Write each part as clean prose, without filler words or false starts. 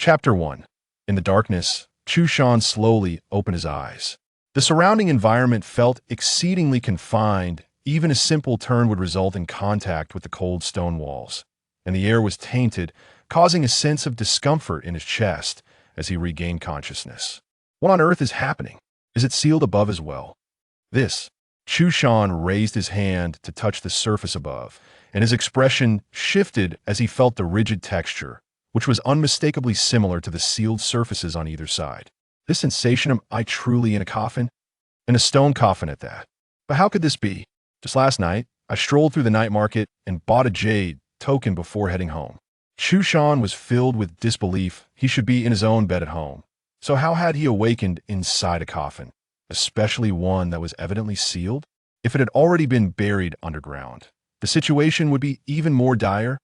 Chapter 1. In the darkness, Chu Shan slowly opened his eyes. The surrounding environment felt exceedingly confined. Even a simple turn would result in contact with the cold stone walls, and the air was tainted, causing a sense of discomfort in his chest as he regained consciousness. What on earth is happening? Is it sealed above as well? This. Chu Shan raised his hand to touch the surface above, and his expression shifted as he felt the rigid texture, which was unmistakably similar to the sealed surfaces on either side. This sensation, am I truly in a coffin? In a stone coffin at that. But how could this be? Just last night, I strolled through the night market and bought a jade token before heading home. Chu Shan was filled with disbelief. He should be in his own bed at home. So how had he awakened inside a coffin, especially one that was evidently sealed? If it had already been buried underground, the situation would be even more dire.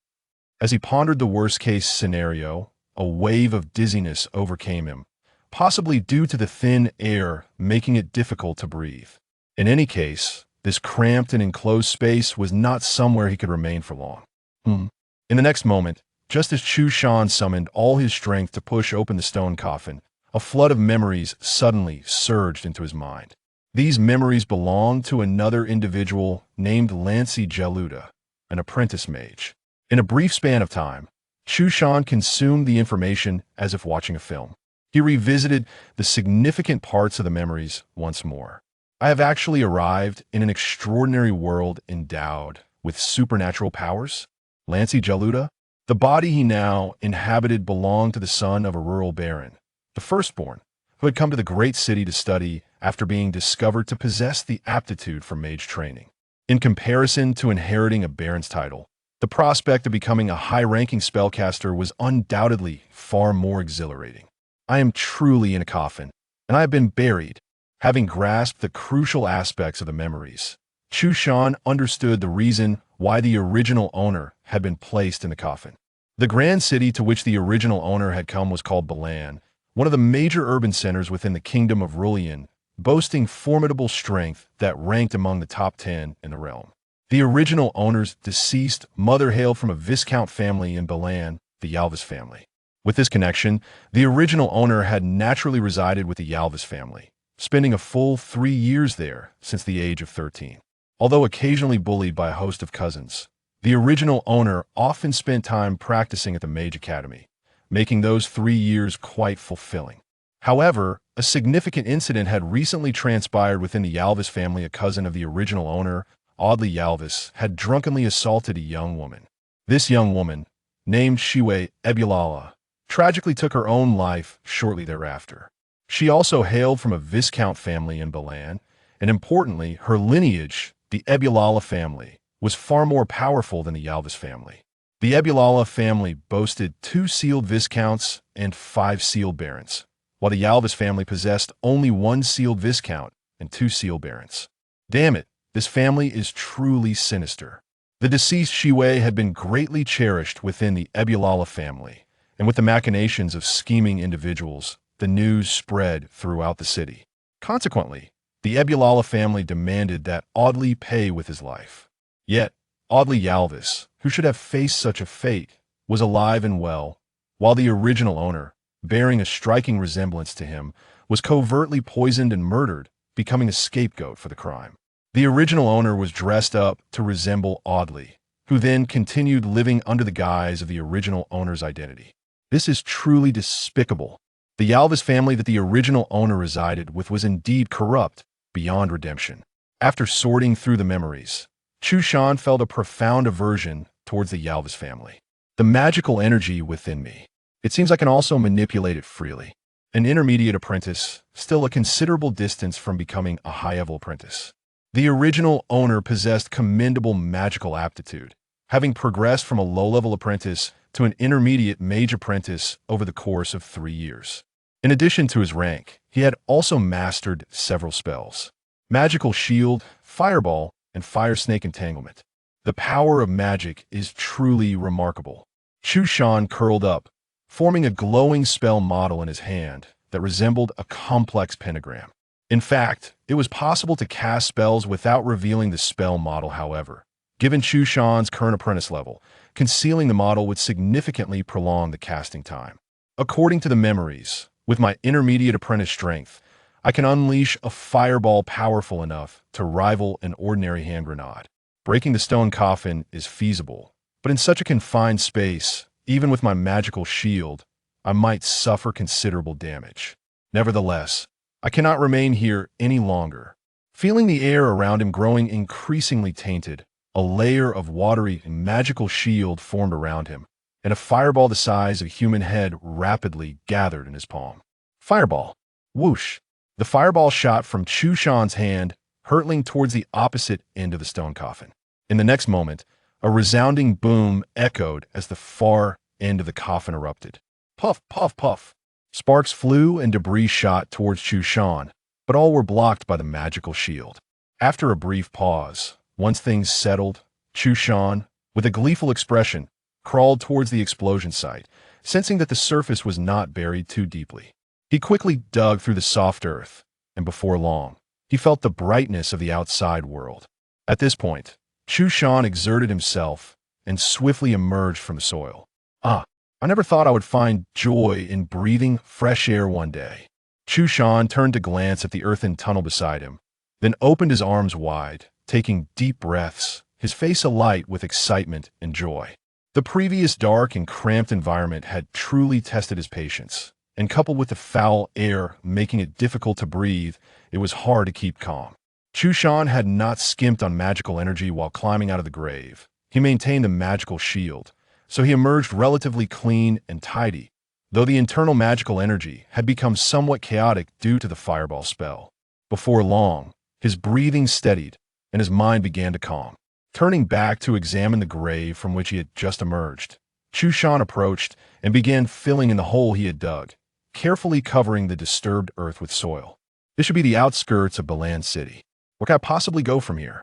As he pondered the worst-case scenario, a wave of dizziness overcame him, possibly due to the thin air making it difficult to breathe. In any case, this cramped and enclosed space was not somewhere he could remain for long. In the next moment, just as Chu Shan summoned all his strength to push open the stone coffin, a flood of memories suddenly surged into his mind. These memories belonged to another individual named Lancy Jaluta, an apprentice mage. In a brief span of time, Chu Shan consumed the information as if watching a film. He revisited the significant parts of the memories once more. I have actually arrived in an extraordinary world endowed with supernatural powers. Lancy Jaluta, the body he now inhabited, belonged to the son of a rural baron, the firstborn, who had come to the great city to study after being discovered to possess the aptitude for mage training. In comparison to inheriting a baron's title, the prospect of becoming a high-ranking spellcaster was undoubtedly far more exhilarating. I am truly in a coffin, and I have been buried. Having grasped the crucial aspects of the memories, Chu Shan understood the reason why the original owner had been placed in the coffin. The grand city to which the original owner had come was called Balan, one of the major urban centers within the kingdom of Rulian, boasting formidable strength that ranked among the top 10 in the realm. The original owner's deceased mother hailed from a viscount family in Balan, the Yalvis family. With this connection, the original owner had naturally resided with the Yalvis family, spending a full 3 years there since the age of 13. Although occasionally bullied by a host of cousins, the original owner often spent time practicing at the Mage Academy, making those 3 years quite fulfilling. However, a significant incident had recently transpired within the Yalvis family. A cousin of the original owner, Audley Yalvis, had drunkenly assaulted a young woman. This young woman, named Shiwe Ebulala, tragically took her own life shortly thereafter. She also hailed from a viscount family in Balan, and importantly, her lineage, the Ebulala family, was far more powerful than the Yalvis family. The Ebulala family boasted 2 sealed viscounts and 5 sealed barons, while the Yalvis family possessed only 1 sealed viscount and 2 sealed barons. Damn it, this family is truly sinister. The deceased Shiwe had been greatly cherished within the Ebulala family, and with the machinations of scheming individuals, the news spread throughout the city. Consequently, the Ebulala family demanded that Audley pay with his life. Yet, Audley Yalvis, who should have faced such a fate, was alive and well, while the original owner, bearing a striking resemblance to him, was covertly poisoned and murdered, becoming a scapegoat for the crime. The original owner was dressed up to resemble Audley, who then continued living under the guise of the original owner's identity. This is truly despicable. The Yalvis family that the original owner resided with was indeed corrupt beyond redemption. After sorting through the memories, Chu Shan felt a profound aversion towards the Yalvis family. The magical energy within me. It seems I can also manipulate it freely. An intermediate apprentice, still a considerable distance from becoming a high-level apprentice. The original owner possessed commendable magical aptitude, having progressed from a low-level apprentice to an intermediate mage apprentice over the course of 3 years. In addition to his rank, he had also mastered several spells: Magical Shield, Fireball, and Fire Snake Entanglement. The power of magic is truly remarkable. Chu Shan curled up, forming a glowing spell model in his hand that resembled a complex pentagram. In fact, it was possible to cast spells without revealing the spell model. However, given Chu Shan's current apprentice level, concealing the model would significantly prolong the casting time. According to the memories, with my intermediate apprentice strength, I can unleash a fireball powerful enough to rival an ordinary hand grenade. Breaking the stone coffin is feasible, but in such a confined space, even with my magical shield, I might suffer considerable damage. Nevertheless, I cannot remain here any longer. Feeling the air around him growing increasingly tainted, a layer of watery and magical shield formed around him, and a fireball the size of a human head rapidly gathered in his palm. Fireball. Whoosh. The fireball shot from Chu Shan's hand, hurtling towards the opposite end of the stone coffin. In the next moment, a resounding boom echoed as the far end of the coffin erupted. Puff, puff, puff. Sparks flew and debris shot towards Chu Shan, but all were blocked by the magical shield. After a brief pause, once things settled, Chu Shan, with a gleeful expression, crawled towards the explosion site, sensing that the surface was not buried too deeply. He quickly dug through the soft earth, and before long, he felt the brightness of the outside world. At this point, Chu Shan exerted himself and swiftly emerged from the soil. I never thought I would find joy in breathing fresh air one day. Chu Shan turned to glance at the earthen tunnel beside him, then opened his arms wide, taking deep breaths, his face alight with excitement and joy. The previous dark and cramped environment had truly tested his patience, and coupled with the foul air making it difficult to breathe, it was hard to keep calm. Chu Shan had not skimped on magical energy while climbing out of the grave. He maintained the magical shield, so he emerged relatively clean and tidy, though the internal magical energy had become somewhat chaotic due to the fireball spell. Before long, his breathing steadied, and his mind began to calm. Turning back to examine the grave from which he had just emerged, Chu Shan approached and began filling in the hole he had dug, carefully covering the disturbed earth with soil. This should be the outskirts of Balan City. Where can I possibly go from here?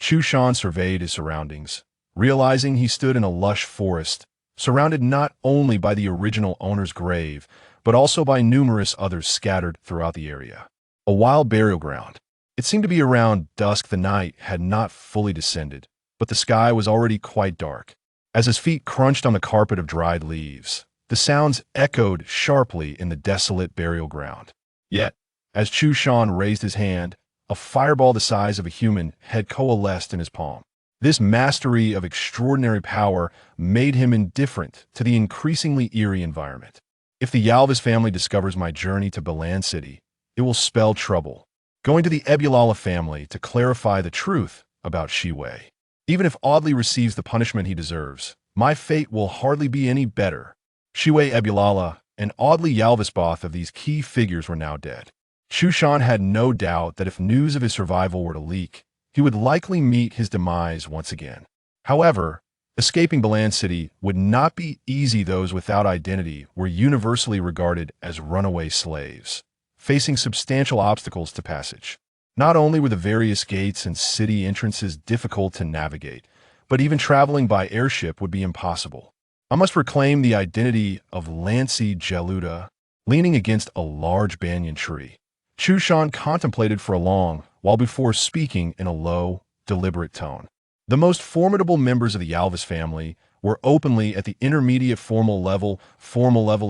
Chu Shan surveyed his surroundings, realizing he stood in a lush forest, surrounded not only by the original owner's grave, but also by numerous others scattered throughout the area. A wild burial ground. It seemed to be around dusk. The night had not fully descended, but the sky was already quite dark. As his feet crunched on the carpet of dried leaves, the sounds echoed sharply in the desolate burial ground. Yet, as Chu Shan raised his hand, a fireball the size of a human had coalesced in his palm. This mastery of extraordinary power made him indifferent to the increasingly eerie environment. If the Yalvis family discovers my journey to Balan City, it will spell trouble. Going to the Ebulala family to clarify the truth about Shiwei. Even if Audley receives the punishment he deserves, my fate will hardly be any better. Shiwei Ebulala and Audley Yalvis, both of these key figures, were now dead. Chu Shan had no doubt that if news of his survival were to leak, he would likely meet his demise once again. However, escaping Balan City would not be easy. Those without identity were universally regarded as runaway slaves, facing substantial obstacles to passage. Not only were the various gates and city entrances difficult to navigate, but even traveling by airship would be impossible. I must reclaim the identity of Lancy Geluda, leaning against a large banyan tree. Chu Shan contemplated for a long while before speaking in a low, deliberate tone. The most formidable members of the Yalvis family were openly at the intermediate formal level.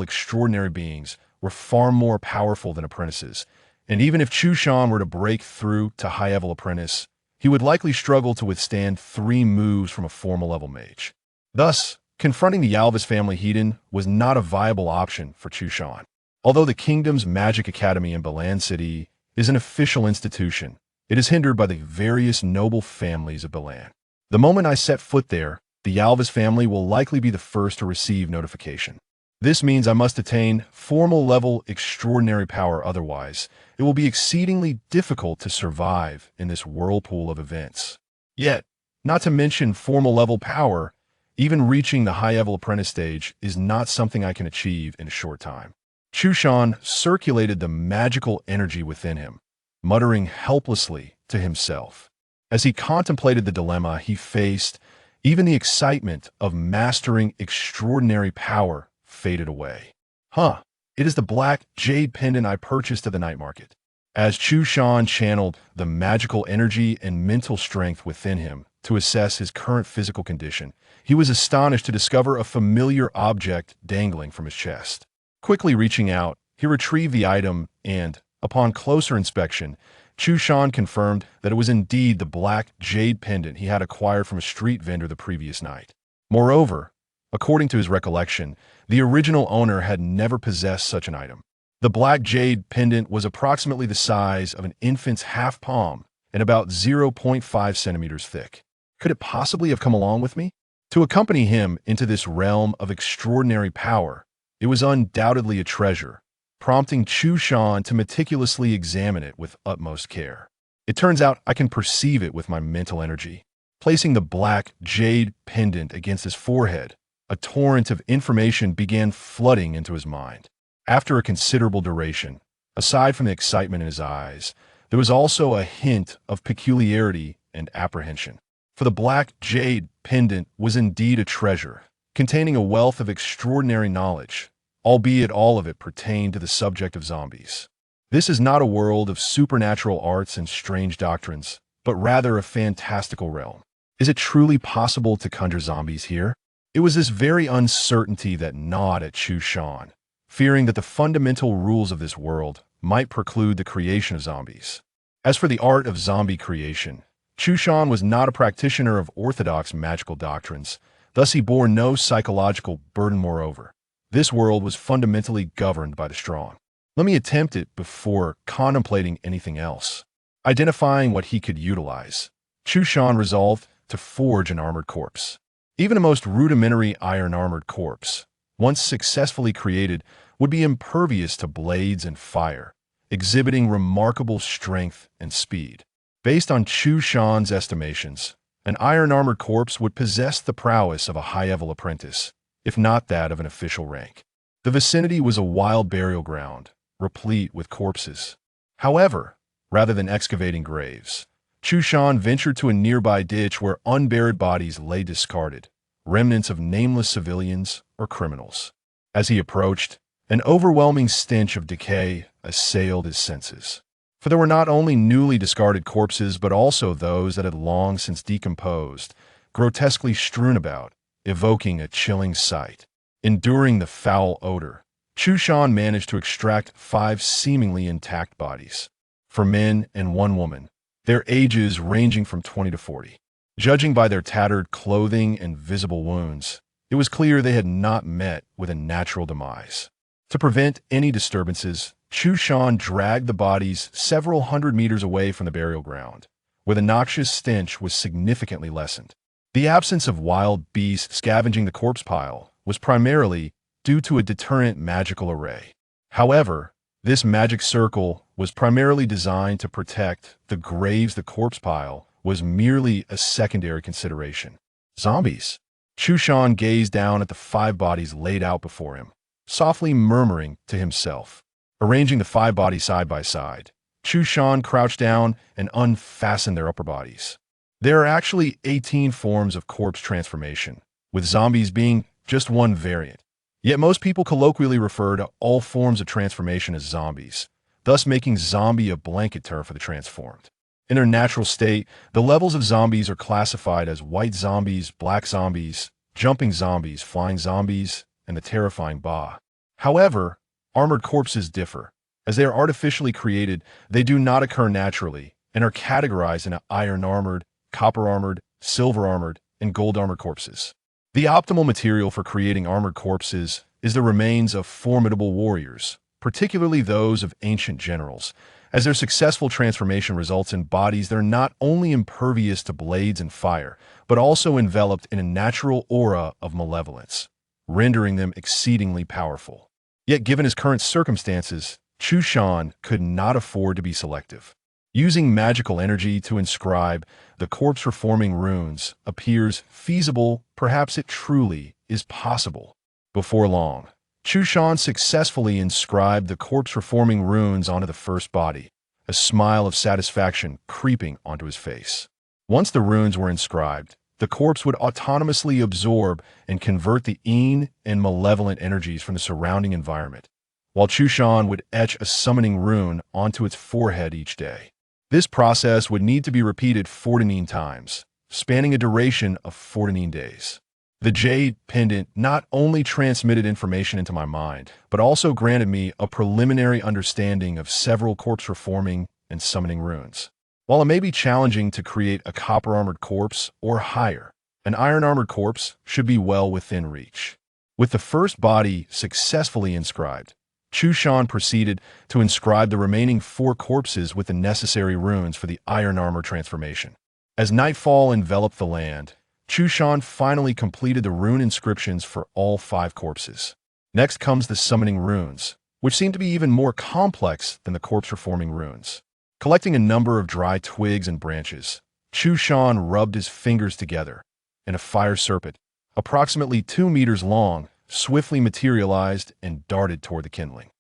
Extraordinary beings were far more powerful than apprentices, and even if Chu Shan were to break through to high-level apprentice, he would likely struggle to withstand 3 moves from a formal-level mage. Thus, confronting the Yalvis family heathen was not a viable option for Chu Shan. Although the kingdom's magic academy in Balan City is an official institution, it is hindered by the various noble families of Balan. The moment I set foot there, the Yalvis family will likely be the first to receive notification. This means I must attain formal-level extraordinary power, otherwise it will be exceedingly difficult to survive in this whirlpool of events. Yet, not to mention formal-level power, even reaching the high-level apprentice stage is not something I can achieve in a short time. Chu Shan circulated the magical energy within him, muttering helplessly to himself. As he contemplated the dilemma he faced, even the excitement of mastering extraordinary power faded away. It is the black jade pendant I purchased at the night market. As Chu Shan channeled the magical energy and mental strength within him to assess his current physical condition, he was astonished to discover a familiar object dangling from his chest. Quickly reaching out, he retrieved the item and, upon closer inspection, Chu Shan confirmed that it was indeed the black jade pendant he had acquired from a street vendor the previous night. Moreover, according to his recollection, the original owner had never possessed such an item. The black jade pendant was approximately the size of an infant's half palm and about 0.5 centimeters thick. Could it possibly have come along with me? To accompany him into this realm of extraordinary power, it was undoubtedly a treasure, prompting Chu Shan to meticulously examine it with utmost care. It turns out I can perceive it with my mental energy. Placing the black jade pendant against his forehead, a torrent of information began flooding into his mind. After a considerable duration, aside from the excitement in his eyes, there was also a hint of peculiarity and apprehension. For the black jade pendant was indeed a treasure, containing a wealth of extraordinary knowledge, albeit all of it pertained to the subject of zombies. This is not a world of supernatural arts and strange doctrines, but rather a fantastical realm. Is it truly possible to conjure zombies here? It was this very uncertainty that gnawed at Chu Shan, fearing that the fundamental rules of this world might preclude the creation of zombies. As for the art of zombie creation, Chu Shan was not a practitioner of orthodox magical doctrines, thus he bore no psychological burden. Moreover, this world was fundamentally governed by the strong. Let me attempt it before contemplating anything else. Identifying what he could utilize, Chu Shan resolved to forge an armored corpse. Even a most rudimentary iron-armored corpse, once successfully created, would be impervious to blades and fire, exhibiting remarkable strength and speed. Based on Chu Shan's estimations, an iron-armored corpse would possess the prowess of a high-level apprentice, if not that of an official rank. The vicinity was a wild burial ground, replete with corpses. However, rather than excavating graves, Chu Shan ventured to a nearby ditch where unburied bodies lay discarded, remnants of nameless civilians or criminals. As he approached, an overwhelming stench of decay assailed his senses. For there were not only newly discarded corpses but also those that had long since decomposed, grotesquely strewn about, evoking a chilling sight. Enduring the foul odor, Chu Shan managed to extract 5 seemingly intact bodies. 4 men and 1 woman, their ages ranging from 20 to 40. Judging by their tattered clothing and visible wounds, it was clear they had not met with a natural demise. To prevent any disturbances, Chu Shan dragged the bodies several hundred meters away from the burial ground, where the noxious stench was significantly lessened. The absence of wild beasts scavenging the corpse pile was primarily due to a deterrent magical array. However, this magic circle was primarily designed to protect the graves. The corpse pile was merely a secondary consideration. Zombies. Chu Shan gazed down at the 5 bodies laid out before him, softly murmuring to himself. Arranging the 5 bodies side by side, Chu Shan crouched down and unfastened their upper bodies. There are actually 18 forms of corpse transformation, with zombies being just one variant. Yet most people colloquially refer to all forms of transformation as zombies, thus making zombie a blanket term for the transformed. In their natural state, the levels of zombies are classified as white zombies, black zombies, jumping zombies, flying zombies, and the terrifying Ba. However, armored corpses differ. As they are artificially created, they do not occur naturally and are categorized into iron-armored, copper-armored, silver-armored, and gold-armored corpses. The optimal material for creating armored corpses is the remains of formidable warriors, particularly those of ancient generals, as their successful transformation results in bodies that are not only impervious to blades and fire, but also enveloped in a natural aura of malevolence, rendering them exceedingly powerful. Yet given his current circumstances, Chu Shan could not afford to be selective. Using magical energy to inscribe the corpse-reforming runes appears feasible, perhaps it truly is possible. Before long, Chu Shan successfully inscribed the corpse-reforming runes onto the first body, a smile of satisfaction creeping onto his face. Once the runes were inscribed, the corpse would autonomously absorb and convert the yin and malevolent energies from the surrounding environment, while Chu Shan would etch a summoning rune onto its forehead each day. This process would need to be repeated 49 times, spanning a duration of 49 days. The jade pendant not only transmitted information into my mind, but also granted me a preliminary understanding of several corpse-reforming and summoning runes. While it may be challenging to create a copper-armored corpse or higher, an iron-armored corpse should be well within reach. With the first body successfully inscribed, Chu Shan proceeded to inscribe the remaining 4 corpses with the necessary runes for the iron armor transformation. As nightfall enveloped the land, Chu Shan finally completed the rune inscriptions for all 5 corpses. Next comes the summoning runes, which seem to be even more complex than the corpse-reforming runes. Collecting a number of dry twigs and branches, Chu Shan rubbed his fingers together, and a fire serpent, approximately 2 meters long, swiftly materialized and darted toward the kindling.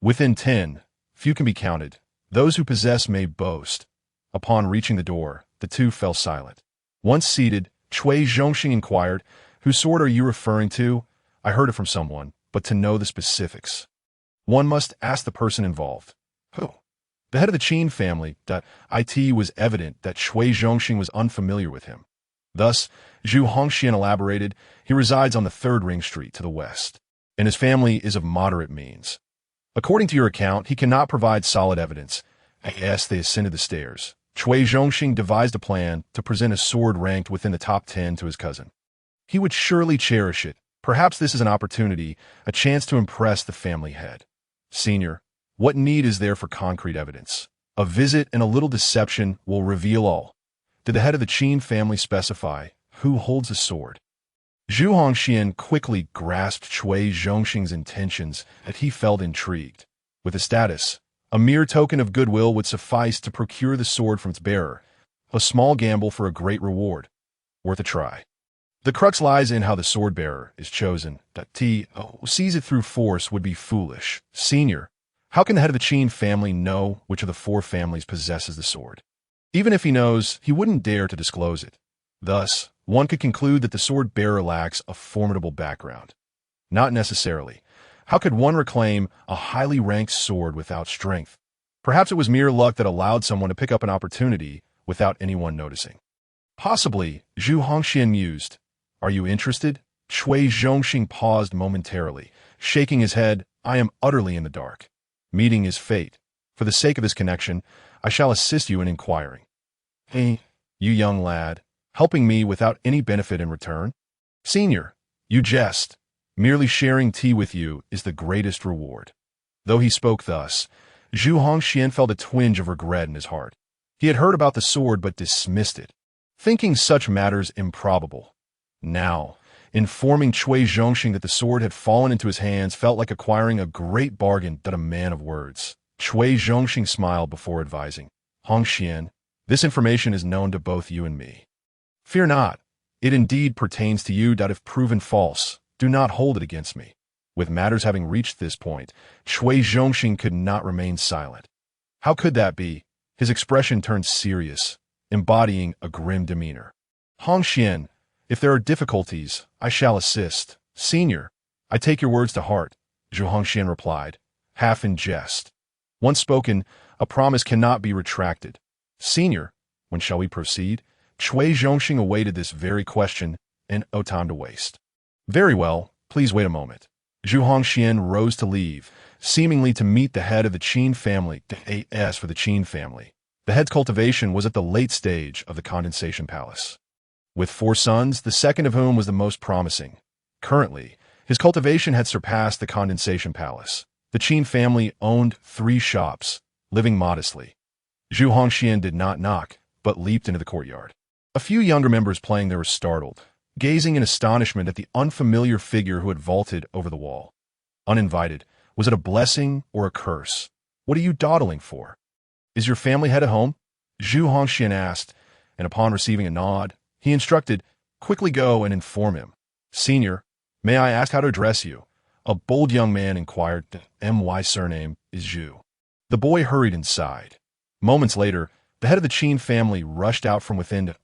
Within 10, few can be counted, those who possess may boast. Upon reaching the door, the two fell silent. Once seated, Cui Zhongxing inquired, "Whose sword are you referring to? I heard it from someone, but to know the specifics. One must ask the person involved." "Who?" "The head of the Qin family." It was evident that Cui Zhongxing was unfamiliar with him. Thus, Zhu Hongxian elaborated, "He resides on the 3rd Ring Street to the west, and his family is of moderate means. According to your account, he cannot provide solid evidence." As they ascended the stairs, Cui Zhongxing devised a plan to present a sword ranked within the top 10 to his cousin. He would surely cherish it. Perhaps this is an opportunity, a chance to impress the family head. "Senior, what need is there for concrete evidence? A visit and a little deception will reveal all. Did the head of the Qin family specify who holds the sword?" Zhu Hongxian quickly grasped Cui Zhongxing's intentions, and he felt intrigued. With the status, a mere token of goodwill would suffice to procure the sword from its bearer. A small gamble for a great reward. Worth a try. The crux lies in how the sword bearer is chosen. To seize it through force would be foolish. "Senior, how can the head of the Qin family know which of the 4 families possesses the sword? Even if he knows, he wouldn't dare to disclose it. Thus, one could conclude that the sword bearer lacks a formidable background." "Not necessarily. How could one reclaim a highly ranked sword without strength? Perhaps it was mere luck that allowed someone to pick up an opportunity without anyone noticing." "Possibly," Zhu Hongxian mused. "Are you interested?" Cui Zhongxing paused momentarily, shaking his head. "I am utterly in the dark. Meeting is fate. For the sake of this connection, I shall assist you in inquiring." "Hey, you young lad, helping me without any benefit in return?" "Senior, you jest. Merely sharing tea with you is the greatest reward." Though he spoke thus, Zhu Hongxian felt a twinge of regret in his heart. He had heard about the sword but dismissed it, thinking such matters improbable. Now, informing Cui Zhongxing that the sword had fallen into his hands felt like acquiring a great bargain. A man of words. Cui Zhongxing smiled before advising, "Hongxian, this information is known to both you and me. Fear not, it indeed pertains to you. If proven false, do not hold it against me." With matters having reached this point, Cui Zhongxing could not remain silent. How could that be? His expression turned serious, embodying a grim demeanor. "Hongxian, if there are difficulties, I shall assist." "Senior, I take your words to heart," Zhu Hongxian replied, half in jest. "Once spoken, a promise cannot be retracted." "Senior, when shall we proceed?" Cui Zhongxing awaited this very question, and no time to waste. "Very well, please wait a moment." Zhu Hongxian rose to leave, seemingly to meet the head of the Qin family. As for the Qin family, the head's cultivation was at the late stage of the condensation palace. With 4 sons, the second of whom was the most promising. Currently, his cultivation had surpassed the condensation palace. The Qin family owned 3 shops, living modestly. Zhu Hongxian did not knock, but leaped into the courtyard. A few younger members playing there were startled, gazing in astonishment at the unfamiliar figure who had vaulted over the wall. Uninvited, was it a blessing or a curse? "What are you dawdling for?" "Is your family head at home?" Zhu Hongxian asked, and upon receiving a nod, he instructed, "Quickly go and inform him." "Senior, may I ask how to address you?" A bold young man inquired. "My surname is Zhu." The boy hurried inside. Moments later, the head of the Qin family rushed out from within.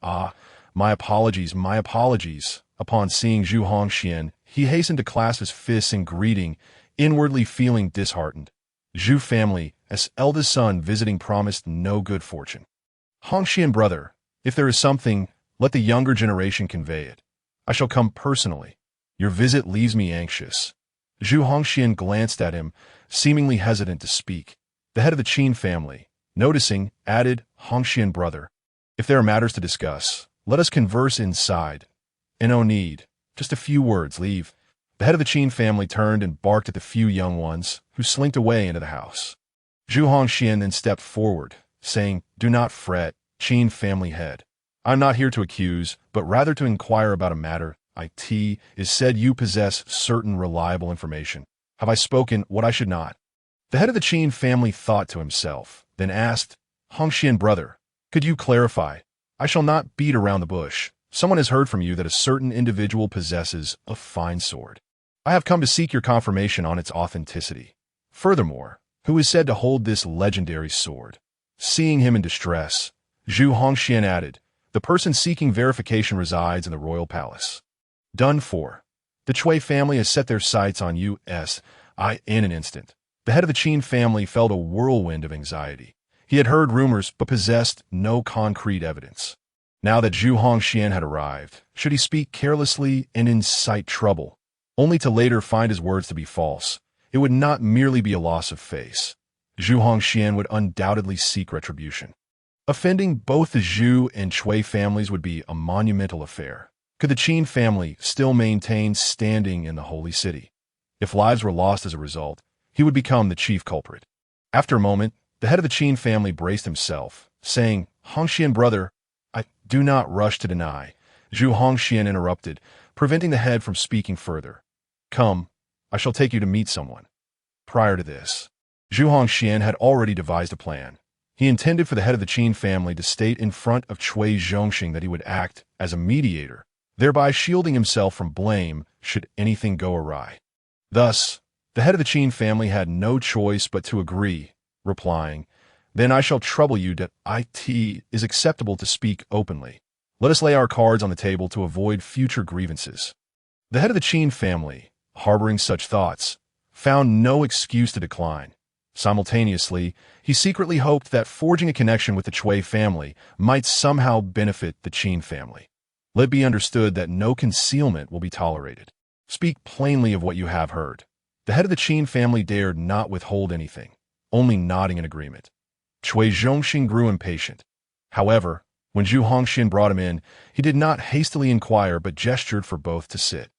My apologies, my apologies." Upon seeing Zhu Hongxian, he hastened to clasp his fists in greeting, inwardly feeling disheartened. Zhu family, as eldest son visiting, promised no good fortune. "Hongxian brother, if there is something, let the younger generation convey it. I shall come personally. Your visit leaves me anxious." Zhu Hongxian glanced at him, seemingly hesitant to speak. The head of the Qin family, noticing, added, "Hongxian brother, if there are matters to discuss, let us converse inside. And no need. Just a few words, leave." The head of the Qin family turned and barked at the few young ones, who slinked away into the house. Zhu Hongxian then stepped forward, saying, "Do not fret, Qin family head. I am not here to accuse, but rather to inquire about a matter. It is said you possess certain reliable information. Have I spoken what I should not?" The head of the Qin family thought to himself, then asked, "Hongxian brother, could you clarify? I shall not beat around the bush. Someone has heard from you that a certain individual possesses a fine sword. I have come to seek your confirmation on its authenticity. Furthermore, who is said to hold this legendary sword?" Seeing him in distress, Zhu Hongxian added, "The person seeking verification resides in the royal palace." Done for. The Chui family has set their sights on you, in an instant. The head of the Qin family felt a whirlwind of anxiety. He had heard rumors but possessed no concrete evidence. Now that Zhu Hongxian had arrived, should he speak carelessly and incite trouble, only to later find his words to be false? It would not merely be a loss of face. Zhu Hongxian would undoubtedly seek retribution. Offending both the Zhu and Chui families would be a monumental affair. Could the Qin family still maintain standing in the holy city? If lives were lost as a result, he would become the chief culprit. After a moment, the head of the Qin family braced himself, saying, "Hongxian brother, I do not rush to deny." Zhu Hongxian interrupted, preventing the head from speaking further. "Come, I shall take you to meet someone." Prior to this, Zhu Hongxian had already devised a plan. He intended for the head of the Qin family to state in front of Cui Zhongxing that he would act as a mediator, thereby shielding himself from blame should anything go awry. Thus, the head of the Qin family had no choice but to agree, replying, "Then I shall trouble you that it is acceptable to speak openly. Let us lay our cards on the table to avoid future grievances." The head of the Qin family, harboring such thoughts, found no excuse to decline. Simultaneously, he secretly hoped that forging a connection with the Chui family might somehow benefit the Qin family. Let it be understood that no concealment will be tolerated. Speak plainly of what you have heard. The head of the Qin family dared not withhold anything, only nodding in agreement. Cui Zhongxing grew impatient. However, when Zhu Hongxian brought him in, he did not hastily inquire but gestured for both to sit.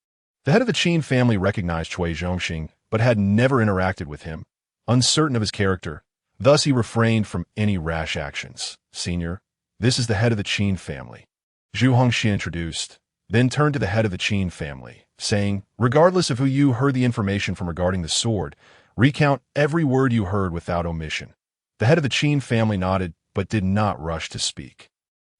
The head of the Qin family recognized Cui Zhongxing, but had never interacted with him, uncertain of his character. Thus he refrained from any rash actions. "Senior, this is the head of the Qin family." Zhu Hongxian introduced, then turned to the head of the Qin family, saying, "Regardless of who you heard the information from regarding the sword, recount every word you heard without omission." The head of the Qin family nodded, but did not rush to speak.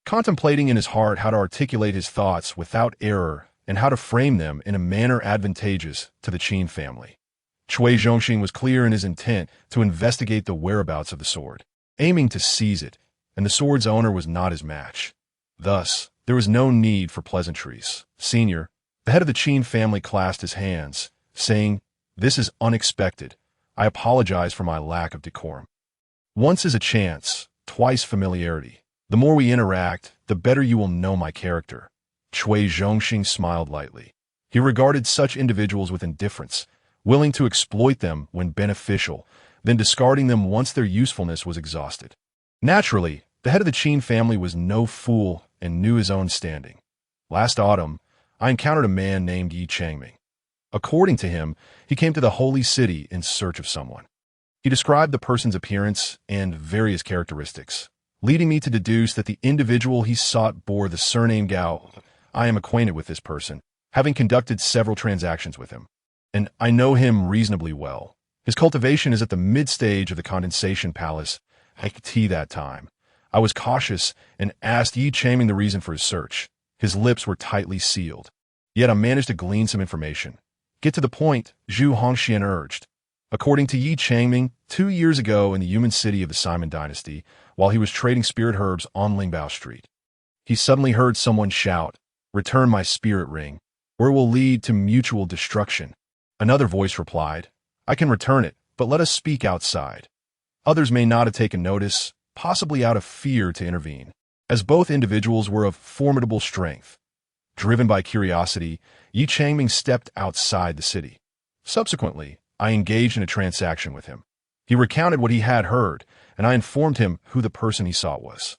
Contemplating in his heart how to articulate his thoughts without error and how to frame them in a manner advantageous to the Qin family, Cui Zhongxing was clear in his intent to investigate the whereabouts of the sword, aiming to seize it, and the sword's owner was not his match. Thus, there was no need for pleasantries. "Senior," the head of the Qin family clasped his hands, saying, "This is unexpected. I apologize for my lack of decorum. Once is a chance, twice familiarity. The more we interact, the better you will know my character." Cui Zhongxing smiled lightly. He regarded such individuals with indifference, willing to exploit them when beneficial, then discarding them once their usefulness was exhausted. Naturally, the head of the Qin family was no fool and knew his own standing. "Last autumn, I encountered a man named Yi Changming. According to him, he came to the holy city in search of someone. He described the person's appearance and various characteristics, leading me to deduce that the individual he sought bore the surname Gao. I am acquainted with this person, having conducted several transactions with him, and I know him reasonably well. His cultivation is at the mid-stage of the condensation palace. That time, I was cautious and asked Yi Changming the reason for his search. His lips were tightly sealed, yet I managed to glean some information. Get to the point, Zhu Hongxian urged. According to Yi Changming, 2 years ago in the human city of the Simon dynasty, while he was trading spirit herbs on Lingbao Street, he suddenly heard someone shout, "Return my spirit ring, or it will lead to mutual destruction." Another voice replied, "I can return it, but let us speak outside." Others may not have taken notice, possibly out of fear to intervene, as both individuals were of formidable strength. Driven by curiosity, Yi Changming stepped outside the city. Subsequently, I engaged in a transaction with him. He recounted what he had heard, and I informed him who the person he sought was.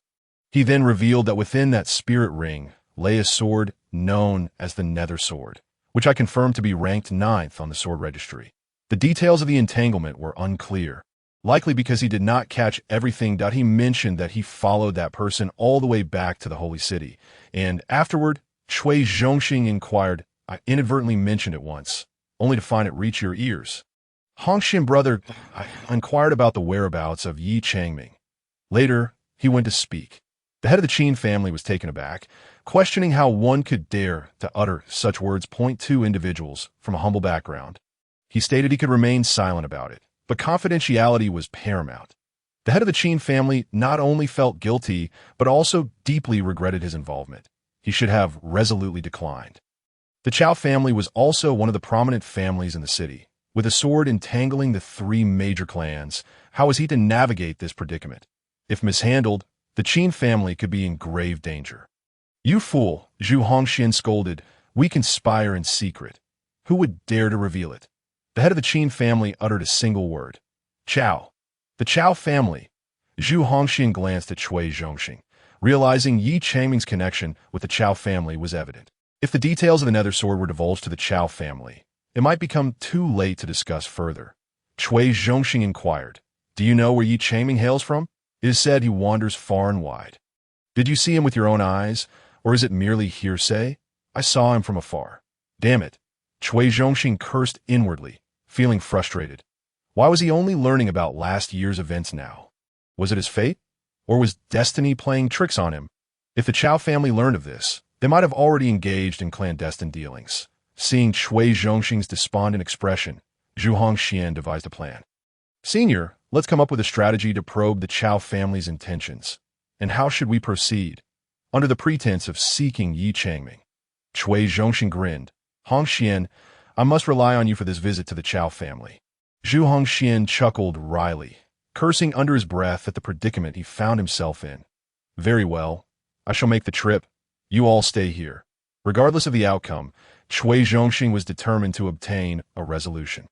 He then revealed that within that spirit ring lay a sword known as the Nether Sword, which I confirmed to be ranked 9th on the sword registry. The details of the entanglement were unclear, likely because he did not catch everything. He mentioned that he followed that person all the way back to the holy city, and afterward, Cui Zhongxing inquired. I inadvertently mentioned it once, only to find it reach your ears. Hongxian brother, I inquired about the whereabouts of Yi Changming. Later, he went to speak. The head of the Qin family was taken aback, questioning how one could dare to utter such words. Point two individuals from a humble background. He stated he could remain silent about it, but confidentiality was paramount. The head of the Qin family not only felt guilty, but also deeply regretted his involvement. He should have resolutely declined. The Chao family was also one of the prominent families in the city. With a sword entangling the 3 major clans, how was he to navigate this predicament? If mishandled, the Qin family could be in grave danger. You fool, Zhu Hongxian scolded. We conspire in secret. Who would dare to reveal it? The head of the Qin family uttered a single word. Chao. The Chao family. Zhu Hongxian glanced at Cui Zhongxing, realizing Yi Changming's connection with the Chao family was evident. If the details of the Nether Sword were divulged to the Chao family, it might become too late to discuss further. Cui Zhongxing inquired, Do you know where Yi Changming hails from? It is said he wanders far and wide. Did you see him with your own eyes, or is it merely hearsay? I saw him from afar. Damn it. Cui Zhongxing cursed inwardly, feeling frustrated. Why was he only learning about last year's events now? Was it his fate? Or was destiny playing tricks on him? If the Chao family learned of this, they might have already engaged in clandestine dealings. Seeing Cui Zhongxing's despondent expression, Zhu Hongxian devised a plan. Senior, let's come up with a strategy to probe the Chao family's intentions. And how should we proceed? Under the pretense of seeking Yi Changming. Cui Zhongxing grinned. Hongxian, I must rely on you for this visit to the Chao family. Zhu Hongxian chuckled wryly, cursing under his breath at the predicament he found himself in. Very well. I shall make the trip. You all stay here. Regardless of the outcome, Cui Zhongxing was determined to obtain a resolution.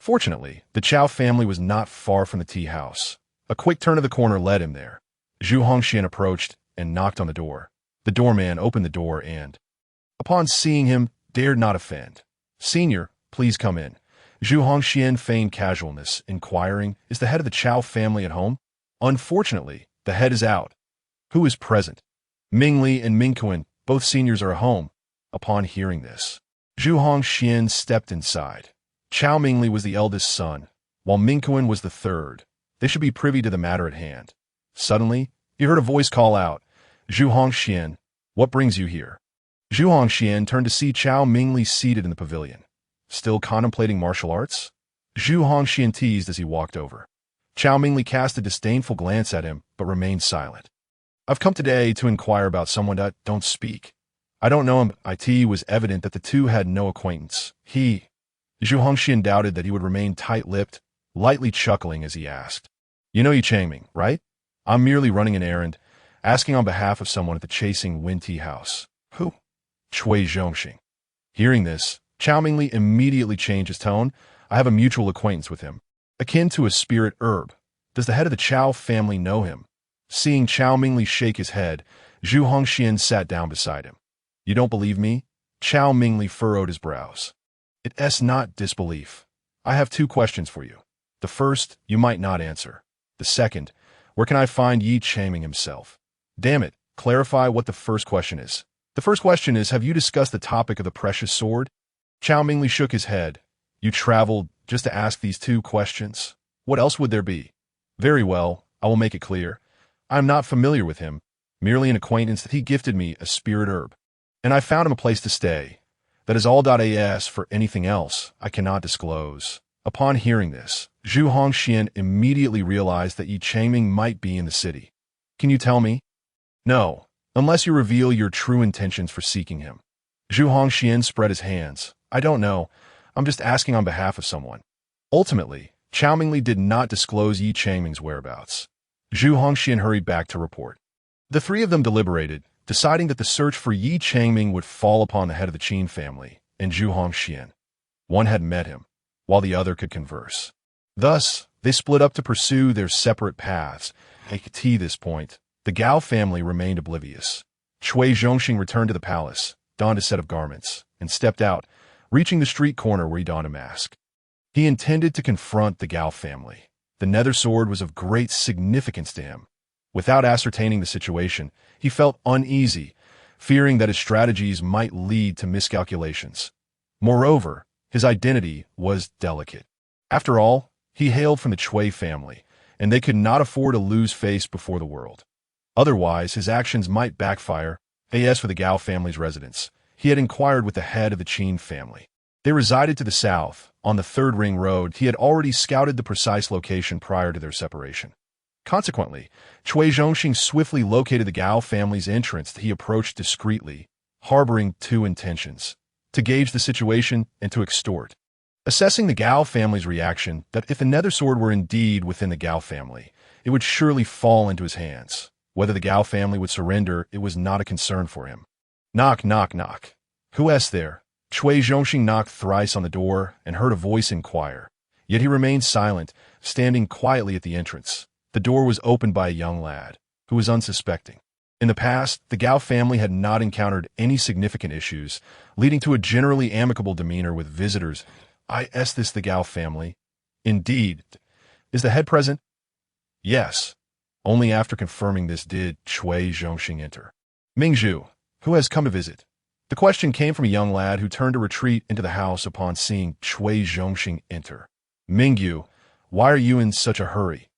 Fortunately, the Chao family was not far from the tea house. A quick turn of the corner led him there. Zhu Hongxian approached and knocked on the door. The doorman opened the door and, upon seeing him, dared not offend. Senior, please come in. Zhu Hongxian feigned casualness, inquiring, Is the head of the Chao family at home? Unfortunately, the head is out. Who is present? Mingli and Mingquan, both seniors are at home. Upon hearing this, Zhu Hongxian stepped inside. Chao Mingli was the eldest son, while Mingquan was the third. They should be privy to the matter at hand. Suddenly, he heard a voice call out, Zhu Hongxian, what brings you here? Zhu Hongxian turned to see Chao Mingli seated in the pavilion. Still contemplating martial arts? Zhu Hongxian teased as he walked over. Chao Mingli cast a disdainful glance at him, but remained silent. I've come today to inquire about someone that don't speak. I don't know him. It was evident that the two had no acquaintance. Zhu Hongxian doubted that he would remain tight-lipped, lightly chuckling as he asked, You know Yi Changming, right? I'm merely running an errand, asking on behalf of someone at the Chasing Wind Tea House. Who? Cui Zhongxing. Hearing this, Chao Mingli immediately changed his tone. I have a mutual acquaintance with him, akin to a spirit herb. Does the head of the Chao family know him? Seeing Chao Mingli shake his head, Zhu Hongxian sat down beside him. You don't believe me? Chao Mingli furrowed his brows. It's not disbelief. I have 2 questions for you. The first, you might not answer. The second, where can I find Yi Changming himself? Damn it, clarify what the first question is. The first question is, have you discussed the topic of the precious sword? Chao Mingli shook his head. You traveled just to ask these 2 questions? What else would there be? Very well, I will make it clear. I am not familiar with him, merely an acquaintance that he gifted me a spirit herb. And I found him a place to stay. That is all. As for anything else, I cannot disclose. Upon hearing this, Zhu Hongxian immediately realized that Yi Changming might be in the city. Can you tell me? No, unless you reveal your true intentions for seeking him. Zhu Hongxian spread his hands. I don't know. I'm just asking on behalf of someone. Ultimately, Chao Mingli did not disclose Yi Changming's whereabouts. Zhu Hongxian hurried back to report. The 3 of them deliberated, deciding that the search for Yi Changming would fall upon the head of the Qin family and Zhu Hongxian. One had met him, while the other could converse. Thus, they split up to pursue their separate paths. At this point, the Gao family remained oblivious. Cui Zhongxing returned to the palace, donned a set of garments, and stepped out, reaching the street corner where he donned a mask. He intended to confront the Gao family. The nether sword was of great significance to him. Without ascertaining the situation, he felt uneasy, fearing that his strategies might lead to miscalculations. Moreover, his identity was delicate. After all, he hailed from the Cui family, and they could not afford to lose face before the world. Otherwise, his actions might backfire. As for the Gao family's residence, he had inquired with the head of the Qin family. They resided to the south, on the Third Ring Road. He had already scouted the precise location prior to their separation. Consequently, Cui Zhongxing swiftly located the Gao family's entrance. He approached discreetly, harboring two intentions: to gauge the situation and to extort. Assessing the Gao family's reaction, that if the nether sword were indeed within the Gao family, it would surely fall into his hands. Whether the Gao family would surrender, it was not a concern for him. Knock, knock, knock. Who-s there? Cui Zhongxing knocked thrice on the door and heard a voice inquire. Yet he remained silent, standing quietly at the entrance. The door was opened by a young lad, who was unsuspecting. In the past, the Gao family had not encountered any significant issues, leading to a generally amicable demeanor with visitors. Is this the Gao family? Indeed. Is the head present? Yes. Only after confirming this did Cui Zhongxing enter. Mingzhu, who has come to visit? The question came from a young lad who turned to retreat into the house upon seeing Cui Zhongxing enter. Mingyu, why are you in such a hurry?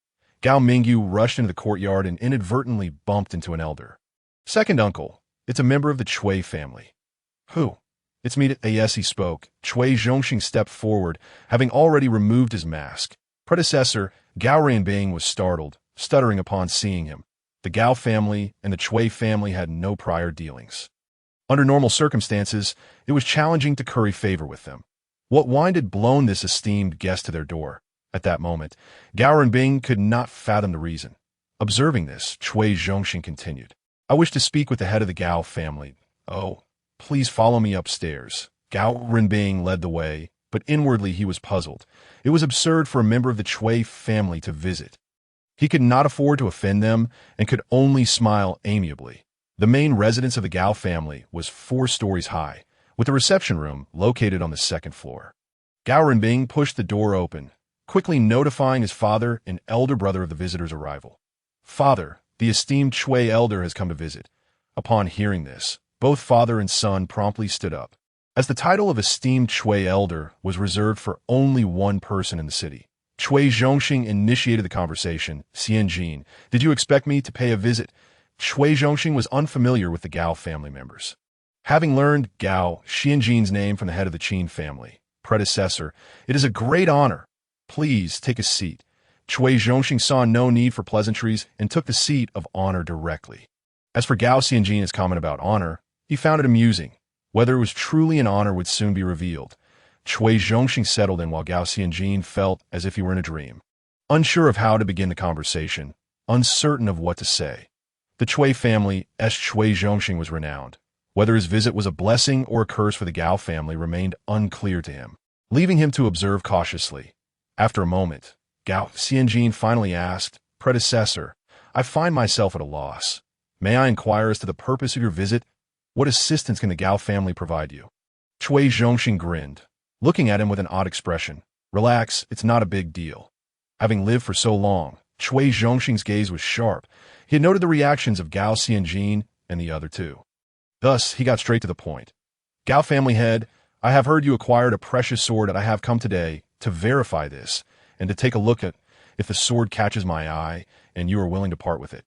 Gao Mingyu rushed into the courtyard and inadvertently bumped into an elder. Second uncle, it's a member of the Cui family. Who? It's me. As he spoke, Cui Zhongxing stepped forward, having already removed his mask. Predecessor, Gao Renbing was startled, stuttering upon seeing him. The Gao family and the Cui family had no prior dealings. Under normal circumstances, it was challenging to curry favor with them. What wind had blown this esteemed guest to their door? At that moment, Gao Renbing could not fathom the reason. Observing this, Cui Zhongxing continued. I wish to speak with the head of the Gao family. Oh, please follow me upstairs. Gao Renbing led the way, but inwardly he was puzzled. It was absurd for a member of the Cui family to visit. He could not afford to offend them and could only smile amiably. The main residence of the Gao family was 4 stories high, with a reception room located on the 2nd floor. Gao Renbing pushed the door open, quickly notifying his father and elder brother of the visitor's arrival. Father, the esteemed Cui elder has come to visit. Upon hearing this, both father and son promptly stood up. As the title of esteemed Cui elder was reserved for only one person in the city, Cui Zhongxing initiated the conversation. Xianjin, did you expect me to pay a visit? Cui Zhongxing was unfamiliar with the Gao family members. Having learned Gao Xianjin's name from the head of the Qin family, predecessor, it is a great honor. Please take a seat. Cui Zhongxing saw no need for pleasantries and took the seat of honor directly. As for Gao Xianjin's comment about honor, he found it amusing. Whether it was truly an honor would soon be revealed. Cui Zhongxing settled in while Gao Xianjin felt as if he were in a dream. Unsure of how to begin the conversation, uncertain of what to say. The Cui family, as Cui Zhongxing was renowned. Whether his visit was a blessing or a curse for the Gao family remained unclear to him, leaving him to observe cautiously. After a moment, Gao Xianjin finally asked, Predecessor, I find myself at a loss. May I inquire as to the purpose of your visit? What assistance can the Gao family provide you? Cui Zhongxing grinned, looking at him with an odd expression. Relax, it's not a big deal. Having lived for so long, Cui Zhongxing's gaze was sharp. He had noted the reactions of Gao Xianjin and the other two. Thus, he got straight to the point. Gao family head, I have heard you acquired a precious sword, and I have come today to verify this and to take a look at if the sword catches my eye and you are willing to part with it.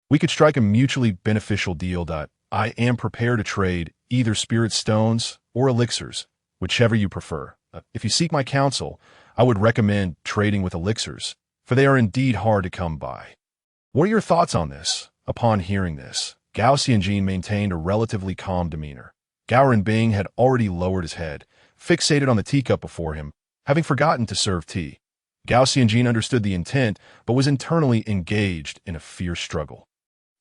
We could strike a mutually beneficial deal. I am prepared to trade either spirit stones or elixirs, whichever you prefer. If you seek my counsel, I would recommend trading with elixirs, for they are indeed hard to come by. What are your thoughts on this? Upon hearing this, Gao Xianjin maintained a relatively calm demeanor. Gao Renbing had already lowered his head, fixated on the teacup before him, having forgotten to serve tea. Gao Xianjin understood the intent, but was internally engaged in a fierce struggle.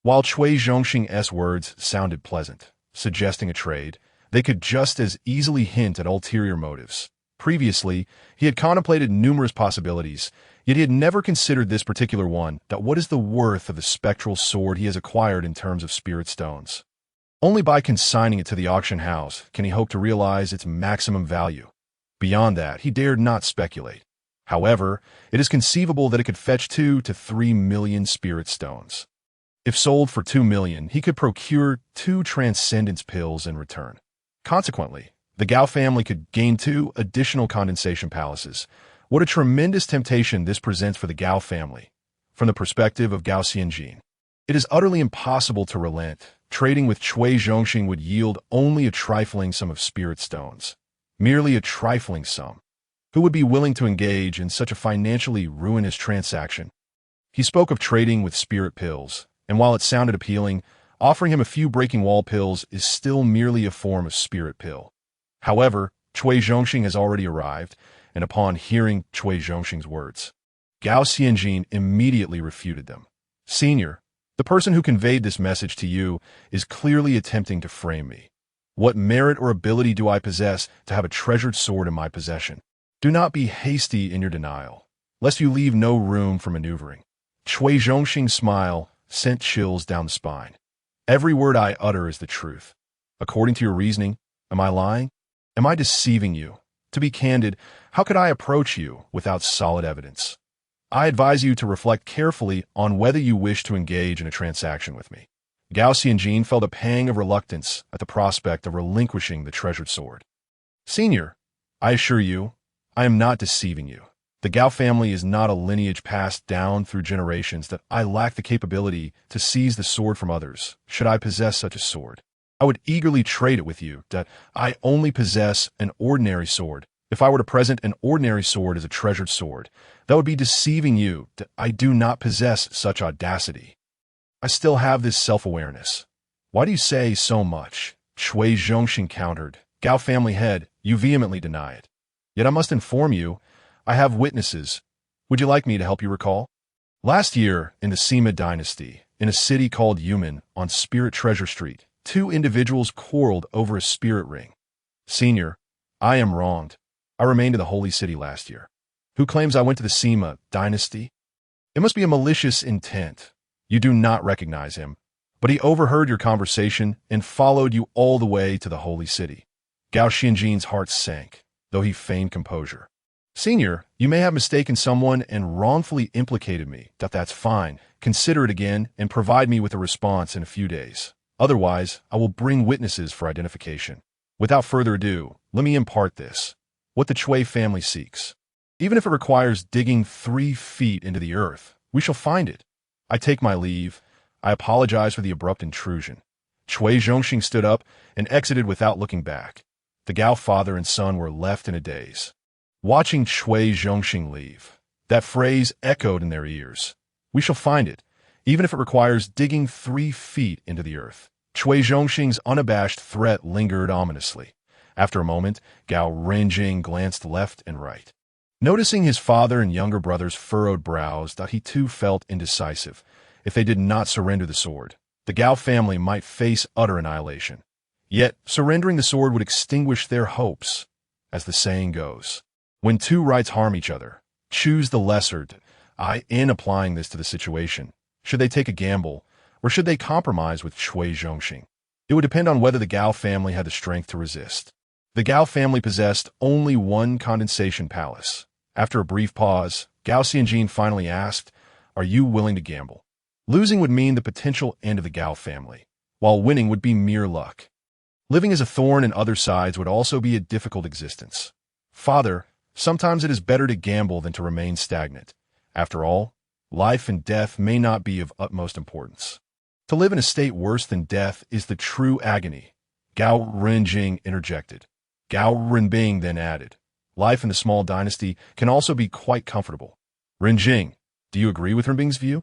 While Cui Zhongxing's words sounded pleasant, suggesting a trade, they could just as easily hint at ulterior motives. Previously, he had contemplated numerous possibilities, yet he had never considered this particular one, that what is the worth of the spectral sword he has acquired in terms of spirit stones? Only by consigning it to the auction house can he hope to realize its maximum value. Beyond that, he dared not speculate. However, it is conceivable that it could fetch 2 to 3 million spirit stones. If sold for 2 million, he could procure 2 transcendence pills in return. Consequently, the Gao family could gain 2 additional condensation palaces. What a tremendous temptation this presents for the Gao family. From the perspective of Gao Xianjin, it is utterly impossible to relent. Trading with Cui Zhongxing would yield only a trifling sum of spirit stones. Merely a trifling sum. Who would be willing to engage in such a financially ruinous transaction? He spoke of trading with spirit pills, and while it sounded appealing, offering him a few breaking wall pills is still merely a form of spirit pill. However, Cui Zhongxing has already arrived, and upon hearing Cui Zhongxing's words, Gao Xianjin immediately refuted them. Senior, the person who conveyed this message to you is clearly attempting to frame me. What merit or ability do I possess to have a treasured sword in my possession? Do not be hasty in your denial, lest you leave no room for maneuvering. Cui Zhongxing's smile sent chills down the spine. Every word I utter is the truth. According to your reasoning, am I lying? Am I deceiving you? To be candid, how could I approach you without solid evidence? I advise you to reflect carefully on whether you wish to engage in a transaction with me. Gao Xianjin felt a pang of reluctance at the prospect of relinquishing the treasured sword. Senior, I assure you, I am not deceiving you. The Gao family is not a lineage passed down through generations that I lack the capability to seize the sword from others. Should I possess such a sword, I would eagerly trade it with you, that I only possess an ordinary sword. If I were to present an ordinary sword as a treasured sword, that would be deceiving you, that I do not possess such audacity. I still have this self-awareness. Why do you say so much? Cui Zhongxing countered. Gao family head, you vehemently deny it. Yet I must inform you, I have witnesses. Would you like me to help you recall? Last year, in the Sima dynasty, in a city called Yumen, on Spirit Treasure Street, 2 individuals quarreled over a spirit ring. Senior, I am wronged. I remained in the holy city last year. Who claims I went to the Sima dynasty? It must be a malicious intent. You do not recognize him, but he overheard your conversation and followed you all the way to the holy city. Gao Xianjin's heart sank, though he feigned composure. Senior, you may have mistaken someone and wrongfully implicated me. That's fine. Consider it again and provide me with a response in a few days. Otherwise, I will bring witnesses for identification. Without further ado, let me impart this. What the Cui family seeks. Even if it requires digging 3 feet into the earth, we shall find it. I take my leave. I apologize for the abrupt intrusion. Cui Zhongxing stood up and exited without looking back. The Gao father and son were left in a daze. Watching Cui Zhongxing leave, that phrase echoed in their ears. We shall find it, even if it requires digging 3 feet into the earth. Cui Zhongxing's unabashed threat lingered ominously. After a moment, Gao Renjing glanced left and right. Noticing his father and younger brother's furrowed brows, that he too felt indecisive. If they did not surrender the sword, the Gao family might face utter annihilation. Yet, surrendering the sword would extinguish their hopes. As the saying goes, when 2 rights harm each other, choose the lesser. In applying this to the situation, should they take a gamble, or should they compromise with Cui Zhongxing? It would depend on whether the Gao family had the strength to resist. The Gao family possessed only 1 condensation palace. After a brief pause, Gao Xianjin finally asked, are you willing to gamble? Losing would mean the potential end of the Gao family, while winning would be mere luck. Living as a thorn in other sides would also be a difficult existence. Father, sometimes it is better to gamble than to remain stagnant. After all, life and death may not be of utmost importance. To live in a state worse than death is the true agony. Gao Renjing interjected. Gao Renbing then added, life in the small dynasty can also be quite comfortable. Renjing, do you agree with Renbing's view?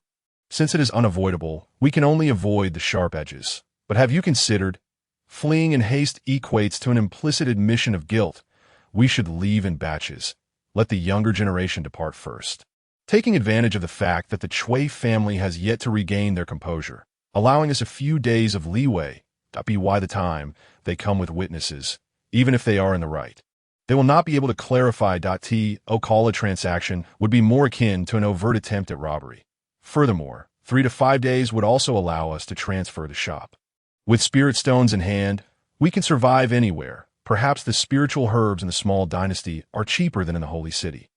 Since it is unavoidable, we can only avoid the sharp edges. But have you considered, fleeing in haste equates to an implicit admission of guilt. We should leave in batches. Let the younger generation depart first. Taking advantage of the fact that the Cui family has yet to regain their composure, allowing us a few days of leeway. By the time they come with witnesses, even if they are in the right. They will not be able to clarify. Call a transaction would be more akin to an overt attempt at robbery. Furthermore, 3 to 5 days would also allow us to transfer the shop. With spirit stones in hand, we can survive anywhere. Perhaps the spiritual herbs in the small dynasty are cheaper than in the holy city.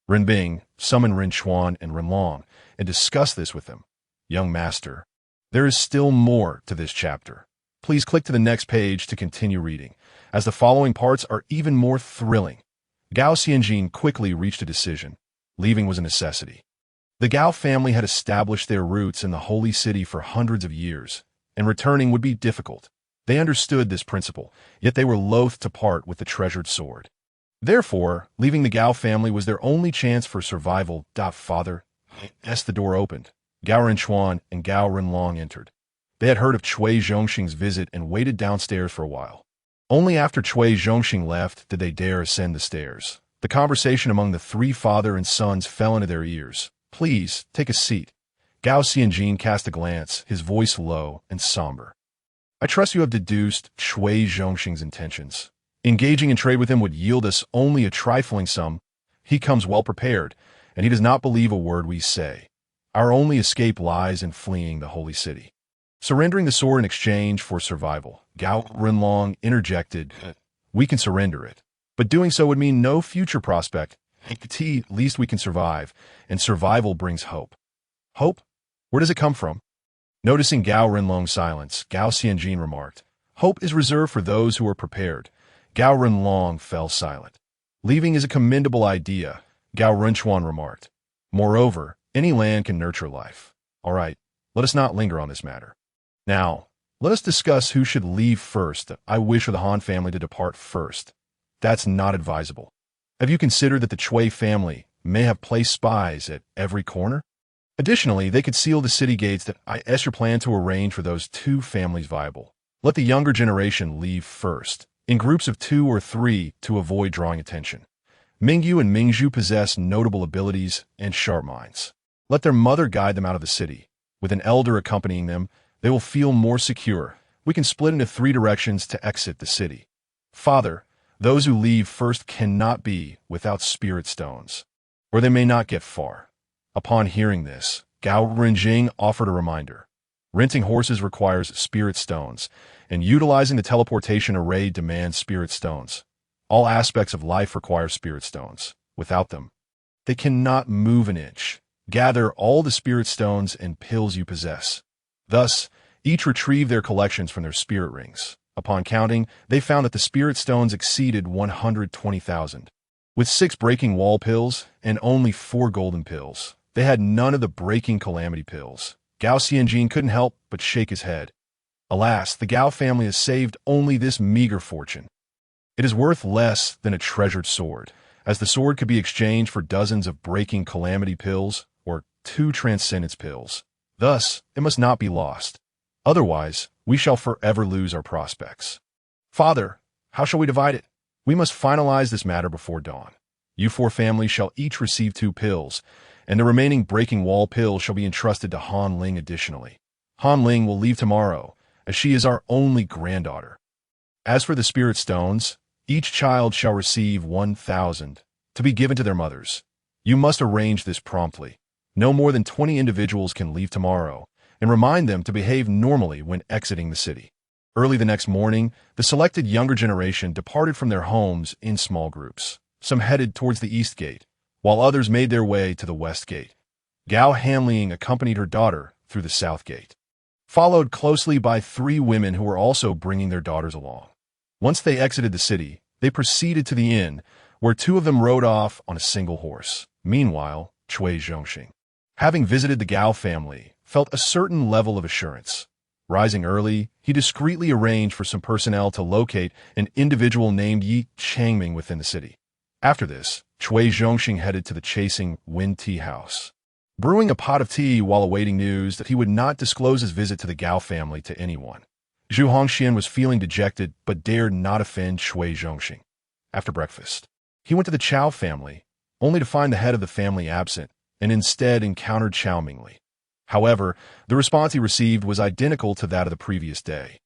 Renbing summoned Ren Chuan and Renlong and discussed this with them. Young master, there is still more to this chapter. Please click to the next page to continue reading, as the following parts are even more thrilling. Gao Xianjin quickly reached a decision. Leaving was a necessity. The Gao family had established their roots in the holy city for hundreds of years, and returning would be difficult. They understood this principle, yet they were loath to part with the treasured sword. Therefore, leaving the Gao family was their only chance for survival. Father, as the door opened, Gao Renchuan and Gao Renlong entered. They had heard of Cui Zhongxing's visit and waited downstairs for a while. Only after Cui Zhongxing left did they dare ascend the stairs. The conversation among the three father and sons fell into their ears. Please, take a seat. Gao Xianjin cast a glance, his voice low and somber. I trust you have deduced Cui Zhongxing's intentions. Engaging in trade with him would yield us only a trifling sum. He comes well prepared, and he does not believe a word we say. Our only escape lies in fleeing the holy city. Surrendering the sword in exchange for survival. Gao Renlong interjected, we can surrender it, but doing so would mean no future prospect. At least we can survive, and survival brings hope. Hope? Where does it come from? Noticing Gao Renlong's silence, Gao Xianjin remarked, hope is reserved for those who are prepared. Gao Renlong fell silent. Leaving is a commendable idea, Gao Renchuan remarked. Moreover, any land can nurture life. All right, let us not linger on this matter. Now, let us discuss who should leave first. I wish for the Han family to depart first. That's not advisable. Have you considered that the Cui family may have placed spies at every corner? Additionally, they could seal the city gates. Your plan to arrange for those two families viable. Let the younger generation leave first, in groups of 2 or 3 to avoid drawing attention. Mingyu and Mingzhu possess notable abilities and sharp minds. Let their mother guide them out of the city. With an elder accompanying them, they will feel more secure. We can split into 3 directions to exit the city. Father, those who leave first cannot be without spirit stones, or they may not get far. Upon hearing this, Gao Renjing offered a reminder. Renting horses requires spirit stones, and utilizing the teleportation array demands spirit stones. All aspects of life require spirit stones. Without them, they cannot move an inch. Gather all the spirit stones and pills you possess. Thus, each retrieved their collections from their spirit rings. Upon counting, they found that the spirit stones exceeded 120,000. With 6 breaking wall pills and only 4 golden pills, they had none of the breaking calamity pills. Gao Xianjin couldn't help but shake his head. Alas, the Gao family has saved only this meager fortune. It is worth less than a treasured sword, as the sword could be exchanged for dozens of breaking calamity pills or 2 transcendence pills. Thus, it must not be lost. Otherwise, we shall forever lose our prospects. Father, how shall we divide it? We must finalize this matter before dawn. You 4 families shall each receive 2 pills, and the remaining breaking wall pills shall be entrusted to Han Ling additionally. Han Ling will leave tomorrow, as she is our only granddaughter. As for the spirit stones, each child shall receive 1,000 to be given to their mothers. You must arrange this promptly. No more than 20 individuals can leave tomorrow, and remind them to behave normally when exiting the city. Early the next morning, the selected younger generation departed from their homes in small groups. Some headed towards the east gate, while others made their way to the west gate. Gao Hanling accompanied her daughter through the south gate, followed closely by 3 women who were also bringing their daughters along. Once they exited the city, they proceeded to the inn, where 2 of them rode off on a single horse. Meanwhile, Cui Zhongxing, having visited the Gao family, felt a certain level of assurance. Rising early, he discreetly arranged for some personnel to locate an individual named Yi Changming within the city. After this, Cui Zhongxing headed to the chasing Wen tea house, brewing a pot of tea while awaiting news that he would not disclose his visit to the Gao family to anyone. Zhu Hongxian was feeling dejected but dared not offend Cui Zhongxing. After breakfast, he went to the Chao family, only to find the head of the family absent, and instead encountered Chao Mingli. However, the response he received was identical to that of the previous day.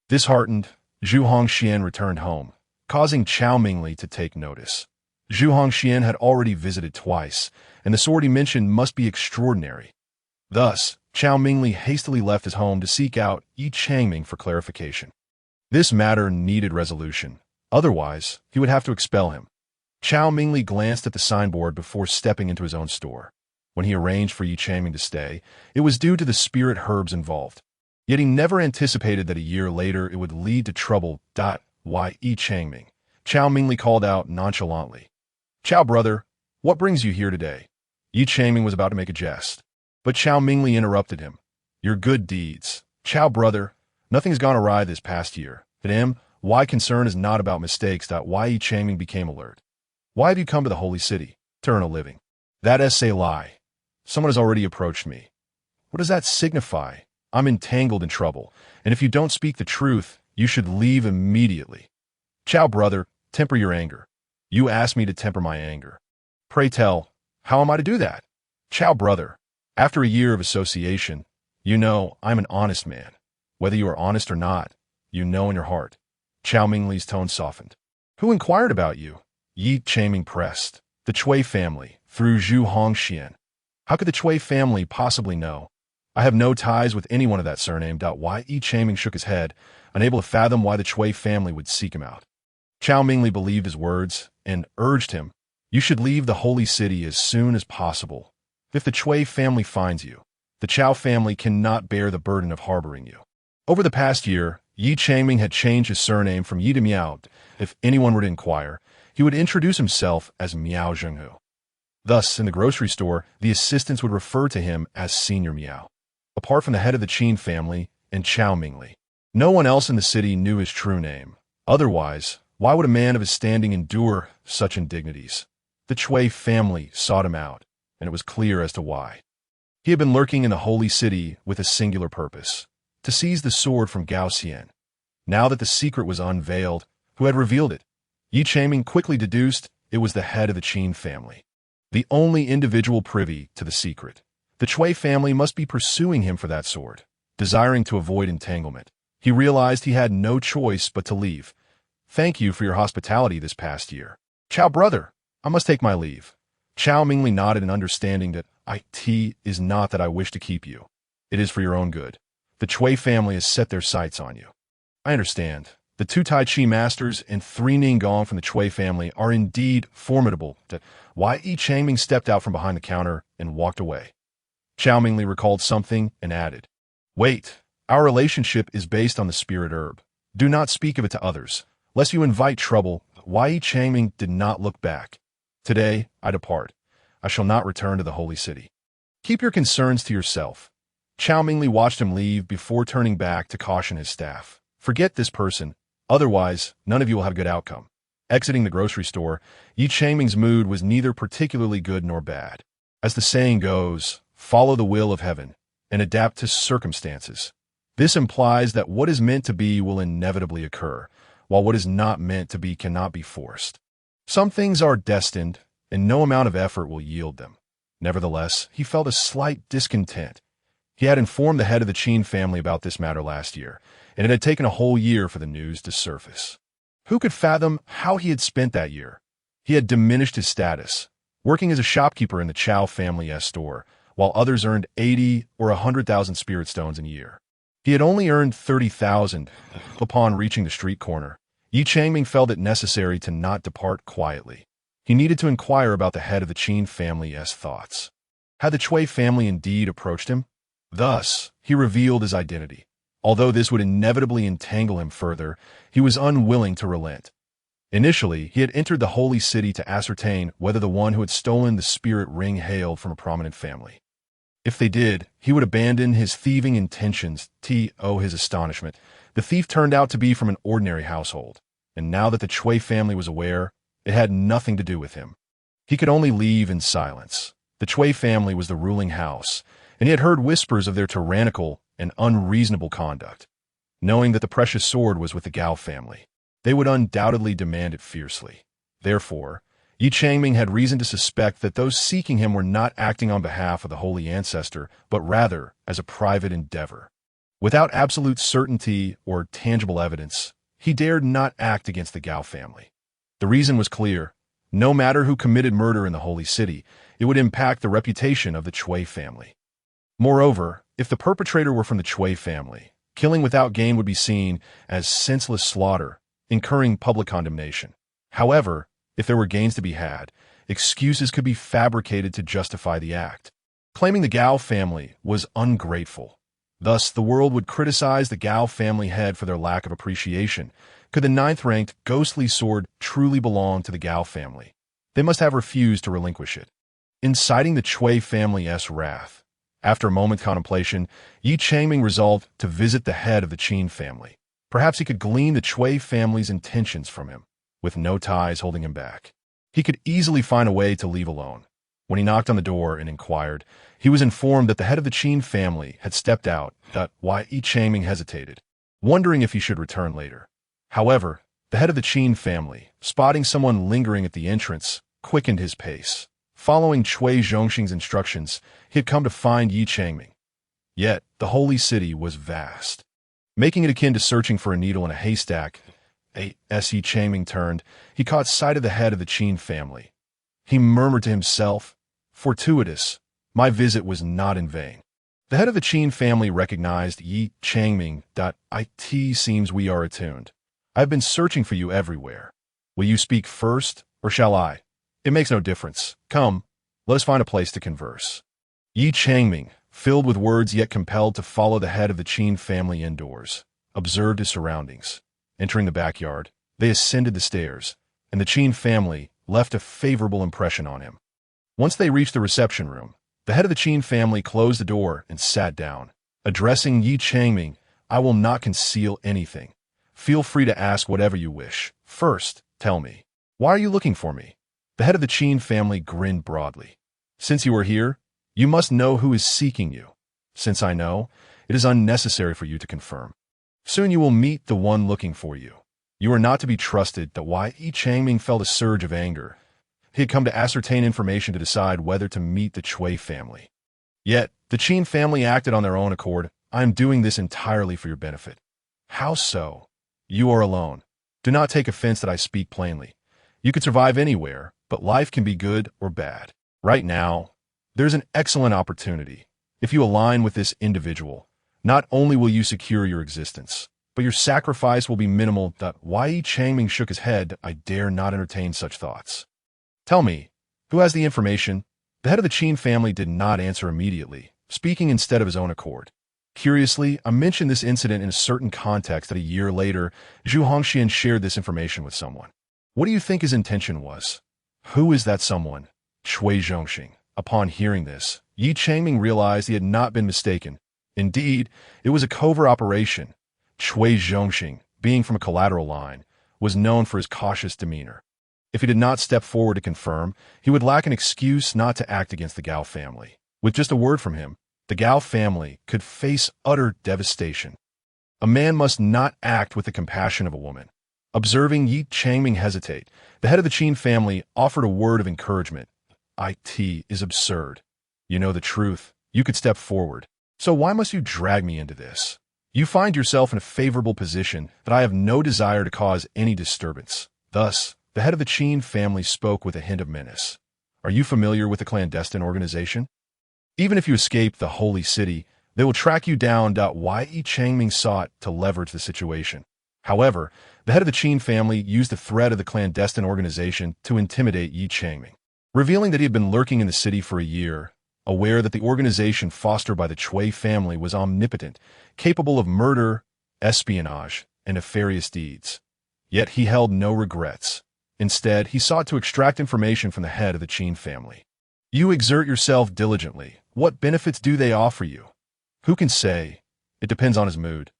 Disheartened, Zhu Hongxian returned home, causing Chao Mingli to take notice. Zhu Hongxian had already visited twice, and the sword he mentioned must be extraordinary. Thus, Chao Mingli hastily left his home to seek out Yi Changming for clarification. This matter needed resolution. Otherwise, he would have to expel him. Chao Mingli glanced at the signboard before stepping into his own store. When he arranged for Yi Changming to stay, it was due to the spirit herbs involved. Yet he never anticipated that a year later it would lead to trouble. Why Yi Changming? Chao Mingli called out nonchalantly. Chao brother, what brings you here today? Yi Changming was about to make a jest, but Chao Mingli interrupted him. Your good deeds. Chao brother, nothing's gone awry this past year. To him, why concern is not about mistakes. Why Yi Changming became alert. Why have you come to the holy city to earn a living? That essay lie. Someone has already approached me. What does that signify? I'm entangled in trouble, and if you don't speak the truth, you should leave immediately. Chao brother, temper your anger. You asked me to temper my anger. Pray tell, how am I to do that? Chao brother, after a year of association, you know I'm an honest man. Whether you are honest or not, you know in your heart. Chao Mingli's tone softened. Who inquired about you? Yi Changming pressed. The Chui family, through Zhu Hongxian. How could the Chui family possibly know? I have no ties with anyone of that surname. Why Yi Changming shook his head, unable to fathom why the Chui family would seek him out. Chao Mingli believed his words and urged him, you should leave the holy city as soon as possible. If the Chui family finds you, the Chao family cannot bear the burden of harboring you. Over the past year, Yi Changming had changed his surname from Yi to Miao. If anyone were to inquire, he would introduce himself as Miao Zhenghu. Thus, in the grocery store, the assistants would refer to him as Senior Miao. Apart from the head of the Qin family and Chao Mingli, no one else in the city knew his true name. Otherwise, why would a man of his standing endure such indignities? The Chui family sought him out, and it was clear as to why. He had been lurking in the holy city with a singular purpose, to seize the sword from Gao Xian. Now that the secret was unveiled, who had revealed it? Yi Changming quickly deduced it was the head of the Qin family, the only individual privy to the secret. The Chui family must be pursuing him for that sword. Desiring to avoid entanglement, he realized he had no choice but to leave. Thank you for your hospitality this past year. Chao brother, I must take my leave. Chao Mingli nodded in understanding that it is not that I wish to keep you. It is for your own good. The Chui family has set their sights on you. I understand. The 2 Tai Chi masters and 3 Ningong from the Chui family are indeed formidable. Why Yi Changming stepped out from behind the counter and walked away. Chao Mingli recalled something and added, wait, our relationship is based on the spirit herb. Do not speak of it to others, lest you invite trouble. Why Yi Changming did not look back. Today, I depart. I shall not return to the holy city. Keep your concerns to yourself. Chao Mingli watched him leave before turning back to caution his staff. Forget this person, otherwise none of you will have a good outcome. Exiting the grocery store, Yi Changming's mood was neither particularly good nor bad. As the saying goes, follow the will of heaven and adapt to circumstances. This implies that what is meant to be will inevitably occur, while what is not meant to be cannot be forced. Some things are destined, and no amount of effort will yield them. Nevertheless, he felt a slight discontent. He had informed the head of the Qin family about this matter last year, and it had taken a whole year for the news to surface. Who could fathom how he had spent that year? He had diminished his status, working as a shopkeeper in the Chao family's store, while others earned 80 or 100,000 spirit stones in a year. He had only earned 30,000 upon reaching the street corner. Yi Changming felt it necessary to not depart quietly. He needed to inquire about the head of the Qin family's thoughts. Had the Chui family indeed approached him? Thus, he revealed his identity. Although this would inevitably entangle him further, he was unwilling to relent. Initially, he had entered the holy city to ascertain whether the one who had stolen the spirit ring hailed from a prominent family. If they did, he would abandon his thieving intentions. His astonishment, the thief turned out to be from an ordinary household, and now that the Chui family was aware, it had nothing to do with him. He could only leave in silence. The Chui family was the ruling house, and he had heard whispers of their tyrannical and unreasonable conduct. Knowing that the precious sword was with the Gao family, they would undoubtedly demand it fiercely. Therefore, Yi Changming had reason to suspect that those seeking him were not acting on behalf of the holy ancestor, but rather as a private endeavor. Without absolute certainty or tangible evidence, he dared not act against the Gao family. The reason was clear. No matter who committed murder in the holy city, it would impact the reputation of the Cui family. Moreover, if the perpetrator were from the Cui family, killing without gain would be seen as senseless slaughter, incurring public condemnation. However, if there were gains to be had, excuses could be fabricated to justify the act. Claiming the Gao family was ungrateful. Thus, the world would criticize the Gao family head for their lack of appreciation. Could the ninth-ranked ghostly sword truly belong to the Gao family? They must have refused to relinquish it, inciting the Cui family's wrath. After a moment's contemplation, Yi Changming resolved to visit the head of the Qin family. Perhaps he could glean the Cui family's intentions from him, with no ties holding him back. He could easily find a way to leave alone. When he knocked on the door and inquired, he was informed that the head of the Qin family had stepped out. Why Yi Changming hesitated, wondering if he should return later. However, the head of the Qin family, spotting someone lingering at the entrance, quickened his pace. Following Cui Zhongxing's instructions, he had come to find Yi Changming. Yet, the holy city was vast, making it akin to searching for a needle in a haystack. As Yi Changming turned, he caught sight of the head of the Qin family. He murmured to himself, "Fortuitous, my visit was not in vain." The head of the Qin family recognized Yi Changming. It seems we are attuned. I have been searching for you everywhere. Will you speak first, or shall I? It makes no difference. Come, let us find a place to converse. Yi Changming, filled with words yet compelled to follow the head of the Qin family indoors, observed his surroundings. Entering the backyard, they ascended the stairs, and the Qin family left a favorable impression on him. Once they reached the reception room, the head of the Qin family closed the door and sat down. Addressing Yi Changming, "I will not conceal anything. Feel free to ask whatever you wish. First, tell me, why are you looking for me?" The head of the Qin family grinned broadly. "Since you are here, you must know who is seeking you. Since I know, it is unnecessary for you to confirm. Soon you will meet the one looking for you. You are not to be trusted." Why Yi Changming felt a surge of anger. He had come to ascertain information to decide whether to meet the Cui family. Yet, the Qin family acted on their own accord. "I am doing this entirely for your benefit." "How so?" "You are alone. Do not take offense that I speak plainly. You could survive anywhere, but life can be good or bad. Right now, there's an excellent opportunity. If you align with this individual, not only will you secure your existence, but your sacrifice will be minimal." Why Yi Changming shook his head. "I dare not entertain such thoughts." "Tell me, who has the information?" The head of the Qin family did not answer immediately, speaking instead of his own accord. Curiously, I mentioned this incident in a certain context that a year later, Zhu Hongxian shared this information with someone. What do you think his intention was? Who is that someone? Cui Zhongxing. Upon hearing this, Yi Changming realized he had not been mistaken. Indeed, it was a covert operation. Cui Zhongxing, being from a collateral line, was known for his cautious demeanor. If he did not step forward to confirm, he would lack an excuse not to act against the Gao family. With just a word from him, the Gao family could face utter devastation. A man must not act with the compassion of a woman. Observing Yi Changming hesitate, the head of the Qin family offered a word of encouragement. "It is absurd. You know the truth. You could step forward. So why must you drag me into this? You find yourself in a favorable position that I have no desire to cause any disturbance." Thus, the head of the Qin family spoke with a hint of menace. "Are you familiar with the clandestine organization? Even if you escape the holy city, they will track you down." Why Yi Changming sought to leverage the situation. However, the head of the Qin family used the threat of the clandestine organization to intimidate Yi Changming. Revealing that he had been lurking in the city for a year, aware that the organization fostered by the Cui family was omnipotent, capable of murder, espionage, and nefarious deeds. Yet he held no regrets. Instead, he sought to extract information from the head of the Qin family. "You exert yourself diligently. What benefits do they offer you?" "Who can say? It depends on his mood."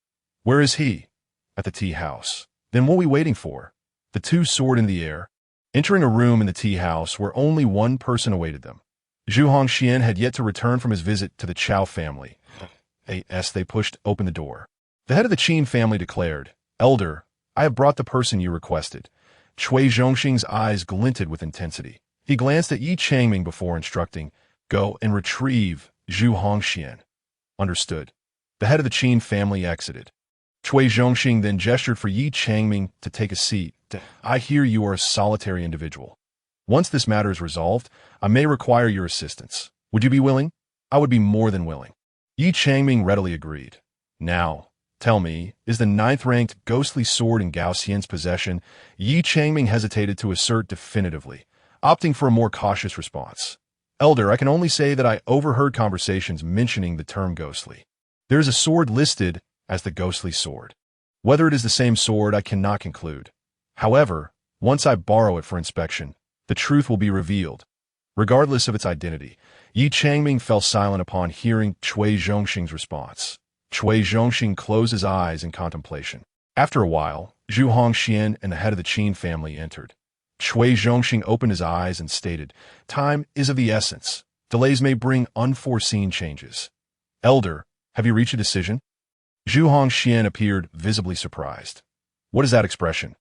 "Where is he?" "At the tea house." "Then what are we waiting for?" The two soared in the air, entering a room in the tea house where only one person awaited them. Zhu Hongxian had yet to return from his visit to the Chao family. As they pushed open the door, the head of the Qin family declared, "Elder, I have brought the person you requested." Cui Zhongxing's eyes glinted with intensity. He glanced at Yi Changming before instructing, "Go and retrieve Zhu Hongxian." Understood. The head of the Qin family exited. Cui Zhongxing then gestured for Yi Changming to take a seat. "I hear you are a solitary individual. Once this matter is resolved, I may require your assistance. Would you be willing?" "I would be more than willing." Yi Changming readily agreed. "Now, tell me, is the ninth-ranked ghostly sword in Gao Xian's possession?" Yi Changming hesitated to assert definitively, opting for a more cautious response. "Elder, I can only say that I overheard conversations mentioning the term ghostly. There is a sword listed as the ghostly sword. Whether it is the same sword, I cannot conclude. However, once I borrow it for inspection, the truth will be revealed." Regardless of its identity, Yi Changming fell silent upon hearing Cui Zhongxing's response. Cui Zhongxing closed his eyes in contemplation. After a while, Zhu Hongxian and the head of the Qin family entered. Cui Zhongxing opened his eyes and stated, "Time is of the essence. Delays may bring unforeseen changes. Elder, have you reached a decision?" Zhu Hongxian appeared visibly surprised. "What is that expression?"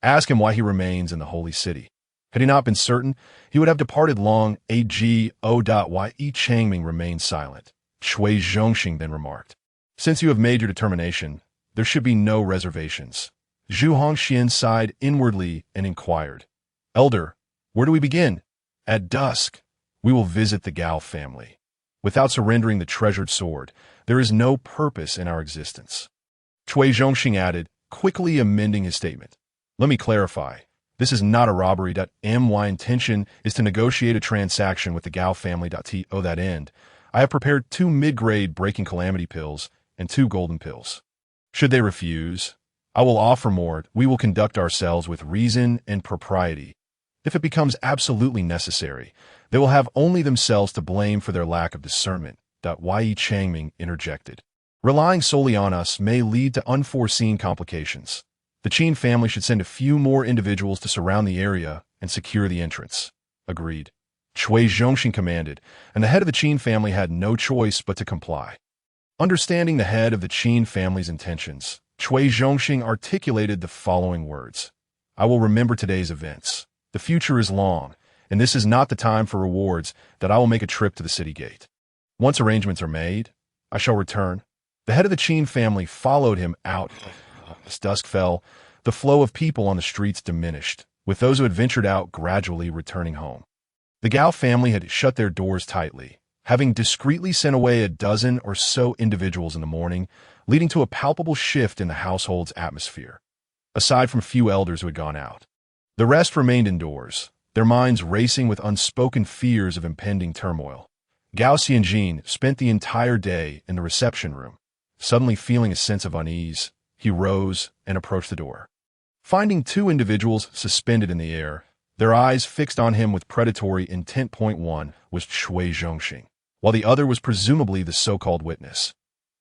"Ask him why he remains in the holy city. Had he not been certain, he would have departed long ago. Why Yi Changming remained silent. Cui Zhongxing then remarked, "Since you have made your determination, there should be no reservations." Zhu Hongxian sighed inwardly and inquired, "Elder, where do we begin?" "At dusk, we will visit the Gao family. Without surrendering the treasured sword, there is no purpose in our existence." Cui Zhongxing added, quickly amending his statement, "Let me clarify. This is not a robbery. My intention is to negotiate a transaction with the Gao family. To that end, I have prepared 2 mid-grade breaking calamity pills and 2 golden pills. Should they refuse, I will offer more. We will conduct ourselves with reason and propriety. If it becomes absolutely necessary, they will have only themselves to blame for their lack of discernment." Yi Changming interjected, "Relying solely on us may lead to unforeseen complications. The Qin family should send a few more individuals to surround the area and secure the entrance." "Agreed," Cui Zhongxing commanded, and the head of the Qin family had no choice but to comply. Understanding the head of the Qin family's intentions, Cui Zhongxing articulated the following words: "I will remember today's events. The future is long, and this is not the time for rewards. I will make a trip to the city gate. Once arrangements are made, I shall return." The head of the Qin family followed him out. As dusk fell, the flow of people on the streets diminished, with those who had ventured out gradually returning home. The Gao family had shut their doors tightly, having discreetly sent away a dozen or so individuals in the morning, leading to a palpable shift in the household's atmosphere. Aside from a few elders who had gone out, the rest remained indoors, their minds racing with unspoken fears of impending turmoil. Gao Xianjin spent the entire day in the reception room. Suddenly feeling a sense of unease, he rose and approached the door. Finding 2 individuals suspended in the air, their eyes fixed on him with predatory intent. One was Cui Zhongxing, while the other was presumably the so-called witness.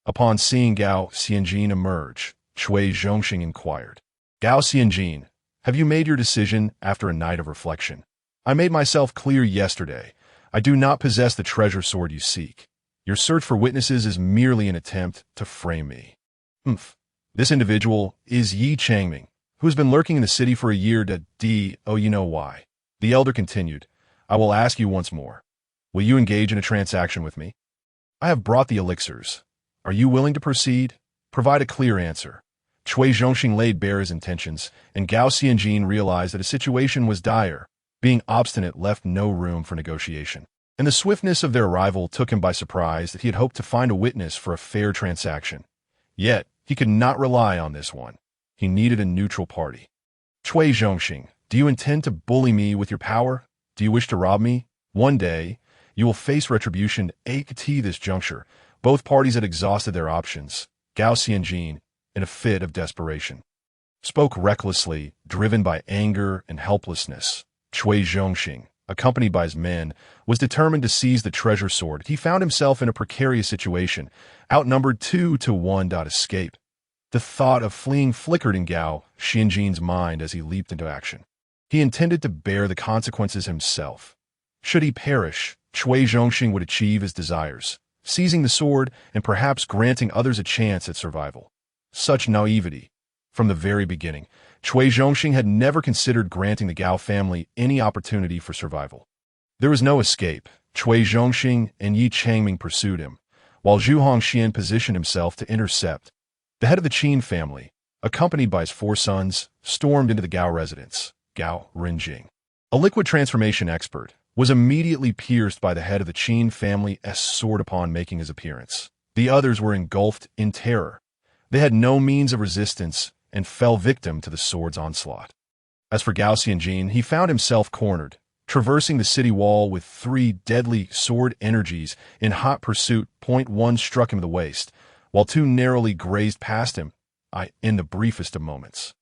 Upon seeing Gao Xianjin emerge, Cui Zhongxing inquired, "Gao Xianjin, have you made your decision after a night of reflection?" "I made myself clear yesterday. I do not possess the treasure sword you seek. Your search for witnesses is merely an attempt to frame me." "This individual is Yi Changming, who has been lurking in the city for a year. You know why." The elder continued, "I will ask you once more. Will you engage in a transaction with me? I have brought the elixirs. Are you willing to proceed? Provide a clear answer." Cui Zhongxing laid bare his intentions, and Gao Xianjin realized that a situation was dire. Being obstinate left no room for negotiation, and the swiftness of their arrival took him by surprise that he had hoped to find a witness for a fair transaction. Yet, he could not rely on this one. He needed a neutral party. "Cui Zhongxing, do you intend to bully me with your power? Do you wish to rob me? One day, you will face retribution. At this juncture, both parties had exhausted their options. Gao Xianjin, in a fit of desperation, spoke recklessly, driven by anger and helplessness. Cui Zhongxing, accompanied by his men, was determined to seize the treasure sword. He found himself in a precarious situation, outnumbered 2 to 1. Escape. The thought of fleeing flickered in Gao Xianjin's mind as he leaped into action. He intended to bear the consequences himself. Should he perish, Cui Zhongxing would achieve his desires, seizing the sword and perhaps granting others a chance at survival. Such naivety. From the very beginning, Chui Zhongxing had never considered granting the Gao family any opportunity for survival. There was no escape. Chui Zhongxing and Yi Changming pursued him, while Zhu Hongxian positioned himself to intercept. The head of the Qin family, accompanied by his 4 sons, stormed into the Gao residence. Gao Renjing, a liquid transformation expert, was immediately pierced by the head of the Qin family's sword upon making his appearance. The others were engulfed in terror. They had no means of resistance and fell victim to the sword's onslaught. As for Gao Xianjin, he found himself cornered, traversing the city wall with 3 deadly sword energies in hot pursuit. One struck him in the waist, while 2 narrowly grazed past him, in the briefest of moments.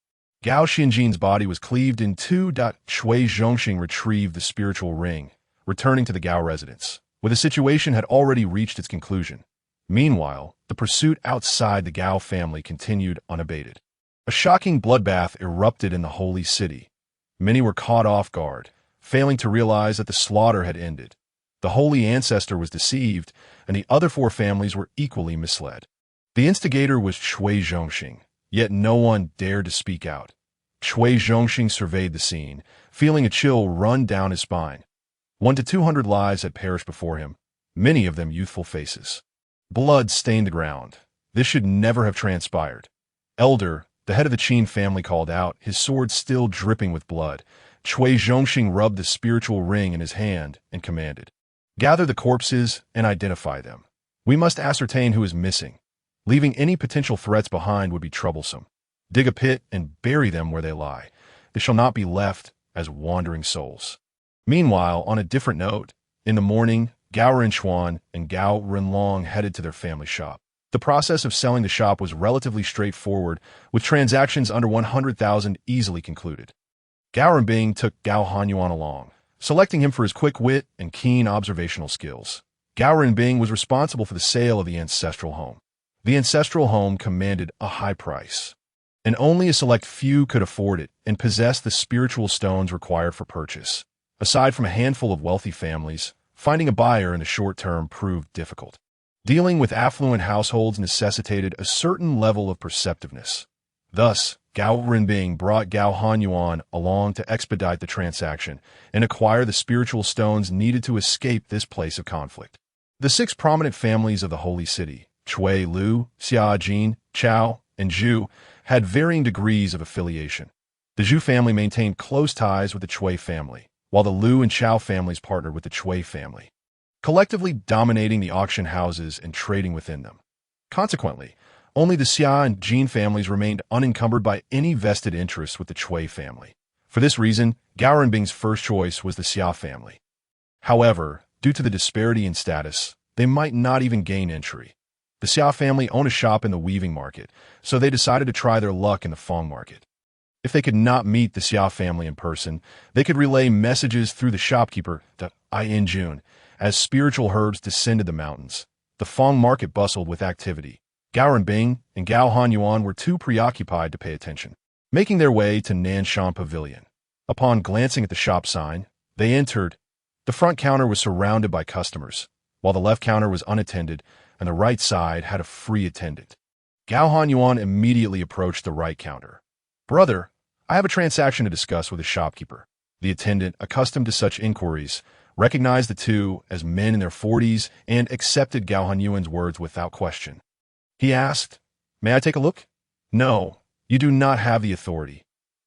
Gao Xianjin's body was cleaved in 2. Chui Zhongxing retrieved the spiritual ring, returning to the Gao residence, where the situation had already reached its conclusion. Meanwhile, the pursuit outside the Gao family continued unabated. A shocking bloodbath erupted in the holy city. Many were caught off guard, failing to realize that the slaughter had ended. The holy ancestor was deceived, and the other 4 families were equally misled. The instigator was Chui Zhongxing, yet no one dared to speak out. Chui Zhongxing surveyed the scene, feeling a chill run down his spine. 1 to 200 lives had perished before him, many of them youthful faces. Blood stained the ground. This should never have transpired. Elder, the head of the Qin family, called out, his sword still dripping with blood. Chui Zhongxing rubbed the spiritual ring in his hand and commanded, "Gather the corpses and identify them. We must ascertain who is missing. Leaving any potential threats behind would be troublesome. Dig a pit and bury them where they lie. They shall not be left as wandering souls." Meanwhile, on a different note, in the morning, Gao Renchuan and Gao Renlong headed to their family shop. The process of selling the shop was relatively straightforward, with transactions under 100,000 easily concluded. Gao Renbing took Gao Hanyuan along, selecting him for his quick wit and keen observational skills. Gao Renbing was responsible for the sale of the ancestral home. The ancestral home commanded a high price, and only a select few could afford it and possess the spiritual stones required for purchase. Aside from a handful of wealthy families, finding a buyer in the short term proved difficult. Dealing with affluent households necessitated a certain level of perceptiveness. Thus, Gao Renbing brought Gao Hanyuan along to expedite the transaction and acquire the spiritual stones needed to escape this place of conflict. The 6 prominent families of the holy city, Chui, Lu, Xia, Jin, Chao, and Zhu, had varying degrees of affiliation. The Zhu family maintained close ties with the Chui family, while the Lu and Chao families partnered with the Chui family, collectively dominating the auction houses and trading within them. Consequently, only the Xia and Jin families remained unencumbered by any vested interests with the Chui family. For this reason, Gao Renbing's first choice was the Xia family. However, due to the disparity in status, they might not even gain entry. The Xia family owned a shop in the weaving market, so they decided to try their luck in the Feng market. If they could not meet the Xia family in person, they could relay messages through the shopkeeper, in June. As spiritual herds descended the mountains, the Feng market bustled with activity. Gao Renbing and Gao Hanyuan were too preoccupied to pay attention, making their way to Nanshan Pavilion. Upon glancing at the shop sign, they entered. The front counter was surrounded by customers, while the left counter was unattended and the right side had a free attendant. Gao Hanyuan immediately approached the right counter. "Brother, I have a transaction to discuss with the shopkeeper." The attendant, accustomed to such inquiries, recognized the two as men in their 40s and accepted Gao Hanyuan's words without question. He asked, "May I take a look?" "No, you do not have the authority."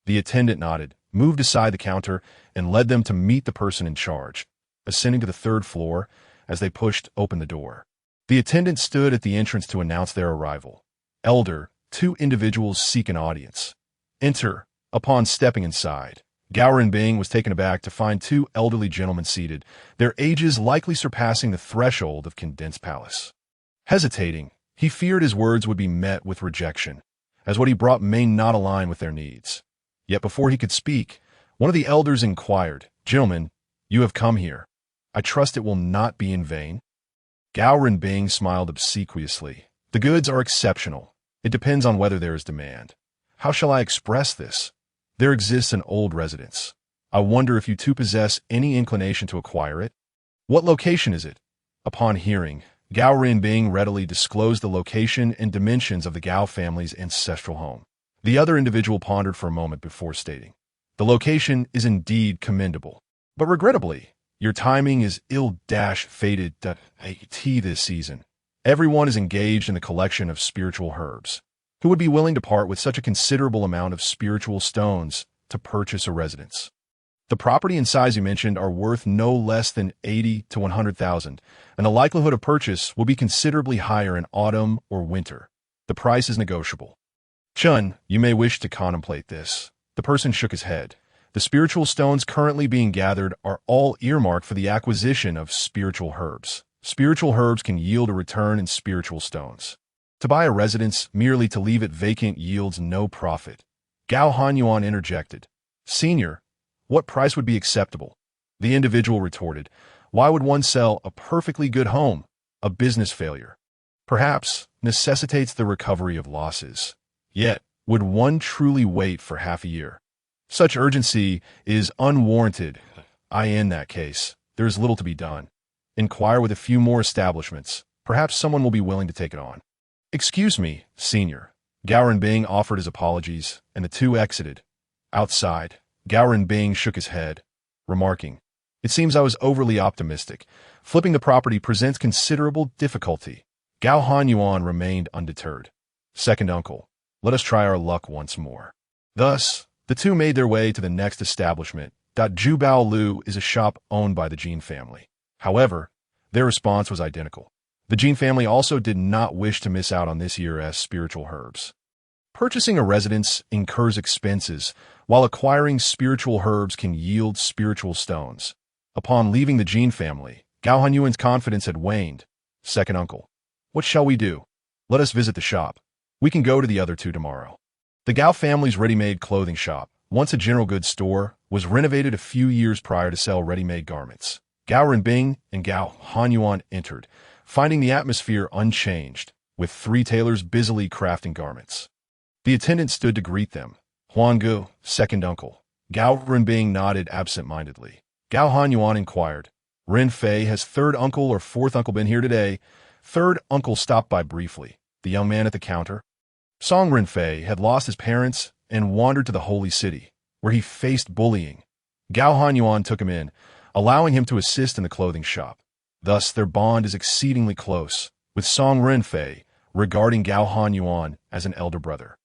The attendant nodded, moved aside the counter, and led them to meet the person in charge. Ascending to the 3rd floor, as they pushed open the door, the attendant stood at the entrance to announce their arrival. "Elder, 2 individuals seek an audience. Enter." Upon stepping inside, Gao Renbing was taken aback to find 2 elderly gentlemen seated, their ages likely surpassing the threshold of condensed palace. Hesitating, he feared his words would be met with rejection, as what he brought may not align with their needs. Yet before he could speak, one of the elders inquired, "Gentlemen, you have come here. I trust it will not be in vain?" Gao Renbing smiled obsequiously. "The goods are exceptional. It depends on whether there is demand. How shall I express this? There exists an old residence. I wonder if you two possess any inclination to acquire it? What location is it?" Upon hearing, Gao Renbing readily disclosed the location and dimensions of the Gao family's ancestral home. The other individual pondered for a moment before stating, "The location is indeed commendable, but regrettably, your timing is ill-fated this season. Everyone is engaged in the collection of spiritual herbs. Who would be willing to part with such a considerable amount of spiritual stones to purchase a residence? The property and size you mentioned are worth no less than 80 to 100,000, and the likelihood of purchase will be considerably higher in autumn or winter. The price is negotiable. Chun, you may wish to contemplate this." The person shook his head. "The spiritual stones currently being gathered are all earmarked for the acquisition of spiritual herbs. Spiritual herbs can yield a return in spiritual stones. To buy a residence merely to leave it vacant yields no profit." Gao Hanyuan interjected, "Senior, what price would be acceptable?" The individual retorted, "Why would one sell a perfectly good home? A business failure, perhaps, necessitates the recovery of losses. Yet, would one truly wait for half a year? Such urgency is unwarranted. In that case, there is little to be done. Inquire with a few more establishments. Perhaps someone will be willing to take it on." "Excuse me, Senior." Gao Renbing offered his apologies, and the two exited. Outside, Gao Renbing shook his head, remarking, "It seems I was overly optimistic. Flipping the property presents considerable difficulty." Gao Hanyuan remained undeterred. "Second uncle, let us try our luck once more." Thus, the two made their way to the next establishment. Jubao Lu is a shop owned by the Jin family. However, their response was identical. The Jin family also did not wish to miss out on this year's spiritual herbs. Purchasing a residence incurs expenses, while acquiring spiritual herbs can yield spiritual stones. Upon leaving the Jin family, Gao Hanyuan's confidence had waned. "Second uncle, what shall we do? Let us visit the shop. We can go to the other two tomorrow." The Gao family's ready-made clothing shop, once a general goods store, was renovated a few years prior to sell ready-made garments. Gao Renbing and Gao Hanyuan entered, finding the atmosphere unchanged, with three tailors busily crafting garments. The attendant stood to greet them. "Huanggu, second uncle." Gao Renbing nodded absent-mindedly. Gao Hanyuan inquired, "Ren Fei, has third uncle or fourth uncle been here today?" Third uncle stopped by briefly. The young man at the counter. Song Ren Fei had lost his parents and wandered to the holy city, where he faced bullying. Gao Hanyuan took him in, allowing him to assist in the clothing shop. Thus, their bond is exceedingly close, with Song Renfei regarding Gao Hanyuan as an elder brother.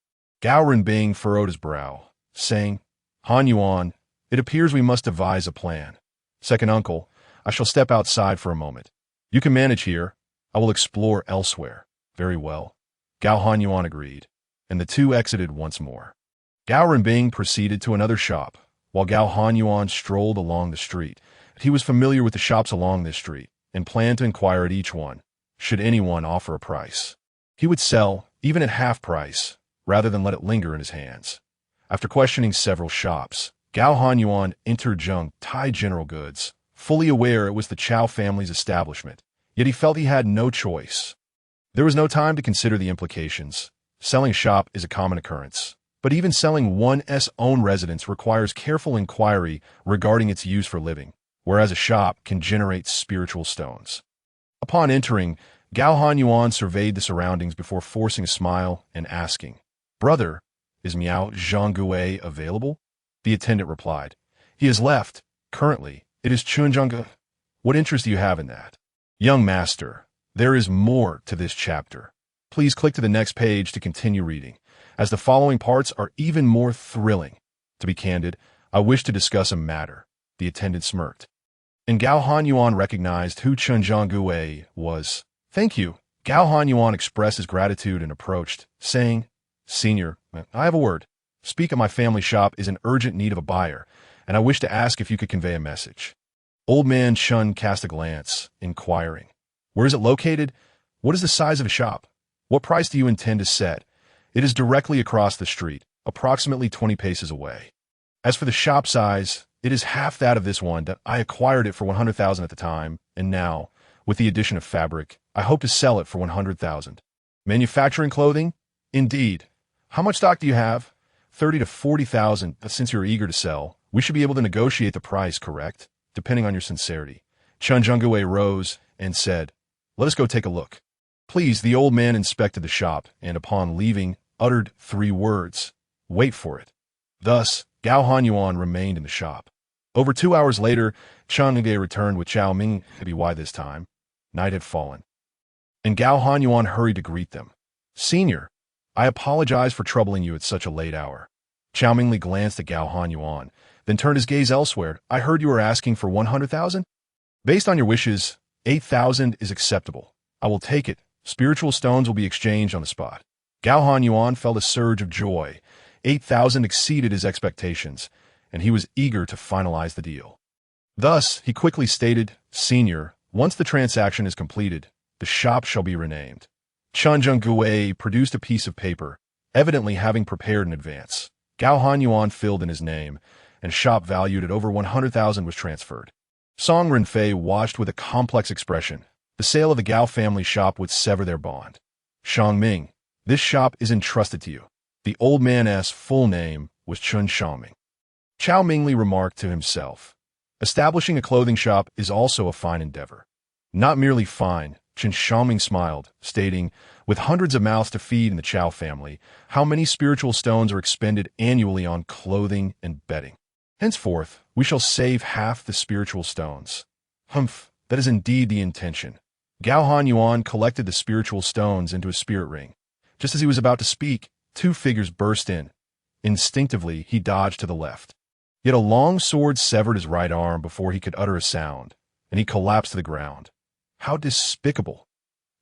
Gao Renbing furrowed his brow, saying, "Hanyuan, it appears we must devise a plan. Second uncle, I shall step outside for a moment. You can manage here. I will explore elsewhere." "Very well." Gao Hanyuan agreed, and the two exited once more. Gao Renbing proceeded to another shop, while Gao Hanyuan strolled along the street. He was familiar with the shops along this street, and planned to inquire at each one, should anyone offer a price. He would sell, even at half price, rather than let it linger in his hands. After questioning several shops, Gao Hanyuan entered Zheng Tai General Goods, fully aware it was the Chow family's establishment, yet he felt he had no choice. There was no time to consider the implications. Selling a shop is a common occurrence, but even selling one's own residence requires careful inquiry regarding its use for living, whereas a shop can generate spiritual stones. Upon entering, Gao Hanyuan surveyed the surroundings before forcing a smile and asking, "Brother, is Miao Zhanggue available?" The attendant replied, "He has left. Currently, it is Chunjunga." "What interest do you have in that?" "Young master, there is more to this chapter. Please click to the next page to continue reading, as the following parts are even more thrilling. To be candid, I wish to discuss a matter." The attendant smirked. And Gao Hanyuan recognized who Chun Zhanggue was. "Thank you." Gao Hanyuan expressed his gratitude and approached, saying, "Senior, I have a word. Speak at my family shop is in urgent need of a buyer, and I wish to ask if you could convey a message." Old man Chun cast a glance, inquiring, "Where is it located? What is the size of the shop? What price do you intend to set?" "It is directly across the street, approximately 20 paces away. As for the shop size, it is half that of this one. That I acquired it for 100,000 at the time, and now, with the addition of fabric, I hope to sell it for 100,000. Manufacturing clothing? Indeed. How much stock do you have? 30 to 40,000. Since you're eager to sell, we should be able to negotiate the price, correct? Depending on your sincerity." Chun Jungwe rose and said, "Let us go take a look." Please, the old man inspected the shop, and upon leaving, uttered 3 words, Wait for it. Thus, Gao Hanyuan remained in the shop. Over 2 hours later, Chen Nge returned with Chao Ming. Maybe why this time? Night had fallen, and Gao Hanyuan hurried to greet them. Senior, I apologize for troubling you at such a late hour. Chao Mingli glanced at Gao Hanyuan, then turned his gaze elsewhere. I heard you were asking for 100,000? Based on your wishes, 8,000 is acceptable. I will take it. Spiritual stones will be exchanged on the spot. Gao Hanyuan felt a surge of joy. 8,000 exceeded his expectations, and he was eager to finalize the deal. Thus, he quickly stated, Senior, once the transaction is completed, the shop shall be renamed. Chen Zhengguei produced a piece of paper, evidently having prepared in advance. Gao Hanyuan filled in his name, and shop valued at over 100,000 was transferred. Song Renfei watched with a complex expression. The sale of the Gao family shop would sever their bond. Shang Ming, this shop is entrusted to you. The old man's full name was Chun Shangming. Chao Mingli remarked to himself, establishing a clothing shop is also a fine endeavor. Not merely fine, Chun Shangming smiled, stating, with hundreds of mouths to feed in the Chao family, how many spiritual stones are expended annually on clothing and bedding. Henceforth, we shall save half the spiritual stones. Humph, that is indeed the intention. Gao Hanyuan collected the spiritual stones into a spirit ring. Just as he was about to speak, 2 figures burst in. Instinctively, he dodged to the left. Yet a long sword severed his right arm before he could utter a sound, and he collapsed to the ground. How despicable!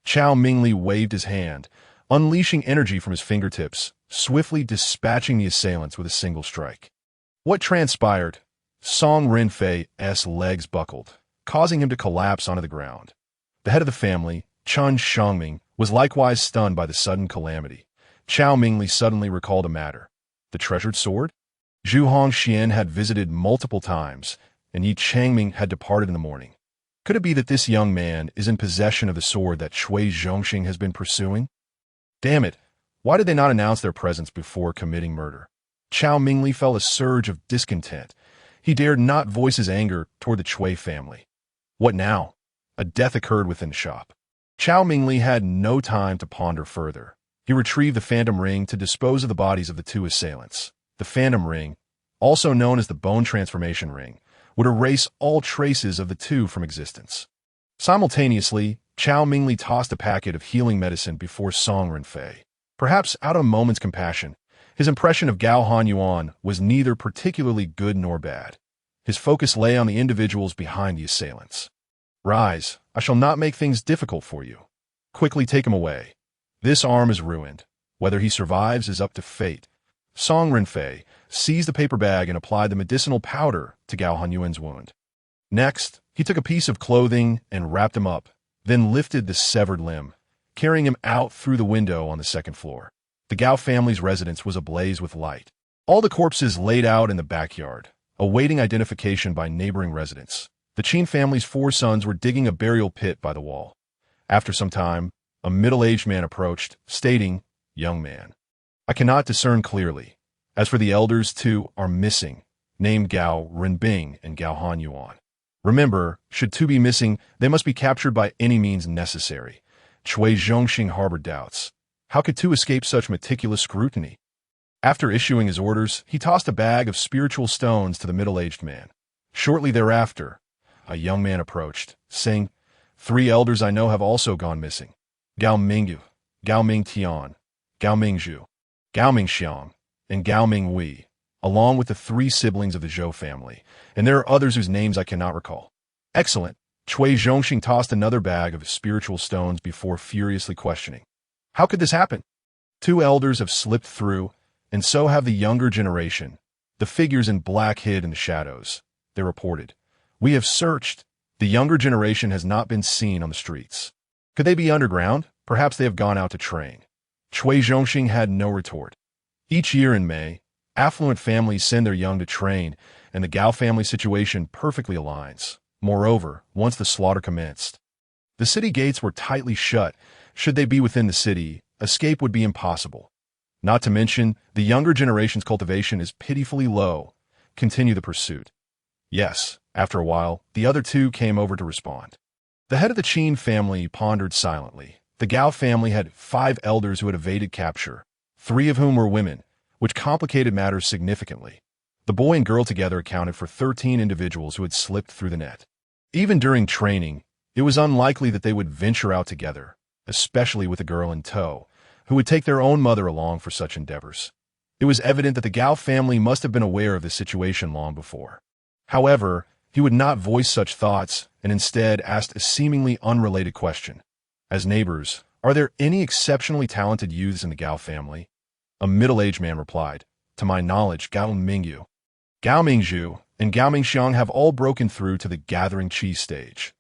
Chao Mingli waved his hand, unleashing energy from his fingertips, swiftly dispatching the assailants with a single strike. What transpired? Song Renfei's legs buckled, causing him to collapse onto the ground. The head of the family, Chun Shangming, was likewise stunned by the sudden calamity. Chao Mingli suddenly recalled a matter. The treasured sword? Zhu Hongxian had visited multiple times, and Yi Changming had departed in the morning. Could it be that this young man is in possession of the sword that Cui Zhongxing has been pursuing? Damn it, why did they not announce their presence before committing murder? Chao Mingli felt a surge of discontent. He dared not voice his anger toward the Cui family. What now? A death occurred within the shop. Chao Mingli had no time to ponder further. He retrieved the phantom ring to dispose of the bodies of the 2 assailants. The phantom ring, also known as the bone transformation ring, would erase all traces of the 2 from existence. Simultaneously, Chao Mingli tossed a packet of healing medicine before Song Renfei. Perhaps out of a moment's compassion, his impression of Gao Hanyuan was neither particularly good nor bad. His focus lay on the individuals behind the assailants. Rise, I shall not make things difficult for you. Quickly take him away. This arm is ruined. Whether he survives is up to fate. Song Renfei seized the paper bag and applied the medicinal powder to Gao Hanyuan's wound. Next, he took a piece of clothing and wrapped him up, then lifted the severed limb, carrying him out through the window on the 2nd floor. The Gao family's residence was ablaze with light. All the corpses laid out in the backyard, awaiting identification by neighboring residents. The Qin family's 4 sons were digging a burial pit by the wall. After some time, a middle-aged man approached, stating, Young man, I cannot discern clearly. As for the elders, 2 are missing, named Gao Renbing and Gao Hanyuan. Remember, should 2 be missing, they must be captured by any means necessary. Cui Zhongxing harbored doubts. How could 2 escape such meticulous scrutiny? After issuing his orders, he tossed a bag of spiritual stones to the middle-aged man. Shortly thereafter, a young man approached, saying, 3 elders I know have also gone missing. Gao Mingyu, Gao Mingtian, Gao Mingzhu, Gao Mingxiang, and Gao Mingwei, along with the 3 siblings of the Zhou family, and there are others whose names I cannot recall. Excellent. Cui Zhongxing tossed another bag of spiritual stones before furiously questioning. How could this happen? 2 elders have slipped through, and so have the younger generation. The figures in black hid in the shadows. They reported. We have searched. The younger generation has not been seen on the streets. Could they be underground? Perhaps they have gone out to train. Cui Zhongxing had no retort. Each year in May, affluent families send their young to train, and the Gao family situation perfectly aligns. Moreover, once the slaughter commenced, the city gates were tightly shut. Should they be within the city, escape would be impossible. Not to mention, the younger generation's cultivation is pitifully low. Continue the pursuit. Yes, after a while, the other 2 came over to respond. The head of the Qin family pondered silently. The Gao family had 5 elders who had evaded capture, 3 of whom were women, which complicated matters significantly. The boy and girl together accounted for 13 individuals who had slipped through the net. Even during training, it was unlikely that they would venture out together, especially with a girl in tow, who would take their own mother along for such endeavors. It was evident that the Gao family must have been aware of this situation long before. However, he would not voice such thoughts and instead asked a seemingly unrelated question. As neighbors, are there any exceptionally talented youths in the Gao family? A middle-aged man replied, to my knowledge, Gao Mingyu. Gao Mingzhu and Gao Mingxiang have all broken through to the gathering chi stage.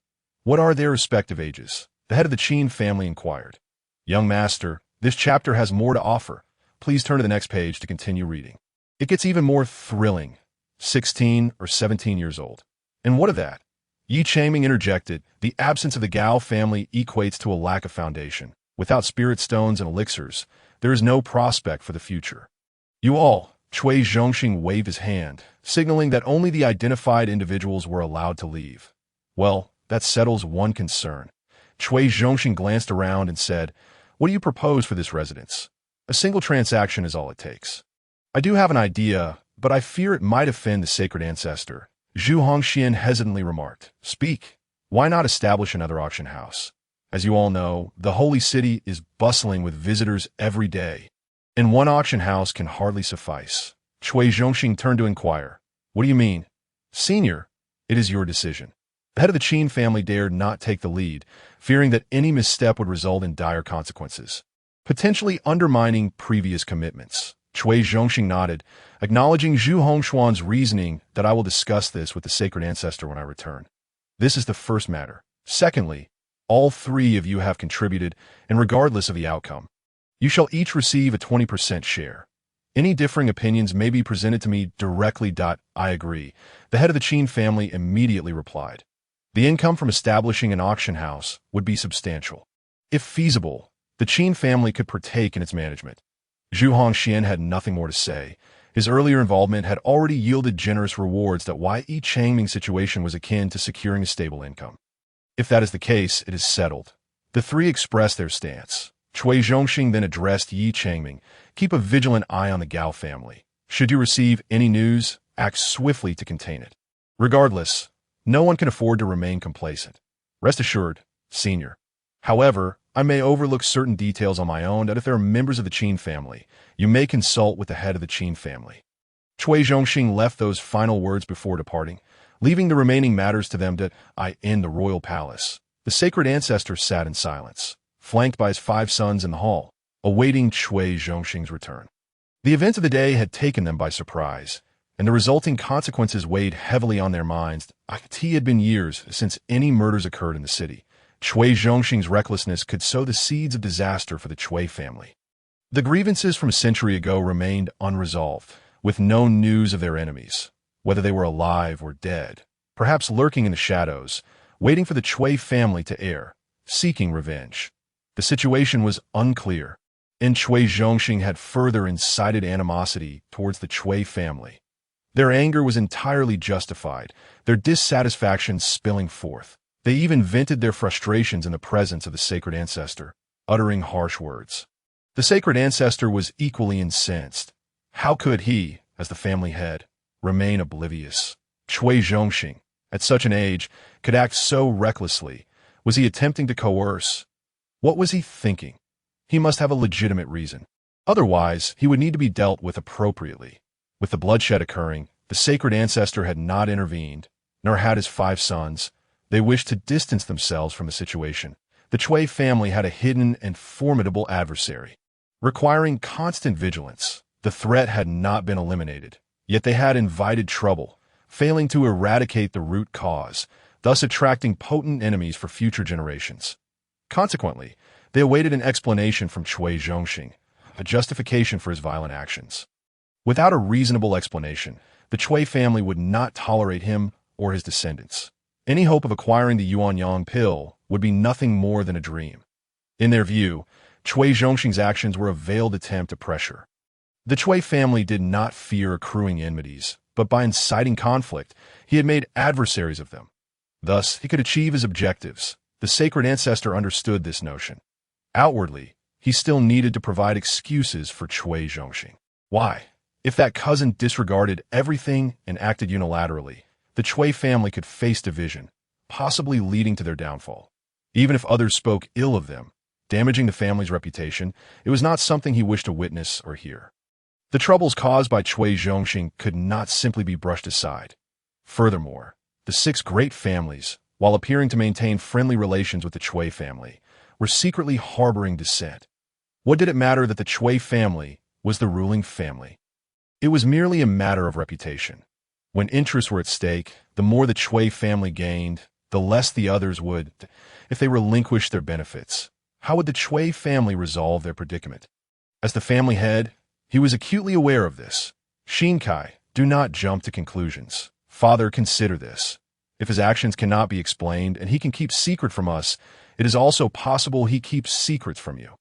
What are their respective ages? The head of the Qin family inquired. Young master, this chapter has more to offer. Please turn to the next page to continue reading. It gets even more thrilling. 16 or 17 years old. And what of that? Yi Changming interjected, the absence of the Gao family equates to a lack of foundation. Without spirit stones and elixirs, there is no prospect for the future. You all, Cui Zhongxing waved his hand, signaling that only the identified individuals were allowed to leave. Well, that settles one concern. Cui Zhongxing glanced around and said, what do you propose for this residence? A single transaction is all it takes. I do have an idea, but I fear it might offend the sacred ancestor. Zhu Hongxian hesitantly remarked, speak. Why not establish another auction house? As you all know, the holy city is bustling with visitors every day, and one auction house can hardly suffice. Cui Zhongxing turned to inquire, what do you mean? Senior, it is your decision. The head of the Qin family dared not take the lead, fearing that any misstep would result in dire consequences, potentially undermining previous commitments. Cui Zhongxing nodded, acknowledging Zhu Hongshuan's reasoning that I will discuss this with the sacred ancestor when I return. This is the first matter. Secondly, all three of you have contributed, and regardless of the outcome, you shall each receive a 20% share. Any differing opinions may be presented to me directly. I agree. The head of the Qin family immediately replied. The income from establishing an auction house would be substantial. If feasible, the Qin family could partake in its management. Zhu Hongxian had nothing more to say. His earlier involvement had already yielded generous rewards that Yi Changming's situation was akin to securing a stable income. If that is the case, it is settled. The three expressed their stance. Cui Zhongxing then addressed Yi Changming, keep a vigilant eye on the Gao family. Should you receive any news, act swiftly to contain it. Regardless, no one can afford to remain complacent. Rest assured, senior. However, I may overlook certain details on my own, and if there are members of the Qin family, you may consult with the head of the Qin family. Cui Zhongxing left those final words before departing, leaving the remaining matters to them in the royal palace. The sacred ancestor sat in silence, flanked by his 5 sons in the hall, awaiting Cui Zhongxing's return. The events of the day had taken them by surprise, and the resulting consequences weighed heavily on their minds. It had been years since any murders occurred in the city. Cui Zhongxing's recklessness could sow the seeds of disaster for the Cui family. The grievances from a century ago remained unresolved, with no news of their enemies, whether they were alive or dead, perhaps lurking in the shadows, waiting for the Cui family to err, seeking revenge. The situation was unclear, and Cui Zhongxing had further incited animosity towards the Cui family. Their anger was entirely justified, their dissatisfaction spilling forth. They even vented their frustrations in the presence of the sacred ancestor, uttering harsh words. The sacred ancestor was equally incensed. How could he, as the family head, remain oblivious? Cui Zhongxing, at such an age, could act so recklessly. Was he attempting to coerce? What was he thinking? He must have a legitimate reason. Otherwise, he would need to be dealt with appropriately. With the bloodshed occurring, the sacred ancestor had not intervened, nor had his 5 sons. They wished to distance themselves from the situation. The Cui family had a hidden and formidable adversary, requiring constant vigilance. The threat had not been eliminated, yet they had invited trouble, failing to eradicate the root cause, thus attracting potent enemies for future generations. Consequently, they awaited an explanation from Cui Zhongxing, a justification for his violent actions. Without a reasonable explanation, the Cui family would not tolerate him or his descendants. Any hope of acquiring the Yuanyang pill would be nothing more than a dream. In their view, Cui Zhongxing's actions were a veiled attempt at pressure. The Cui family did not fear accruing enmities, but by inciting conflict, he had made adversaries of them. Thus, he could achieve his objectives. The sacred ancestor understood this notion. Outwardly, he still needed to provide excuses for Cui Zhongxing. Why? If that cousin disregarded everything and acted unilaterally, the Chui family could face division, possibly leading to their downfall. Even if others spoke ill of them, damaging the family's reputation, it was not something he wished to witness or hear. The troubles caused by Chui Zhongxing could not simply be brushed aside. Furthermore, the six great families, while appearing to maintain friendly relations with the Chui family, were secretly harboring dissent. What did it matter that the Chui family was the ruling family? It was merely a matter of reputation. When interests were at stake, the more the Chui family gained, the less the others would, if they relinquished their benefits. How would the Chui family resolve their predicament? As the family head, he was acutely aware of this. Shinkai, do not jump to conclusions. Father, consider this. If his actions cannot be explained and he can keep secret from us, it is also possible he keeps secrets from you.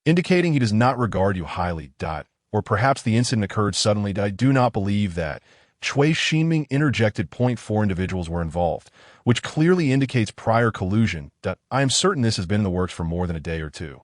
Indicating he does not regard you highly. Or perhaps the incident occurred suddenly. I do not believe that. Chui Xinming interjected. 4 individuals were involved, which clearly indicates prior collusion. I am certain this has been in the works for more than a day or two.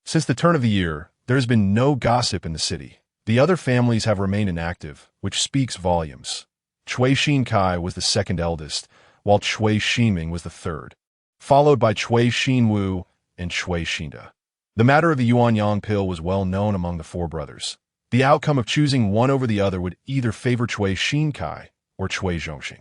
Since the turn of the year, there has been no gossip in the city. The other families have remained inactive, which speaks volumes. Chui Xinkai was the second eldest, while Chui Xinming was the third, followed by Chui Xinwu and Chui Xinda. The matter of the Yuanyang pill was well known among the 4 brothers. The outcome of choosing one over the other would either favor Chui Xinkai or Chui Zhongxing.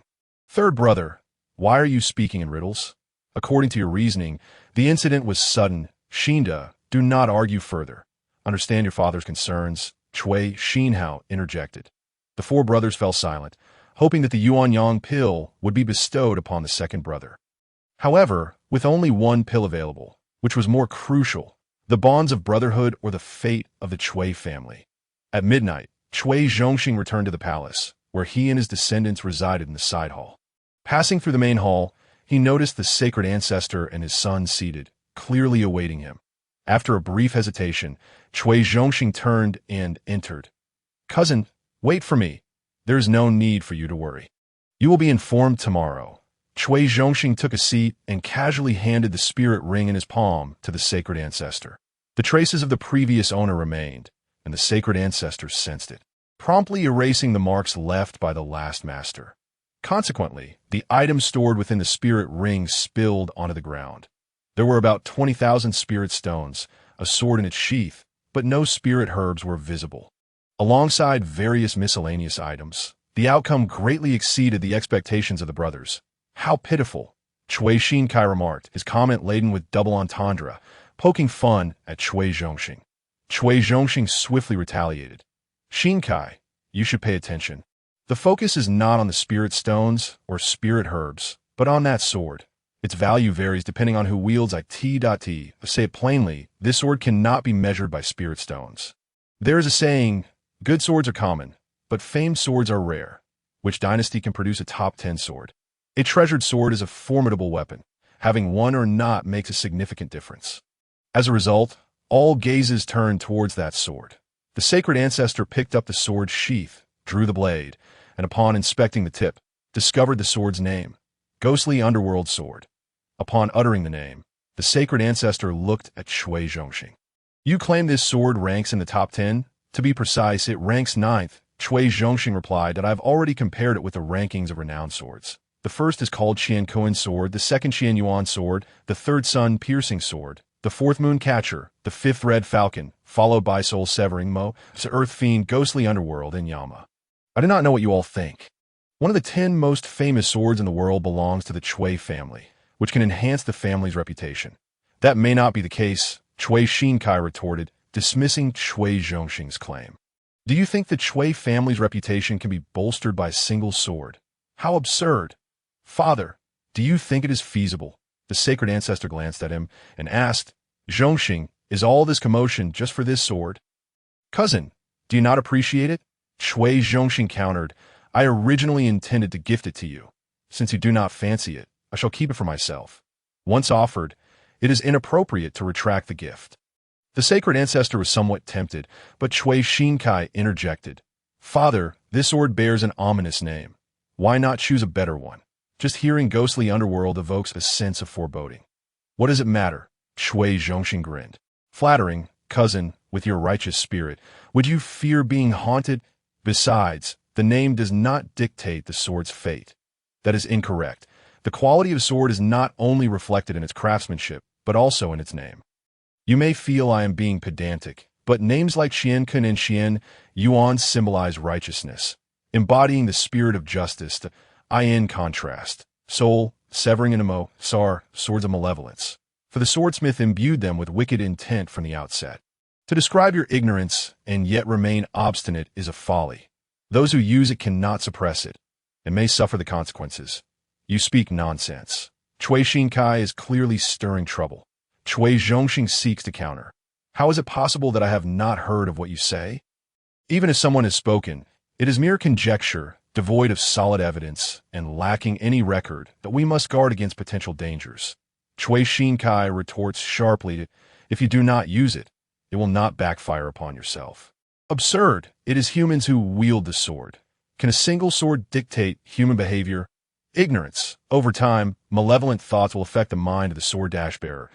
Third brother, why are you speaking in riddles? According to your reasoning, the incident was sudden. Xinda, do not argue further. Understand your father's concerns. Chui Xinhao interjected. The 4 brothers fell silent, hoping that the Yuanyang pill would be bestowed upon the second brother. However, with only one pill available, which was more crucial, the bonds of brotherhood or the fate of the Chui family. At midnight, Chui Zhongxing returned to the palace, where he and his descendants resided in the side hall. Passing through the main hall, he noticed the sacred ancestor and his son seated, clearly awaiting him. After a brief hesitation, Chui Zhongxing turned and entered. Cousin, wait for me. There is no need for you to worry. You will be informed tomorrow. Chui Zhongxing took a seat and casually handed the spirit ring in his palm to the sacred ancestor. The traces of the previous owner remained, and the sacred ancestor sensed it, promptly erasing the marks left by the last master. Consequently, the items stored within the spirit ring spilled onto the ground. There were about 20,000 spirit stones, a sword in its sheath, but no spirit herbs were visible. Alongside various miscellaneous items, the outcome greatly exceeded the expectations of the brothers. How pitiful, Chui Xinkai remarked, his comment laden with double entendre, poking fun at Chui Zhongxing. Chui Zhongxing swiftly retaliated. Xinkai, you should pay attention. The focus is not on the spirit stones or spirit herbs, but on that sword. Its value varies depending on who wields it. To say it plainly, this sword cannot be measured by spirit stones. There is a saying, good swords are common, but famed swords are rare. Which dynasty can produce a top 10 sword? A treasured sword is a formidable weapon. Having one or not makes a significant difference. As a result, all gazes turned towards that sword. The sacred ancestor picked up the sword's sheath, drew the blade, and upon inspecting the tip, discovered the sword's name, Ghostly Underworld Sword. Upon uttering the name, the sacred ancestor looked at Chui Zhongxing. You claim this sword ranks in the top 10? To be precise, it ranks 9th. Chui Zhongxing replied that I've already compared it with the rankings of renowned swords. The first is called Qian Kuan Sword, the second Qian Yuan Sword, the third Sun Piercing Sword, the fourth Moon Catcher, the fifth Red Falcon, followed by Soul Severing Mo, Earth Fiend, Ghostly Underworld, and Yama. I do not know what you all think. One of the 10 most famous swords in the world belongs to the Chui family, which can enhance the family's reputation. That may not be the case, Chui Xinkai retorted, dismissing Chui Zhongxing's claim. Do you think the Chui family's reputation can be bolstered by a single sword? How absurd! Father, do you think it is feasible? The sacred ancestor glanced at him and asked, Zhongxing, is all this commotion just for this sword? Cousin, do you not appreciate it? Chui Zhongxing countered, I originally intended to gift it to you. Since you do not fancy it, I shall keep it for myself. Once offered, it is inappropriate to retract the gift. The sacred ancestor was somewhat tempted, but Chui Xinkai interjected. Father, this sword bears an ominous name. Why not choose a better one? Just hearing Ghostly Underworld evokes a sense of foreboding. What does it matter? Chui Zhongxing grinned. Flattering, cousin, with your righteous spirit? Would you fear being haunted? Besides, the name does not dictate the sword's fate. That is incorrect. The quality of sword is not only reflected in its craftsmanship, but also in its name. You may feel I am being pedantic, but names like Xiankun and Xian Yuan symbolize righteousness, embodying the spirit of justice. The I in contrast, soul, severing and emo, sar, swords of malevolence. For the swordsmith imbued them with wicked intent from the outset. To describe your ignorance and yet remain obstinate is a folly. Those who use it cannot suppress it, and may suffer the consequences. You speak nonsense. Cui Xinkai is clearly stirring trouble. Cui Zhongxing seeks to counter. How is it possible that I have not heard of what you say? Even as someone has spoken, it is mere conjecture, devoid of solid evidence, and lacking any record that we must guard against potential dangers. Cui Xinkai retorts sharply, if you do not use it, it will not backfire upon yourself. Absurd! It is humans who wield the sword. Can a single sword dictate human behavior? Ignorance. Over time, malevolent thoughts will affect the mind of the sword-bearer.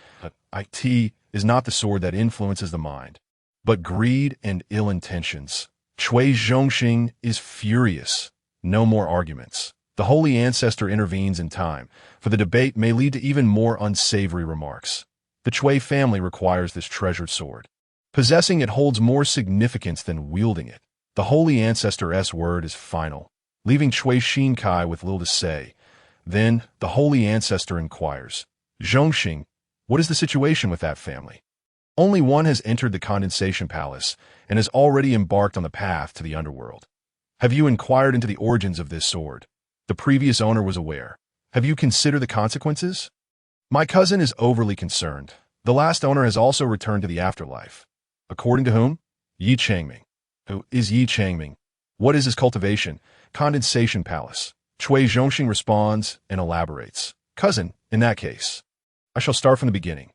It is not the sword that influences the mind, but greed and ill intentions. Cui Zhongxing is furious. No more arguments. The holy ancestor intervenes in time, for the debate may lead to even more unsavory remarks. The Cui family requires this treasured sword. Possessing it holds more significance than wielding it. The holy ancestor's word is final, leaving Cui Xinkai with little to say. Then, the holy ancestor inquires, Zhongxing, what is the situation with that family? Only one has entered the condensation palace and has already embarked on the path to the underworld. Have you inquired into the origins of this sword? The previous owner was aware. Have you considered the consequences? My cousin is overly concerned. The last owner has also returned to the afterlife. According to whom? Yi Changming. Who is Yi Changming? What is his cultivation? Condensation palace. Cui Zhongxing responds and elaborates. Cousin, in that case, I shall start from the beginning.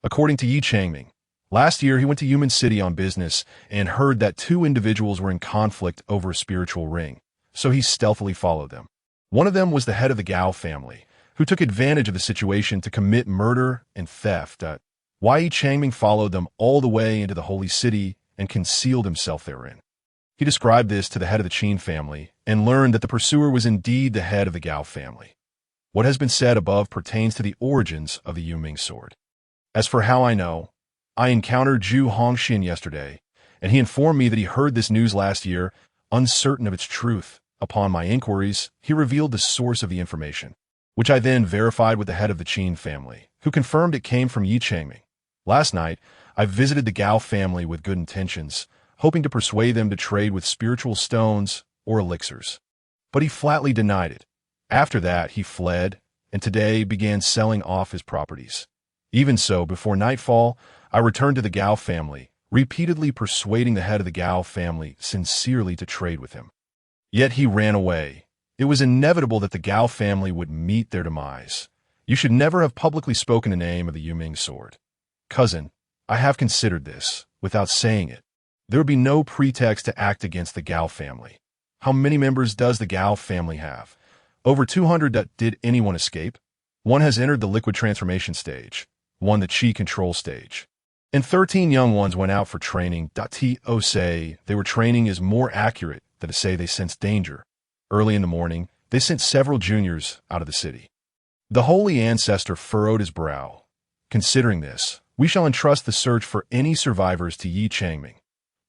According to Yi Changming, last year he went to Human City on business and heard that two individuals were in conflict over a spiritual ring, so he stealthily followed them. One of them was the head of the Gao family, who took advantage of the situation to commit murder and theft. Yi Changming followed them all the way into the holy city and concealed himself therein. He described this to the head of the Qin family and learned that the pursuer was indeed the head of the Gao family. What has been said above pertains to the origins of the Yuming sword. As for how I know, I encountered Zhu Hongxin yesterday, and he informed me that he heard this news last year, uncertain of its truth. Upon my inquiries, he revealed the source of the information, which I then verified with the head of the Qin family, who confirmed it came from Yi Changming. Last night, I visited the Gao family with good intentions, hoping to persuade them to trade with spiritual stones or elixirs. But he flatly denied it. After that, he fled, and today began selling off his properties. Even so, before nightfall, I returned to the Gao family, repeatedly persuading the head of the Gao family sincerely to trade with him. Yet he ran away. It was inevitable that the Gao family would meet their demise. You should never have publicly spoken the name of the Yuming sword. Cousin, I have considered this, without saying it. There would be no pretext to act against the Gao family. How many members does the Gao family have? Over 200. Did anyone escape? One has entered the liquid transformation stage, one the Qi control stage. And 13 young ones went out for training. To say they were training is more accurate than to say they sensed danger. Early in the morning, they sent several juniors out of the city. The holy ancestor furrowed his brow. Considering this, we shall entrust the search for any survivors to Yi Changming.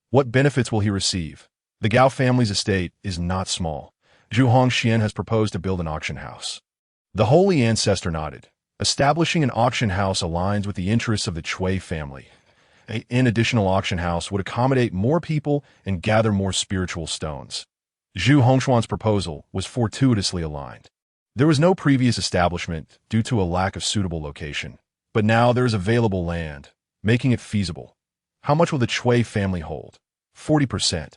What benefits will he receive? The Gao family's estate is not small. Zhu Hongxian has proposed to build an auction house. The holy ancestor nodded. Establishing an auction house aligns with the interests of the Cui family. An additional auction house would accommodate more people and gather more spiritual stones. Zhu Hongxuan's proposal was fortuitously aligned. There was no previous establishment due to a lack of suitable location, but now there is available land, making it feasible. How much will the Cui family hold? 40%.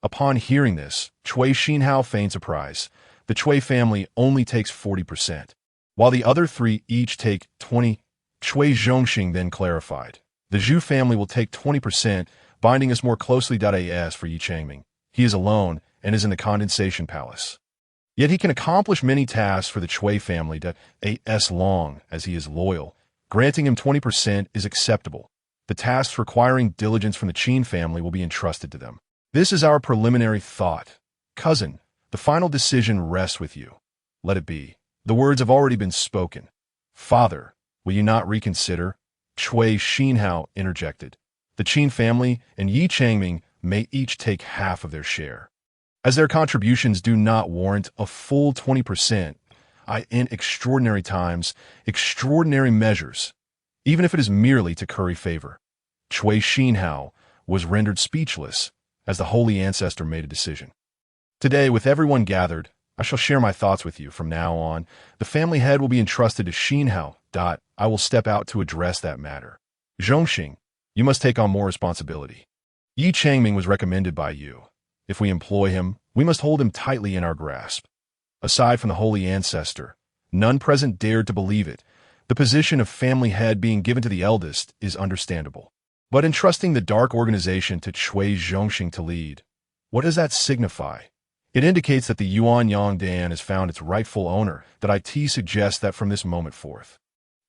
Upon hearing this, Cui Xinhao feigned surprise. The Cui family only takes 40%, while the other three each take 20%. Cui Zhongxing then clarified. The Zhu family will take 20%, binding us more closely. As for Yi Changming, he is alone and is in the condensation palace. Yet he can accomplish many tasks for the Cui family. As long as he is loyal, granting him 20% is acceptable. The tasks requiring diligence from the Qin family will be entrusted to them. This is our preliminary thought. Cousin, the final decision rests with you. Let it be. The words have already been spoken. Father, will you not reconsider? Cui Xinhao interjected. The Qin family and Yi Changming may each take half of their share. As their contributions do not warrant a full 20%, in extraordinary times, extraordinary measures, even if it is merely to curry favor. Cui Xinhao was rendered speechless as the holy ancestor made a decision. Today, with everyone gathered, I shall share my thoughts with you. From now on, the family head will be entrusted to Xinhao. I will step out to address that matter. Zhongxing, you must take on more responsibility. Yi Changming was recommended by you. If we employ him, we must hold him tightly in our grasp. Aside from the holy ancestor, none present dared to believe it. The position of family head being given to the eldest is understandable. But entrusting the dark organization to Cui Zhongxing to lead, what does that signify? It indicates that the Yuan Yang Dan has found its rightful owner. That IT suggests that from this moment forth,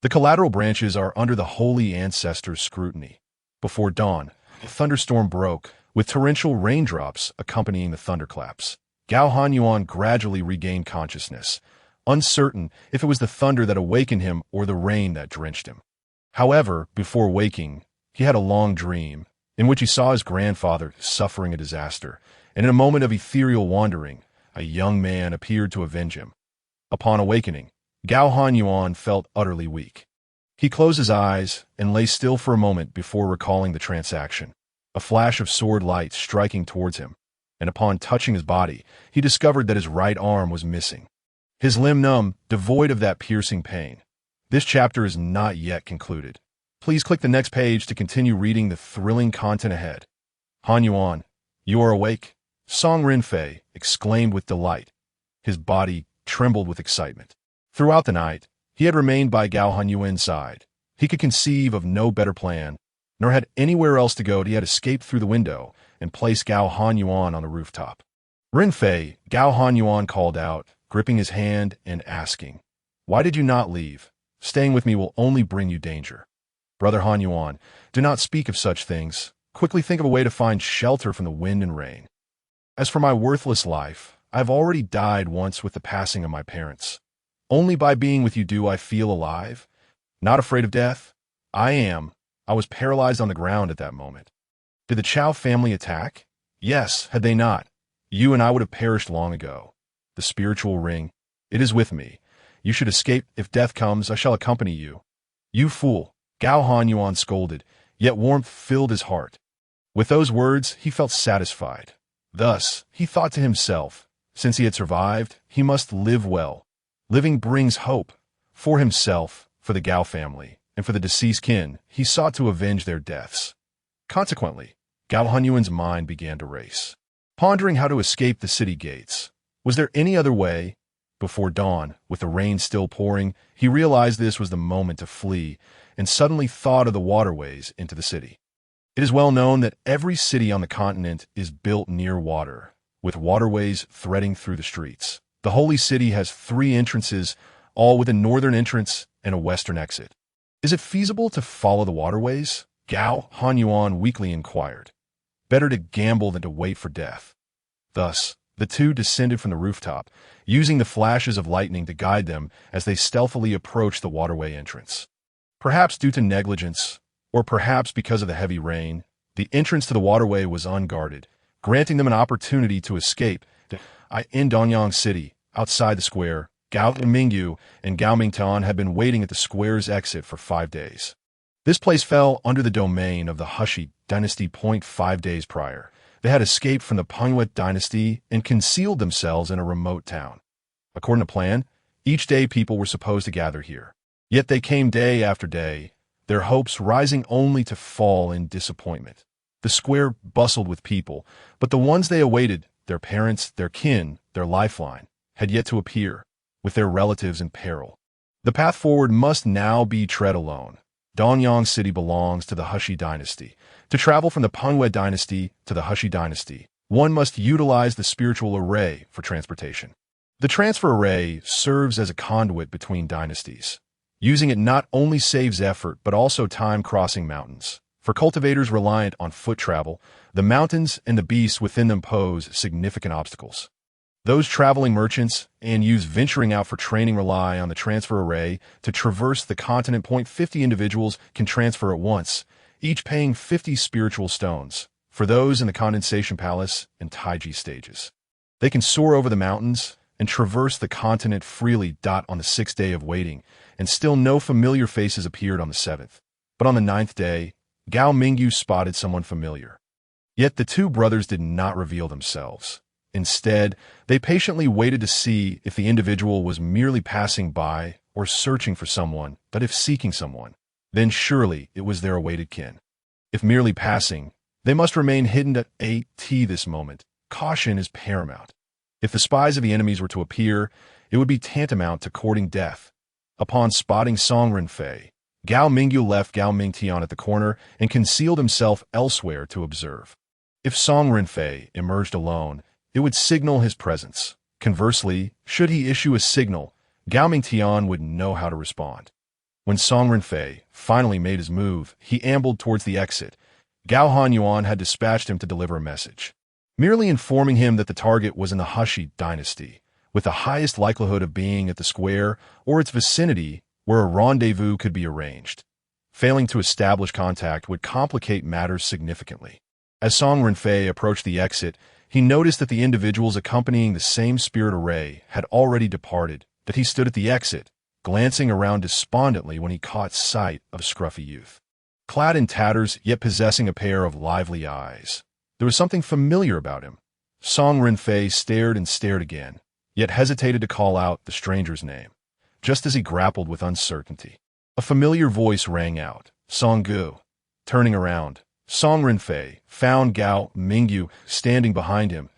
the collateral branches are under the holy ancestor's scrutiny. Before dawn, a thunderstorm broke, with torrential raindrops accompanying the thunderclaps. Gao Hanyuan gradually regained consciousness, uncertain if it was the thunder that awakened him or the rain that drenched him. However, before waking, he had a long dream, in which he saw his grandfather suffering a disaster, and in a moment of ethereal wandering, a young man appeared to avenge him. Upon awakening, Gao Hanyuan felt utterly weak. He closed his eyes and lay still for a moment before recalling the transaction. A flash of sword light striking towards him, and upon touching his body, he discovered that his right arm was missing. His limb numb, devoid of that piercing pain. This chapter is not yet concluded. Please click the next page to continue reading the thrilling content ahead. Hanyuan, you are awake? Song Rinfei exclaimed with delight. His body trembled with excitement. Throughout the night, he had remained by Gao Hanyuan's side. He could conceive of no better plan, nor had anywhere else to go. He had escaped through the window and placed Gao Hanyuan on the rooftop. Rinfei, Gao Hanyuan called out, gripping his hand and asking, "Why did you not leave? Staying with me will only bring you danger." Brother Hanyuan, do not speak of such things. Quickly think of a way to find shelter from the wind and rain. As for my worthless life, I have already died once with the passing of my parents. Only by being with you do I feel alive. Not afraid of death? I am. I was paralyzed on the ground at that moment. Did the Chao family attack? Yes, had they not, you and I would have perished long ago. The spiritual ring, it is with me. You should escape. If death comes, I shall accompany you. You fool, Gao Hanyuan scolded, yet warmth filled his heart. With those words, he felt satisfied. Thus, he thought to himself, since he had survived, he must live well. Living brings hope. For himself, for the Gao family, and for the deceased kin, he sought to avenge their deaths. Consequently, Gao Hanyuan's mind began to race, pondering how to escape the city gates. Was there any other way? Before dawn, with the rain still pouring, he realized this was the moment to flee, and suddenly thought of the waterways into the city. It is well known that every city on the continent is built near water, with waterways threading through the streets. The holy city has 3 entrances, all with a northern entrance and a western exit. Is it feasible to follow the waterways? Gao Hanyuan weakly inquired. Better to gamble than to wait for death. Thus, the two descended from the rooftop, using the flashes of lightning to guide them as they stealthily approached the waterway entrance. Perhaps due to negligence, or perhaps because of the heavy rain, the entrance to the waterway was unguarded, granting them an opportunity to escape. In Donyang City, outside the square, Gao Mingyu and Gao Mingtan had been waiting at the square's exit for 5 days. This place fell under the domain of the Hushi dynasty. 5 days prior, they had escaped from the Pangwet dynasty and concealed themselves in a remote town. According to plan, each day people were supposed to gather here. Yet they came day after day, their hopes rising only to fall in disappointment. The square bustled with people, but the ones they awaited, their parents, their kin, their lifeline, had yet to appear, with their relatives in peril. The path forward must now be tread alone. Donyang City belongs to the Hushi dynasty. To travel from the Pangwet dynasty to the Hushi dynasty, one must utilize the spiritual array for transportation. The transfer array serves as a conduit between dynasties. Using it not only saves effort but also time crossing mountains. For cultivators reliant on foot travel, the mountains and the beasts within them pose significant obstacles. Those traveling merchants and youths venturing out for training rely on the transfer array to traverse the continent. 50 individuals can transfer at once, each paying 50 spiritual stones. For those in the condensation palace and Tai Chi stages, they can soar over the mountains and traverse the continent freely. On the 6th day of waiting, and still no familiar faces appeared on the 7th. But on the 9th day, Gao Mingyu spotted someone familiar. Yet the two brothers did not reveal themselves. Instead, they patiently waited to see if the individual was merely passing by or searching for someone. But if seeking someone, then surely it was their awaited kin. If merely passing, they must remain hidden at this moment. Caution is paramount. If the spies of the enemies were to appear, it would be tantamount to courting death. Upon spotting Song Renfei, Gao Mingyu left Gao Mingtian at the corner and concealed himself elsewhere to observe. If Song Renfei emerged alone, it would signal his presence. Conversely, should he issue a signal, Gao Mingtian would know how to respond. When Song Renfei finally made his move, he ambled towards the exit. Gao Hanyuan had dispatched him to deliver a message, merely informing him that the target was in the Hashi dynasty, with the highest likelihood of being at the square or its vicinity where a rendezvous could be arranged. Failing to establish contact would complicate matters significantly. As Song Renfei approached the exit, he noticed that the individuals accompanying the same spirit array had already departed, that he stood at the exit, glancing around despondently when he caught sight of a scruffy youth, clad in tatters yet possessing a pair of lively eyes. There was something familiar about him. Song Renfei stared and stared again, yet hesitated to call out the stranger's name. Just as he grappled with uncertainty, a familiar voice rang out, "Song Gu." Turning around, Song Renfei found Gao Mingyu standing behind him.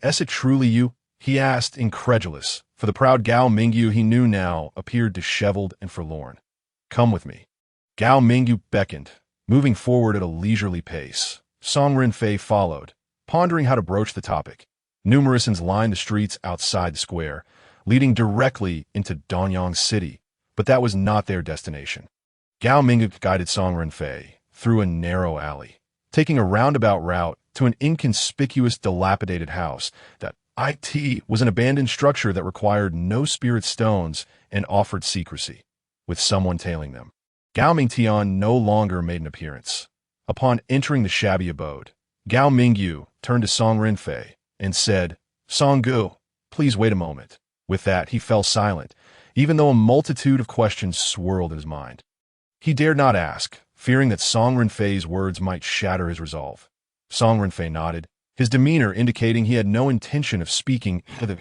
Is it truly you?" he asked, incredulous, for the proud Gao Mingyu he knew now appeared disheveled and forlorn. "Come with me." Gao Mingyu beckoned, moving forward at a leisurely pace. Song Renfei followed, pondering how to broach the topic. Numerousons lined the streets outside the square, leading directly into Danyang City, but that was not their destination. Gao Mingyu guided Song Renfei through a narrow alley, taking a roundabout route to an inconspicuous, dilapidated house that was an abandoned structure that required no spirit stones and offered secrecy, with someone tailing them. Gao Mingtian no longer made an appearance. Upon entering the shabby abode, Gao Mingyu turned to Song Renfei and said, "Song Gu, please wait a moment." With that, he fell silent, even though a multitude of questions swirled in his mind. He dared not ask, fearing that Song Renfei's words might shatter his resolve. Song Renfei nodded, his demeanor indicating he had no intention of speaking to the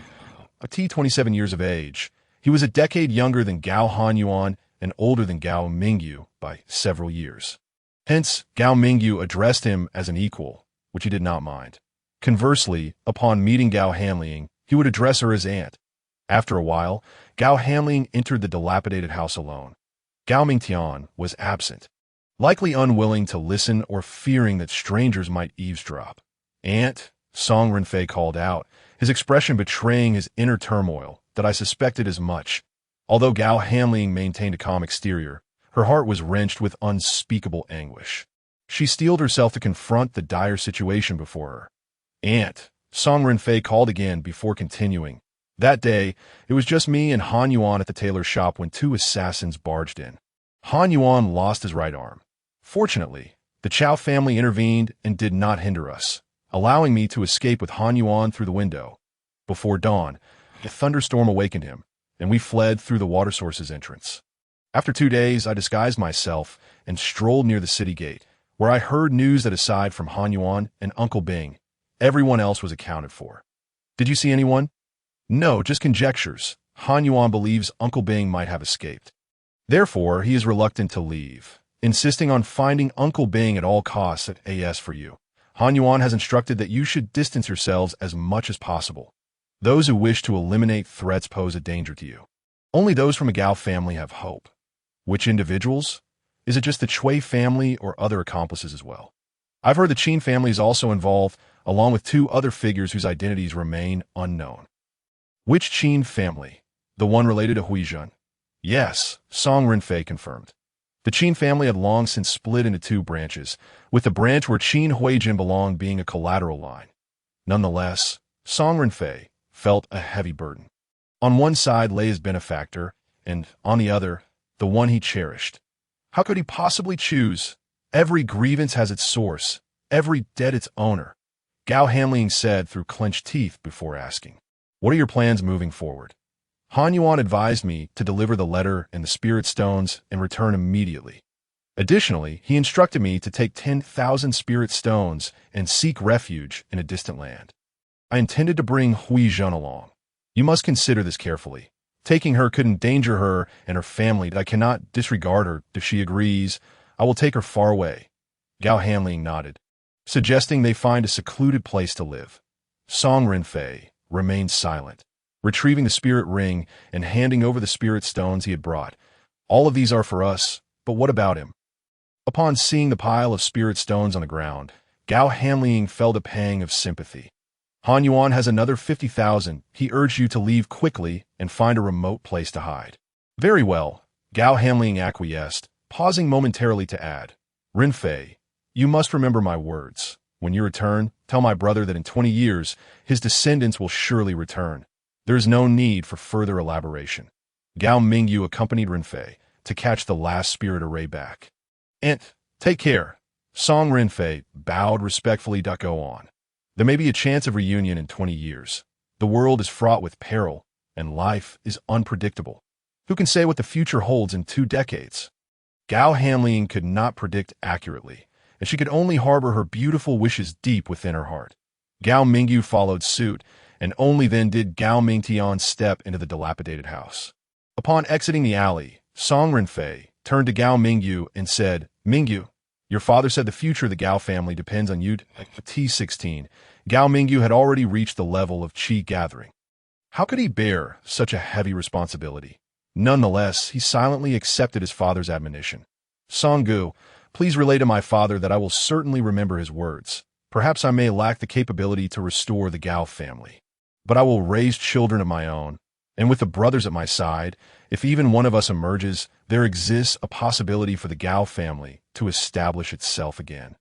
27 years of age. He was a decade younger than Gao Hanyuan and older than Gao Mingyu by several years. Hence, Gao Mingyu addressed him as an equal, which he did not mind. Conversely, upon meeting Gao Hanliang, he would address her as aunt. After a while, Gao Hanliang entered the dilapidated house alone. Gao Mingtian was absent, likely unwilling to listen or fearing that strangers might eavesdrop. "Aunt," Song Renfei called out, his expression betraying his inner turmoil, that I suspected as much. Although Gao Hanliang maintained a calm exterior, her heart was wrenched with unspeakable anguish. She steeled herself to confront the dire situation before her. "Aunt," Song Renfei called again before continuing. That day, it was just me and Han Yuan at the tailor's shop when two assassins barged in. Han Yuan lost his right arm. Fortunately, the Chow family intervened and did not hinder us, allowing me to escape with Han Yuan through the window. Before dawn, a thunderstorm awakened him, and we fled through the water source's entrance. After 2 days, I disguised myself and strolled near the city gate, where I heard news that aside from Han Yuan and Uncle Bing, everyone else was accounted for. "Did you see anyone?" "No, just conjectures. Han Yuan believes Uncle Bing might have escaped. Therefore, he is reluctant to leave, insisting on finding Uncle Bing at all costs at AS for you. Han Yuan has instructed that you should distance yourselves as much as possible. Those who wish to eliminate threats pose a danger to you. Only those from a Gao family have hope." "Which individuals? Is it just the Chui family or other accomplices as well?" "I've heard the Qin family is also involved, along with 2 other figures whose identities remain unknown." "Which Qin family? The one related to Huizhen?" "Yes," Song Renfei confirmed. The Qin family had long since split into two branches, with the branch where Qin Huijin belonged being a collateral line. Nonetheless, Song Renfei felt a heavy burden. On one side lay his benefactor, and, on the other, the one he cherished. How could he possibly choose? Every grievance has its source, every debt its owner, Gao Hanling said through clenched teeth before asking. What are your plans moving forward? Han Yuan advised me to deliver the letter and the spirit stones and return immediately. Additionally, he instructed me to take 10,000 spirit stones and seek refuge in a distant land. I intended to bring Hui Zhen along. You must consider this carefully. Taking her could endanger her and her family. I cannot disregard her. If she agrees, I will take her far away. Gao Hanling nodded, suggesting they find a secluded place to live. Song Renfei remained silent, retrieving the spirit ring and handing over the spirit stones he had brought. All of these are for us, but what about him? Upon seeing the pile of spirit stones on the ground, Gao Hanling felt a pang of sympathy. Han Yuan has another 50,000. He urged you to leave quickly and find a remote place to hide. Very well, Gao Hanling acquiesced, pausing momentarily to add, Renfei, you must remember my words. When you return, tell my brother that in 20 years, his descendants will surely return. There is no need for further elaboration. Gao Mingyu accompanied Renfei to catch the last spirit array back. And take care. Song Renfei bowed respectfully to go on. There may be a chance of reunion in 20 years. The world is fraught with peril, and life is unpredictable. Who can say what the future holds in 2 decades? Gao Hanling could not predict accurately, and she could only harbor her beautiful wishes deep within her heart. Gao Mingyu followed suit, and only then did Gao Mingtian step into the dilapidated house. Upon exiting the alley, Song Renfei turned to Gao Mingyu and said, Mingyu, your father said the future of the Gao family depends on you. T16. Gao Mingyu had already reached the level of qi gathering. How could he bear such a heavy responsibility? Nonetheless, he silently accepted his father's admonition. Songgu, please relay to my father that I will certainly remember his words. Perhaps I may lack the capability to restore the Gao family, but I will raise children of my own, and with the brothers at my side, if even one of us emerges, there exists a possibility for the Gao family to establish itself again.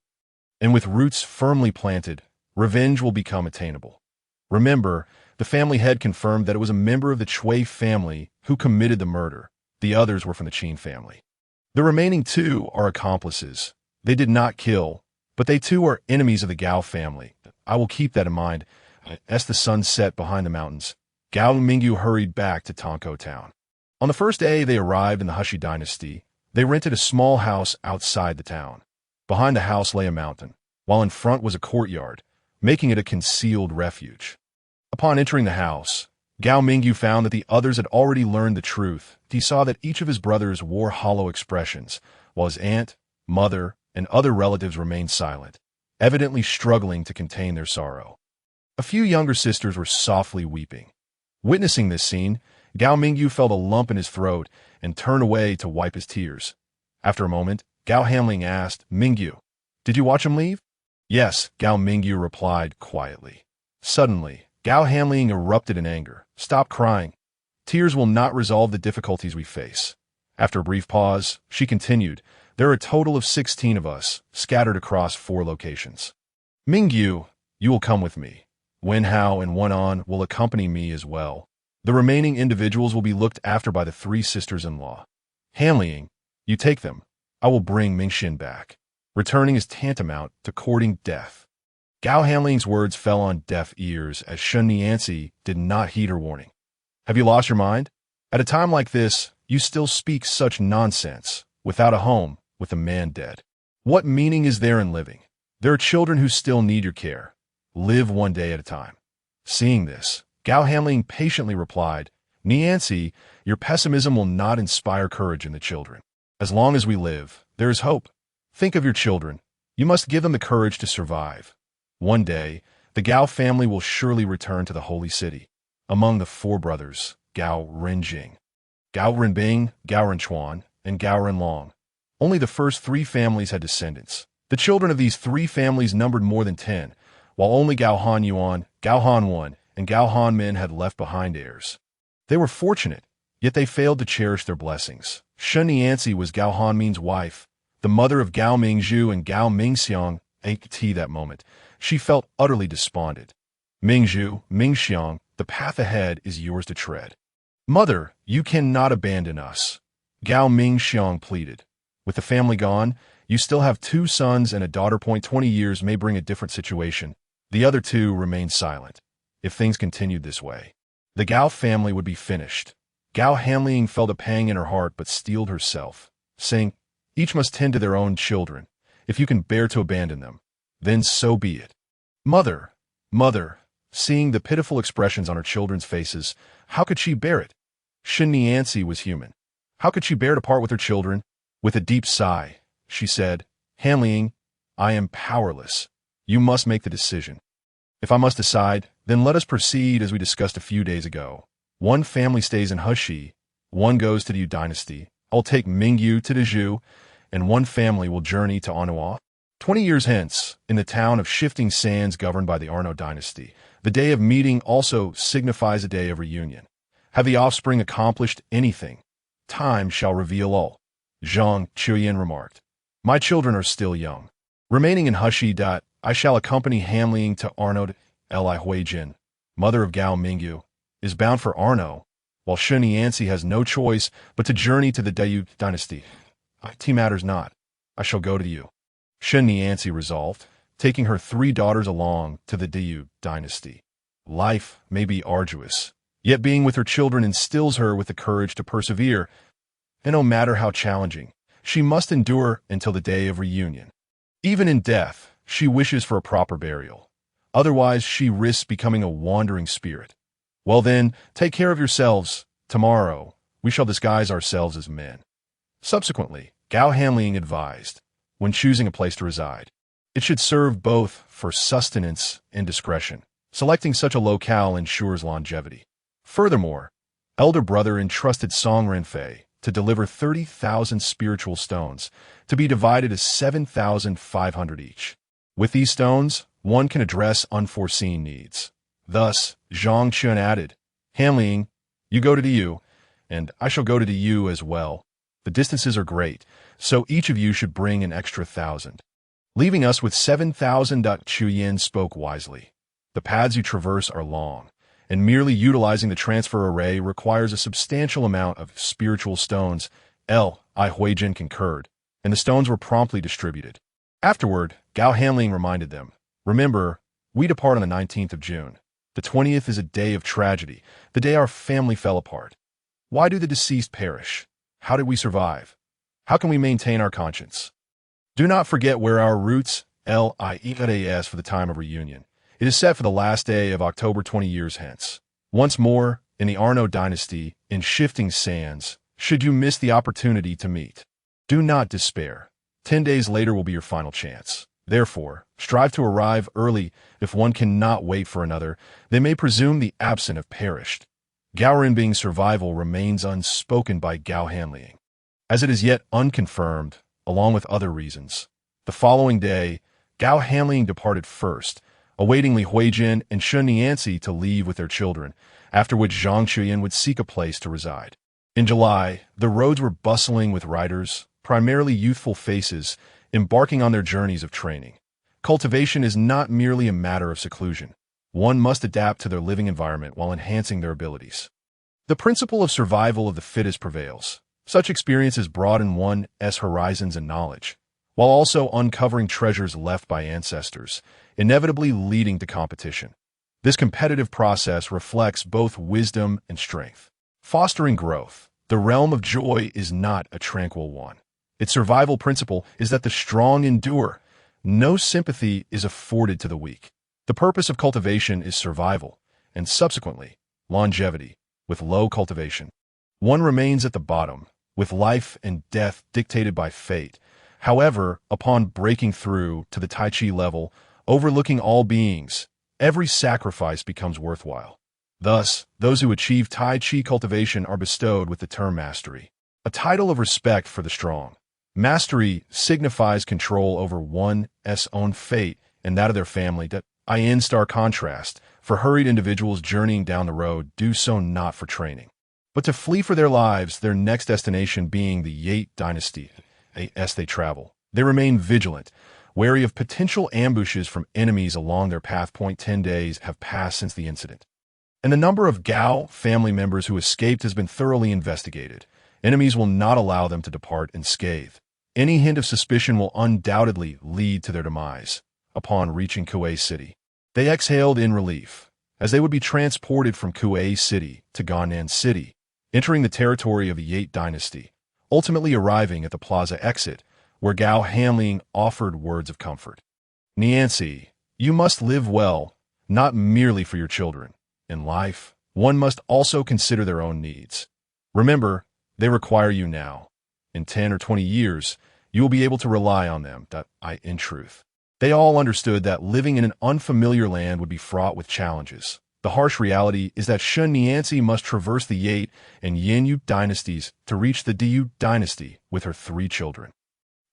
And with roots firmly planted, revenge will become attainable. Remember, the family head confirmed that it was a member of the Chui family who committed the murder. The others were from the Qin family. The remaining 2 are accomplices. They did not kill, but they too are enemies of the Gao family. I will keep that in mind. As the sun set behind the mountains, Gao Mingyu hurried back to Tonko town. On the first day they arrived in the Hushi dynasty, they rented a small house outside the town. Behind the house lay a mountain, while in front was a courtyard, making it a concealed refuge. Upon entering the house, Gao Mingyu found that the others had already learned the truth. He saw that each of his brothers wore hollow expressions, while his aunt, mother, and other relatives remained silent, evidently struggling to contain their sorrow. A few younger sisters were softly weeping. Witnessing this scene, Gao Mingyu felt a lump in his throat and turned away to wipe his tears. After a moment, Gao Hanling asked, Mingyu, did you watch him leave? Yes, Gao Mingyu replied quietly. Suddenly, Gao Hanling erupted in anger. Stop crying. Tears will not resolve the difficulties we face. After a brief pause, she continued, there are a total of 16 of us, scattered across 4 locations. Mingyu, you will come with me. Wen Hao and Wen An will accompany me as well. The remaining individuals will be looked after by the 3 sisters-in-law. Hanling, you take them. I will bring Mingxin back. Returning is tantamount to courting death. Gao Hanling's words fell on deaf ears as Shun Nianci did not heed her warning. Have you lost your mind? At a time like this, you still speak such nonsense, without a home, with a man dead. What meaning is there in living? There are children who still need your care. Live one day at a time. Seeing this, Gao Hanling patiently replied, Nianci, your pessimism will not inspire courage in the children. As long as we live, there is hope. Think of your children. You must give them the courage to survive. One day, the Gao family will surely return to the holy city. Among the 4 brothers, Gao Renjing, Gao Renbing, Gao Renchuan, and Gao Renlong. Only the first 3 families had descendants. The children of these 3 families numbered more than 10, while only Gao Han Yuan, Gao Han Wen, and Gao Han Min had left behind heirs. They were fortunate, Yet they failed to cherish their blessings. Shen Nianzi was Gao Hanming's wife, the mother of Gao Mingzhu and Gao Mingxiang. At that moment, she felt utterly despondent. Mingzhu, Mingxiang, the path ahead is yours to tread. Mother, you cannot abandon us, Gao Mingxiang pleaded. With the family gone, you still have 2 sons and a daughter. 20 years may bring a different situation. The other 2 remained silent. If things continued this way, the Gao family would be finished. Gao Hanling felt a pang in her heart but steeled herself, saying, each must tend to their own children. If you can bear to abandon them, then so be it. Mother, mother, seeing the pitiful expressions on her children's faces, how could she bear it? Shen Nianzi was human. How could she bear to part with her children? With a deep sigh, she said, Hanling, I am powerless. You must make the decision. If I must decide, then let us proceed as we discussed a few days ago. 1 family stays in Heshi, 1 goes to the Yu dynasty. I'll take Mingyu to the Zhu, and 1 family will journey to Anhua. 20 years hence, in the town of Shifting Sands governed by the Arno dynasty, the day of meeting also signifies a day of reunion. Have the offspring accomplished anything? Time shall reveal all. Zhang Chuyin remarked. My children are still young. Remaining in Heshi. I shall accompany Hanling to Arno. Li Huijin, mother of Gao Mingyu, is bound for Arno, while Shen Nianzi has no choice but to journey to the Dayu dynasty. It matters not. I shall go to you. Shen Nianzi resolved, taking her 3 daughters along to the Dayu dynasty. Life may be arduous, yet being with her children instills her with the courage to persevere, and no matter how challenging, she must endure until the day of reunion. Even in death, she wishes for a proper burial. Otherwise, she risks becoming a wandering spirit. Well then, take care of yourselves. Tomorrow, we shall disguise ourselves as men. Subsequently, Gao Hanling advised, when choosing a place to reside, it should serve both for sustenance and discretion. Selecting such a locale ensures longevity. Furthermore, elder brother entrusted Song Renfei to deliver 30,000 spiritual stones, to be divided as 7,500 each. With these stones, one can address unforeseen needs. Thus, Zhang Chun added, Hanling, you go to the Yu, and I shall go to the Yu as well. The distances are great, so each of you should bring an extra 1,000. Leaving us with 7,000. Chuyin spoke wisely. The paths you traverse are long, and merely utilizing the transfer array requires a substantial amount of spiritual stones. Li Huijin concurred, and the stones were promptly distributed. Afterward, Gao Hanling reminded them, remember, we depart on the 19th of June. The 20th is a day of tragedy, the day our family fell apart. Why do the deceased perish? How did we survive? How can we maintain our conscience? Do not forget where our roots, Lies, for the time of reunion. It is set for the last day of October 20 years hence. Once more, in the Arno dynasty, in Shifting Sands, should you miss the opportunity to meet. Do not despair. 10 days later will be your final chance. Therefore, strive to arrive early. If one cannot wait for another, they may presume the absent have perished. Gao Renbing's survival remains unspoken by Gao Hanling, as it is yet unconfirmed, along with other reasons. The following day, Gao Hanling departed first, awaiting Li Huijin and Shen Nianzi to leave with their children, after which Zhang Chuyin would seek a place to reside. In July, the roads were bustling with riders, primarily youthful faces, embarking on their journeys of training. Cultivation is not merely a matter of seclusion. One must adapt to their living environment while enhancing their abilities. The principle of survival of the fittest prevails. Such experiences broaden one's horizons and knowledge, while also uncovering treasures left by ancestors, inevitably leading to competition. This competitive process reflects both wisdom and strength. Fostering growth, the realm of joy is not a tranquil one. Its survival principle is that the strong endure. No sympathy is afforded to the weak. The purpose of cultivation is survival, and subsequently, longevity. With low cultivation, one remains at the bottom, with life and death dictated by fate. However, upon breaking through to the Tai Chi level, overlooking all beings, every sacrifice becomes worthwhile. Thus, those who achieve Tai Chi cultivation are bestowed with the term mastery, a title of respect for the strong. Mastery signifies control over one's own fate and that of their family. In stark contrast, for hurried individuals journeying down the road do so not for training, but to flee for their lives, their next destination being the Yate dynasty. As they travel, they remain vigilant, wary of potential ambushes from enemies along their path. 10 days have passed since the incident, and the number of Gao family members who escaped has been thoroughly investigated. Enemies will not allow them to depart unscathed. Any hint of suspicion will undoubtedly lead to their demise. Upon reaching Kuei City, they exhaled in relief, as they would be transported from Kuei City to Gannan City, entering the territory of the Yate dynasty, ultimately arriving at the plaza exit, where Gao Hanling offered words of comfort. Niancy, you must live well, not merely for your children. In life, one must also consider their own needs. Remember, they require you now. In 10 or 20 years, you will be able to rely on them. In truth, they all understood that living in an unfamiliar land would be fraught with challenges. The harsh reality is that Shun Niancy must traverse the Yate and Yin dynasties to reach the Diyu dynasty with her 3 children.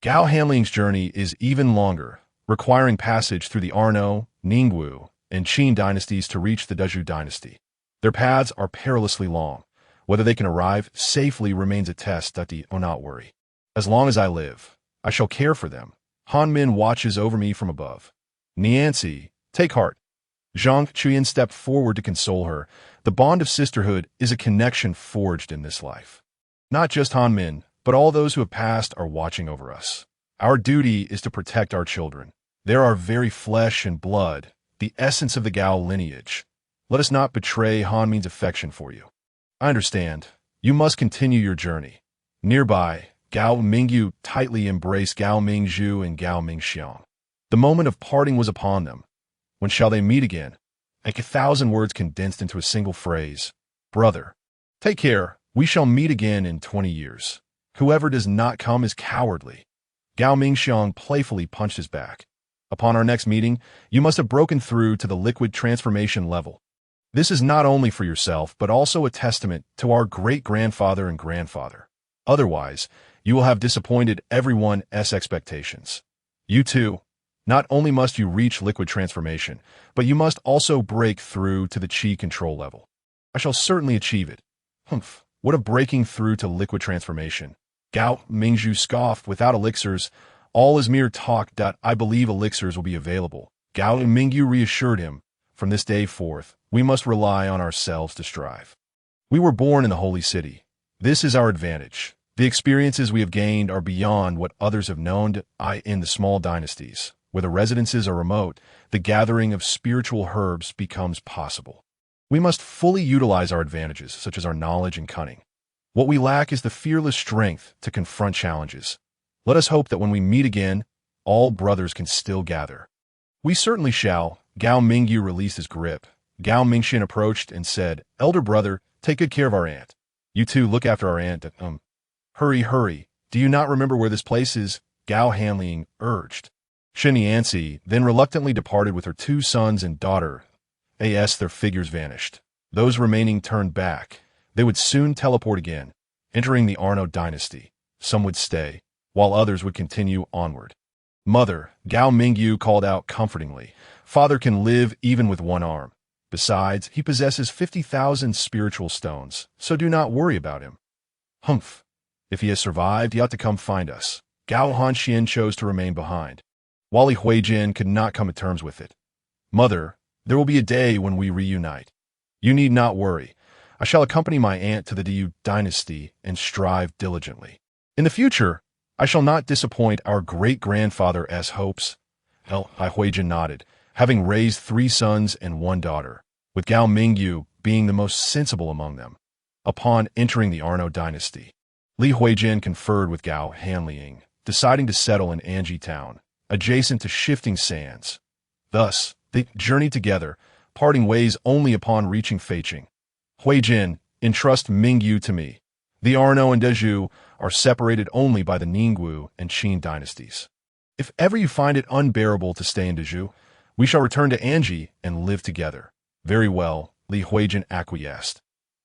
Gao Hanling's journey is even longer, requiring passage through the Arno, Ningwu, and Qin dynasties to reach the Dezhu dynasty. Their paths are perilously long. Whether they can arrive safely remains a test. Do not worry. As long as I live, I shall care for them. Han Min watches over me from above. Niancy, take heart. Zhang Chuyan stepped forward to console her. The bond of sisterhood is a connection forged in this life. Not just Han Min, but all those who have passed are watching over us. Our duty is to protect our children. They are our very flesh and blood, the essence of the Gao lineage. Let us not betray Han Min's affection for you. I understand. You must continue your journey. Nearby, Gao Mingyu tightly embraced Gao Mingzhu and Gao Mingxiang. The moment of parting was upon them. When shall they meet again? Like 1,000 words condensed into a single phrase. Brother, take care. We shall meet again in 20 years. Whoever does not come is cowardly. Gao Mingxiang playfully punched his back. Upon our next meeting, you must have broken through to the liquid transformation level. This is not only for yourself, but also a testament to our great-grandfather and grandfather. Otherwise, you will have disappointed everyone's expectations. You too. Not only must you reach liquid transformation, but you must also break through to the Qi control level. I shall certainly achieve it. Humph, what a breaking through to liquid transformation. Gao Mingzhu scoffed. Without elixirs, all is mere talk. I believe elixirs will be available. Gao Mingyu reassured him. From this day forth, we must rely on ourselves to strive. We were born in the holy city. This is our advantage. The experiences we have gained are beyond what others have known. In the small dynasties, where the residences are remote, the gathering of spiritual herbs becomes possible. We must fully utilize our advantages, such as our knowledge and cunning. What we lack is the fearless strength to confront challenges. Let us hope that when we meet again, all brothers can still gather. We certainly shall. Gao Mingyu released his grip. Gao Mingxian approached and said, Elder brother, take good care of our aunt. You too look after our aunt. Hurry. Do you not remember where this place is? Gao Hanling urged. Shen Niancy then reluctantly departed with her 2 sons and daughter. Their figures vanished. Those remaining turned back. They would soon teleport again, entering the Arno dynasty. Some would stay, while others would continue onward. Mother, Gao Mingyu called out comfortingly. Father can live even with 1 arm. Besides, he possesses 50,000 spiritual stones, so do not worry about him. Humph. If he has survived, he ought to come find us. Gao Hanxian chose to remain behind. Wally Huijin could not come to terms with it. Mother, there will be a day when we reunite. You need not worry. I shall accompany my aunt to the Diyu dynasty and strive diligently. In the future, I shall not disappoint our great-grandfather's hopes. Huijin nodded, having raised 3 sons and 1 daughter, with Gao Mingyu being the most sensible among them. Upon entering the Arno dynasty, Li Huijin conferred with Gao Hanling, deciding to settle in Anji town, adjacent to Shifting Sands. Thus, they journeyed together, parting ways only upon reaching Feiqing. Huijin, entrust Mingyu to me. The Arno and Dezhu are separated only by the Ningwu and Qin dynasties. If ever you find it unbearable to stay in Dezhu, we shall return to Anji and live together. Very well, Li Huijin acquiesced.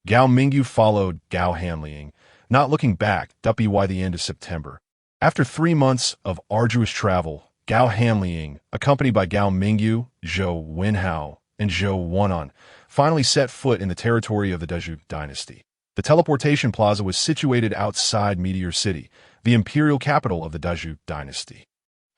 Gao Mingyu followed Gao Hanling, not looking back. By the end of September, after 3 months of arduous travel, Gao Hanling, accompanied by Gao Mingyu, Zhou Wenhao, and Zhou Wanan, finally set foot in the territory of the Dezhu dynasty. The teleportation plaza was situated outside Meteor City, the imperial capital of the Daju dynasty.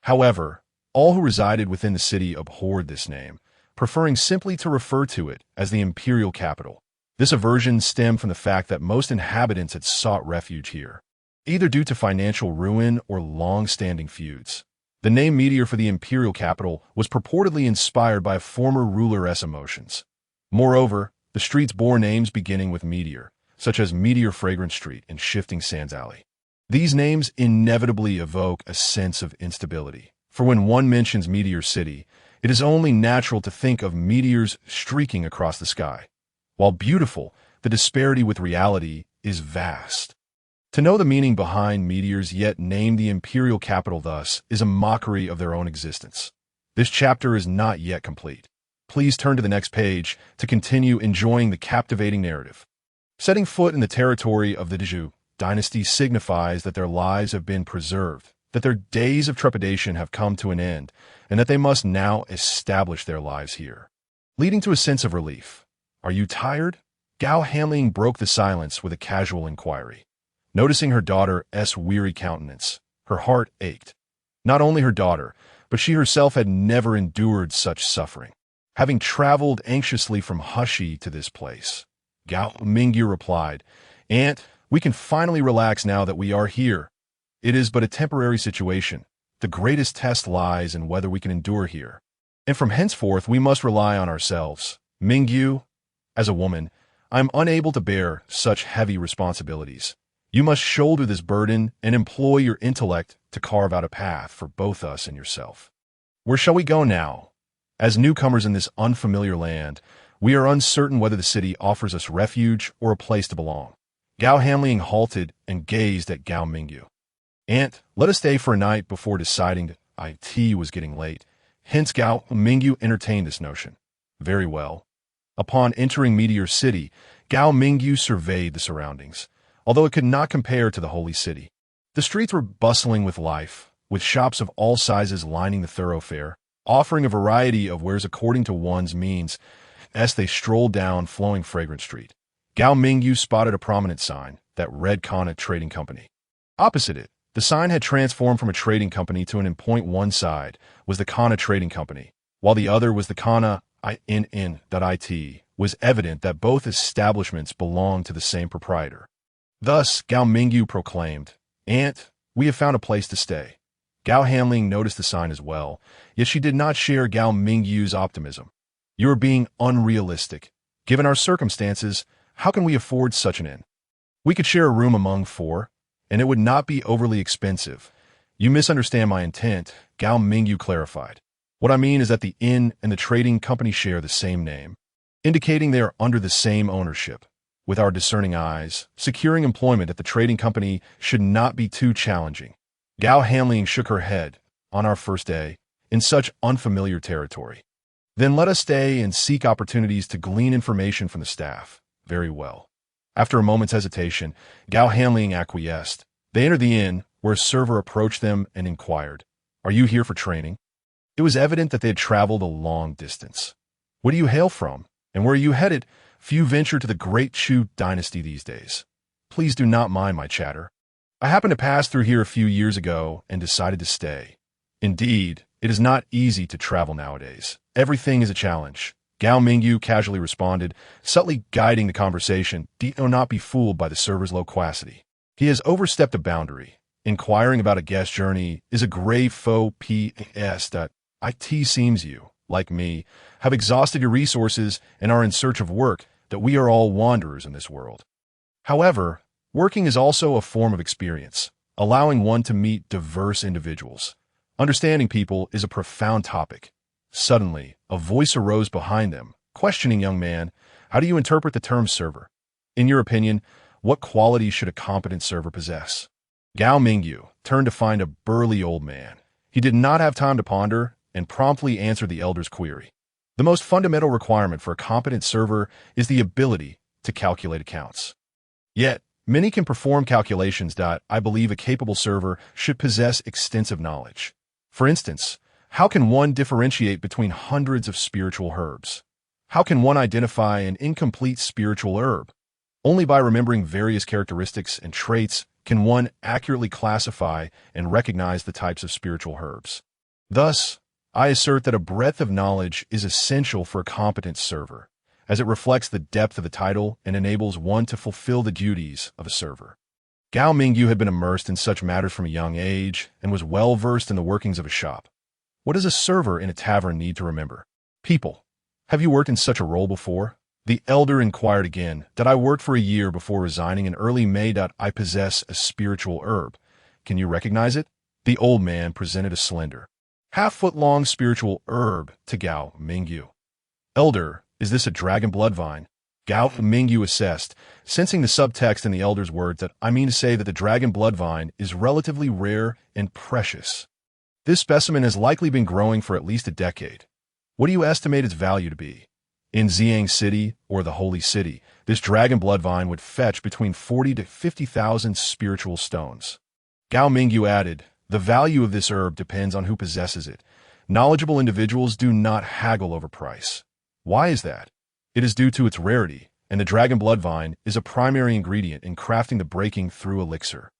However, all who resided within the city abhorred this name, preferring simply to refer to it as the imperial capital. This aversion stemmed from the fact that most inhabitants had sought refuge here, either due to financial ruin or long-standing feuds. The name Meteor for the imperial capital was purportedly inspired by a former ruler's emotions. Moreover, the streets bore names beginning with Meteor, such as Meteor Fragrant Street and Shifting Sands Alley. These names inevitably evoke a sense of instability, for when one mentions Meteor City, it is only natural to think of meteors streaking across the sky. While beautiful, the disparity with reality is vast. To know the meaning behind meteors yet name the imperial capital thus is a mockery of their own existence. This chapter is not yet complete. Please turn to the next page to continue enjoying the captivating narrative. Setting foot in the territory of the Daju dynasty signifies that their lives have been preserved, that their days of trepidation have come to an end, and that they must now establish their lives here. Leading to a sense of relief. Are you tired? Gao Hanling broke the silence with a casual inquiry. Noticing her daughter's weary countenance, her heart ached. Not only her daughter, but she herself had never endured such suffering, having traveled anxiously from Hushi to this place. Gao Mingyu replied, "Aunt, we can finally relax now that we are here. It is but a temporary situation. The greatest test lies in whether we can endure here. And from henceforth we must rely on ourselves. Mingyu, as a woman, I am unable to bear such heavy responsibilities. You must shoulder this burden and employ your intellect to carve out a path for both us and yourself. Where shall we go now? As newcomers in this unfamiliar land, we are uncertain whether the city offers us refuge or a place to belong." Gao Hanling halted and gazed at Gao Mingyu. "Aunt, let us stay for a night before deciding. Tea was getting late." Hence Gao Mingyu entertained this notion. Very well. Upon entering Meteor City, Gao Mingyu surveyed the surroundings, although it could not compare to the holy city. The streets were bustling with life, with shops of all sizes lining the thoroughfare, offering a variety of wares according to one's means. As they strolled down flowing fragrant street, Gao Mingyu spotted a prominent sign that read Kana Trading Company. Opposite it, the sign had transformed from a trading company to an in point. One side was the Kana Trading Company, while the other was the Kana It. Was evident that both establishments belonged to the same proprietor. Thus, Gao Mingyu proclaimed, "Aunt, we have found a place to stay." Gao Hanling noticed the sign as well, yet she did not share Gao Mingyu's optimism. "You are being unrealistic. Given our circumstances, how can we afford such an inn? We could share a room among four, and it would not be overly expensive." "You misunderstand my intent," Gao Mingyu clarified. "What I mean is that the inn and the trading company share the same name, indicating they are under the same ownership. With our discerning eyes, securing employment at the trading company should not be too challenging." Gao Hanling shook her head. "On our first day, in such unfamiliar territory. Then let us stay and seek opportunities to glean information from the staff." "Very well." After a moment's hesitation, Gao Hanling acquiesced. They entered the inn, where a server approached them and inquired, "Are you here for training?" It was evident that they had traveled a long distance. "Where do you hail from? And where are you headed?" "Few venture to the great Chu dynasty these days. Please do not mind my chatter. I happened to pass through here a few years ago and decided to stay." "Indeed, it is not easy to travel nowadays. Everything is a challenge," Gao Mingyu casually responded, subtly guiding the conversation. "Do not be fooled by the server's loquacity. He has overstepped a boundary. Inquiring about a guest journey is a grave faux pas. It seems you, like me, have exhausted your resources and are in search of work, that we are all wanderers in this world. However, working is also a form of experience, allowing one to meet diverse individuals. Understanding people is a profound topic." Suddenly, a voice arose behind them, questioning, "Young man, how do you interpret the term server? In your opinion, what qualities should a competent server possess?" Gao Mingyu turned to find a burly old man. He did not have time to ponder and promptly answered the elder's query. "The most fundamental requirement for a competent server is the ability to calculate accounts. Yet, many can perform calculations. I believe a capable server should possess extensive knowledge. For instance, how can one differentiate between hundreds of spiritual herbs? How can one identify an incomplete spiritual herb? Only by remembering various characteristics and traits can one accurately classify and recognize the types of spiritual herbs. Thus, I assert that a breadth of knowledge is essential for a competent server, as it reflects the depth of the title and enables one to fulfill the duties of a server. Gao Mingyu had been immersed in such matters from a young age and was well versed in the workings of a shop. What does a server in a tavern need to remember? People. Have you worked in such a role before? The elder inquired again. That I worked for a year before resigning in early May. I possess a spiritual herb. Can you recognize it? The old man presented a slender, half-foot-long spiritual herb to Gao Mingyu. Elder, is this a dragon blood vine? Gao Mingyu assessed, sensing the subtext in the elder's words that I mean to say that the dragon blood vine is relatively rare and precious. This specimen has likely been growing for at least a decade. What do you estimate its value to be? In Xiang City, or the Holy City, this dragon blood vine would fetch between 40 to 50,000 spiritual stones. Gao Mingyu added, the value of this herb depends on who possesses it. Knowledgeable individuals do not haggle over price. Why is that? It is due to its rarity, and the dragon blood vine is a primary ingredient in crafting the breaking through elixir.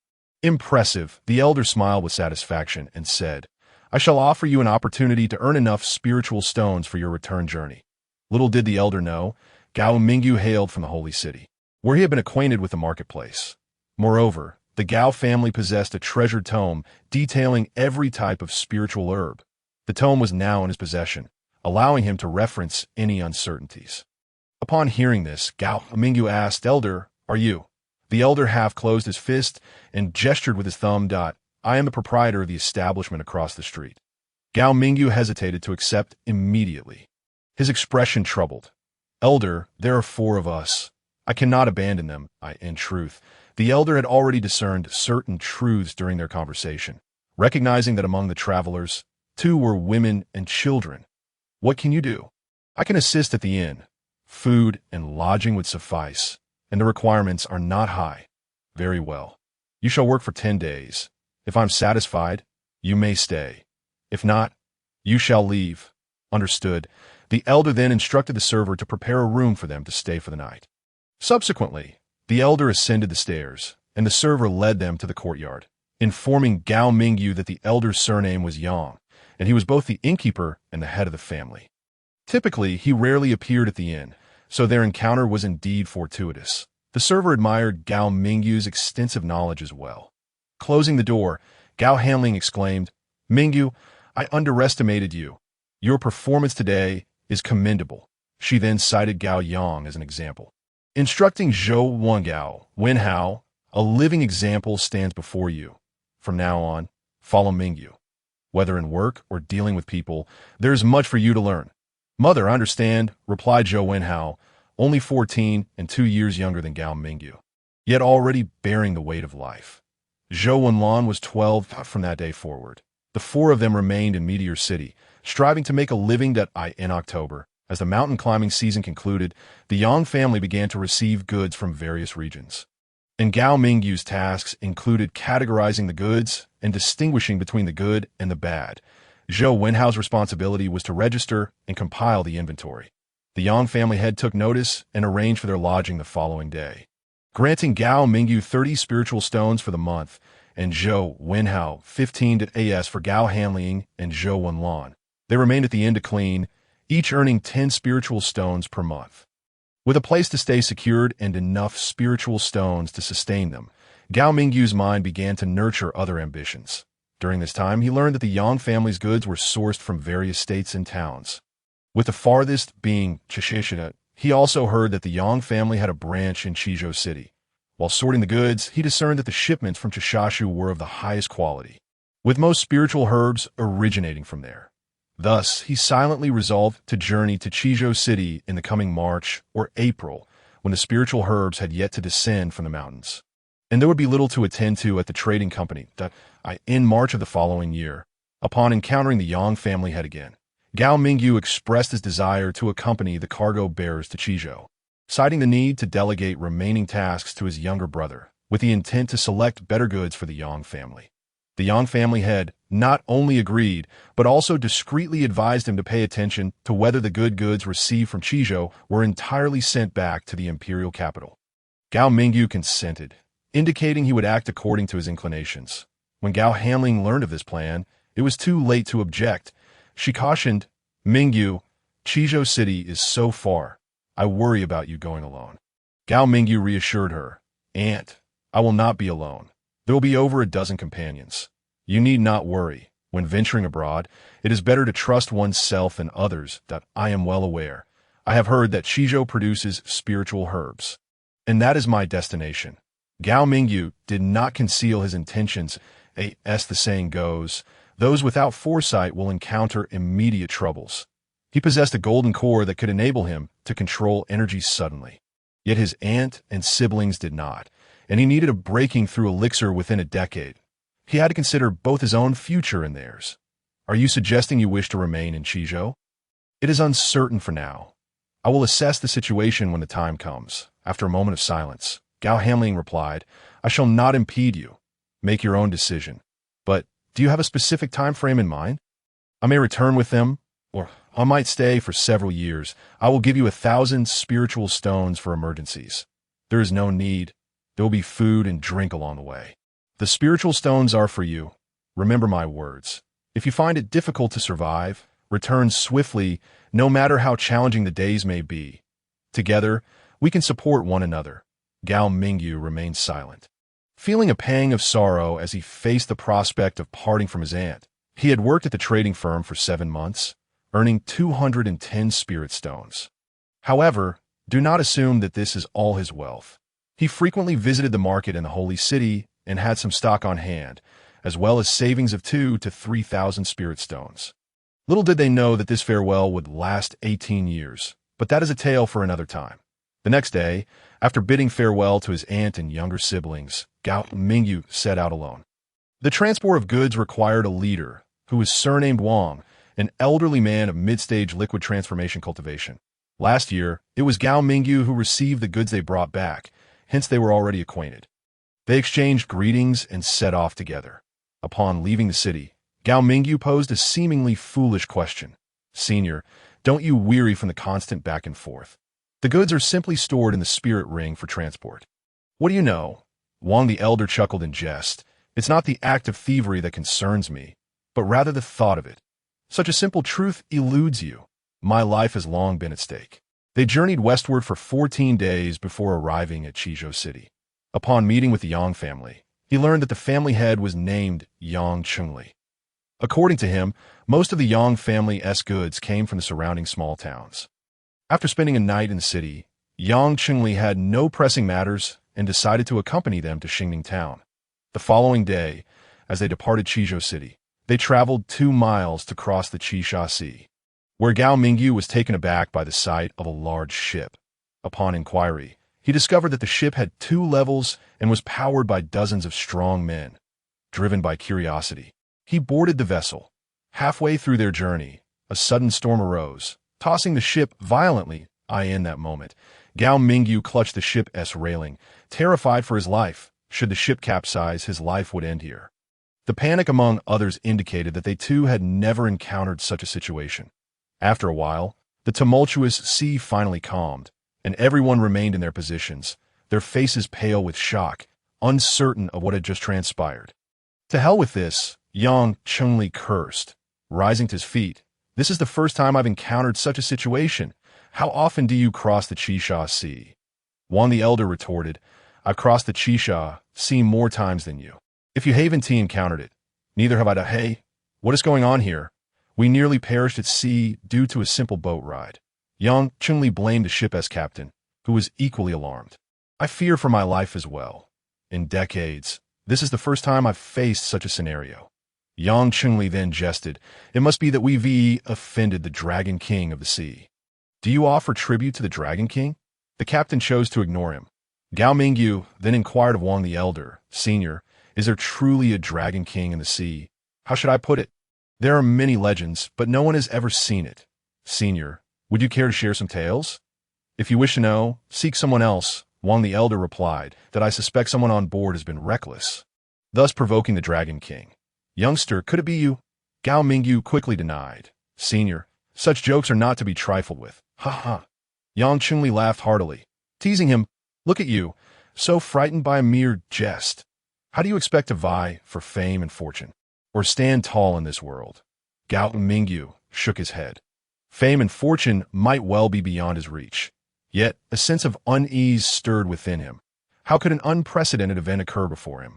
Impressive, the elder smiled with satisfaction and said, I shall offer you an opportunity to earn enough spiritual stones for your return journey. Little did the elder know, Gao Mingyu hailed from the Holy City, where he had been acquainted with the marketplace. Moreover, the Gao family possessed a treasured tome detailing every type of spiritual herb. The tome was now in his possession, allowing him to reference any uncertainties. Upon hearing this, Gao Mingyu asked, Elder, are you? The elder half closed his fist and gestured with his thumb. I am the proprietor of the establishment across the street. Gao Mingyu hesitated to accept immediately. His expression troubled. Elder, there are 4 of us. I cannot abandon them. In truth, the elder had already discerned certain truths during their conversation, recognizing that among the travelers, 2 were women and children. What can you do? I can assist at the inn. Food and lodging would suffice, and the requirements are not high. Very well. You shall work for 10 days. If I'm satisfied, you may stay. If not, you shall leave. Understood. The elder then instructed the server to prepare a room for them to stay for the night. Subsequently, the elder ascended the stairs, and the server led them to the courtyard, informing Gao Mingyu that the elder's surname was Yang, and he was both the innkeeper and the head of the family. Typically, he rarely appeared at the inn, so their encounter was indeed fortuitous. The server admired Gao Mingyu's extensive knowledge as well. Closing the door, Gao Hanling exclaimed, Mingyu, I underestimated you. Your performance today is commendable. She then cited Gao Yang as an example. Instructing Zhou Wengao, Wenhao, a living example stands before you. From now on, follow Mingyu. Whether in work or dealing with people, there is much for you to learn. Mother, I understand, replied Zhou Wenhao, only 14 and 2 years younger than Gao Mingyu, yet already bearing the weight of life. Zhou Wenlan was 12 from that day forward. The 4 of them remained in Meteor City, striving to make a living. In October, as the mountain climbing season concluded, the Yang family began to receive goods from various regions. And Gao Mingyu's tasks included categorizing the goods and distinguishing between the good and the bad. Zhou Wenhao's responsibility was to register and compile the inventory. The Yang family head took notice and arranged for their lodging the following day, granting Gao Mingyu 30 spiritual stones for the month, and Zhou Wenhao 15 as for Gao Hanling and Zhou Wenlan. They remained at the inn to clean, each earning 10 spiritual stones per month. With a place to stay secured and enough spiritual stones to sustain them, Gao Mingyu's mind began to nurture other ambitions. During this time, he learned that the Yang family's goods were sourced from various states and towns, with the farthest being Chishishina. He also heard that the Yang family had a branch in Chizhou City. While sorting the goods, he discerned that the shipments from Chishashu were of the highest quality, with most spiritual herbs originating from there. Thus, he silently resolved to journey to Chizhou City in the coming March or April, when the spiritual herbs had yet to descend from the mountains. And there would be little to attend to at the trading company. In March of the following year, upon encountering the Yang family head again, Gao Mingyu expressed his desire to accompany the cargo bearers to Chizhou, citing the need to delegate remaining tasks to his younger brother, with the intent to select better goods for the Yang family. The Yang family head not only agreed, but also discreetly advised him to pay attention to whether the good goods received from Chizhou were entirely sent back to the imperial capital. Gao Mingyu consented, indicating he would act according to his inclinations. When Gao Hanling learned of this plan, it was too late to object. She cautioned, Mingyu, Qizhou City is so far. I worry about you going alone. Gao Mingyu reassured her, Aunt, I will not be alone. There will be over a dozen companions. You need not worry. When venturing abroad, it is better to trust oneself and others, that I am well aware. I have heard that Qizhou produces spiritual herbs. And that is my destination. Gao Mingyu did not conceal his intentions. As the saying goes, those without foresight will encounter immediate troubles. He possessed a golden core that could enable him to control energy suddenly. Yet his aunt and siblings did not, and he needed a breaking through elixir within a decade. He had to consider both his own future and theirs. Are you suggesting you wish to remain in Qizhou? It is uncertain for now. I will assess the situation when the time comes. After a moment of silence, Gao Hanling replied, I shall not impede you. Make your own decision. But do you have a specific time frame in mind? I may return with them, or I might stay for several years. I will give you 1,000 spiritual stones for emergencies. There is no need. There will be food and drink along the way. The spiritual stones are for you. Remember my words. If you find it difficult to survive, return swiftly, no matter how challenging the days may be. Together, we can support one another. Gao Mingyu remained silent, feeling a pang of sorrow as he faced the prospect of parting from his aunt. He had worked at the trading firm for 7 months, earning 210 spirit stones. However, do not assume that this is all his wealth. He frequently visited the market in the holy city and had some stock on hand, as well as savings of 2,000 to 3,000 spirit stones. Little did they know that this farewell would last 18 years, but that is a tale for another time. The next day, after bidding farewell to his aunt and younger siblings, Gao Mingyu set out alone. The transport of goods required a leader, who was surnamed Wang, an elderly man of mid-stage liquid transformation cultivation. Last year, it was Gao Mingyu who received the goods they brought back, hence they were already acquainted. They exchanged greetings and set off together. Upon leaving the city, Gao Mingyu posed a seemingly foolish question. Senior, don't you weary from the constant back and forth? The goods are simply stored in the spirit ring for transport. What do you know? Wang the elder chuckled in jest. It's not the act of thievery that concerns me, but rather the thought of it. Such a simple truth eludes you. My life has long been at stake. They journeyed westward for 14 days before arriving at Qizhou City. Upon meeting with the Yang family, he learned that the family head was named Yang Chengli. According to him, most of the Yang family's goods came from the surrounding small towns. After spending a night in the city, Yang Chengli had no pressing matters and decided to accompany them to Xingning town. The following day, as they departed Qizhou City, they traveled 2 miles to cross the Qisha Sea, where Gao Mingyu was taken aback by the sight of a large ship. Upon inquiry, he discovered that the ship had 2 levels and was powered by dozens of strong men. Driven by curiosity, he boarded the vessel. Halfway through their journey, a sudden storm arose, tossing the ship violently. In that moment, Gao Mingyu clutched the ship's railing, terrified for his life. Should the ship capsize, his life would end here. The panic among others indicated that they too had never encountered such a situation. After a while, the tumultuous sea finally calmed, and everyone remained in their positions, their faces pale with shock, uncertain of what had just transpired. To hell with this, Yang Chengli cursed. Rising to his feet, this is the first time I've encountered such a situation. How often do you cross the Qisha Sea? Wang the elder retorted, I've crossed the Qisha Sea more times than you. If you haven't encountered it, neither have I. Hey, what is going on here? We nearly perished at sea due to a simple boat ride. Yang Chengli blamed the ship's captain, who was equally alarmed. I fear for my life as well. In decades, this is the first time I've faced such a scenario. Yang Chengli then jested, it must be that we've offended the Dragon King of the sea. Do you offer tribute to the Dragon King? The captain chose to ignore him. Gao Mingyu then inquired of Wang the elder, Senior, is there truly a Dragon King in the sea? How should I put it? There are many legends, but no one has ever seen it. Senior, would you care to share some tales? If you wish to know, seek someone else. Wang the elder replied that I suspect someone on board has been reckless, thus provoking the Dragon King. Youngster, could it be you? Gao Mingyu quickly denied. Senior, such jokes are not to be trifled with. Ha ha. Yang Chengli laughed heartily, teasing him. Look at you. so frightened by a mere jest? How do you expect to vie for fame and fortune, or stand tall in this world? Gao Mingyu shook his head. Fame and fortune might well be beyond his reach. Yet, a sense of unease stirred within him. How could an unprecedented event occur before him?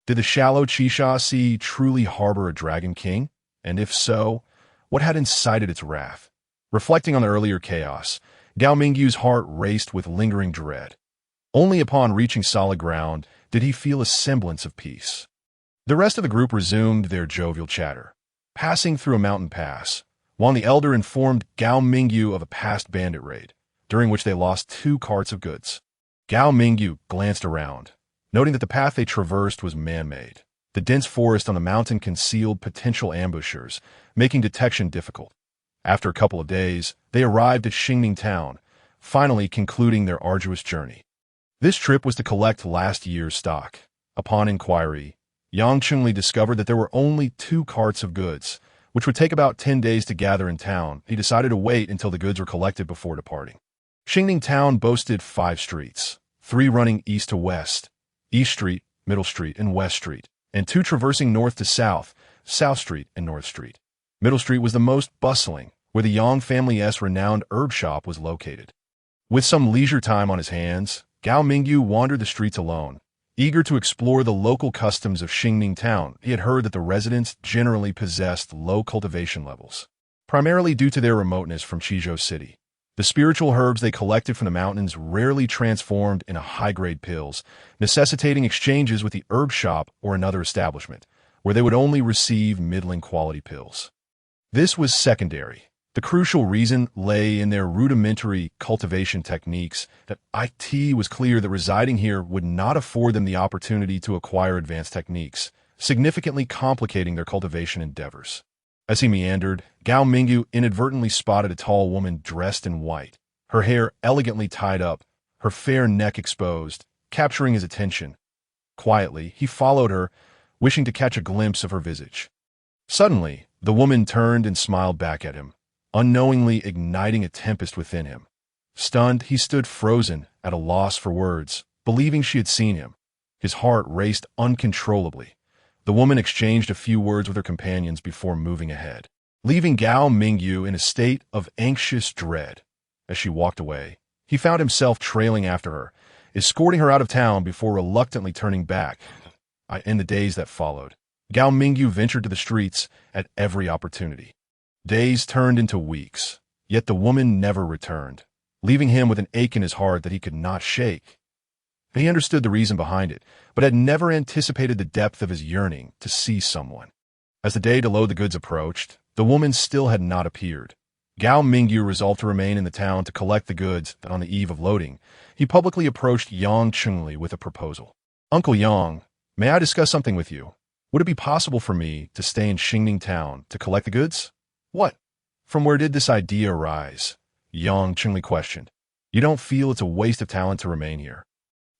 Did the shallow Chisha Sea truly harbor a dragon king? And if so, what had incited its wrath? Reflecting on the earlier chaos, Gao Mingyu's heart raced with lingering dread. Only upon reaching solid ground did he feel a semblance of peace. The rest of the group resumed their jovial chatter, passing through a mountain pass, while the elder informed Gao Mingyu of a past bandit raid, during which they lost 2 carts of goods. Gao Mingyu glanced around, noting that the path they traversed was man-made. The dense forest on the mountain concealed potential ambushers, making detection difficult. After a couple of days, they arrived at Xingning town, finally concluding their arduous journey. This trip was to collect last year's stock. Upon inquiry, Yang Chengli discovered that there were only 2 carts of goods, which would take about 10 days to gather in town. He decided to wait until the goods were collected before departing. Xingning town boasted 5 streets, 3 running east to west, East Street, Middle Street, and West Street, and 2 traversing north to south, South Street and North Street. Middle Street was the most bustling, where the Yang family's renowned herb shop was located. With some leisure time on his hands, Gao Mingyu wandered the streets alone, eager to explore the local customs of Xingning town. He had heard that the residents generally possessed low cultivation levels, primarily due to their remoteness from Chizhou City. The spiritual herbs they collected from the mountains rarely transformed into high-grade pills, necessitating exchanges with the herb shop or another establishment, where they would only receive middling quality pills. This was secondary. The crucial reason lay in their rudimentary cultivation techniques. That it was clear that residing here would not afford them the opportunity to acquire advanced techniques, significantly complicating their cultivation endeavors. As he meandered, Gao Mingyu inadvertently spotted a tall woman dressed in white, her hair elegantly tied up, her fair neck exposed, capturing his attention. Quietly, he followed her, wishing to catch a glimpse of her visage. Suddenly, the woman turned and smiled back at him, unknowingly igniting a tempest within him. Stunned, he stood frozen, at a loss for words, believing she had seen him. His heart raced uncontrollably. The woman exchanged a few words with her companions before moving ahead, leaving Gao Mingyu in a state of anxious dread. As she walked away, he found himself trailing after her, escorting her out of town before reluctantly turning back. In the days that followed, Gao Mingyu ventured to the streets at every opportunity. Days turned into weeks, yet the woman never returned, leaving him with an ache in his heart that he could not shake. He understood the reason behind it, but had never anticipated the depth of his yearning to see someone. As the day to load the goods approached, the woman still had not appeared. Gao Mingyu resolved to remain in the town to collect the goods. On the eve of loading, he publicly approached Yang Chengli with a proposal. "Uncle Yang, may I discuss something with you? Would it be possible for me to stay in Xingning town to collect the goods?" "What? From where did this idea arise?" Yang Chengli questioned. "You don't feel it's a waste of talent to remain here?"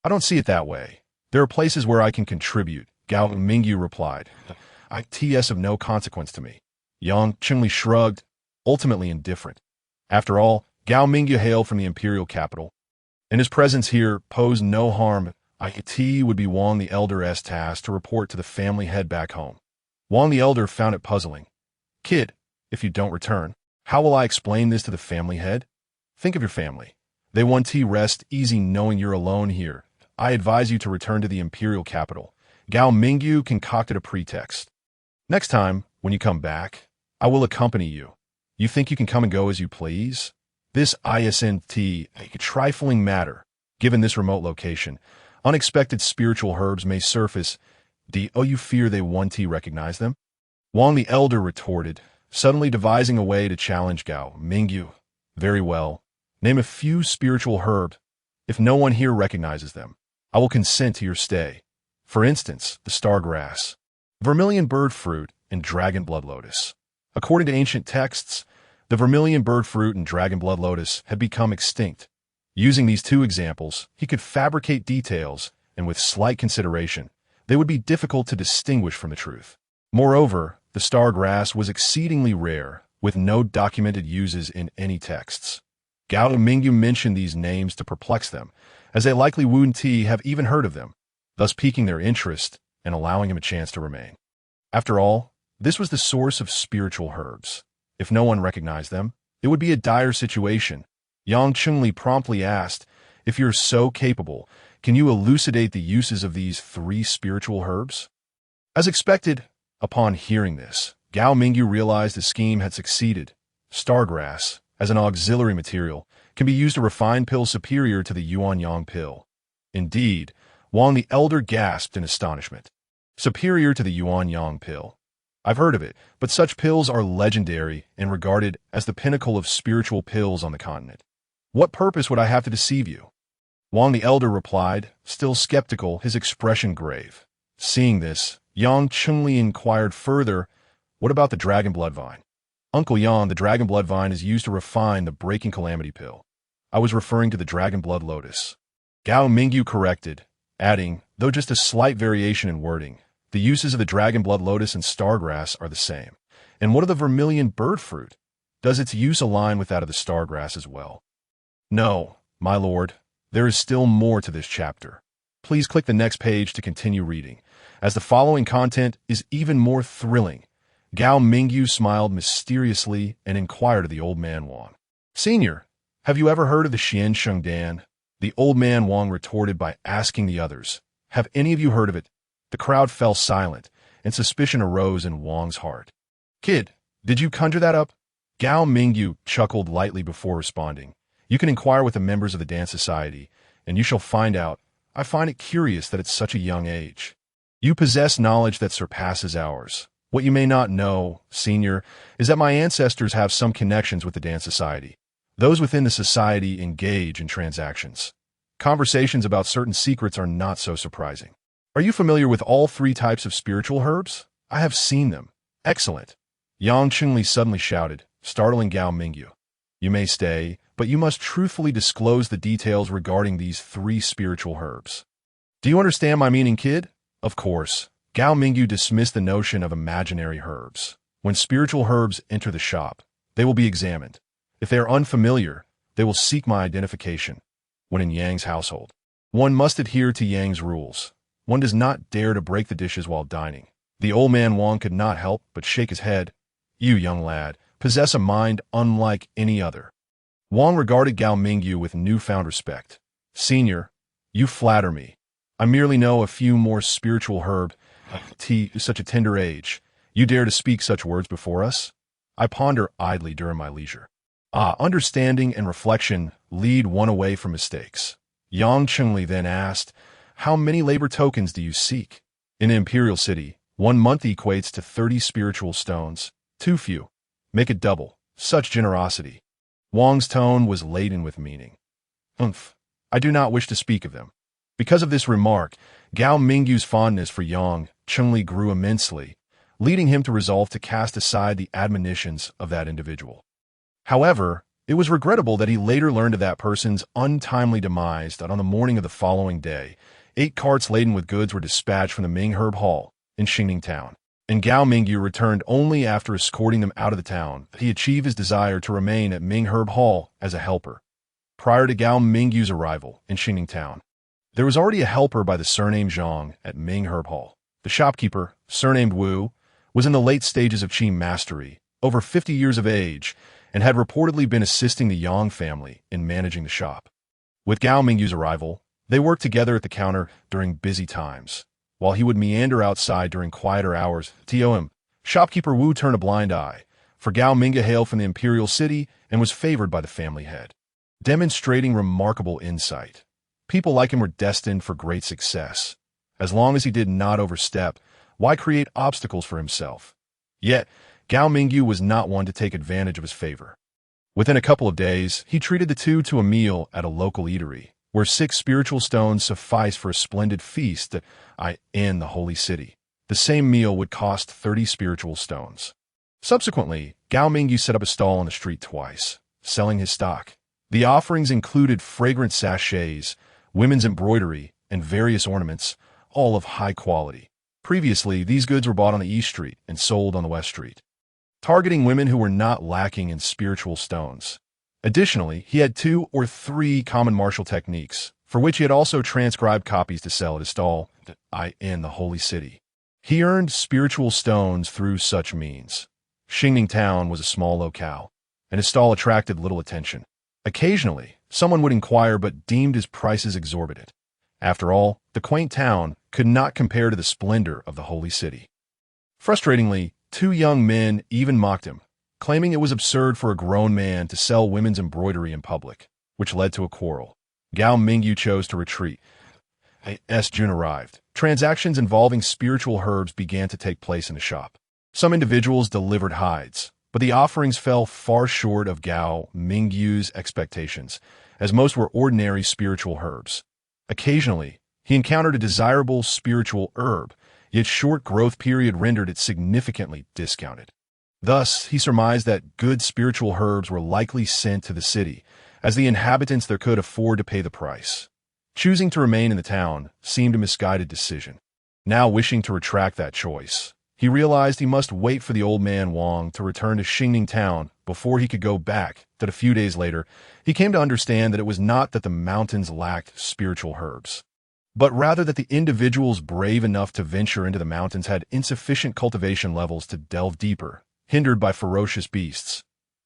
"I don't see it that way. There are places where I can contribute," Gao Mingyu replied. "It's of no consequence to me." Yang Chengli shrugged, ultimately indifferent. After all, Gao Mingyu hailed from the imperial capital, and his presence here posed no harm. It would be Wang the Elder's task to report to the family head back home. Wang the Elder found it puzzling. "Kid, if you don't return, how will I explain this to the family head? Think of your family. They want to rest easy knowing you're alone here. I advise you to return to the imperial capital." Gao Mingyu concocted a pretext. "Next time, when you come back, I will accompany you. You think you can come and go as you please? This isn't a trifling matter. Given this remote location, unexpected spiritual herbs may surface. Do you fear they want to recognize them?" Wang the Elder retorted, suddenly devising a way to challenge Gao Mingyu. "Very well. Name a few spiritual herbs. If no one here recognizes them, I will consent to your stay. For instance, the star grass, vermilion bird fruit, and dragon blood lotus." According to ancient texts, the vermilion bird fruit and dragon blood lotus had become extinct. Using these 2 examples, he could fabricate details, and with slight consideration, they would be difficult to distinguish from the truth. Moreover, the star grass was exceedingly rare, with no documented uses in any texts. Gao Mingyu mentioned these names to perplex them, as they likely wouldn't have even heard of them, thus piquing their interest and allowing him a chance to remain. After all, this was the source of spiritual herbs. If no one recognized them, it would be a dire situation. Yang Chunli promptly asked, "If you're so capable, can you elucidate the uses of these 3 spiritual herbs?" As expected, upon hearing this, Gao Mingyu realized the scheme had succeeded. Stargrass, as an auxiliary material, can be used to refine pills superior to the Yuan Yang pill. Indeed, Wang the Elder gasped in astonishment. Superior to the Yuan Yang pill. I've heard of it, but such pills are legendary and regarded as the pinnacle of spiritual pills on the continent. What purpose would I have to deceive you? Wang the Elder replied, still skeptical, his expression grave. Seeing this, Yang Chunli inquired further, what about the dragon blood vine? Uncle Yang, the dragon blood vine is used to refine the breaking calamity pill. I was referring to the dragon blood lotus. Gao Mingyu corrected, adding, though just a slight variation in wording, the uses of the dragon blood lotus and stargrass are the same. And what of the vermilion bird fruit? Does its use align with that of the stargrass as well? No, my lord, there is still more to this chapter. Please click the next page to continue reading, as the following content is even more thrilling. Gao Mingyu smiled mysteriously and inquired of the old man Wang. Senior, have you ever heard of the Xian Shengdan? The old man Wang retorted by asking the others, have any of you heard of it? The crowd fell silent, and suspicion arose in Wang's heart. Kid, did you conjure that up? Gao Mingyu chuckled lightly before responding. You can inquire with the members of the dance society, and you shall find out. I find it curious that at such a young age. You possess knowledge that surpasses ours. What you may not know, senior, is that my ancestors have some connections with the dance society. Those within the society engage in transactions. Conversations about certain secrets are not so surprising. Are you familiar with all 3 types of spiritual herbs? I have seen them. Excellent. Yang Chunli suddenly shouted, startling Gao Mingyu. You may stay, but you must truthfully disclose the details regarding these 3 spiritual herbs. Do you understand my meaning, kid? Of course. Gao Mingyu dismissed the notion of imaginary herbs. When spiritual herbs enter the shop, they will be examined. If they are unfamiliar, they will seek my identification. When in Yang's household, one must adhere to Yang's rules. One does not dare to break the dishes while dining. The old man Wang could not help but shake his head. You, young lad, possess a mind unlike any other. Wang regarded Gao Mingyu with newfound respect. Senior, you flatter me. I merely know a few more spiritual herbs at such a tender age. You dare to speak such words before us? I ponder idly during my leisure. Understanding and reflection lead one away from mistakes. Yang Chunli then asked, how many labor tokens do you seek? In an imperial city, 1 month equates to 30 spiritual stones. Too few. Make it double. Such generosity. Wang's tone was laden with meaning. I do not wish to speak of them. Because of this remark, Gao Mingyu's fondness for Yang Chunli grew immensely, leading him to resolve to cast aside the admonitions of that individual. However, it was regrettable that he later learned of that person's untimely demise that on the morning of the following day, 8 carts laden with goods were dispatched from the Ming Herb Hall in Xingning Town, and Gao Mingyu returned only after escorting them out of the town that he achieved his desire to remain at Ming Herb Hall as a helper. Prior to Gao Mingyu's arrival in Xingning Town, there was already a helper by the surname Zhang at Ming Herb Hall. The shopkeeper, surnamed Wu, was in the late stages of Qi mastery, over 50 years of age, and had reportedly been assisting the Yang family in managing the shop. With Gao Mingyu's arrival, they worked together at the counter during busy times, while he would meander outside during quieter hours. Shopkeeper Wu turned a blind eye, for Gao Mingyu hailed from the imperial city and was favored by the family head, demonstrating remarkable insight. People like him were destined for great success. As long as he did not overstep, why create obstacles for himself? Yet, Gao Mingyu was not one to take advantage of his favor. Within a couple of days, he treated the two to a meal at a local eatery, where 6 spiritual stones sufficed for a splendid feast in the holy city. The same meal would cost 30 spiritual stones. Subsequently, Gao Mingyu set up a stall on the street twice, selling his stock. The offerings included fragrant sachets, women's embroidery, and various ornaments, all of high quality. Previously, these goods were bought on the East Street and sold on the West Street, targeting women who were not lacking in spiritual stones. Additionally, he had 2 or 3 common martial techniques, for which he had also transcribed copies to sell at his stall in the holy city. He earned spiritual stones through such means. Xingning town was a small locale, and his stall attracted little attention. Occasionally, someone would inquire but deemed his prices exorbitant. After all, the quaint town could not compare to the splendor of the holy city. Frustratingly, two young men even mocked him, claiming it was absurd for a grown man to sell women's embroidery in public, which led to a quarrel. Gao Mingyu chose to retreat. As June arrived, transactions involving spiritual herbs began to take place in the shop. Some individuals delivered hides, but the offerings fell far short of Gao Mingyu's expectations, as most were ordinary spiritual herbs. Occasionally, he encountered a desirable spiritual herb, yet short growth period rendered it significantly discounted. Thus, he surmised that good spiritual herbs were likely sent to the city, as the inhabitants there could afford to pay the price. Choosing to remain in the town seemed a misguided decision. Now wishing to retract that choice, he realized he must wait for the old man Wang to return to Xingning town before he could go back. That a few days later, he came to understand that it was not that the mountains lacked spiritual herbs, but rather that the individuals brave enough to venture into the mountains had insufficient cultivation levels to delve deeper, hindered by ferocious beasts.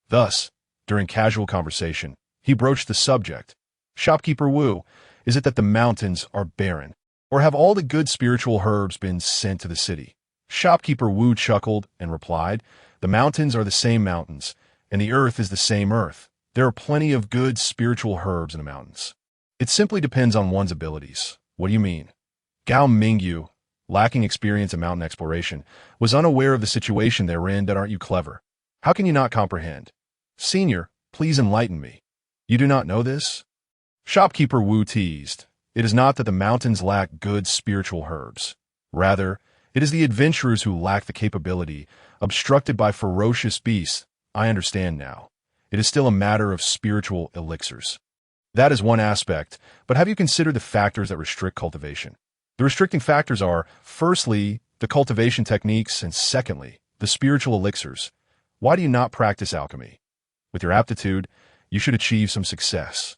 Thus, during casual conversation, he broached the subject. "Shopkeeper Wu, is it that the mountains are barren? Or have all the good spiritual herbs been sent to the city?" Shopkeeper Wu chuckled and replied, "The mountains are the same mountains, and the earth is the same earth. There are plenty of good spiritual herbs in the mountains. It simply depends on one's abilities." "What do you mean?" Gao Mingyu, lacking experience in mountain exploration, was unaware of the situation they're in. "That aren't you clever? How can you not comprehend?" "Senior, please enlighten me. You do not know this?" Shopkeeper Wu teased. "It is not that the mountains lack good spiritual herbs. Rather, it is the adventurers who lack the capability, obstructed by ferocious beasts. I understand now. It is still a matter of spiritual elixirs." "That is one aspect, but have you considered the factors that restrict cultivation?" "The restricting factors are, firstly, the cultivation techniques, and secondly, the spiritual elixirs. Why do you not practice alchemy? With your aptitude, you should achieve some success."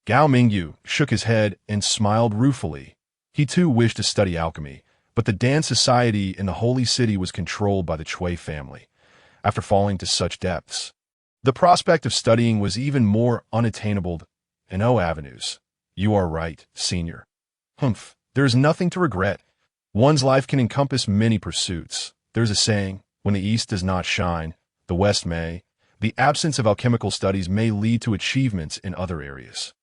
Gao Mingyu shook his head and smiled ruefully. He too wished to study alchemy, but the Dan society in the holy city was controlled by the Chui family. After falling to such depths, the prospect of studying was even more unattainable. And no avenues. "You are right, senior." "Humph, there is nothing to regret. One's life can encompass many pursuits. There's a saying, when the east does not shine, the west may. The absence of alchemical studies may lead to achievements in other areas."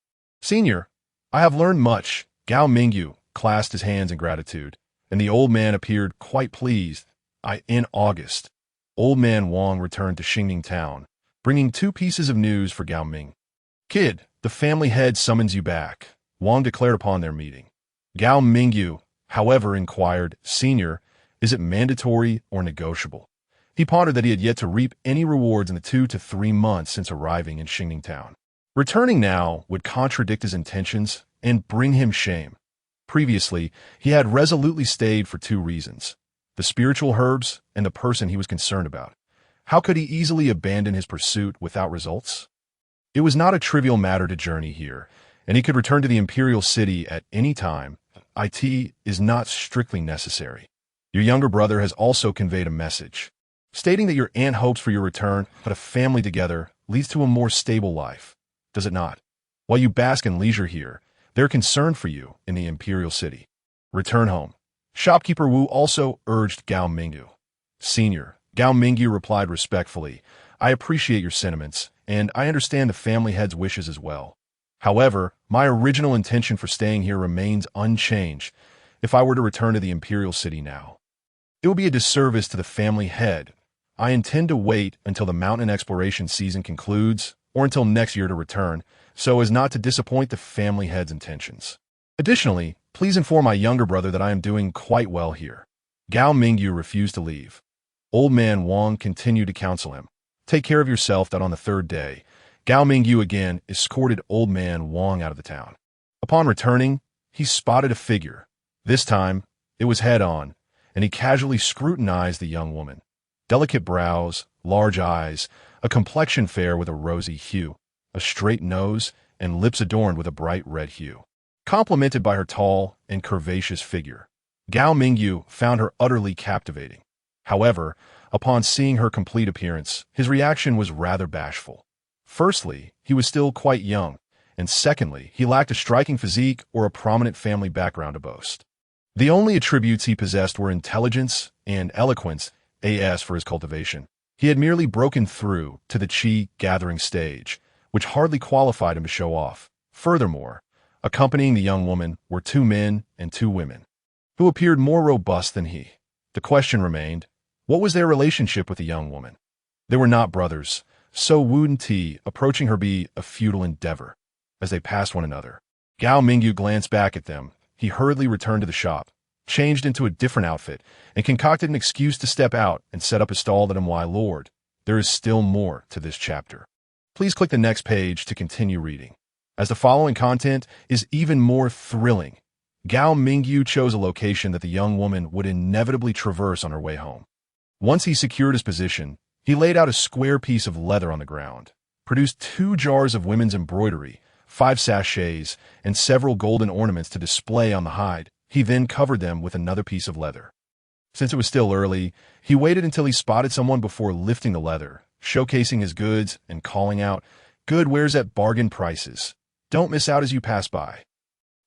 "Senior, I have learned much." Gao Mingyu clasped his hands in gratitude, and the old man appeared quite pleased. In August, old man Wang returned to Xingning town, bringing two pieces of news for Gao Ming. "Kid, the family head summons you back," Wang declared upon their meeting. Gao Mingyu, however, inquired, "Senior, is it mandatory or negotiable?" He pondered that he had yet to reap any rewards in the 2 to 3 months since arriving in Xingning town. Returning now would contradict his intentions and bring him shame. Previously, he had resolutely stayed for 2 reasons: the spiritual herbs and the person he was concerned about. How could he easily abandon his pursuit without results? It was not a trivial matter to journey here, and he could return to the imperial city at any time. It is not strictly necessary. Your younger brother has also conveyed a message, stating that your aunt hopes for your return, but a family together leads to a more stable life. Does it not? While you bask in leisure here, they're concerned for you in the imperial city. Return home. Shopkeeper Wu also urged Gao Mingyu. "Senior," Gao Mingyu replied respectfully, "I appreciate your sentiments, and I understand the family head's wishes as well. However, my original intention for staying here remains unchanged. If I were to return to the imperial city now, it would be a disservice to the family head. I intend to wait until the mountain exploration season concludes, or until next year to return, so as not to disappoint the family head's intentions. Additionally, please inform my younger brother that I am doing quite well here." Gao Mingyu refused to leave. Old man Wang continued to counsel him. "Take care of yourself." That on the 3rd day, Gao Mingyu again escorted old man Wang out of the town. Upon returning, he spotted a figure. This time, it was head-on, and he casually scrutinized the young woman. Delicate brows, large eyes, a complexion fair with a rosy hue, a straight nose, and lips adorned with a bright red hue. complemented by her tall and curvaceous figure. Gao Mingyu found her utterly captivating. However, upon seeing her complete appearance, his reaction was rather bashful. Firstly, he was still quite young, and secondly, he lacked a striking physique or a prominent family background to boast. The only attributes he possessed were intelligence and eloquence, as for his cultivation. He had merely broken through to the Qi gathering stage, which hardly qualified him to show off. Furthermore, accompanying the young woman were 2 men and 2 women, who appeared more robust than he. The question remained, what was their relationship with the young woman? They were not brothers, so wouldn't he approaching her be a futile endeavor? As they passed one another, Gao Mingyu glanced back at them. He hurriedly returned to the shop, changed into a different outfit, and concocted an excuse to step out and set up his stall at my lord. There is still more to this chapter. Please click the next page to continue reading, as the following content is even more thrilling. Gao Mingyu chose a location that the young woman would inevitably traverse on her way home. Once he secured his position, he laid out a square piece of leather on the ground, produced 2 jars of women's embroidery, 5 sachets, and several golden ornaments to display on the hide. He then covered them with another piece of leather. Since it was still early, he waited until he spotted someone before lifting the leather, showcasing his goods and calling out, "Good wares at bargain prices. Don't miss out as you pass by."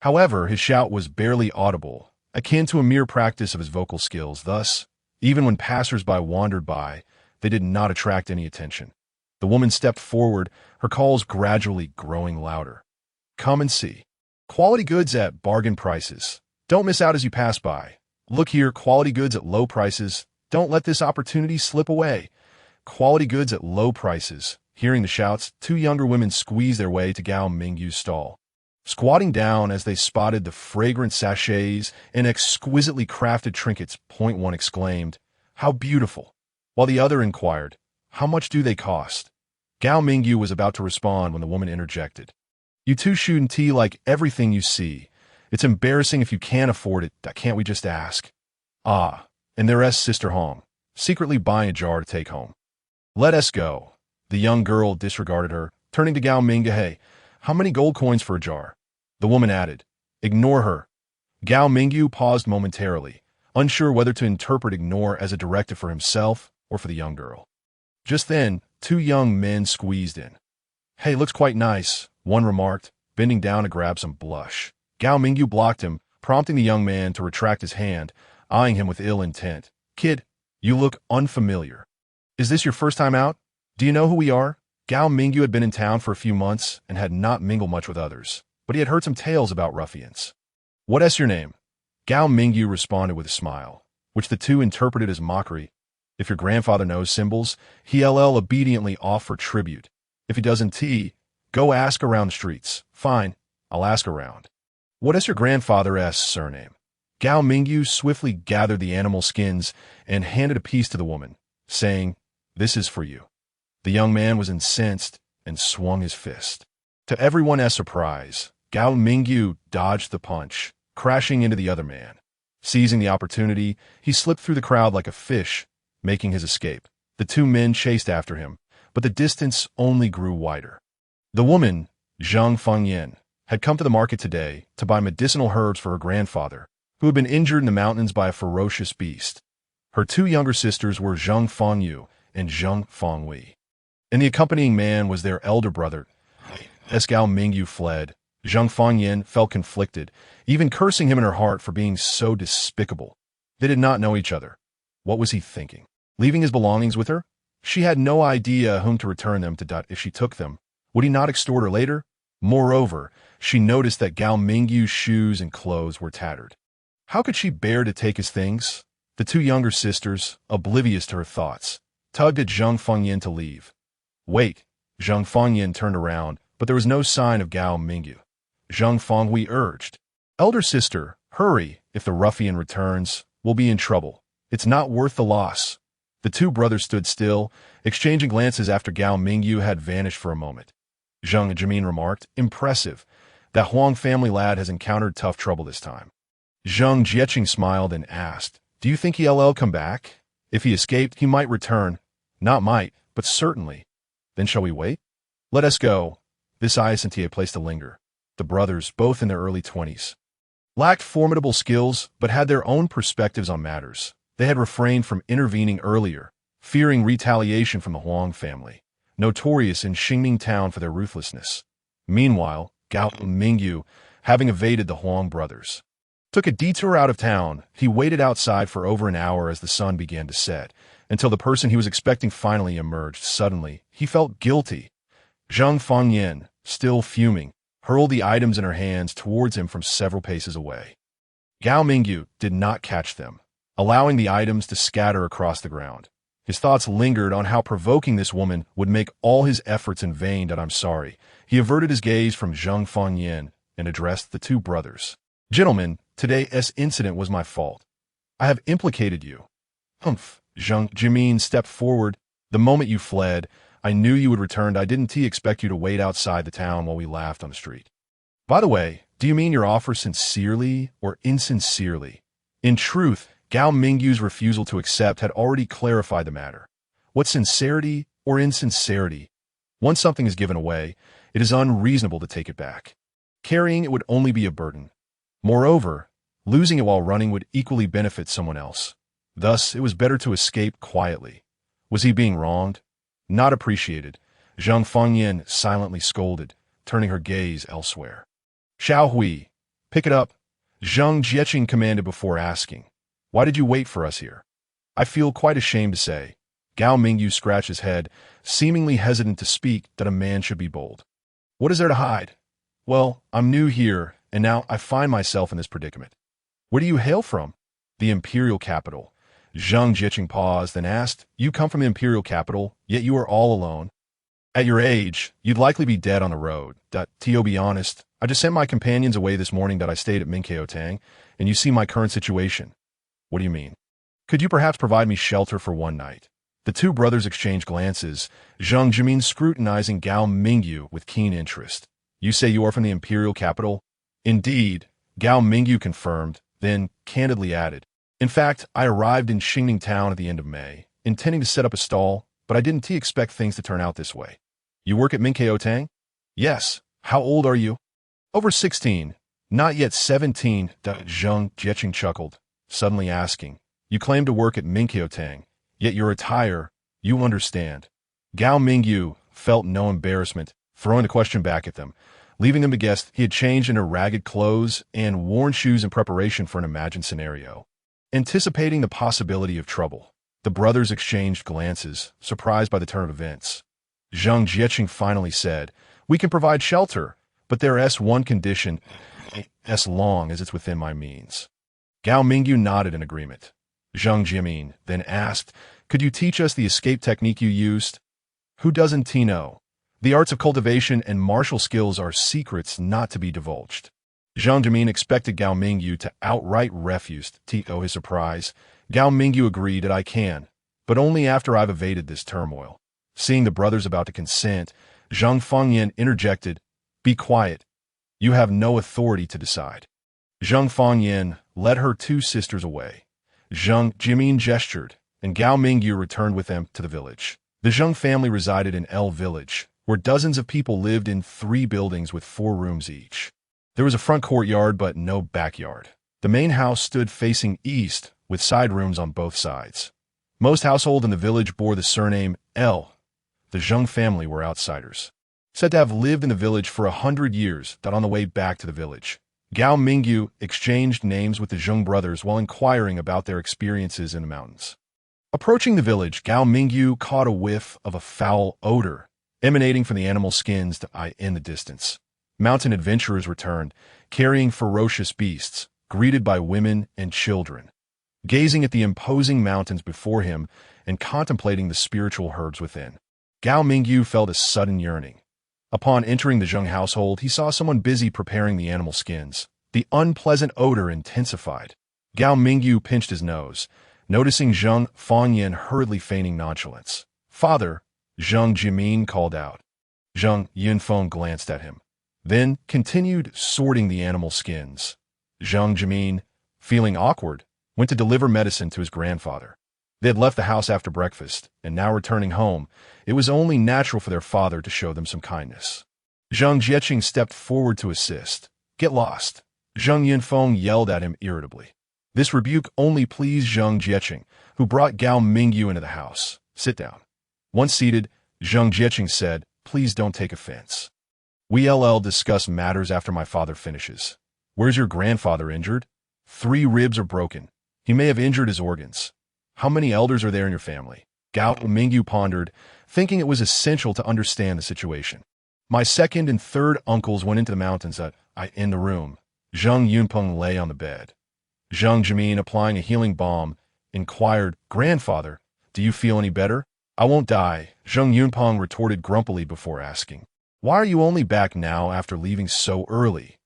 However, his shout was barely audible, akin to a mere practice of his vocal skills. Thus, even when passers-by wandered by, they did not attract any attention. The woman stepped forward, her calls gradually growing louder. "Come and see. Quality goods at bargain prices. Don't miss out as you pass by. Look here, quality goods at low prices. Don't let this opportunity slip away. Quality goods at low prices." Hearing the shouts, 2 younger women squeezed their way to Gao Mingyu's stall. Squatting down as they spotted the fragrant sachets and exquisitely crafted trinkets, point one exclaimed, "How beautiful!" while the other inquired, "How much do they cost?" Gao Mingyu was about to respond when the woman interjected, "You 2 shouldn't like everything you see. It's embarrassing if you can't afford it. Can't we just ask?" "Ah, and there's Sister Hong, secretly buying a jar to take home." "Let us go." The young girl disregarded her, turning to Gao Mingyu. "Hey, how many gold coins for a jar?" The woman added, "Ignore her." Gao Mingyu paused momentarily, unsure whether to interpret ignore as a directive for himself or for the young girl. Just then, 2 young men squeezed in. "Hey, looks quite nice," one remarked, bending down to grab some blush. Gao Mingyu blocked him, prompting the young man to retract his hand, eyeing him with ill intent. "Kid, you look unfamiliar. Is this your first time out? Do you know who we are?" Gao Mingyu had been in town for a few months and had not mingled much with others, but he had heard some tales about ruffians. "What's your name?" Gao Mingyu responded with a smile, which the 2 interpreted as mockery. "If your grandfather knows symbols, he'll obediently offer tribute. If he doesn't, go ask around the streets." "Fine, I'll ask around." "What's your grandfather's surname?" Gao Mingyu swiftly gathered the animal skins and handed a piece to the woman, saying, "This is for you." The young man was incensed and swung his fist. To everyone's surprise, Gao Mingyu dodged the punch, crashing into the other man. Seizing the opportunity, he slipped through the crowd like a fish, making his escape. The 2 men chased after him, but the distance only grew wider. The woman, Zhang Fengyan, had come to the market today to buy medicinal herbs for her grandfather, who had been injured in the mountains by a ferocious beast. Her 2 younger sisters were Zhang Fengyu and Zhang Fengwei, and the accompanying man was their elder brother. As Gao Mingyu fled, Zhang Fengyan felt conflicted, even cursing him in her heart for being so despicable. They did not know each other. What was he thinking? Leaving his belongings with her? She had no idea whom to return them to. If she took them, would he not extort her later? Moreover, she noticed that Gao Mingyu's shoes and clothes were tattered. How could she bear to take his things? The 2 younger sisters, oblivious to her thoughts, tugged at Zhang Fengyan to leave. "Wait." Zhang Fengyan turned around, but there was no sign of Gao Mingyu. Zhang Fengwei urged, "Elder sister, hurry. If the ruffian returns, we'll be in trouble. It's not worth the loss." The 2 brothers stood still, exchanging glances after Gao Mingyu had vanished for a moment. Zhang Jimin remarked, "Impressive. That Huang family lad has encountered tough trouble this time." Zhang Jieqing smiled and asked, "Do you think he'll come back? If he escaped, he might return. Not might, but certainly. Then shall we wait? Let us go." This Iacentia placed to linger. The brothers, both in their early 20s, lacked formidable skills but had their own perspectives on matters. They had refrained from intervening earlier, fearing retaliation from the Huang family, notorious in Xingning town for their ruthlessness. Meanwhile, Gao Mingyu, having evaded the Huang brothers, took a detour out of town. He waited outside for over an hour as the sun began to set, until the person he was expecting finally emerged. Suddenly, he felt guilty. Zhang Fangyan, still fuming, hurled the items in her hands towards him from several paces away. Gao Mingyu did not catch them, allowing the items to scatter across the ground. His thoughts lingered on how provoking this woman would make all his efforts in vain. I'm sorry. He averted his gaze from Zhang Fangyan and addressed the two brothers. Gentlemen, today's incident was my fault. I have implicated you. Humph. Zhang Jimin stepped forward. The moment you fled, I knew you would return. I didn't expect you to wait outside the town while we laughed on the street. By the way, do you mean your offer sincerely or insincerely? In truth, Gao Mingyu's refusal to accept had already clarified the matter. What sincerity or insincerity? Once something is given away, it is unreasonable to take it back. Carrying it would only be a burden. Moreover, losing it while running would equally benefit someone else. Thus, it was better to escape quietly. Was he being wronged? Not appreciated. Zhang Fangyan silently scolded, turning her gaze elsewhere. Xiao Hui, pick it up. Zhang Jieqing commanded before asking. Why did you wait for us here? I feel quite ashamed to say. Gao Mingyu scratched his head, seemingly hesitant to speak that a man should be bold. What is there to hide? Well, I'm new here, and now I find myself in this predicament. Where do you hail from? The imperial capital. Zhang Jieqing paused, then asked, You come from the imperial capital, yet you are all alone. At your age, you'd likely be dead on the road. To be honest, I just sent my companions away this morning. I stayed at Minkeotang, and you see my current situation. What do you mean? Could you perhaps provide me shelter for one night? The two brothers exchanged glances, Zhang Jimin scrutinizing Gao Mingyu with keen interest. You say you are from the imperial capital? Indeed, Gao Mingyu confirmed, then candidly added. In fact, I arrived in Xingning town at the end of May, intending to set up a stall, but I didn't expect things to turn out this way. You work at Minkeotang? Yes. How old are you? Over 16. Not yet 17, Zhang Jieqing chuckled, suddenly asking. You claim to work at Minkeotang, yet your attire, you understand. Gao Mingyu felt no embarrassment, throwing the question back at them, leaving them to guess he had changed into ragged clothes and worn shoes in preparation for an imagined scenario. Anticipating the possibility of trouble, the brothers exchanged glances, surprised by the turn of events. Zhang Jieqing finally said, We can provide shelter, but there's one condition, as long as it's within my means. Gao Mingyu nodded in agreement. Zhang Jimin then asked, Could you teach us the escape technique you used? Who doesn't know? The arts of cultivation and martial skills are secrets not to be divulged. Zhang Jimin expected Gao Mingyu to outright refuse his surprise. Gao Mingyu agreed that I can, but only after I've evaded this turmoil. Seeing the brothers about to consent, Zhang Fangyan interjected, Be quiet. You have no authority to decide. Zhang Fangyan led her two sisters away. Zhang Jimin gestured, and Gao Mingyu returned with them to the village. The Zhang family resided in L Village, where dozens of people lived in 3 buildings with 4 rooms each. There was a front courtyard but no backyard. The main house stood facing east, with side rooms on both sides. Most households in the village bore the surname L. The Zhang family were outsiders, said to have lived in the village for 100 years. On the way back to the village, Gao Mingyu exchanged names with the Zhang brothers while inquiring about their experiences in the mountains. Approaching the village, Gao Mingyu caught a whiff of a foul odor emanating from the animal skins in the distance. Mountain adventurers returned, carrying ferocious beasts, greeted by women and children. Gazing at the imposing mountains before him and contemplating the spiritual herds within, Gao Mingyu felt a sudden yearning. Upon entering the Zhang household, he saw someone busy preparing the animal skins. The unpleasant odor intensified. Gao Mingyu pinched his nose, noticing Zhang Fangyan hurriedly feigning nonchalance. Father, Zhang Jimin called out. Zhang Yunfeng glanced at him, then continued sorting the animal skins. Zhang Jimin, feeling awkward, went to deliver medicine to his grandfather. They had left the house after breakfast, and now returning home, it was only natural for their father to show them some kindness. Zhang Jieqing stepped forward to assist. Get lost. Zheng Yunfeng yelled at him irritably. This rebuke only pleased Zhang Jieqing, who brought Gao Mingyu into the house. Sit down. Once seated, Zhang Jieqing said, Please don't take offense. We'll discuss matters after my father finishes. Where's your grandfather injured? 3 ribs are broken. He may have injured his organs. How many elders are there in your family? Gao Mingyu pondered, thinking it was essential to understand the situation. My 2nd and 3rd uncles went into the mountains in the room. Zheng Yunpeng lay on the bed. Zheng Jimin, applying a healing balm, inquired, Grandfather, do you feel any better? I won't die, Zheng Yunpeng retorted grumpily before asking. Why are you only back now after leaving so early?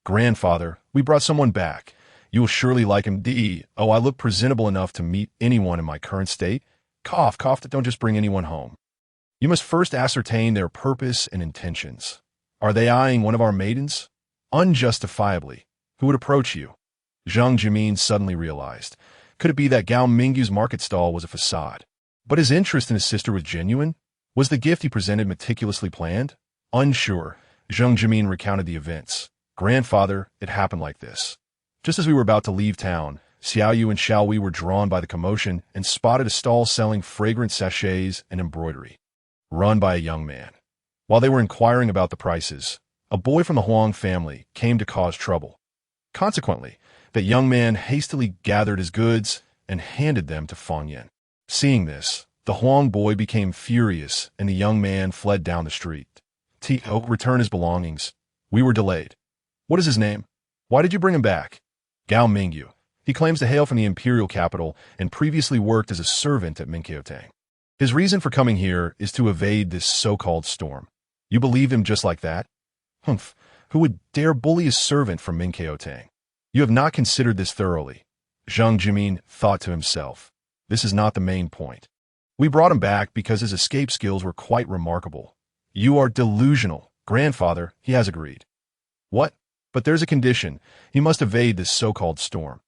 Grandfather, we brought someone back. You will surely like him. I look presentable enough to meet anyone in my current state. Cough, don't just bring anyone home. You must first ascertain their purpose and intentions. Are they eyeing one of our maidens? Unjustifiably. Who would approach you? Zhang Jimin suddenly realized. Could it be that Gao Mingyu's market stall was a facade? But his interest in his sister was genuine? Was the gift he presented meticulously planned? Unsure, Zhang Jimin recounted the events. Grandfather, it happened like this. Just as we were about to leave town, Xiaoyu and Xiaowei were drawn by the commotion and spotted a stall selling fragrant sachets and embroidery, run by a young man. While they were inquiring about the prices, a boy from the Huang family came to cause trouble. Consequently, the young man hastily gathered his goods and handed them to Fang Yan. Seeing this, the Huang boy became furious and the young man fled down the street. Return his belongings. We were delayed. What is his name? Why did you bring him back? Gao Mingyu. He claims to hail from the imperial capital and previously worked as a servant at Minqiotang. His reason for coming here is to evade this so-called storm. You believe him just like that? Humph. Who would dare bully a servant from Minqiotang? You have not considered this thoroughly. Zhang Jimin thought to himself. This is not the main point. We brought him back because his escape skills were quite remarkable. You are delusional, grandfather, he has agreed. What? But there's a condition. He must evade this so-called storm.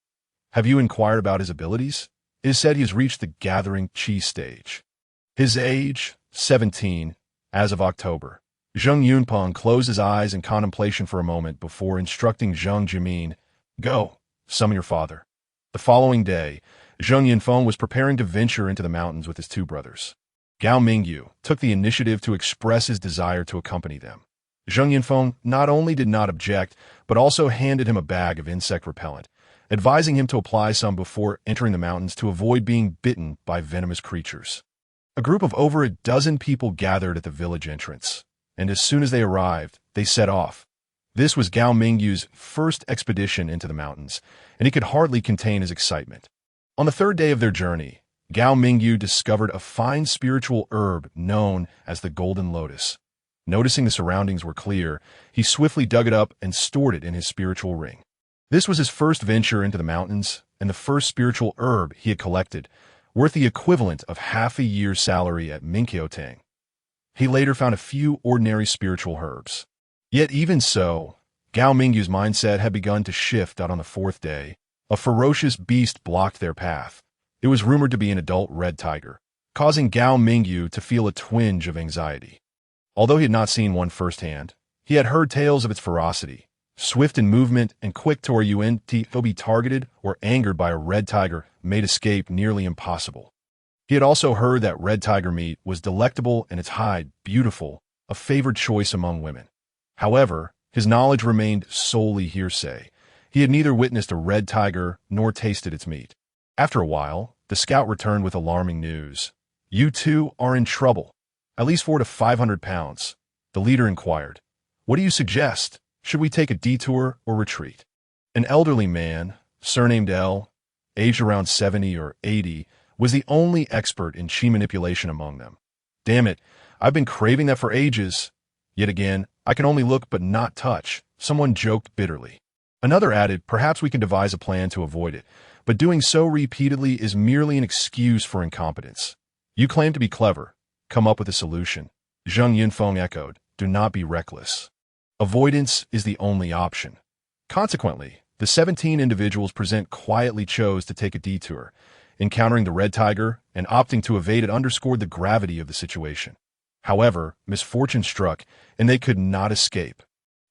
Have you inquired about his abilities? It is said he has reached the gathering chi stage. His age, 17, as of October. Zheng Yunpeng closed his eyes in contemplation for a moment before instructing Zhang Jimin, Go, summon your father. The following day, Zheng Yunfeng was preparing to venture into the mountains with his 2 brothers. Gao Mingyu took the initiative to express his desire to accompany them. Zheng Yunfeng not only did not object, but also handed him a bag of insect repellent, advising him to apply some before entering the mountains to avoid being bitten by venomous creatures. A group of over a dozen people gathered at the village entrance, and as soon as they arrived, they set off. This was Gao Mingyu's first expedition into the mountains, and he could hardly contain his excitement. On the 3rd day of their journey, Gao Mingyu discovered a fine spiritual herb known as the golden lotus. Noticing the surroundings were clear, he swiftly dug it up and stored it in his spiritual ring. This was his first venture into the mountains, and the first spiritual herb he had collected, worth the equivalent of half a year's salary at Minqiotang. He later found a few ordinary spiritual herbs. Yet even so, Gao Mingyu's mindset had begun to shift out on the 4th day. A ferocious beast blocked their path. It was rumored to be an adult red tiger, causing Gao Mingyu to feel a twinge of anxiety. Although he had not seen one firsthand, he had heard tales of its ferocity, swift in movement and quick to where to be targeted or angered by a red tiger made escape nearly impossible. He had also heard that red tiger meat was delectable and its hide beautiful, a favored choice among women. However, his knowledge remained solely hearsay. He had neither witnessed a red tiger nor tasted its meat. After a while, the scout returned with alarming news. You 2 are in trouble. At least 400 to 500 pounds. The leader inquired. What do you suggest? Should we take a detour or retreat? An elderly man, surnamed L, aged around 70 or 80, was the only expert in chi manipulation among them. Damn it, I've been craving that for ages. Yet again, I can only look but not touch, someone joked bitterly. Another added, perhaps we can devise a plan to avoid it, but doing so repeatedly is merely an excuse for incompetence. You claim to be clever. Come up with a solution. Zheng Yunfeng echoed, do not be reckless. Avoidance is the only option. Consequently, the 17 individuals present quietly chose to take a detour. Encountering the red tiger and opting to evade it underscored the gravity of the situation. However, misfortune struck, and they could not escape.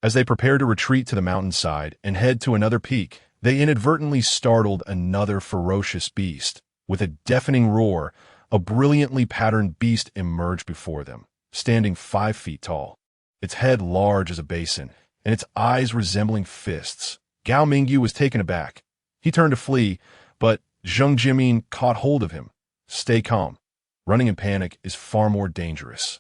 As they prepared to retreat to the mountainside and head to another peak, they inadvertently startled another ferocious beast. With a deafening roar, a brilliantly patterned beast emerged before them, standing 5 feet tall. Its head large as a basin, and its eyes resembling fists. Gao Mingyu was taken aback. He turned to flee, but Zheng Jimin caught hold of him. Stay calm. Running in panic is far more dangerous.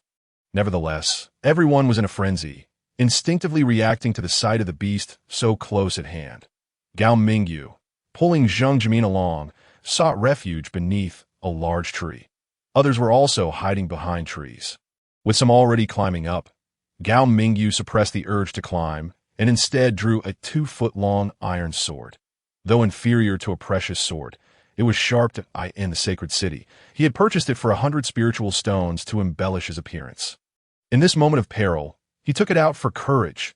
Nevertheless, everyone was in a frenzy, instinctively reacting to the sight of the beast so close at hand. Gao Mingyu, pulling Zheng Jimin along, sought refuge beneath a large tree. Others were also hiding behind trees. With some already climbing up, Gao Mingyu suppressed the urge to climb and instead drew a 2-foot-long iron sword. Though inferior to a precious sword, it was sharp in the sacred city. He had purchased it for 100 spiritual stones to embellish his appearance. In this moment of peril, he took it out for courage.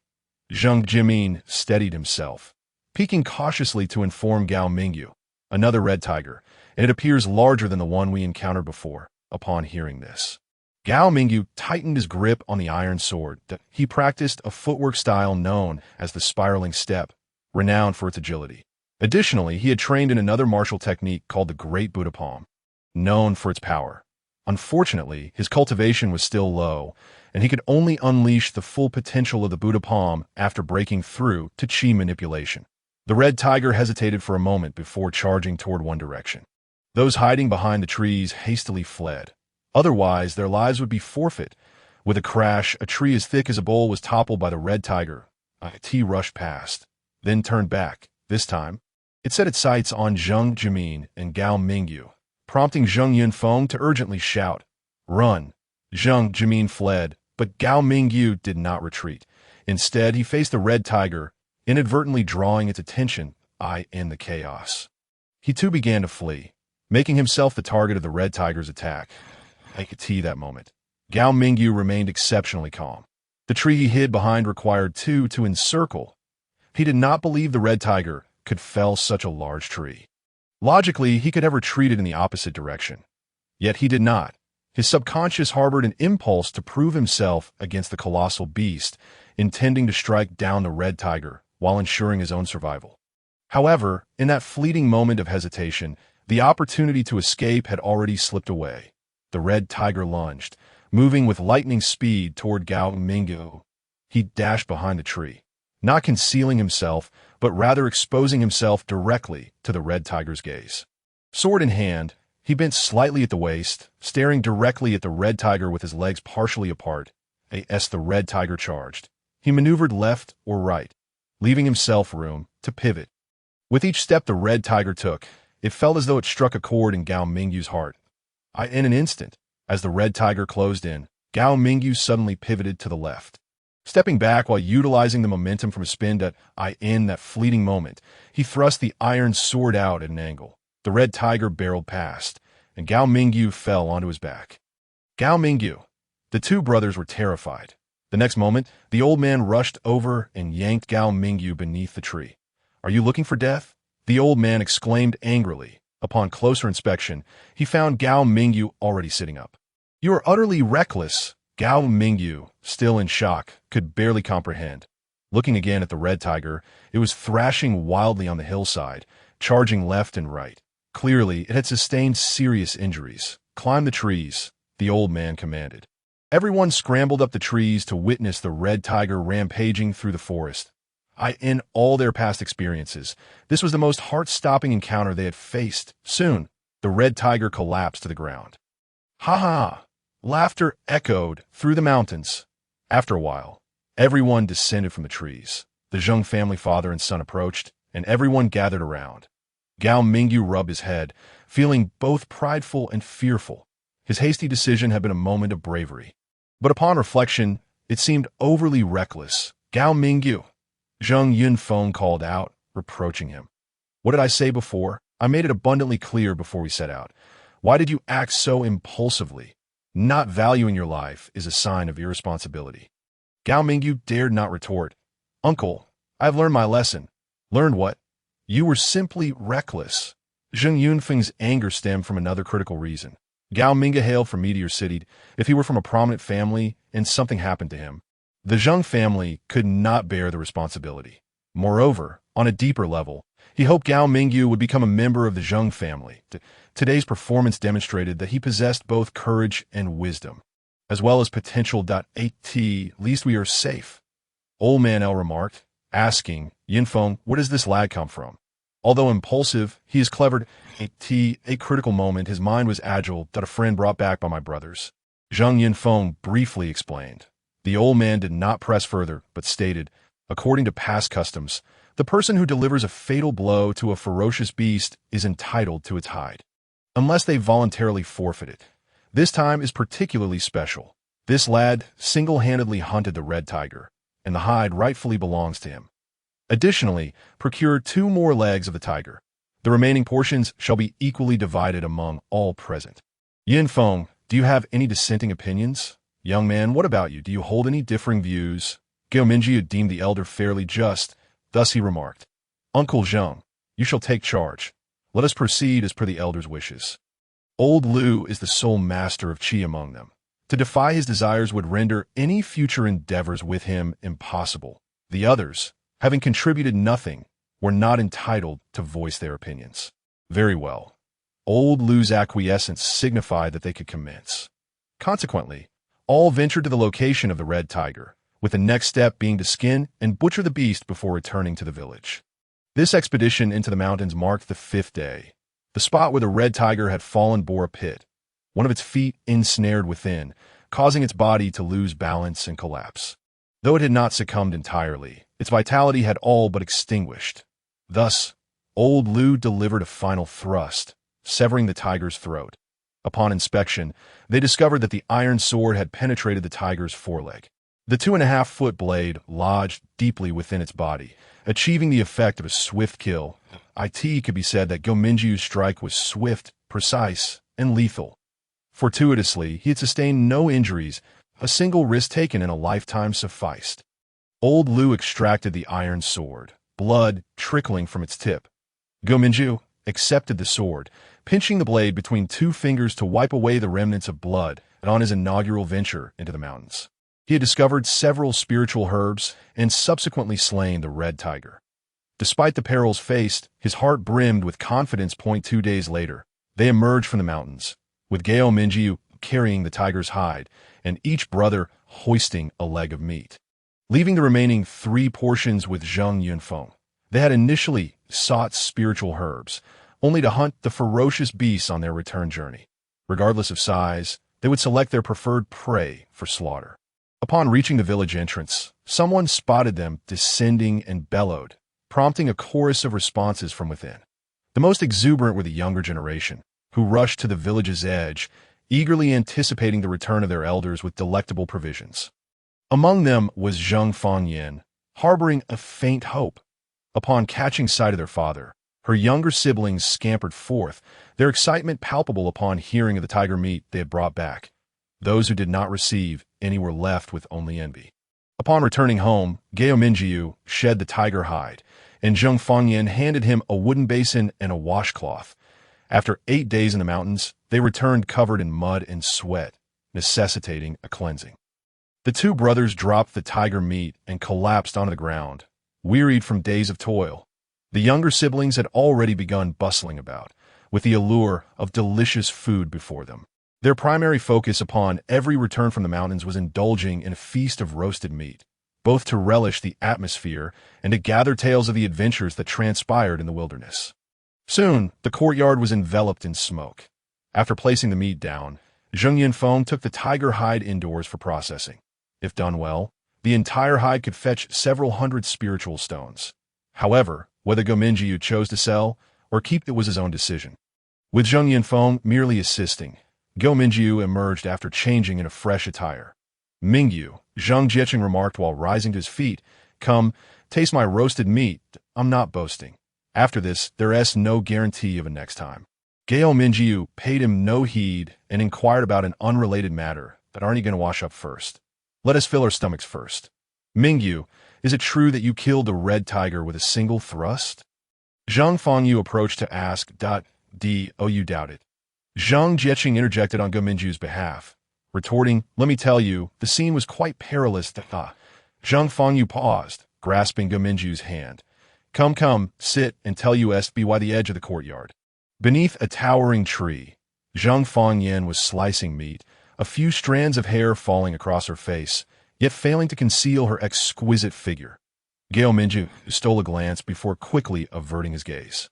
Zheng Jimin steadied himself, peeking cautiously to inform Gao Mingyu, another red tiger, and it appears larger than the one we encountered before. Upon hearing this, Gao Mingyu tightened his grip on the iron sword. He practiced a footwork style known as the spiraling step, renowned for its agility. Additionally, he had trained in another martial technique called the Great Buddha Palm, known for its power. Unfortunately, his cultivation was still low, and he could only unleash the full potential of the Buddha Palm after breaking through to Qi manipulation. The red tiger hesitated for a moment before charging toward one direction. Those hiding behind the trees hastily fled. Otherwise, their lives would be forfeit. With a crash, a tree as thick as a bowl was toppled by the red tiger. It rushed past, then turned back. This time, it set its sights on Zheng Jimin and Gao Mingyu, prompting Zheng Yunfeng to urgently shout, "Run!" Zheng Jimin fled, but Gao Mingyu did not retreat. Instead, he faced the red tiger, inadvertently drawing its attention in the chaos. He too began to flee, making himself the target of the red tiger's attack. I could see that moment. Gao Mingyu remained exceptionally calm. The tree he hid behind required two to encircle. He did not believe the red tiger could fell such a large tree. Logically, he could have retreated in the opposite direction. Yet he did not. His subconscious harbored an impulse to prove himself against the colossal beast, intending to strike down the red tiger while ensuring his own survival. However, in that fleeting moment of hesitation, the opportunity to escape had already slipped away. The red tiger lunged, moving with lightning speed toward Gao Mingyu. He dashed behind the tree, not concealing himself, but rather exposing himself directly to the red tiger's gaze. Sword in hand, he bent slightly at the waist, staring directly at the red tiger with his legs partially apart. As the red tiger charged, he maneuvered left or right, leaving himself room to pivot. With each step the red tiger took, it felt as though it struck a chord in Gao Mingyu's heart. In an instant, as the red tiger closed in, Gao Mingyu suddenly pivoted to the left. Stepping back while utilizing the momentum from a spin in that fleeting moment, he thrust the iron sword out at an angle. The red tiger barreled past, and Gao Mingyu fell onto his back. Gao Mingyu. The two brothers were terrified. The next moment, the old man rushed over and yanked Gao Mingyu beneath the tree. "Are you looking for death?" the old man exclaimed angrily. Upon closer inspection, he found Gao Mingyu already sitting up. "You are utterly reckless." Gao Mingyu, still in shock, could barely comprehend. Looking again at the red tiger, it was thrashing wildly on the hillside, charging left and right. Clearly, it had sustained serious injuries. "Climb the trees," the old man commanded. Everyone scrambled up the trees to witness the red tiger rampaging through the forest. In all their past experiences, this was the most heart-stopping encounter they had faced. Soon, the red tiger collapsed to the ground. "Ha ha!" Laughter echoed through the mountains. After a while, everyone descended from the trees. The Zheng family father and son approached, and everyone gathered around. Gao Mingyu rubbed his head, feeling both prideful and fearful. His hasty decision had been a moment of bravery. But upon reflection, it seemed overly reckless. "Gao Mingyu," Zheng Yunfeng called out, reproaching him. "What did I say before? I made it abundantly clear before we set out. Why did you act so impulsively? Not valuing your life is a sign of irresponsibility." Gao Mingyu dared not retort. "Uncle, I have learned my lesson." "Learned what?" "You were simply reckless." Zheng Yunfeng's anger stemmed from another critical reason. Gao Minga hailed from Meteor City. If he were from a prominent family and something happened to him, the Zheng family could not bear the responsibility. Moreover, on a deeper level, he hoped Gao Mingyu would become a member of the Zheng family. Today's performance demonstrated that he possessed both courage and wisdom, as well as potential. At least we are safe, Old Man L remarked, asking Yinfeng, where does this lad come from? Although impulsive, he is clever. A critical moment, his mind was agile. A friend brought back by my brothers. Zheng Yinfeng briefly explained. The old man did not press further, but stated, according to past customs, the person who delivers a fatal blow to a ferocious beast is entitled to its hide, unless they voluntarily forfeit it. This time is particularly special. This lad single-handedly hunted the red tiger, and the hide rightfully belongs to him. Additionally, procure 2 more legs of the tiger. The remaining portions shall be equally divided among all present. Yinfeng, do you have any dissenting opinions? Young man, what about you? Do you hold any differing views? Gao Mingyu deemed the elder fairly just. Thus he remarked, Uncle Zheng, you shall take charge. Let us proceed as per the elder's wishes. Old Lu is the sole master of Qi among them. To defy his desires would render any future endeavors with him impossible. The others, having contributed nothing, were not entitled to voice their opinions. Very well. Old Lu's acquiescence signified that they could commence. Consequently, all ventured to the location of the red tiger, with the next step being to skin and butcher the beast before returning to the village. This expedition into the mountains marked the 5th day. The spot where the red tiger had fallen bore a pit, one of its feet ensnared within, causing its body to lose balance and collapse. Though it had not succumbed entirely, its vitality had all but extinguished. Thus, old Lu delivered a final thrust, severing the tiger's throat. Upon inspection, they discovered that the iron sword had penetrated the tiger's foreleg. The 2.5-foot blade lodged deeply within its body, achieving the effect of a swift kill. It could be said that Gao Mingyu's strike was swift, precise, and lethal. Fortuitously, he had sustained no injuries. A single risk taken in a lifetime sufficed. Old Lu extracted the iron sword, blood trickling from its tip. Gao Mingyu accepted the sword, pinching the blade between 2 fingers to wipe away the remnants of blood, and on his inaugural venture into the mountains. He had discovered several spiritual herbs and subsequently slain the red tiger. Despite the perils faced, his heart brimmed with confidence. 2 days later, they emerged from the mountains, with Gao Mingyu carrying the tiger's hide, and each brother hoisting a leg of meat. Leaving the remaining 3 portions with Zheng Yunfeng, they had initially sought spiritual herbs, only to hunt the ferocious beasts on their return journey. Regardless of size, they would select their preferred prey for slaughter. Upon reaching the village entrance, someone spotted them descending and bellowed, prompting a chorus of responses from within. The most exuberant were the younger generation, who rushed to the village's edge, eagerly anticipating the return of their elders with delectable provisions. Among them was Zheng Fangyan, harboring a faint hope. Upon catching sight of their father, her younger siblings scampered forth, their excitement palpable upon hearing of the tiger meat they had brought back. Those who did not receive any were left with only envy. Upon returning home, Gao Mingyu shed the tiger hide, and Zheng Fangyan handed him a wooden basin and a washcloth. After 8 days in the mountains, they returned covered in mud and sweat, necessitating a cleansing. The 2 brothers dropped the tiger meat and collapsed onto the ground, wearied from days of toil. The younger siblings had already begun bustling about, with the allure of delicious food before them. Their primary focus upon every return from the mountains was indulging in a feast of roasted meat, both to relish the atmosphere and to gather tales of the adventures that transpired in the wilderness. Soon, the courtyard was enveloped in smoke. After placing the meat down, Zheng Yunfeng took the tiger hide indoors for processing. If done well, the entire hide could fetch several hundred spiritual stones. However, whether Gao Mingyu chose to sell or keep it was his own decision. With Zheng Yunfeng merely assisting, Gao Mingyu emerged after changing in a fresh attire. Mingyu, Zheng Jiecheng remarked while rising to his feet, "Come, taste my roasted meat. I'm not boasting. After this, there is no guarantee of a next time." Gao Mingyu paid him no heed and inquired about an unrelated matter. "But aren't you going to wash up first? Let us fill our stomachs first. Mingyu, is it true that you killed the red tiger with a single thrust?" Zheng Fangyu approached to ask, "Do you doubt it?" Zhang Jieqing interjected on Gominju's behalf, retorting, "Let me tell you, the scene was quite perilous." Zhang Fengyu paused, grasping Gominju's hand. Come, come, sit and tell us by the edge of the courtyard." Beneath a towering tree, Zhang Fengyan was slicing meat, a few strands of hair falling across her face, yet failing to conceal her exquisite figure. Gominju stole a glance before quickly averting his gaze.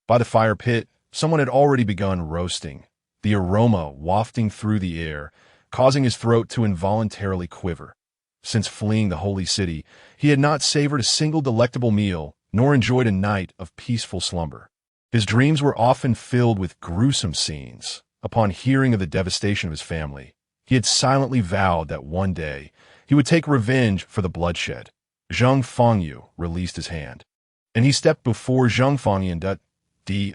By the fire pit, someone had already begun roasting, the aroma wafting through the air, causing his throat to involuntarily quiver. Since fleeing the holy city, he had not savored a single delectable meal, nor enjoyed a night of peaceful slumber. His dreams were often filled with gruesome scenes. Upon hearing of the devastation of his family, he had silently vowed that one day he would take revenge for the bloodshed. Zhang Fengyu released his hand, and he stepped before Zhang Fengyan.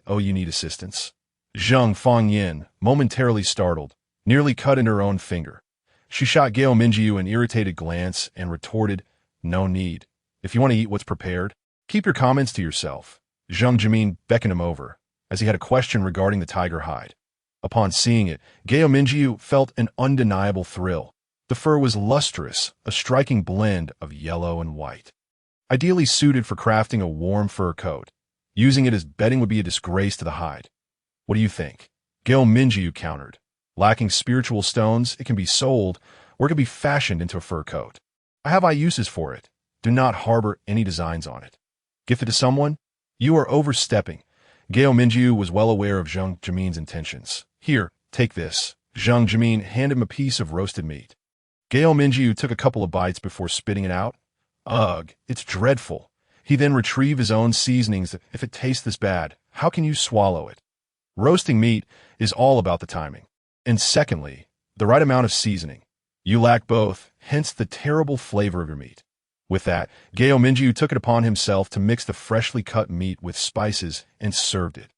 "Oh, you need assistance?" Zhang Fengyan, momentarily startled, nearly cut in her own finger. She shot Gominju an irritated glance and retorted, "No need. If you want to eat what's prepared, keep your comments to yourself." Zhang Jimin beckoned him over, as he had a question regarding the tiger hide. Upon seeing it, Gominju felt an undeniable thrill. The fur was lustrous, a striking blend of yellow and white. Ideally suited for crafting a warm fur coat. Using it as bedding would be a disgrace to the hide. "What do you think?" Gominju countered. "Lacking spiritual stones, it can be sold, or it can be fashioned into a fur coat. I have uses for it. Do not harbor any designs on it. Gift it to someone? You are overstepping." Gominju was well aware of Zhang Jimin's intentions. "Here, take this." Zhang Jimin handed him a piece of roasted meat. Gominju took a couple of bites before spitting it out. "Ugh, it's dreadful." He then retrieved his own seasonings. "If it tastes this bad, how can you swallow it?" Roasting meat is all about the timing. And secondly, the right amount of seasoning. You lack both, hence the terrible flavor of your meat. With that, Gominju took it upon himself to mix the freshly cut meat with spices and served it.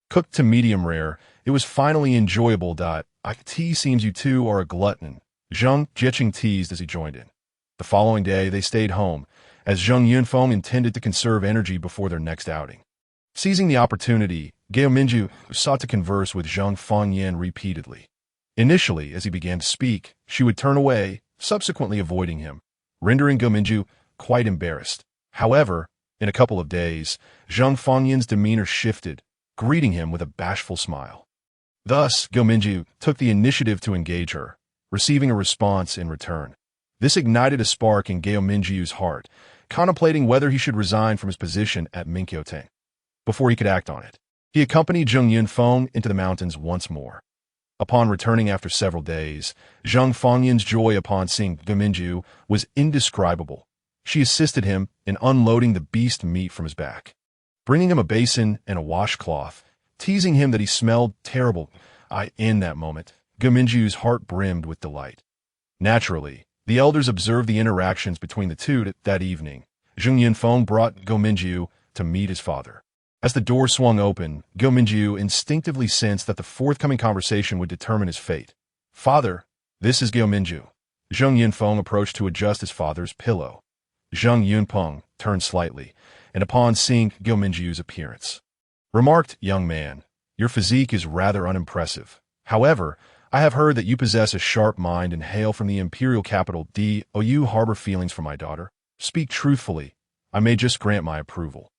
Cooked to medium rare, it was finally enjoyable. "It seems you two are a glutton," Zhang Jieqing teased as he joined in. The following day, they stayed home, as Zheng Yunfeng intended to conserve energy before their next outing. Seizing the opportunity, Gominju sought to converse with Zhang Fengyan repeatedly. Initially, as he began to speak, she would turn away, subsequently avoiding him, rendering Gominju quite embarrassed. However, in a couple of days, Zhang Fengyan's demeanor shifted, greeting him with a bashful smile. Thus, Gominju took the initiative to engage her, receiving a response in return. This ignited a spark in Gominju's heart, contemplating whether he should resign from his position at Minkyoteng. Before he could act on it, he accompanied Zheng Yunfeng into the mountains once more. Upon returning after several days, Zhang Fengyan's joy upon seeing Gominju was indescribable. She assisted him in unloading the beast meat from his back, bringing him a basin and a washcloth, teasing him that he smelled terrible. In that moment, Gominju's heart brimmed with delight. Naturally, the elders observed the interactions between the two that evening. Zheng Yunfeng brought Gominju to meet his father. As the door swung open, Gominju instinctively sensed that the forthcoming conversation would determine his fate. "Father, this is Gominju." Zheng Yunfeng approached to adjust his father's pillow. Zheng Yunpeng turned slightly, and upon seeing Gominju's appearance, remarked, "Young man, your physique is rather unimpressive. However, I have heard that you possess a sharp mind and hail from the imperial capital. Do you harbor feelings for my daughter? Speak truthfully. I may just grant my approval.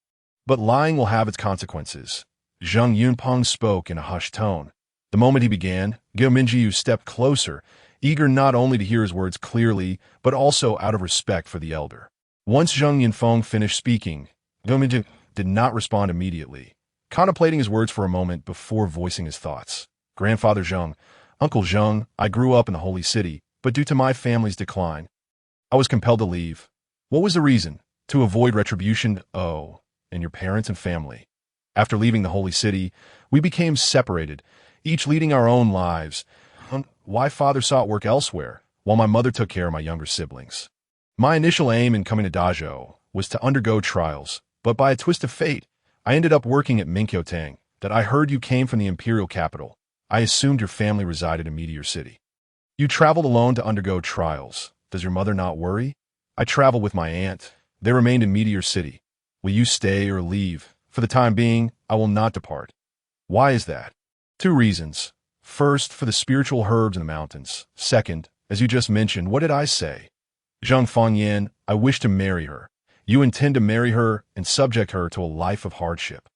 But lying will have its consequences." Zheng Yunpeng spoke in a hushed tone. The moment he began, Gominju stepped closer, eager not only to hear his words clearly, but also out of respect for the elder. Once Zheng Yunfeng finished speaking, Gominju did not respond immediately, contemplating his words for a moment before voicing his thoughts. "Grandfather Zheng, Uncle Zheng, I grew up in the holy city, but due to my family's decline, I was compelled to leave. What was the reason? To avoid retribution? Oh, and your parents and family. After leaving the holy city, we became separated, each leading our own lives. Why father sought work elsewhere, while my mother took care of my younger siblings. My initial aim in coming to Dajo was to undergo trials, but by a twist of fate, I ended up working at Minkyoteng. That I heard you came from the imperial capital. I assumed your family resided in Meteor City. You traveled alone to undergo trials. Does your mother not worry? I traveled with my aunt. They remained in Meteor City. Will you stay or leave? For the time being, I will not depart. Why is that? 2 reasons. First, for the spiritual herbs in the mountains. Second, as you just mentioned, what did I say? Zhang Fangyan, I wish to marry her. You intend to marry her and subject her to a life of hardship.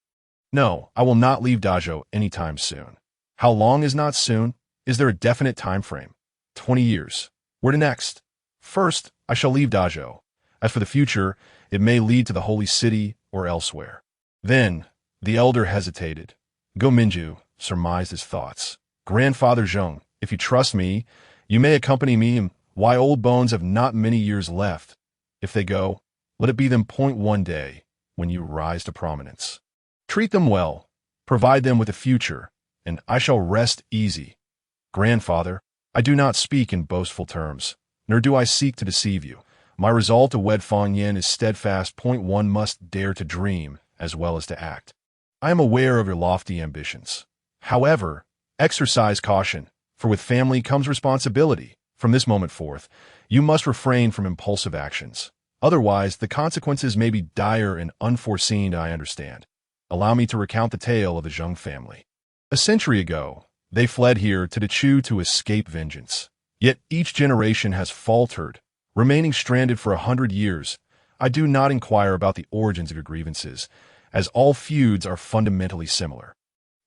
No, I will not leave Dazhou anytime soon. How long is not soon? Is there a definite time frame? 20 years. Where to next? First, I shall leave Dazhou. As for the future, it may lead to the holy city or elsewhere. Then, the elder hesitated. Go Minju surmised his thoughts. Grandfather Zheng, if you trust me, you may accompany me, and why old bones have not many years left. If they go, let it be them point one day when you rise to prominence. Treat them well, provide them with a future, and I shall rest easy. Grandfather, I do not speak in boastful terms, nor do I seek to deceive you. My resolve to wed Fangyan is steadfast. Point one must dare to dream as well as to act. I am aware of your lofty ambitions. However, exercise caution, for with family comes responsibility. From this moment forth, you must refrain from impulsive actions. Otherwise, the consequences may be dire and unforeseen, I understand. Allow me to recount the tale of the Zheng family. A century ago, they fled here to Dachu to escape vengeance. Yet each generation has faltered, remaining stranded for 100 years. I do not inquire about the origins of your grievances, as all feuds are fundamentally similar.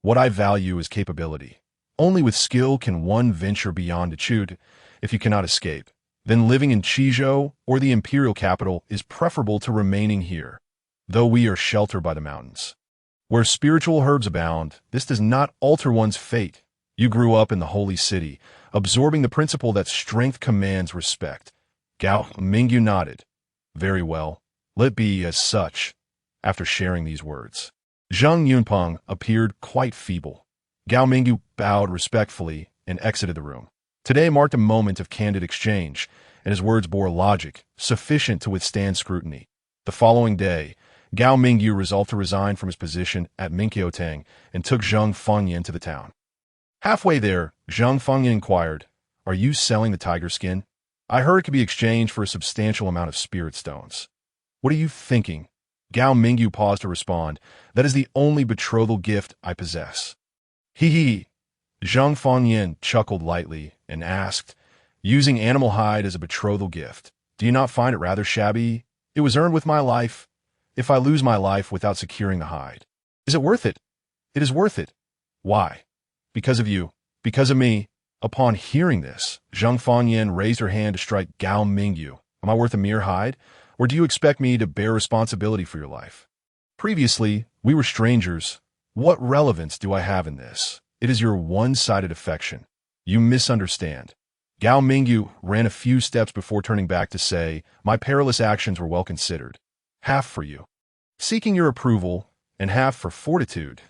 What I value is capability. Only with skill can one venture beyond Dachu. If you cannot escape, then living in Qizhou or the imperial capital is preferable to remaining here, though we are sheltered by the mountains. Where spiritual herbs abound, this does not alter one's fate. You grew up in the holy city, absorbing the principle that strength commands respect. Gao Mingyu nodded. Very well, let it be as such. After sharing these words, Zhang Yunpeng appeared quite feeble. Gao Mingyu bowed respectfully and exited the room. Today marked a moment of candid exchange, and his words bore logic, sufficient to withstand scrutiny. The following day, Gao Mingyu resolved to resign from his position at Minqiotang and took Zhang Fangyan to the town. Halfway there, Zhang Fangyan inquired, "Are you selling the tiger skin? I heard it could be exchanged for a substantial amount of spirit stones." "What are you thinking?" Gao Mingyu paused to respond, "That is the only betrothal gift I possess." Hee hee. Zhang Fangyan chuckled lightly and asked, "Using animal hide as a betrothal gift, do you not find it rather shabby? It was earned with my life. If I lose my life without securing the hide, is it worth it?" "It is worth it." "Why?" "Because of you. Because of me." Upon hearing this, Zhang Fangyan raised her hand to strike Gao Mingyu. "Am I worth a mere hide? Or do you expect me to bear responsibility for your life? Previously, we were strangers. What relevance do I have in this? It is your one-sided affection. You misunderstand." Gao Mingyu ran a few steps before turning back to say, "My perilous actions were well considered. Half for you, seeking your approval, and half for fortitude.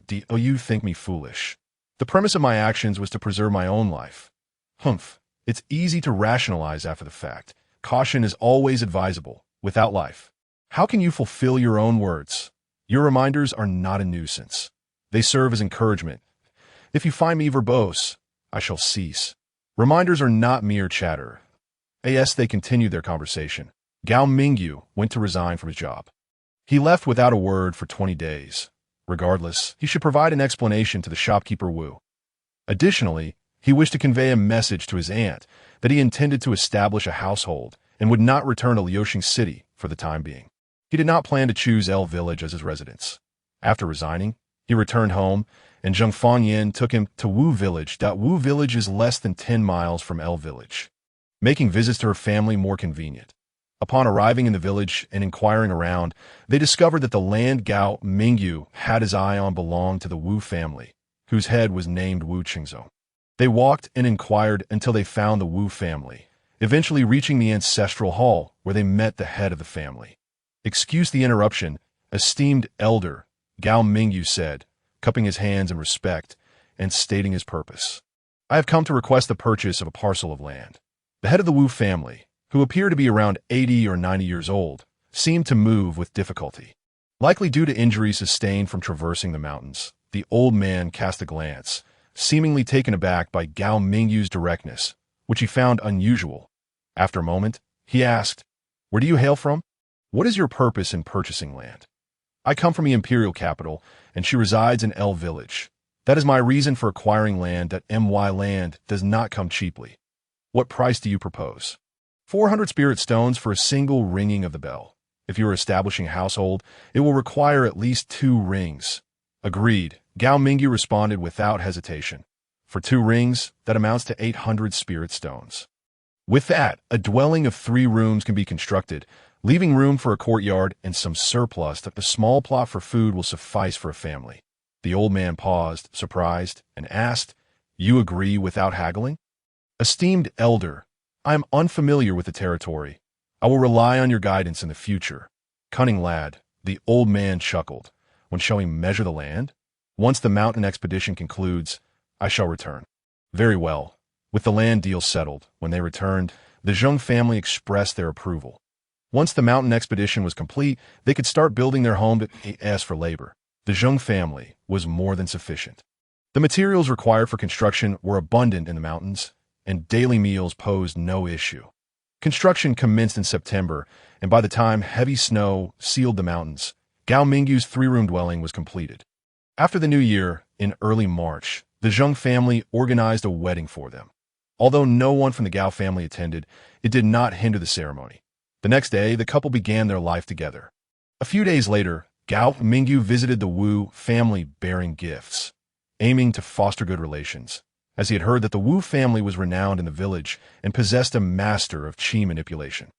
Do you think me foolish? The premise of my actions was to preserve my own life. Humph, it's easy to rationalize after the fact. Caution is always advisable. Without life, how can you fulfill your own words? Your reminders are not a nuisance. They serve as encouragement. If you find me verbose, I shall cease. Reminders are not mere chatter." As they continued their conversation, Gao Mingyu went to resign from his job. He left without a word for 20 days. Regardless, he should provide an explanation to the shopkeeper Wu. Additionally, he wished to convey a message to his aunt that he intended to establish a household and would not return to Liuxing City for the time being. He did not plan to choose El Village as his residence. After resigning, he returned home, and Zheng Fangyan took him to Wu Village. Wu Village is less than 10 miles from El Village, making visits to her family more convenient. Upon arriving in the village and inquiring around, they discovered that the land Gao Mingyu had his eye on belonged to the Wu family, whose head was named Wu Qingzong. They walked and inquired until they found the Wu family, eventually reaching the ancestral hall where they met the head of the family. "Excuse the interruption, esteemed elder," Gao Mingyu said, cupping his hands in respect and stating his purpose. "I have come to request the purchase of a parcel of land." The head of the Wu family, who appeared to be around 80 or 90 years old, seemed to move with difficulty. Likely due to injuries sustained from traversing the mountains, the old man cast a glance, seemingly taken aback by Gao Mingyu's directness, which he found unusual. After a moment, he asked, "Where do you hail from? What is your purpose in purchasing land?" "I come from the imperial capital, and she resides in El Village." That is my reason for acquiring land. That my land does not come cheaply. What price do you propose? 400 spirit stones for a single ringing of the bell. If you are establishing a household, it will require at least 2 rings. Agreed, Gao Mingyu responded without hesitation. For 2 rings, that amounts to 800 spirit stones. With that, a dwelling of 3 rooms can be constructed, leaving room for a courtyard and some surplus that the small plot for food will suffice for a family. The old man paused, surprised, and asked, "You agree without haggling?" "Esteemed elder, I am unfamiliar with the territory. I will rely on your guidance in the future." "Cunning lad," the old man chuckled. "When shall we measure the land?" "Once the mountain expedition concludes, I shall return." "Very well." With the land deal settled, when they returned, the Zheng family expressed their approval. Once the mountain expedition was complete, they could start building their home. As for labor, the Zheng family was more than sufficient. The materials required for construction were abundant in the mountains, and daily meals posed no issue. Construction commenced in September, and by the time heavy snow sealed the mountains, Gao Mingyu's 3-room dwelling was completed. After the new year, in early March, the Zheng family organized a wedding for them. Although no one from the Gao family attended, it did not hinder the ceremony. The next day, the couple began their life together. A few days later, Gao Mingyu visited the Wu family bearing gifts, aiming to foster good relations, as he had heard that the Wu family was renowned in the village and possessed a master of qi manipulation.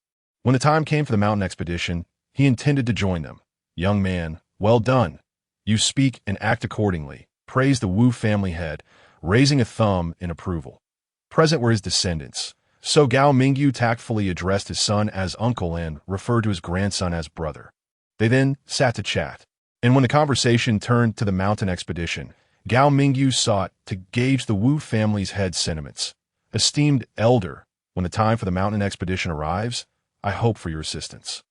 When the time came for the mountain expedition, he intended to join them. "Young man, well done. You speak and act accordingly," praised the Wu family head, raising a thumb in approval. Present were his descendants, so Gao Mingyu tactfully addressed his son as uncle and referred to his grandson as brother. They then sat to chat, and when the conversation turned to the mountain expedition, Gao Mingyu sought to gauge the Wu family's head sentiments. "Esteemed elder, when the time for the mountain expedition arrives, I hope for your assistance.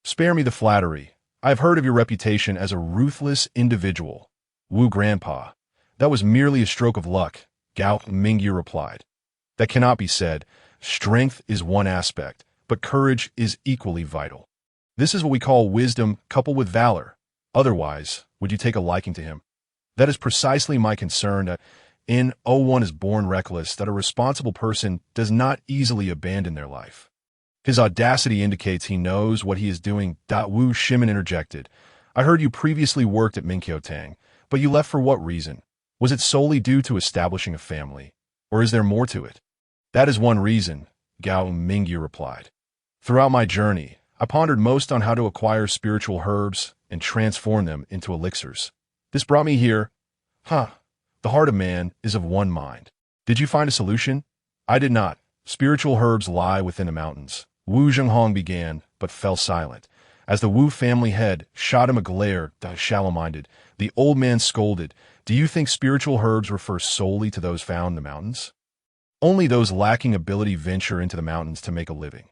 Spare me the flattery. I have heard of your reputation as a ruthless individual." "Wu grandpa, that was merely a stroke of luck," Gao Mingyu replied. "That cannot be said. Strength is one aspect, but courage is equally vital. This is what we call wisdom coupled with valor. Otherwise, would you take a liking to him? That is precisely my concern. One is born reckless, that a responsible person does not easily abandon their life. His audacity indicates he knows what he is doing." Wu Shimin interjected. "I heard you previously worked at Minqiotang, but you left for what reason? Was it solely due to establishing a family, or is there more to it?" "That is one reason," Gao Mingyu replied. "Throughout my journey, I pondered most on how to acquire spiritual herbs and transform them into elixirs. This brought me here. The heart of man is of one mind. Did you find a solution?" "I did not. Spiritual herbs lie within the mountains." Wu Zhenghong began, but fell silent. As the Wu family head shot him a glare, shallow-minded, the old man scolded, "Do you think spiritual herbs refer solely to those found in the mountains? Only those lacking ability venture into the mountains to make a living.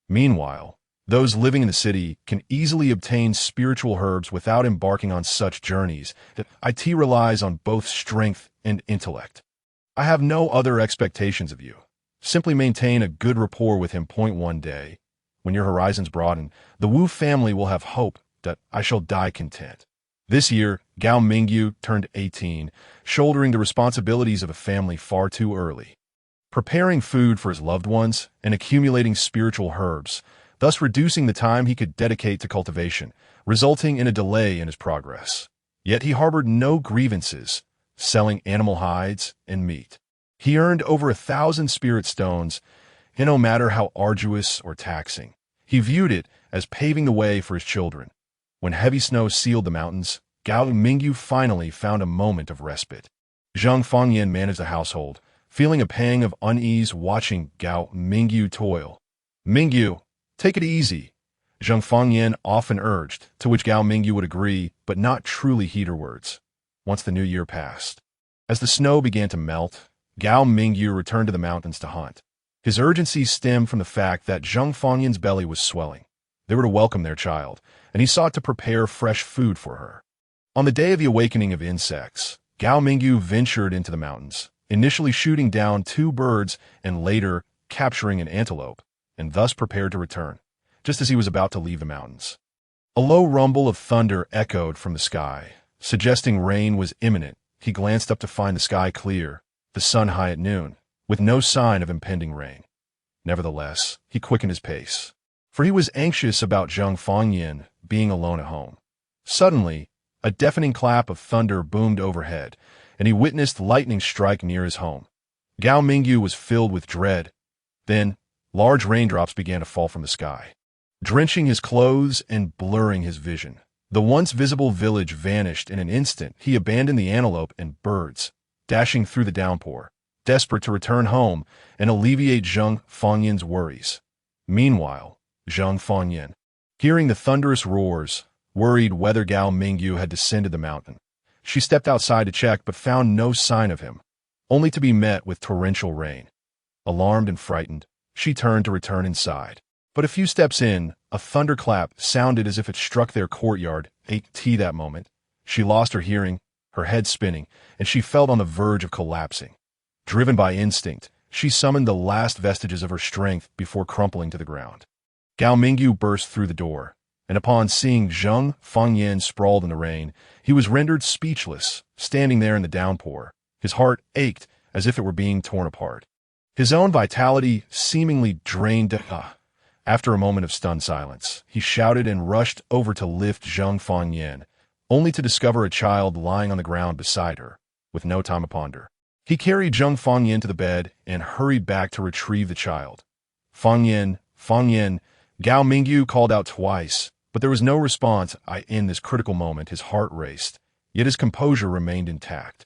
Meanwhile, those living in the city can easily obtain spiritual herbs without embarking on such journeys. That IT relies on both strength and intellect. I have no other expectations of you. Simply maintain a good rapport with him. One day, when your horizons broaden, the Wu family will have hope that I shall die content." This year, Gao Mingyu turned 18, shouldering the responsibilities of a family far too early. Preparing food for his loved ones and accumulating spiritual herbs, thus reducing the time he could dedicate to cultivation, resulting in a delay in his progress. Yet he harbored no grievances, selling animal hides and meat. He earned over 1,000 spirit stones, and no matter how arduous or taxing, he viewed it as paving the way for his children. When heavy snow sealed the mountains, Gao Mingyu finally found a moment of respite. Zhang Fangyan managed the household, feeling a pang of unease watching Gao Mingyu toil. "Mingyu, take it easy," Zhang Fangyan often urged, to which Gao Mingyu would agree, but not truly heed her words. Once the new year passed, as the snow began to melt, Gao Mingyu returned to the mountains to hunt. His urgency stemmed from the fact that Zhang Fangyan's belly was swelling. They were to welcome their child, and he sought to prepare fresh food for her. On the day of the awakening of insects, Gao Mingyu ventured into the mountains, initially shooting down 2 birds and later capturing an antelope, and thus prepared to return, just as he was about to leave the mountains. A low rumble of thunder echoed from the sky, suggesting rain was imminent. he glanced up to find the sky clear, the sun high at noon, with no sign of impending rain. Nevertheless, he quickened his pace, for he was anxious about Zheng Fangyin being alone at home. Suddenly, a deafening clap of thunder boomed overhead, and he witnessed lightning strike near his home. Gao Mingyu was filled with dread. Then, large raindrops began to fall from the sky, drenching his clothes and blurring his vision. The once visible village vanished in an instant. He abandoned the antelope and birds, dashing through the downpour, desperate to return home and alleviate Zheng Fangyin's worries. Meanwhile, Zheng Fangyin, hearing the thunderous roars, worried whether Gao Mingyu had descended the mountain. She stepped outside to check but found no sign of him, only to be met with torrential rain. Alarmed and frightened, she turned to return inside. But a few steps in, a thunderclap sounded as if it struck their courtyard. That moment, she lost her hearing, her head spinning, and she felt on the verge of collapsing. Driven by instinct, she summoned the last vestiges of her strength before crumpling to the ground. Gao Mingyu burst through the door, and upon seeing Zheng Fangyin sprawled in the rain, he was rendered speechless, standing there in the downpour. His heart ached as if it were being torn apart. His own vitality seemingly drained. After a moment of stunned silence, he shouted and rushed over to lift Zheng Fangyin, only to discover a child lying on the ground beside her, with no time to ponder. He carried Zheng Fangyin to the bed and hurried back to retrieve the child. Fangyin, Fangyin, Gao Mingyu called out twice, but there was no response. In this critical moment, his heart raced, yet his composure remained intact.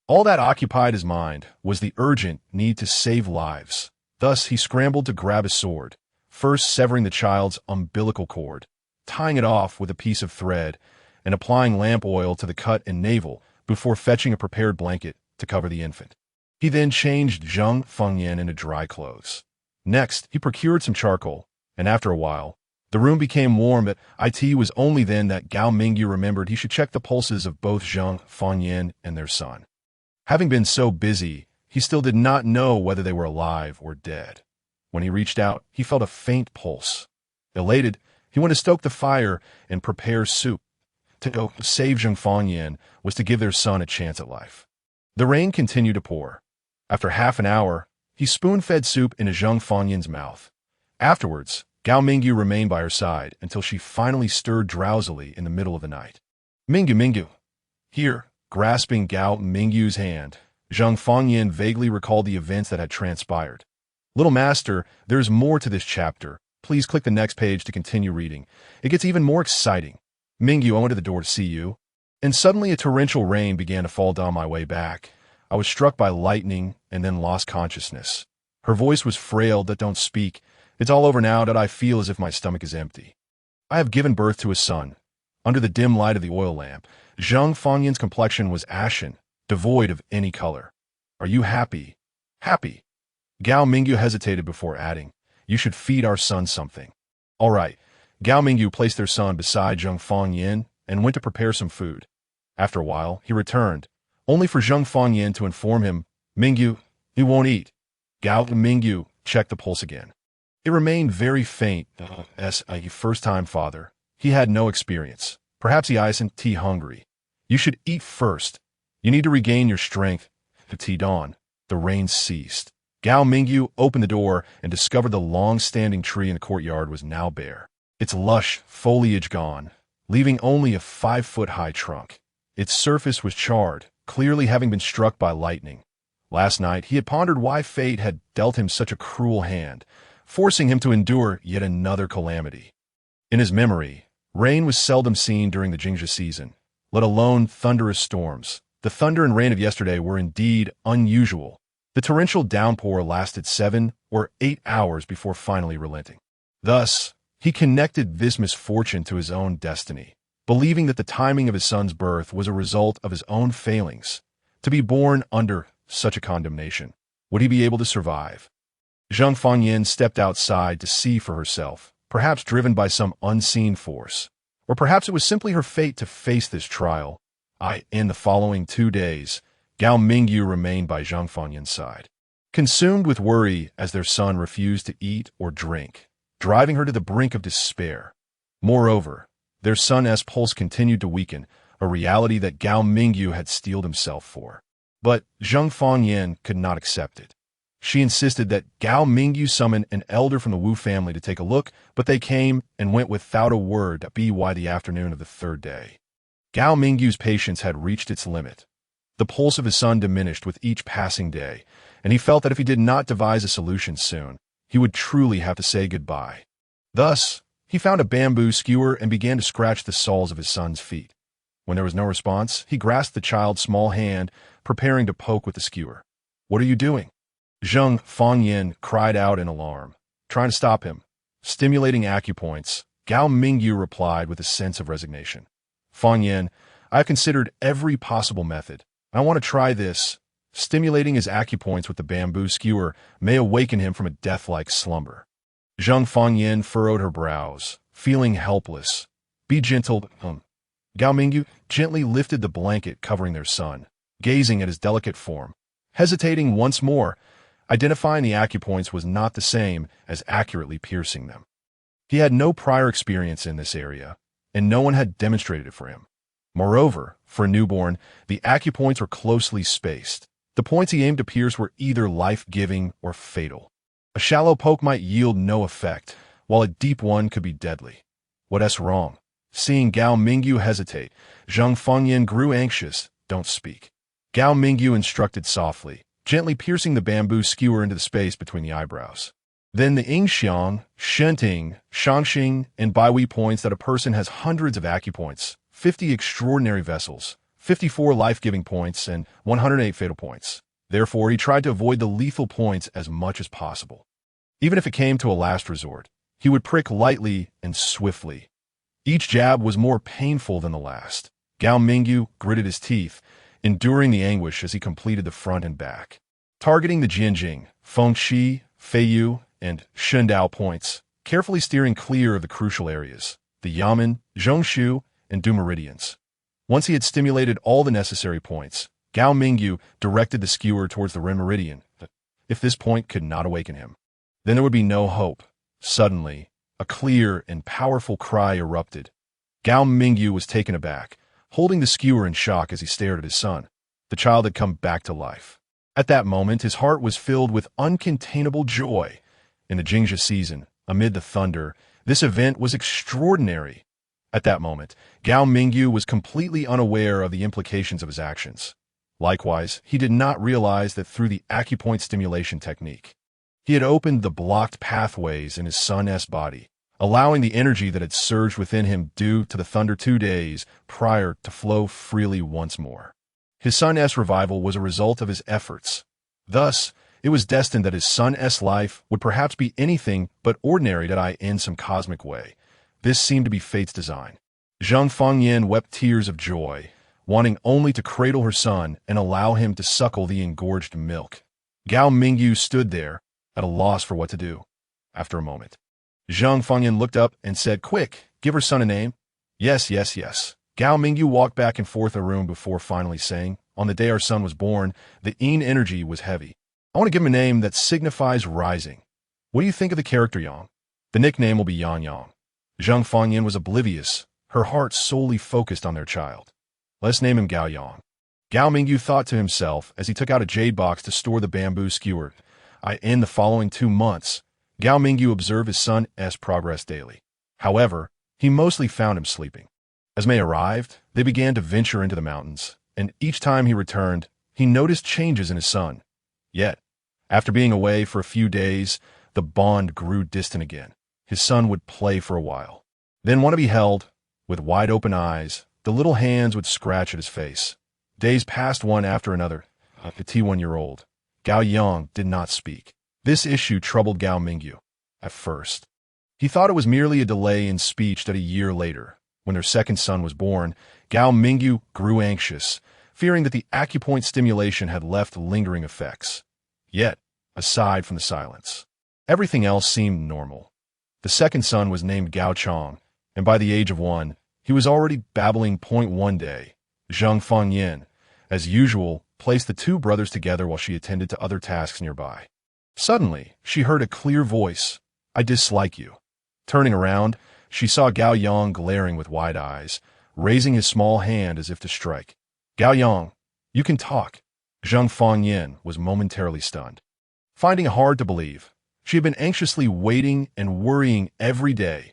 All that occupied his mind was the urgent need to save lives. Thus, he scrambled to grab his sword, first severing the child's umbilical cord, tying it off with a piece of thread, and applying lamp oil to the cut and navel before fetching a prepared blanket to cover the infant. He then changed Zheng Fangyin into dry clothes. Next, he procured some charcoal, and after a while, the room became warm. But it was only then that Gao Mingyu remembered he should check the pulses of both Zheng Fangyin and their son. Having been so busy, he still did not know whether they were alive or dead. When he reached out, he felt a faint pulse. Elated, he went to stoke the fire and prepare soup. To go save Zheng Fangyin was to give their son a chance at life. The rain continued to pour. After half an hour, he spoon-fed soup into Zheng Fangyin's mouth. Afterwards, Gao Mingyu remained by her side until she finally stirred drowsily in the middle of the night. Mingyu, Mingyu. Here, grasping Gao Mingyu's hand, Zheng Fangyin vaguely recalled the events that had transpired. Little master, there's more to this chapter. Please click the next page to continue reading. It gets even more exciting. Mingyu, I went to the door to see you. And suddenly a torrential rain began to fall down my way back. I was struck by lightning and then lost consciousness. Her voice was frail. That don't speak. It's all over now. That I feel as if my stomach is empty. I have given birth to a son. Under the dim light of the oil lamp, Zheng Fangyin's complexion was ashen, devoid of any color. Are you happy? Happy. Gao Mingyu hesitated before adding, you should feed our son something. All right. Gao Mingyu placed their son beside Zheng Fangyin and went to prepare some food. After a while, he returned, only for Zheng Fangyin to inform him, Mingyu, he won't eat. Gao Mingyu checked the pulse again. It remained very faint. As a first-time father, he had no experience. Perhaps he isn't hungry. You should eat first. You need to regain your strength. Dawn, the rain ceased. Gao Mingyu opened the door and discovered the long-standing tree in the courtyard was now bare, its lush foliage gone, leaving only a 5-foot-high trunk. Its surface was charred, clearly having been struck by lightning. Last night, he had pondered why fate had dealt him such a cruel hand, forcing him to endure yet another calamity. In his memory, rain was seldom seen during the Jingzhi season, let alone thunderous storms. The thunder and rain of yesterday were indeed unusual. The torrential downpour lasted 7 or 8 hours before finally relenting. Thus, he connected this misfortune to his own destiny, believing that the timing of his son's birth was a result of his own failings. To be born under such a condemnation, would he be able to survive? Zheng Fangyin stepped outside to see for herself, perhaps driven by some unseen force, or perhaps it was simply her fate to face this trial. In the following 2 days, Gao Mingyu remained by Zheng Fangyin's side, consumed with worry as their son refused to eat or drink, driving her to the brink of despair. Moreover, their son's pulse continued to weaken, a reality that Gao Mingyu had steeled himself for. But Zheng Fangyan could not accept it. She insisted that Gao Mingyu summon an elder from the Wu family to take a look, but they came and went without a word by the afternoon of the third day. Gao Mingyu's patience had reached its limit. The pulse of his son diminished with each passing day, and he felt that if he did not devise a solution soon, he would truly have to say goodbye. Thus, he found a bamboo skewer and began to scratch the soles of his son's feet. When there was no response, he grasped the child's small hand, preparing to poke with the skewer. "What are you doing?" Zheng Fangyan cried out in alarm, trying to stop him. Stimulating acupoints, Gao Mingyu replied with a sense of resignation. "Fangyan, I have considered every possible method. I want to try this." Stimulating his acupoints with the bamboo skewer may awaken him from a death-like slumber. Zheng Fangyan furrowed her brows, feeling helpless. "Be gentle." Gao Mingyu gently lifted the blanket covering their son, gazing at his delicate form. Hesitating once more, identifying the acupoints was not the same as accurately piercing them. He had no prior experience in this area, and no one had demonstrated it for him. Moreover, for a newborn, the acupoints were closely spaced. The points he aimed to pierce were either life-giving or fatal. A shallow poke might yield no effect, while a deep one could be deadly. What's wrong? Seeing Gao Mingyu hesitate, Zheng Fangyan grew anxious. "Don't speak." Gao Mingyu instructed softly, gently piercing the bamboo skewer into the space between the eyebrows. Then the Yingxiang, Shenting, Shangxing, and Baihui points that a person has hundreds of acupoints, 50 extraordinary vessels, 54 life-giving points, and 108 fatal points. Therefore, he tried to avoid the lethal points as much as possible. Even if it came to a last resort, he would prick lightly and swiftly. Each jab was more painful than the last. Gao Mingyu gritted his teeth, enduring the anguish as he completed the front and back. Targeting the Jianjing, Fengshi, Feiyu, and Shendao points, carefully steering clear of the crucial areas, the Yamen, Zhongshu, and Du meridians. Once he had stimulated all the necessary points, Gao Mingyu directed the skewer towards the Ren meridian. If this point could not awaken him, then there would be no hope. Suddenly, a clear and powerful cry erupted. Gao Mingyu was taken aback, holding the skewer in shock as he stared at his son. The child had come back to life. At that moment, his heart was filled with uncontainable joy. In the Jingxia season, amid the thunder, this event was extraordinary. At that moment, Gao Mingyu was completely unaware of the implications of his actions. Likewise, he did not realize that through the acupoint stimulation technique, he had opened the blocked pathways in his son's body, allowing the energy that had surged within him due to the thunder 2 days prior to flow freely once more. His son's revival was a result of his efforts. Thus, it was destined that his son's life would perhaps be anything but ordinary in some cosmic way. This seemed to be fate's design. Zheng Fangyan wept tears of joy, wanting only to cradle her son and allow him to suckle the engorged milk. Gao Mingyu stood there, at a loss for what to do. After a moment, Zheng Fangyan looked up and said, "Quick, give her son a name." Yes. Gao Mingyu walked back and forth the room before finally saying, "On the day our son was born, the Yin energy was heavy. I want to give him a name that signifies rising. What do you think of the character Yang? The nickname will be Yang Yang." Zheng Fangyan was oblivious, her heart solely focused on their child. "Let's name him Gao Yang." Gao Mingyu thought to himself as he took out a jade box to store the bamboo skewer. In the following 2 months, Gao Mingyu observed his son's progress daily. However, he mostly found him sleeping. As May arrived, they began to venture into the mountains, and each time he returned, he noticed changes in his son. Yet, after being away for a few days, the bond grew distant again. His son would play for a while, then want to be held. With wide open eyes, the little hands would scratch at his face. Days passed one after another. The T1-year-old, Gao Yang, did not speak. This issue troubled Gao Mingyu. At first, he thought it was merely a delay in speech that a year later, when their second son was born, Gao Mingyu grew anxious, fearing that the acupoint stimulation had left lingering effects. Yet, aside from the silence, everything else seemed normal. The second son was named Gao Chong, and by the age of 1, he was already babbling. One day, Zheng Fangyan, as usual, placed the 2 brothers together while she attended to other tasks nearby. Suddenly, she heard a clear voice, "I dislike you." Turning around, she saw Gao Yang glaring with wide eyes, raising his small hand as if to strike. Gao Yang, you can talk. Zheng Fangyin was momentarily stunned. Finding it hard to believe, she had been anxiously waiting and worrying every day.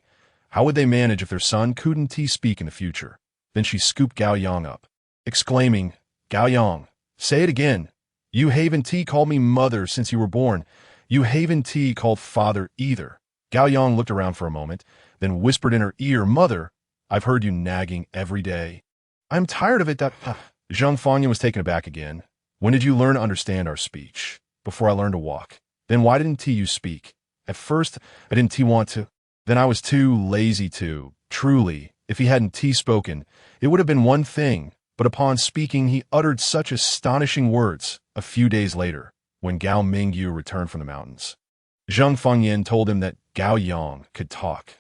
How would they manage if their son couldn't speak in the future? Then she scooped Gao Yang up, exclaiming, Gao Yang, say it again. You haven't called me mother since you were born. You haven't called father either. Gao Yang looked around for a moment, then whispered in her ear, Mother, I've heard you nagging every day. I'm tired of it. Zheng Fangyin was taken aback again. When did you learn to understand our speech? Before I learned to walk. Then why didn't you speak? At first, I didn't want to. Then I was too lazy to. Truly, if he hadn't spoken, it would have been one thing, but upon speaking he uttered such astonishing words. A few days later, when Gao Mingyu returned from the mountains, Zheng Fangyin told him that Gao Yang could talk.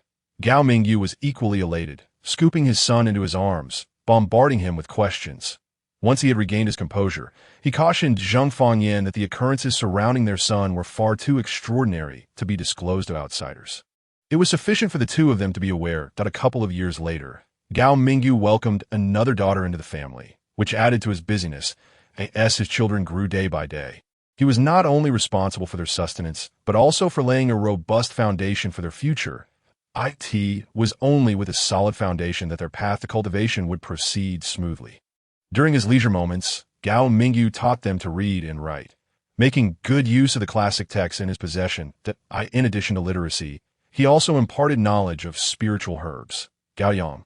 Gao Mingyu was equally elated, scooping his son into his arms, bombarding him with questions. Once he had regained his composure, he cautioned Zheng Fangyin that the occurrences surrounding their son were far too extraordinary to be disclosed to outsiders. It was sufficient for the two of them to be aware that a couple of years later, Gao Mingyu welcomed another daughter into the family, which added to his busyness as his children grew day by day. He was not only responsible for their sustenance, but also for laying a robust foundation for their future. It was only with a solid foundation that their path to cultivation would proceed smoothly. During his leisure moments, Gao Mingyu taught them to read and write, making good use of the classic texts in his possession. In addition to literacy, he also imparted knowledge of spiritual herbs. Gao Yang,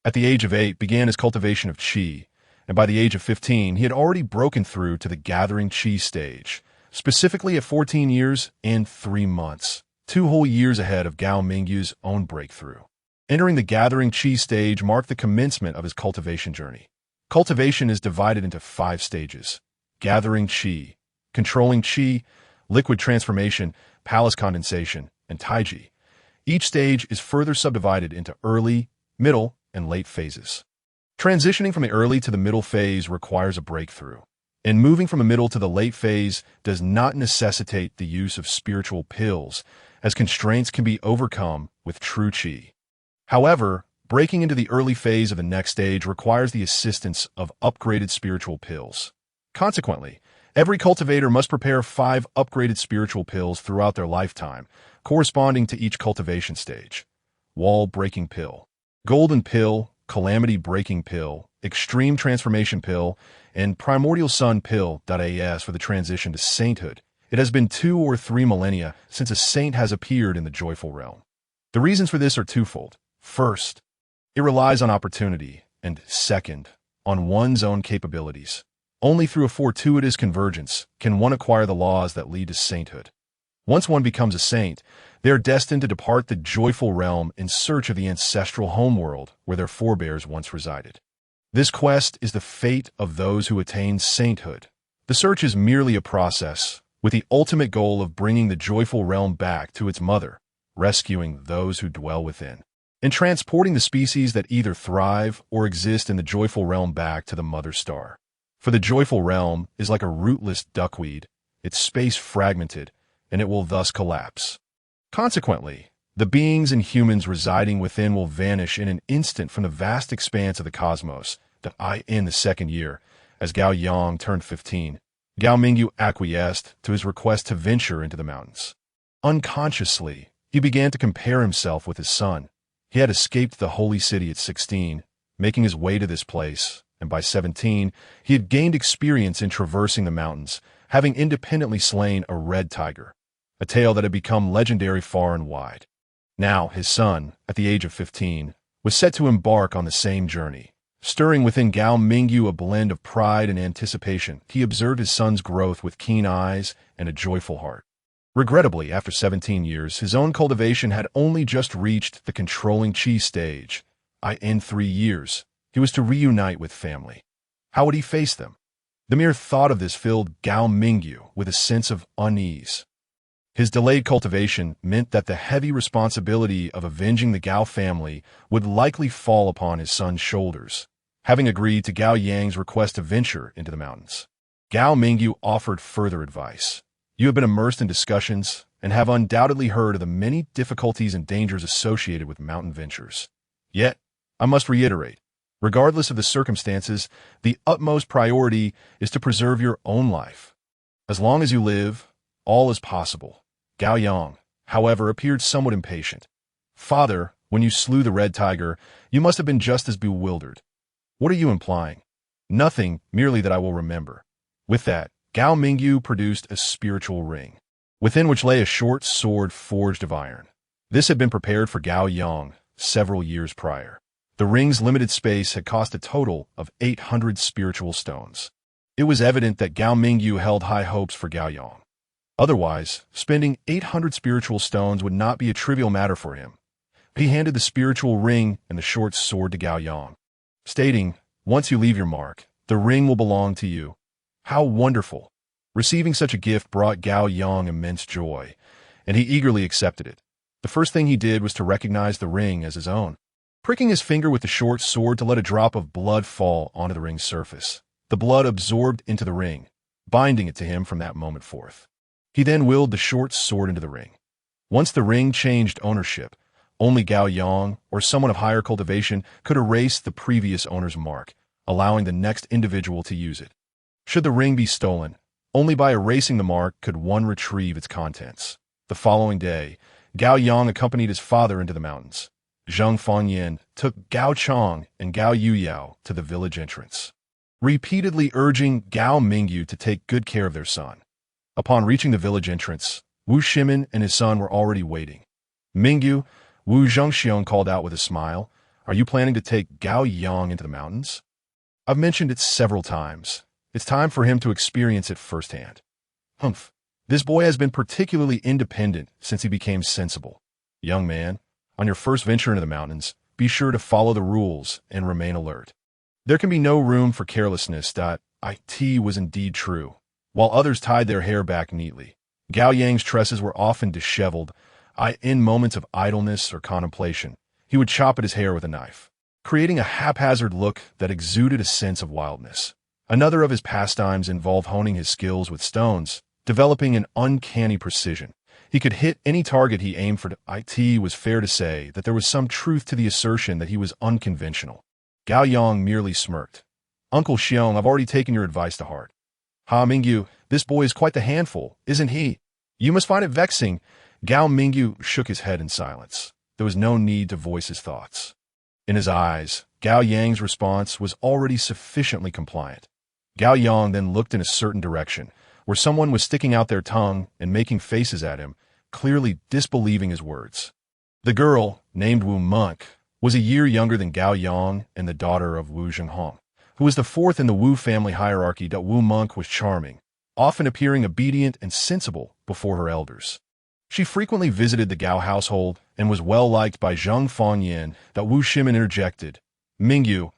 at the age of 8, began his cultivation of qi, and by the age of 15, he had already broken through to the gathering qi stage, specifically at 14 years and 3 months, 2 whole years ahead of Gao Mingyu's own breakthrough. Entering the gathering qi stage marked the commencement of his cultivation journey. Cultivation is divided into 5 stages: gathering qi, controlling qi, liquid transformation, palace condensation, and Tai Chi. Each stage is further subdivided into early, middle, and late phases. Transitioning from the early to the middle phase requires a breakthrough, and moving from the middle to the late phase does not necessitate the use of spiritual pills, as constraints can be overcome with true qi. However, breaking into the early phase of the next stage requires the assistance of upgraded spiritual pills. Consequently, every cultivator must prepare 5 upgraded spiritual pills throughout their lifetime, corresponding to each cultivation stage: wall-breaking pill, golden pill, calamity-breaking pill, extreme transformation pill, and primordial sun pill. As for the transition to sainthood, it has been 2 or 3 millennia since a saint has appeared in the joyful realm. The reasons for this are twofold. First, it relies on opportunity, and second, on one's own capabilities. Only through a fortuitous convergence can one acquire the laws that lead to sainthood. Once one becomes a saint, they are destined to depart the joyful realm in search of the ancestral homeworld where their forebears once resided. This quest is the fate of those who attain sainthood. The search is merely a process, with the ultimate goal of bringing the joyful realm back to its mother, rescuing those who dwell within, and transporting the species that either thrive or exist in the joyful realm back to the mother star. For the joyful realm is like a rootless duckweed, its space fragmented, and it will thus collapse. Consequently, the beings and humans residing within will vanish in an instant from the vast expanse of the cosmos. In the second year, as Gao Yang turned 15, Gao Mingyu acquiesced to his request to venture into the mountains. Unconsciously, he began to compare himself with his son. He had escaped the holy city at 16, making his way to this place, and by 17, he had gained experience in traversing the mountains, having independently slain a red tiger, a tale that had become legendary far and wide. Now, his son, at the age of 15, was set to embark on the same journey. Stirring within Gao Mingyu a blend of pride and anticipation, he observed his son's growth with keen eyes and a joyful heart. Regrettably, after 17 years, his own cultivation had only just reached the controlling qi stage. In 3 years, he was to reunite with family. How would he face them? The mere thought of this filled Gao Mingyu with a sense of unease. His delayed cultivation meant that the heavy responsibility of avenging the Gao family would likely fall upon his son's shoulders. Having agreed to Gao Yang's request to venture into the mountains, Gao Mingyu offered further advice. You have been immersed in discussions and have undoubtedly heard of the many difficulties and dangers associated with mountain ventures. Yet, I must reiterate, Regardless of the circumstances, the utmost priority is to preserve your own life. As long as you live, all is possible. Gao Yang, however, appeared somewhat impatient. Father, when you slew the red tiger, you must have been just as bewildered. What are you implying? Nothing, merely that I will remember. With that, Gao Mingyu produced a spiritual ring, within which lay a short sword forged of iron. This had been prepared for Gao Yang several years prior. The ring's limited space had cost a total of 800 spiritual stones. It was evident that Gao Mingyu held high hopes for Gao Yang. Otherwise, spending 800 spiritual stones would not be a trivial matter for him. He handed the spiritual ring and the short sword to Gao Yang, stating, "Once you leave your mark, the ring will belong to you." How wonderful! Receiving such a gift brought Gao Yang immense joy, and he eagerly accepted it. The first thing he did was to recognize the ring as his own. Pricking his finger with the short sword to let a drop of blood fall onto the ring's surface, the blood absorbed into the ring, binding it to him from that moment forth. He then willed the short sword into the ring. Once the ring changed ownership, only Gao Yang or someone of higher cultivation could erase the previous owner's mark, allowing the next individual to use it. Should the ring be stolen, only by erasing the mark could one retrieve its contents. The following day, Gao Yang accompanied his father into the mountains. Zheng Fangyan took Gao Chong and Gao Yuyao to the village entrance, repeatedly urging Gao Mingyu to take good care of their son. Upon reaching the village entrance, Wu Shimin and his son were already waiting. "Mingyu," Wu Zhengxiong called out with a smile, "are you planning to take Gao Yang into the mountains?" "I've mentioned it several times. It's time for him to experience it firsthand." "Humph. This boy has been particularly independent since he became sensible. Young man, on your first venture into the mountains, be sure to follow the rules and remain alert. There can be no room for carelessness." It was indeed true. While others tied their hair back neatly, Gao Yang's tresses were often disheveled. In moments of idleness or contemplation, he would chop at his hair with a knife, creating a haphazard look that exuded a sense of wildness. Another of his pastimes involved honing his skills with stones, developing an uncanny precision. He could hit any target he aimed for. It was fair to say that there was some truth to the assertion that he was unconventional. Gao Yang merely smirked. "Uncle Xiong, I've already taken your advice to heart." "Ha Mingyu, this boy is quite the handful, isn't he? You must find it vexing." Gao Mingyu shook his head in silence. There was no need to voice his thoughts. In his eyes, Gao Yang's response was already sufficiently compliant. Gao Yang then looked in a certain direction, where someone was sticking out their tongue and making faces at him, clearly disbelieving his words. The girl, named Wu Monk, was a year younger than Gao Yang and the daughter of Wu Zhenghong, who was the fourth in the Wu family hierarchy. Wu Monk was charming, often appearing obedient and sensible before her elders. She frequently visited the Gao household and was well liked by Zheng Fangyan. Wu Shimin interjected, "Mingyu,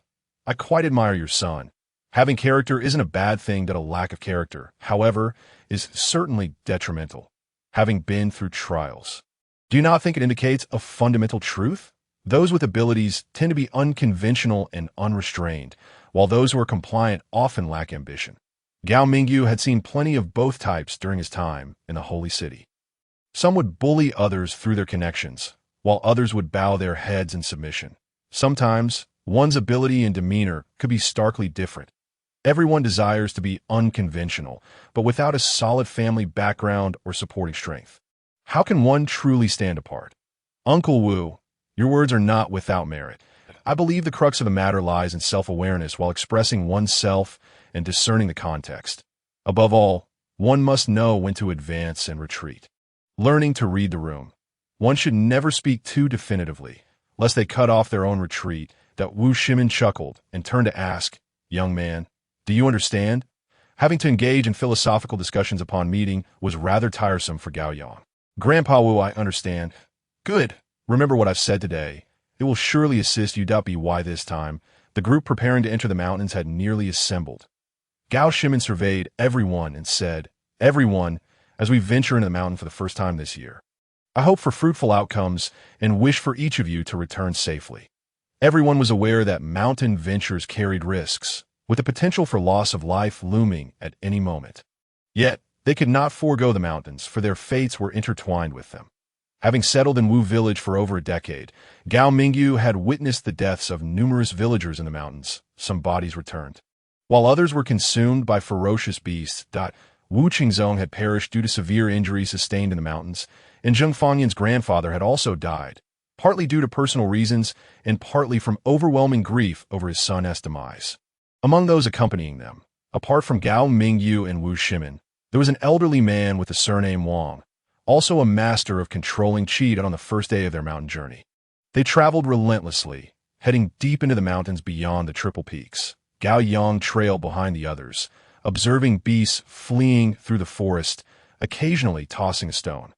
I quite admire your son. Having character isn't a bad thing. A lack of character, however, is certainly detrimental, having been through trials. Do you not think it indicates a fundamental truth? Those with abilities tend to be unconventional and unrestrained, while those who are compliant often lack ambition." Gao Mingyu had seen plenty of both types during his time in the holy city. Some would bully others through their connections, while others would bow their heads in submission. Sometimes, one's ability and demeanor could be starkly different. Everyone desires to be unconventional, but without a solid family background or supporting strength. How can one truly stand apart? Uncle Wu, your words are not without merit. I believe the crux of the matter lies in self-awareness while expressing oneself and discerning the context. Above all, one must know when to advance and retreat. Learning to read the room. One should never speak too definitively, lest they cut off their own retreat. Wu Shimin chuckled and turned to ask, "Young man, do you understand?" Having to engage in philosophical discussions upon meeting was rather tiresome for Gao Yang. "Grandpa Wu, I understand." "Good. Remember what I've said today. It will surely assist you. By this time, the group preparing to enter the mountains had nearly assembled. Gao Shimin surveyed everyone and said, "Everyone, as we venture into the mountain for the first time this year, I hope for fruitful outcomes and wish for each of you to return safely." Everyone was aware that mountain ventures carried risks, with the potential for loss of life looming at any moment. Yet, they could not forego the mountains, for their fates were intertwined with them. Having settled in Wu village for over a decade, Gao Mingyu had witnessed the deaths of numerous villagers in the mountains. Some bodies returned, while others were consumed by ferocious beasts. Wu Qingzong had perished due to severe injuries sustained in the mountains, and Zheng Fangyan's grandfather had also died, partly due to personal reasons and partly from overwhelming grief over his son's demise. Among those accompanying them, apart from Gao Mingyu and Wu Shimin, there was an elderly man with the surname Wang, also a master of controlling qi on the first day of their mountain journey. They traveled relentlessly, heading deep into the mountains beyond the triple peaks. Gao Yang trailed behind the others, observing beasts fleeing through the forest, occasionally tossing a stone.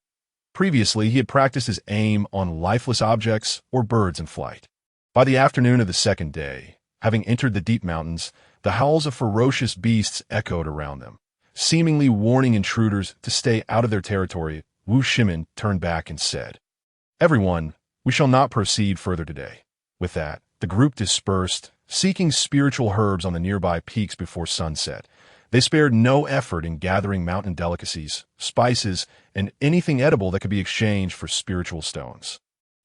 Previously, he had practiced his aim on lifeless objects or birds in flight. By the afternoon of the second day, having entered the deep mountains, the howls of ferocious beasts echoed around them, seemingly warning intruders to stay out of their territory. Wu Shimin turned back and said, "Everyone, we shall not proceed further today." With that, the group dispersed, seeking spiritual herbs on the nearby peaks before sunset. They spared no effort in gathering mountain delicacies, spices, and anything edible that could be exchanged for spiritual stones.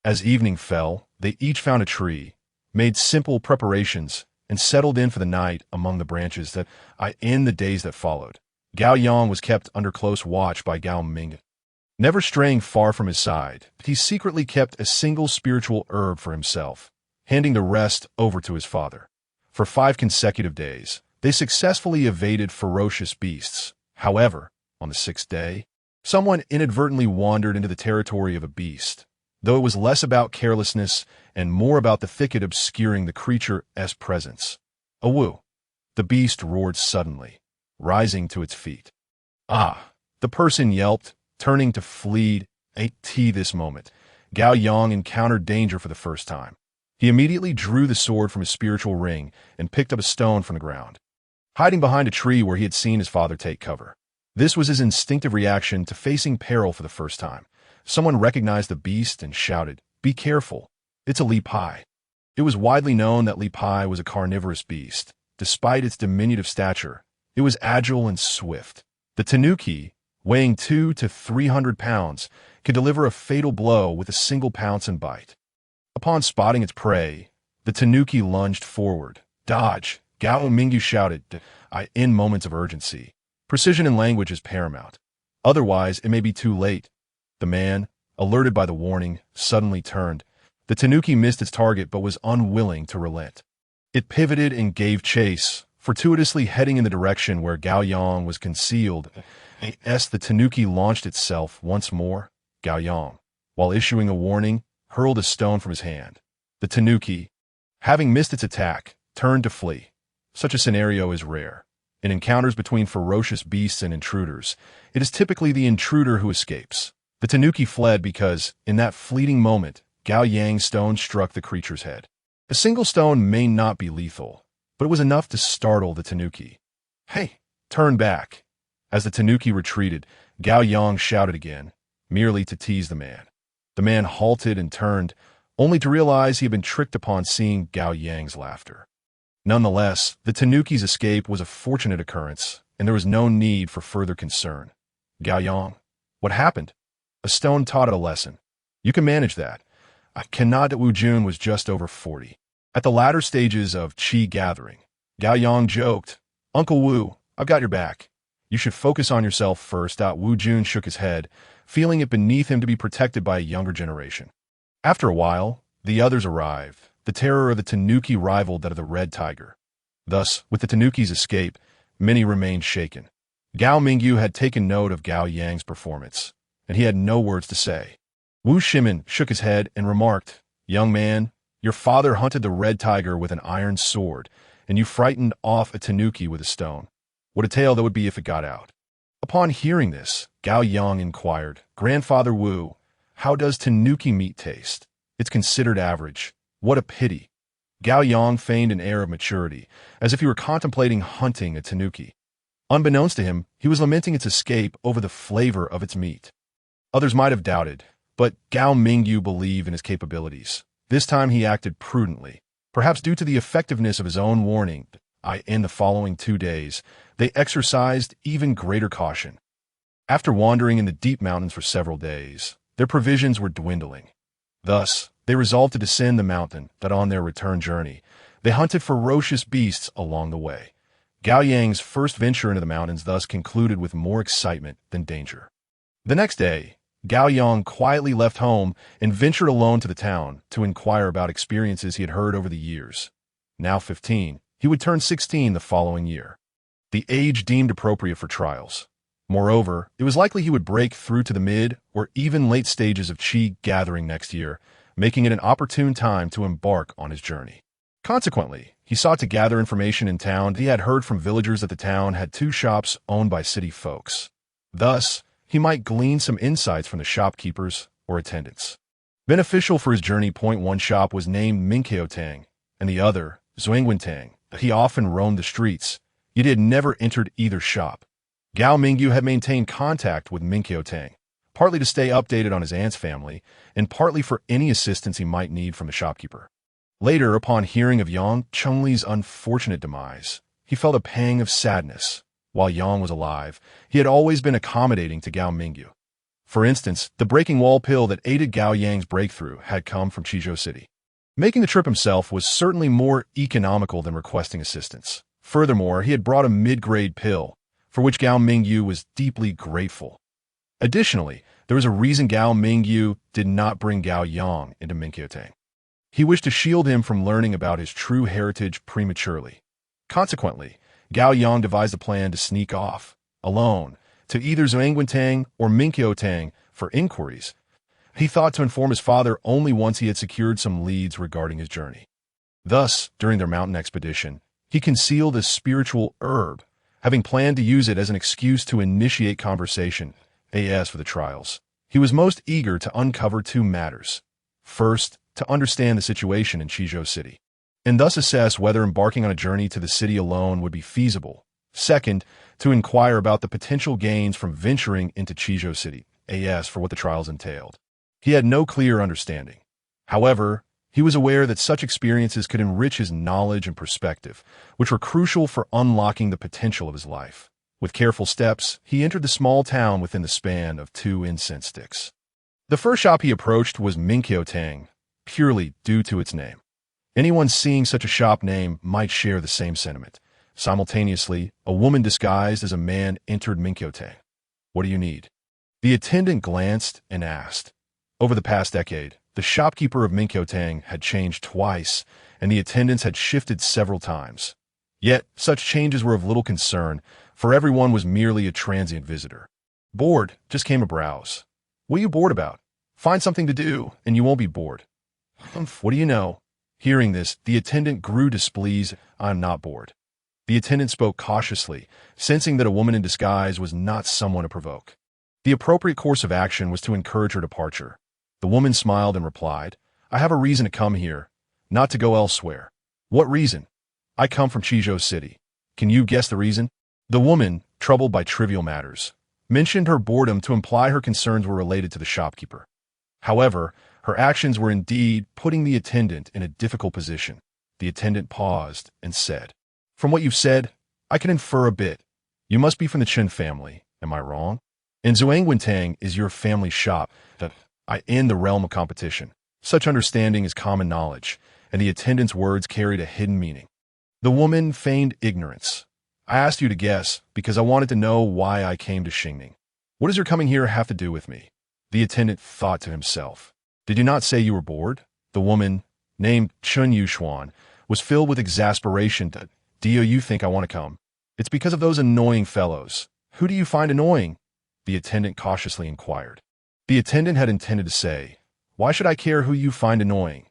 As evening fell, they each found a tree, made simple preparations, and settled in for the night among the branches that in the days that followed. Gao Yang was kept under close watch by Gao Ming. Never straying far from his side, he secretly kept a single spiritual herb for himself, handing the rest over to his father. For 5 consecutive days, they successfully evaded ferocious beasts. However, on the 6th day, someone inadvertently wandered into the territory of a beast, though it was less about carelessness and more about the thicket obscuring the creature's presence. A Wu. The beast roared suddenly, rising to its feet. "Ah!" The person yelped, turning to flee. This moment, Gao Yang encountered danger for the first time. He immediately drew the sword from his spiritual ring and picked up a stone from the ground, hiding behind a tree where he had seen his father take cover. This was his instinctive reaction to facing peril for the first time. Someone recognized the beast and shouted, "Be careful, it's a Li Pai." It was widely known that Li Pai was a carnivorous beast. Despite its diminutive stature, it was agile and swift. The tanuki, weighing 200 to 300 pounds, could deliver a fatal blow with a single pounce and bite. Upon spotting its prey, the tanuki lunged forward. "Dodge!" Gao Mingyu shouted, in moments of urgency. Precision in language is paramount. Otherwise, it may be too late. The man, alerted by the warning, suddenly turned. The tanuki missed its target but was unwilling to relent. It pivoted and gave chase, fortuitously heading in the direction where Gao Yang was concealed. The tanuki launched itself once more. Gao Yang, while issuing a warning, hurled a stone from his hand. The tanuki, having missed its attack, turned to flee. Such a scenario is rare. In encounters between ferocious beasts and intruders, it is typically the intruder who escapes. The tanuki fled because, in that fleeting moment, Gao Yang's stone struck the creature's head. A single stone may not be lethal, but it was enough to startle the tanuki. "Hey, turn back!" As the tanuki retreated, Gao Yang shouted again, merely to tease the man. The man halted and turned, only to realize he had been tricked upon seeing Gao Yang's laughter. Nonetheless, the tanuki's escape was a fortunate occurrence, and there was no need for further concern. "Gao Yang, what happened?" "A stone taught it a lesson. You can manage that." I cannot. Wu Jun was just over 40. At the latter stages of qi gathering, Gao Yang joked, "Uncle Wu, I've got your back. You should focus on yourself first." Wu Jun shook his head, feeling it beneath him to be protected by a younger generation. After a while, the others arrived. The terror of the tanuki rivaled that of the red tiger. Thus, with the tanuki's escape, many remained shaken. Gao Mingyu had taken note of Gao Yang's performance, and he had no words to say. Wu Shimin shook his head and remarked, "Young man, your father hunted the red tiger with an iron sword, and you frightened off a tanuki with a stone. What a tale that would be if it got out." Upon hearing this, Gao Yang inquired, "Grandfather Wu, how does tanuki meat taste?" "It's considered average." "What a pity." Gao Yang feigned an air of maturity, as if he were contemplating hunting a tanuki. Unbeknownst to him, he was lamenting its escape over the flavor of its meat. Others might have doubted, but Gao Mingyu believed in his capabilities. This time he acted prudently, perhaps due to the effectiveness of his own warning. In the following 2 days, they exercised even greater caution. After wandering in the deep mountains for several days, their provisions were dwindling. Thus, they resolved to descend the mountain, that on their return journey, they hunted ferocious beasts along the way. Gao Yang's first venture into the mountains thus concluded with more excitement than danger. The next day, Gao Yang quietly left home and ventured alone to the town to inquire about experiences he had heard over the years. Now 15, he would turn 16 the following year, the age deemed appropriate for trials. Moreover, it was likely he would break through to the mid or even late stages of Qi gathering next year, making it an opportune time to embark on his journey. Consequently, he sought to gather information in town. He had heard from villagers that the town had 2 shops owned by city folks. Thus, he might glean some insights from the shopkeepers or attendants. Beneficial for his journey. One shop was named Minqiotang, and the other, Zhuangguantang. He often roamed the streets, yet he had never entered either shop. Gao Mingyu had maintained contact with Minqiotang, partly to stay updated on his aunt's family, and partly for any assistance he might need from the shopkeeper. Later, upon hearing of Yang Chungli's unfortunate demise, he felt a pang of sadness. While Yang was alive, he had always been accommodating to Gao Mingyu. For instance, the breaking wall pill that aided Gao Yang's breakthrough had come from Qizhou City. Making the trip himself was certainly more economical than requesting assistance. Furthermore, he had brought a mid-grade pill, for which Gao Mingyu was deeply grateful. Additionally, there was a reason Gao Mingyu did not bring Gao Yang into Minqiotang. He wished to shield him from learning about his true heritage prematurely. Consequently, Gao Yang devised a plan to sneak off, alone, to either Zhuangguantang or Minqiotang for inquiries. He thought to inform his father only once he had secured some leads regarding his journey. Thus, during their mountain expedition, he concealed a spiritual herb, having planned to use it as an excuse to initiate conversation, as for the trials. He was most eager to uncover 2 matters. First, to understand the situation in Qizhou City, and thus assess whether embarking on a journey to the city alone would be feasible. Second, to inquire about the potential gains from venturing into Qizhou City, as for what the trials entailed. He had no clear understanding. However, he was aware that such experiences could enrich his knowledge and perspective, which were crucial for unlocking the potential of his life. With careful steps, he entered the small town within the span of 2 incense sticks. The first shop he approached was Minqiotang, purely due to its name. Anyone seeing such a shop name might share the same sentiment. Simultaneously, a woman disguised as a man entered Minqiotang. "What do you need?" The attendant glanced and asked. Over the past decade, the shopkeeper of Minqiotang had changed twice, and the attendants had shifted several times. Yet, such changes were of little concern, for everyone was merely a transient visitor. "Bored," just came a browse. "What are you bored about? Find something to do, and you won't be bored." "What do you know?" Hearing this, the attendant grew displeased. "I'm not bored." The attendant spoke cautiously, sensing that a woman in disguise was not someone to provoke. The appropriate course of action was to encourage her departure. The woman smiled and replied, "I have a reason to come here, not to go elsewhere." "What reason?" "I come from Qizhou City." "Can you guess the reason?" The woman, troubled by trivial matters, mentioned her boredom to imply her concerns were related to the shopkeeper. However, her actions were indeed putting the attendant in a difficult position. The attendant paused and said, "From what you've said, I can infer a bit. You must be from the Chen family. Am I wrong? And Zhuangguantang is your family shop. I in the realm of competition. Such understanding is common knowledge," and the attendant's words carried a hidden meaning. The woman feigned ignorance. "I asked you to guess because I wanted to know why I came to Xingning. What does your coming here have to do with me?" The attendant thought to himself. "Did you not say you were bored?" The woman, named Chun Yuxuan, was filled with exasperation. "Do you think I want to come? It's because of those annoying fellows." "Who do you find annoying?" the attendant cautiously inquired. The attendant had intended to say, "Why should I care who you find annoying?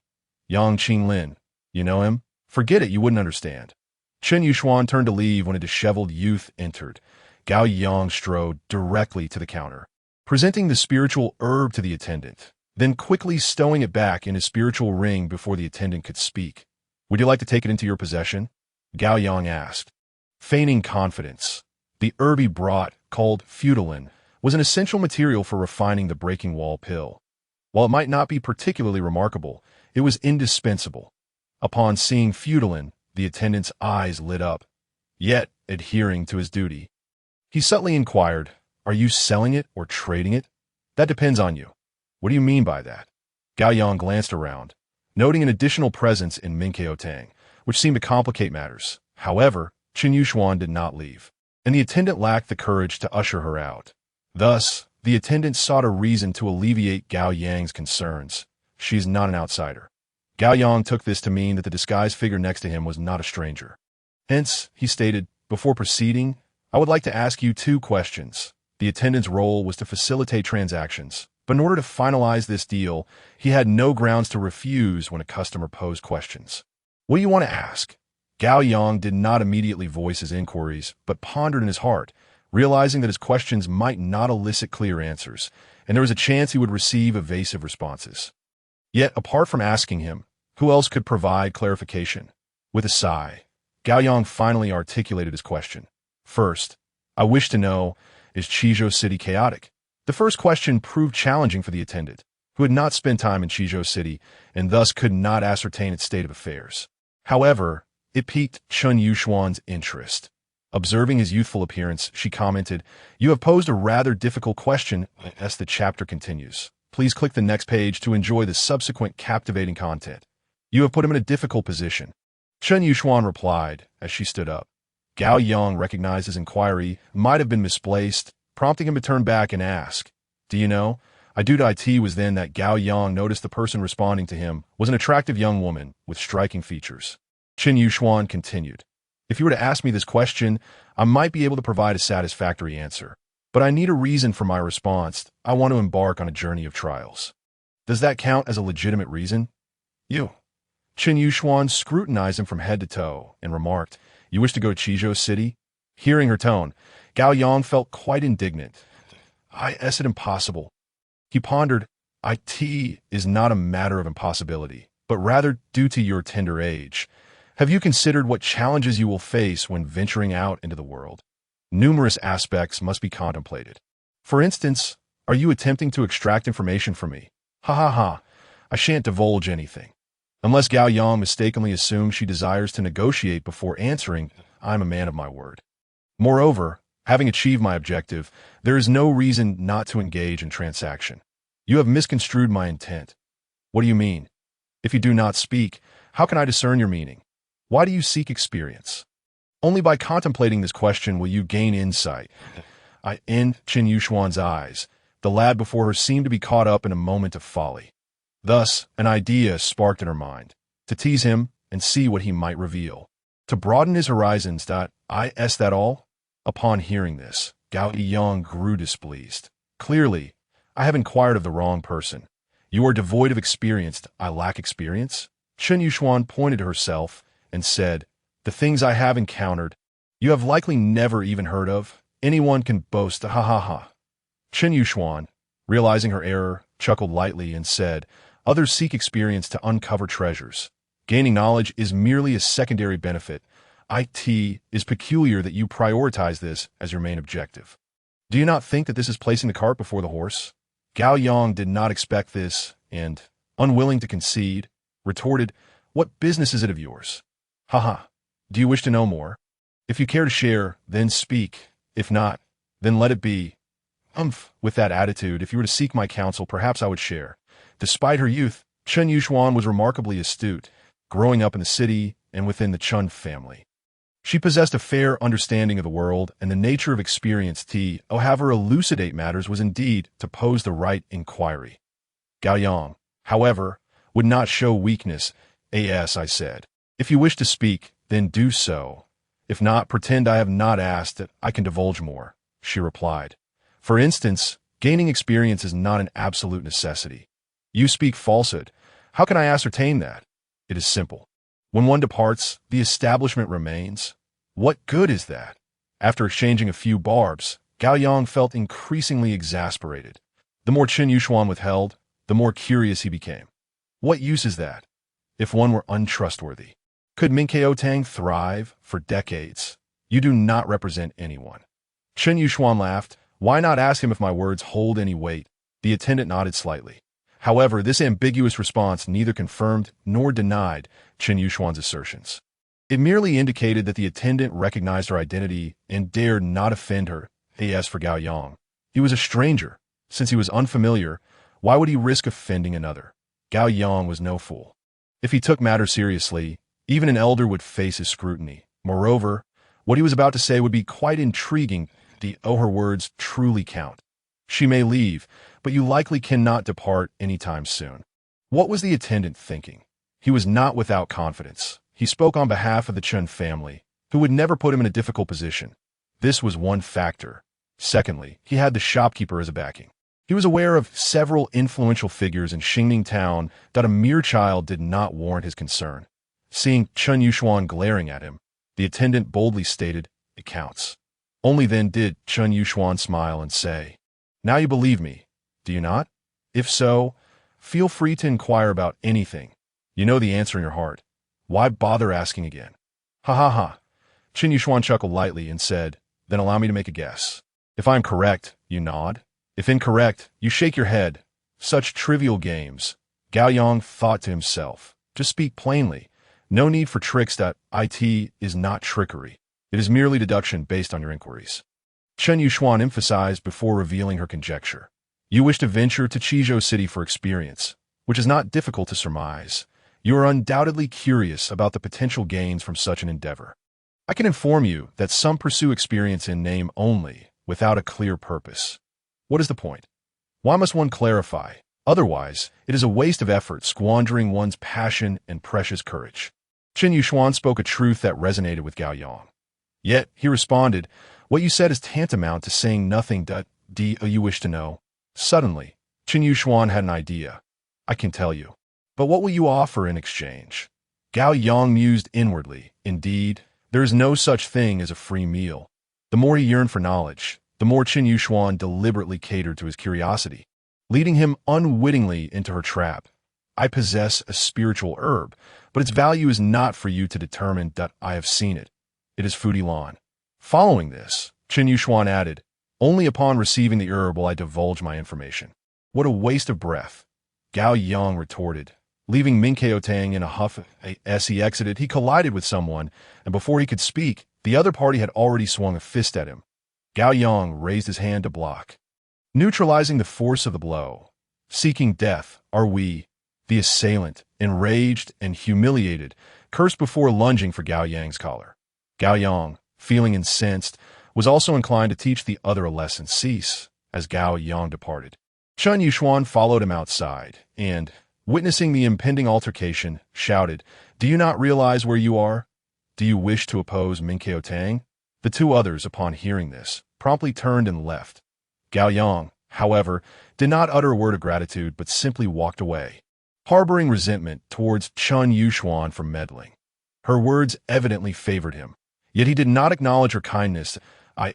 Yang Qinglin. You know him? Forget it, you wouldn't understand." Chen Yuxuan turned to leave when a disheveled youth entered. Gao Yang strode directly to the counter, presenting the spiritual herb to the attendant, then quickly stowing it back in his spiritual ring before the attendant could speak. "Would you like to take it into your possession?" Gao Yang asked. Feigning confidence, the herb he brought, called feudalin, was an essential material for refining the breaking wall pill. While it might not be particularly remarkable, it was indispensable. Upon seeing feudalin, the attendant's eyes lit up. Yet, adhering to his duty, he subtly inquired, "Are you selling it or trading it?" "That depends on you." What do you mean by that? Gao Yang glanced around, noting an additional presence in Minkeo Tang, which seemed to complicate matters. However, Qin Yuxuan did not leave, and the attendant lacked the courage to usher her out. Thus, the attendant sought a reason to alleviate Gao Yang's concerns. She's not an outsider. Gao Yang took this to mean that the disguised figure next to him was not a stranger. Hence, he stated, before proceeding, I would like to ask you 2 questions. The attendant's role was to facilitate transactions, but in order to finalize this deal, he had no grounds to refuse when a customer posed questions. What do you want to ask? Gao Yang did not immediately voice his inquiries, but pondered in his heart, realizing that his questions might not elicit clear answers, and there was a chance he would receive evasive responses. Yet, apart from asking him, who else could provide clarification? With a sigh, Gao Yang finally articulated his question. First, I wish to know, is Chizhou City chaotic? The first question proved challenging for the attendant, who had not spent time in Chizhou City and thus could not ascertain its state of affairs. However, it piqued Qin Yuxuan's interest. Observing his youthful appearance, she commented, "You have posed a rather difficult question." As the chapter continues, please click the next page to enjoy the subsequent captivating content. You have put him in a difficult position. Qin Yuxuan replied as she stood up. Gao Yang recognized his inquiry might have been misplaced, prompting him to turn back and ask, "Do you know?" I do to it was then that Gao Yang noticed the person responding to him was an attractive young woman with striking features. Qin Yuxuan continued, "If you were to ask me this question, I might be able to provide a satisfactory answer, but I need a reason for my response. I want to embark on a journey of trials. Does that count as a legitimate reason?" "You." Qin Yuxuan scrutinized him from head to toe and remarked, "You wish to go to Chizhou City?" Hearing her tone, Gao Yang felt quite indignant. Is it impossible? He pondered, "It is not a matter of impossibility, but rather due to your tender age. Have you considered what challenges you will face when venturing out into the world? Numerous aspects must be contemplated. For instance, are you attempting to extract information from me? Ha ha ha, I shan't divulge anything." Unless Gao Yang mistakenly assumes she desires to negotiate before answering, I'm a man of my word. Moreover, having achieved my objective, there is no reason not to engage in transaction. You have misconstrued my intent. What do you mean? If you do not speak, how can I discern your meaning? Why do you seek experience? Only by contemplating this question will you gain insight. In Qin Yuxuan's eyes, the lad before her seemed to be caught up in a moment of folly. Thus, an idea sparked in her mind, to tease him and see what he might reveal. To broaden his horizons. Is that all? Upon hearing this, Gao Yang grew displeased. Clearly, I have inquired of the wrong person. You are devoid of experience. I lack experience? Qin Yuxuan pointed to herself and said, "The things I have encountered, you have likely never even heard of. Anyone can boast. Ha ha ha." Qin Yuxuan, realizing her error, chuckled lightly and said, "Others seek experience to uncover treasures. Gaining knowledge is merely a secondary benefit. It is peculiar that you prioritize this as your main objective. Do you not think that this is placing the cart before the horse?" Gao Yang did not expect this and, unwilling to concede, retorted, "What business is it of yours?" "Haha, do you wish to know more? If you care to share, then speak. If not, then let it be." With that attitude, if you were to seek my counsel, perhaps I would share. Despite her youth, Qin Yuxuan was remarkably astute, growing up in the city and within the Chun family. She possessed a fair understanding of the world and the nature of experience. To have her elucidate matters was indeed to pose the right inquiry. Gao Yang, however, would not show weakness. I said, "If you wish to speak, then do so. If not, pretend I have not asked that I can divulge more," she replied. "For instance, gaining experience is not an absolute necessity. You speak falsehood. How can I ascertain that? It is simple. When one departs, the establishment remains. What good is that?" After exchanging a few barbs, Gao Yang felt increasingly exasperated. The more Qin Yuxuan withheld, the more curious he became. What use is that? If one were untrustworthy, could Minkeo Tang thrive for decades? You do not represent anyone. Qin Yuxuan laughed. "Why not ask him if my words hold any weight?" The attendant nodded slightly. However, this ambiguous response neither confirmed nor denied Qin Yuxuan's assertions. It merely indicated that the attendant recognized her identity and dared not offend her. As for Gao Yang, he was a stranger. Since he was unfamiliar, Why would he risk offending another? Gao Yang was no fool. If he took matters seriously, even an elder would face his scrutiny. Moreover, what he was about to say would be quite intriguing. Her words truly count. She may leave, but you likely cannot depart anytime soon. What was the attendant thinking? He was not without confidence. He spoke on behalf of the Chun family, who would never put him in a difficult position. This was one factor. Secondly, he had the shopkeeper as a backing. He was aware of several influential figures in Xingning town that a mere child did not warrant his concern. Seeing Chun Yuxuan glaring at him, the attendant boldly stated, "It counts." Only then did Chun Yuxuan smile and say, "Now you believe me, do you not? If so, feel free to inquire about anything. You know the answer in your heart. Why bother asking again?" "Ha ha ha." Chun Yuxuan chuckled lightly and said, "Then allow me to make a guess. If I am correct, you nod. If incorrect, you shake your head. Such trivial games." Gao Yang thought to himself, "Just speak plainly. No need for tricks. It is not trickery. It is merely deduction based on your inquiries." Chun Yuxuan emphasized before revealing her conjecture. "You wish to venture to Chizhou City for experience, which is not difficult to surmise. You are undoubtedly curious about the potential gains from such an endeavor. I can inform you that some pursue experience in name only, without a clear purpose. What is the point? Why must one clarify? Otherwise, it is a waste of effort, squandering one's passion and precious courage." Chun Yuxuan spoke a truth that resonated with Gao Yang. Yet, he responded, "What you said is tantamount to saying nothing. Do you wish to know?" Suddenly, Chun Yuxuan had an idea. "I can tell you. But what will you offer in exchange?" Gao Yang mused inwardly. Indeed, there is no such thing as a free meal. The more he yearned for knowledge, the more Chun Yuxuan deliberately catered to his curiosity, leading him unwittingly into her trap. "I possess a spiritual herb, but its value is not for you to determine. I have seen it. It is Fudilan." Following this, Chun Yuxuan added, "Only upon receiving the herb will I divulge my information." "What a waste of breath," Gao Yang retorted. Leaving Minkeo Tang in a huff as he exited, he collided with someone, and before he could speak, the other party had already swung a fist at him. Gao Yang raised his hand to block, neutralizing the force of the blow. Seeking death, are we? The assailant, enraged and humiliated, cursed before lunging for Gao Yang's collar. Gao Yang, feeling incensed, was also inclined to teach the other a lesson. Cease, as Gao Yang departed. Chun Yuxuan followed him outside, and, witnessing the impending altercation, shouted, "Do you not realize where you are? Do you wish to oppose Minkeo Tang?" The two others, upon hearing this, promptly turned and left. Gao Yang, however, did not utter a word of gratitude, but simply walked away, harboring resentment towards Chun Yuxuan for meddling. Her words evidently favored him, yet he did not acknowledge her kindness.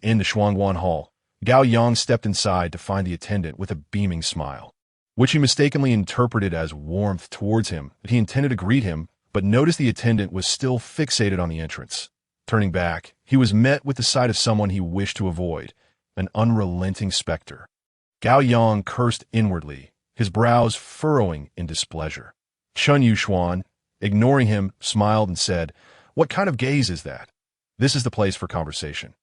In the Shuangguan Hall, Gao Yang stepped inside to find the attendant with a beaming smile, which he mistakenly interpreted as warmth towards him. He intended to greet him, but noticed the attendant was still fixated on the entrance. Turning back, he was met with the sight of someone he wished to avoid, an unrelenting specter. Gao Yang cursed inwardly, his brows furrowing in displeasure. Chun Yuxuan, ignoring him, smiled and said, "What kind of gaze is that? This is the place for conversation."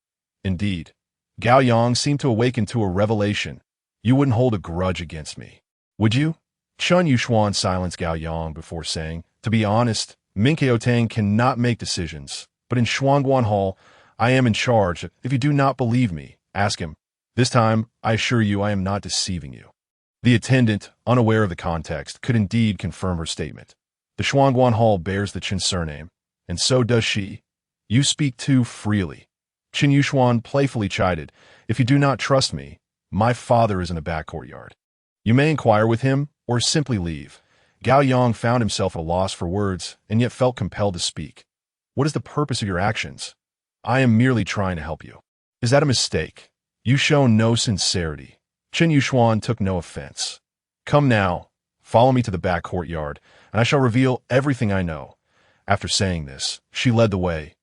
Indeed, Gao Yang seemed to awaken to a revelation. "You wouldn't hold a grudge against me, would you?" Chun Yuxuan silenced Gao Yang before saying, "To be honest, Minkeo Tang cannot make decisions, but in Shuangguan Hall, I am in charge. If you do not believe me, ask him. This time, I assure you I am not deceiving you." The attendant, unaware of the context, could indeed confirm her statement. "The Shuangguan Hall bears the Qin surname, and so does she. You speak too freely." Chun Yuxuan playfully chided, "If you do not trust me, my father is in the back courtyard. You may inquire with him, or simply leave." Gao Yang found himself at a loss for words, and yet felt compelled to speak. "What is the purpose of your actions? I am merely trying to help you." "Is that a mistake? You show no sincerity." Chun Yuxuan took no offense. "Come now, follow me to the back courtyard, and I shall reveal everything I know." After saying this, she led the way.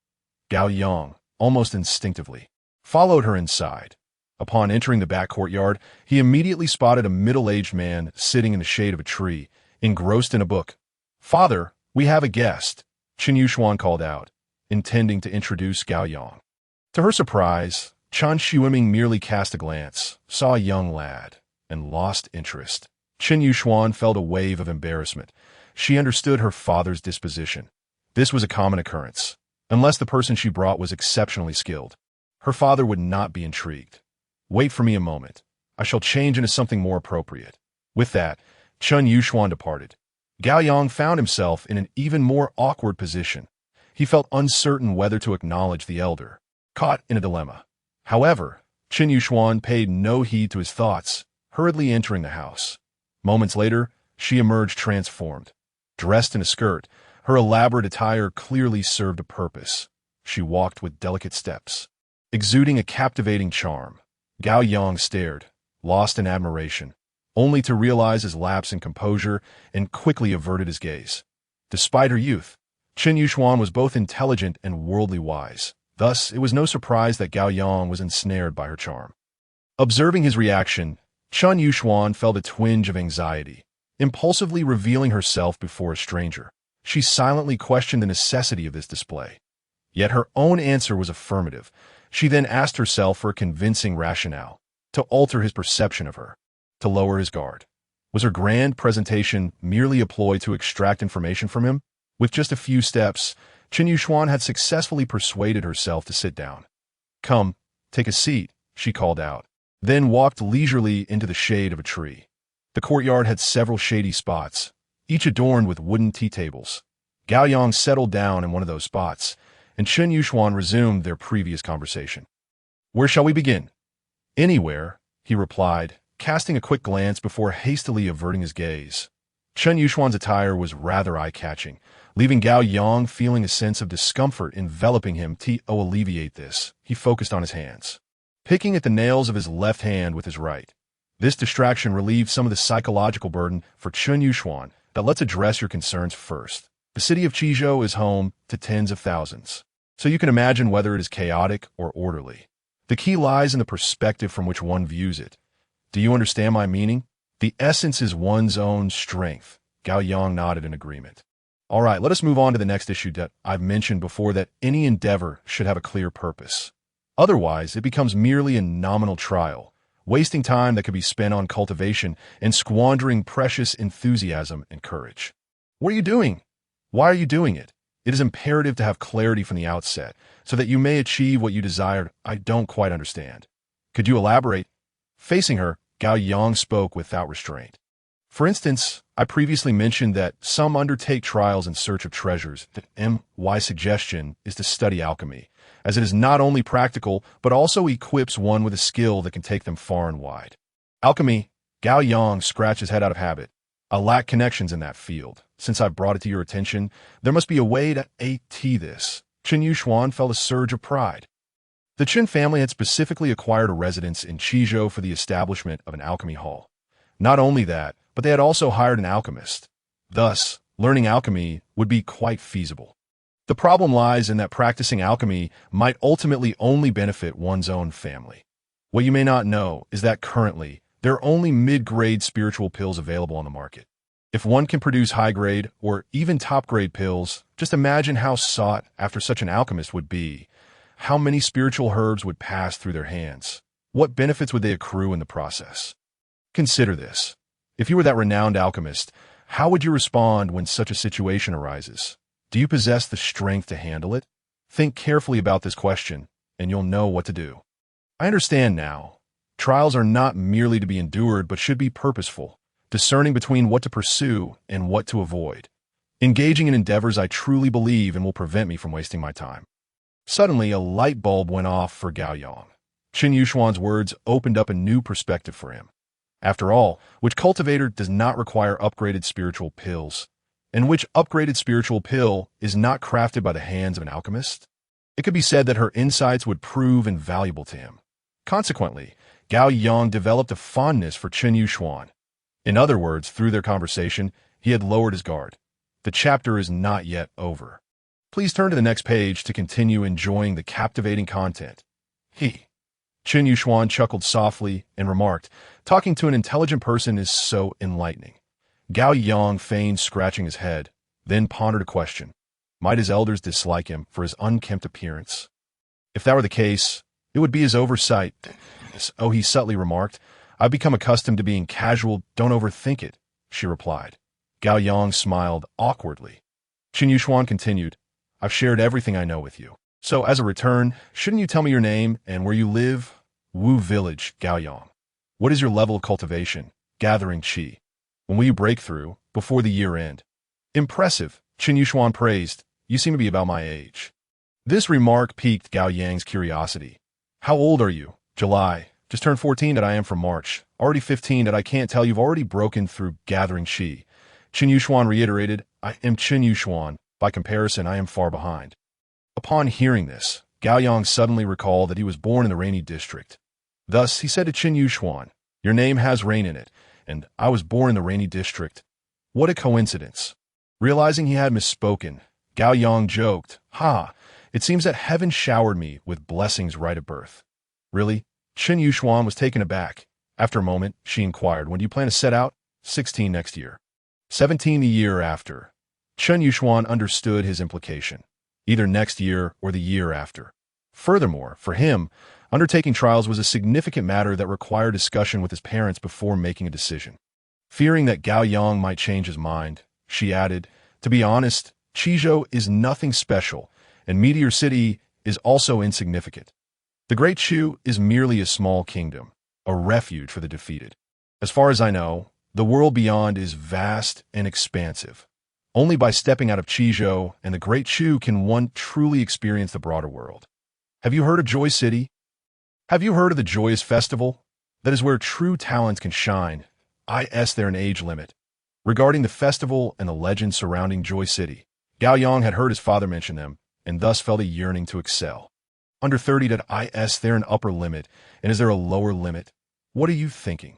Gao Yang, almost instinctively, followed her inside. Upon entering the back courtyard, he immediately spotted a middle-aged man sitting in the shade of a tree, engrossed in a book. "Father, we have a guest," Chun Yuxuan called out, intending to introduce Gao Yang. To her surprise, Chan Xueming merely cast a glance, saw a young lad, and lost interest. Chen Yuxuan felt a wave of embarrassment. She understood her father's disposition. This was a common occurrence. Unless the person she brought was exceptionally skilled, her father would not be intrigued. Wait for me a moment. I shall change into something more appropriate. With that, Chen Yuxuan departed. Gao Yang found himself in an even more awkward position. He felt uncertain whether to acknowledge the elder, caught in a dilemma. However, Chen Yuxuan paid no heed to his thoughts, hurriedly entering the house. Moments later, she emerged transformed. Dressed in a skirt, her elaborate attire clearly served a purpose. She walked with delicate steps, exuding a captivating charm. Gao Yang stared, lost in admiration, only to realize his lapse in composure and quickly averted his gaze. Despite her youth, Chen Yuxuan was both intelligent and worldly wise. Thus, it was no surprise that Gao Yang was ensnared by her charm. Observing his reaction, Chen Yuxuan felt a twinge of anxiety. Impulsively revealing herself before a stranger, she silently questioned the necessity of this display. Yet her own answer was affirmative. She then asked herself for a convincing rationale, to alter his perception of her, to lower his guard. Was her grand presentation merely a ploy to extract information from him? With just a few steps, Chen Yuxuan had successfully persuaded herself to sit down. "Come, take a seat," she called out, then walked leisurely into the shade of a tree. The courtyard had several shady spots, each adorned with wooden tea tables. Gao Yang settled down in one of those spots, and Chen Yuxuan resumed their previous conversation. "Where shall we begin?" "Anywhere," he replied, casting a quick glance before hastily averting his gaze. Chen Yuxuan's attire was rather eye-catching, leaving Gao Yang feeling a sense of discomfort enveloping him. To alleviate this, he focused on his hands, picking at the nails of his left hand with his right. This distraction relieved some of the psychological burden for Chen Yuxuan. But let's address your concerns first. The city of Qizhou is home to tens of thousands, so you can imagine whether it is chaotic or orderly. The key lies in the perspective from which one views it. Do you understand my meaning? The essence is one's own strength. Gao Yang nodded in agreement. All right, let us move on to the next issue that I've mentioned before, that any endeavor should have a clear purpose. Otherwise, it becomes merely a nominal trial, wasting time that could be spent on cultivation and squandering precious enthusiasm and courage. What are you doing? Why are you doing it? It is imperative to have clarity from the outset, so that you may achieve what you desired. I don't quite understand. Could you elaborate? Facing her, Gao Yang spoke without restraint. For instance, I previously mentioned that some undertake trials in search of treasures. My suggestion is to study alchemy, as it is not only practical, but also equips one with a skill that can take them far and wide. Alchemy, Gao Yang scratched his head out of habit. I lack connections in that field. Since I've brought it to your attention, there must be a way to attain this. Chen Yuxuan felt a surge of pride. The Chen family had specifically acquired a residence in Qizhou for the establishment of an alchemy hall. Not only that, but they had also hired an alchemist. Thus, learning alchemy would be quite feasible. The problem lies in that practicing alchemy might ultimately only benefit one's own family. What you may not know is that currently, there are only mid-grade spiritual pills available on the market. If one can produce high-grade or even top-grade pills, just imagine how sought after such an alchemist would be. How many spiritual herbs would pass through their hands? What benefits would they accrue in the process? Consider this. If you were that renowned alchemist, how would you respond when such a situation arises? Do you possess the strength to handle it? Think carefully about this question, and you'll know what to do. I understand now. Trials are not merely to be endured, but should be purposeful, discerning between what to pursue and what to avoid. Engaging in endeavors I truly believe in will prevent me from wasting my time. Suddenly, a light bulb went off for Gao Yang. Chen Yuxuan's words opened up a new perspective for him. After all, which cultivator does not require upgraded spiritual pills? And which upgraded spiritual pill is not crafted by the hands of an alchemist? It could be said that her insights would prove invaluable to him. Consequently, Gao Yang developed a fondness for Chen Yuxuan. In other words, through their conversation, he had lowered his guard. The chapter is not yet over. Please turn to the next page to continue enjoying the captivating content. Chen Yuxuan chuckled softly and remarked, "Talking to an intelligent person is so enlightening." Gao Yang feigned scratching his head, then pondered a question. Might his elders dislike him for his unkempt appearance? If that were the case, it would be his oversight. "Oh," he subtly remarked, I've become accustomed to being casual, don't overthink it, she replied. Gao Yang smiled awkwardly. Qin Yushuan continued, I've shared everything I know with you. So, as a return, shouldn't you tell me your name and where you live? Wu Village, Gao Yang. What is your level of cultivation? Gathering Qi. When will you break through? Before the year end. Impressive, Qin Yushuan praised. You seem to be about my age. This remark piqued Gao Yang's curiosity. How old are you? July. Just turned 14 that I am from March. Already 15 that I can't tell you've already broken through gathering Qi. Qin Yushuan reiterated, I am Qin Yushuan. By comparison, I am far behind. Upon hearing this, Gao Yang suddenly recalled that he was born in the rainy district. Thus, he said to Qin Yushuan, your name has rain in it, and I was born in the rainy district. What a coincidence. Realizing he had misspoken, Gao Yang joked, it seems that heaven showered me with blessings right at birth. Really? Qin Yushuan was taken aback. After a moment, she inquired, when do you plan to set out? 16 next year. 17 the year after. Qin Yushuan understood his implication. Either next year or the year after. Furthermore, for him, undertaking trials was a significant matter that required discussion with his parents before making a decision. Fearing that Gao Yang might change his mind, she added, to be honest, Qizhou is nothing special, and Meteor City is also insignificant. The Great Shu is merely a small kingdom, a refuge for the defeated. As far as I know, the world beyond is vast and expansive. Only by stepping out of Qizhou and the Great Shu can one truly experience the broader world. Have you heard of Joy City? Have you heard of the Joyous Festival? That is where true talents can shine. There an age limit. Regarding the festival and the legends surrounding Joy City, Gao Yang had heard his father mention them, and thus felt a yearning to excel. Under 30 there an upper limit, and is there a lower limit? What are you thinking?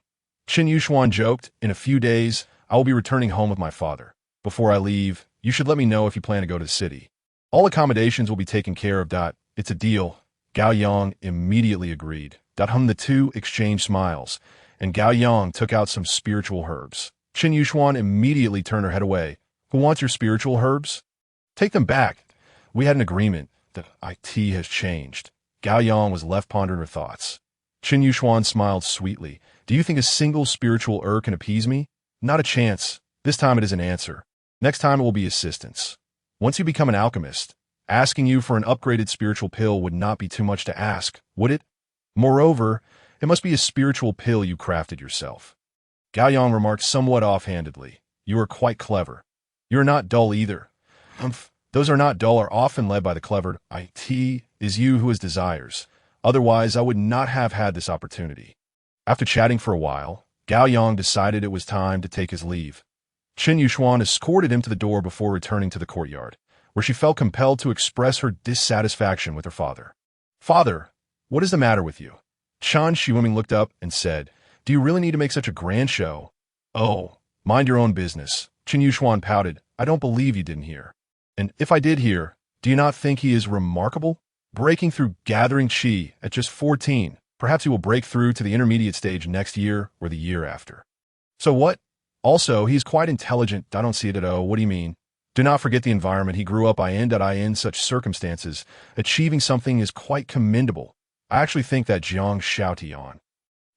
Qin Yushuan joked, in a few days, I will be returning home with my father. Before I leave, you should let me know if you plan to go to the city. All accommodations will be taken care of. It's a deal. Gao Yang immediately agreed. The two exchanged smiles, and Gao Yang took out some spiritual herbs. Qin Yushuan immediately turned her head away. Who wants your spiritual herbs? Take them back. We had an agreement. The IT has changed. Gao Yang was left pondering her thoughts. Qin Yushuan smiled sweetly. Do you think a single spiritual herb can appease me? Not a chance. This time it is an answer. Next time it will be assistance. Once you become an alchemist, asking you for an upgraded spiritual pill would not be too much to ask, would it? Moreover, it must be a spiritual pill you crafted yourself. Gao Yang remarked somewhat offhandedly. You are quite clever. You are not dull either. Those are not dull are often led by the clever. It is you who has desires. Otherwise, I would not have had this opportunity. After chatting for a while, Gao Yang decided it was time to take his leave. Qin Yushuan escorted him to the door before returning to the courtyard, where she felt compelled to express her dissatisfaction with her father. Father, what is the matter with you? Chan Shiwiming looked up and said, do you really need to make such a grand show? Oh, mind your own business. Qin Yushuan pouted, I don't believe you didn't hear. And if I did hear, do you not think he is remarkable? Breaking through gathering Qi at just 14, perhaps he will break through to the intermediate stage next year or the year after. So what? Also, he is quite intelligent. I don't see it at all. What do you mean? Do not forget the environment he grew up in such circumstances. Achieving something is quite commendable. I actually think that Jiang Xiaotian,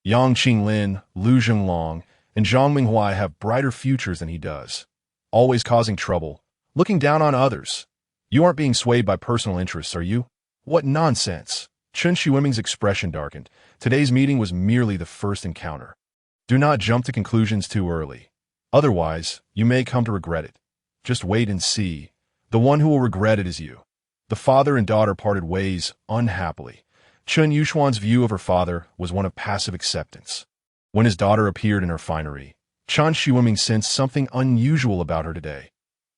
Yang Qinglin, Lu Zhenglong, and Zhang Minghuai have brighter futures than he does. Always causing trouble, looking down on others. You aren't being swayed by personal interests, are you? What nonsense. Chen Shiwiming's expression darkened. Today's meeting was merely the first encounter. Do not jump to conclusions too early. Otherwise, you may come to regret it. Just wait and see. The one who will regret it is you. The father and daughter parted ways unhappily. Chen Yushuan's view of her father was one of passive acceptance. When his daughter appeared in her finery, Chan Shiwiming sensed something unusual about her today.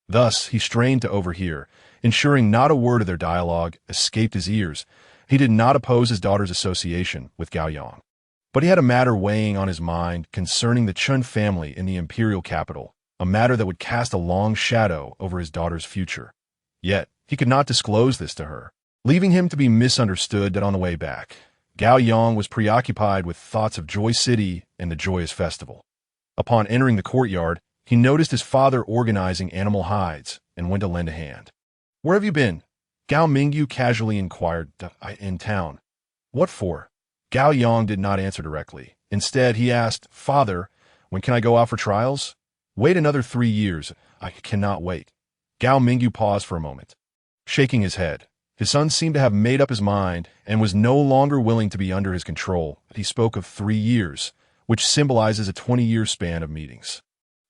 Thus, he strained to overhear, ensuring not a word of their dialogue escaped his ears. He did not oppose his daughter's association with Gao Yang. But he had a matter weighing on his mind concerning the Chen family in the imperial capital, a matter that would cast a long shadow over his daughter's future. Yet, he could not disclose this to her, leaving him to be misunderstood that on the way back, Gao Yang was preoccupied with thoughts of Joy City and the joyous festival. Upon entering the courtyard, he noticed his father organizing animal hides and went to lend a hand. Where have you been? Gao Mingyu casually inquired. In town. What for? Gao Yang did not answer directly. Instead, he asked, "Father, when can I go out for trials?" "Wait another 3 years. I cannot wait." Gao Mingyu paused for a moment, shaking his head. His son seemed to have made up his mind and was no longer willing to be under his control. He spoke of 3 years, which symbolizes a 20-year span of meetings.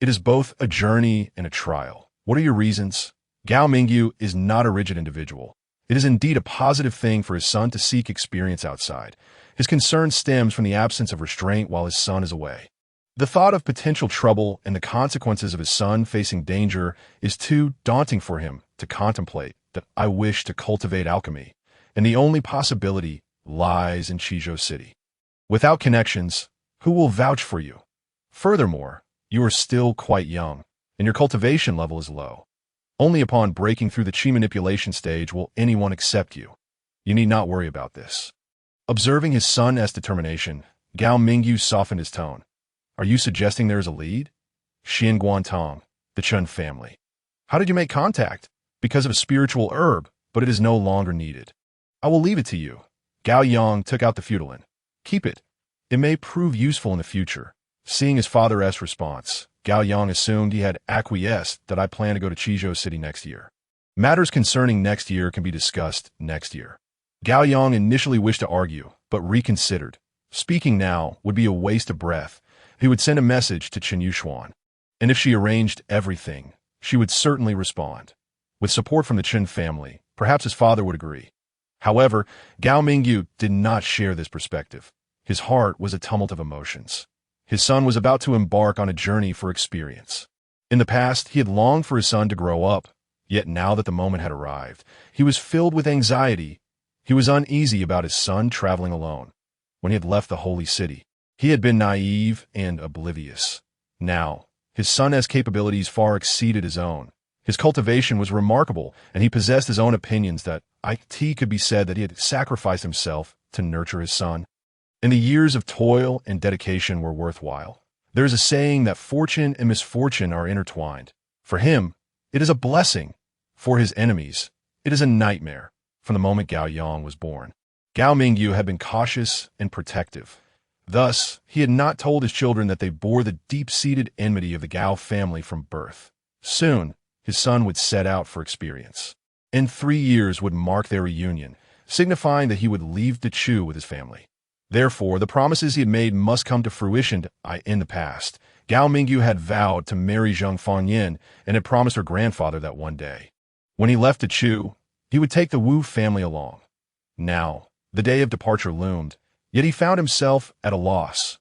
"It is both a journey and a trial. What are your reasons?" Gao Mingyu is not a rigid individual. It is indeed a positive thing for his son to seek experience outside. His concern stems from the absence of restraint while his son is away. The thought of potential trouble and the consequences of his son facing danger is too daunting for him to contemplate. That "I wish to cultivate alchemy, and the only possibility lies in Chizhou City. Without connections, who will vouch for you? Furthermore, you are still quite young, and your cultivation level is low. Only upon breaking through the Qi manipulation stage will anyone accept you. You need not worry about this." Observing his son's determination, Gao Mingyu softened his tone. "Are you suggesting there is a lead?" "Xian Guantong, the Chun family." "How did you make contact?" "Because of a spiritual herb, but it is no longer needed." "I will leave it to you." Gao Yang took out the feudalin. "Keep it. It may prove useful in the future." Seeing his father's response, Gao Yang assumed he had acquiesced that I plan to go to Chizhou City next year. Matters concerning next year can be discussed next year. Gao Yang initially wished to argue, but reconsidered. Speaking now would be a waste of breath. He would send a message to Chen Yuxuan. And if she arranged everything, she would certainly respond. With support from the Chen family, perhaps his father would agree. However, Gao Mingyu did not share this perspective. His heart was a tumult of emotions. His son was about to embark on a journey for experience. In the past, he had longed for his son to grow up, yet now that the moment had arrived, he was filled with anxiety. He was uneasy about his son traveling alone. When he had left the holy city, he had been naive and oblivious. Now, his son's capabilities far exceeded his own. His cultivation was remarkable, and he possessed his own opinions that it could be said that he had sacrificed himself to nurture his son. And the years of toil and dedication were worthwhile. There is a saying that fortune and misfortune are intertwined. For him, it is a blessing. For his enemies, it is a nightmare. From the moment Gao Yang was born, Gao Mingyu had been cautious and protective. Thus, he had not told his children that they bore the deep-seated enmity of the Gao family from birth. Soon, his son would set out for experience. And 3 years would mark their reunion, signifying that he would leave Dechu with his family. Therefore, the promises he had made must come to fruition. In the past, Gao Mingyu had vowed to marry Zheng Fangyin and had promised her grandfather that one day, when he left Dechu, he would take the Wu family along. Now, the day of departure loomed, yet he found himself at a loss,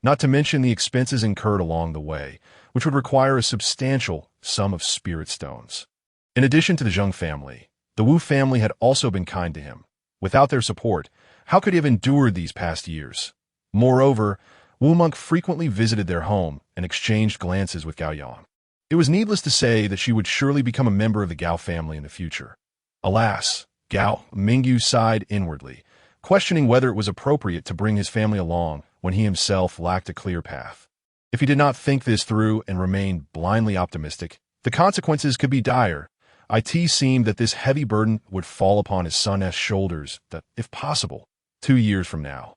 not to mention the expenses incurred along the way, which would require a substantial sum of spirit stones. In addition to the Zheng family, the Wu family had also been kind to him. Without their support, how could he have endured these past years? Moreover, Wu Monk frequently visited their home and exchanged glances with Gao Yang. It was needless to say that she would surely become a member of the Gao family in the future. Alas, Gao Mingyu sighed inwardly, questioning whether it was appropriate to bring his family along when he himself lacked a clear path. If he did not think this through and remained blindly optimistic, the consequences could be dire. It seemed that this heavy burden would fall upon his son's shoulders, that, if possible, 2 years from now,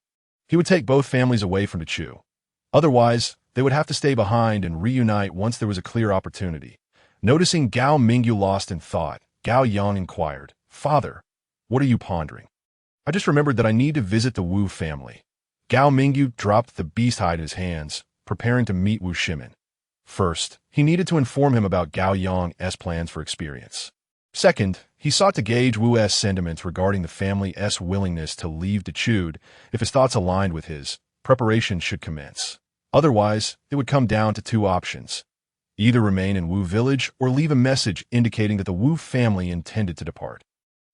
he would take both families away from Dechu. Otherwise, they would have to stay behind and reunite once there was a clear opportunity. Noticing Gao Mingyu lost in thought, Gao Yang inquired, "Father, what are you pondering?" "I just remembered that I need to visit the Wu family." Gao Mingyu dropped the beast hide in his hands, preparing to meet Wu Shimin. First, he needed to inform him about Gao Yang's plans for experience. Second, he sought to gauge Wu's sentiments regarding the family's willingness to leave Dechu. If his thoughts aligned with his, preparation should commence. Otherwise, it would come down to 2 options. Either remain in Wu village or leave a message indicating that the Wu family intended to depart.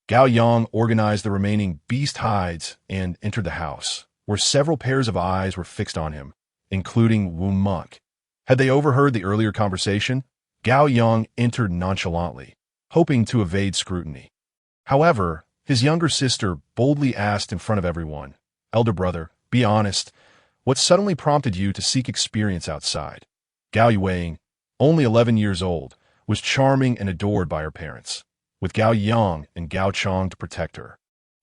Gao Yang organized the remaining beast hides and entered the house, where several pairs of eyes were fixed on him, including Wu Monk. Had they overheard the earlier conversation? Gao Yang entered nonchalantly, hoping to evade scrutiny. However, his younger sister boldly asked in front of everyone, "Elder brother, be honest. What suddenly prompted you to seek experience outside?" Gao Yueing, only 11 years old, was charming and adored by her parents, with Gao Yang and Gao Chong to protect her.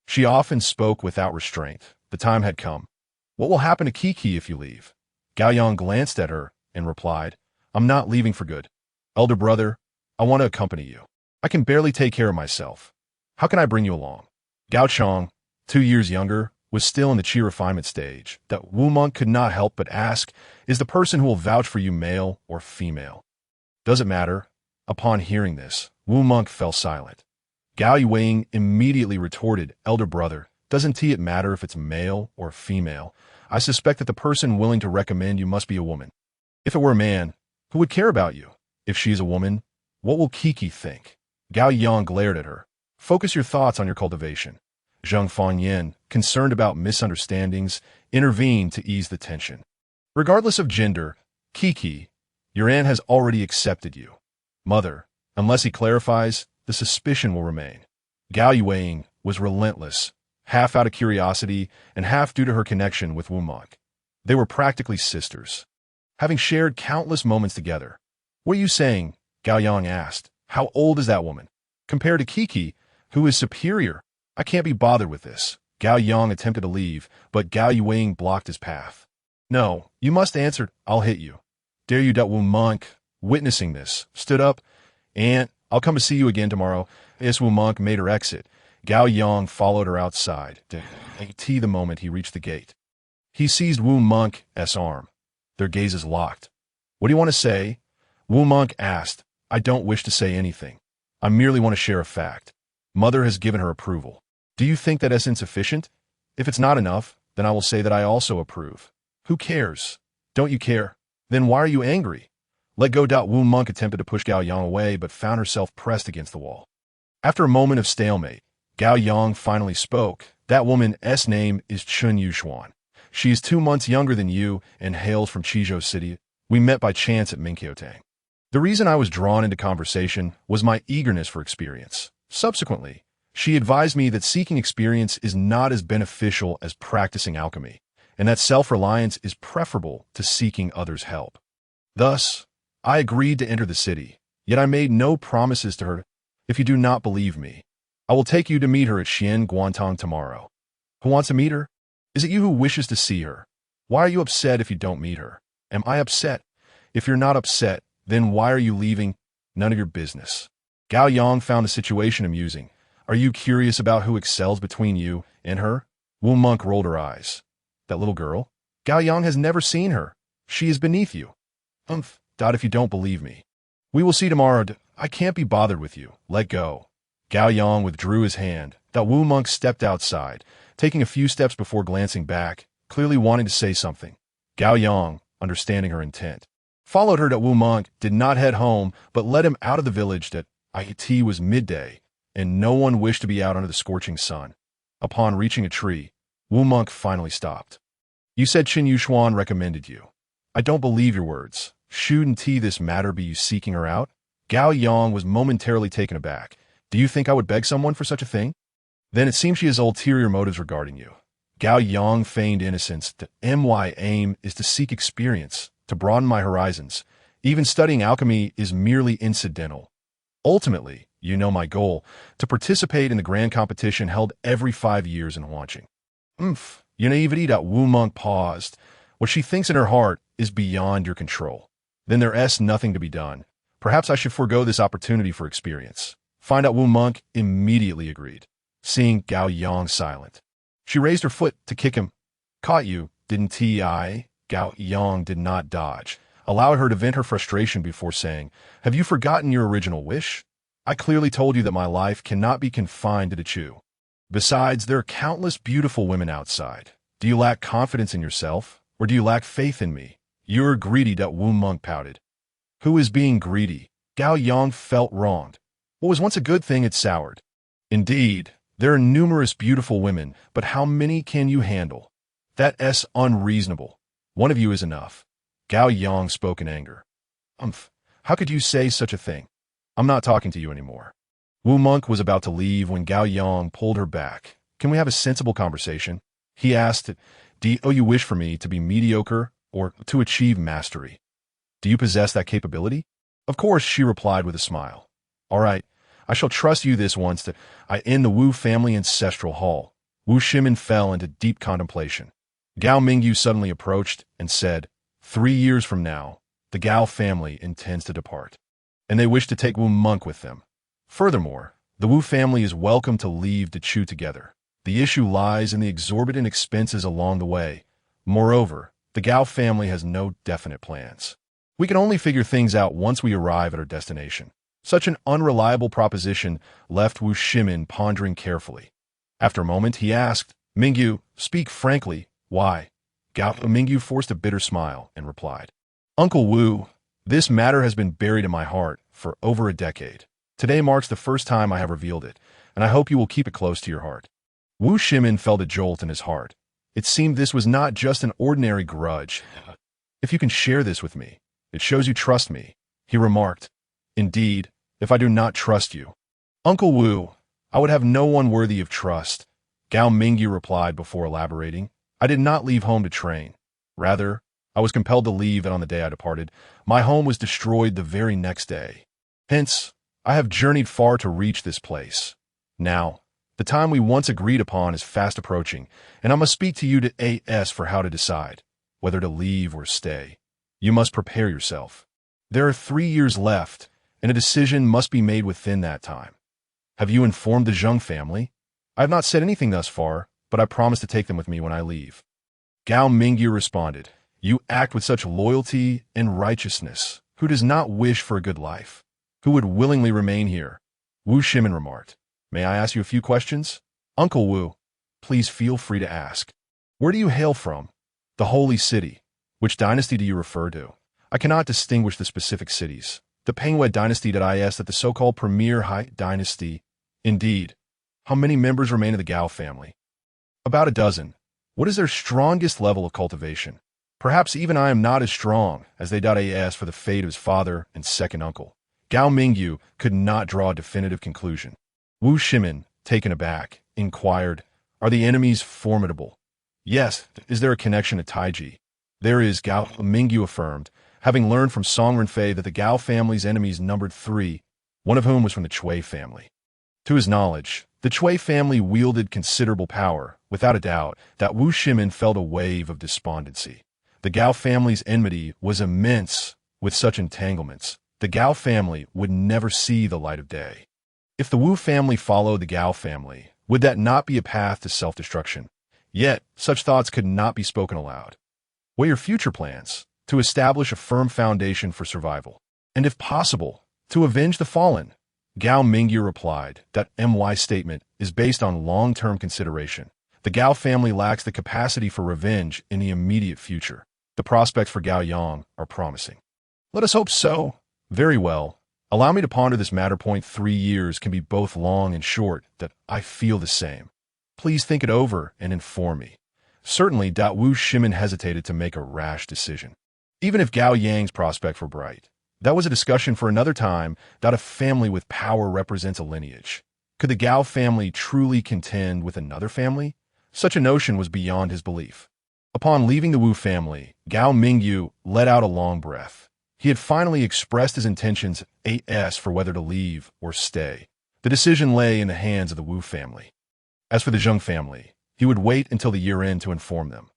She often spoke without restraint, The time had come. What will happen to Kiki if you leave? Gao Yang glanced at her and replied, I'm not leaving for good. Elder brother, I want to accompany you. I can barely take care of myself. How can I bring you along? Gao Chong, 2 years younger, was still in the chi refinement stage that Wu Monk could not help but ask, is the person who will vouch for you male or female? Does it matter? Upon hearing this, Wu Monk fell silent. Gao Yuing immediately retorted, Elder brother, doesn't it matter if it's male or female? I suspect that the person willing to recommend you must be a woman. If it were a man, who would care about you? If she's a woman, what will Kiki think? Gao Yang glared at her. Focus your thoughts on your cultivation. Zheng Fangyan, concerned about misunderstandings, intervened to ease the tension. Regardless of gender, Kiki, your aunt has already accepted you. Mother, unless he clarifies, the suspicion will remain. Gao Yuing was relentless, half out of curiosity and half due to her connection with Wu Monk. They were practically sisters, having shared countless moments together. What are you saying? Gao Yang asked. How old is that woman? Compared to Kiki, who is superior? I can't be bothered with this. Gao Yang attempted to leave, but Gao Yuing blocked his path. No, you must answer. I'll hit you. Dare you? Wu Monk, witnessing this, stood up. Aunt, I'll come to see you again tomorrow. Yes, Wu Monk made her exit. Gao Yang followed her outside. The moment he reached the gate. He seized Wu Monk's arm. Their gazes locked. What do you want to say? Wu Monk asked. I don't wish to say anything. I merely want to share a fact. Mother has given her approval. Do you think that is insufficient? If it's not enough, then I will say that I also approve. Who cares? Don't you care? Then why are you angry? Let go. Wu Monk attempted to push Gao Yang away but found herself pressed against the wall. After a moment of stalemate, Gao Yang finally spoke. That woman's name is Chun Yuxuan. She is 2 months younger than you and hails from Qizhou City. We met by chance at Minqiotang. The reason I was drawn into conversation was my eagerness for experience. Subsequently, she advised me that seeking experience is not as beneficial as practicing alchemy, and that self-reliance is preferable to seeking others' help. Thus, I agreed to enter the city, yet I made no promises to her. If you do not believe me, I will take you to meet her at Xian Guantang tomorrow. Who wants to meet her? Is it you who wishes to see her? Why are you upset if you don't meet her? Am I upset? If you're not upset, then why are you leaving? None of your business. Gao Yang found the situation amusing. Are you curious about who excels between you and her? Wu Monk rolled her eyes. That little girl? Gao Yang has never seen her. She is beneath you. If you don't believe me. We will see tomorrow. I can't be bothered with you. Let go. Gao Yang withdrew his hand. Wu Monk stepped outside, taking a few steps before glancing back, clearly wanting to say something. Gao Yang, understanding her intent, followed her. Wu Monk did not head home, but led him out of the village. It was midday, and no one wished to be out under the scorching sun. Upon reaching a tree, Wu Monk finally stopped. You said Qin Yuxuan recommended you. I don't believe your words. Shouldn't this matter be you seeking her out? Gao Yang was momentarily taken aback. Do you think I would beg someone for such a thing? Then it seems she has ulterior motives regarding you. Gao Yang feigned innocence. My aim is to seek experience, to broaden my horizons. Even studying alchemy is merely incidental. Ultimately, you know my goal, to participate in the grand competition held every 5 years in Huanqing. Your naivety. Wu Monk paused. What she thinks in her heart is beyond your control. Then there's nothing to be done. Perhaps I should forego this opportunity for experience. Find out. Wu Monk immediately agreed, seeing Gao Yang silent. She raised her foot to kick him. Caught you, didn't I? Gao Yang did not dodge, allowed her to vent her frustration before saying, have you forgotten your original wish? I clearly told you that my life cannot be confined to the Chu. Besides, there are countless beautiful women outside. Do you lack confidence in yourself, or do you lack faith in me? You're greedy. Wu Monk pouted. Who is being greedy? Gao Yang felt wronged. What was once a good thing had soured. Indeed, there are numerous beautiful women, but how many can you handle? That's unreasonable. One of you is enough. Gao Yang spoke in anger. How could you say such a thing? I'm not talking to you anymore. Wu Monk was about to leave when Gao Yang pulled her back. Can we have a sensible conversation? He asked, do you wish for me to be mediocre or to achieve mastery? Do you possess that capability? Of course, she replied with a smile. All right, I shall trust you this once. I end the Wu family ancestral hall. Wu Shimin fell into deep contemplation. Gao Mingyu suddenly approached and said, 3 years from now, the Gao family intends to depart, and they wish to take Wu Monk with them. Furthermore, the Wu family is welcome to leave to chew together. The issue lies in the exorbitant expenses along the way. Moreover, the Gao family has no definite plans. We can only figure things out once we arrive at our destination. Such an unreliable proposition left Wu Shimin pondering carefully. After a moment, he asked, Mingyu, speak frankly, why? Gao Mingyu forced a bitter smile and replied, Uncle Wu, this matter has been buried in my heart for over a decade. Today marks the first time I have revealed it, and I hope you will keep it close to your heart. Wu Shimin felt a jolt in his heart. It seemed this was not just an ordinary grudge. If you can share this with me, it shows you trust me, he remarked. Indeed, if I do not trust you, Uncle Wu, I would have no one worthy of trust, Gao Mingyu replied before elaborating. I did not leave home to train. Rather, I was compelled to leave, and on the day I departed, my home was destroyed the very next day. Hence, I have journeyed far to reach this place. Now, the time we once agreed upon is fast approaching, and I must speak to you to AS for how to decide, whether to leave or stay. You must prepare yourself. There are 3 years left, and a decision must be made within that time. Have you informed the Zheng family? I have not said anything thus far, but I promise to take them with me when I leave. Gao Mingyu responded, You act with such loyalty and righteousness. Who does not wish for a good life? Who would willingly remain here? Wu Shimin remarked, May I ask you a few questions? Uncle Wu, please feel free to ask. Where do you hail from? The Holy City. Which dynasty do you refer to? I cannot distinguish the specific cities. The Pengyue dynasty is that the so-called Premier Hai dynasty. Indeed. How many members remain of the Gao family? About a dozen. What is their strongest level of cultivation? Perhaps even I am not as strong as they as for the fate of his father and second uncle. Gao Mingyu could not draw a definitive conclusion. Wu Shimin, taken aback, inquired, Are the enemies formidable? Yes. Is there a connection to Tai Chi? There is, Gao Mingyu affirmed, having learned from Song Renfei that the Gao family's enemies numbered 3, one of whom was from the Chui family. To his knowledge, the Chui family wielded considerable power. Without a doubt, that Wu Shimin felt a wave of despondency. The Gao family's enmity was immense. With such entanglements, the Gao family would never see the light of day. If the Wu family followed the Gao family, would that not be a path to self-destruction? Yet, such thoughts could not be spoken aloud. What are your future plans? To establish a firm foundation for survival, and if possible, to avenge the fallen. Gao Mingyu replied, That my statement is based on long-term consideration. The Gao family lacks the capacity for revenge in the immediate future. The prospects for Gao Yang are promising. Let us hope so. Very well. Allow me to ponder this matter. 3 years can be both long and short. That I feel the same. Please think it over and inform me. Certainly, Wu Shimin hesitated to make a rash decision. Even if Gao Yang's prospects were bright, that was a discussion for another time. A family with power represents a lineage. Could the Gao family truly contend with another family? Such a notion was beyond his belief. Upon leaving the Wu family, Gao Mingyu let out a long breath. He had finally expressed his intentions as for whether to leave or stay. The decision lay in the hands of the Wu family. As for the Zheng family, he would wait until the year-end to inform them.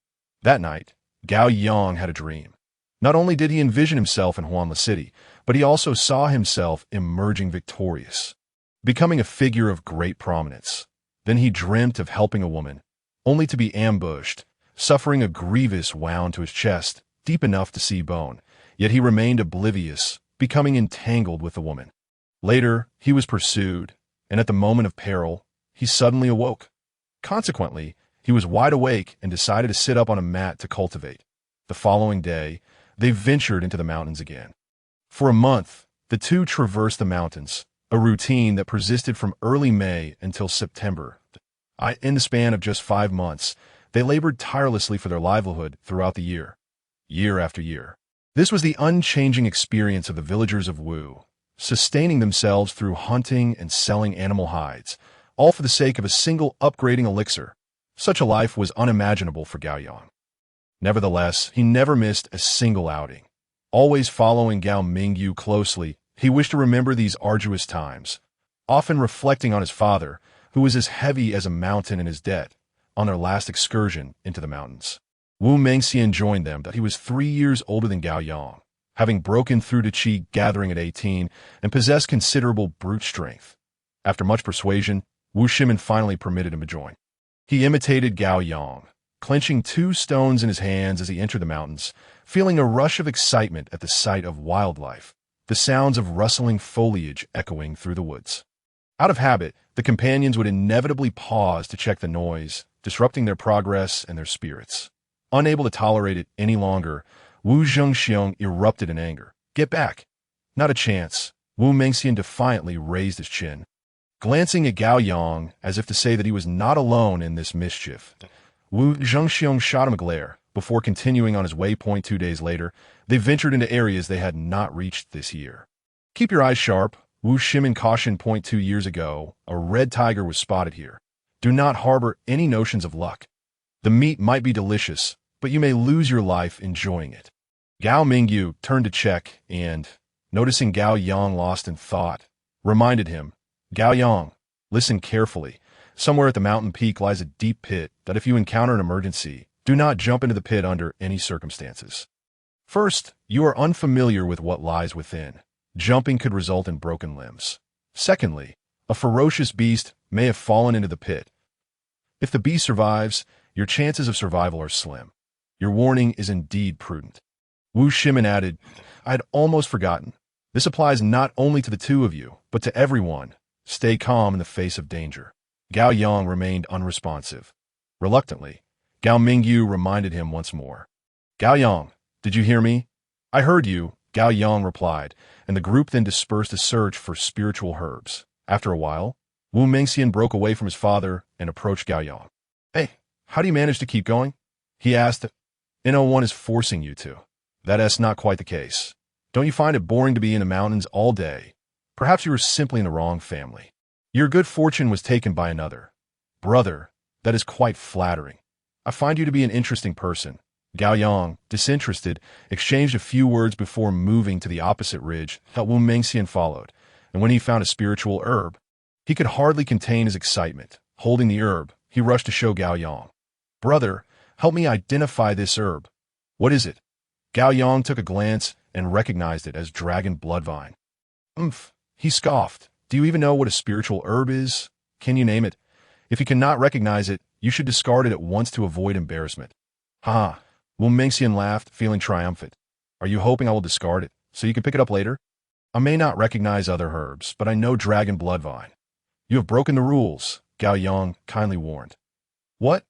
That night, Gao Yang had a dream. Not only did he envision himself in Huanla City, but he also saw himself emerging victorious, becoming a figure of great prominence. Then he dreamt of helping a woman, only to be ambushed, suffering a grievous wound to his chest, deep enough to see bone. Yet he remained oblivious, becoming entangled with the woman. Later, he was pursued, and at the moment of peril, he suddenly awoke. Consequently, he was wide awake and decided to sit up on a mat to cultivate. The following day, they ventured into the mountains again. For a month, the two traversed the mountains, a routine that persisted from early May until September. In the span of just 5 months, they labored tirelessly for their livelihood throughout the year after year. This was the unchanging experience of the villagers of Wu, sustaining themselves through hunting and selling animal hides, all for the sake of a single upgrading elixir. Such a life was unimaginable for Gao Yang. Nevertheless, he never missed a single outing. Always following Gao Mingyu closely, he wished to remember these arduous times, often reflecting on his father, who was as heavy as a mountain in his debt. on their last excursion into the mountains. Wu Mengxian joined them that he was 3 years older than Gao Yang, having broken through Tai Chi gathering at 18 and possessed considerable brute strength. After much persuasion, Wu Shimin finally permitted him to join. He imitated Gao Yang, clenching 2 stones in his hands as he entered the mountains, feeling a rush of excitement at the sight of wildlife, the sounds of rustling foliage echoing through the woods. Out of habit, the companions would inevitably pause to check the noise, disrupting their progress and their spirits. Unable to tolerate it any longer, Wu Zhengxiong erupted in anger. "Get back!" "Not a chance." Wu Mengxian defiantly raised his chin. Glancing at Gao Yang as if to say that he was not alone in this mischief, Wu Zhengxiong shot him a glare. Before continuing on his waypoint 2 days later, they ventured into areas they had not reached this year. "Keep your eyes sharp." Wu Shimin cautioned 2 years ago, a red tiger was spotted here. Do not harbor any notions of luck. The meat might be delicious, but you may lose your life enjoying it. Gao Mingyu turned to check and, noticing Gao Yang lost in thought, reminded him, "Gao Yang, listen carefully. Somewhere at the mountain peak lies a deep pit that if you encounter an emergency, do not jump into the pit under any circumstances. First, you are unfamiliar with what lies within. Jumping could result in broken limbs. Secondly, a ferocious beast may have fallen into the pit. If the beast survives, your chances of survival are slim. Your warning is indeed prudent." Wu Shimin added, "I had almost forgotten. This applies not only to the 2 of you, but to everyone. Stay calm in the face of danger." Gao Yang remained unresponsive. Reluctantly, Gao Mingyu reminded him once more. "Gao Yang, did you hear me?" "I heard you," Gao Yang replied, and the group then dispersed to search for spiritual herbs. After a while, Wu Mengxian broke away from his father and approached Gao Yang. "Hey, how do you manage to keep going?" he asked. "No one is forcing you to. That's not quite the case. Don't you find it boring to be in the mountains all day? Perhaps you were simply in the wrong family. Your good fortune was taken by another. Brother, that is quite flattering. I find you to be an interesting person." Gao Yang, disinterested, exchanged a few words before moving to the opposite ridge that Wu Mengxian followed, and when he found a spiritual herb, he could hardly contain his excitement. Holding the herb, he rushed to show Gao Yang. "Brother, help me identify this herb. What is it?" Gao Yang took a glance and recognized it as dragon bloodvine. "Umph," he scoffed. "Do you even know what a spiritual herb is? Can you name it? If you cannot recognize it, you should discard it at once to avoid embarrassment." "Ha!" Wu Mengxian laughed, feeling triumphant. "Are you hoping I will discard it, so you can pick it up later? I may not recognize other herbs, but I know dragon bloodvine." "You have broken the rules," Gao Yang kindly warned. "What?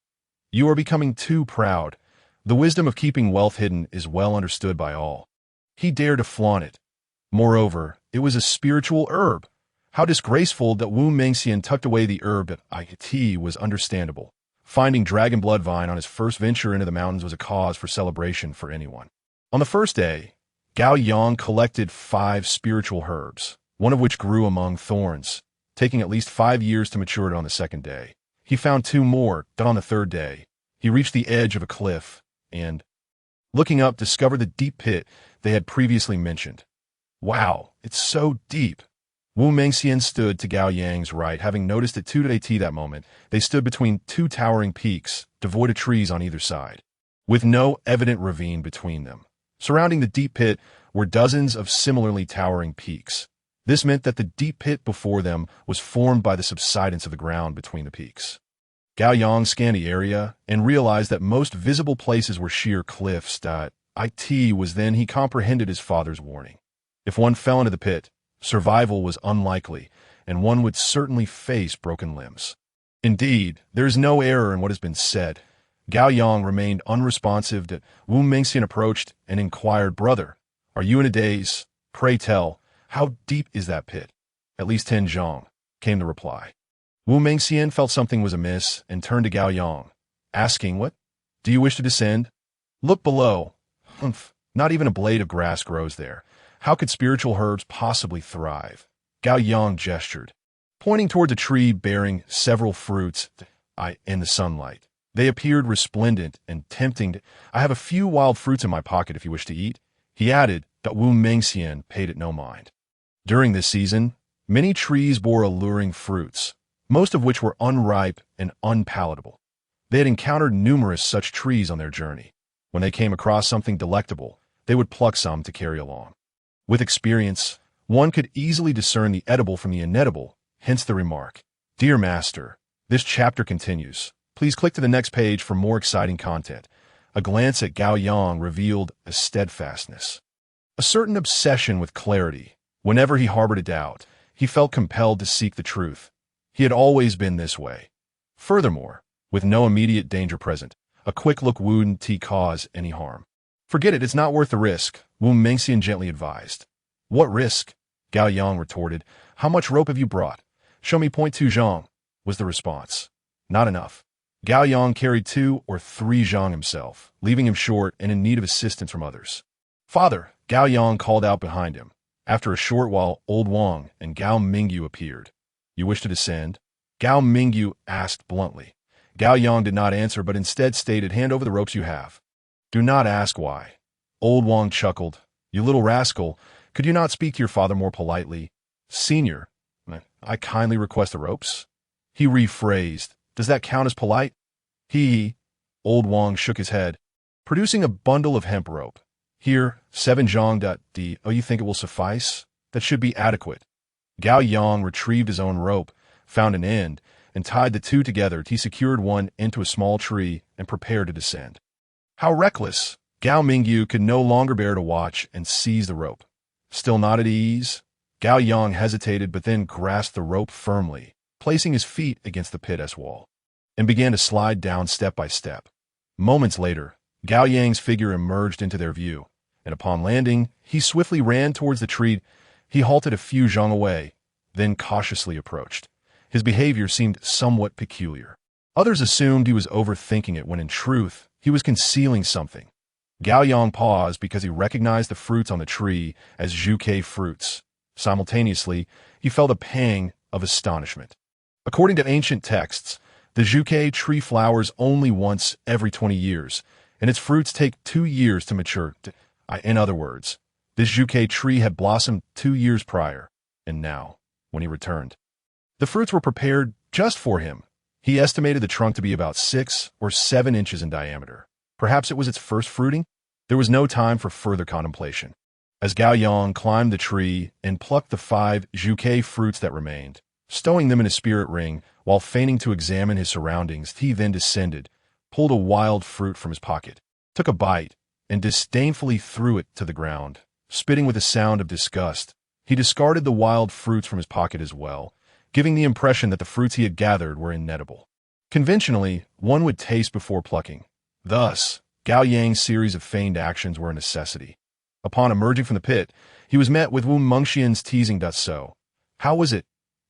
You are becoming too proud. The wisdom of keeping wealth hidden is well understood by all." He dared to flaunt it. Moreover, it was a spiritual herb. How disgraceful that Wu Mengxian tucked away the herb at IT was understandable. Finding dragon bloodvine on his first venture into the mountains was a cause for celebration for anyone. On the first day, Gao Yang collected 5 spiritual herbs, one of which grew among thorns, taking at least 5 years to mature it on the second day. He found 2 more that on the third day, he reached the edge of a cliff and, looking up, discovered the deep pit they had previously mentioned. "Wow, it's so deep." Wu Mengxian stood to Gao Yang's right, having noticed at 2:00 that moment, they stood between 2 towering peaks, devoid of trees on either side, with no evident ravine between them. Surrounding the deep pit were dozens of similarly towering peaks. This meant that the deep pit before them was formed by the subsidence of the ground between the peaks. Gao Yang scanned the area and realized that most visible places were sheer cliffs. It was then he comprehended his father's warning. If one fell into the pit, survival was unlikely, and one would certainly face broken limbs. Indeed, there is no error in what has been said. Gao Yang remained unresponsive to Wu Mengxian approached and inquired, "Brother, are you in a daze? Pray tell, how deep is that pit?" "At least 10 zhang," came the reply. Wu Mengxian felt something was amiss and turned to Gao Yang, asking, "What? Do you wish to descend?" "Look below." "Humph, not even a blade of grass grows there. How could spiritual herbs possibly thrive?" Gao Yang gestured, pointing toward a tree bearing several fruits in the sunlight. They appeared resplendent and tempting. "I have a few wild fruits in my pocket if you wish to eat," he added, but Wu Mengxian paid it no mind. During this season, many trees bore alluring fruits, most of which were unripe and unpalatable. They had encountered numerous such trees on their journey. When they came across something delectable, they would pluck some to carry along. With experience, one could easily discern the edible from the inedible, hence the remark, "Dear Master, this chapter continues. Please click to the next page for more exciting content." A glance at Gao Yang revealed a steadfastness, a certain obsession with clarity. Whenever he harbored a doubt, he felt compelled to seek the truth. He had always been this way. Furthermore, with no immediate danger present, a quick look wouldn't cause any harm. "Forget it, it's not worth the risk," Wu Mengxian gently advised. "What risk?" Gao Yang retorted. "How much rope have you brought?" "Show me 0.2 zhang," was the response. "Not enough." Gao Yang carried 2 or 3 zhang himself, leaving him short and in need of assistance from others. "Father," Gao Yang called out behind him. After a short while, Old Wang and Gao Mingyu appeared. "You wish to descend?" Gao Mingyu asked bluntly. Gao Yang did not answer, but instead stated, "Hand over the ropes you have." "Do not ask why." Old Wang chuckled. "You little rascal, could you not speak to your father more politely?" "Senior, I kindly request the ropes." He rephrased, "Does that count as polite?" He. Old Wang shook his head, producing a bundle of hemp rope. "Here, 7 zhang. Oh, you think it will suffice? That should be adequate." Gao Yang retrieved his own rope, found an end, and tied the 2 together. He secured one into a small tree and prepared to descend. How reckless! Gao Mingyu could no longer bear to watch and seized the rope. Still not at ease, Gao Yang hesitated but then grasped the rope firmly, placing his feet against the pit's wall, and began to slide down step by step. Moments later, Gao Yang's figure emerged into their view, and upon landing, he swiftly ran towards the tree. He halted a few zhang away, then cautiously approached. His behavior seemed somewhat peculiar. Others assumed he was overthinking it when in truth, he was concealing something. Gao Yang paused because he recognized the fruits on the tree as zhuke fruits. Simultaneously, he felt a pang of astonishment. According to ancient texts, the zhuke tree flowers only once every 20 years, and its fruits take 2 years to mature. In other words, this zhuke tree had blossomed 2 years prior, and now, when he returned, the fruits were prepared just for him. He estimated the trunk to be about 6 or 7 inches in diameter. Perhaps it was its first fruiting? There was no time for further contemplation. As Gao Yang climbed the tree and plucked the 5 zhuke fruits that remained, stowing them in his spirit ring while feigning to examine his surroundings, he then descended, pulled a wild fruit from his pocket, took a bite, and disdainfully threw it to the ground. Spitting with a sound of disgust, he discarded the wild fruits from his pocket as well, giving the impression that the fruits he had gathered were inedible. Conventionally, one would taste before plucking. Thus, Gao Yang's series of feigned actions were a necessity. Upon emerging from the pit, he was met with Wu Mengxian's teasing, "So, how was it?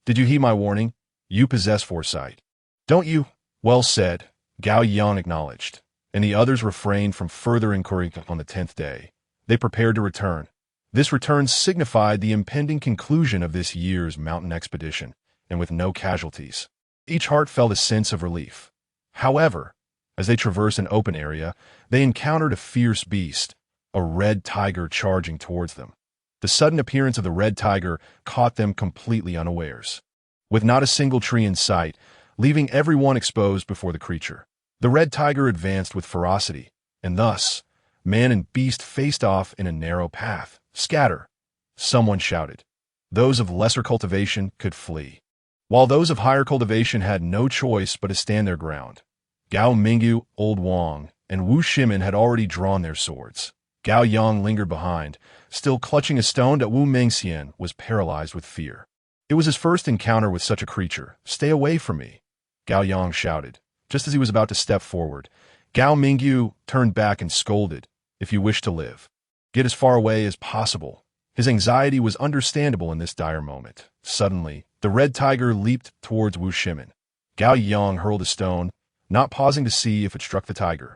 Did you heed my warning? You possess foresight, don't you?" "Well said," Gao Yang acknowledged, and the others refrained from further inquiry. On the 10th day, they prepared to return. This return signified the impending conclusion of this year's mountain expedition, and with no casualties. Each heart felt a sense of relief. However, as they traversed an open area, they encountered a fierce beast, a red tiger charging towards them. The sudden appearance of the red tiger caught them completely unawares. With not a single tree in sight, leaving everyone exposed before the creature, the red tiger advanced with ferocity, and thus, man and beast faced off in a narrow path. "Scatter!" someone shouted. Those of lesser cultivation could flee, while those of higher cultivation had no choice but to stand their ground. Gao Mingyu, Old Wang, and Wu Shimin had already drawn their swords. Gao Yang lingered behind, still clutching a stone that Wu Mengxian was paralyzed with fear. It was his first encounter with such a creature. "Stay away from me," Gao Yang shouted. Just as he was about to step forward, Gao Mingyu turned back and scolded, "If you wish to live, get as far away as possible." His anxiety was understandable in this dire moment. Suddenly, the red tiger leaped towards Wu Shimin. Gao Yang hurled a stone, not pausing to see if it struck the tiger,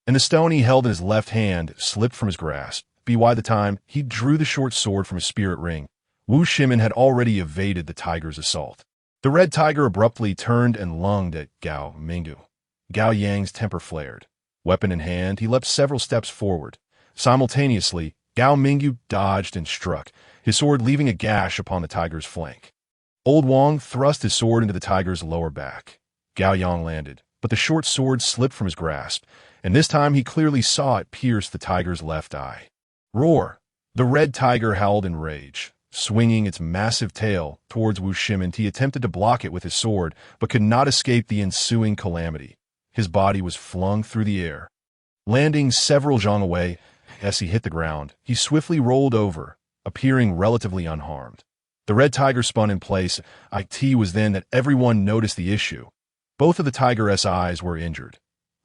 and the stone he held in his left hand slipped from his grasp. By the time he drew the short sword from his spirit ring, Wu Shimin had already evaded the tiger's assault. The red tiger abruptly turned and lunged at Gao Mingyu. Gao Yang's temper flared. Weapon in hand, he leapt several steps forward. Simultaneously, Gao Mingyu dodged and struck, his sword leaving a gash upon the tiger's flank. Old Wang thrust his sword into the tiger's lower back. Gao Yang landed, but the short sword slipped from his grasp, and this time he clearly saw it pierce the tiger's left eye. Roar! The red tiger howled in rage. Swinging its massive tail towards Wu Shimin, he attempted to block it with his sword, but could not escape the ensuing calamity. His body was flung through the air. Landing several zhang away, as he hit the ground, he swiftly rolled over, appearing relatively unharmed. The red tiger spun in place. It was then that everyone noticed the issue. Both of the tiger's eyes were injured.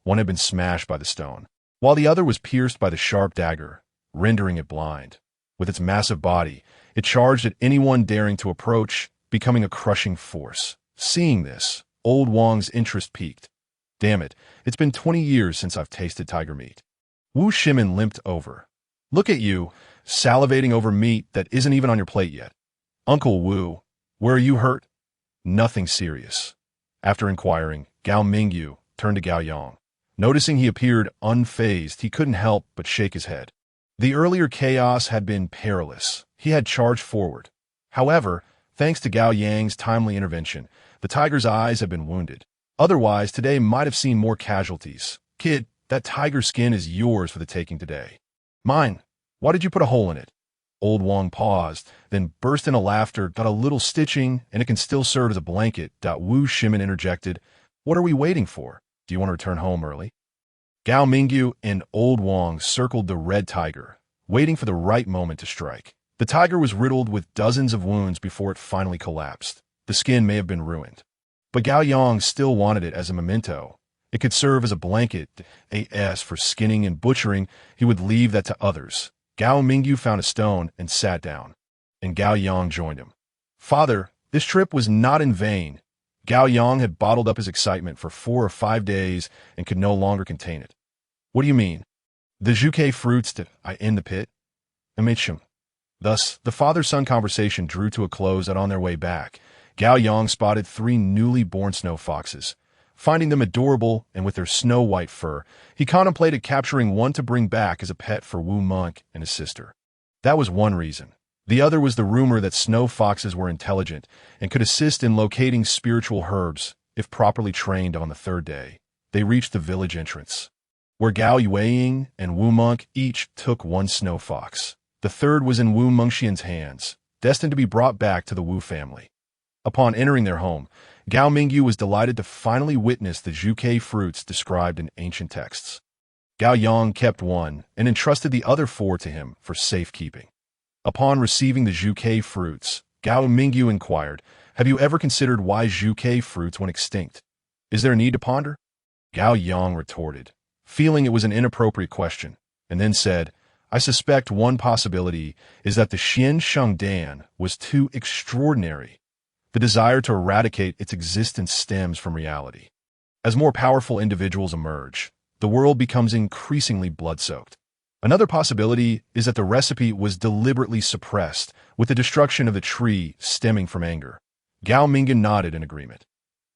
One had been smashed by the stone, while the other was pierced by the sharp dagger, rendering it blind. With its massive body, it charged at anyone daring to approach, becoming a crushing force. Seeing this, Old Wang's interest peaked. Damn it, it's been 20 years since I've tasted tiger meat. Wu Shimin limped over. Look at you, salivating over meat that isn't even on your plate yet. Uncle Wu, where are you hurt? Nothing serious. After inquiring, Gao Mingyu turned to Gao Yang. Noticing he appeared unfazed, he couldn't help but shake his head. The earlier chaos had been perilous. He had charged forward. However, thanks to Gao Yang's timely intervention, the tiger's eyes had been wounded. Otherwise, today might have seen more casualties. Kid, that tiger skin is yours for the taking today. Mine. Why did you put a hole in it? Old Wang paused, then burst into laughter, got a little stitching, and it can still serve as a blanket. Wu Shimin interjected, What are we waiting for? Do you want to return home early? Gao Mingyu and Old Wang circled the red tiger, waiting for the right moment to strike. The tiger was riddled with dozens of wounds before it finally collapsed. The skin may have been ruined, but Gao Yang still wanted it as a memento. It could serve as a blanket. As for skinning and butchering, he would leave that to others. Gao Mingyu found a stone and sat down, and Gao Yang joined him. Father, this trip was not in vain. Gao Yang had bottled up his excitement for 4 or 5 days and could no longer contain it. What do you mean? The Zhuke fruits did I in the pit? Amichum. Thus, the father-son conversation drew to a close, and on their way back, Gao Yang spotted 3 newly born snow foxes. Finding them adorable and with their snow-white fur, he contemplated capturing one to bring back as a pet for Wu Monk and his sister. That was one reason. The other was the rumor that snow foxes were intelligent and could assist in locating spiritual herbs if properly trained. On the 3rd day, they reached the village entrance, where Gao Yueying and Wu Monk each took 1 snow fox. The 3rd was in Wu Mengxian's hands, destined to be brought back to the Wu family. Upon entering their home, Gao Mingyu was delighted to finally witness the Zhuke fruits described in ancient texts. Gao Yang kept 1 and entrusted the other 4 to him for safekeeping. Upon receiving the Zhuke fruits, Gao Mingyu inquired, Have you ever considered why Zhuke fruits went extinct? Is there a need to ponder? Gao Yang retorted, feeling it was an inappropriate question, and then said, I suspect one possibility is that the Xian Sheng Dan was too extraordinary. The desire to eradicate its existence stems from reality. As more powerful individuals emerge, the world becomes increasingly blood-soaked. Another possibility is that the recipe was deliberately suppressed, with the destruction of the tree stemming from anger. Gao Mingyan nodded in agreement,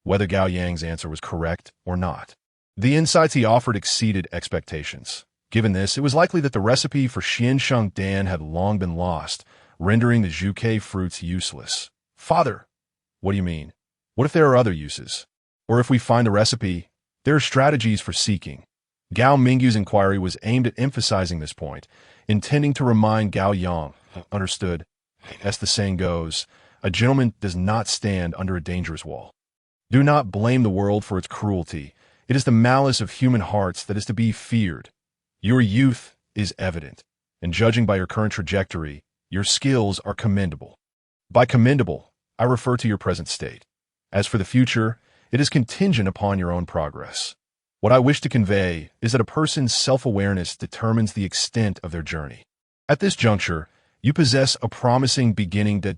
whether Gao Yang's answer was correct or not. The insights he offered exceeded expectations. Given this, it was likely that the recipe for Xian Sheng Dan had long been lost, rendering the Zhuke fruits useless. Father, what do you mean? What if there are other uses? Or if we find the recipe, there are strategies for seeking. Gao Mingyu's inquiry was aimed at emphasizing this point, intending to remind Gao Yang, understood, as the saying goes, a gentleman does not stand under a dangerous wall. Do not blame the world for its cruelty. It is the malice of human hearts that is to be feared. Your youth is evident, and judging by your current trajectory, your skills are commendable. By commendable, I refer to your present state. As for the future, it is contingent upon your own progress. What I wish to convey is that a person's self-awareness determines the extent of their journey. At this juncture, you possess a promising beginning to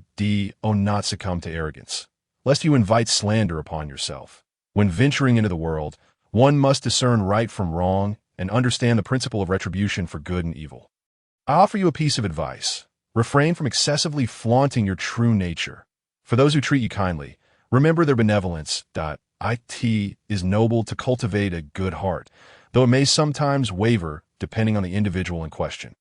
not succumb to arrogance, lest you invite slander upon yourself. When venturing into the world, one must discern right from wrong and understand the principle of retribution for good and evil. I offer you a piece of advice. Refrain from excessively flaunting your true nature. For those who treat you kindly, remember their benevolence. It is noble to cultivate a good heart, though it may sometimes waver depending on the individual in question.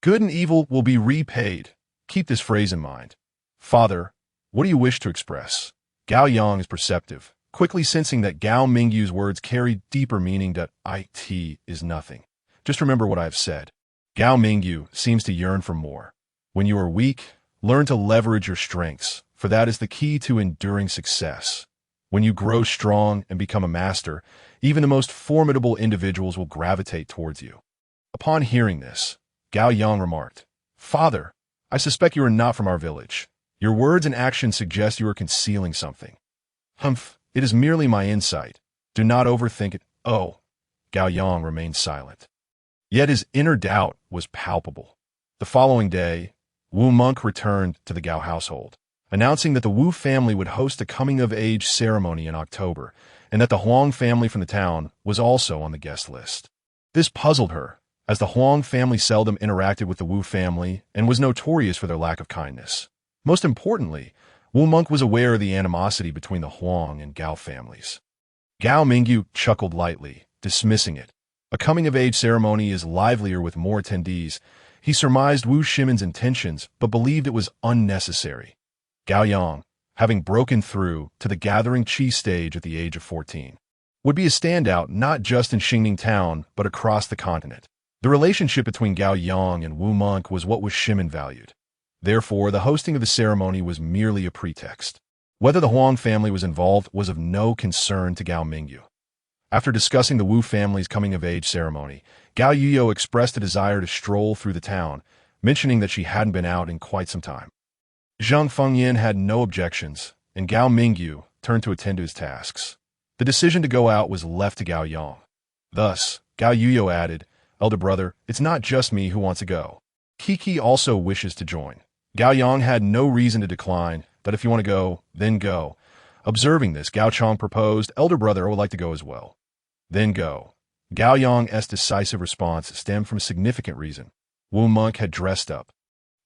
Good and evil will be repaid. Keep this phrase in mind. Father, what do you wish to express? Gao Yang is perceptive, quickly sensing that Gao Mingyu's words carried deeper meaning. That it is nothing. Just remember what I have said. Gao Mingyu seems to yearn for more. When you are weak, learn to leverage your strengths, for that is the key to enduring success. When you grow strong and become a master, even the most formidable individuals will gravitate towards you. Upon hearing this, Gao Yang remarked, "Father, I suspect you are not from our village. Your words and actions suggest you are concealing something." "Humph, it is merely my insight. Do not overthink it." "Oh." Gao Yang remained silent. Yet his inner doubt was palpable. The following day, Wu Monk returned to the Gao household, announcing that the Wu family would host a coming-of-age ceremony in October, and that the Huang family from the town was also on the guest list. This puzzled her, as the Huang family seldom interacted with the Wu family and was notorious for their lack of kindness. Most importantly, Wu Monk was aware of the animosity between the Huang and Gao families. Gao Mingyu chuckled lightly, dismissing it. A coming-of-age ceremony is livelier with more attendees. He surmised Wu Shimin's intentions, but believed it was unnecessary. Gao Yang, having broken through to the gathering Qi stage at the age of 14, would be a standout not just in Xingning town, but across the continent. The relationship between Gao Yang and Wu Monk was what Wu Shimin valued. Therefore, the hosting of the ceremony was merely a pretext. Whether the Huang family was involved was of no concern to Gao Mingyu. After discussing the Wu family's coming-of-age ceremony, Gao Yuyo expressed a desire to stroll through the town, mentioning that she hadn't been out in quite some time. Zhang Fengyin had no objections, and Gao Mingyu turned to attend to his tasks. The decision to go out was left to Gao Yang. Thus, Gao Yuyo added, "Elder brother, it's not just me who wants to go. Kiki also wishes to join." Gao Yang had no reason to decline, but if you want to go, then go. Observing this, Gao Chong proposed, "Elder brother, I would like to go as well." "Then go." Gao Yang's decisive response stemmed from a significant reason. Wu Monk had dressed up,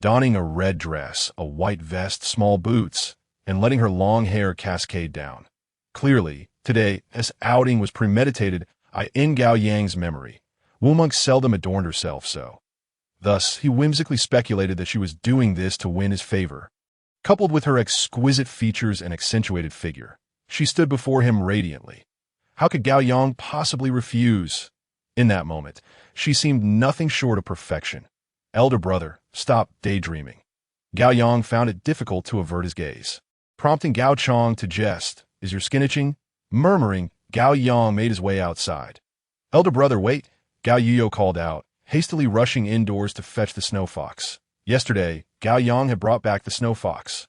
donning a red dress, a white vest, small boots, and letting her long hair cascade down. Clearly, today, this outing was premeditated. In Gao Yang's memory, Wu Monk seldom adorned herself so. Thus, he whimsically speculated that she was doing this to win his favor. Coupled with her exquisite features and accentuated figure, she stood before him radiantly. How could Gao Yang possibly refuse? In that moment, she seemed nothing short of perfection. "Elder brother, stop daydreaming." Gao Yang found it difficult to avert his gaze, prompting Gao Chong to jest. "Is your skin itching?" Murmuring, Gao Yang made his way outside. "Elder brother, wait," Gao Yuyo called out, hastily rushing indoors to fetch the snow fox. Yesterday, Gao Yang had brought back the snow fox,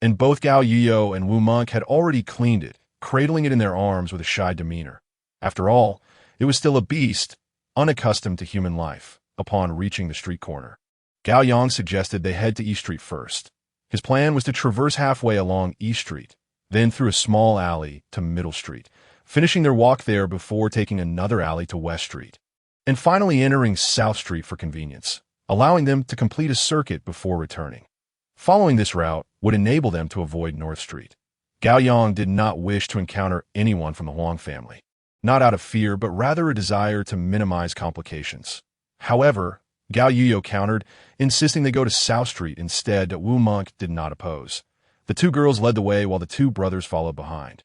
and both Gao Yuyo and Wu Monk had already cleaned it, cradling it in their arms with a shy demeanor. After all, it was still a beast, unaccustomed to human life. Upon reaching the street corner, Gao Yang suggested they head to East Street first. His plan was to traverse halfway along East Street, then through a small alley to Middle Street, finishing their walk there before taking another alley to West Street, and finally entering South Street for convenience, allowing them to complete a circuit before returning. Following this route would enable them to avoid North Street. Gao Yang did not wish to encounter anyone from the Huang family, not out of fear, but rather a desire to minimize complications. However, Gao Yuyo countered, insisting they go to South Street instead. That Wu Monk did not oppose. The two girls led the way while the two brothers followed behind.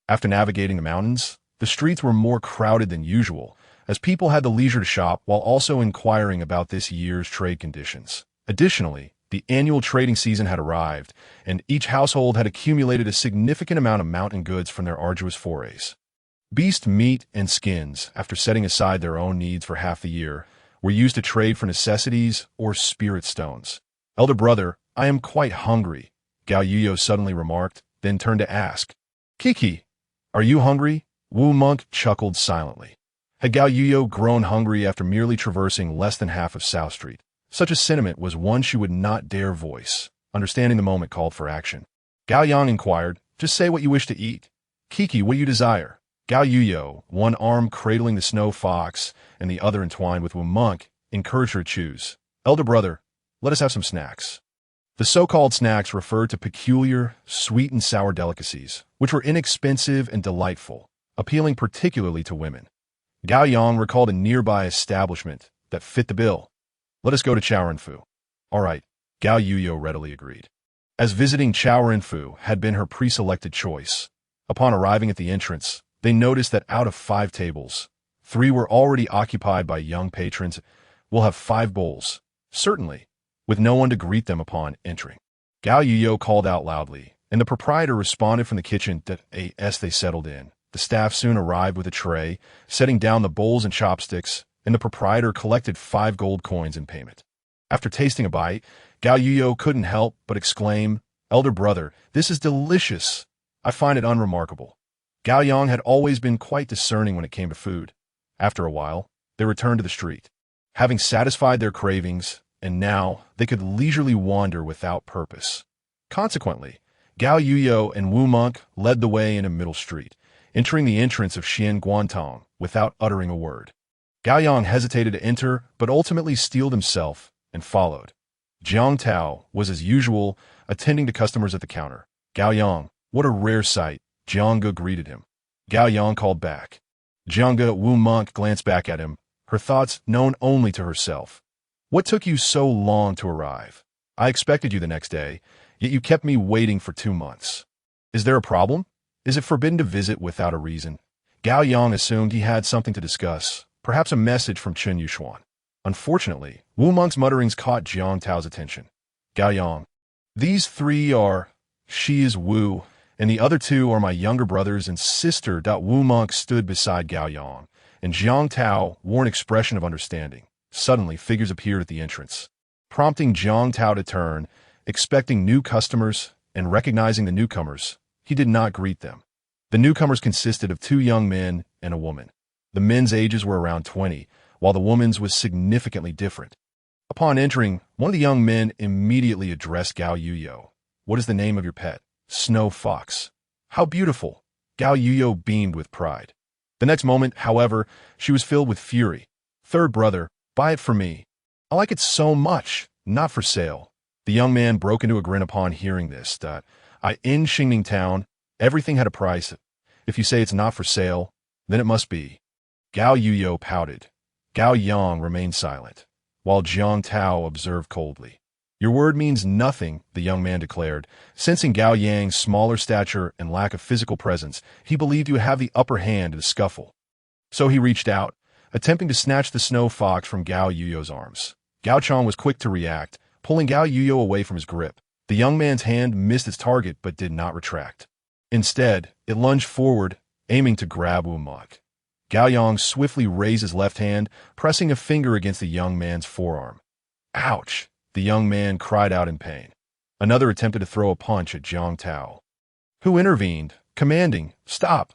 After navigating the mountains, the streets were more crowded than usual, as people had the leisure to shop while also inquiring about this year's trade conditions. Additionally, the annual trading season had arrived, and each household had accumulated a significant amount of mountain goods from their arduous forays. Beast meat and skins, after setting aside their own needs for half the year, were used to trade for necessities or spirit stones. "Elder brother, I am quite hungry," Gao Yuyo suddenly remarked, then turned to ask, "Kiki, are you hungry?" Wu Monk chuckled silently. Had Gao Yuyo grown hungry after merely traversing less than half of South Street? Such a sentiment was one she would not dare voice. Understanding the moment called for action, Gao Yang inquired, "Just say what you wish to eat." "Kiki, what do you desire?" Gao Yuyo, one arm cradling the snow fox and the other entwined with Wu Monk, encouraged her to choose. "Elder brother, let us have some snacks." The so-called snacks referred to peculiar, sweet and sour delicacies, which were inexpensive and delightful, appealing particularly to women. Gao Yang recalled a nearby establishment that fit the bill. "Let us go to Chaorenfu." "All right," Gao Yuyo readily agreed. As visiting Chaorenfu had been her pre-selected choice, Upon arriving at the entrance, they noticed that out of 5 tables, 3 were already occupied by young patrons. "We'll have 5 bowls." "Certainly," with no one to greet them upon entering. Gao Yuyo called out loudly, and the proprietor responded from the kitchen that as they settled in. The staff soon arrived with a tray, setting down the bowls and chopsticks, and the proprietor collected 5 gold coins in payment. After tasting a bite, Gao Yuyo couldn't help but exclaim, "Elder brother, this is delicious. I find it unremarkable." Gao Yang had always been quite discerning when it came to food. After a while, they returned to the street, having satisfied their cravings, and now they could leisurely wander without purpose. Consequently, Gao Yuyo and Wu Monk led the way into Middle Street, entering the entrance of Xian Guantong without uttering a word. Gao Yang hesitated to enter, but ultimately steeled himself and followed. Jiang Tao was, as usual, attending to customers at the counter. "Gao Yang, what a rare sight," Jiangge greeted him. Gao Yang called back. Jiangge Wu Monk glanced back at him, her thoughts known only to herself. "What took you so long to arrive? I expected you the next day, yet you kept me waiting for 2 months. Is there a problem? Is it forbidden to visit without a reason?" Gao Yang assumed he had something to discuss, perhaps a message from Chen Yushuan. Unfortunately, Wu Monk's mutterings caught Jiang Tao's attention. "Gao Yang, these 3 are... She is Wu, and the other 2 are my younger brothers and sister." Wu Monk stood beside Gao Yang, and Jiang Tao wore an expression of understanding. Suddenly, figures appeared at the entrance, prompting Jiang Tao to turn, expecting new customers, and recognizing the newcomers. He did not greet them. The newcomers consisted of 2 young men and a woman. The men's ages were around 20, while the woman's was significantly different. Upon entering, one of the young men immediately addressed Gao Yuyo. "What is the name of your pet?" "Snow Fox." "How beautiful!" Gao Yuyo beamed with pride. The next moment, however, she was filled with fury. "Third brother, buy it for me. I like it so much. Not for sale." The young man broke into a grin upon hearing this. In Xingning Town, everything had a price. If you say it's not for sale, then it must be." Gao Yuyo pouted. Gao Yang remained silent, while Jiang Tao observed coldly. "Your word means nothing," the young man declared. Sensing Gao Yang's smaller stature and lack of physical presence, he believed he would have the upper hand in the scuffle. So he reached out, attempting to snatch the snow fox from Gao Yuyo's arms. Gao Chong was quick to react, pulling Gao Yuyo away from his grip. The young man's hand missed its target but did not retract. Instead, it lunged forward, aiming to grab Wu Monk. Gao Yang swiftly raised his left hand, pressing a finger against the young man's forearm. "Ouch!" The young man cried out in pain. Another attempted to throw a punch at Jiang Tao, who intervened, commanding, "Stop!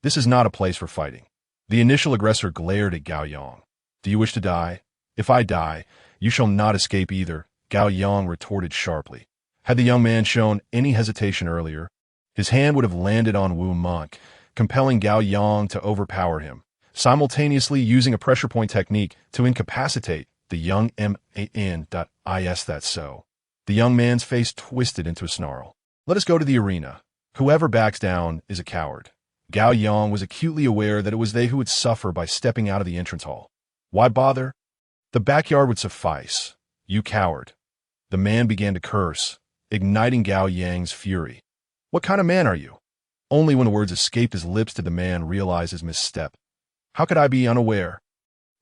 This is not a place for fighting." The initial aggressor glared at Gao Yang. "Do you wish to die? If I die, you shall not escape either," Gao Yang retorted sharply. Had the young man shown any hesitation earlier, his hand would have landed on Wu Monk, compelling Gao Yang to overpower him, simultaneously using a pressure point technique to incapacitate the young man. Is that so? The young man's face twisted into a snarl. "Let us go to the arena. Whoever backs down is a coward." Gao Yang was acutely aware that it was they who would suffer by stepping out of the entrance hall. "Why bother? The backyard would suffice. You coward." The man began to curse, igniting Gao Yang's fury. "What kind of man are you?" Only when the words escaped his lips did the man realize his misstep. "How could I be unaware?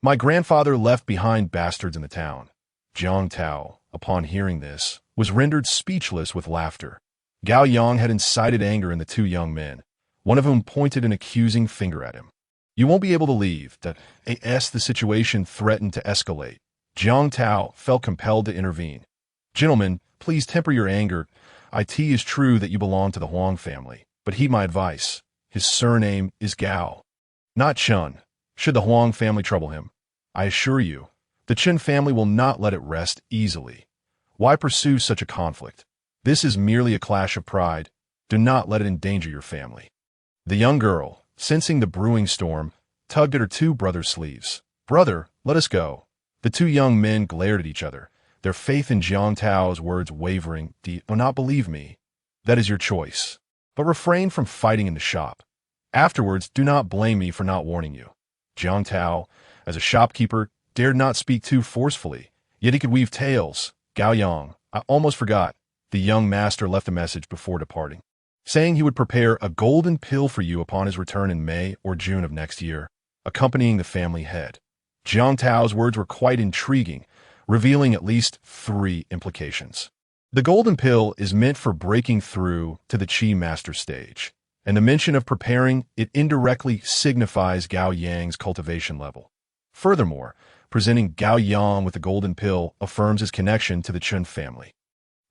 My grandfather left behind bastards in the town." Jiang Tao, upon hearing this, was rendered speechless with laughter. Gao Yang had incited anger in the 2 young men, one of whom pointed an accusing finger at him. "You won't be able to leave." The situation threatened to escalate. Jiang Tao felt compelled to intervene. "Gentlemen, please temper your anger. It is true that you belong to the Huang family, but heed my advice. His surname is Gao, not Chen. Should the Huang family trouble him, I assure you, the Chen family will not let it rest easily. Why pursue such a conflict? This is merely a clash of pride. Do not let it endanger your family." The young girl, sensing the brewing storm, tugged at her 2 brothers' sleeves. "Brother, let us go." The 2 young men glared at each other, their faith in Jiang Tao's words wavering. "Do you not believe me? That is your choice. But refrain from fighting in the shop. Afterwards, do not blame me for not warning you." Jiang Tao, as a shopkeeper, dared not speak too forcefully, yet he could weave tales. "Gao Yang, I almost forgot." The young master left a message before departing. saying he would prepare a golden pill for you upon his return in May or June of next year, accompanying the family head. Jiang Tao's words were quite intriguing, revealing at least 3 implications. The golden pill is meant for breaking through to the Qi master stage, and the mention of preparing it indirectly signifies Gao Yang's cultivation level. Furthermore, presenting Gao Yang with the golden pill affirms his connection to the Chun family,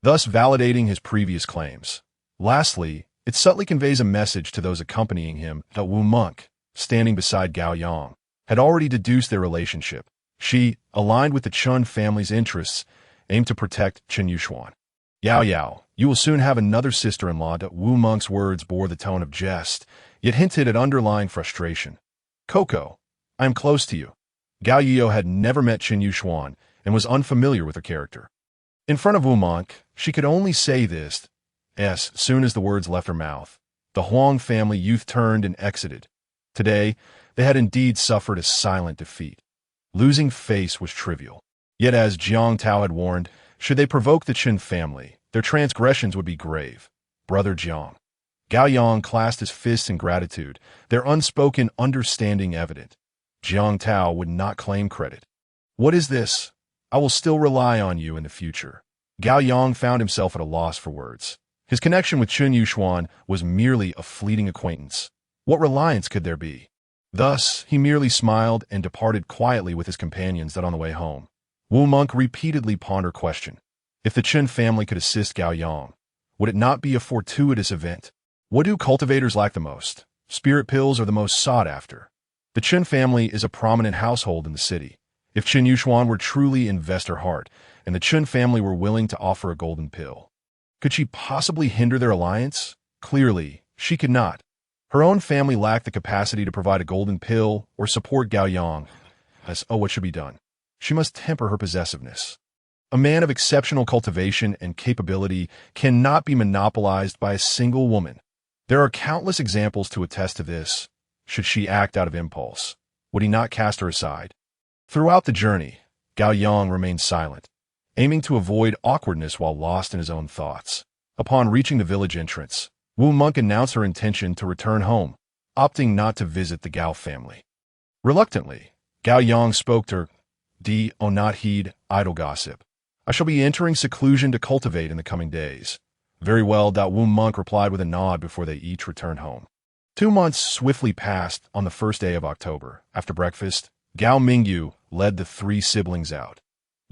thus validating his previous claims. Lastly, it subtly conveys a message to those accompanying him that Wu Monk, standing beside Gao Yang, had already deduced their relationship. She, aligned with the Chun family's interests, aimed to protect Chen Yuxuan. Yao Yao, you will soon have another sister-in-law. Wu Monk's words bore the tone of jest, yet hinted at underlying frustration. Coco, I am close to you. Gao Yio had never met Chen Yuxuan and was unfamiliar with her character. In front of Wu Monk, she could only say this as soon as the words left her mouth. The Huang family youth turned and exited. Today, they had indeed suffered a silent defeat. Losing face was trivial. Yet as Jiang Tao had warned, should they provoke the Chen family, their transgressions would be grave. Brother Jiang. Gao Yang clasped his fists in gratitude, their unspoken understanding evident. Jiang Tao would not claim credit. What is this? I will still rely on you in the future. Gao Yang found himself at a loss for words. His connection with Chen Yuxuan was merely a fleeting acquaintance. What reliance could there be? Thus, he merely smiled and departed quietly with his companions on the way home. Wu Monk repeatedly pondered a question. If the Chen family could assist Gao Yang, would it not be a fortuitous event? What do cultivators lack the most? Spirit pills are the most sought after. The Chen family is a prominent household in the city. If Chen Yuxuan were truly invest her heart, and the Chen family were willing to offer a golden pill, could she possibly hinder their alliance? Clearly, she could not. Her own family lacked the capacity to provide a golden pill or support Gao Yang. What should be done? She must temper her possessiveness. A man of exceptional cultivation and capability cannot be monopolized by a single woman. There are countless examples to attest to this. Should she act out of impulse, would he not cast her aside? Throughout the journey, Gao Yang remained silent, aiming to avoid awkwardness while lost in his own thoughts. Upon reaching the village entrance, Wu Monk announced her intention to return home, opting not to visit the Gao family. Reluctantly, Gao Yang spoke to her. Not heed idle gossip. I shall be entering seclusion to cultivate in the coming days. Very well. Wu Monk replied with a nod before they each returned home. 2 months swiftly passed. On the first day of October, after breakfast, Gao Mingyu led the 3 siblings out.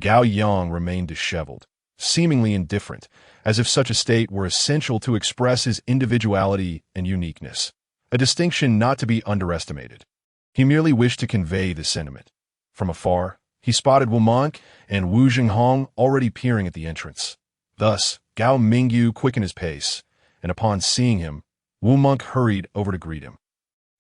Gao Yang remained disheveled, seemingly indifferent, as if such a state were essential to express his individuality and uniqueness, a distinction not to be underestimated. He merely wished to convey this sentiment. From afar, he spotted Wu Monk and Wu Jinghong already peering at the entrance. Thus, Gao Mingyu quickened his pace, and upon seeing him, Wu Monk hurried over to greet him.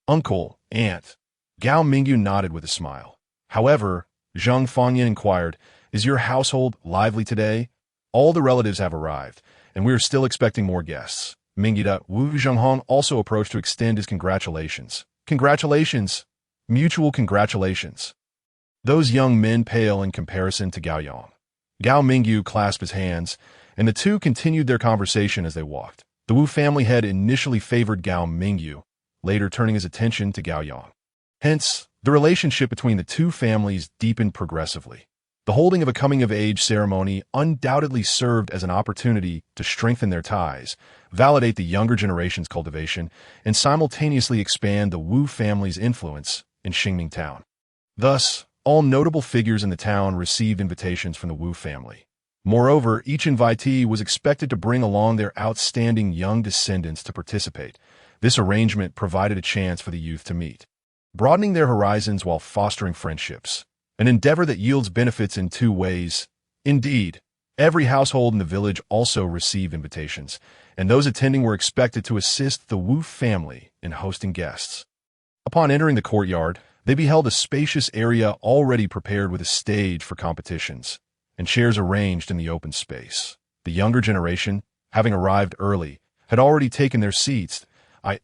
Uncle, aunt. Gao Mingyu nodded with a smile. However, Zhang Fangyan inquired, is your household lively today? All the relatives have arrived, and we are still expecting more guests. Mingyu. Wu Zhenghong also approached to extend his congratulations. Congratulations. Mutual congratulations. Those young men pale in comparison to Gao Yang. Gao Mingyu clasped his hands, and the two continued their conversation as they walked. The Wu family head initially favored Gao Mingyu, later turning his attention to Gao Yang. Hence, the relationship between the two families deepened progressively. The holding of a coming-of-age ceremony undoubtedly served as an opportunity to strengthen their ties, validate the younger generation's cultivation, and simultaneously expand the Wu family's influence in Xingming town. Thus, all notable figures in the town received invitations from the Wu family. Moreover, each invitee was expected to bring along their outstanding young descendants to participate. This arrangement provided a chance for the youth to meet, broadening their horizons while fostering friendships, an endeavor that yields benefits in 2 ways. Indeed, every household in the village also received invitations, and those attending were expected to assist the Wu family in hosting guests. Upon entering the courtyard, they beheld a spacious area already prepared with a stage for competitions, and chairs arranged in the open space. The younger generation, having arrived early, had already taken their seats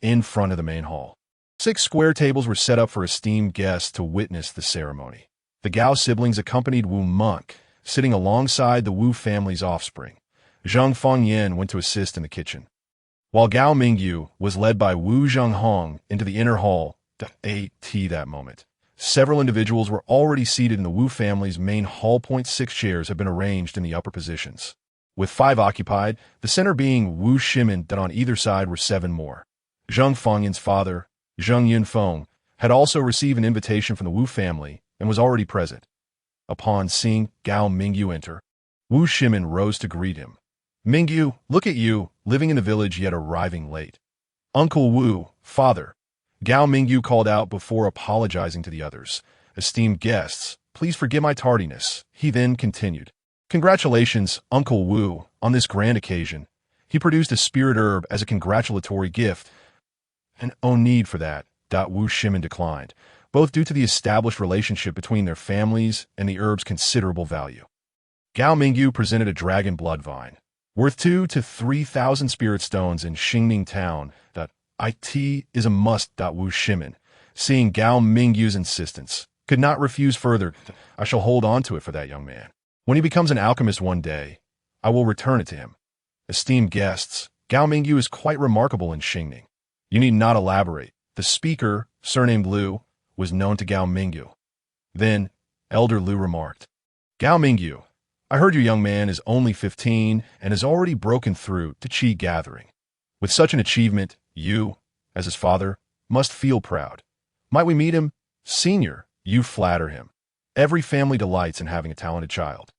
in front of the main hall. 6 square tables were set up for esteemed guests to witness the ceremony. The Gao siblings accompanied Wu Monk, sitting alongside the Wu family's offspring. Zhang Fangyan went to assist in the kitchen, while Gao Mingyu was led by Wu Zhenghong into the inner hall to AT that moment. Several individuals were already seated in the Wu family's main hall. 6 chairs have been arranged in the upper positions, with 5 occupied, the center being Wu Shimin, that on either side were 7 more. Zheng Fengyan's father, Zheng Yunfeng, had also received an invitation from the Wu family and was already present. Upon seeing Gao Mingyu enter, Wu Shimin rose to greet him. "Mingyu, look at you, living in the village yet arriving late." "Uncle Wu, father," Gao Mingyu called out before apologizing to the others. "Esteemed guests, please forgive my tardiness." He then continued. "Congratulations, Uncle Wu, on this grand occasion." He produced a spirit herb as a congratulatory gift. "And oh, need for that," Wu Shimin declined, both due to the established relationship between their families and the herb's considerable value. Gao Mingyu presented a dragon blood vine, worth 2,000 to 3,000 spirit stones in Xingning town. "It is a must." Wu Shimin, seeing Gao Mingyu's insistence, could not refuse further. "I shall hold on to it for that young man. When he becomes an alchemist one day, I will return it to him." Esteemed guests, Gao Mingyu is quite remarkable in Xingning. You need not elaborate. The speaker, surnamed Liu, was known to Gao Mingyu. Then, Elder Liu remarked, "Gao Mingyu, I heard your young man is only 15 and has already broken through to Qi gathering. With such an achievement, you, as his father, must feel proud. Might we meet him? Senior, you flatter him. Every family delights in having a talented child."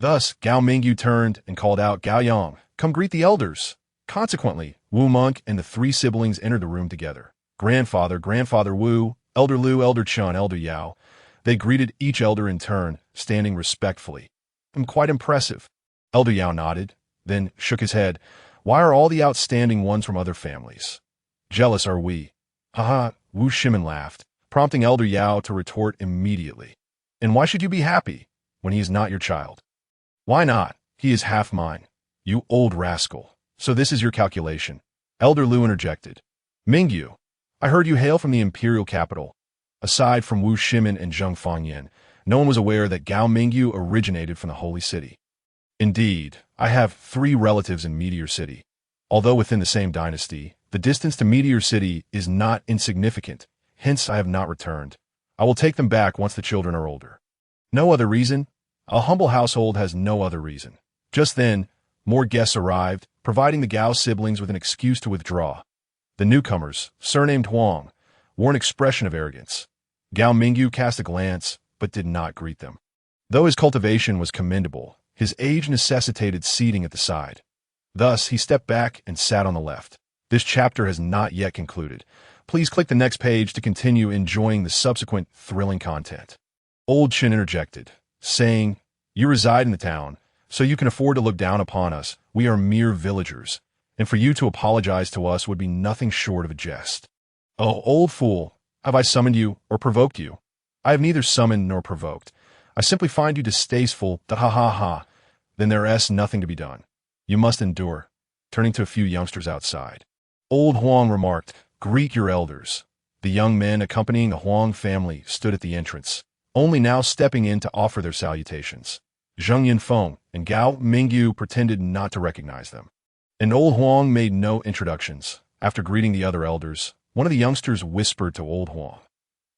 Thus, Gao Mingyu turned and called out, "Gao Yang, come greet the elders." Consequently, Wu Monk and the 3 siblings entered the room together. Grandfather, Grandfather Wu, Elder Liu, Elder Chun, Elder Yao. They greeted each elder in turn, standing respectfully. "Quite impressive." Elder Yao nodded, then shook his head. "Why are all the outstanding ones from other families? Jealous are we." "Haha," Wu Shimin laughed, prompting Elder Yao to retort immediately. "And why should you be happy when he is not your child?" "Why not? He is half mine." "You old rascal. So this is your calculation." Elder Liu interjected. "Mingyu, I heard you hail from the imperial capital." Aside from Wu Shimin and Zheng Fengyan, no one was aware that Gao Mingyu originated from the Holy City. "Indeed, I have 3 relatives in Meteor City. Although within the same dynasty, the distance to Meteor City is not insignificant, hence I have not returned. I will take them back once the children are older." "No other reason?" "A humble household has no other reason." Just then, more guests arrived, providing the Gao siblings with an excuse to withdraw. The newcomers, surnamed Huang, wore an expression of arrogance. Gao Mingyu cast a glance, but did not greet them. Though his cultivation was commendable, his age necessitated seating at the side. Thus, he stepped back and sat on the left. This chapter has not yet concluded. Please click the next page to continue enjoying the subsequent thrilling content. Old Chin interjected, saying, "You reside in the town, so you can afford to look down upon us. We are mere villagers, and for you to apologize to us would be nothing short of a jest." "Oh, old fool, have I summoned you or provoked you?" "I have neither summoned nor provoked. I simply find you distasteful. Ha ha ha. Then there is nothing to be done. You must endure." Turning to a few youngsters outside, Old Huang remarked, "Greet your elders." The young men accompanying the Huang family stood at the entrance, only now stepping in to offer their salutations. Zheng Yunfeng and Gao Mingyu pretended not to recognize them. And Old Huang made no introductions. After greeting the other elders, one of the youngsters whispered to Old Huang.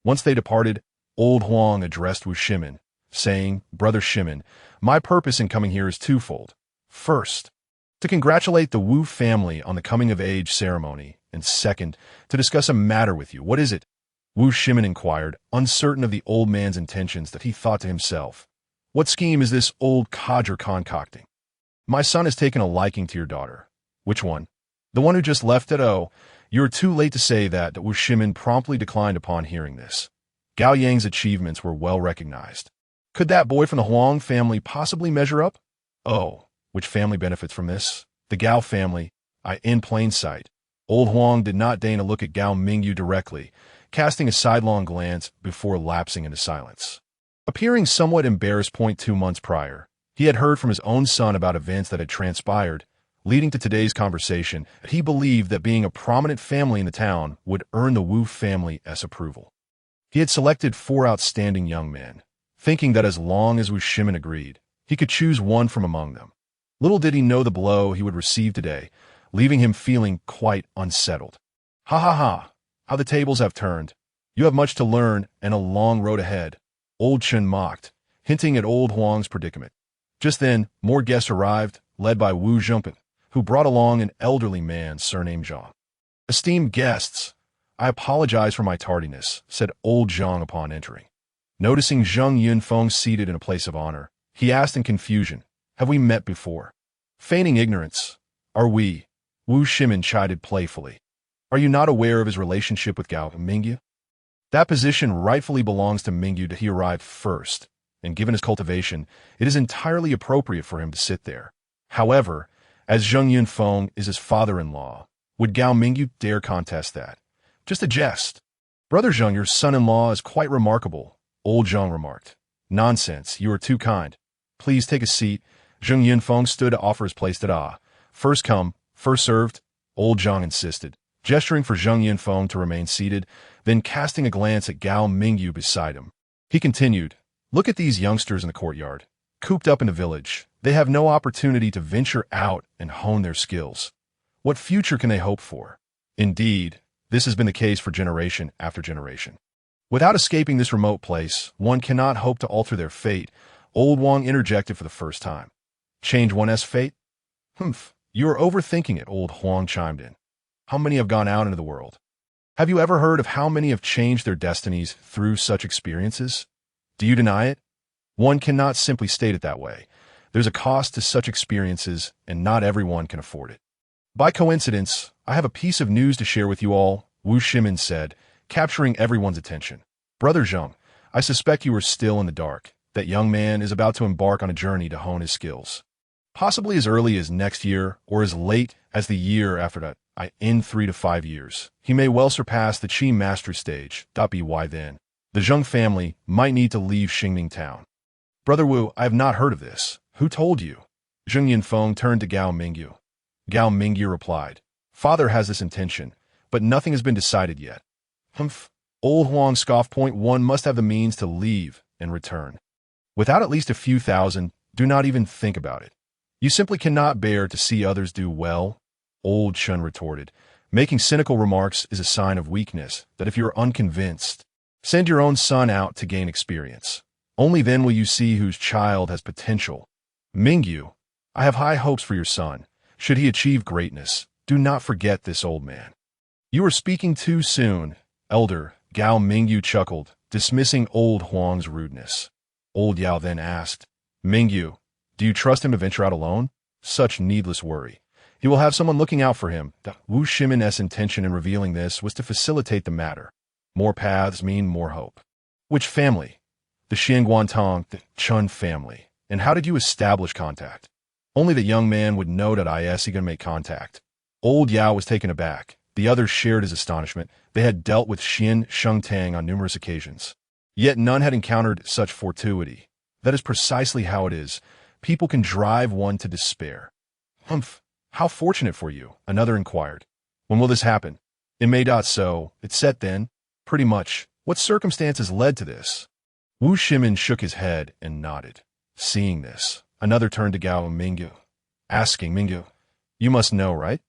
Once they departed, Old Huang addressed Wu Shimin, saying, "Brother Shimin, my purpose in coming here is twofold. First, to congratulate the Wu family on the coming-of-age ceremony, and second, to discuss a matter with you." "What is it?" Wu Shimin inquired, uncertain of the old man's intentions. That he thought to himself, "What scheme is this old codger concocting?" "My son has taken a liking to your daughter." "Which one?" "The one who just left it." "Oh, you are too late to say that." Wu Shimin promptly declined upon hearing this. Gao Yang's achievements were well recognized. Could that boy from the Huang family possibly measure up? "Oh, which family benefits from this?" "The Gao family. In plain sight." Old Huang did not deign to look at Gao Mingyu directly, casting a sidelong glance before lapsing into silence. Appearing somewhat embarrassed. 2 months prior, he had heard from his own son about events that had transpired, leading to today's conversation. He believed that being a prominent family in the town would earn the Wu family's approval. He had selected 4 outstanding young men, thinking that as long as Wu Shimin agreed, he could choose one from among them. Little did he know the blow he would receive today. leaving him feeling quite unsettled. Ha ha ha, how the tables have turned. You have much to learn and a long road ahead, old Chen mocked, hinting at old Huang's predicament. Just then, more guests arrived, led by Wu Zhengpan, who brought along an elderly man surnamed Zhang. Esteemed guests, I apologize for my tardiness, said old Zhang upon entering. Noticing Zheng Yunfeng seated in a place of honor, he asked in confusion, have we met before? Feigning ignorance, are we? Wu Shimin chided playfully. Are you not aware of his relationship with Gao Mingyu? That position rightfully belongs to Mingyu that he arrived first, and given his cultivation, it is entirely appropriate for him to sit there. However, as Zheng Yunfeng is his father-in-law, would Gao Mingyu dare contest that? Just a jest. Brother Zheng, your son-in-law is quite remarkable, old Zheng remarked. Nonsense, you are too kind. Please take a seat. Zheng Yunfeng stood to offer his place to Da. First come, first served, old Zheng insisted, gesturing for Zheng Yunfeng to remain seated, then casting a glance at Gao Mingyu beside him. He continued, look at these youngsters in the courtyard. Cooped up in the village, they have no opportunity to venture out and hone their skills. What future can they hope for? Indeed, this has been the case for generation after generation. Without escaping this remote place, one cannot hope to alter their fate, old Wang interjected for the first time. Change one's fate? Humph, you are overthinking it, old Huang chimed in. How many have gone out into the world? Have you ever heard of how many have changed their destinies through such experiences? Do you deny it? One cannot simply state it that way. There's a cost to such experiences, and not everyone can afford it. By coincidence, I have a piece of news to share with you all, Wu Shimin said, capturing everyone's attention. Brother Zheng, I suspect you are still in the dark. That young man is about to embark on a journey to hone his skills. Possibly as early as next year, or as late as the year after that, in 3 to 5 years. He may well surpass the Qi master stage. By then, the Zheng family might need to leave Xingming town. Brother Wu, I have not heard of this. Who told you? Zheng Yunfeng turned to Gao Mingyu. Gao Mingyu replied, Father has this intention, but nothing has been decided yet. Humph. Old Huang scoffed. One must have the means to leave and return. Without at least a few thousand, do not even think about it. You simply cannot bear to see others do well, old Chen retorted. Making cynical remarks is a sign of weakness, that if you are unconvinced, send your own son out to gain experience. Only then will you see whose child has potential. Mingyu, I have high hopes for your son. Should he achieve greatness, do not forget this old man. You are speaking too soon, elder, Gao Mingyu chuckled, dismissing old Huang's rudeness. Old Yao then asked, Mingyu, do you trust him to venture out alone? Such needless worry. He will have someone looking out for him. Wu Shimin's intention in revealing this was to facilitate the matter. More paths mean more hope. Which family? The Xianguantong, the Chun family. And how did you establish contact? Only the young man would know that he can make contact. Old Yao was taken aback. The others shared his astonishment. They had dealt with Xian Shengtang on numerous occasions. Yet none had encountered such fortuity. That is precisely how it is. People can drive one to despair. Humph, how fortunate for you, another inquired. When will this happen? It may not so. It's set then. Pretty much. What circumstances led to this? Wu Shimin shook his head and nodded. Seeing this, another turned to Gao Mingyu, asking Mingyu, you must know, right?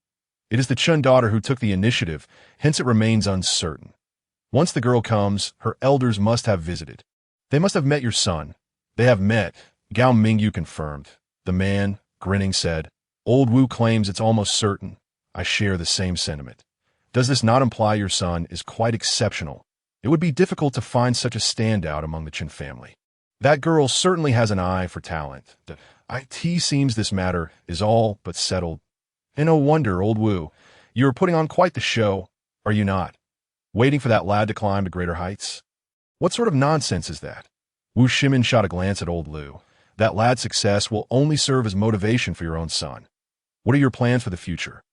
It is the Chun daughter who took the initiative, hence it remains uncertain. Once the girl comes, her elders must have visited. They must have met your son. They have met, Gao Mingyu confirmed. The man, grinning, said, Old Wu claims it's almost certain. I share the same sentiment. Does this not imply your son is quite exceptional? It would be difficult to find such a standout among the Chen family. That girl certainly has an eye for talent. It seems this matter is all but settled. And no wonder, old Wu, you are putting on quite the show, are you not? Waiting for that lad to climb to greater heights? What sort of nonsense is that? Wu Shimin shot a glance at old Lu. That lad's success will only serve as motivation for your own son. What are your plans for the future?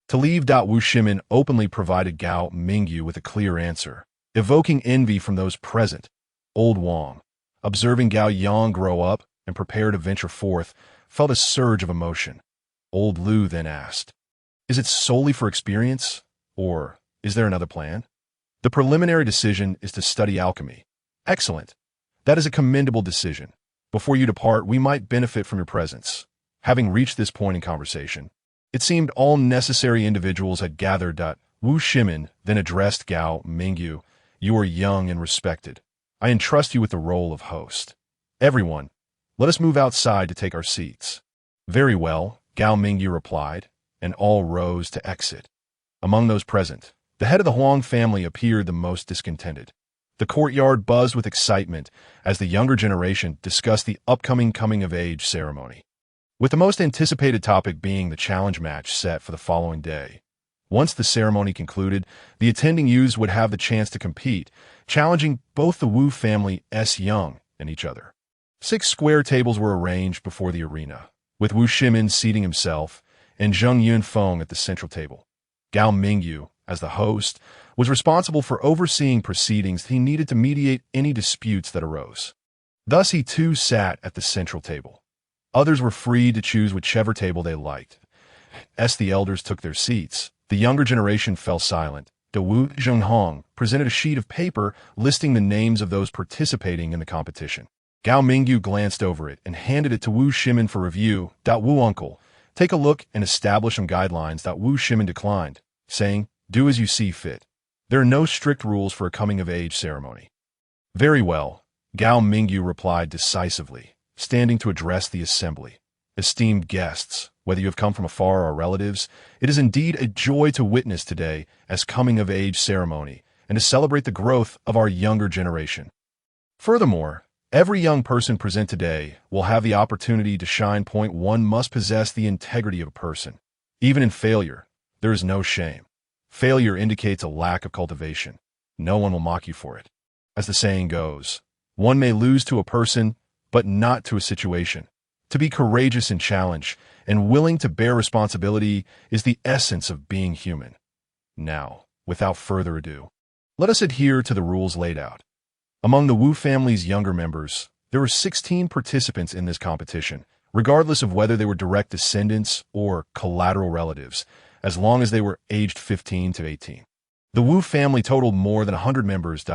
To leave. Wu Shimin openly provided Gao Mingyu with a clear answer, evoking envy from those present. Old Wang, observing Gao Yang grow up and prepare to venture forth, felt a surge of emotion. Old Lu then asked, is it solely for experience, or is there another plan? The preliminary decision is to study alchemy. Excellent. That is a commendable decision. Before you depart, we might benefit from your presence. Having reached this point in conversation, It seemed all necessary individuals had gathered. Wu Shimin then addressed Gao Mingyu. You are young and respected. I entrust you with the role of host. Everyone, let us move outside to take our seats. Very well, Gao Mingyu replied, and all rose to exit. Among those present, the head of the Huang family appeared the most discontented. The courtyard buzzed with excitement as the younger generation discussed the upcoming coming-of-age ceremony, with the most anticipated topic being the challenge match set for the following day. Once the ceremony concluded, the attending youths would have the chance to compete, challenging both the Wu family's young and each other. 6 square tables were arranged before the arena, with Wu Shimin seating himself and Zheng Yunfeng at the central table. Gao Mingyu, as the host, was responsible for overseeing proceedings. He needed to mediate any disputes that arose. Thus he too sat at the central table. Others were free to choose whichever table they liked. As the elders took their seats, the younger generation fell silent. De Wu Zhenghong presented a sheet of paper listing the names of those participating in the competition. Gao Mingyu glanced over it and handed it to Wu Shimin for review. Wu uncle, take a look and establish some guidelines. Wu Shimin declined, saying, do as you see fit. There are no strict rules for a coming-of-age ceremony. Very well, Gao Mingyu replied decisively, standing to address the assembly. Esteemed guests, whether you have come from afar or relatives, it is indeed a joy to witness today as coming-of-age ceremony and to celebrate the growth of our younger generation. Furthermore, every young person present today will have the opportunity to shine. One must possess the integrity of a person. Even in failure, there is no shame. Failure indicates a lack of cultivation. No one will mock you for it. As the saying goes, one may lose to a person, but not to a situation. To be courageous in challenge and willing to bear responsibility is the essence of being human. Now, without further ado, let us adhere to the rules laid out. Among the Wu family's younger members, there were 16 participants in this competition, regardless of whether they were direct descendants or collateral relatives, as long as they were aged 15 to 18. The Wu family totaled more than 100 members.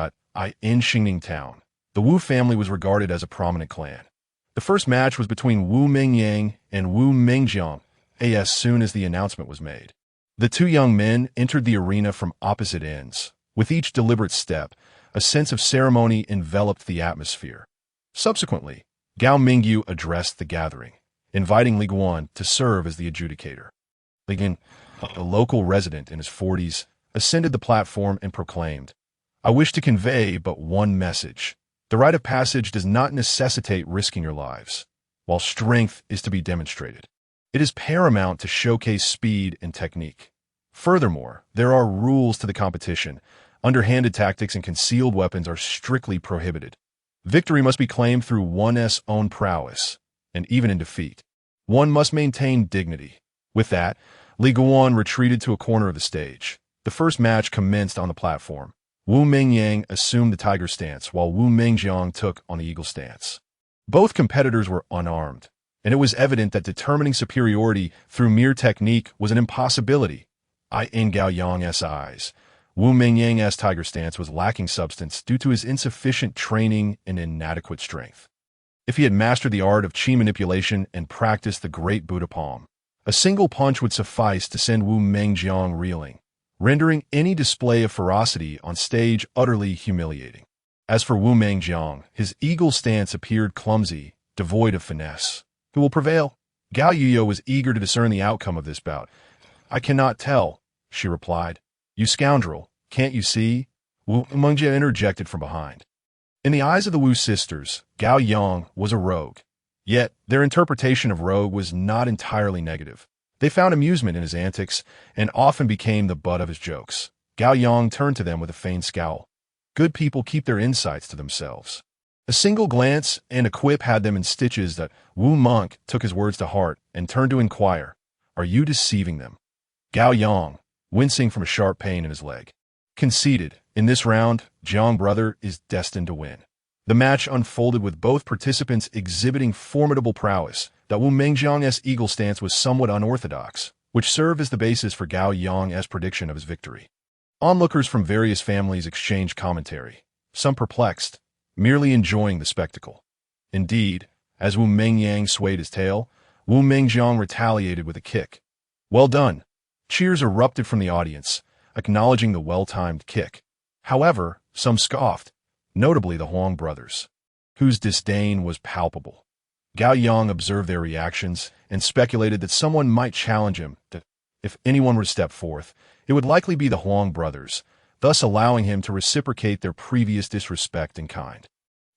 In Xingning Town, the Wu family was regarded as a prominent clan. The first match was between Wu Mingyang and Wu Mingjiang, as soon as the announcement was made. The two young men entered the arena from opposite ends. With each deliberate step, a sense of ceremony enveloped the atmosphere. Subsequently, Gao Mingyu addressed the gathering, inviting Li Guan to serve as the adjudicator. Li Guan, a local resident in his 40s, ascended the platform and proclaimed, I wish to convey but one message. The rite of passage does not necessitate risking your lives, while strength is to be demonstrated. It is paramount to showcase speed and technique. Furthermore, there are rules to the competition. Underhanded tactics and concealed weapons are strictly prohibited. Victory must be claimed through one's own prowess, and even in defeat, one must maintain dignity. With that, Li Guan retreated to a corner of the stage. The first match commenced on the platform. Wu Mingyang assumed the tiger stance, while Wu Mingjiang took on the eagle stance. Both competitors were unarmed, and it was evident that determining superiority through mere technique was an impossibility. In Gao Yang's eyes, Wu Mingyang's tiger stance was lacking substance due to his insufficient training and inadequate strength. If he had mastered the art of chi manipulation and practiced the great Buddha palm, a single punch would suffice to send Wu Mingjiang reeling, rendering any display of ferocity on stage utterly humiliating. As for Wu Mingjiang, his eagle stance appeared clumsy, devoid of finesse. Who will prevail? Gao Yuyo was eager to discern the outcome of this bout. I cannot tell, she replied. You scoundrel, can't you see? Wu Mingjia interjected from behind. In the eyes of the Wu sisters, Gao Yang was a rogue. Yet, their interpretation of rogue was not entirely negative. They found amusement in his antics and often became the butt of his jokes. Gao Yang turned to them with a feigned scowl. Good people keep their insights to themselves. A single glance and a quip had them in stitches. That Wu Monk took his words to heart and turned to inquire, Are you deceiving them? Gao Yang, wincing from a sharp pain in his leg, conceded, in this round, Jiang brother is destined to win. The match unfolded with both participants exhibiting formidable prowess. That Wu Mingjiang's eagle stance was somewhat unorthodox, which served as the basis for Gao Yang's prediction of his victory. Onlookers from various families exchanged commentary, some perplexed, merely enjoying the spectacle. Indeed, as Wu Mingyang swayed his tail, Wu Mingjiang retaliated with a kick. Well done. Cheers erupted from the audience, acknowledging the well-timed kick. However, some scoffed, notably the Huang brothers, whose disdain was palpable. Gao Yang observed their reactions and speculated that someone might challenge him, that if anyone were to step forth, it would likely be the Huang brothers, thus allowing him to reciprocate their previous disrespect in kind.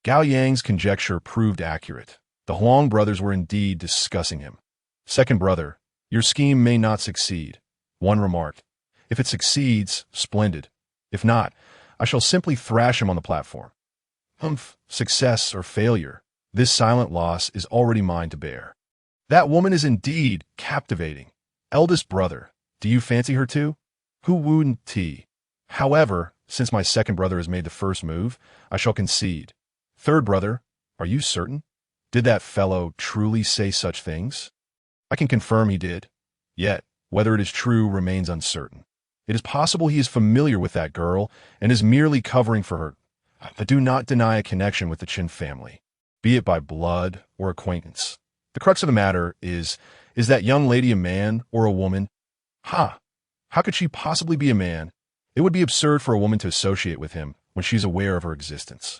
Gao Yang's conjecture proved accurate. The Huang brothers were indeed discussing him. Second brother, your scheme may not succeed, one remarked. If it succeeds, splendid. If not, I shall simply thrash him on the platform. Success or failure, this silent loss is already mine to bear. That woman is indeed captivating. Eldest brother, do you fancy her too? Who wouldn't tea? However, since my second brother has made the first move, I shall concede. Third brother, are you certain? Did that fellow truly say such things? I can confirm he did. Yet, whether it is true remains uncertain. It is possible he is familiar with that girl and is merely covering for her. I do not deny a connection with the Qin family, be it by blood or acquaintance. The crux of the matter is that young lady a man or a woman? How could she possibly be a man? It would be absurd for a woman to associate with him when she's aware of her existence.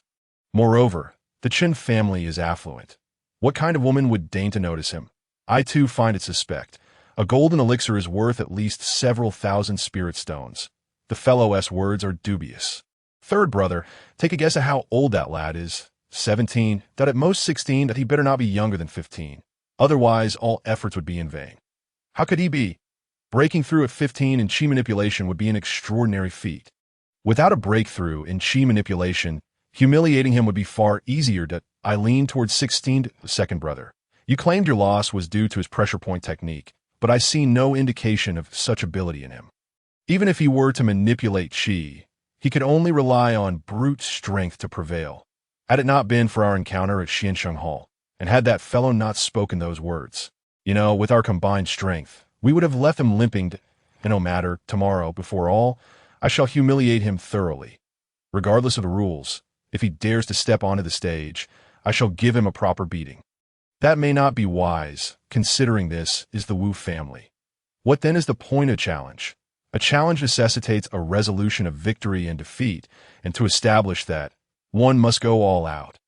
Moreover, the Qin family is affluent. What kind of woman would deign to notice him? I too find it suspect. A golden elixir is worth at least several thousand spirit stones. The fellow's words are dubious. Third brother, take a guess at how old that lad is. 17, that at most 16, that he better not be younger than 15. Otherwise, all efforts would be in vain. How could he be? Breaking through at 15 in Qi manipulation would be an extraordinary feat. Without a breakthrough in Qi manipulation, humiliating him would be far easier. I lean towards 16, the second brother. You claimed your loss was due to his pressure point technique, but I see no indication of such ability in him. Even if he were to manipulate Qi, he could only rely on brute strength to prevail. Had it not been for our encounter at Xiansheng Hall, and had that fellow not spoken those words, with our combined strength, we would have left him limping. No matter, tomorrow, before all, I shall humiliate him thoroughly. Regardless of the rules, if he dares to step onto the stage, I shall give him a proper beating. That may not be wise, considering this is the Wu family. What then is the point of challenge? A challenge necessitates a resolution of victory and defeat, and to establish that, one must go all out.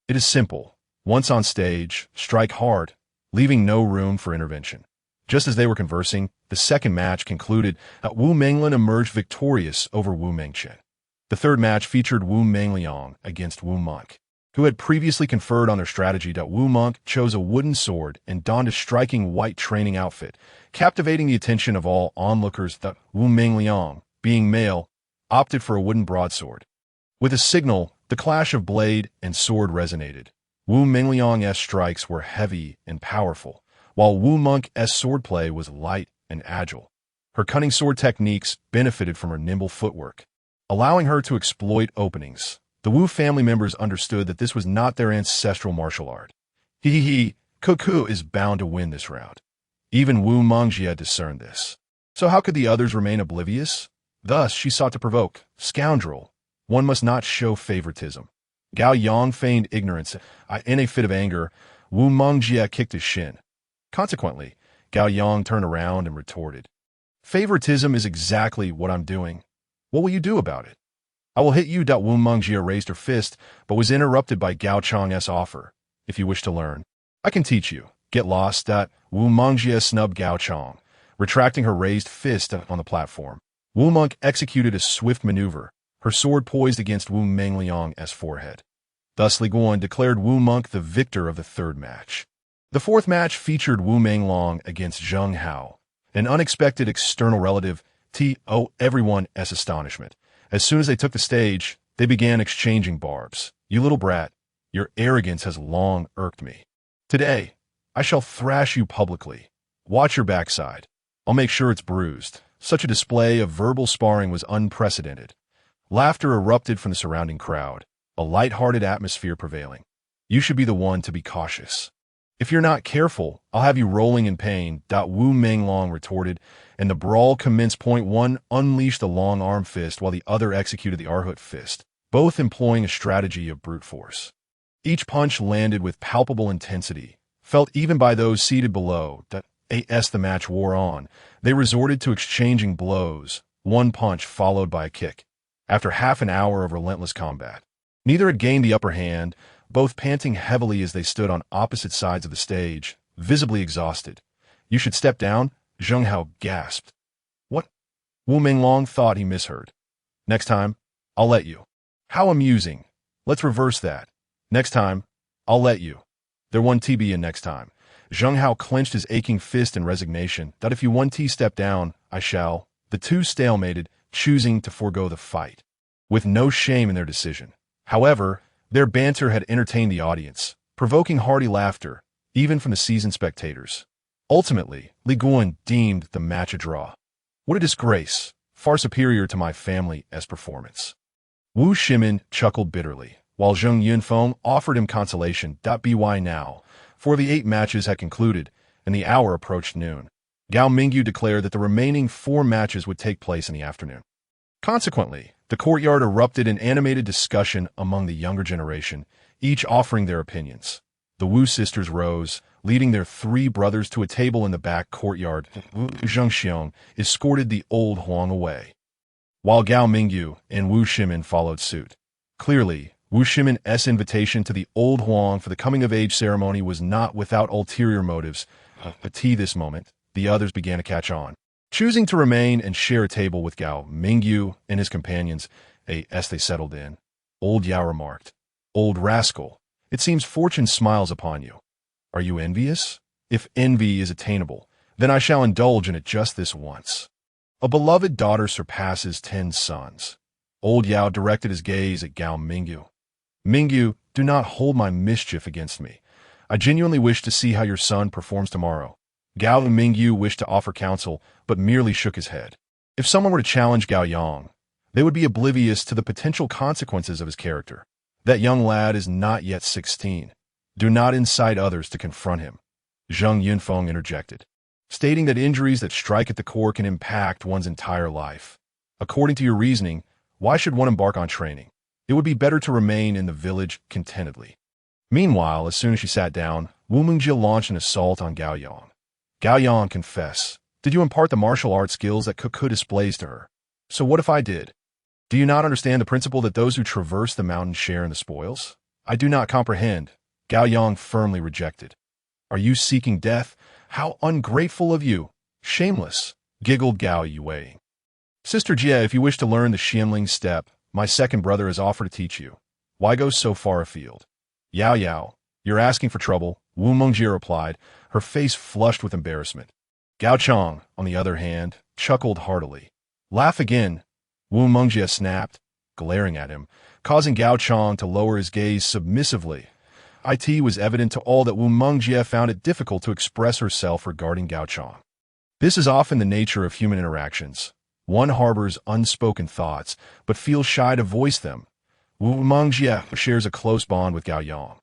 It is simple. Once on stage, strike hard, leaving no room for intervention. Just as they were conversing, the second match concluded that Wu Menglin emerged victorious over Wu Mengchen. The third match featured Wu Mengliang against Wu Monk, who had previously conferred on their strategy. Wu Monk chose a wooden sword and donned a striking white training outfit, captivating the attention of all onlookers. Wu Mengliang, being male, opted for a wooden broadsword. With a signal, the clash of blade and sword resonated. Wu Mengliang's strikes were heavy and powerful, while Wu Monk's swordplay was light and agile. Her cunning sword techniques benefited from her nimble footwork, allowing her to exploit openings. The Wu family members understood that this was not their ancestral martial art. Kuku is bound to win this round. Even Wu Mongjie discerned this. So how could the others remain oblivious? Thus she sought to provoke. Scoundrel, one must not show favoritism. Gao Yang feigned ignorance. In a fit of anger, Wu Mongjie kicked his shin. Consequently, Gao Yang turned around and retorted. Favoritism is exactly what I'm doing. What will you do about it? I will hit you. Wu Mongjie raised her fist, but was interrupted by Gao Chang's offer. If you wish to learn, I can teach you. Get lost. Wu Mongjie snubbed Gao Chang, retracting her raised fist on the platform. Wu Monk executed a swift maneuver, her sword poised against Wu Mengliang's forehead. Thus Li Guan declared Wu Monk the victor of the third match. The fourth match featured Wu Mengliang against Zheng Hao, an unexpected external relative. Everyone's astonishment. As soon as they took the stage, they began exchanging barbs. You little brat, your arrogance has long irked me. Today, I shall thrash you publicly. Watch your backside. I'll make sure it's bruised. Such a display of verbal sparring was unprecedented. Laughter erupted from the surrounding crowd, a light-hearted atmosphere prevailing. You should be the one to be cautious. If you're not careful, I'll have you rolling in pain. Wu Mengliang retorted, and the brawl commenced. One unleashed the long arm fist while the other executed the Arhut fist, both employing a strategy of brute force. Each punch landed with palpable intensity, felt even by those seated below. As the match wore on, they resorted to exchanging blows, one punch followed by a kick. After half an hour of relentless combat, neither had gained the upper hand, both panting heavily as they stood on opposite sides of the stage, visibly exhausted. "You should step down," Zheng Hao gasped. "What?" Wu Minglong thought he misheard. "Next time, I'll let you." "How amusing. Let's reverse that. Next time, I'll let you." There one TB in next time. Zheng Hao clenched his aching fist in resignation. "That if you 1T step down, I shall." The two stalemated, choosing to forego the fight, with no shame in their decision. However, their banter had entertained the audience, provoking hearty laughter, even from the seasoned spectators. Ultimately, Li Guan deemed the match a draw. "What a disgrace, far superior to my family's performance." Wu Shimin chuckled bitterly, while Zheng Yunfeng offered him consolation. By now, for the 8 matches had concluded, and the hour approached noon. Gao Mingyu declared that the remaining 4 matches would take place in the afternoon. Consequently, the courtyard erupted in animated discussion among the younger generation, each offering their opinions. The Wu sisters rose, leading their 3 brothers to a table in the back courtyard. Wu Zhengxiong escorted the old Huang away, while Gao Mingyu and Wu Shimin followed suit. Clearly, Wu Shimin's invitation to the old Huang for the coming-of-age ceremony was not without ulterior motives. At this moment, the others began to catch on, choosing to remain and share a table with Gao Mingyu and his companions. As they settled in, old Yao remarked, "Old rascal, it seems fortune smiles upon you. Are you envious? If envy is attainable, then I shall indulge in it just this once. A beloved daughter surpasses 10 sons." Old Yao directed his gaze at Gao Mingyu. "Mingyu, do not hold my mischief against me. I genuinely wish to see how your son performs tomorrow." Gao Mingyu wished to offer counsel, but merely shook his head. If someone were to challenge Gao Yang, they would be oblivious to the potential consequences of his character. That young lad is not yet 16. Do not incite others to confront him. Zheng Yunfeng interjected, stating that injuries that strike at the core can impact one's entire life. According to your reasoning, why should one embark on training? It would be better to remain in the village contentedly. Meanwhile, as soon as she sat down, Wu Mingjie launched an assault on Gao Yang. "Gao Yang, confess. Did you impart the martial arts skills that Cuckoo displays to her? So what if I did? Do you not understand the principle that those who traverse the mountain share in the spoils?" "I do not comprehend." Gao Yang firmly rejected. "Are you seeking death? How ungrateful of you! Shameless!" giggled Gao Yuei. "Sister Jia, if you wish to learn the Xianling step, my second brother has offered to teach you. Why go so far afield?" "Yao Yao, you're asking for trouble," Wu Mingjie replied, her face flushed with embarrassment. Gao Chong, on the other hand, chuckled heartily. "Laugh again," Wu Mingjie snapped, glaring at him, causing Gao Chong to lower his gaze submissively. It was evident to all that Wu Mingjie found it difficult to express herself regarding Gao Chong. This is often the nature of human interactions. One harbors unspoken thoughts, but feels shy to voice them. Wu Mingjie shares a close bond with Gao Yang,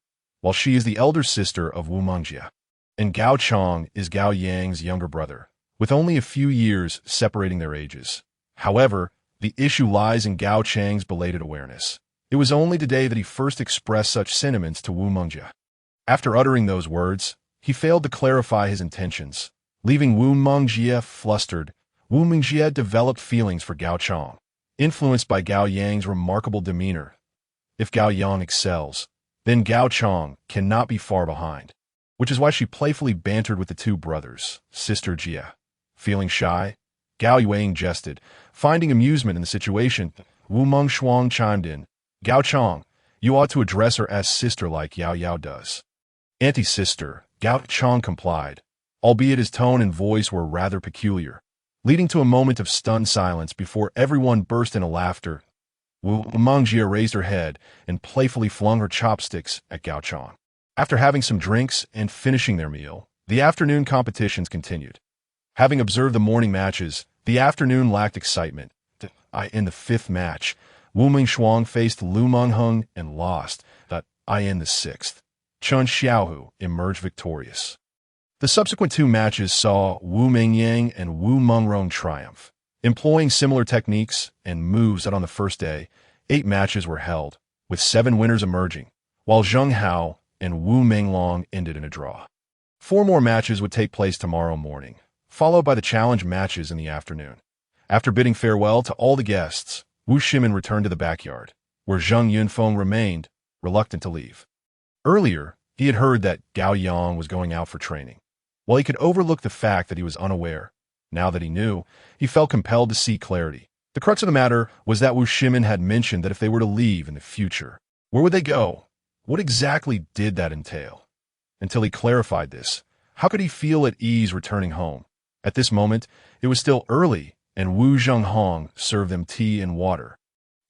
while she is the elder sister of Wu Mingjie, and Gao Chong is Gao Yang's younger brother, with only a few years separating their ages. However, the issue lies in Gao Chang's belated awareness. It was only today that he first expressed such sentiments to Wu Mingjie. After uttering those words, he failed to clarify his intentions, leaving Wu Mingjie flustered. Wu Mingjie developed feelings for Gao Chong, influenced by Gao Yang's remarkable demeanor. If Gao Yang excels, then Gao Chong cannot be far behind, which is why she playfully bantered with the 2 brothers. "Sister Jia, feeling shy?" Gao Yuang jested, finding amusement in the situation. Wu Mengshuang chimed in, "Gao Chong, you ought to address her as sister like Yao Yao does." "Auntie sister," Gao Chong complied, albeit his tone and voice were rather peculiar, leading to a moment of stunned silence before everyone burst into laughter. Wu Mingjie raised her head and playfully flung her chopsticks at Gao Chong. After having some drinks and finishing their meal, the afternoon competitions continued. Having observed the morning matches, the afternoon lacked excitement. In the 5th match, Wu Mengshuang faced Lu Mengheng and lost. In the 6th, Chun Xiaohu emerged victorious. The subsequent 2 matches saw Wu Mengyang and Wu Mengrong triumph. Employing similar techniques and moves that on the first day, 8 matches were held, with 7 winners emerging, while Zheng Hao and Wu Menglong ended in a draw. 4 more matches would take place tomorrow morning, followed by the challenge matches in the afternoon. After bidding farewell to all the guests, Wu Shimin returned to the backyard, where Zheng Yunfeng remained, reluctant to leave. Earlier, he had heard that Gao Yang was going out for training. While he could overlook the fact that he was unaware, now that he knew, he felt compelled to seek clarity. The crux of the matter was that Wu Shimin had mentioned that if they were to leave in the future, where would they go? What exactly did that entail? Until he clarified this, how could he feel at ease returning home? At this moment, it was still early, and Wu Zhenghong served them tea and water.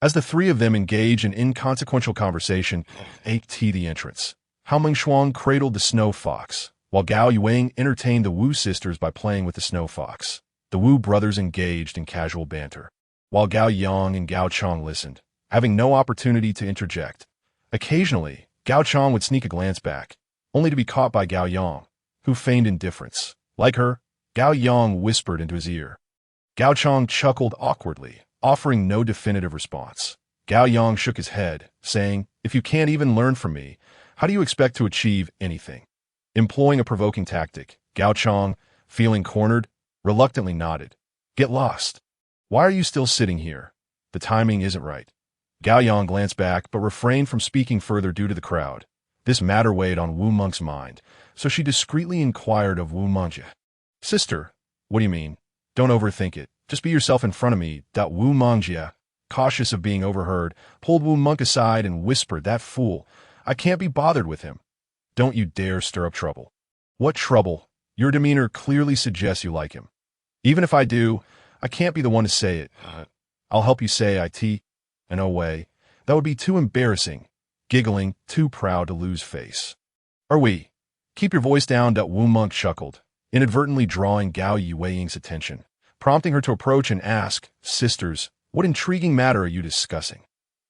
As the three of them engaged in inconsequential conversation, ate tea the entrance. Hao Mengshuang cradled the snow fox, while Gao Yuang entertained the Wu sisters by playing with the snow fox. The Wu brothers engaged in casual banter, while Gao Yang and Gao Chong listened, having no opportunity to interject. Occasionally, Gao Chong would sneak a glance back, only to be caught by Gao Yang, who feigned indifference. Like her, Gao Yang whispered into his ear. Gao Chong chuckled awkwardly, offering no definitive response. Gao Yang shook his head, saying, "If you can't even learn from me, how do you expect to achieve anything?" Employing a provoking tactic, Gao Chong, feeling cornered, reluctantly nodded. "Get lost. Why are you still sitting here? The timing isn't right." Gao Yang glanced back but refrained from speaking further due to the crowd. This matter weighed on Wu Monk's mind, so she discreetly inquired of Wu Mongjie. "Sister, what do you mean? Don't overthink it. Just be yourself in front of me." Wu Mongjie, cautious of being overheard, pulled Wu Monk aside and whispered, "That fool. I can't be bothered with him. Don't you dare stir up trouble." "What trouble? Your demeanor clearly suggests you like him." "Even if I do, I can't be the one to say it. I'll help you say it. No way. That would be too embarrassing." Giggling, too proud to lose face. "Are we?" "Keep your voice down." Wu Monk chuckled, inadvertently drawing Gao Yueying's attention, prompting her to approach and ask, "Sisters, what intriguing matter are you discussing?"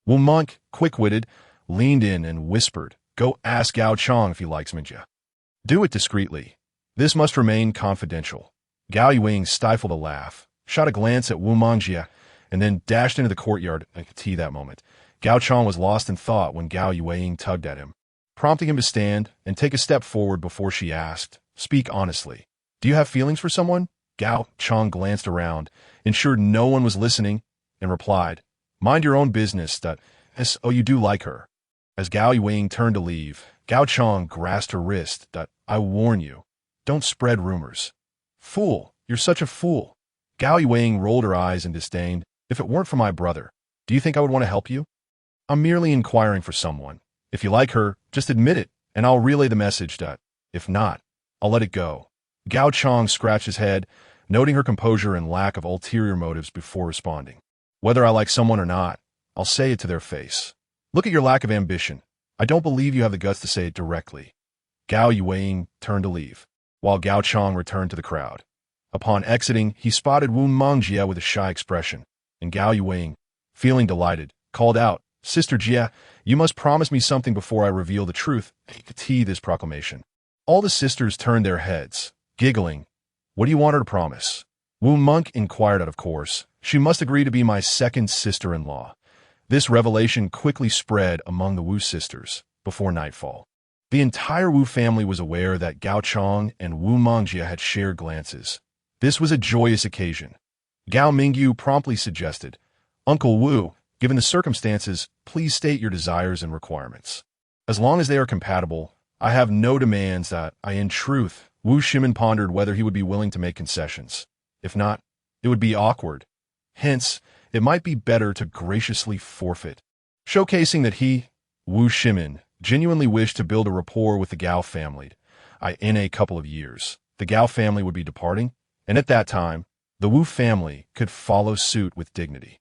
Wu Monk, quick-witted, leaned in and whispered, "Go ask Gao Chong if he likes Mingjia. Do it discreetly. This must remain confidential." Gao Yueying stifled a laugh, shot a glance at Wu Mongjie, and then dashed into the courtyard. That moment, Gao Chong was lost in thought when Gao Yueying tugged at him, prompting him to stand and take a step forward before she asked, "Speak honestly. Do you have feelings for someone?" Gao Chong glanced around, ensured no one was listening, and replied, "Mind your own business. Oh, you do like her." As Gao Yueying turned to leave, Gao Chong grasped her wrist. "I warn you, don't spread rumors." "Fool, you're such a fool." Gao Yueying rolled her eyes in disdain. "If it weren't for my brother, do you think I would want to help you? I'm merely inquiring for someone. If you like her, just admit it, and I'll relay the message. If not, I'll let it go." Gao Chong scratched his head, noting her composure and lack of ulterior motives before responding. "Whether I like someone or not, I'll say it to their face. Look at your lack of ambition. I don't believe you have the guts to say it directly." Gao Yueying turned to leave, while Gao Chong returned to the crowd. Upon exiting, he spotted Wu Mongjie with a shy expression, and Gao Yueying, feeling delighted, called out, "Sister Jia, you must promise me something before I reveal the truth." This proclamation. All the sisters turned their heads, giggling. "What do you want her to promise?" Wu Monk inquired out of course. "She must agree to be my second sister-in-law." This revelation quickly spread among the Wu sisters before nightfall. The entire Wu family was aware that Gao Chong and Wu Mongjie had shared glances. This was a joyous occasion. Gao Mingyu promptly suggested, "Uncle Wu, given the circumstances, please state your desires and requirements. As long as they are compatible, I have no demands." In truth, Wu Shimin pondered whether he would be willing to make concessions. If not, it would be awkward. Hence, it might be better to graciously forfeit, showcasing that he, Wu Shimin, genuinely wished to build a rapport with the Gao family. In a couple of years, the Gao family would be departing, and at that time, the Wu family could follow suit with dignity.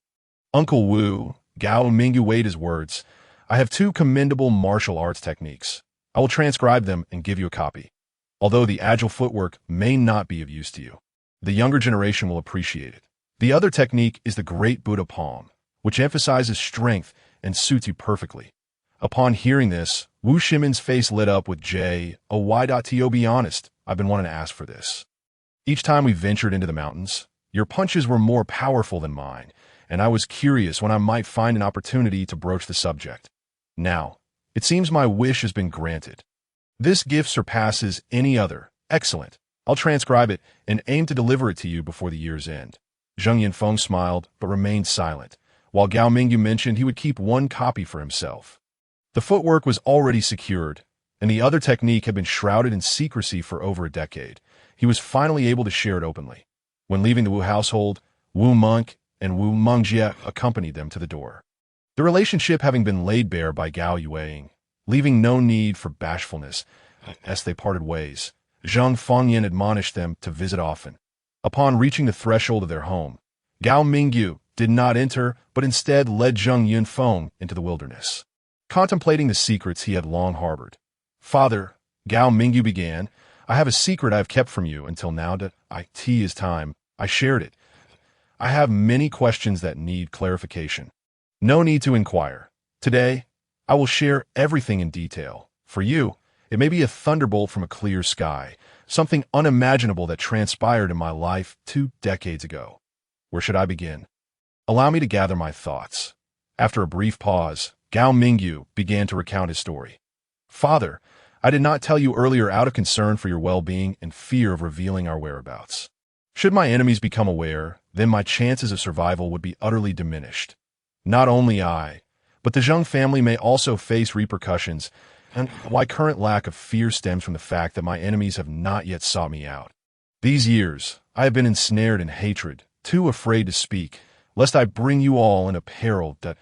"Uncle Wu," Gao Mingyu weighed his words, "I have 2 commendable martial arts techniques. I will transcribe them and give you a copy. Although the agile footwork may not be of use to you, the younger generation will appreciate it. The other technique is the Great Buddha Palm, which emphasizes strength and suits you perfectly." Upon hearing this, Wu Shimin's face lit up with why. Be honest, I've been wanting to ask for this. Each time we ventured into the mountains, your punches were more powerful than mine, and I was curious when I might find an opportunity to broach the subject. Now, it seems my wish has been granted. This gift surpasses any other. Excellent. I'll transcribe it and aim to deliver it to you before the year's end. Zheng Yunfeng smiled, but remained silent, while Gao Mingyu mentioned he would keep one copy for himself. The footwork was already secured, and the other technique had been shrouded in secrecy for over a decade. He was finally able to share it openly. When leaving the Wu household, Wu Monk and Wu Mengjie accompanied them to the door. The relationship having been laid bare by Gao Yueying, leaving no need for bashfulness, as they parted ways, Zhang Fengyan admonished them to visit often. Upon reaching the threshold of their home, Gao Mingyu did not enter, but instead led Zheng Yunfeng into the wilderness. Contemplating the secrets he had long harbored. "Father," Gao Mingyu began, "I have a secret I have kept from you until now that it is time I shared it. I have many questions that need clarification. No need to inquire. Today, I will share everything in detail. For you, it may be a thunderbolt from a clear sky, something unimaginable that transpired in my life 2 decades ago. Where should I begin? Allow me to gather my thoughts." After a brief pause, Gao Mingyu began to recount his story. "Father, I did not tell you earlier out of concern for your well-being and fear of revealing our whereabouts. Should my enemies become aware, then my chances of survival would be utterly diminished. Not only I, but the Zheng family may also face repercussions, and my current lack of fear stems from the fact that my enemies have not yet sought me out. These years, I have been ensnared in hatred, too afraid to speak, lest I bring you all in a peril that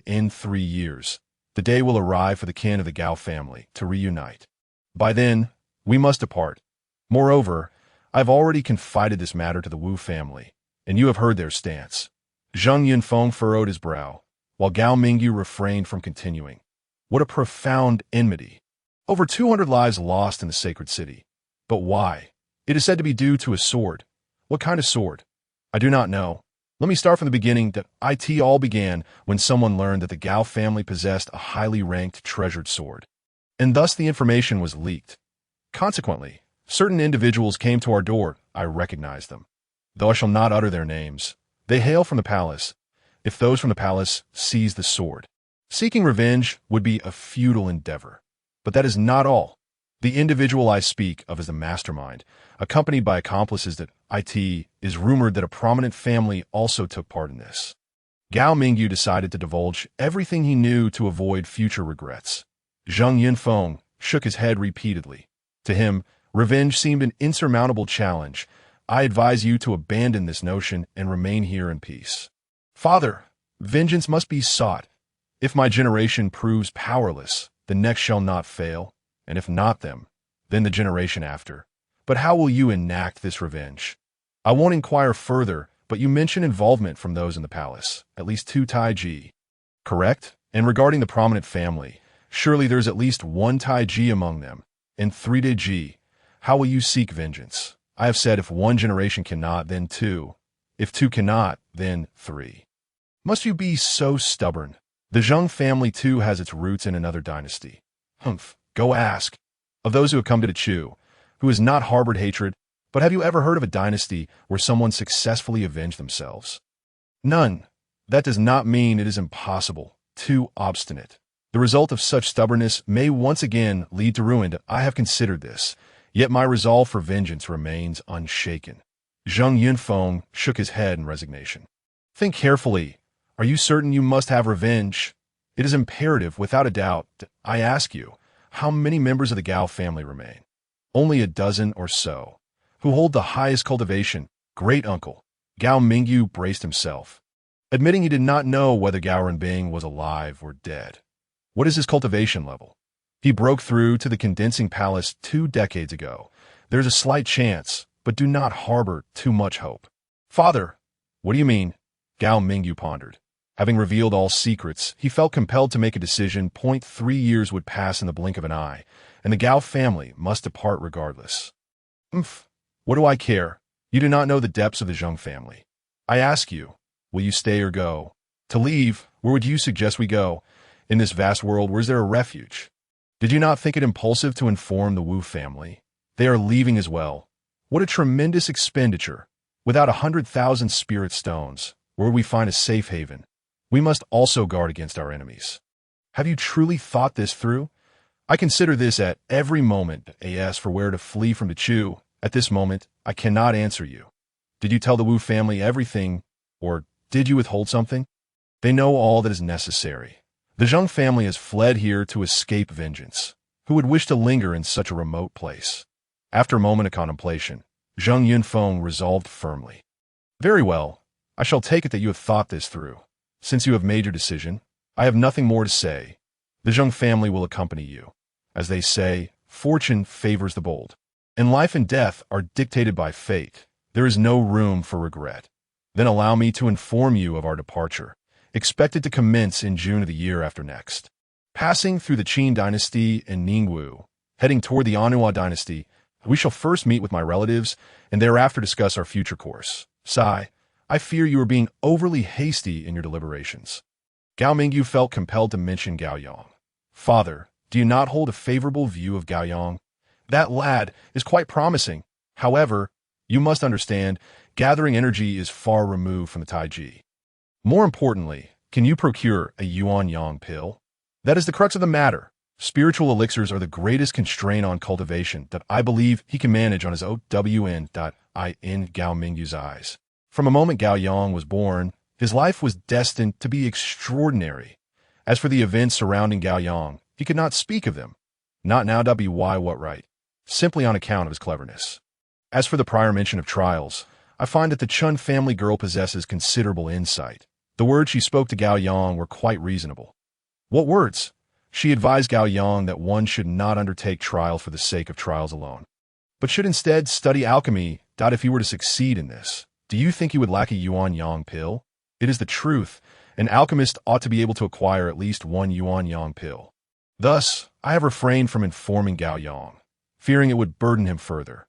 in 3 years, the day will arrive for the kin of the Gao family to reunite. By then, we must depart. Moreover, I have already confided this matter to the Wu family, and you have heard their stance." Zheng Yunfeng furrowed his brow, while Gao Mingyu refrained from continuing. What a profound enmity. Over 200 lives lost in the sacred city. But why? It is said to be due to a sword. What kind of sword? I do not know. Let me start from the beginning that it all began when someone learned that the Gao family possessed a highly ranked treasured sword. And thus the information was leaked. Consequently, certain individuals came to our door. I recognized them. Though I shall not utter their names, they hail from the palace. If those from the palace seize the sword, seeking revenge would be a futile endeavor. But that is not all. The individual I speak of is the mastermind, accompanied by accomplices that it is rumored that a prominent family also took part in this. Gao Mingyu decided to divulge everything he knew to avoid future regrets. Zheng Yunfeng shook his head repeatedly. To him, revenge seemed an insurmountable challenge. I advise you to abandon this notion and remain here in peace. Father, vengeance must be sought. If my generation proves powerless, the next shall not fail, and if not them, then the generation after. But how will you enact this revenge? I won't inquire further, but you mention involvement from those in the palace, at least 2 Tai Chi. Correct? And regarding the prominent family, surely there's at least 1 Tai Chi among them, and 3 De Ji. How will you seek vengeance? I have said if 1 generation cannot, then 2. If 2 cannot, then 3. Must you be so stubborn? The Zheng family too has its roots in another dynasty. Humph, go ask. Of those who have come to Chu, who has not harbored hatred, but have you ever heard of a dynasty where someone successfully avenged themselves? None. That does not mean it is impossible. Too obstinate. The result of such stubbornness may once again lead to ruin. I have considered this, yet my resolve for vengeance remains unshaken. Zheng Yunfeng shook his head in resignation. Think carefully. Are you certain you must have revenge? It is imperative, without a doubt. I ask you, how many members of the Gao family remain? Only a dozen or so. Who hold the highest cultivation? Great uncle. Gao Mingyu braced himself, admitting he did not know whether Gao Renbing was alive or dead. What is his cultivation level? He broke through to the condensing palace 2 decades ago. There's a slight chance, but do not harbor too much hope. Father, what do you mean? Gao Mingyu pondered. Having revealed all secrets, he felt compelled to make a decision. 3 years would pass in the blink of an eye, and the Gao family must depart regardless. What do I care? You do not know the depths of the Zheng family. I ask you, will you stay or go? To leave, where would you suggest we go? In this vast world, where is there a refuge? Did you not think it impulsive to inform the Wu family? They are leaving as well. What a tremendous expenditure. Without 100,000 spirit stones, where would we find a safe haven? We must also guard against our enemies. Have you truly thought this through? I consider this at every moment. As for where to flee from the Chu, at this moment, I cannot answer you. Did you tell the Wu family everything, or did you withhold something? They know all that is necessary. The Zheng family has fled here to escape vengeance. Who would wish to linger in such a remote place? After a moment of contemplation, Zheng Yunfeng resolved firmly. Very well, I shall take it that you have thought this through. Since you have made your decision, I have nothing more to say. The Zheng family will accompany you. As they say, fortune favors the bold. And life and death are dictated by fate. There is no room for regret. Then allow me to inform you of our departure, expected to commence in June of the year after next. Passing through the Qin dynasty and Ningwu, heading toward the Anhua dynasty, we shall first meet with my relatives and thereafter discuss our future course. Sai, I fear you are being overly hasty in your deliberations. Gao Mingyu felt compelled to mention Gao Yang. Father, do you not hold a favorable view of Gao Yang? That lad is quite promising. However, you must understand, gathering energy is far removed from the Tai Chi. More importantly, can you procure a Yuan Yang pill? That is the crux of the matter. Spiritual elixirs are the greatest constraint on cultivation that I believe he can manage on his OWN.in Gao Mingyu's eyes. From the moment Gao Yang was born, his life was destined to be extraordinary. As for the events surrounding Gao Yang, he could not speak of them. Not now. Why? What right? Simply on account of his cleverness. As for the prior mention of trials, I find that the Chun family girl possesses considerable insight. The words she spoke to Gao Yang were quite reasonable. What words? She advised Gao Yang that one should not undertake trial for the sake of trials alone, but should instead study alchemy. If he were to succeed in this, do you think he would lack a Yuan Yang pill? It is the truth. An alchemist ought to be able to acquire at least one Yuan Yang pill. Thus, I have refrained from informing Gao Yang, fearing it would burden him further.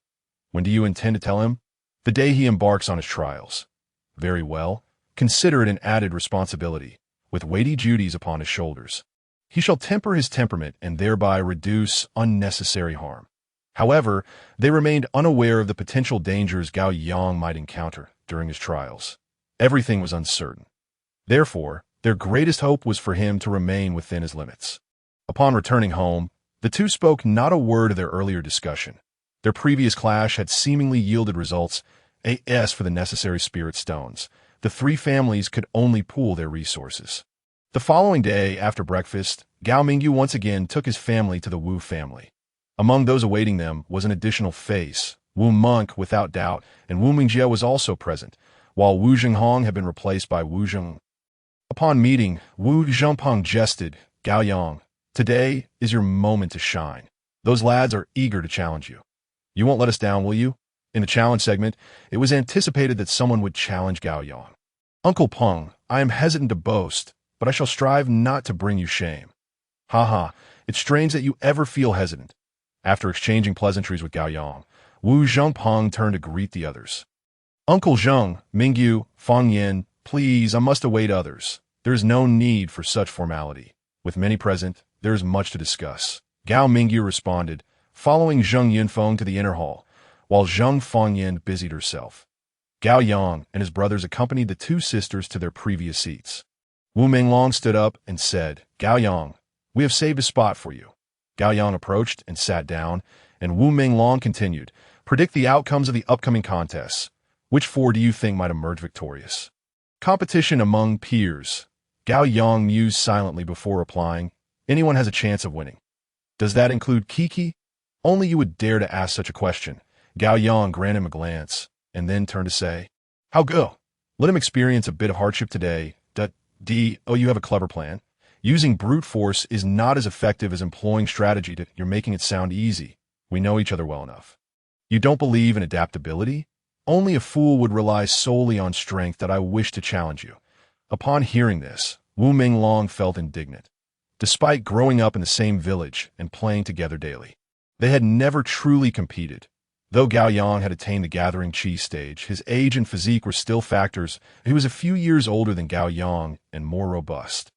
When do you intend to tell him? The day he embarks on his trials. Very well. Consider it an added responsibility, with weighty duties upon his shoulders. He shall temper his temperament and thereby reduce unnecessary harm. However, they remained unaware of the potential dangers Gao Yang might encounter during his trials. Everything was uncertain. Therefore, their greatest hope was for him to remain within his limits. Upon returning home, the two spoke not a word of their earlier discussion. Their previous clash had seemingly yielded results. As for the necessary spirit stones, the three families could only pool their resources. The following day, after breakfast, Gao Mingyu once again took his family to the Wu family. Among those awaiting them was an additional face. Wu Monk, without doubt, and Wu Mingjie was also present, while Wu Zhenghong had been replaced by Wu Zheng. Upon meeting, Wu Zhengpeng jested, Gao Yang, today is your moment to shine. Those lads are eager to challenge you. You won't let us down, will you? In the challenge segment, it was anticipated that someone would challenge Gao Yang. Uncle Peng, I am hesitant to boast, but I shall strive not to bring you shame. Ha, it's strange that you ever feel hesitant. After exchanging pleasantries with Gao Yang, Wu Zhengpeng turned to greet the others. Uncle Zheng, Mingyu, Fang Yin, please, I must await others. There is no need for such formality. With many present, there is much to discuss. Gao Mingyu responded, following Zheng Yunfeng to the inner hall, while Zheng Fangyin busied herself. Gao Yang and his brothers accompanied the two sisters to their previous seats. Wu Minglong stood up and said, Gao Yang, we have saved a spot for you. Gao Yang approached and sat down, and Wu Minglong continued, predict the outcomes of the upcoming contests. Which four do you think might emerge victorious? Competition among peers. Gao Yang mused silently before replying, anyone has a chance of winning. Does that include Kiki? Only you would dare to ask such a question. Gao Yang granted him a glance, and then turned to say, how go? Let him experience a bit of hardship today. You have a clever plan. Using brute force is not as effective as employing strategy. You're making it sound easy. We know each other well enough. You don't believe in adaptability? Only a fool would rely solely on strength. That I wish to challenge you. Upon hearing this, Wu Minglong felt indignant. Despite growing up in the same village and playing together daily, they had never truly competed. Though Gao Yang had attained the gathering chi stage, his age and physique were still factors. He was a few years older than Gao Yang and more robust.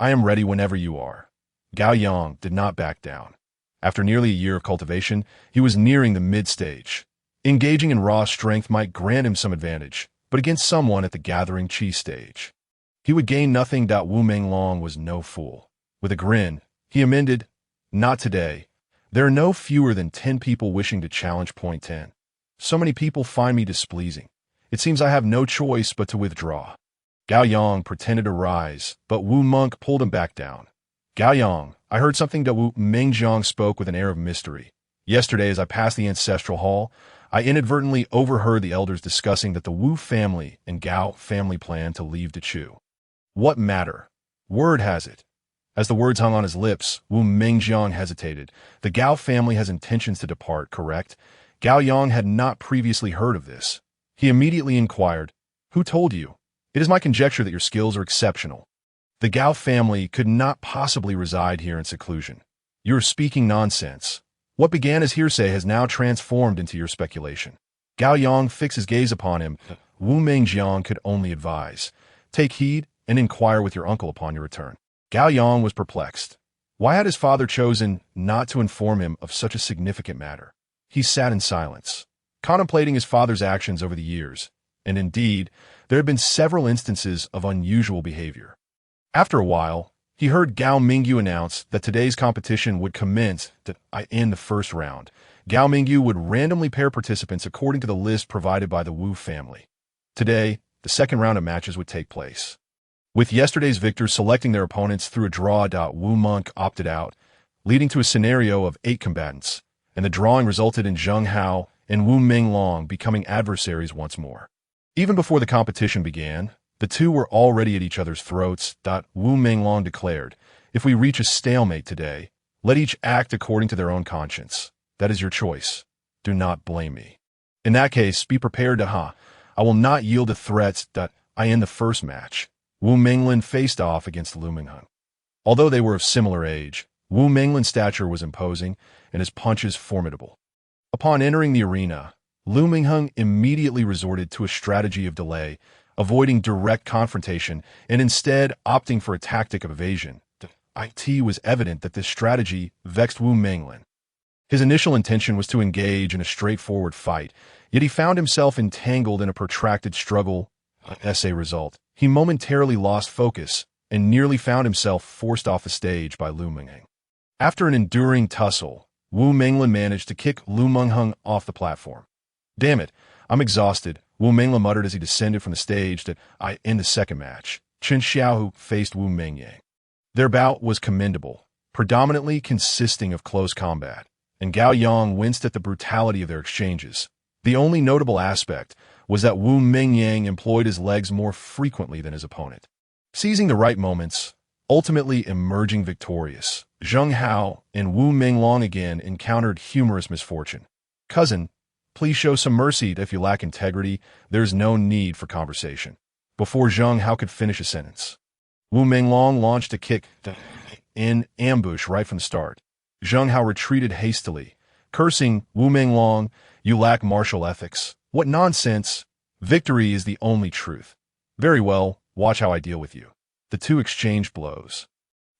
I am ready whenever you are. Gao Yang did not back down. After nearly a year of cultivation, he was nearing the mid-stage. Engaging in raw strength might grant him some advantage, but against someone at the gathering chi stage, he would gain nothing. Wu Minglong was no fool. With a grin, he amended, Not today. There are no fewer than 10 people wishing to challenge point 10. So many people find me displeasing. It seems I have no choice but to withdraw. Gao Yang pretended to rise, but Wu Monk pulled him back down. Gao Yang, I heard something that Wu Mengjiang spoke with an air of mystery. Yesterday, as I passed the ancestral hall, I inadvertently overheard the elders discussing that the Wu family and Gao family plan to leave Dechu. What matter? Word has it. As the words hung on his lips, Wu Mengjiang hesitated. The Gao family has intentions to depart, correct? Gao Yang had not previously heard of this. He immediately inquired, "Who told you?" "It is my conjecture that your skills are exceptional. The Gao family could not possibly reside here in seclusion. You are speaking nonsense. What began as hearsay has now transformed into your speculation." Gao Yang fixed his gaze upon him. Wu Mengjiang could only advise. Take heed and inquire with your uncle upon your return. Gao Yang was perplexed. Why had his father chosen not to inform him of such a significant matter? He sat in silence, contemplating his father's actions over the years, and indeed, there had been several instances of unusual behavior. After a while, he heard Gao Mingyu announce that today's competition would commence in the first round. Gao Mingyu would randomly pair participants according to the list provided by the Wu family. Today, the second round of matches would take place. With yesterday's victors selecting their opponents through a draw, Wu Monk opted out, leading to a scenario of 8 combatants, and the drawing resulted in Zheng Hao and Wu Menglong becoming adversaries once more. Even before the competition began, the two were already at each other's throats. Wu Menglong declared, "If we reach a stalemate today, let each act according to their own conscience. That is your choice. Do not blame me. In that case, be prepared I will not yield to threats. I end the first match." Wu Menglin faced off against Lu Mingheng. Although they were of similar age, Wu Menglin's stature was imposing and his punches formidable. Upon entering the arena, Lu Mingheng immediately resorted to a strategy of delay, avoiding direct confrontation and instead opting for a tactic of evasion. It was evident that this strategy vexed Wu Menglin. His initial intention was to engage in a straightforward fight, yet he found himself entangled in a protracted struggle. As a result, he momentarily lost focus and nearly found himself forced off the stage by Lu Mingheng. After an enduring tussle, Wu Menglin managed to kick Lu Mingheng off the platform. "Damn it, I'm exhausted," Wu Menglin muttered as he descended from the stage in the second match. Chen Xiaohu faced Wu Mengyang. Their bout was commendable, predominantly consisting of close combat, and Gao Yang winced at the brutality of their exchanges. The only notable aspect was that Wu Mengyang employed his legs more frequently than his opponent. Seizing the right moments, ultimately emerging victorious, Zheng Hao and Wu Menglong again encountered humorous misfortune. "Cousin, please show some mercy. If you lack integrity, there's no need for conversation." Before Zheng Hao could finish a sentence, Wu Menglong launched a kick in ambush right from the start. Zheng Hao retreated hastily, cursing, "Wu Menglong, you lack martial ethics. What nonsense! Victory is the only truth." "Very well, watch how I deal with you." The two exchanged blows.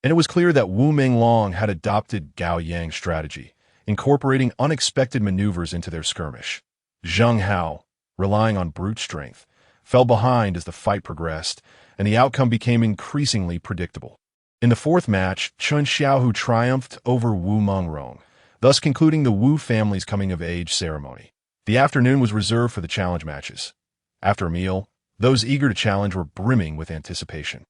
And it was clear that Wu Menglong had adopted Gao Yang's strategy, incorporating unexpected maneuvers into their skirmish. Zheng Hao, relying on brute strength, fell behind as the fight progressed, and the outcome became increasingly predictable. In the fourth match, Chen Xiaohu triumphed over Wu Mengrong, thus concluding the Wu family's coming-of-age ceremony. The afternoon was reserved for the challenge matches. After a meal, those eager to challenge were brimming with anticipation.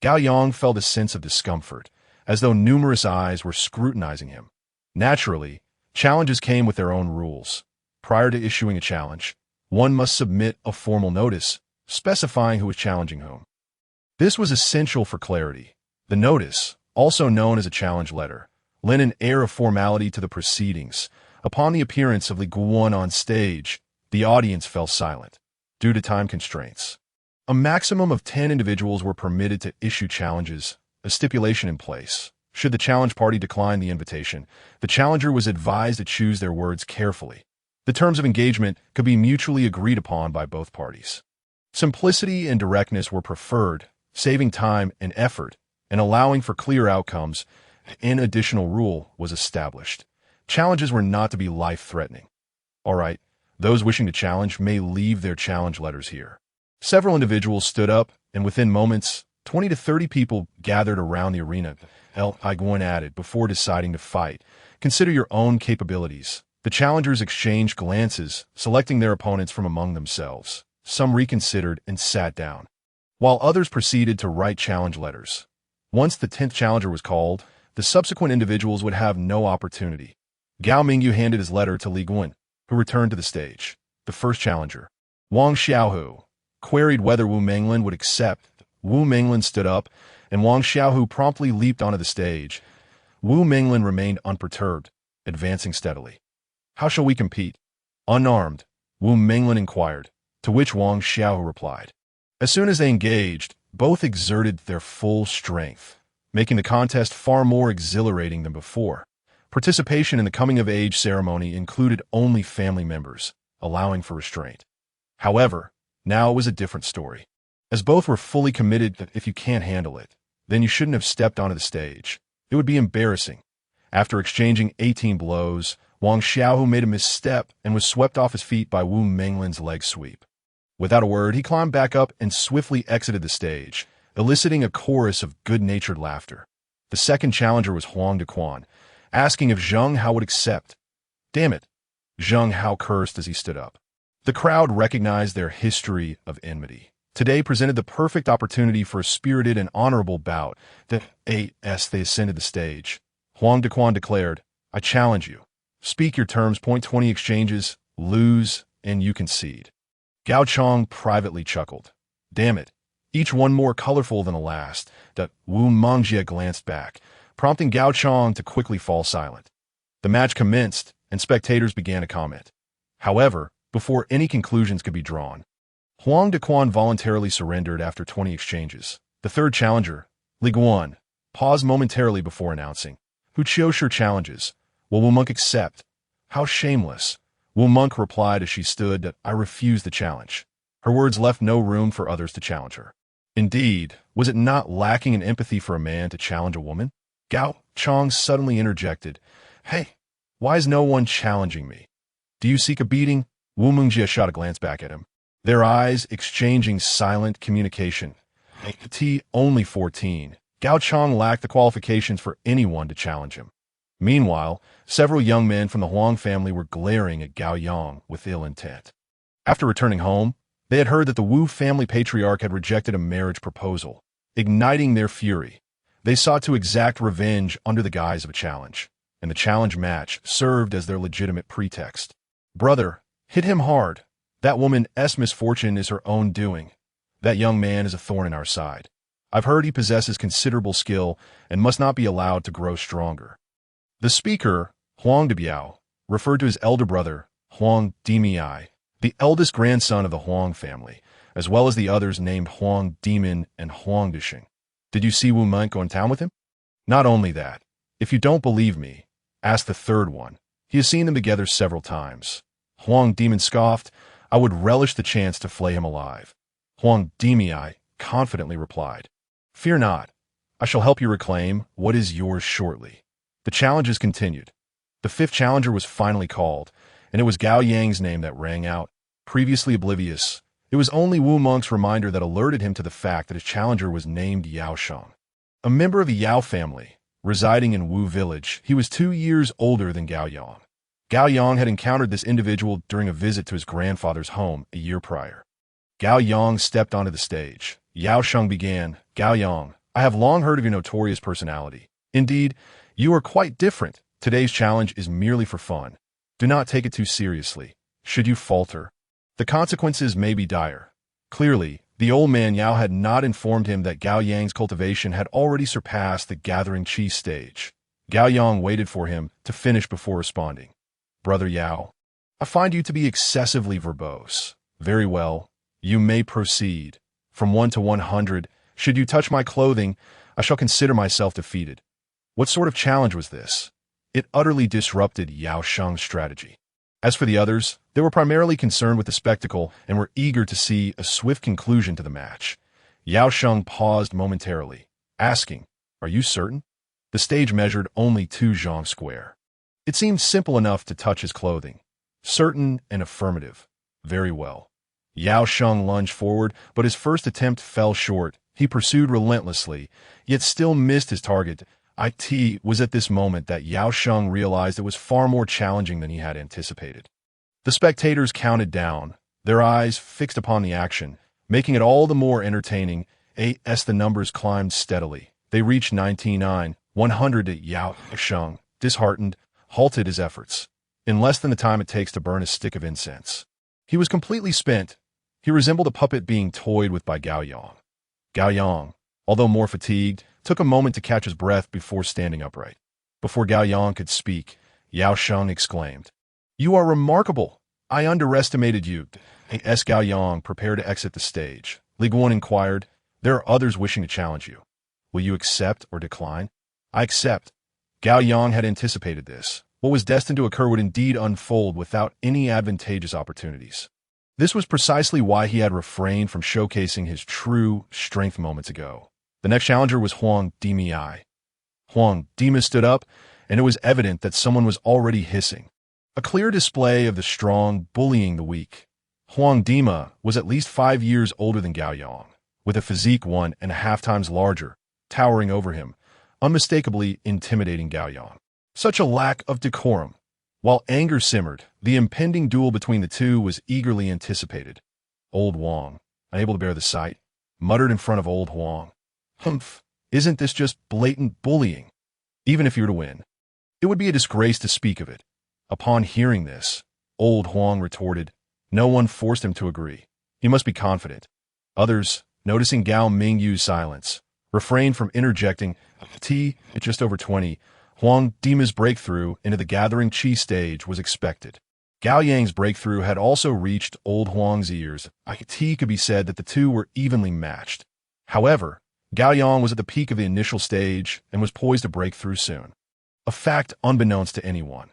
Gao Yang felt a sense of discomfort, as though numerous eyes were scrutinizing him. Naturally, challenges came with their own rules. Prior to issuing a challenge, one must submit a formal notice, specifying who is challenging whom. This was essential for clarity. The notice, also known as a challenge letter, lent an air of formality to the proceedings. Upon the appearance of Li Guan on stage, the audience fell silent, due to time constraints. A maximum of 10 individuals were permitted to issue challenges, a stipulation in place. Should the challenge party decline the invitation, the challenger was advised to choose their words carefully. The terms of engagement could be mutually agreed upon by both parties. Simplicity and directness were preferred, saving time and effort, and allowing for clear outcomes. An additional rule was established. Challenges were not to be life-threatening. All right, those wishing to challenge may leave their challenge letters here. Several individuals stood up, and within moments, 20 to 30 people gathered around the arena. Iguan added before deciding to fight. Consider your own capabilities. The challengers exchanged glances, selecting their opponents from among themselves. Some reconsidered and sat down, while others proceeded to write challenge letters. Once the 10th challenger was called, the subsequent individuals would have no opportunity. Gao Mingyu handed his letter to Li Guan, who returned to the stage. The first challenger, Wang Xiaohu, queried whether Wu Menglin would accept. Wu Menglin stood up, and Wang Xiaohu promptly leaped onto the stage. Wu Menglin remained unperturbed, advancing steadily. How shall we compete? Unarmed, Wu Menglin inquired, to which Wang Xiaohu replied. As soon as they engaged, both exerted their full strength, making the contest far more exhilarating than before. Participation in the coming-of-age ceremony included only family members, allowing for restraint. However, now it was a different story. As both were fully committed that if you can't handle it, then you shouldn't have stepped onto the stage. It would be embarrassing. After exchanging 18 blows, Wang Xiaohu made a misstep and was swept off his feet by Wu Menglin's leg sweep. Without a word, he climbed back up and swiftly exited the stage, eliciting a chorus of good-natured laughter. The second challenger was Huang Dequan, asking if Zheng Hao would accept. Damn it! Zheng Hao cursed as he stood up. The crowd recognized their history of enmity. Today presented the perfect opportunity for a spirited and honorable bout. As they ascended the stage, Huang Dequan declared, I challenge you. Speak your terms, point 20 exchanges, lose, and you concede. Gao Chong privately chuckled. Damn it, each one more colorful than the last. Wu Mengjie glanced back, prompting Gao Chong to quickly fall silent. The match commenced, and spectators began to comment. However, before any conclusions could be drawn, Huang Dequan voluntarily surrendered after 20 exchanges. The third challenger, Li Guan, paused momentarily before announcing, Who chose your challenges? Will Wu Monk accept? How shameless. Wu Monk replied as she stood, I refuse the challenge. Her words left no room for others to challenge her. Indeed, was it not lacking in empathy for a man to challenge a woman? Gao Chong suddenly interjected, Hey, why is no one challenging me? Do you seek a beating? Wu Mengjie shot a glance back at him, their eyes exchanging silent communication. T only 14. Gao Chong lacked the qualifications for anyone to challenge him. Meanwhile, several young men from the Huang family were glaring at Gao Yang with ill intent. After returning home, they had heard that the Wu family patriarch had rejected a marriage proposal. Igniting their fury, they sought to exact revenge under the guise of a challenge, and the challenge match served as their legitimate pretext. Brother, hit him hard. That woman's misfortune is her own doing. That young man is a thorn in our side. I've heard he possesses considerable skill and must not be allowed to grow stronger. The speaker, Huang Debiao, referred to his elder brother, Huang Dimiai, the eldest grandson of the Huang family, as well as the others named Huang Demon and Huang Dishing. Did you see Wu Monk go in town with him? Not only that, if you don't believe me, ask the third one. He has seen them together several times. Huang Demon scoffed, I would relish the chance to flay him alive. Huang Dimiai confidently replied, Fear not, I shall help you reclaim what is yours shortly. The challenges continued. The fifth challenger was finally called, and it was Gao Yang's name that rang out. Previously oblivious, it was only Wu Monk's reminder that alerted him to the fact that his challenger was named Yao Sheng. A member of the Yao family, residing in Wu village, he was 2 years older than Gao Yang. Gao Yang had encountered this individual during a visit to his grandfather's home a year prior. Gao Yang stepped onto the stage. Yao Sheng began, Gao Yang, I have long heard of your notorious personality. Indeed, you are quite different. Today's challenge is merely for fun. Do not take it too seriously. Should you falter, the consequences may be dire. Clearly, the old man Yao had not informed him that Gao Yang's cultivation had already surpassed the gathering chi stage. Gao Yang waited for him to finish before responding. Brother Yao, I find you to be excessively verbose. Very well, you may proceed. From 1 to 100, should you touch my clothing, I shall consider myself defeated. What sort of challenge was this? It utterly disrupted Yao Sheng's strategy. As for the others, they were primarily concerned with the spectacle and were eager to see a swift conclusion to the match. Yao Sheng paused momentarily, asking, Are you certain? The stage measured only 2 zhang square. It seemed simple enough to touch his clothing. Certain and affirmative. Very well. Yao Sheng lunged forward, but his first attempt fell short, He pursued relentlessly, yet still missed his target. It was at this moment that Yao Sheng realized it was far more challenging than he had anticipated. The spectators counted down, their eyes fixed upon the action, making it all the more entertaining. As the numbers climbed steadily, they reached 99, 100. Yao Sheng, disheartened, halted his efforts. In less than the time it takes to burn a stick of incense, he was completely spent. He resembled a puppet being toyed with by Gao Yang. Gao Yang, although more fatigued, took a moment to catch his breath before standing upright. Before Gao Yang could speak, Yao Sheng exclaimed, "You are remarkable! I underestimated you." As Gao Yang prepared to exit the stage, Li Guan inquired, "There are others wishing to challenge you. Will you accept or decline?" "I accept." Gao Yang had anticipated this. What was destined to occur would indeed unfold without any advantageous opportunities. This was precisely why he had refrained from showcasing his true strength moments ago. The next challenger was Huang Dimi. Huang Dimi stood up, and it was evident that someone was already hissing. A clear display of the strong bullying the weak. Huang Dima was at least 5 years older than Gao Yang, with a physique 1.5 times larger, towering over him, unmistakably intimidating Gao Yang. Such a lack of decorum. While anger simmered, the impending duel between the two was eagerly anticipated. Old Huang, unable to bear the sight, muttered in front of old Huang, "Humph, isn't this just blatant bullying? Even if you were to win, it would be a disgrace to speak of it." Upon hearing this, old Huang retorted, "No one forced him to agree. He must be confident." Others, noticing Gao Mingyu's silence, refrained from interjecting. At just over 20, Huang Dima's breakthrough into the gathering Qi stage was expected. Gao Yang's breakthrough had also reached old Huang's ears. It could be said that the two were evenly matched. However, Gao Yang was at the peak of the initial stage and was poised to break through soon. A fact unbeknownst to anyone.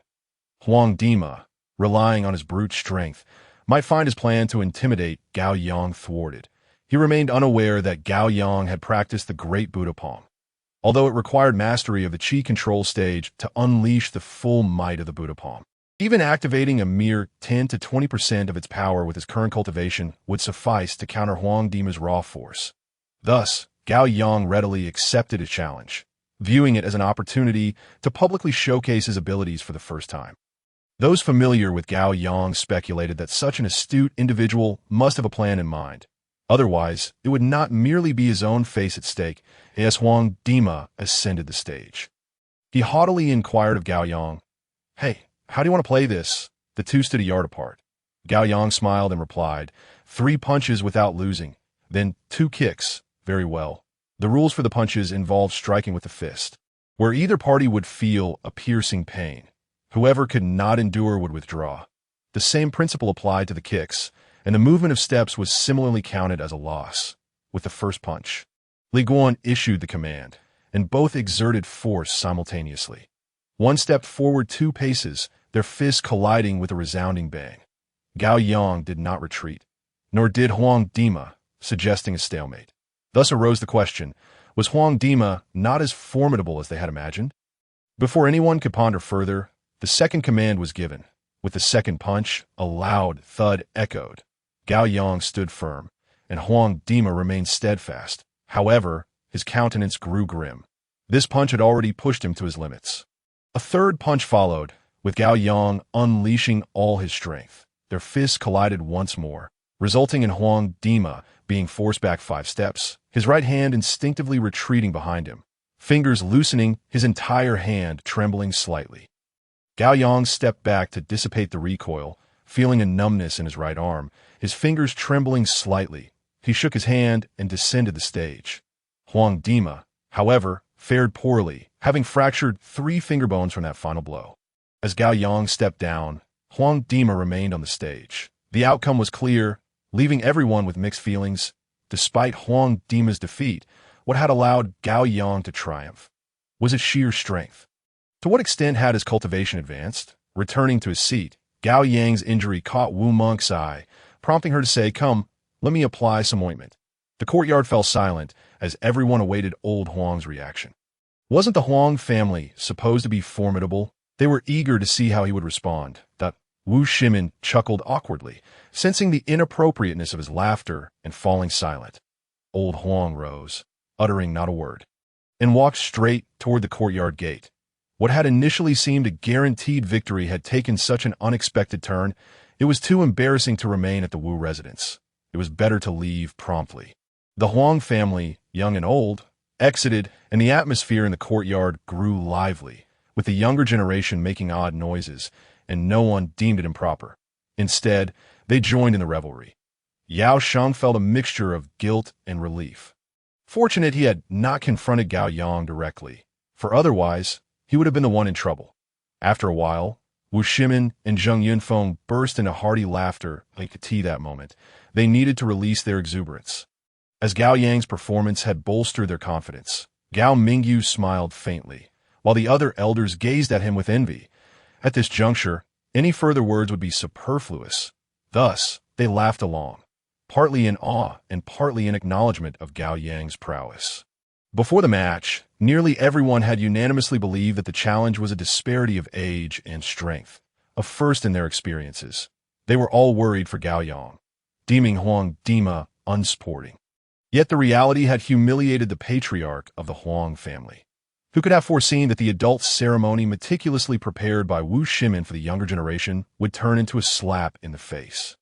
Huang Dima, relying on his brute strength, might find his plan to intimidate Gao Yang thwarted. He remained unaware that Gao Yang had practiced the Great Buddha Palm, although it required mastery of the Qi control stage to unleash the full might of the Buddha Palm. Even activating a mere 10 to 20% of its power with his current cultivation would suffice to counter Huang Dima's raw force. Thus, Gao Yang readily accepted a challenge, viewing it as an opportunity to publicly showcase his abilities for the first time. Those familiar with Gao Yang speculated that such an astute individual must have a plan in mind. Otherwise, it would not merely be his own face at stake as Huang Dima ascended the stage. He haughtily inquired of Gao Yang, "Hey, how do you want to play this?" The two stood a yard apart. Gao Yang smiled and replied, "3 punches without losing, then 2 kicks. Very well. The rules for the punches involve striking with the fist, where either party would feel a piercing pain. Whoever could not endure would withdraw. The same principle applied to the kicks, and the movement of steps was similarly counted as a loss. With the first punch, Li Guan issued the command, and both exerted force simultaneously. One stepped forward 2 paces, their fists colliding with a resounding bang. Gao Yang did not retreat, nor did Huang Dima, suggesting a stalemate. Thus arose the question, was Huang Dima not as formidable as they had imagined? Before anyone could ponder further, the second command was given. With the second punch, a loud thud echoed. Gao Yang stood firm, and Huang Dima remained steadfast. However, his countenance grew grim. This punch had already pushed him to his limits. A third punch followed, with Gao Yang unleashing all his strength. Their fists collided once more, resulting in Huang Dima being forced back 5 steps, his right hand instinctively retreating behind him, fingers loosening, his entire hand trembling slightly. Gao Yang stepped back to dissipate the recoil, feeling a numbness in his right arm, his fingers trembling slightly. He shook his hand and descended the stage. Huang Dima, however, fared poorly, having fractured 3 finger bones from that final blow. As Gao Yang stepped down, Huang Dima remained on the stage. The outcome was clear, leaving everyone with mixed feelings. Despite Huang Dima's defeat, what had allowed Gao Yang to triumph? Was it sheer strength? To what extent had his cultivation advanced? Returning to his seat, Gao Yang's injury caught Wu Monk's eye, prompting her to say, "Come, let me apply some ointment." The courtyard fell silent as everyone awaited old Huang's reaction. Wasn't the Huang family supposed to be formidable? They were eager to see how he would respond. Wu Shimin chuckled awkwardly, sensing the inappropriateness of his laughter and falling silent. Old Huang rose, uttering not a word, and walked straight toward the courtyard gate. What had initially seemed a guaranteed victory had taken such an unexpected turn. It was too embarrassing to remain at the Wu residence. It was better to leave promptly. The Huang family, young and old, exited, and the atmosphere in the courtyard grew lively, with the younger generation making odd noises, and no one deemed it improper. Instead, they joined in the revelry. Yao Sheng felt a mixture of guilt and relief. Fortunate he had not confronted Gao Yang directly, for otherwise, he would have been the one in trouble. After a while, Wu Shimin and Zheng Yunfeng burst into hearty laughter like a tea that moment. They needed to release their exuberance. As Gao Yang's performance had bolstered their confidence, Gao Mingyu smiled faintly, while the other elders gazed at him with envy. At this juncture, any further words would be superfluous. Thus, they laughed along, partly in awe and partly in acknowledgement of Gao Yang's prowess. Before the match, nearly everyone had unanimously believed that the challenge was a disparity of age and strength, a first in their experiences. They were all worried for Gao Yang, deeming Huang Dima unsporting. Yet the reality had humiliated the patriarch of the Huang family. Who could have foreseen that the adult ceremony meticulously prepared by Wu Shimin for the younger generation would turn into a slap in the face?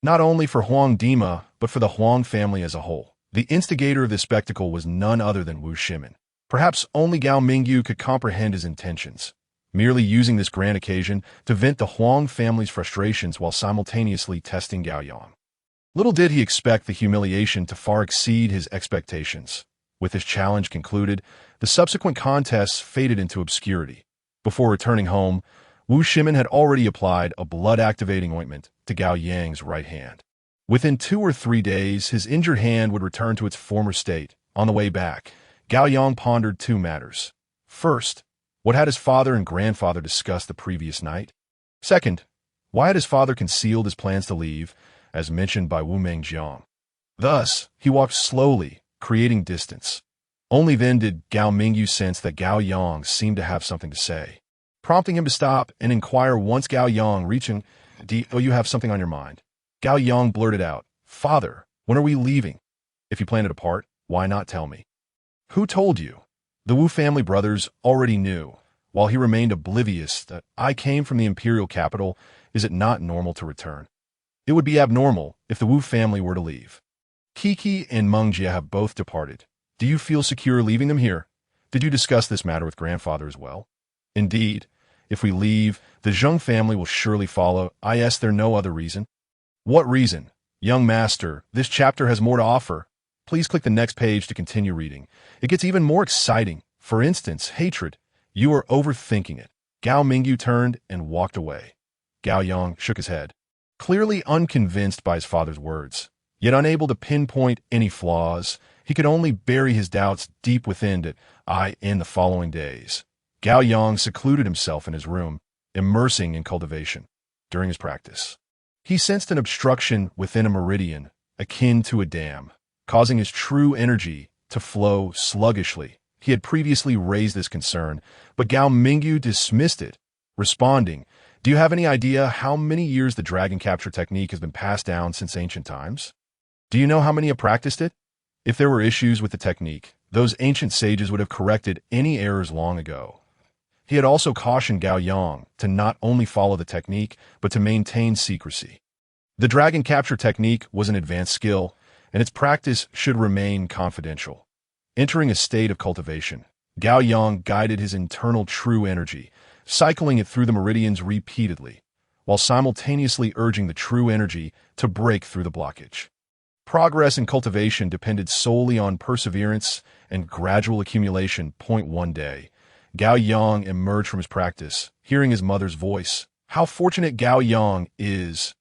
Not only for Huang Dima, but for the Huang family as a whole. The instigator of this spectacle was none other than Wu Shimin. Perhaps only Gao Mingyu could comprehend his intentions, merely using this grand occasion to vent the Huang family's frustrations while simultaneously testing Gao Yang. Little did he expect the humiliation to far exceed his expectations. With his challenge concluded, the subsequent contests faded into obscurity. Before returning home, Wu Shimin had already applied a blood-activating ointment to Gao Yang's right hand. Within 2 or 3 days, his injured hand would return to its former state. On the way back, Gao Yang pondered 2 matters. First, what had his father and grandfather discussed the previous night? Second, why had his father concealed his plans to leave, as mentioned by Wu Mengjiang? Thus, he walked slowly, creating distance. Only then did Gao Mingyu sense that Gao Yang seemed to have something to say, prompting him to stop and inquire once Gao Yang reaching, "Do you have something on your mind?" Gao Yang blurted out, "Father, when are we leaving? If you plan to depart, why not tell me?" "Who told you?" The Wu family brothers already knew, while he remained oblivious, that I came from the imperial capital. Is it not normal to return? It would be abnormal if the Wu family were to leave. Kiki and Mengjie have both departed. Do you feel secure leaving them here? Did you discuss this matter with grandfather as well? Indeed, if we leave, the Zheng family will surely follow. I ask there no other reason. What reason? Young master, this chapter has more to offer. Please click the next page to continue reading. It gets even more exciting. For instance, hatred. You are overthinking it. Gao Mingyu turned and walked away. Gao Yang shook his head, clearly unconvinced by his father's words. Yet unable to pinpoint any flaws, he could only bury his doubts deep within it. In the following days, Gao Yang secluded himself in his room, immersing in cultivation. During his practice, he sensed an obstruction within a meridian, akin to a dam, causing his true energy to flow sluggishly. He had previously raised this concern, but Gao Mingyu dismissed it, responding, "Do you have any idea how many years the dragon capture technique has been passed down since ancient times? Do you know how many have practiced it? If there were issues with the technique, those ancient sages would have corrected any errors long ago." He had also cautioned Gao Yang to not only follow the technique, but to maintain secrecy. The dragon capture technique was an advanced skill, and its practice should remain confidential. Entering a state of cultivation, Gao Yang guided his internal true energy, cycling it through the meridians repeatedly, while simultaneously urging the true energy to break through the blockage. Progress in cultivation depended solely on perseverance and gradual accumulation. One day, Gao Yang emerged from his practice, hearing his mother's voice. How fortunate Gao Yang is!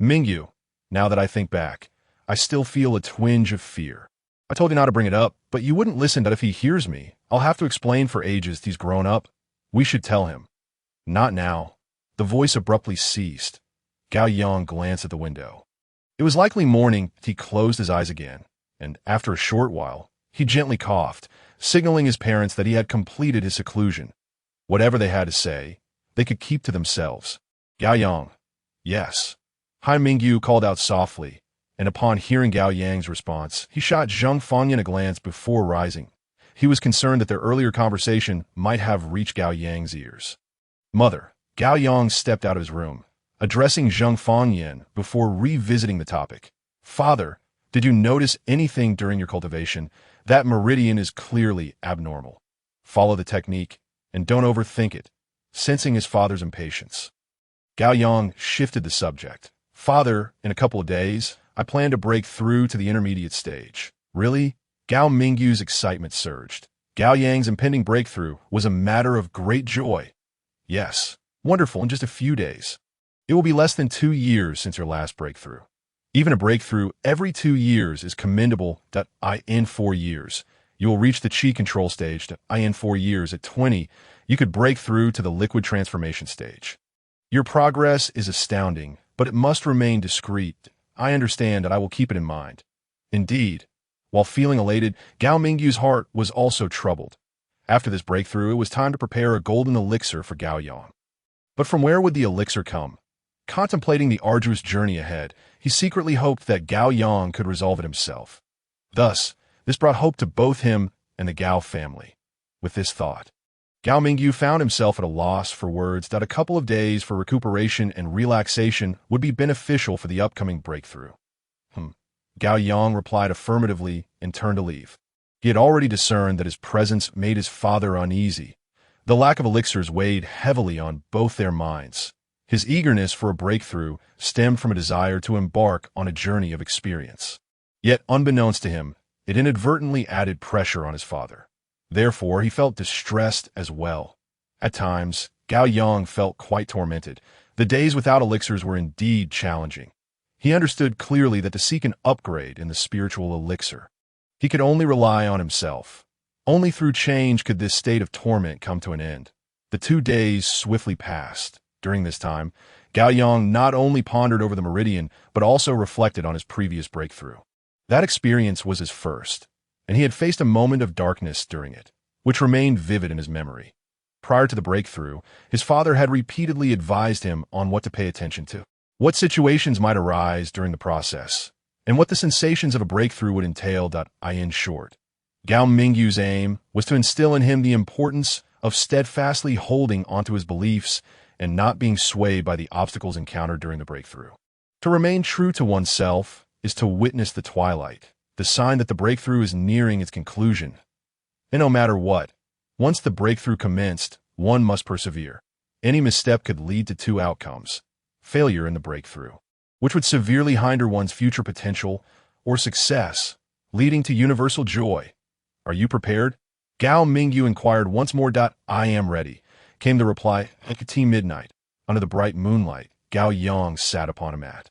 Mingyu, now that I think back, I still feel a twinge of fear. I told you not to bring it up, but you wouldn't listen. That if he hears me, I'll have to explain for ages he's grown up. We should tell him. Not now. The voice abruptly ceased. Gao Yang glanced at the window. It was likely morning. He closed his eyes again, and after a short while, he gently coughed, signaling his parents that he had completed his seclusion. Whatever they had to say, they could keep to themselves. Gao Yang. Yes. Hai Mingyu called out softly, and upon hearing Gao Yang's response, he shot Zheng Fangyan a glance before rising. He was concerned that their earlier conversation might have reached Gao Yang's ears. Mother, Gao Yang stepped out of his room, addressing Zheng Fangyan before revisiting the topic. Father, did you notice anything during your cultivation? That meridian is clearly abnormal. Follow the technique, and don't overthink it, sensing his father's impatience. Gao Yang shifted the subject. Father, in a couple of days, I plan to break through to the intermediate stage. Really? Gao Mingyu's excitement surged. Gao Yang's impending breakthrough was a matter of great joy. Yes, wonderful, in just a few days. It will be less than 2 years since your last breakthrough. Even a breakthrough every 2 years is commendable. In 4 years, you will reach the Qi control stage. In 4 years, at 20, you could break through to the liquid transformation stage. Your progress is astounding, but it must remain discreet. I understand that I will keep it in mind. Indeed, while feeling elated, Gao Mingyu's heart was also troubled. After this breakthrough, it was time to prepare a golden elixir for Gao Yang. But from where would the elixir come? Contemplating the arduous journey ahead, he secretly hoped that Gao Yang could resolve it himself. Thus, this brought hope to both him and the Gao family. With this thought, Gao Mingyu found himself at a loss for words. A couple of days for recuperation and relaxation would be beneficial for the upcoming breakthrough. Gao Yang replied affirmatively and turned to leave. He had already discerned that his presence made his father uneasy. The lack of elixirs weighed heavily on both their minds. His eagerness for a breakthrough stemmed from a desire to embark on a journey of experience. Yet, unbeknownst to him, it inadvertently added pressure on his father. Therefore, he felt distressed as well. At times, Gao Yang felt quite tormented. The days without elixirs were indeed challenging. He understood clearly that to seek an upgrade in the spiritual elixir, he could only rely on himself. Only through change could this state of torment come to an end. The 2 days swiftly passed. During this time, Gao Yang not only pondered over the meridian, but also reflected on his previous breakthrough. That experience was his first, and he had faced a moment of darkness during it, which remained vivid in his memory. Prior to the breakthrough, his father had repeatedly advised him on what to pay attention to, what situations might arise during the process, and what the sensations of a breakthrough would entail. In short, Gao Mingyu's aim was to instill in him the importance of steadfastly holding onto his beliefs and not being swayed by the obstacles encountered during the breakthrough. To remain true to oneself is to witness the twilight, the sign that the breakthrough is nearing its conclusion. And no matter what, once the breakthrough commenced, one must persevere. Any misstep could lead to 2 outcomes: failure in the breakthrough, which would severely hinder one's future potential, or success, leading to universal joy. Are you prepared? Gao Mingyu inquired once more. I am ready, came the reply. At midnight, under the bright moonlight, Gao Yang sat upon a mat.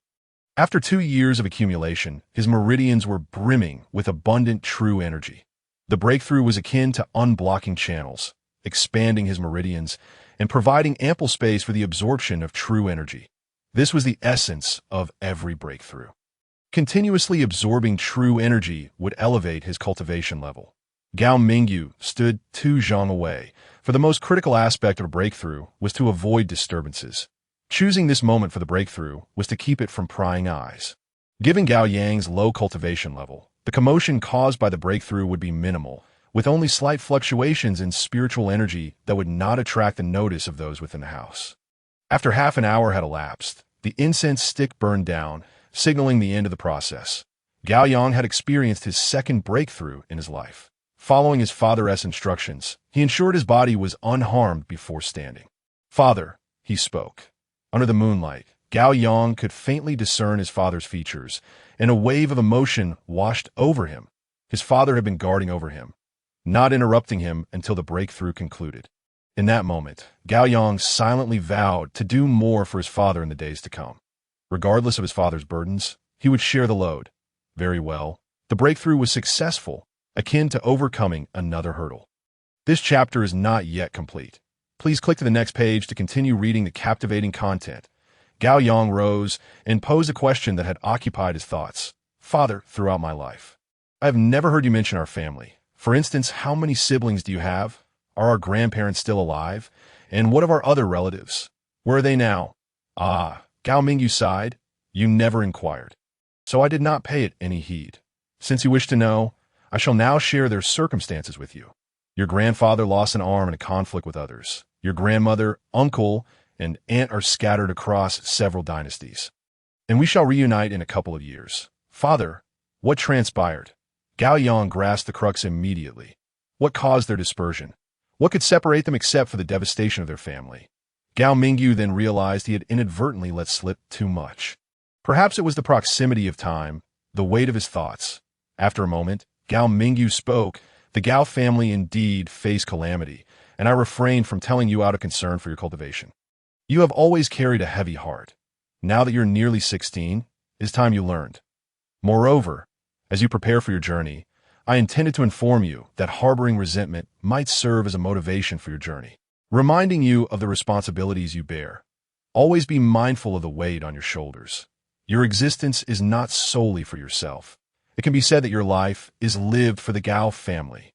After 2 years of accumulation, his meridians were brimming with abundant true energy. The breakthrough was akin to unblocking channels, expanding his meridians and providing ample space for the absorption of true energy. This was the essence of every breakthrough. Continuously absorbing true energy would elevate his cultivation level. Gao Mingyu stood 2 zhang away, for the most critical aspect of a breakthrough was to avoid disturbances. Choosing this moment for the breakthrough was to keep it from prying eyes. Given Gao Yang's low cultivation level, the commotion caused by the breakthrough would be minimal, with only slight fluctuations in spiritual energy that would not attract the notice of those within the house. After half an hour had elapsed, the incense stick burned down, signaling the end of the process. Gao Yang had experienced his second breakthrough in his life. Following his father's instructions, he ensured his body was unharmed before standing. Father, he spoke. Under the moonlight, Gao Yang could faintly discern his father's features, and a wave of emotion washed over him. His father had been guarding over him, not interrupting him until the breakthrough concluded. In that moment, Gao Yang silently vowed to do more for his father in the days to come. Regardless of his father's burdens, he would share the load. Very well. The breakthrough was successful, akin to overcoming another hurdle. This chapter is not yet complete. Please click to the next page to continue reading the captivating content. Gao Yang rose and posed a question that had occupied his thoughts. Father, throughout my life, I have never heard you mention our family. For instance, how many siblings do you have? Are our grandparents still alive? And what of our other relatives? Where are they now? Ah, Gao Mingyu sighed. You never inquired. So I did not pay it any heed. Since you wish to know, I shall now share their circumstances with you. Your grandfather lost an arm in a conflict with others. Your grandmother, uncle, and aunt are scattered across several dynasties. And we shall reunite in a couple of years. Father, what transpired? Gao Yang grasped the crux immediately. What caused their dispersion? What could separate them except for the devastation of their family? Gao Mingyu then realized he had inadvertently let slip too much. Perhaps it was the proximity of time, the weight of his thoughts. After a moment, Gao Mingyu spoke. The Gao family indeed faced calamity, and I refrained from telling you out of concern for your cultivation. You have always carried a heavy heart. Now that you're nearly 16, it's time you learned. Moreover, as you prepare for your journey, I intended to inform you that harboring resentment might serve as a motivation for your journey, reminding you of the responsibilities you bear. Always be mindful of the weight on your shoulders. Your existence is not solely for yourself. It can be said that your life is lived for the Gao family.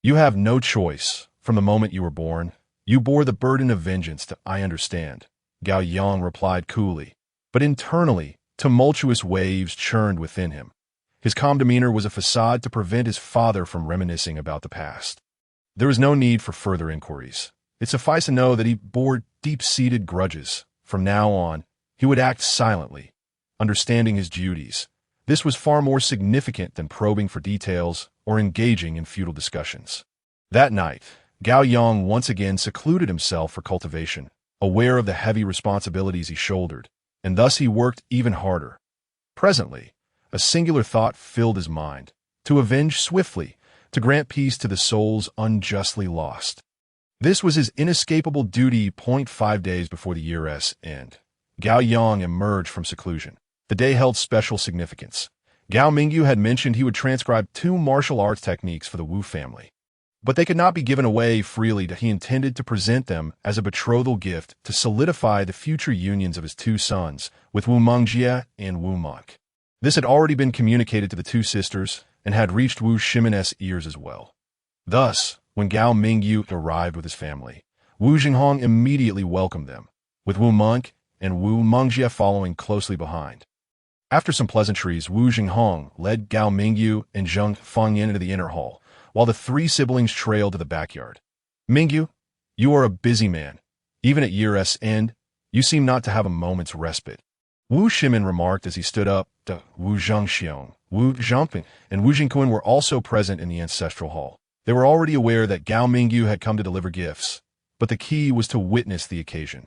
You have no choice. From the moment you were born, you bore the burden of vengeance. I understand, Gao Yang replied coolly. But internally, tumultuous waves churned within him. His calm demeanor was a facade to prevent his father from reminiscing about the past. There was no need for further inquiries. It sufficed to know that he bore deep-seated grudges. From now on, he would act silently, understanding his duties. This was far more significant than probing for details or engaging in futile discussions. That night, Gao Yang once again secluded himself for cultivation, aware of the heavy responsibilities he shouldered, and thus he worked even harder. Presently, a singular thought filled his mind: to avenge swiftly, to grant peace to the souls unjustly lost. This was his inescapable duty. 5 days before the year's end, Gao Yang emerged from seclusion. The day held special significance. Gao Mingyu had mentioned he would transcribe 2 martial arts techniques for the Wu family, but they could not be given away freely. He intended to present them as a betrothal gift to solidify the future unions of his 2 sons with Wu Mengjie and Wu Monk. This had already been communicated to the 2 sisters and had reached Wu Shimen's ears as well. Thus, when Gao Mingyu arrived with his family, Wu Jinghong immediately welcomed them, with Wu Monk and Wu Mengjie following closely behind. After some pleasantries, Wu Jinghong led Gao Mingyu and Zheng Fangyan into the inner hall, while the 3 siblings trailed to the backyard. Mingyu, you are a busy man. Even at year's end, you seem not to have a moment's respite, Wu Shimen remarked as he stood up. Wu Zhangxiong, Wu Zhangping, and Wu Jingquan were also present in the ancestral hall. They were already aware that Gao Mingyu had come to deliver gifts, but the key was to witness the occasion.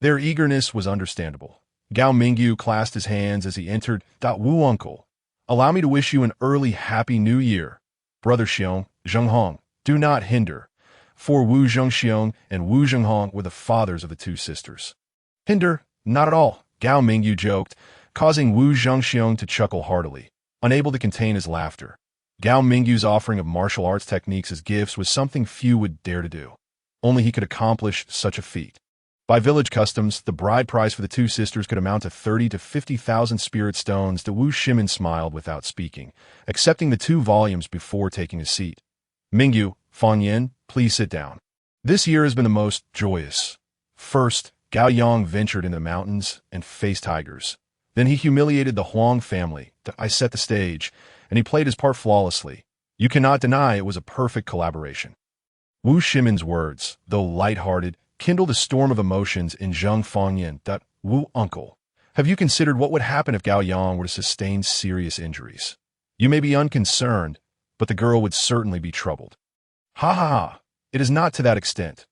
Their eagerness was understandable. Gao Mingyu clasped his hands as he entered. Wu uncle, allow me to wish you an early happy new year. Brother Xiong, Zhenghong, do not hinder, for Wu Zhengxiong and Wu Zhenghong were the fathers of the 2 sisters. Hinder? Not at all, Gao Mingyu joked, causing Wu Zhengxiong to chuckle heartily, unable to contain his laughter. Gao Mingyu's offering of martial arts techniques as gifts was something few would dare to do. Only he could accomplish such a feat. By village customs, the bride price for the 2 sisters could amount to 30 to 50,000 spirit stones. Wu Shimen smiled without speaking, accepting the 2 volumes before taking his seat. Mingyu, Fangyan, please sit down. This year has been the most joyous. First, Gao Yang ventured into the mountains and faced tigers. Then he humiliated the Huang family. I set the stage, and he played his part flawlessly. You cannot deny it was a perfect collaboration. Wu Shimen's words, though light-hearted, kindled a storm of emotions in Zheng Fangyan. Wu uncle, have you considered what would happen if Gao Yang were to sustain serious injuries? You may be unconcerned, but the girl would certainly be troubled. Ha ha ha, it is not to that extent.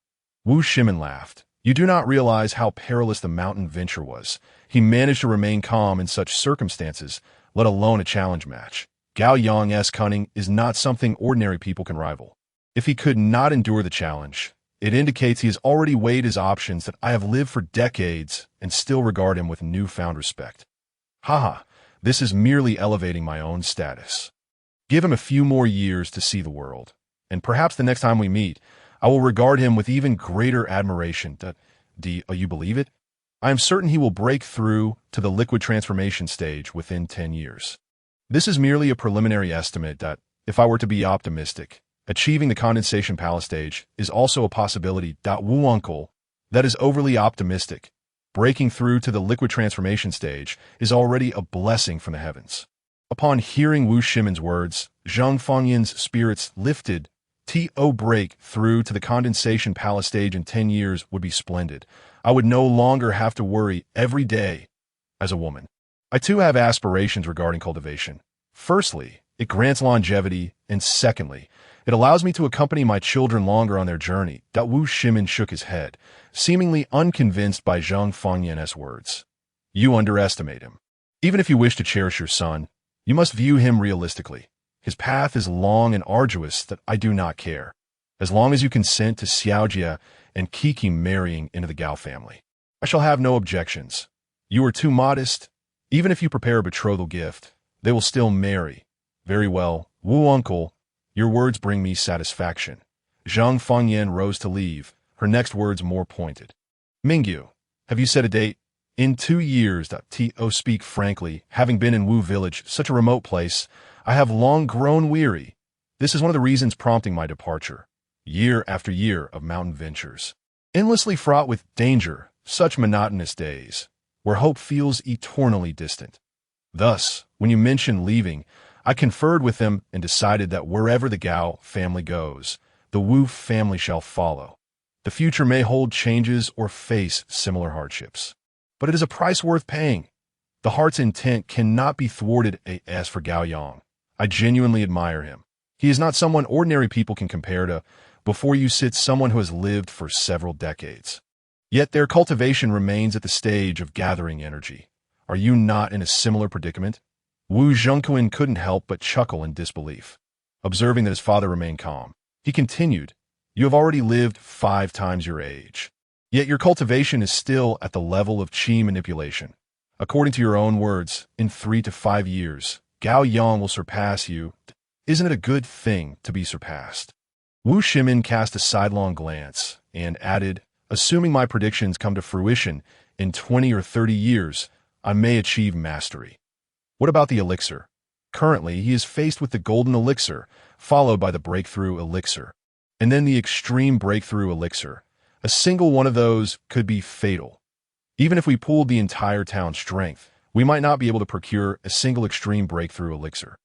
Wu Shimen laughed. You do not realize how perilous the mountain venture was. He managed to remain calm in such circumstances, let alone a challenge match. Gao Yang's cunning is not something ordinary people can rival. If he could not endure the challenge, it indicates he has already weighed his options. That I have lived for decades and still regard him with newfound respect. Haha, this is merely elevating my own status. Give him a few more years to see the world, and perhaps the next time we meet, I will regard him with even greater admiration. Do you believe it? I am certain he will break through to the liquid transformation stage within 10 years. This is merely a preliminary estimate. If I were to be optimistic, achieving the condensation palace stage is also a possibility. Wu uncle, that is overly optimistic. breaking through to the liquid transformation stage is already a blessing from the heavens. Upon hearing Wu Shimin's words, Zhang Fengyan's spirits lifted. To break through to the condensation palace stage in 10 years would be splendid. I would no longer have to worry every day as a woman. I too have aspirations regarding cultivation. Firstly, it grants longevity, and secondly, it allows me to accompany my children longer on their journey. Wu Shimin shook his head, seemingly unconvinced by Zhang Fengyan's words. You underestimate him. Even if you wish to cherish your son, you must view him realistically. His path is long and arduous that I do not care. As long as you consent to Xiaojia and Kiki marrying into the Gao family, I shall have no objections. You are too modest. Even if you prepare a betrothal gift, they will still marry. Very well, Wu uncle, your words bring me satisfaction. Zhang Fengyan rose to leave, her next words more pointed. Mingyu, have you set a date? In 2 years. To speak frankly, having been in Wu village, such a remote place, I have long grown weary. This is one of the reasons prompting my departure. Year after year of mountain ventures, endlessly fraught with danger, such monotonous days, where hope feels eternally distant. Thus, when you mentioned leaving, I conferred with them and decided that wherever the Gao family goes, the Wu family shall follow. The future may hold changes or face similar hardships, but it is a price worth paying. The heart's intent cannot be thwarted. As for Gao Yang, I genuinely admire him. He is not someone ordinary people can compare to. Before you sits someone who has lived for several decades. Yet their cultivation remains at the stage of gathering energy. Are you not in a similar predicament? Wu Zhengquan couldn't help but chuckle in disbelief. Observing that his father remained calm, he continued, You have already lived 5 times your age. Yet your cultivation is still at the level of qi manipulation. According to your own words, in 3 to 5 years, Gao Yang will surpass you. Isn't it a good thing to be surpassed? Wu Shimin cast a sidelong glance and added, Assuming my predictions come to fruition, in 20 or 30 years, I may achieve mastery. What about the elixir? Currently, he is faced with the golden elixir, followed by the breakthrough elixir, and then the extreme breakthrough elixir. A single one of those could be fatal. Even if we pooled the entire town's strength, we might not be able to procure a single extreme breakthrough elixir.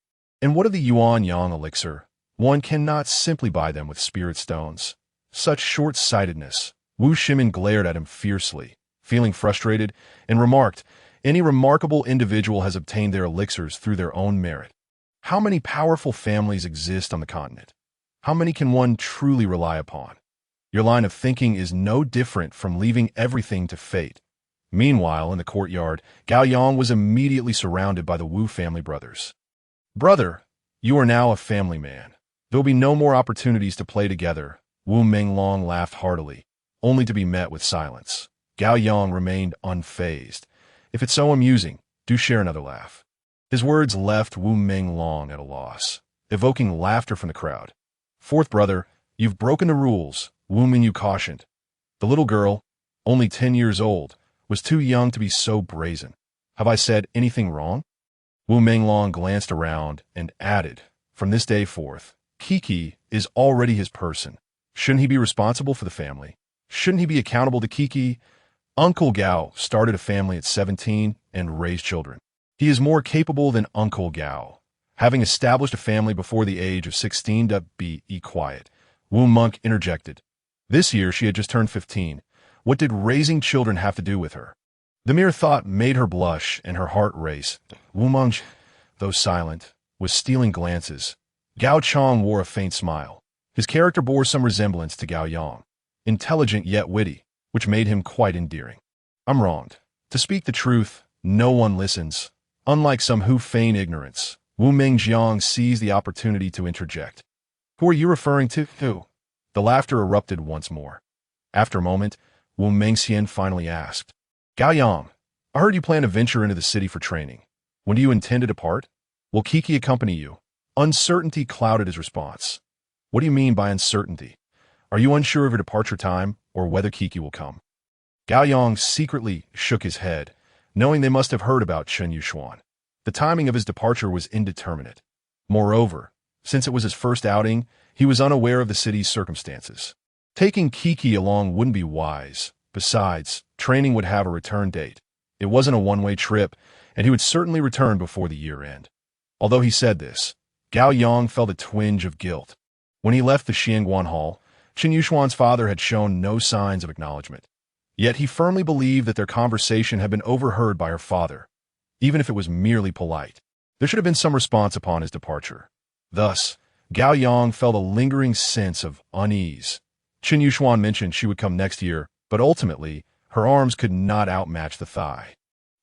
And what of the Yuan Yang elixir? One cannot simply buy them with spirit stones. Such short-sightedness. Wu Shimin glared at him fiercely, feeling frustrated, and remarked, Any remarkable individual has obtained their elixirs through their own merit. How many powerful families exist on the continent? How many can one truly rely upon? Your line of thinking is no different from leaving everything to fate. Meanwhile, in the courtyard, Gao Yang was immediately surrounded by the Wu family brothers. Brother, you are now a family man. There will be no more opportunities to play together. Wu Menglong laughed heartily, only to be met with silence. Gao Yang remained unfazed. If it's so amusing, do share another laugh. His words left Wu Menglong at a loss, evoking laughter from the crowd. Fourth brother, you've broken the rules, Wu Mingyu cautioned. The little girl, only 10 years old, was too young to be so brazen. Have I said anything wrong? Wu Menglong glanced around and added, From this day forth, Kiki is already his person. Shouldn't he be responsible for the family? Shouldn't he be accountable to Kiki? Uncle Gao started a family at 17 and raised children. He is more capable than Uncle Gao, having established a family before the age of 16. Be quiet. Wu Monk interjected. This year she had just turned 15. What did raising children have to do with her? The mere thought made her blush and her heart race. Wu Monk, though silent, was stealing glances. Gao Chong wore a faint smile. His character bore some resemblance to Gao Yang, intelligent yet witty, which made him quite endearing. I'm wronged. To speak the truth, no one listens. Unlike some who feign ignorance, Wu Mingjiang seized the opportunity to interject. Who are you referring to? Who? The laughter erupted once more. After a moment, Wu Mingxian finally asked, Gao Yang, I heard you plan to venture into the city for training. When do you intend to depart? Will Kiki accompany you? Uncertainty clouded his response. What do you mean by uncertainty? Are you unsure of your departure time or whether Kiki will come? Gao Yang secretly shook his head, knowing they must have heard about Chen Yushuan. The timing of his departure was indeterminate. Moreover, since it was his first outing, he was unaware of the city's circumstances. Taking Kiki along wouldn't be wise. Besides, training would have a return date. It wasn't a one-way trip, and he would certainly return before the year end. Although he said this, Gao Yang felt a twinge of guilt. When he left the Xiangguan Hall, Qin Yushuan's father had shown no signs of acknowledgement. Yet he firmly believed that their conversation had been overheard by her father, even if it was merely polite. There should have been some response upon his departure. Thus, Gao Yang felt a lingering sense of unease. Qin Yushuan mentioned she would come next year, but ultimately, her arms could not outmatch the thigh.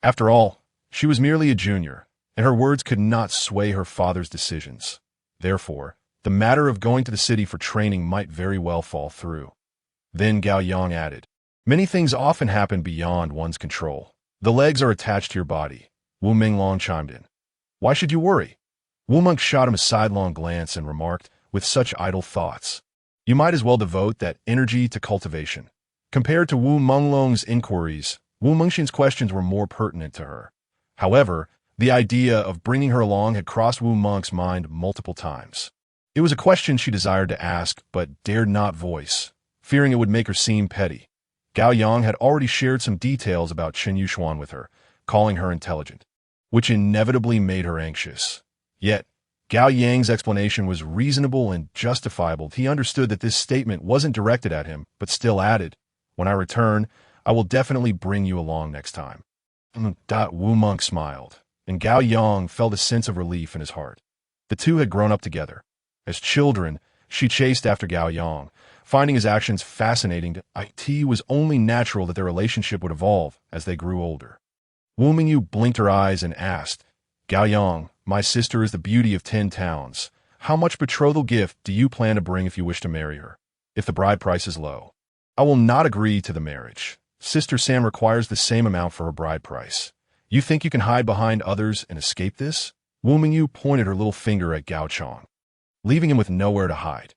After all, she was merely a junior, and her words could not sway her father's decisions. Therefore, the matter of going to the city for training might very well fall through. Then Gao Yang added, "Many things often happen beyond one's control. The legs are attached to your body." Wu Minglong chimed in. "Why should you worry?" Wu Monk shot him a sidelong glance and remarked, with such idle thoughts, "You might as well devote that energy to cultivation." Compared to Wu Menglong's inquiries, Wu Mengxin's questions were more pertinent to her. However, the idea of bringing her along had crossed Wu Monk's mind multiple times. It was a question she desired to ask, but dared not voice, fearing it would make her seem petty. Gao Yang had already shared some details about Qin Yushuan with her, calling her intelligent, which inevitably made her anxious. Yet, Gao Yang's explanation was reasonable and justifiable. He understood that this statement wasn't directed at him, but still added, "When I return, I will definitely bring you along next time." Wu Monk smiled, and Gao Yang felt a sense of relief in his heart. The two had grown up together. As children, she chased after Gao Yang, finding his actions fascinating. It was only natural that their relationship would evolve as they grew older. Wu Mingyu blinked her eyes and asked, "Gao Yang, my sister is the beauty of 10 towns. How much betrothal gift do you plan to bring if you wish to marry her? If the bride price is low, I will not agree to the marriage. Sister Sam requires the same amount for her bride price. You think you can hide behind others and escape this?" Wu Mingyu pointed her little finger at Gao Chang, leaving him with nowhere to hide.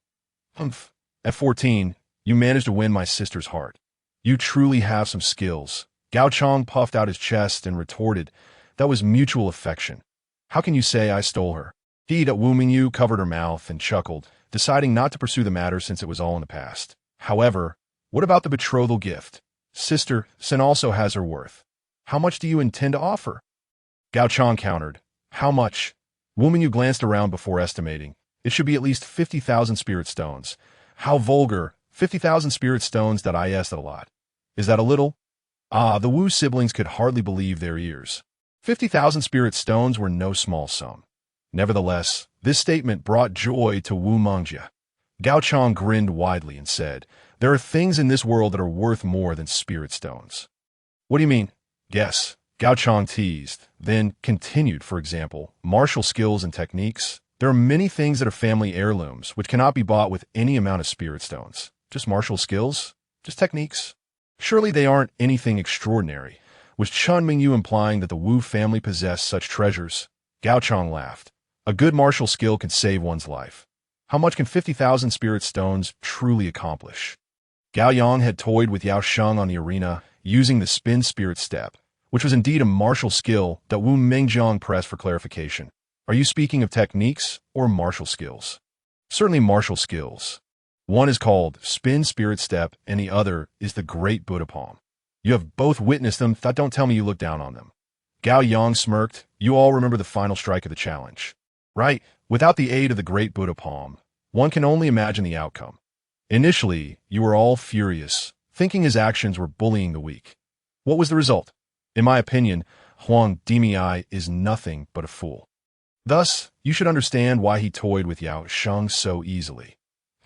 "Humph. At 14, you managed to win my sister's heart. You truly have some skills." Gao Chang puffed out his chest and retorted, "That was mutual affection. How can you say I stole her?" Wu Mingyu covered her mouth and chuckled, deciding not to pursue the matter since it was all in the past. "However, what about the betrothal gift? Sister Sen also has her worth. How much do you intend to offer?" Gao Chang countered, "How much?" Wu Mingyu glanced around before estimating. "It should be at least 50,000 spirit stones." "How vulgar. 50,000 spirit stones. Is that a lot? Is that a little?" The Wu siblings could hardly believe their ears. 50,000 spirit stones were no small sum. Nevertheless, this statement brought joy to Wu Mengjia. Gao Chang grinned widely and said, "There are things in this world that are worth more than spirit stones." "What do you mean?" "Yes," Gao Chang teased, then continued, "For example, martial skills and techniques. There are many things that are family heirlooms which cannot be bought with any amount of spirit stones. Just martial skills? Just techniques? Surely they aren't anything extraordinary." Was Chun Mingyu implying that the Wu family possessed such treasures? Gao Chang laughed. "A good martial skill can save one's life. How much can 50,000 spirit stones truly accomplish?" Gao Yang had toyed with Yao Sheng on the arena, using the spin spirit step, which was indeed a martial skill that Wu Mingjiang pressed for clarification. "Are you speaking of techniques or martial skills?" "Certainly martial skills. One is called spin spirit step and the other is the great Buddha palm. You have both witnessed them. Don't tell me you look down on them." Gao Yang smirked. "You all remember the final strike of the challenge, right? Without the aid of the great Buddha palm, one can only imagine the outcome. Initially, you were all furious, thinking his actions were bullying the weak. What was the result? In my opinion, Huang Dimi is nothing but a fool. Thus, you should understand why he toyed with Yao Sheng so easily."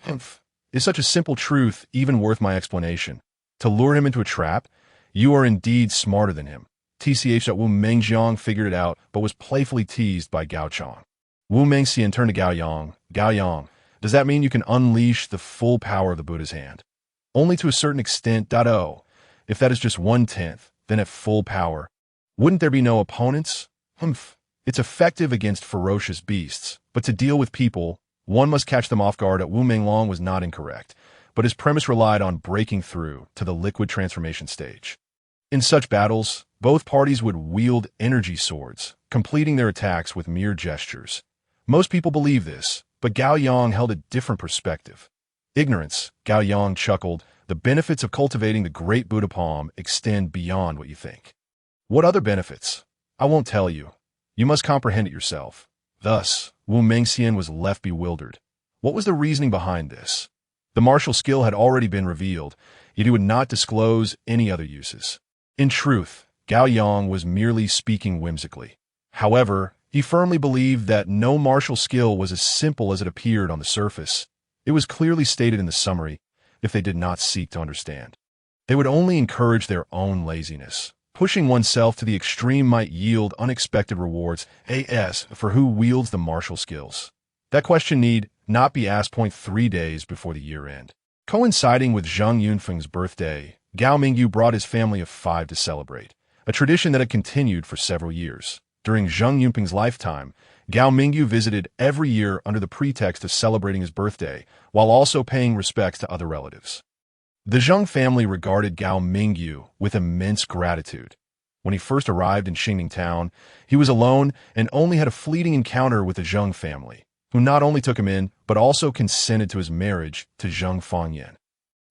"Humph. Is such a simple truth even worth my explanation? To lure him into a trap? You are indeed smarter than him." Wu Mengjiang figured it out, but was playfully teased by Gao Chang. Wu Mengxian turned to Gao Yang. "Gao Yang, does that mean you can unleash the full power of the Buddha's hand?" "Only to a certain extent. If that is just 1/10, then at full power, wouldn't there be no opponents?" "Humph. It's effective against ferocious beasts, but to deal with people, one must catch them off guard." Wu Menglong was not incorrect, but his premise relied on breaking through to the liquid transformation stage. In such battles, both parties would wield energy swords, completing their attacks with mere gestures. Most people believe this, but Gao Yang held a different perspective. "Ignorance," Gao Yang chuckled, the benefits of cultivating the great Buddha palm extend beyond what you think. What other benefits? I won't tell you. You must comprehend it yourself. Thus, Wu Mengxian was left bewildered. What was the reasoning behind this? The martial skill had already been revealed, yet he would not disclose any other uses. In truth, Gao Yang was merely speaking whimsically. However, he firmly believed that no martial skill was as simple as it appeared on the surface. It was clearly stated in the summary, if they did not seek to understand. They would only encourage their own laziness. Pushing oneself to the extreme might yield unexpected rewards. As for who wields the martial skills? That question need not be asked 3 days before the year end. Coinciding with Zhang Yunfeng's birthday, Gao Mingyu brought his family of 5 to celebrate, a tradition that had continued for several years. During Zhang Yunfeng's lifetime, Gao Mingyu visited every year under the pretext of celebrating his birthday, while also paying respects to other relatives. The Zhang family regarded Gao Mingyu with immense gratitude. When he first arrived in Xingning town, he was alone and only had a fleeting encounter with the Zhang family, who not only took him in, but also consented to his marriage to Zhang Fangyan.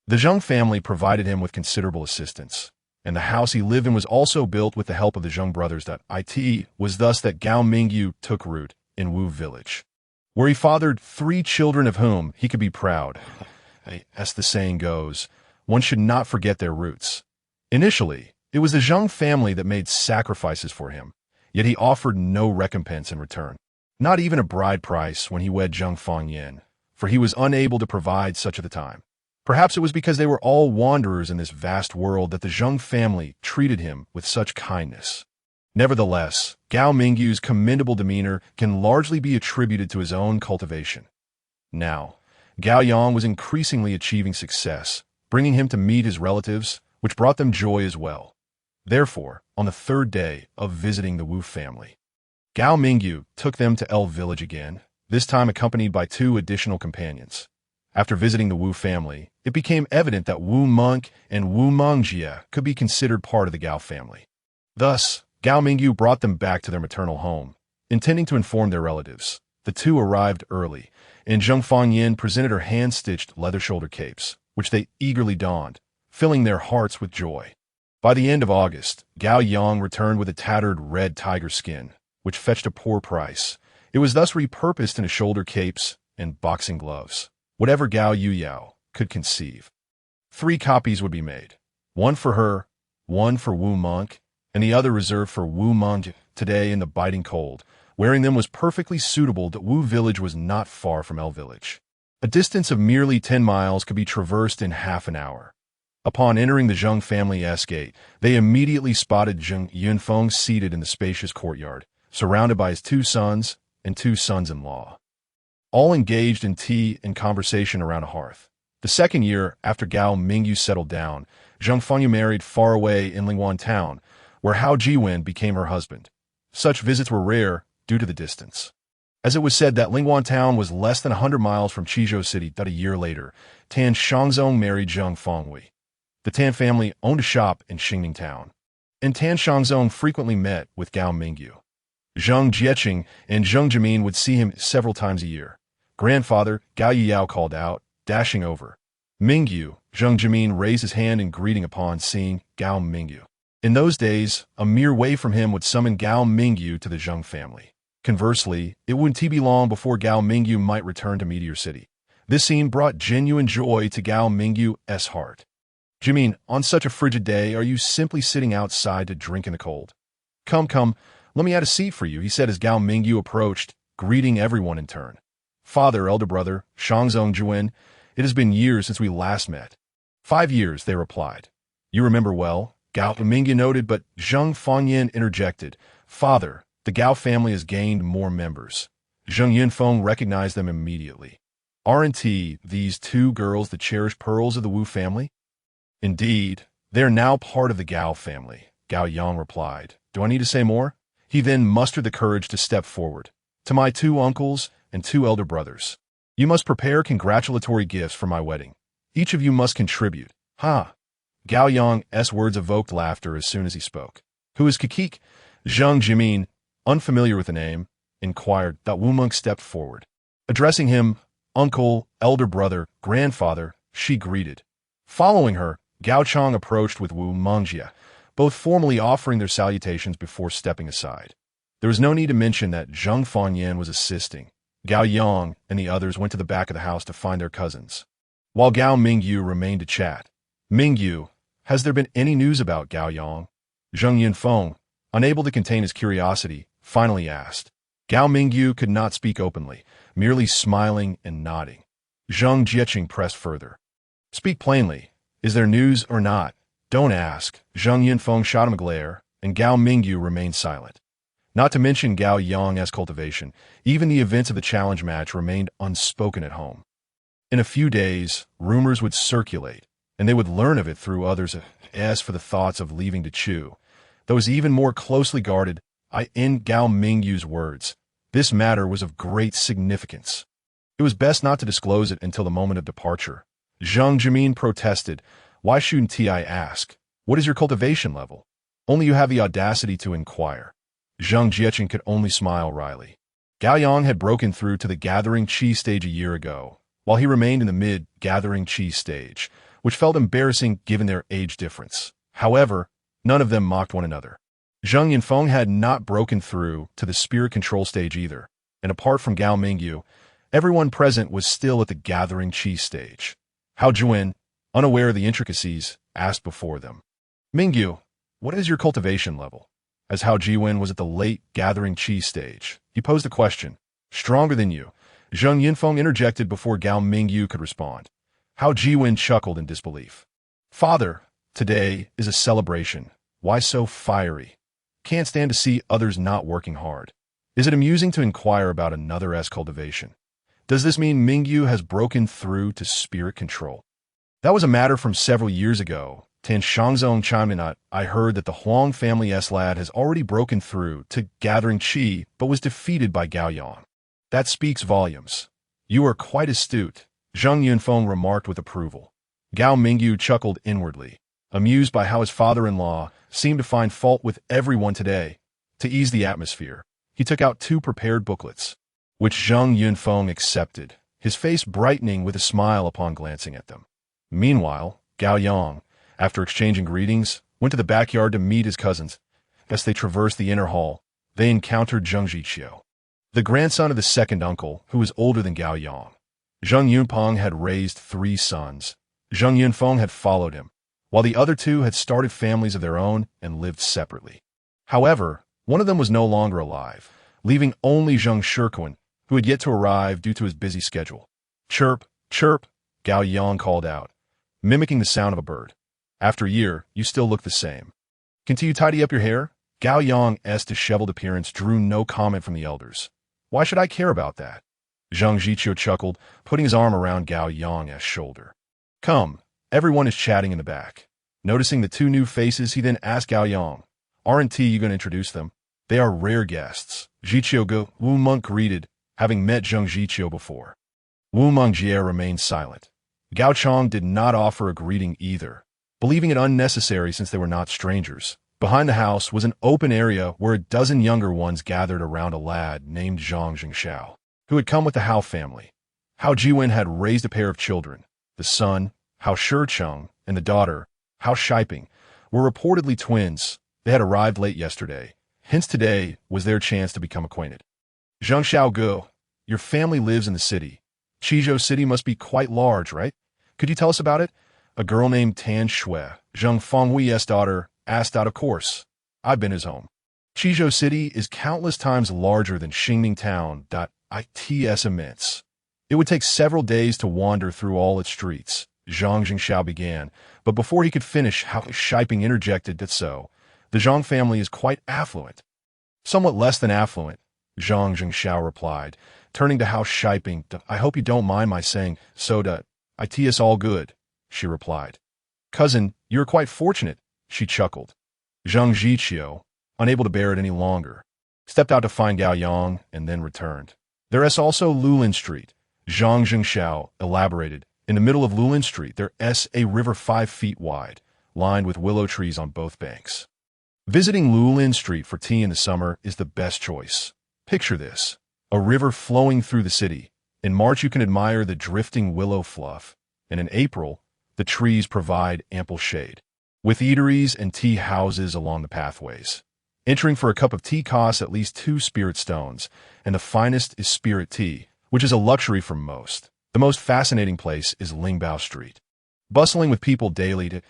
The Zhang family provided him with considerable assistance, and the house he lived in was also built with the help of the Zhang brothers. It was thus that Gao Mingyu took root in Wu village, where he fathered 3 children of whom he could be proud. As the saying goes, one should not forget their roots. Initially, it was the Zhang family that made sacrifices for him, yet he offered no recompense in return, not even a bride price when he wed Zhang Fangyan, for he was unable to provide such at the time. Perhaps it was because they were all wanderers in this vast world that the Zhang family treated him with such kindness. Nevertheless, Gao Mingyu's commendable demeanor can largely be attributed to his own cultivation. Now, Gao Yang was increasingly achieving success, bringing him to meet his relatives, which brought them joy as well. Therefore, on the 3rd day of visiting the Wu family, Gao Mingyu took them to El village again, this time accompanied by 2 additional companions. After visiting the Wu family, it became evident that Wu Monk and Wu Mongjie could be considered part of the Gao family. Thus, Gao Mingyu brought them back to their maternal home, intending to inform their relatives. The 2 arrived early, and Zhang Fangyan presented her hand-stitched leather shoulder capes, which they eagerly donned, filling their hearts with joy. By the end of August, Gao Yang returned with a tattered red tiger skin, which fetched a poor price. It was thus repurposed into shoulder capes and boxing gloves, whatever Gao Yuyao could conceive. 3 copies would be made, 1 for her, 1 for Wu Monk, and the other reserved for Wu Mongjie. Today, in the biting cold, wearing them was perfectly suitable that Wu village was not far from El village. A distance of merely 10 miles could be traversed in half an hour. Upon entering the Zhang family's gate, they immediately spotted Zhang Yunfeng seated in the spacious courtyard, surrounded by his 2 sons and 2 sons-in-law, all engaged in tea and conversation around a hearth. The 2nd year after Gao Mingyu settled down, Zhang Fangyu married far away in Lingwan town, where Hao Jiwen became her husband. Such visits were rare due to the distance, as it was said that Lingwan town was less than 100 miles from Qizhou city. That a year later, Tan Shangzong married Zhang Fanghui. The Tan family owned a shop in Xingning town, and Tan Shangzong frequently met with Gao Mingyu. Zhang Jieqing and Zhang Jimin would see him several times a year. Grandfather, Gao Yuyao called out, dashing over. Mingyu, Zhang Jimin raised his hand in greeting upon seeing Gao Mingyu. In those days, a mere way from him would summon Gao Mingyu to the Zhang family. Conversely, it wouldn't be long before Gao Mingyu might return to Meteor City. This scene brought genuine joy to Gao Mingyu's heart. Jimin, on such a frigid day, are you simply sitting outside to drink in the cold? Come, let me add a seat for you, he said as Gao Mingyu approached, greeting everyone in turn. Father, elder brother, Shangzong Juwen, it has been years since we last met. 5 years, they replied. You remember well, Gao Mingyu noted, but Zhang Fangyan interjected. Father, the Gao family has gained more members. Zhang Yunfeng recognized them immediately. Aren't these 2 girls the cherished pearls of the Wu family? Indeed, they are now part of the Gao family, Gao Yang replied. Do I need to say more? He then mustered the courage to step forward. To my 2 uncles and 2 elder brothers, you must prepare congratulatory gifts for my wedding. Each of you must contribute. Ha! Gao Yang's words evoked laughter as soon as he spoke. Who is Kikik? Zhang Jimin, unfamiliar with the name, inquired. Wu Monk stepped forward. Addressing him, uncle, elder brother, grandfather, she greeted. Following her, Gao Chong approached with Wu Mengjie, both formally offering their salutations before stepping aside. There was no need to mention that Zheng Fangyan was assisting. Gao Yang and the others went to the back of the house to find their cousins, while Gao Mingyu remained to chat. Mingyu, has there been any news about Gao Yang? Zheng Yunfeng, unable to contain his curiosity, finally asked. Gao Mingyu could not speak openly, merely smiling and nodding. Zheng Jieqing pressed further. Speak plainly. Is there news or not? Don't ask. Zheng Yunfeng shot him a glare, and Gao Mingyu remained silent. Not to mention Gao Yang's cultivation, even the events of the challenge match remained unspoken at home. In a few days, rumors would circulate, and they would learn of it through others. As for the thoughts of leaving to Chu, those even more closely guarded, in Gao Mingyu's words, this matter was of great significance. It was best not to disclose it until the moment of departure. Zheng Jimin protested. Why shouldn't I ask? What is your cultivation level? Only you have the audacity to inquire. Zheng Jieqing could only smile wryly. Gao Yang had broken through to the gathering Qi stage a year ago, while he remained in the mid-gathering Qi stage, which felt embarrassing given their age difference. However, none of them mocked one another. Zheng Yunfeng had not broken through to the spirit control stage either, and apart from Gao Mingyu, everyone present was still at the gathering Qi stage. Hao Juan, unaware of the intricacies, asked before them. Mingyu, what is your cultivation level? As Hao Jiwen was at the late gathering Qi stage, he posed a question. Stronger than you. Zheng Yunfeng interjected before Gao Mingyu could respond. Hao Jiwen chuckled in disbelief. Father, today is a celebration. Why so fiery? Can't stand to see others not working hard. Is it amusing to inquire about another's cultivation? Does this mean Mingyu has broken through to spirit control? That was a matter from several years ago. Tan Shangzong chimed in. I heard that the Huang family's lad has already broken through to gathering Qi, but was defeated by Gao Yang. That speaks volumes. You are quite astute, Zheng Yunfeng remarked with approval. Gao Mingyu chuckled inwardly, amused by how his father-in-law seemed to find fault with everyone today. To ease the atmosphere, he took out 2 prepared booklets, which Zheng Yunfeng accepted, his face brightening with a smile upon glancing at them. Meanwhile, Gao Yang, after exchanging greetings, went to the backyard to meet his cousins. As they traversed the inner hall, they encountered Zheng Jiqiu, the grandson of the second uncle, who was older than Gao Yang. Zheng Yunpeng had raised 3 sons. Zheng Yunfeng had followed him, while the other 2 had started families of their own and lived separately. However, one of them was no longer alive, leaving only Zheng Shirkuan, who had yet to arrive due to his busy schedule. Chirp, chirp, Gao Yang called out, mimicking the sound of a bird. After a year, you still look the same. Can't you tidy up your hair? Gao Yang's disheveled appearance drew no comment from the elders. Why should I care about that? Zheng Jiqiu chuckled, putting his arm around Gao Yang's shoulder. Come, everyone is chatting in the back. Noticing the 2 new faces, he then asked Gao Yang, aren't you going to introduce them? They are rare guests. Jiqiu Gu, Wu Monk greeted, having met Zheng Jiqiu before. Wu Mengjie remained silent. Gao Chong did not offer a greeting either, believing it unnecessary since they were not strangers. Behind the house was an open area where a dozen younger ones gathered around a lad named Zhang Jingxiao, who had come with the Hao family. Hao Jiwen had raised a pair of children. The son, Hao Shicheng, and the daughter, Hao Shiping, were reportedly twins. They had arrived late yesterday, hence today was their chance to become acquainted. Zheng Xiaogu, your family lives in the city. Qizhou City must be quite large, right? Could you tell us about it? A girl named Tan Shui, Zheng Fenghui's daughter, asked out of course. I've been his home. Qizhou City is countless times larger than Xingning Town. It's immense. It would take several days to wander through all its streets. Zhang Jingxiao began, but before he could finish, Hao Shiping interjected that the Zhang family is quite affluent. Somewhat less than affluent, Zhang Jingxiao replied, turning to Hao Shiping. I hope you don't mind my saying so. It's all good, she replied. Cousin, you're quite fortunate, she chuckled. Zheng Jiqiu, unable to bear it any longer, stepped out to find Gao Yang and then returned. There is also Lulin Street, Zhang Jingxiao elaborated. In the middle of Lulin Street, there is a river 5 feet wide, lined with willow trees on both banks. Visiting Lulin Street for tea in the summer is the best choice. Picture this, a river flowing through the city. In March you can admire the drifting willow fluff, and in April, The trees provide ample shade, with eateries and tea houses along the pathways. Entering for a cup of tea costs at least 2 spirit stones, and the finest is spirit tea, which is a luxury for most. The most fascinating place is Lingbao Street. Bustling with people daily,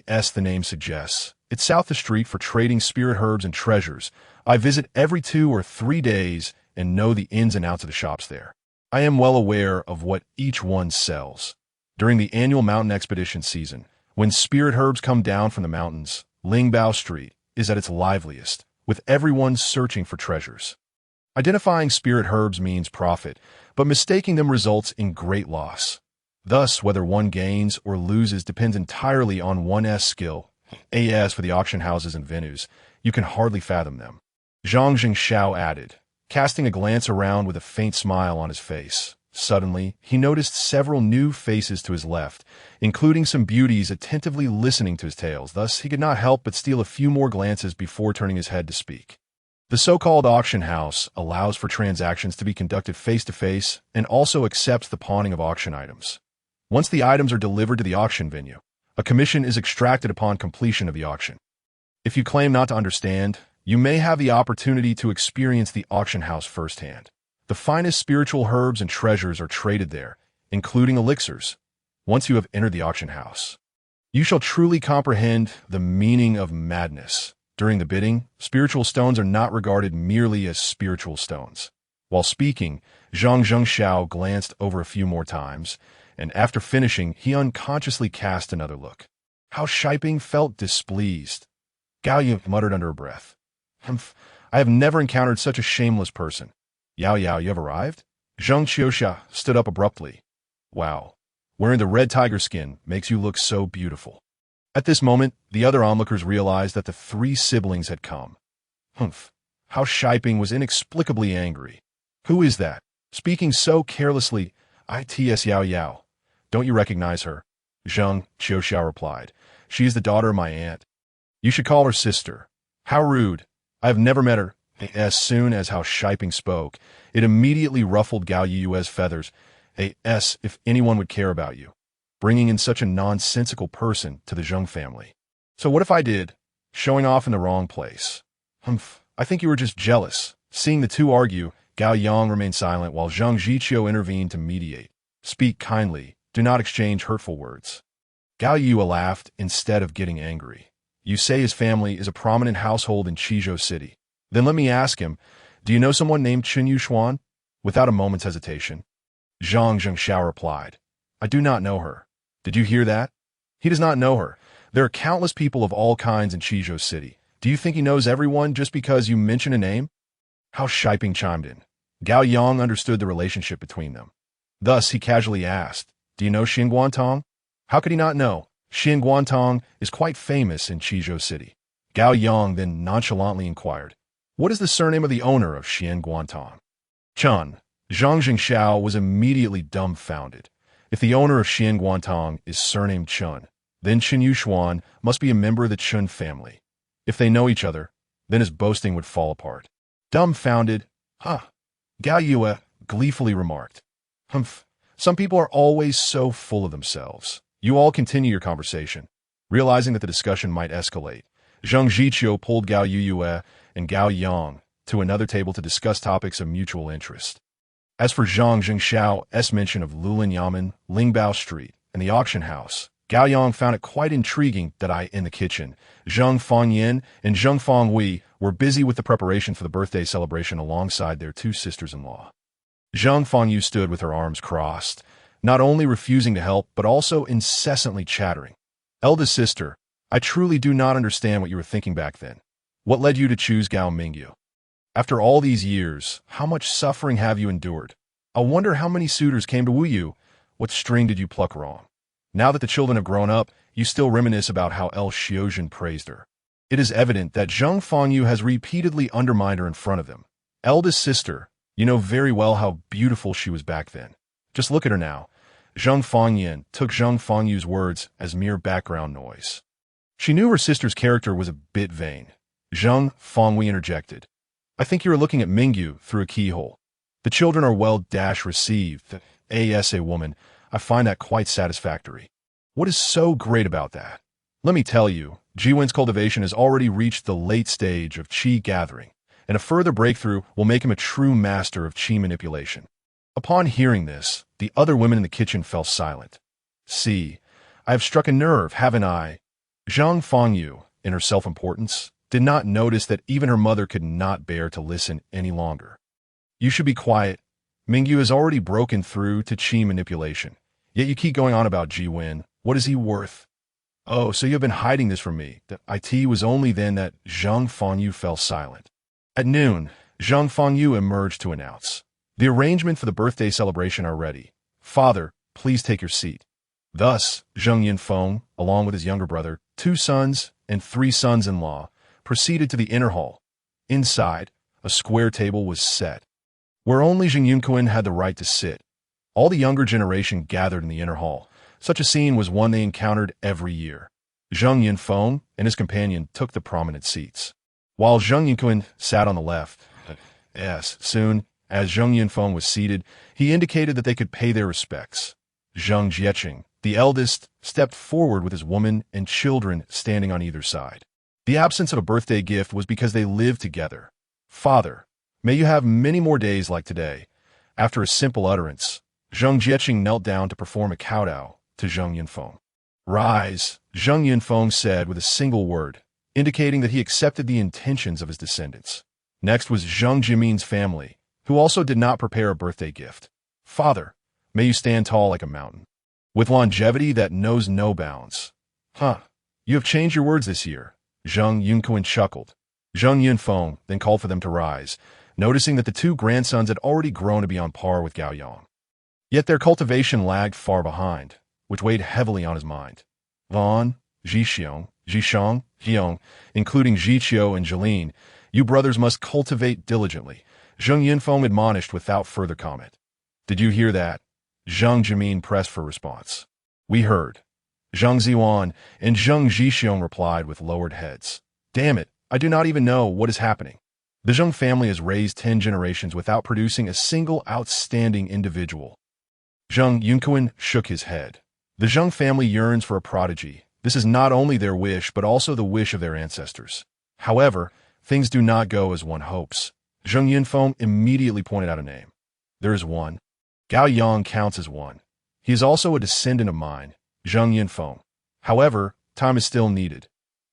as the name suggests. It's south the street for trading spirit herbs and treasures. I visit every 2 or 3 days and know the ins and outs of the shops there. I am well aware of what each one sells. During the annual mountain expedition season, when spirit herbs come down from the mountains, Lingbao Street is at its liveliest, with everyone searching for treasures. Identifying spirit herbs means profit, but mistaking them results in great loss. Thus, whether one gains or loses depends entirely on one's skill. As for the auction houses and venues, you can hardly fathom them. Zhang Jingxiao added, casting a glance around with a faint smile on his face. Suddenly, he noticed several new faces to his left, including some beauties attentively listening to his tales. Thus, he could not help but steal a few more glances before turning his head to speak. The so-called auction house allows for transactions to be conducted face-to-face and also accepts the pawning of auction items. Once the items are delivered to the auction venue, a commission is extracted upon completion of the auction. If you claim not to understand, you may have the opportunity to experience the auction house firsthand. The finest spiritual herbs and treasures are traded there, including elixirs. Once you have entered the auction house, you shall truly comprehend the meaning of madness. During the bidding, spiritual stones are not regarded merely as spiritual stones. While speaking, Zhang Zhengxiao glanced over a few more times, and after finishing, he unconsciously cast another look. How Shiping felt displeased. Gao Yu muttered under her breath. I have never encountered such a shameless person. Yao, you have arrived? Zheng Qiuxia stood up abruptly. Wow, wearing the red tiger skin makes you look so beautiful. At this moment, the other onlookers realized that the 3 siblings had come. How Shiping was inexplicably angry. Who is that? Speaking so carelessly, Its Yao. Don't you recognize her? Zheng Qiuxiao replied. She is the daughter of my aunt. You should call her sister. How rude. I have never met her. As soon as How Shiping spoke, it immediately ruffled Gao Yu's feathers. If anyone would care about you, bringing in such a nonsensical person to the Zheng family. So what if I did? Showing off in the wrong place. I think you were just jealous. Seeing the 2 argue, Gao Yang remained silent while Zheng Zhiqiu intervened to mediate. Speak kindly. Do not exchange hurtful words. Gao Yu laughed instead of getting angry. You say his family is a prominent household in Qizhou City. Then let me ask him, do you know someone named Chen Yuxuan? Without a moment's hesitation, Zhang Zhengxiao replied, I do not know her. Did you hear that? He does not know her. There are countless people of all kinds in Qizhou City. Do you think he knows everyone just because you mention a name? How Shiping chimed in. Gao Yang understood the relationship between them. Thus, he casually asked, do you know Xin Guantong? How could he not know? Xin Guantong is quite famous in Qizhou City. Gao Yang then nonchalantly inquired, what is the surname of the owner of Xin Guantong? Chun. Zhang Jingxiao was immediately dumbfounded. If the owner of Xin Guantong is surnamed Chun, then Chen Yuxuan must be a member of the Chun family. If they know each other, then his boasting would fall apart. Dumbfounded, Gao Yue gleefully remarked. Some people are always so full of themselves. You all continue your conversation. Realizing that the discussion might escalate, Zheng Zhiqiu pulled Gao Yue and Gao Yang to another table to discuss topics of mutual interest. As for Zhang Zhengxiao's mention of Lulin Yamen, Lingbao Street, and the auction house, Gao Yang found it quite intriguing that in the kitchen, Zheng Fangyan and Zheng Fangwei were busy with the preparation for the birthday celebration alongside their 2 sisters-in-law. Zheng Fangyu stood with her arms crossed, not only refusing to help, but also incessantly chattering. Eldest sister, I truly do not understand what you were thinking back then. What led you to choose Gao Mingyu? After all these years, how much suffering have you endured? I wonder how many suitors came to woo you. What string did you pluck wrong? Now that the children have grown up, you still reminisce about how El Xiozhen praised her. It is evident that Zheng Fangyu has repeatedly undermined her in front of them. Eldest sister, you know very well how beautiful she was back then. Just look at her now. Zheng Fangyan took Zheng Fangyu's words as mere background noise. She knew her sister's character was a bit vain. Zheng Fangwei interjected. I think you are looking at Mingyu through a keyhole. The children are well received. As a woman, I find that quite satisfactory. What is so great about that? Let me tell you, Jiwen's cultivation has already reached the late stage of Qi gathering, and a further breakthrough will make him a true master of Qi manipulation. Upon hearing this, the other women in the kitchen fell silent. See, I have struck a nerve, haven't I? Zhang Fangyu, in her self-importance, did not notice that even her mother could not bear to listen any longer. You should be quiet. Mingyu has already broken through to Qi manipulation. Yet you keep going on about Jiwen. What is he worth? Oh, so you have been hiding this from me. The it was only then that Zhang Fangyu fell silent. At noon, Zhang Fangyu emerged to announce, "The arrangement for the birthday celebration are ready. Father, please take your seat." Thus, Zheng Yinfeng, along with his younger brother, 2 sons, and 3 sons-in-law, proceeded to the inner hall. Inside, a square table was set, where only Zheng Yunkuan had the right to sit. All the younger generation gathered in the inner hall. Such a scene was one they encountered every year. Zheng Yinfeng and his companion took the prominent seats, while Zheng Yunkuan sat on the left. Yes, soon, as Zheng Yinfeng was seated, he indicated that they could pay their respects. Zheng Jieqing, the eldest, stepped forward with his woman and children standing on either side. The absence of a birthday gift was because they lived together. "Father, may you have many more days like today." After a simple utterance, Zheng Jieqing knelt down to perform a kowtow to Zheng Yinfeng. "Rise," Zheng Yinfeng said with a single word, indicating that he accepted the intentions of his descendants. Next was Zheng Jimin's family, who also did not prepare a birthday gift. "Father, may you stand tall like a mountain, with longevity that knows no bounds." You have changed your words this year," Zheng Yunkuan chuckled. Zheng Yinfeng then called for them to rise, noticing that the 2 grandsons had already grown to be on par with Gao Yang. Yet their cultivation lagged far behind, which weighed heavily on his mind. Lan, Zhixiong, Zhishang, Jiong, including Zhiqiu and Jilin, you brothers must cultivate diligently, Zheng Yinfeng admonished without further comment. "Did you hear that?" Zheng Jimin pressed for response. "We heard." Zheng Ziwan and Zheng Zhixiong replied with lowered heads. "Damn it, I do not even know what is happening. The Zheng family has raised 10 generations without producing a single outstanding individual." Zheng Yunkuan shook his head. "The Zheng family yearns for a prodigy. This is not only their wish, but also the wish of their ancestors. However, things do not go as one hopes." Zheng Yinfeng immediately pointed out a name. "There is one. Gao Yang counts as one. He is also a descendant of mine, Zheng Yinfeng. However, time is still needed.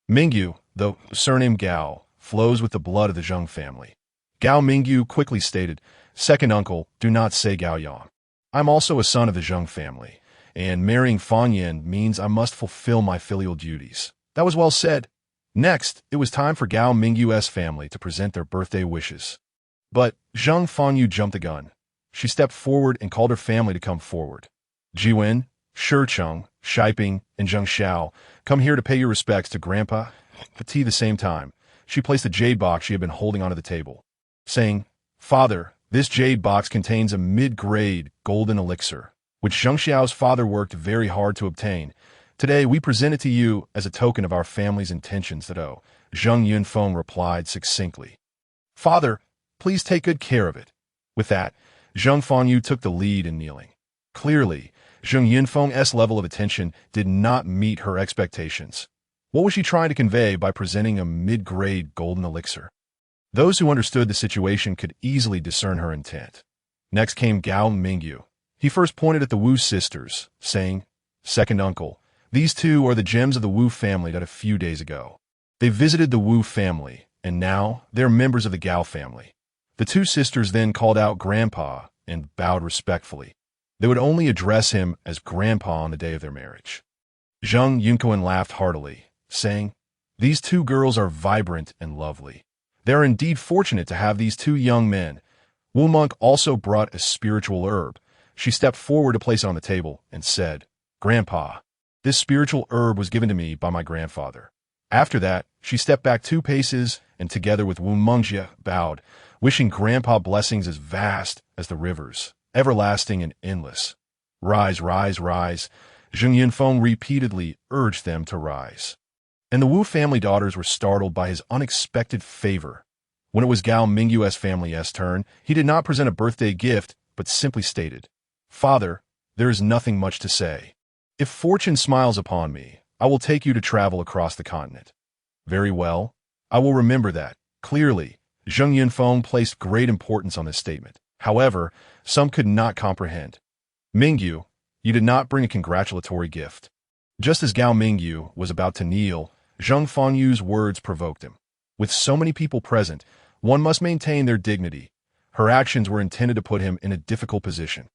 Mingyu, though surname Gao, flows with the blood of the Zheng family." Gao Mingyu quickly stated, "Second uncle, do not say Gao Yang. I'm also a son of the Zheng family, and marrying Fan Yin means I must fulfill my filial duties." That was well said. Next, it was time for Gao Mingyu's family to present their birthday wishes. But Zheng Fangyu jumped the gun. She stepped forward and called her family to come forward. "Jiwen, Shicheng, Shiping, and Zheng Xiao, come here to pay your respects to Grandpa." At the same time, she placed a jade box she had been holding onto the table, saying, "Father, this jade box contains a mid-grade golden elixir, which Zheng Xiao's father worked very hard to obtain. Today, we present it to you as a token of our family's intentions that Zheng Yunfeng replied succinctly. "Father, please take good care of it." With that, Zheng Fangyu took the lead in kneeling. Clearly, Zheng Yunfeng's level of attention did not meet her expectations. What was she trying to convey by presenting a mid-grade golden elixir? Those who understood the situation could easily discern her intent. Next came Gao Mingyu. He first pointed at the Wu sisters, saying, "Second uncle, these 2 are the gems of the Wu family that a few days ago. They visited the Wu family, and now they're members of the Gao family." The 2 sisters then called out Grandpa and bowed respectfully. They would only address him as Grandpa on the day of their marriage. Zheng Yunkuan laughed heartily, saying, "These 2 girls are vibrant and lovely. They are indeed fortunate to have these 2 young men." Wu Monk also brought a spiritual herb. She stepped forward to place it on the table and said, "Grandpa, this spiritual herb was given to me by my grandfather." After that, she stepped back 2 paces and together with Wu Mengjie bowed, wishing Grandpa blessings as vast as the rivers, everlasting and endless. "Rise, rise, rise." Zheng Yinfeng repeatedly urged them to rise. And the Wu family daughters were startled by his unexpected favor. When it was Gao Mingyu's family's turn, he did not present a birthday gift, but simply stated, "Father, there is nothing much to say." If fortune smiles upon me, I will take you to travel across the continent. Very well. I will remember that. Clearly, Zheng Yunfeng placed great importance on this statement. However, some could not comprehend. Mingyu, you did not bring a congratulatory gift. Just as Gao Mingyu was about to kneel, Zheng Fengyu's words provoked him. With so many people present, one must maintain their dignity. Her actions were intended to put him in a difficult position.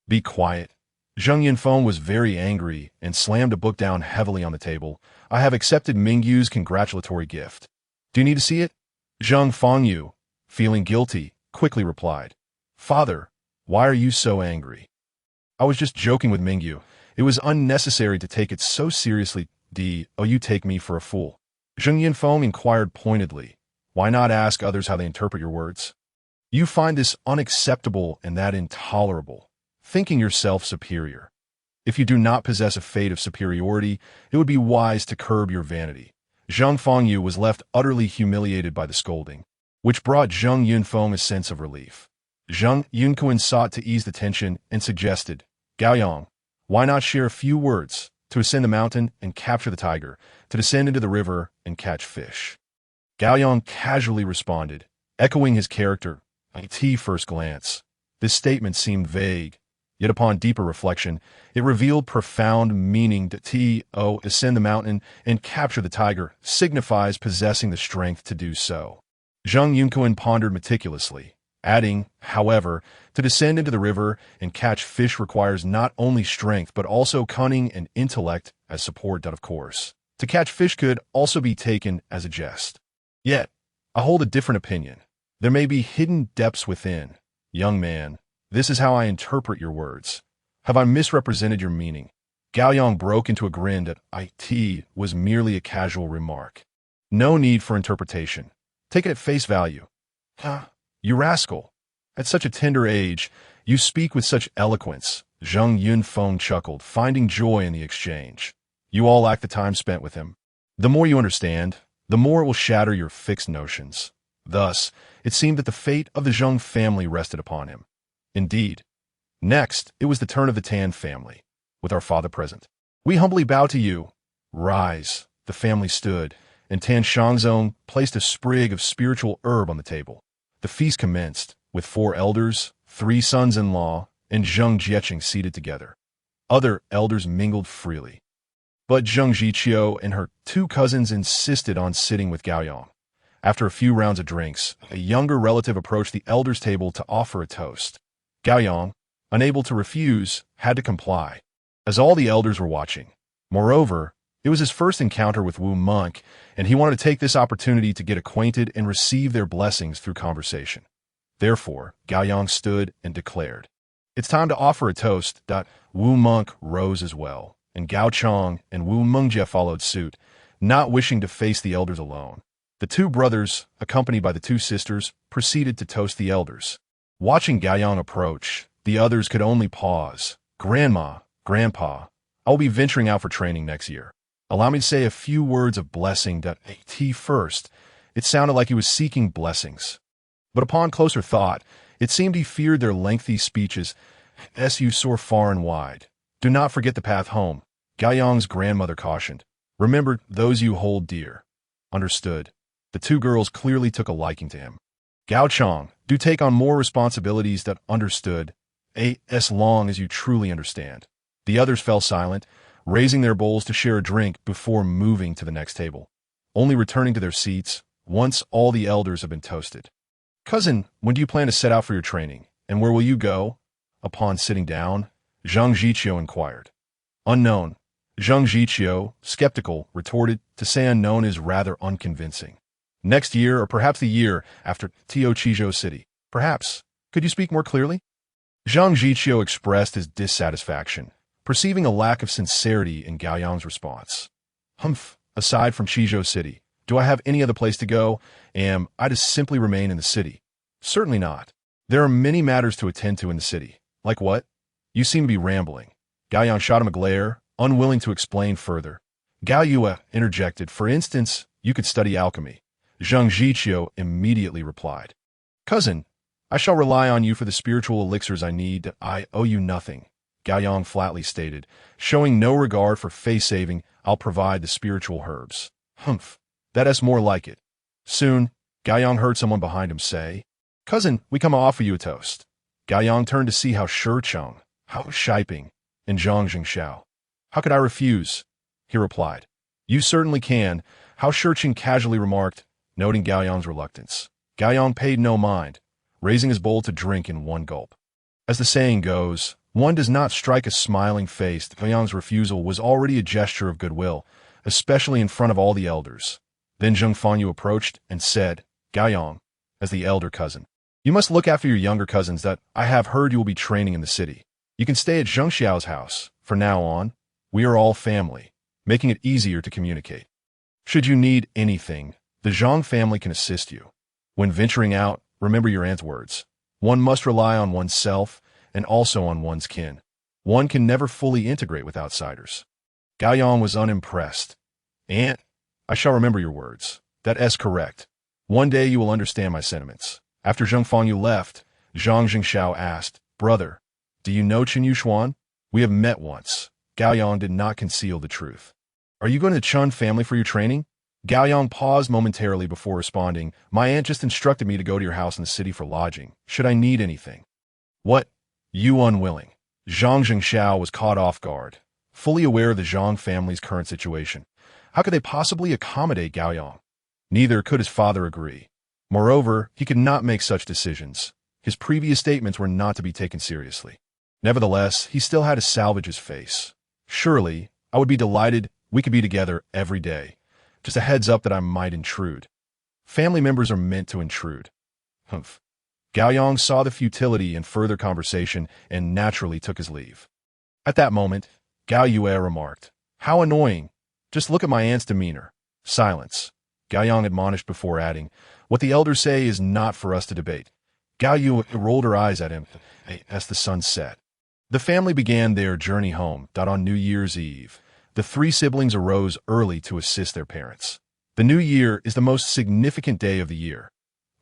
Be quiet. Zheng Yunfeng was very angry and slammed a book down heavily on the table. I have accepted Mingyu's congratulatory gift. Do you need to see it? Zheng Fengyu, feeling guilty, quickly replied. Father, why are you so angry? I was just joking with Mingyu. It was unnecessary to take it so seriously. You take me for a fool. Zheng Yunfeng inquired pointedly. Why not ask others how they interpret your words? You find this unacceptable and that intolerable, thinking yourself superior. If you do not possess a fate of superiority, it would be wise to curb your vanity. Zheng Fengyu was left utterly humiliated by the scolding, which brought Zheng Yunfeng a sense of relief. Zheng Yunkuan sought to ease the tension and suggested, Gaoyang, why not share a few words, to ascend the mountain and capture the tiger, to descend into the river and catch fish? Gaoyang casually responded, echoing his character, at first glance. This statement seemed vague, yet upon deeper reflection, it revealed profound meaning that ascend the mountain and capture the tiger signifies possessing the strength to do so. Zheng Yunkuan pondered meticulously, adding, however, to descend into the river and catch fish requires not only strength but also cunning and intellect as support. Of course, to catch fish could also be taken as a jest. Yet, I hold a different opinion. There may be hidden depths within. Young man, this is how I interpret your words. Have I misrepresented your meaning? Gaoyang broke into a grin that it was merely a casual remark. No need for interpretation. Take it at face value. You rascal. At such a tender age, you speak with such eloquence. Zheng Yunfeng chuckled, finding joy in the exchange. You all lack the time spent with him. The more you understand, the more it will shatter your fixed notions. Thus, it seemed that the fate of the Zheng family rested upon him. Indeed. Next, it was the turn of the Tan family, with our father present. We humbly bow to you. Rise. The family stood, and Tan Shangzong placed a sprig of spiritual herb on the table. The feast commenced, with 4 elders, 3 sons-in-law, and Zheng Jieqing seated together. Other elders mingled freely. But Zheng Jiqiu and her 2 cousins insisted on sitting with Gaoyang. After a few rounds of drinks, a younger relative approached the elders' table to offer a toast. Gaoyang, unable to refuse, had to comply, as all the elders were watching. Moreover, it was his first encounter with Wu Monk, and he wanted to take this opportunity to get acquainted and receive their blessings through conversation. Therefore, Gaoyang stood and declared, It's time to offer a toast. Wu Monk rose as well, and Gao Chong and Wu Mengjie followed suit, not wishing to face the elders alone. The 2 brothers, accompanied by the 2 sisters, proceeded to toast the elders. Watching Gaoyang approach, the others could only pause. Grandma, Grandpa, I will be venturing out for training next year. Allow me to say a few words of blessing. First, it sounded like he was seeking blessings. But upon closer thought, it seemed he feared their lengthy speeches. You soar far and wide. Do not forget the path home. Gaoyang's grandmother cautioned. Remember those you hold dear. Understood. The 2 girls clearly took a liking to him. Gao Chong, do take on more responsibilities. Understood. As long as you truly understand. The others fell silent, raising their bowls to share a drink before moving to the next table, only returning to their seats once all the elders have been toasted. Cousin, when do you plan to set out for your training, and where will you go? Upon sitting down, Zheng Jiqiu inquired. Unknown. Zheng Jiqiu, skeptical, retorted, to say unknown is rather unconvincing. Next year, or perhaps the year after Chijo City. Perhaps. Could you speak more clearly? Zheng Jiqiu expressed his dissatisfaction, perceiving a lack of sincerity in Gaoyang's response. Aside from Chijo City, do I have any other place to go? Am I to simply remain in the city? Certainly not. There are many matters to attend to in the city. Like what? You seem to be rambling. Gaoyang shot him a glare, unwilling to explain further. Gao Yue interjected, for instance, you could study alchemy. Zheng Jiqiu immediately replied. Cousin, I shall rely on you for the spiritual elixirs I need. I owe you nothing. Gao Yang flatly stated, showing no regard for face-saving. I'll provide the spiritual herbs. Humph, that's more like it. Soon, Gao Yang heard someone behind him say, Cousin, we come offer you a toast. Gao Yang turned to see Hao Shicheng, Hao Shiping, and Zhang Jingxiao. How could I refuse? He replied. You certainly can, Hao Shicheng casually remarked, noting Gao Yang's reluctance. Gao Yang paid no mind, raising his bowl to drink in one gulp. As the saying goes, one does not strike a smiling face. Gao Yang's refusal was already a gesture of goodwill, especially in front of all the elders. Then Zheng Fanyu approached and said, Gao Yang, as the elder cousin, you must look after your younger cousins that I have heard you will be training in the city. You can stay at Zheng Xiao's house. From now on, we are all family, making it easier to communicate. Should you need anything, the Zhang family can assist you. When venturing out, remember your aunt's words. One must rely on oneself and also on one's kin. One can never fully integrate with outsiders. Gao Yang was unimpressed. Aunt, I shall remember your words. That is correct. One day you will understand my sentiments. After Zheng Fanyu left, Zhang Jingxiao asked, Brother, do you know Chen Yuxuan? We have met once. Gao Yang did not conceal the truth. Are you going to Chun family for your training? Gao Yang paused momentarily before responding. My aunt just instructed me to go to your house in the city for lodging. Should I need anything? What? You unwilling? Zhang Jingxiao was caught off guard, fully aware of the Zhang family's current situation. How could they possibly accommodate Gao Yang? Neither could his father agree. Moreover, he could not make such decisions. His previous statements were not to be taken seriously. Nevertheless, he still had to salvage his face. Surely, I would be delighted we could be together every day. Just a heads up that I might intrude. Family members are meant to intrude. Humph. Gao Yang saw the futility in further conversation and naturally took his leave. At that moment, Gao Yue remarked, How annoying. Just look at my aunt's demeanor. Silence. Gao Yang admonished before adding, What the elders say is not for us to debate. Gao Yue rolled her eyes at him as the sun set. The family began their journey home. On New Year's Eve, the three siblings arose early to assist their parents. The new year is the most significant day of the year.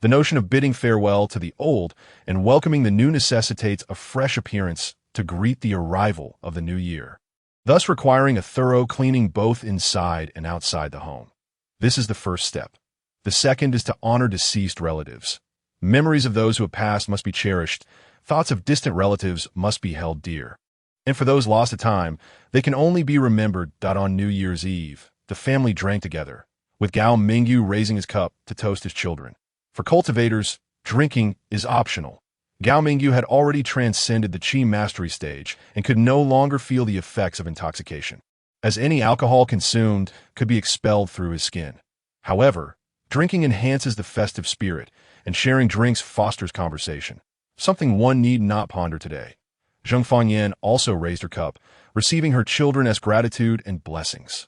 The notion of bidding farewell to the old and welcoming the new necessitates a fresh appearance to greet the arrival of the new year, thus requiring a thorough cleaning both inside and outside the home. This is the first step. The second is to honor deceased relatives. Memories of those who have passed must be cherished. Thoughts of distant relatives must be held dear. And for those lost to time, they can only be remembered. On New Year's Eve, the family drank together, with Gao Mingyu raising his cup to toast his children. For cultivators, drinking is optional. Gao Mingyu had already transcended the Qi mastery stage and could no longer feel the effects of intoxication, as any alcohol consumed could be expelled through his skin. However, drinking enhances the festive spirit, and sharing drinks fosters conversation, something one need not ponder today. Zheng Fanyan also raised her cup, receiving her children as gratitude and blessings.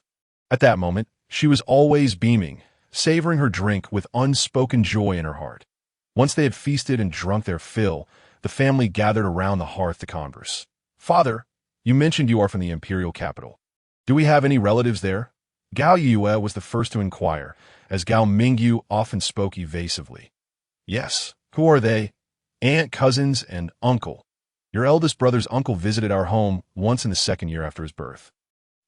At that moment, she was always beaming, savoring her drink with unspoken joy in her heart. Once they had feasted and drunk their fill, the family gathered around the hearth to converse. Father, you mentioned you are from the imperial capital. Do we have any relatives there? Gao Yue was the first to inquire, as Gao Mingyu often spoke evasively. Yes, who are they? Aunt, cousins, and uncle. Your eldest brother's uncle visited our home once in the second year after his birth.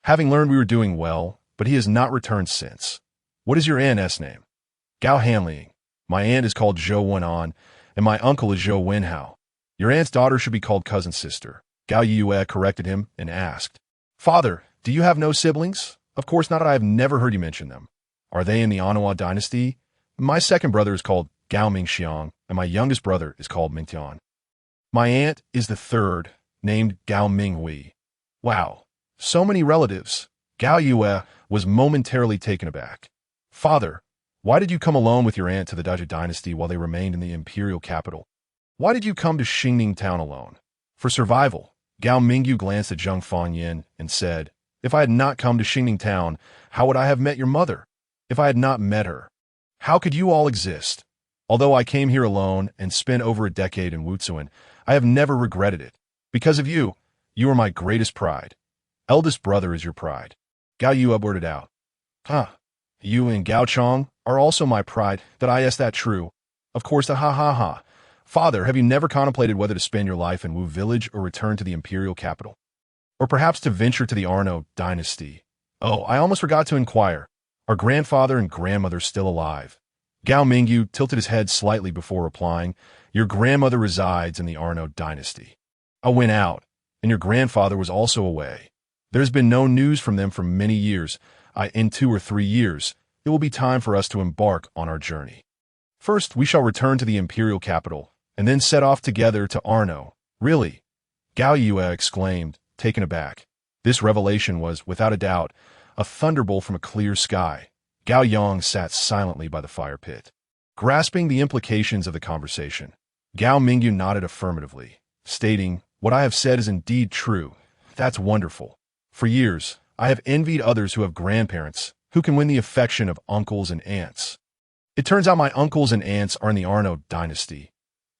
Having learned we were doing well, but he has not returned since. What is your aunt's name? Gao Hanling. My aunt is called Zhou Wenan, and my uncle is Zhou Wenhao. Your aunt's daughter should be called cousin sister. Gao Yue corrected him and asked, Father, do you have no siblings? Of course not. I have never heard you mention them. Are they in the Anhua dynasty? My second brother is called Gao Mingxiang, and my youngest brother is called Mingtian. My aunt is the third, named Gao Minghui. Wow, so many relatives. Gao Yue was momentarily taken aback. Father, why did you come alone with your aunt to the Daji dynasty while they remained in the imperial capital? Why did you come to Xingning town alone? For survival. Gao Mingyu glanced at Zheng Fanyin and said, If I had not come to Xingning town, how would I have met your mother? If I had not met her, how could you all exist? Although I came here alone and spent over a decade in Wutsuan, I have never regretted it. Because of you, you are my greatest pride. Eldest brother is your pride. Gao Yu blurted out. You and Gao Chong are also my pride. Is that true? Of course, ha. Father, have you never contemplated whether to spend your life in Wu village or return to the imperial capital? Or perhaps to venture to the Arno dynasty? Oh, I almost forgot to inquire. Are grandfather and grandmother still alive? Gao Mingyu tilted his head slightly before replying, Your grandmother resides in the Arno dynasty. I went out, and your grandfather was also away. There has been no news from them for many years. In 2 or 3 years, it will be time for us to embark on our journey. First, we shall return to the imperial capital, and then set off together to Arno. Really? Gao Yue exclaimed, taken aback. This revelation was, without a doubt, a thunderbolt from a clear sky. Gao Yang sat silently by the fire pit, grasping the implications of the conversation. Gao Mingyu nodded affirmatively, stating, What I have said is indeed true. That's wonderful. For years, I have envied others who have grandparents, who can win the affection of uncles and aunts. It turns out my uncles and aunts are in the Arno dynasty.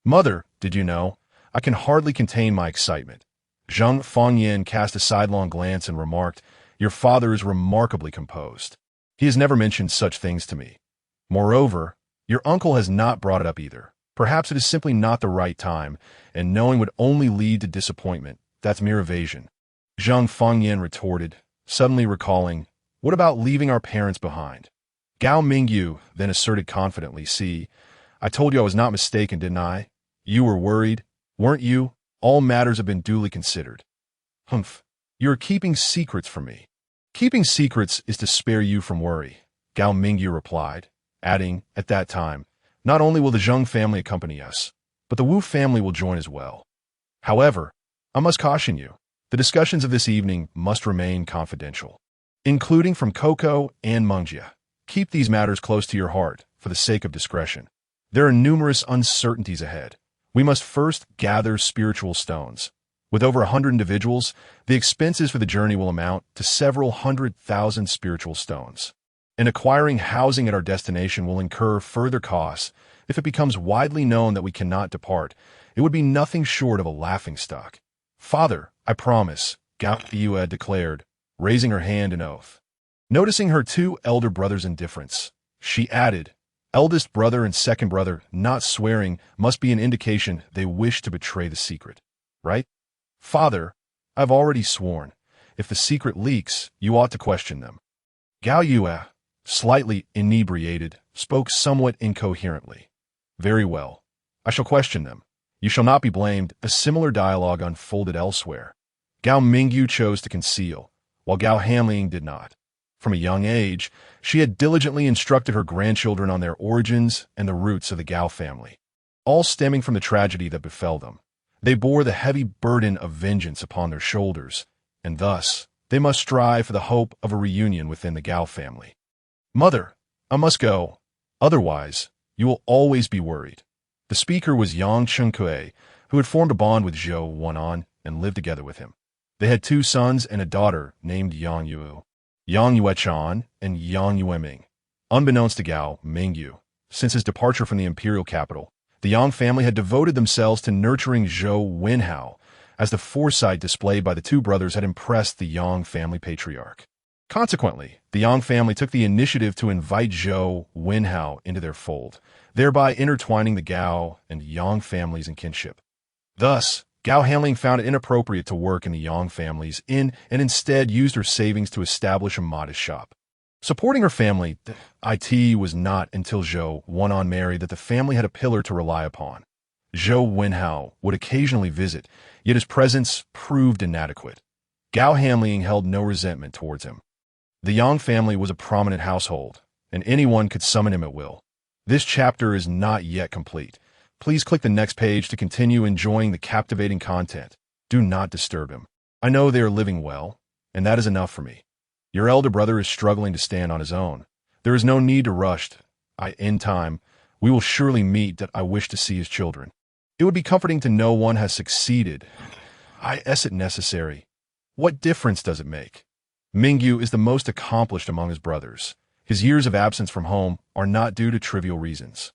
Mother, did you know? I can hardly contain my excitement. Zhang Fangyan cast a sidelong glance and remarked, Your father is remarkably composed. He has never mentioned such things to me. Moreover, your uncle has not brought it up either. Perhaps it is simply not the right time, and knowing would only lead to disappointment. That's mere evasion. Zhang Fangyan retorted, suddenly recalling, What about leaving our parents behind? Gao Mingyu then asserted confidently, See, I told you I was not mistaken, didn't I? You were worried, weren't you? All matters have been duly considered. Humph, you are keeping secrets from me. Keeping secrets is to spare you from worry, Gao Mingyu replied, adding, at that time, Not only will the Zheng family accompany us, but the Wu family will join as well. However, I must caution you, the discussions of this evening must remain confidential, including from Coco and Mengjia. Keep these matters close to your heart, for the sake of discretion. There are numerous uncertainties ahead. We must first gather spiritual stones. With over 100 individuals, the expenses for the journey will amount to several 100,000 spiritual stones. And acquiring housing at our destination will incur further costs. If it becomes widely known that we cannot depart, it would be nothing short of a laughingstock. Father, I promise, Gao Yue declared, raising her hand in oath. Noticing her 2 elder brothers' indifference, she added, Eldest brother and second brother not swearing must be an indication they wish to betray the secret, right? Father, I've already sworn. If the secret leaks, you ought to question them. Gao Yue, slightly inebriated, spoke somewhat incoherently. Very well. I shall question them. You shall not be blamed. A similar dialogue unfolded elsewhere. Gao Mingyu chose to conceal, while Gao Hanling did not. From a young age, she had diligently instructed her grandchildren on their origins and the roots of the Gao family, all stemming from the tragedy that befell them. They bore the heavy burden of vengeance upon their shoulders, and thus they must strive for the hope of a reunion within the Gao family. Mother, I must go. Otherwise, you will always be worried. The speaker was Yang Chenkue, who had formed a bond with Zhou Wenan and lived together with him. They had 2 sons and a daughter named Yang Yu, Yang Yuechan, and Yang Yueming. Unbeknownst to Gao Mingyu, since his departure from the imperial capital, the Yang family had devoted themselves to nurturing Zhou Wenhao, as the foresight displayed by the 2 brothers had impressed the Yang family patriarch. Consequently, the Yang family took the initiative to invite Zhou Wenhao into their fold, thereby intertwining the Gao and Yang families in kinship. Thus, Gao Hanling found it inappropriate to work in the Yang families and instead used her savings to establish a modest shop. Supporting her family, it was not until Zhou Wenan married that the family had a pillar to rely upon. Zhou Wenhao would occasionally visit, yet his presence proved inadequate. Gao Hanling held no resentment towards him. The Yang family was a prominent household, and anyone could summon him at will. This chapter is not yet complete. Please click the next page to continue enjoying the captivating content. Do not disturb him. I know they are living well, and that is enough for me. Your elder brother is struggling to stand on his own. There is no need to rush. In time, we will surely meet that I wish to see his children. It would be comforting to know one has succeeded. Is it necessary? What difference does it make? Mingyu is the most accomplished among his brothers. His years of absence from home are not due to trivial reasons.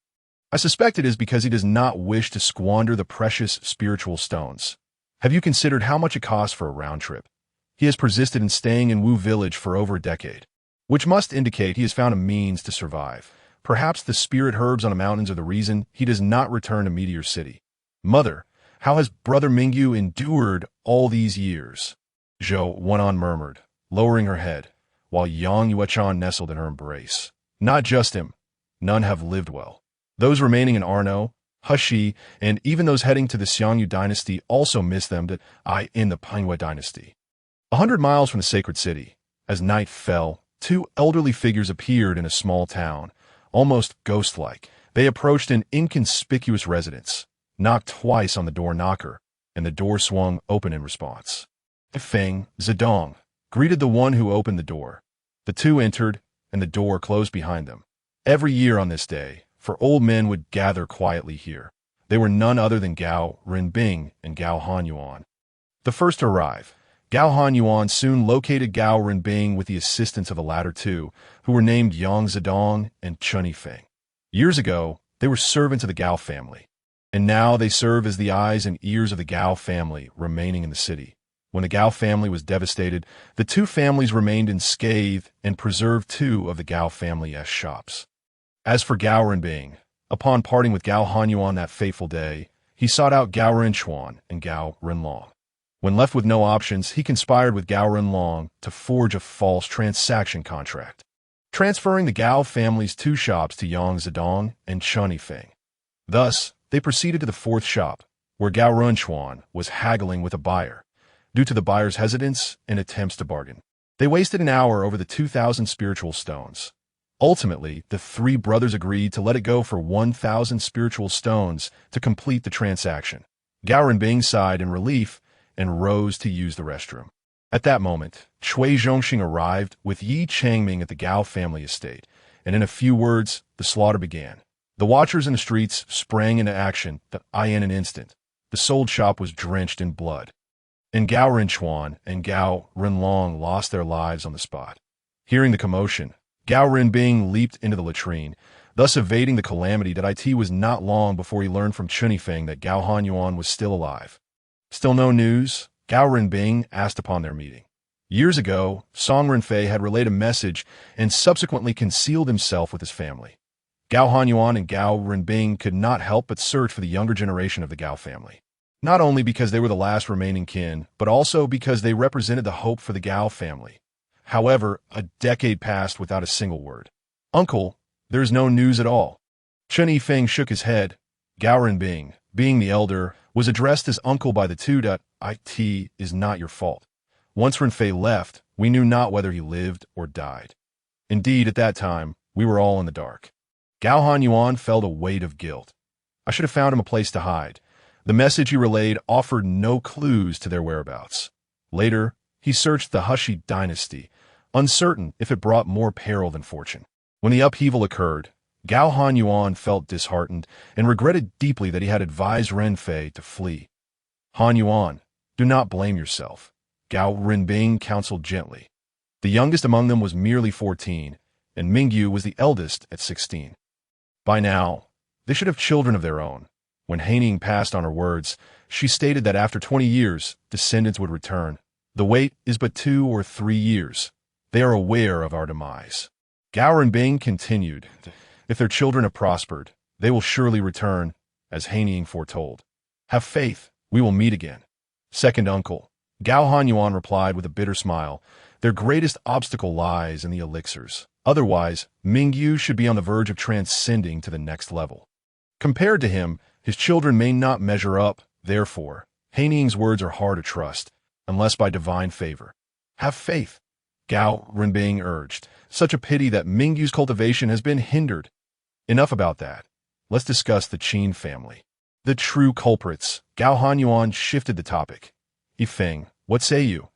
I suspect it is because he does not wish to squander the precious spiritual stones. Have you considered how much it costs for a round trip? He has persisted in staying in Wu Village for over a decade, which must indicate he has found a means to survive. Perhaps the spirit herbs on the mountains are the reason he does not return to Meteor City. Mother, how has Brother Mingyu endured all these years? Zhou Wenan murmured, lowering her head, while Yang Yuechan nestled in her embrace. Not just him. None have lived well. Those remaining in Arno, Hushi, and even those heading to the Xiongnu dynasty also miss them in the Pingyue dynasty. 100 miles from the sacred city, as night fell, two elderly figures appeared in a small town, almost ghost-like. They approached an inconspicuous residence, knocked twice on the door knocker, and the door swung open in response. Feng Zedong greeted the one who opened the door. The two entered, and the door closed behind them. Every year on this day, for old men would gather quietly here. They were none other than Gao Renbing and Gao Hanyuan. The first to arrive, Gao Hanyuan soon located Gao Renbing with the assistance of the latter two, who were named Yang Zedong and Chun Yifeng. Years ago, they were servants of the Gao family, and now they serve as the eyes and ears of the Gao family remaining in the city. When the Gao family was devastated, the two families remained unscathed and preserved two of the Gao family's shops. As for Gao Renbing, upon parting with Gao Hanyuan that fateful day, he sought out Gao Renchuan and Gao Renlong. When left with no options, he conspired with Gao Renlong to forge a false transaction contract, transferring the Gao family's two shops to Yang Zedong and Chun Yifeng. Thus, they proceeded to the fourth shop, where Gao Renchuan was haggling with a buyer. Due to the buyer's hesitance and attempts to bargain, they wasted an hour over the 2,000 spiritual stones. Ultimately, the three brothers agreed to let it go for 1,000 spiritual stones to complete the transaction. Gao Renbing sighed in relief and rose to use the restroom. At that moment, Cui Zhongxing arrived with Yi Changming at the Gao family estate, and in a few words, the slaughter began. The watchers in the streets sprang into action in an instant. The sold shop was drenched in blood, and Gao Renchuan and Gao Renlong lost their lives on the spot. Hearing the commotion, Gao Renbing leaped into the latrine, thus evading the calamity. It was not long before he learned from Chun Yifeng that Gao Hanyuan was still alive. Still no news? Gao Renbing asked upon their meeting. Years ago, Song Renfei had relayed a message and subsequently concealed himself with his family. Gao Hanyuan and Gao Renbing could not help but search for the younger generation of the Gao family. Not only because they were the last remaining kin, but also because they represented the hope for the Gao family. However, a decade passed without a single word. Uncle, there is no news at all. Chun Yifeng shook his head. Gao Renbing, being the elder, was addressed as uncle by the two. It is not your fault. Once Renfei left, we knew not whether he lived or died. Indeed, at that time, we were all in the dark. Gao Hanyuan felt a weight of guilt. I should have found him a place to hide. The message he relayed offered no clues to their whereabouts. Later, he searched the Hushi dynasty, uncertain if it brought more peril than fortune. When the upheaval occurred, Gao Hanyuan felt disheartened and regretted deeply that he had advised Renfei to flee. Hanyuan, do not blame yourself, Gao Renbing counseled gently. The youngest among them was merely 14, and Mingyu was the eldest at 16. By now, they should have children of their own. When Haining passed on her words, she stated that after 20 years, descendants would return. The wait is but 2 or 3 years. They are aware of our demise. Gao Renbing continued, if their children have prospered, they will surely return, as Haining foretold. Have faith, we will meet again. Second uncle, Gao Hanyuan replied with a bitter smile, their greatest obstacle lies in the elixirs. Otherwise, Mingyu should be on the verge of transcending to the next level. Compared to him, his children may not measure up, therefore, Haining's words are hard to trust, unless by divine favor. Have faith, Gao Renbing urged. Such a pity that Mingyu's cultivation has been hindered. Enough about that. Let's discuss the Qin family. The true culprits. Gao Hanyuan shifted the topic. Yifeng, what say you?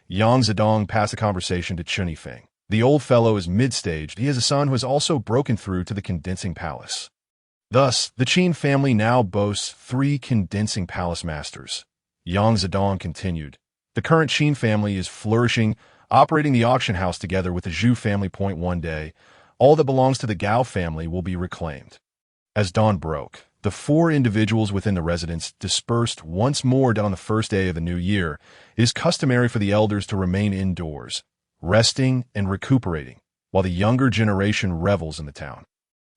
Yang Zedong passed the conversation to Chun Yifeng. The old fellow is mid-staged. He has a son who has also broken through to the condensing palace. Thus, the Qin family now boasts 3 condensing palace masters. Yang Zedong continued. The current Qin family is flourishing, operating the auction house together with the Zhu family. One day, all that belongs to the Gao family will be reclaimed. As dawn broke, the 4 individuals within the residence dispersed once more on the first day of the new year. It is customary for the elders to remain indoors, resting and recuperating, while the younger generation revels in the town.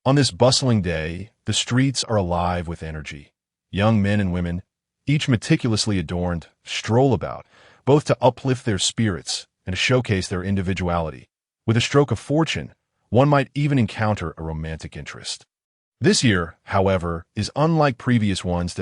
On this bustling day, the streets are alive with energy. Young men and women, each meticulously adorned, stroll about, both to uplift their spirits and to showcase their individuality. With a stroke of fortune, one might even encounter a romantic interest. This year, however, is unlike previous ones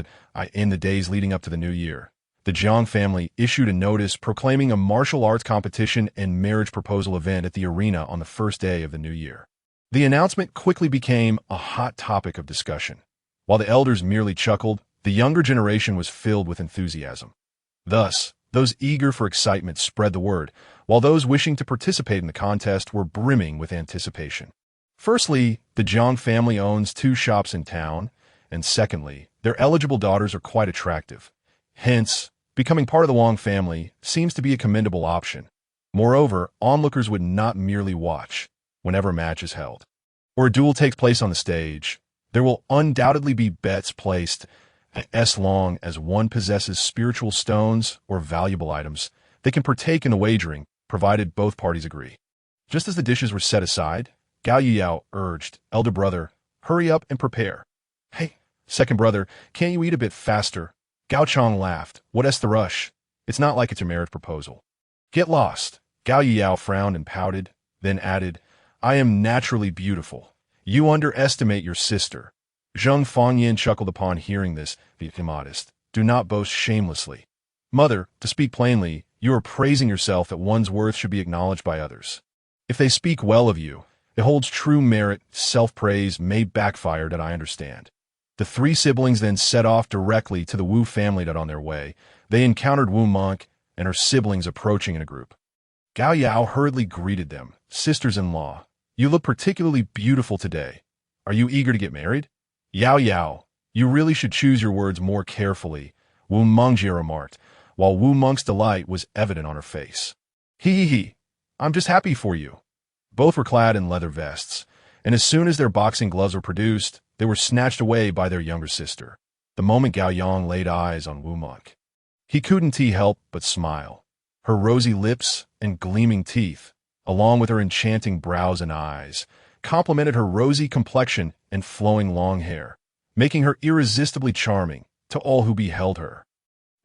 in the days leading up to the new year. The Jiang family issued a notice proclaiming a martial arts competition and marriage proposal event at the arena on the first day of the new year. The announcement quickly became a hot topic of discussion. While the elders merely chuckled, the younger generation was filled with enthusiasm. Thus, those eager for excitement spread the word, while those wishing to participate in the contest were brimming with anticipation. Firstly, the Jiang family owns 2 shops in town, and secondly, their eligible daughters are quite attractive. Hence, becoming part of the Wang family seems to be a commendable option. Moreover, onlookers would not merely watch whenever a match is held, or a duel takes place on the stage. There will undoubtedly be bets placed as long as one possesses spiritual stones or valuable items. They can partake in the wagering, provided both parties agree. Just as the dishes were set aside, Gao Yuyao urged, "Elder brother, hurry up and prepare." "Hey, second brother, can't you eat a bit faster?" Gao Chong laughed. "What's the rush? It's not like it's a marriage proposal." "Get lost." Gao Yuyao frowned and pouted, then added, "I am naturally beautiful. You underestimate your sister." Zheng Fangyan chuckled upon hearing this. "Be modest. Do not boast shamelessly." "Mother, to speak plainly, you are praising yourself that one's worth should be acknowledged by others. If they speak well of you, it holds true merit. Self-praise may backfire, that I understand." The 3 siblings then set off directly to the Wu family. That on their way, they encountered Wu Monk and her siblings approaching in a group. Gao Yao hurriedly greeted them. "Sisters-in-law, you look particularly beautiful today. Are you eager to get married?" "Yao Yao, you really should choose your words more carefully," Wu Mongjie remarked, while Wu Monk's delight was evident on her face. "Hee, I'm just happy for you." Both were clad in leather vests, and as soon as their boxing gloves were produced, they were snatched away by their younger sister. The moment Gao Yang laid eyes on Wu Monk, he couldn't help but smile. Her rosy lips and gleaming teeth, along with her enchanting brows and eyes, complemented her rosy complexion and flowing long hair, making her irresistibly charming to all who beheld her.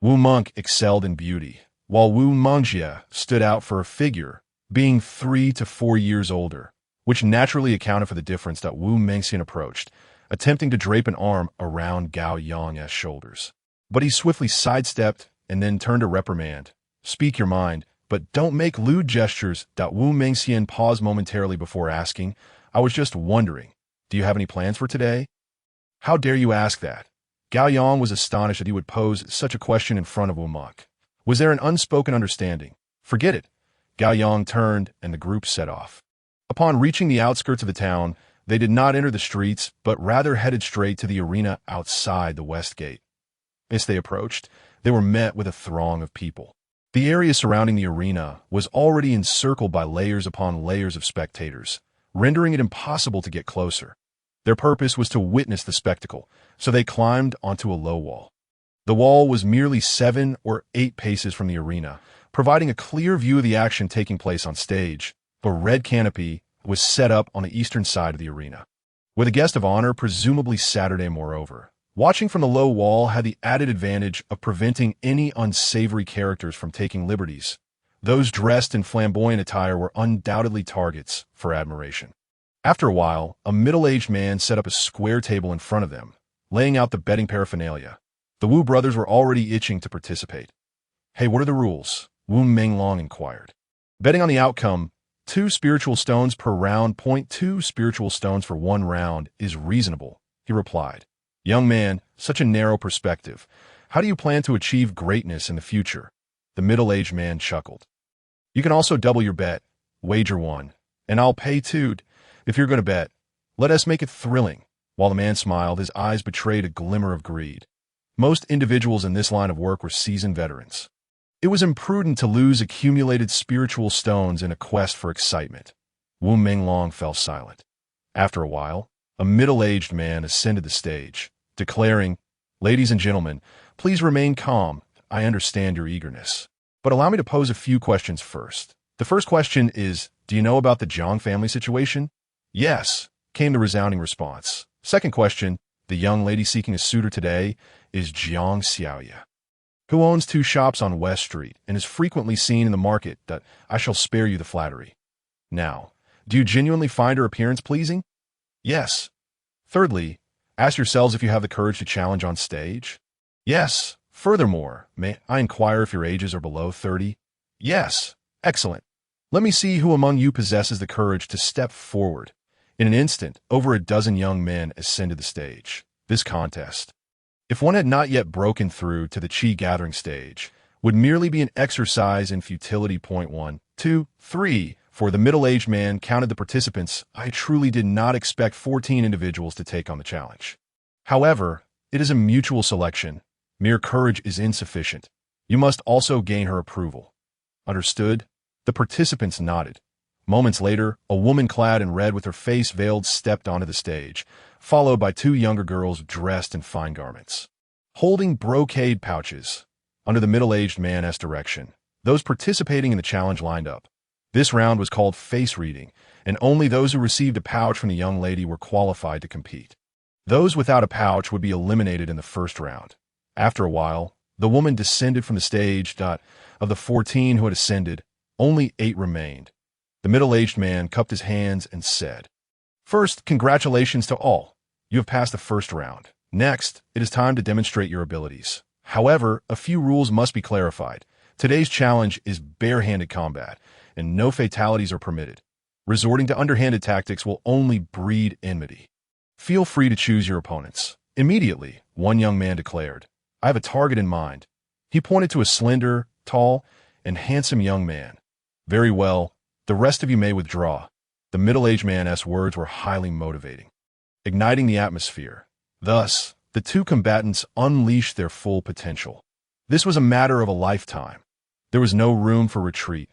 Wu Monk excelled in beauty, while Wu Mongjie stood out for a figure, being 3 to 4 years older, which naturally accounted for the difference. That Wu Mengxian approached, attempting to drape an arm around Gao Yang's shoulders. But he swiftly sidestepped and then turned a reprimand. "Speak your mind, but don't make lewd gestures." Wu Mengxian paused momentarily before asking, "I was just wondering, do you have any plans for today?" "How dare you ask that?" Gao Yang was astonished that he would pose such a question in front of Wu Monk. Was there an unspoken understanding? "Forget it." Gao Yang turned and the group set off. Upon reaching the outskirts of the town, they did not enter the streets, but rather headed straight to the arena outside the west gate. As they approached, they were met with a throng of people. The area surrounding the arena was already encircled by layers upon layers of spectators, rendering it impossible to get closer. Their purpose was to witness the spectacle, so they climbed onto a low wall. The wall was merely 7 or 8 paces from the arena, providing a clear view of the action taking place on stage. A red canopy was set up on the eastern side of the arena, with a guest of honor, presumably Saturday. Moreover, watching from the low wall had the added advantage of preventing any unsavory characters from taking liberties. Those dressed in flamboyant attire were undoubtedly targets for admiration. After a while, a middle-aged man set up a square table in front of them, laying out the betting paraphernalia. The Wu brothers were already itching to participate. "Hey, what are the rules?" Wu Menglong inquired. "Betting on the outcome, 2 spiritual stones per round. 2 spiritual stones for 1 round is reasonable," he replied. "Young man, such a narrow perspective. How do you plan to achieve greatness in the future?" The middle-aged man chuckled. "You can also double your bet. Wager 1, and I'll pay 2. If you're going to bet, let us make it thrilling." While the man smiled, his eyes betrayed a glimmer of greed. Most individuals in this line of work were seasoned veterans. It was imprudent to lose accumulated spiritual stones in a quest for excitement. Wu Menglong fell silent. After a while, a middle-aged man ascended the stage, declaring, "Ladies and gentlemen, please remain calm. I understand your eagerness. But allow me to pose a few questions first. The first question is, do you know about the Jiang family situation?" "Yes," came the resounding response. "Second question, the young lady seeking a suitor today is Jiang Xiaoya." who owns 2 shops on West Street and is frequently seen in the market, that I shall spare you the flattery. Now, do you genuinely find her appearance pleasing? Yes. Thirdly, ask yourselves if you have the courage to challenge on stage. Yes. Furthermore, may I inquire if your ages are below 30? Yes. Excellent. Let me see who among you possesses the courage to step forward. In an instant, over a dozen young men ascended the stage. This contest, if one had not yet broken through to the Chi gathering stage, would merely be an exercise in futility. Point 1, 2, 3. For the middle-aged man counted the participants. I truly did not expect 14 individuals to take on the challenge. However, it is a mutual selection. Mere courage is insufficient. You must also gain her approval. Understood? The participants nodded. Moments later, a woman clad in red with her face veiled stepped onto the stage, followed by 2 younger girls dressed in fine garments, holding brocade pouches. Under the middle-aged man's direction, those participating in the challenge lined up. This round was called face reading, and only those who received a pouch from the young lady were qualified to compete. Those without a pouch would be eliminated in the first round. After a while, the woman descended from the stage. Of the 14 who had ascended, only 8 remained. The middle-aged man cupped his hands and said, "First, congratulations to all. You have passed the first round. Next, it is time to demonstrate your abilities. However, a few rules must be clarified. Today's challenge is bare-handed combat, and no fatalities are permitted. Resorting to underhanded tactics will only breed enmity. Feel free to choose your opponents." Immediately, one young man declared, "I have a target in mind." He pointed to a slender, tall, and handsome young man. "Very well. The rest of you may withdraw." The middle-aged man's words were highly motivating, igniting the atmosphere. Thus, the 2 combatants unleashed their full potential. This was a matter of a lifetime. There was no room for retreat.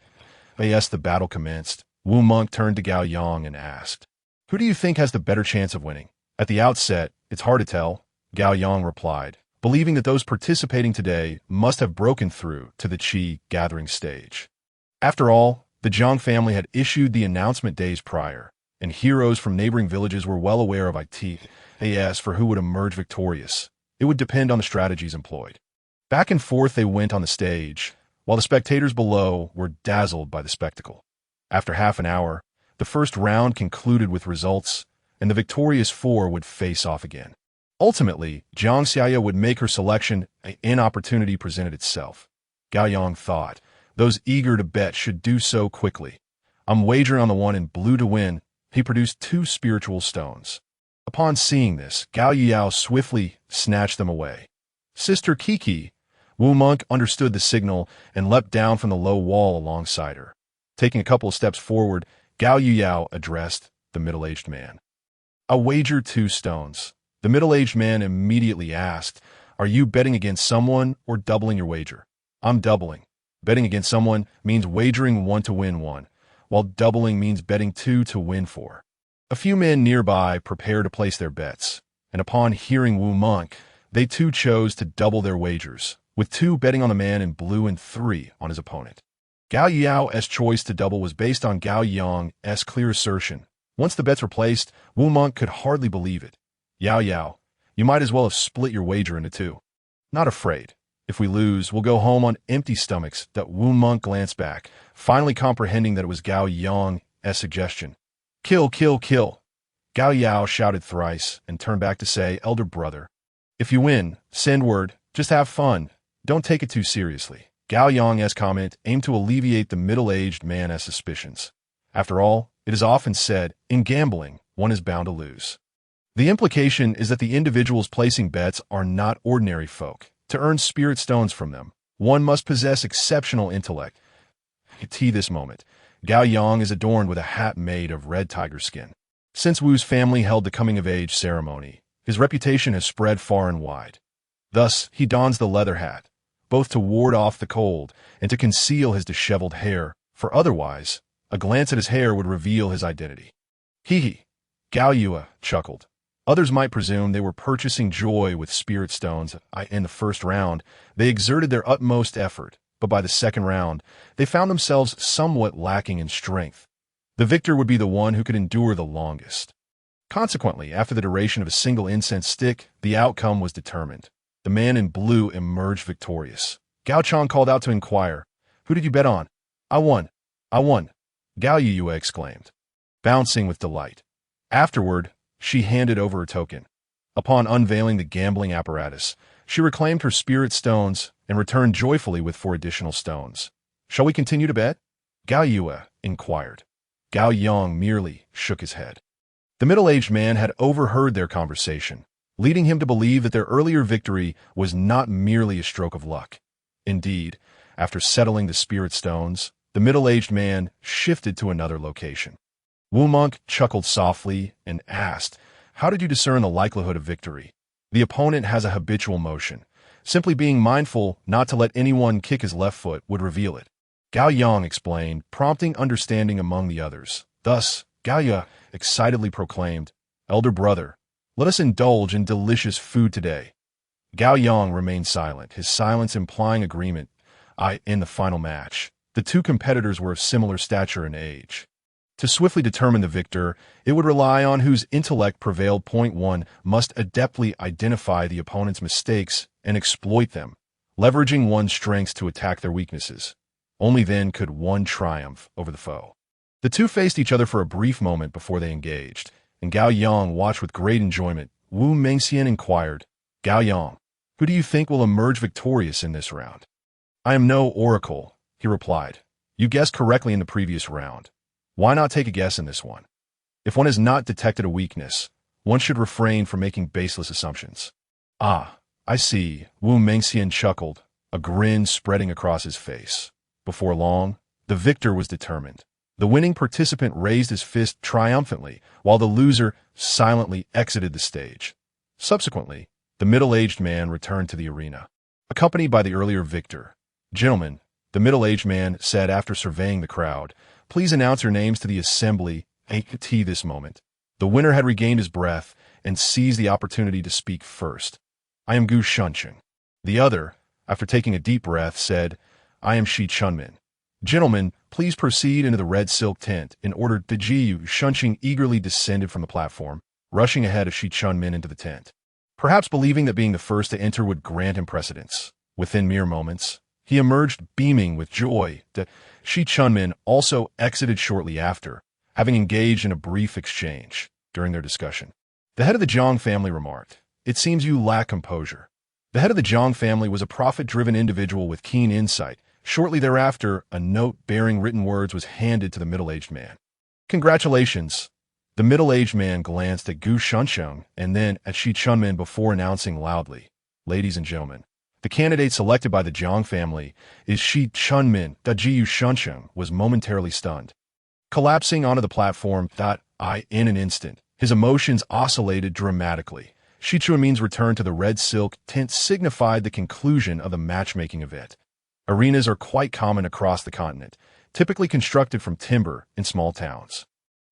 As the battle commenced, Wu Monk turned to Gao Yang and asked, "Who do you think has the better chance of winning?" "At the outset, it's hard to tell," Gao Yang replied, believing that those participating today must have broken through to the Qi gathering stage. After all, the Zhang family had issued the announcement days prior, and heroes from neighboring villages were well aware of it. For who would emerge victorious. It would depend on the strategies employed. Back and forth they went on the stage, while the spectators below were dazzled by the spectacle. After half an hour, the first round concluded with results, and the victorious 4 would face off again. Ultimately, Jiang Xiaya would make her selection. An opportunity presented itself. Gao Yang thought, those eager to bet should do so quickly. "I'm wagering on the one in blue to win." He produced 2 spiritual stones. Upon seeing this, Gao Yao swiftly snatched them away. "Sister Kiki." Wu Monk understood the signal and leapt down from the low wall alongside her. Taking a couple of steps forward, Gao Yao addressed the middle-aged man. "I wager 2 stones." The middle-aged man immediately asked, "Are you betting against someone or doubling your wager?" "I'm doubling. Betting against someone means wagering 1 to win 1, while doubling means betting 2 to win 4. A few men nearby prepared to place their bets, and upon hearing Wu Monk, they too chose to double their wagers, with 2 betting on the man in blue and 3 on his opponent. Gao Yao's choice to double was based on Gao Yang's clear assertion. Once the bets were placed, Wu Monk could hardly believe it. Yao, you might as well have split your wager into 2. "Not afraid. If we lose, we'll go home on empty stomachs." That Wu Monk glanced back, finally comprehending that it was Gao Yang's suggestion. "Kill, kill, kill." Gao Yao shouted thrice and turned back to say, "Elder brother, if you win, send word. Just have fun. Don't take it too seriously." Gao Yang's comment aimed to alleviate the middle-aged man's suspicions. After all, it is often said, in gambling, one is bound to lose. The implication is that the individuals placing bets are not ordinary folk. To earn spirit stones from them, one must possess exceptional intellect. This moment, Gao Yang is adorned with a hat made of red tiger skin. Since Wu's family held the coming-of-age ceremony, his reputation has spread far and wide. Thus, he dons the leather hat, both to ward off the cold and to conceal his disheveled hair, for otherwise, a glance at his hair would reveal his identity. Hee. Gao Yue chuckled. Others might presume they were purchasing joy with spirit stones. In the first round, they exerted their utmost effort, but by the second round, they found themselves somewhat lacking in strength. The victor would be the one who could endure the longest. Consequently, after the duration of a single incense stick, the outcome was determined. The man in blue emerged victorious. Gao Chong called out to inquire, "Who did you bet on?" "I won. I won," Gao Yue exclaimed, bouncing with delight. Afterward, she handed over her token. Upon unveiling the gambling apparatus, she reclaimed her spirit stones and returned joyfully with 4 additional stones. "Shall we continue to bet?" Gao Yue inquired. Gao Yang merely shook his head. The middle-aged man had overheard their conversation, leading him to believe that their earlier victory was not merely a stroke of luck. Indeed, after settling the spirit stones, the middle-aged man shifted to another location. Wu Monk chuckled softly and asked, "How did you discern the likelihood of victory?" "The opponent has a habitual motion. Simply being mindful not to let anyone kick his left foot would reveal it," Gao Yang explained, prompting understanding among the others. Thus, Gao Ye excitedly proclaimed, "Elder brother, let us indulge in delicious food today." Gao Yang remained silent, his silence implying agreement. In the final match, the 2 competitors were of similar stature and age. To swiftly determine the victor, it would rely on whose intellect prevailed. Point 1 must adeptly identify the opponent's mistakes and exploit them, leveraging one's strengths to attack their weaknesses. Only then could one triumph over the foe. The 2 faced each other for a brief moment before they engaged, and Gao Yang watched with great enjoyment. Wu Mengxian inquired, "Gao Yang, who do you think will emerge victorious in this round?" "I am no oracle," he replied. "You guessed correctly in the previous round. Why not take a guess in this one? If one has not detected a weakness, one should refrain from making baseless assumptions." "Ah, I see," Wu Mengxian chuckled, a grin spreading across his face. Before long, the victor was determined. The winning participant raised his fist triumphantly, while the loser silently exited the stage. Subsequently, the middle-aged man returned to the arena, accompanied by the earlier victor. "Gentlemen," the middle-aged man said after surveying the crowd, "please announce your names to the assembly at this moment." The winner had regained his breath and seized the opportunity to speak first. "I am Gu Shuncheng." The other, after taking a deep breath, said, "I am Shi Chunmin." "Gentlemen, please proceed into the red silk tent." In order, the Gu Shuncheng eagerly descended from the platform, rushing ahead of Shi Chunmin into the tent. Perhaps believing that being the first to enter would grant him precedence. Within mere moments, he emerged beaming with joy. Shi Chunmin also exited shortly after, having engaged in a brief exchange. During their discussion, the head of the Zhang family remarked, "It seems you lack composure." The head of the Zhang family was a profit-driven individual with keen insight. Shortly thereafter, a note bearing written words was handed to the middle-aged man. "Congratulations." The middle-aged man glanced at Gu Shuncheng and then at Shi Chunmin before announcing loudly, "Ladies and gentlemen, the candidate selected by the Zhang family is Shi Chunmin." Gu Shuncheng was momentarily stunned. Collapsing onto the platform, in an instant, his emotions oscillated dramatically. Shi Chunmin's return to the red silk tent signified the conclusion of the matchmaking event. Arenas are quite common across the continent, typically constructed from timber in small towns.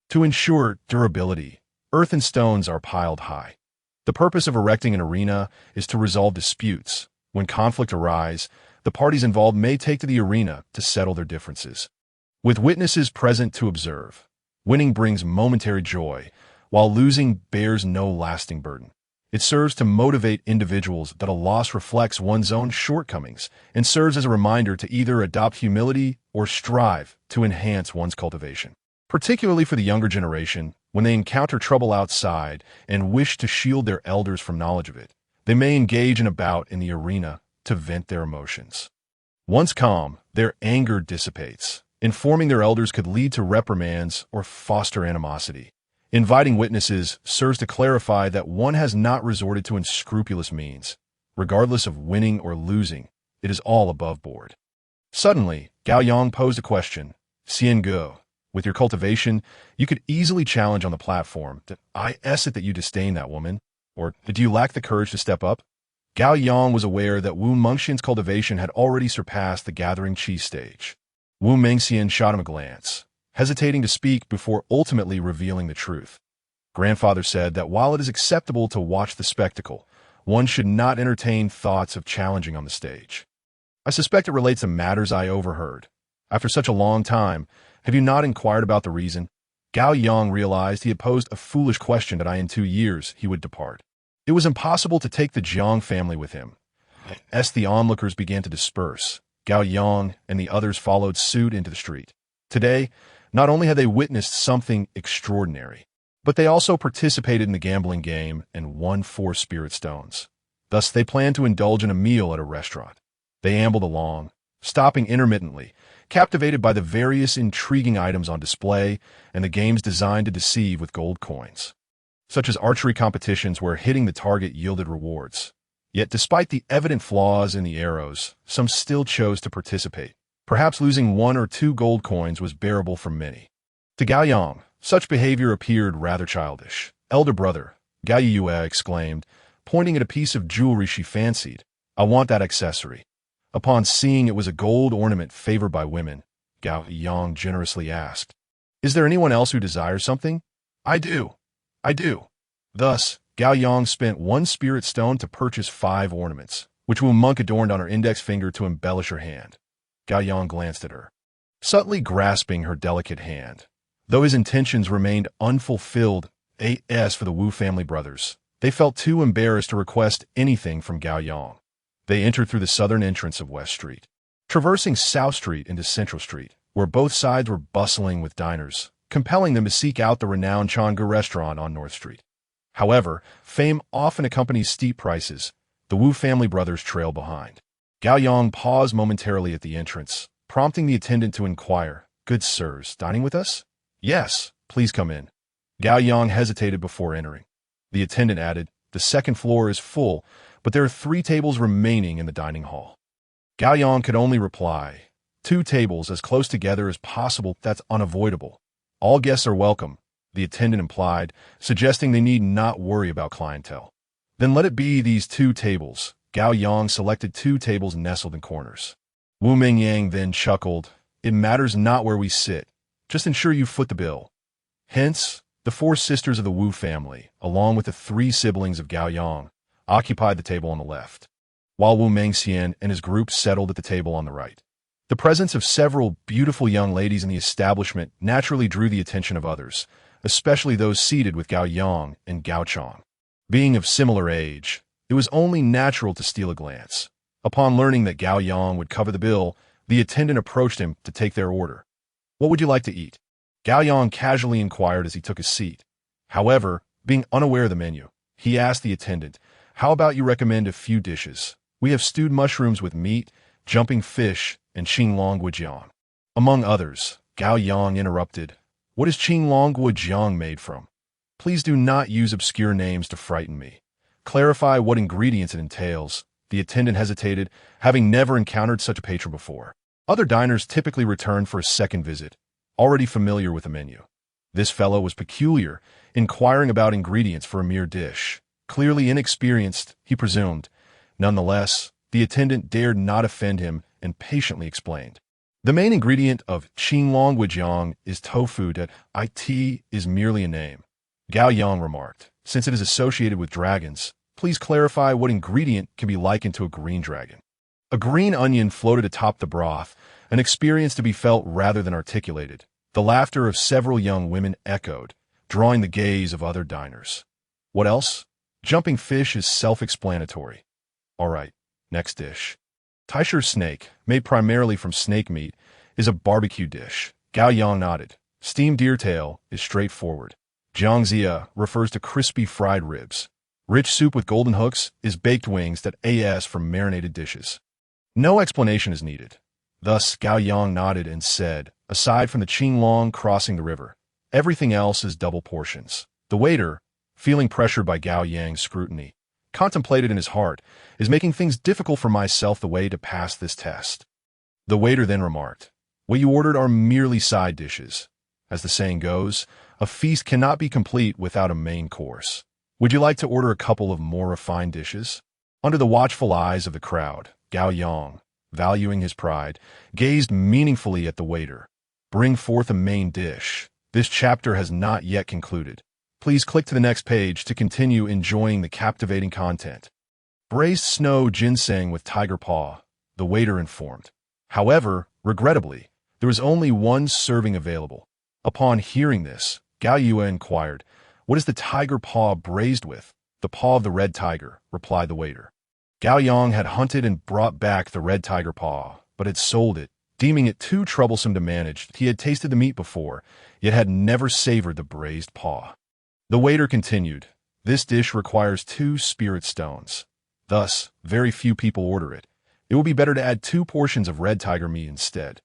To ensure durability, earth and stones are piled high. The purpose of erecting an arena is to resolve disputes. When conflict arises, the parties involved may take to the arena to settle their differences. With witnesses present to observe, winning brings momentary joy, while losing bears no lasting burden. It serves to motivate individuals that a loss reflects one's own shortcomings and serves as a reminder to either adopt humility or strive to enhance one's cultivation. Particularly for the younger generation, when they encounter trouble outside and wish to shield their elders from knowledge of it, they may engage in a bout in the arena to vent their emotions. Once calm, their anger dissipates. Informing their elders could lead to reprimands or foster animosity. Inviting witnesses serves to clarify that one has not resorted to unscrupulous means. Regardless of winning or losing, it is all above board. Suddenly, Gao Yang posed a question. "Xian Ge, with your cultivation, you could easily challenge on the platform. I it that you disdain that woman, or do you lack the courage to step up?" Gao Yang was aware that Wu Mengxian's cultivation had already surpassed the gathering chi stage. Wu Mengxian shot him a glance, hesitating to speak before ultimately revealing the truth. Grandfather said that while it is acceptable to watch the spectacle, one should not entertain thoughts of challenging on the stage. I suspect it relates to matters I overheard. After such a long time, have you not inquired about the reason? Gao Yang realized he had posed a foolish question that in 2 years he would depart. It was impossible to take the Jiang family with him. As the onlookers began to disperse, Gao Yang and the others followed suit into the street. Today, not only had they witnessed something extraordinary, but they also participated in the gambling game and won 4 spirit stones. Thus, they planned to indulge in a meal at a restaurant. They ambled along, stopping intermittently, captivated by the various intriguing items on display and the games designed to deceive with gold coins, such as archery competitions where hitting the target yielded rewards. Yet despite the evident flaws in the arrows, some still chose to participate. Perhaps losing 1 or 2 gold coins was bearable for many. To Gao Yang, such behavior appeared rather childish. "Elder brother," Gao Yue exclaimed, pointing at a piece of jewelry she fancied. "I want that accessory." Upon seeing it was a gold ornament favored by women, Gao Yang generously asked, "Is there anyone else who desires something?" I do. Thus, Gao Yang spent 1 spirit stone to purchase 5 ornaments, which Wu Monk adorned on her index finger to embellish her hand. Gao Yang glanced at her, subtly grasping her delicate hand. Though his intentions remained unfulfilled, as for the Wu family brothers, they felt too embarrassed to request anything from Gao Yang. They entered through the southern entrance of West Street, traversing South Street into Central Street, where both sides were bustling with diners, compelling them to seek out the renowned Chang'e restaurant on North Street. However, fame often accompanies steep prices. The Wu family brothers trailed behind. Gao Yang paused momentarily at the entrance, prompting the attendant to inquire, "Good sirs, dining with us?" "Yes, please come in." Gao Yang hesitated before entering. The attendant added, "The second floor is full, but there are 3 tables remaining in the dining hall." Gao Yang could only reply, "2 tables as close together as possible, that's unavoidable. All guests are welcome," the attendant implied, suggesting they need not worry about clientele. "Then let it be these 2 tables." Gao Yang selected 2 tables nestled in corners. Wu Mingyang then chuckled, "It matters not where we sit. Just ensure you foot the bill." Hence, the 4 sisters of the Wu family, along with the 3 siblings of Gao Yang, occupied the table on the left, while Wu Mengxian and his group settled at the table on the right. The presence of several beautiful young ladies in the establishment naturally drew the attention of others, especially those seated with Gao Yang and Gao Chong. Being of similar age, it was only natural to steal a glance. Upon learning that Gao Yang would cover the bill, the attendant approached him to take their order. "What would you like to eat?" Gao Yang casually inquired as he took his seat. However, being unaware of the menu, he asked the attendant, "How about you recommend a few dishes? We have stewed mushrooms with meat, jumping fish, and qinglong gujiang." Among others, Gao Yang interrupted, "What is qinglong gujiang made from? Please do not use obscure names to frighten me. Clarify what ingredients it entails." The attendant hesitated, having never encountered such a patron before. Other diners typically returned for a second visit, already familiar with the menu. This fellow was peculiar, inquiring about ingredients for a mere dish. Clearly inexperienced, he presumed. Nonetheless, the attendant dared not offend him and patiently explained. "The main ingredient of qinglong gujiang is tofu that it is merely a name." Gao Yang remarked, "Since it is associated with dragons, please clarify what ingredient can be likened to a green dragon." A green onion floated atop the broth, an experience to be felt rather than articulated. The laughter of several young women echoed, drawing the gaze of other diners. "What else?" "Jumping fish is self-explanatory." "All right, next dish." Tai Chi snake, made primarily from snake meat, is a barbecue dish. Gao Yang nodded. "Steamed deer tail is straightforward." Jiangxia refers to crispy fried ribs. Rich soup with golden hooks is baked wings that as from marinated dishes. No explanation is needed. Thus, Gao Yang nodded and said, "Aside from the qinglong crossing the river, everything else is double portions." The waiter, feeling pressured by Gao Yang's scrutiny, contemplated in his heart, "Is making things difficult for myself the way to pass this test." The waiter then remarked, "What you ordered are merely side dishes. As the saying goes, a feast cannot be complete without a main course. Would you like to order a couple of more refined dishes?" Under the watchful eyes of the crowd, Gao Yang, valuing his pride, gazed meaningfully at the waiter. "Bring forth a main dish. This chapter has not yet concluded. Please click to the next page to continue enjoying the captivating content." "Braised snow ginseng with tiger paw," the waiter informed. However, regrettably, there was only 1 serving available. Upon hearing this, Gao Yue inquired, "What is the tiger paw braised with?" "The paw of the red tiger," replied the waiter. Gao Yang had hunted and brought back the red tiger paw, but had sold it, deeming it too troublesome to manage. He had tasted the meat before, yet had never savored the braised paw. The waiter continued, "This dish requires 2 spirit stones. Thus, very few people order it. It will be better to add 2 portions of red tiger meat instead."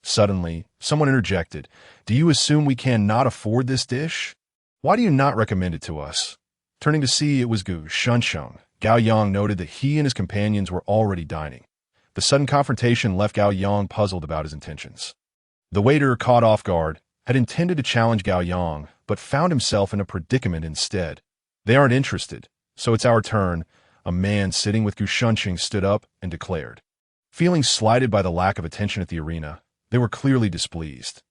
Suddenly, someone interjected, "Do you assume we cannot afford this dish? Why do you not recommend it to us?" Turning to see it was Gu Shunsheng, Gao Yang noted that he and his companions were already dining. The sudden confrontation left Gao Yang puzzled about his intentions. The waiter, caught off guard, had intended to challenge Gao Yang, but found himself in a predicament instead. "They aren't interested, so it's our turn," a man sitting with Gu Shunsheng stood up and declared. Feeling slighted by the lack of attention at the arena, they were clearly displeased.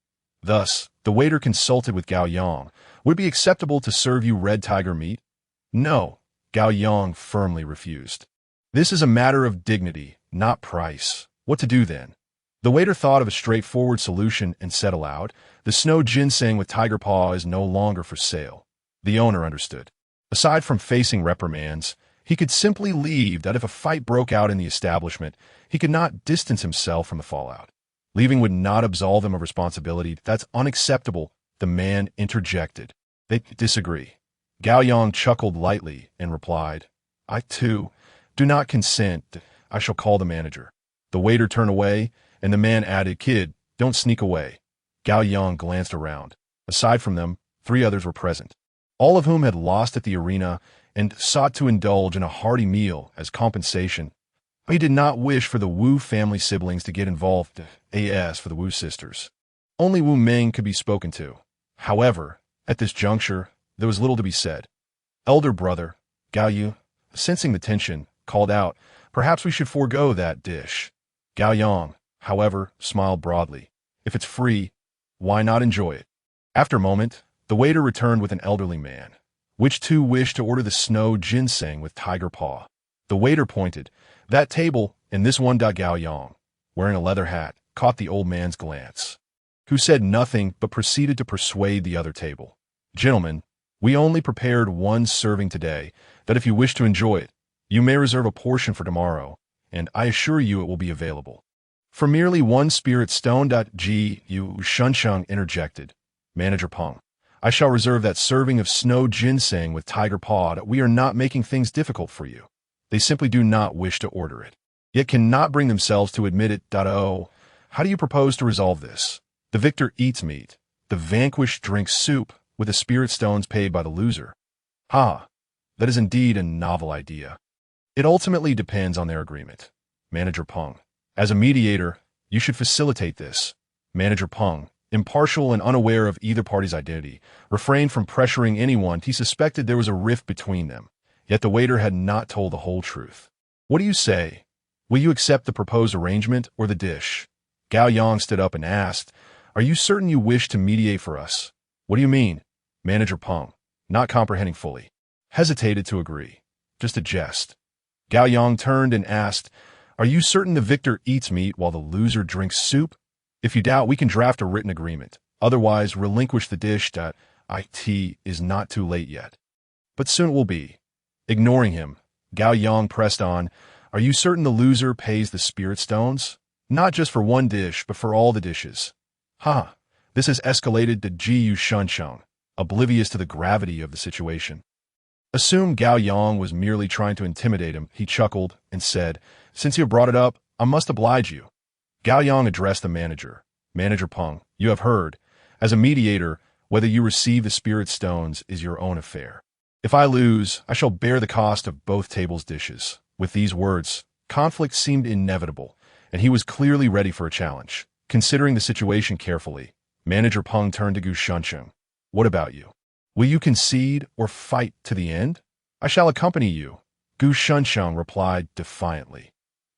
Thus, the waiter consulted with Gao Yang. "Would it be acceptable to serve you red tiger meat?" "No," Gao Yang firmly refused. "This is a matter of dignity, not price. What to do then?" The waiter thought of a straightforward solution and said aloud, "The snow ginseng with tiger paw is no longer for sale." The owner understood. Aside from facing reprimands, he could simply leave. That if a fight broke out in the establishment, he could not distance himself from the fallout. Leaving would not absolve him of responsibility. "That's unacceptable," the man interjected. "They disagree." Gao Yang chuckled lightly and replied, "I, too, do not consent. I shall call the manager." The waiter turned away, and the man added, "Kid, don't sneak away." Gao Yang glanced around. Aside from them, 3 others were present, all of whom had lost at the arena and sought to indulge in a hearty meal as compensation. He did not wish for the Wu family siblings to get involved, as for the Wu sisters. Only Wu Meng could be spoken to. However, at this juncture, there was little to be said. Elder brother, Gao Yu, sensing the tension, called out, "Perhaps we should forego that dish." Gao Yang, however, smiled broadly. "If it's free, why not enjoy it?" After a moment, the waiter returned with an elderly man. "Which 2 wish to order the snow ginseng with tiger paw?" The waiter pointed. "That table and this one." Gao Yang, wearing a leather hat, caught the old man's glance, who said nothing but proceeded to persuade the other table. "Gentlemen, we only prepared 1 serving today, that if you wish to enjoy it, you may reserve a portion for tomorrow, and I assure you it will be available." "For merely 1 spirit stone." Gu Shunsheng interjected. Manager Peng, "I shall reserve that serving of snow ginseng with tiger paw. We are not making things difficult for you. They simply do not wish to order it, yet cannot bring themselves to admit it. Oh, how do you propose to resolve this? The victor eats meat, the vanquished drinks soup, with the spirit stones paid by the loser." "Ha, that is indeed a novel idea." "It ultimately depends on their agreement." Manager Peng, "As a mediator, you should facilitate this." Manager Peng, impartial and unaware of either party's identity, refrained from pressuring anyone. He suspected there was a rift between them. Yet the waiter had not told the whole truth. "What do you say? Will you accept the proposed arrangement or the dish?" Gao Yang stood up and asked, "Are you certain you wish to mediate for us?" "What do you mean?" Manager Peng, not comprehending fully, hesitated to agree. "Just a jest." Gao Yang turned and asked, "Are you certain the victor eats meat while the loser drinks soup? If you doubt, we can draft a written agreement. Otherwise, relinquish the dish. It is not too late yet." "But soon it will be." Ignoring him, Gao Yang pressed on, "Are you certain the loser pays the spirit stones? Not just for 1 dish, but for all the dishes." "Ha, this has escalated to Gu Shunsheng, oblivious to the gravity of the situation. Assumed Gao Yang was merely trying to intimidate him. He chuckled and said, "Since you have brought it up, I must oblige you." Gao Yang addressed the manager. "Manager Peng, you have heard. As a mediator, whether you receive the spirit stones is your own affair. If I lose, I shall bear the cost of both tables' dishes." With these words, conflict seemed inevitable, and he was clearly ready for a challenge. Considering the situation carefully, Manager Peng turned to Gu Shunsheng. "What about you? Will you concede or fight to the end?" "I shall accompany you," Gu Shunsheng replied defiantly.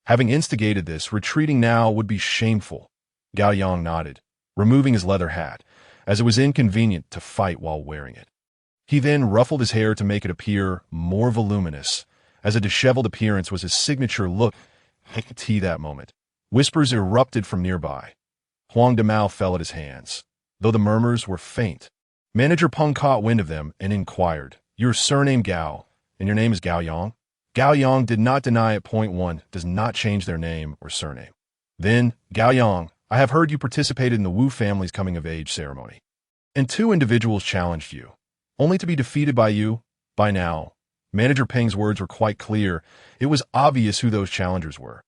Having instigated this, retreating now would be shameful. Gao Yang nodded, removing his leather hat, as it was inconvenient to fight while wearing it. He then ruffled his hair to make it appear more voluminous, as a disheveled appearance was his signature look. That moment, whispers erupted from nearby. Huang Damao fell at his hands, though the murmurs were faint. Manager Peng caught wind of them and inquired, "Your surname Gao, and your name is Gao Yang?" Gao Yang did not deny it. Point 1 does not change their name or surname. Then, Gao Yang, I have heard you participated in the Wu family's coming-of-age ceremony. And 2 individuals challenged you, only to be defeated by you. By now, Manager Peng's words were quite clear. It was obvious who those challengers were.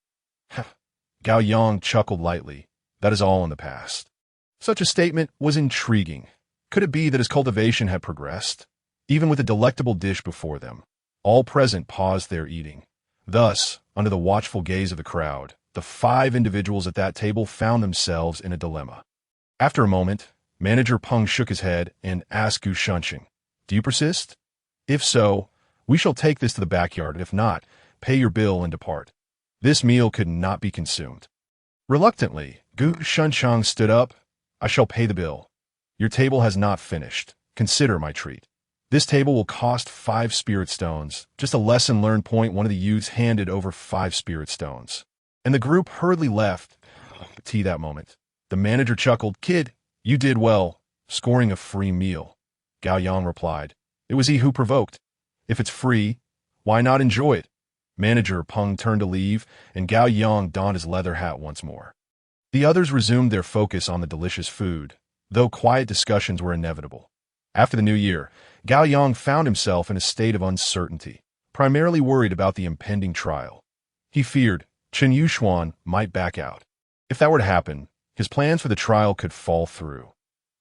Gao Yang chuckled lightly. That is all in the past. Such a statement was intriguing. Could it be that his cultivation had progressed? Even with a delectable dish before them, all present paused their eating. Thus, under the watchful gaze of the crowd, the 5 individuals at that table found themselves in a dilemma. After a moment, Manager Peng shook his head and asked Gu Shunqing, "Do you persist? If so, we shall take this to the backyard. If not, pay your bill and depart." This meal could not be consumed. Reluctantly, Gu Shunqing stood up. "I shall pay the bill. Your table has not finished. Consider my treat. This table will cost 5 spirit stones. Just a lesson learned." Point 1 of the youths handed over 5 spirit stones, and the group hurriedly left. Tea that moment. The manager chuckled, "Kid, you did well, scoring a free meal." Gao Yang replied, "It was he who provoked. If it's free, why not enjoy it?" Manager Peng turned to leave, and Gao Yang donned his leather hat once more. The others resumed their focus on the delicious food, though quiet discussions were inevitable. After the new year, Gao Yang found himself in a state of uncertainty, primarily worried about the impending trial. He feared Chen Yuxuan might back out. If that were to happen, his plans for the trial could fall through.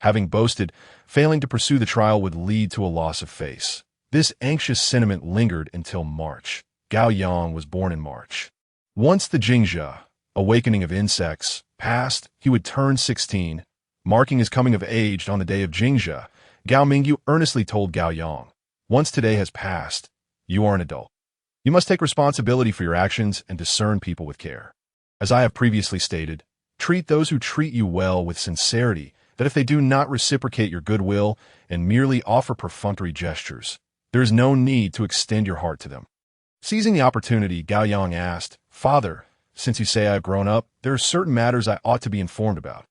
Having boasted, failing to pursue the trial would lead to a loss of face. This anxious sentiment lingered until March. Gao Yang was born in March. Once the Jingzhe, awakening of insects, passed, he would turn 16, marking his coming of age on the day of Jingzhe. Gao Mingyu earnestly told Gao Yang, "Once today has passed, you are an adult. You must take responsibility for your actions and discern people with care. As I have previously stated, treat those who treat you well with sincerity, that if they do not reciprocate your goodwill and merely offer perfunctory gestures, there is no need to extend your heart to them." Seizing the opportunity, Gao Yang asked, "Father, since you say I have grown up, there are certain matters I ought to be informed about."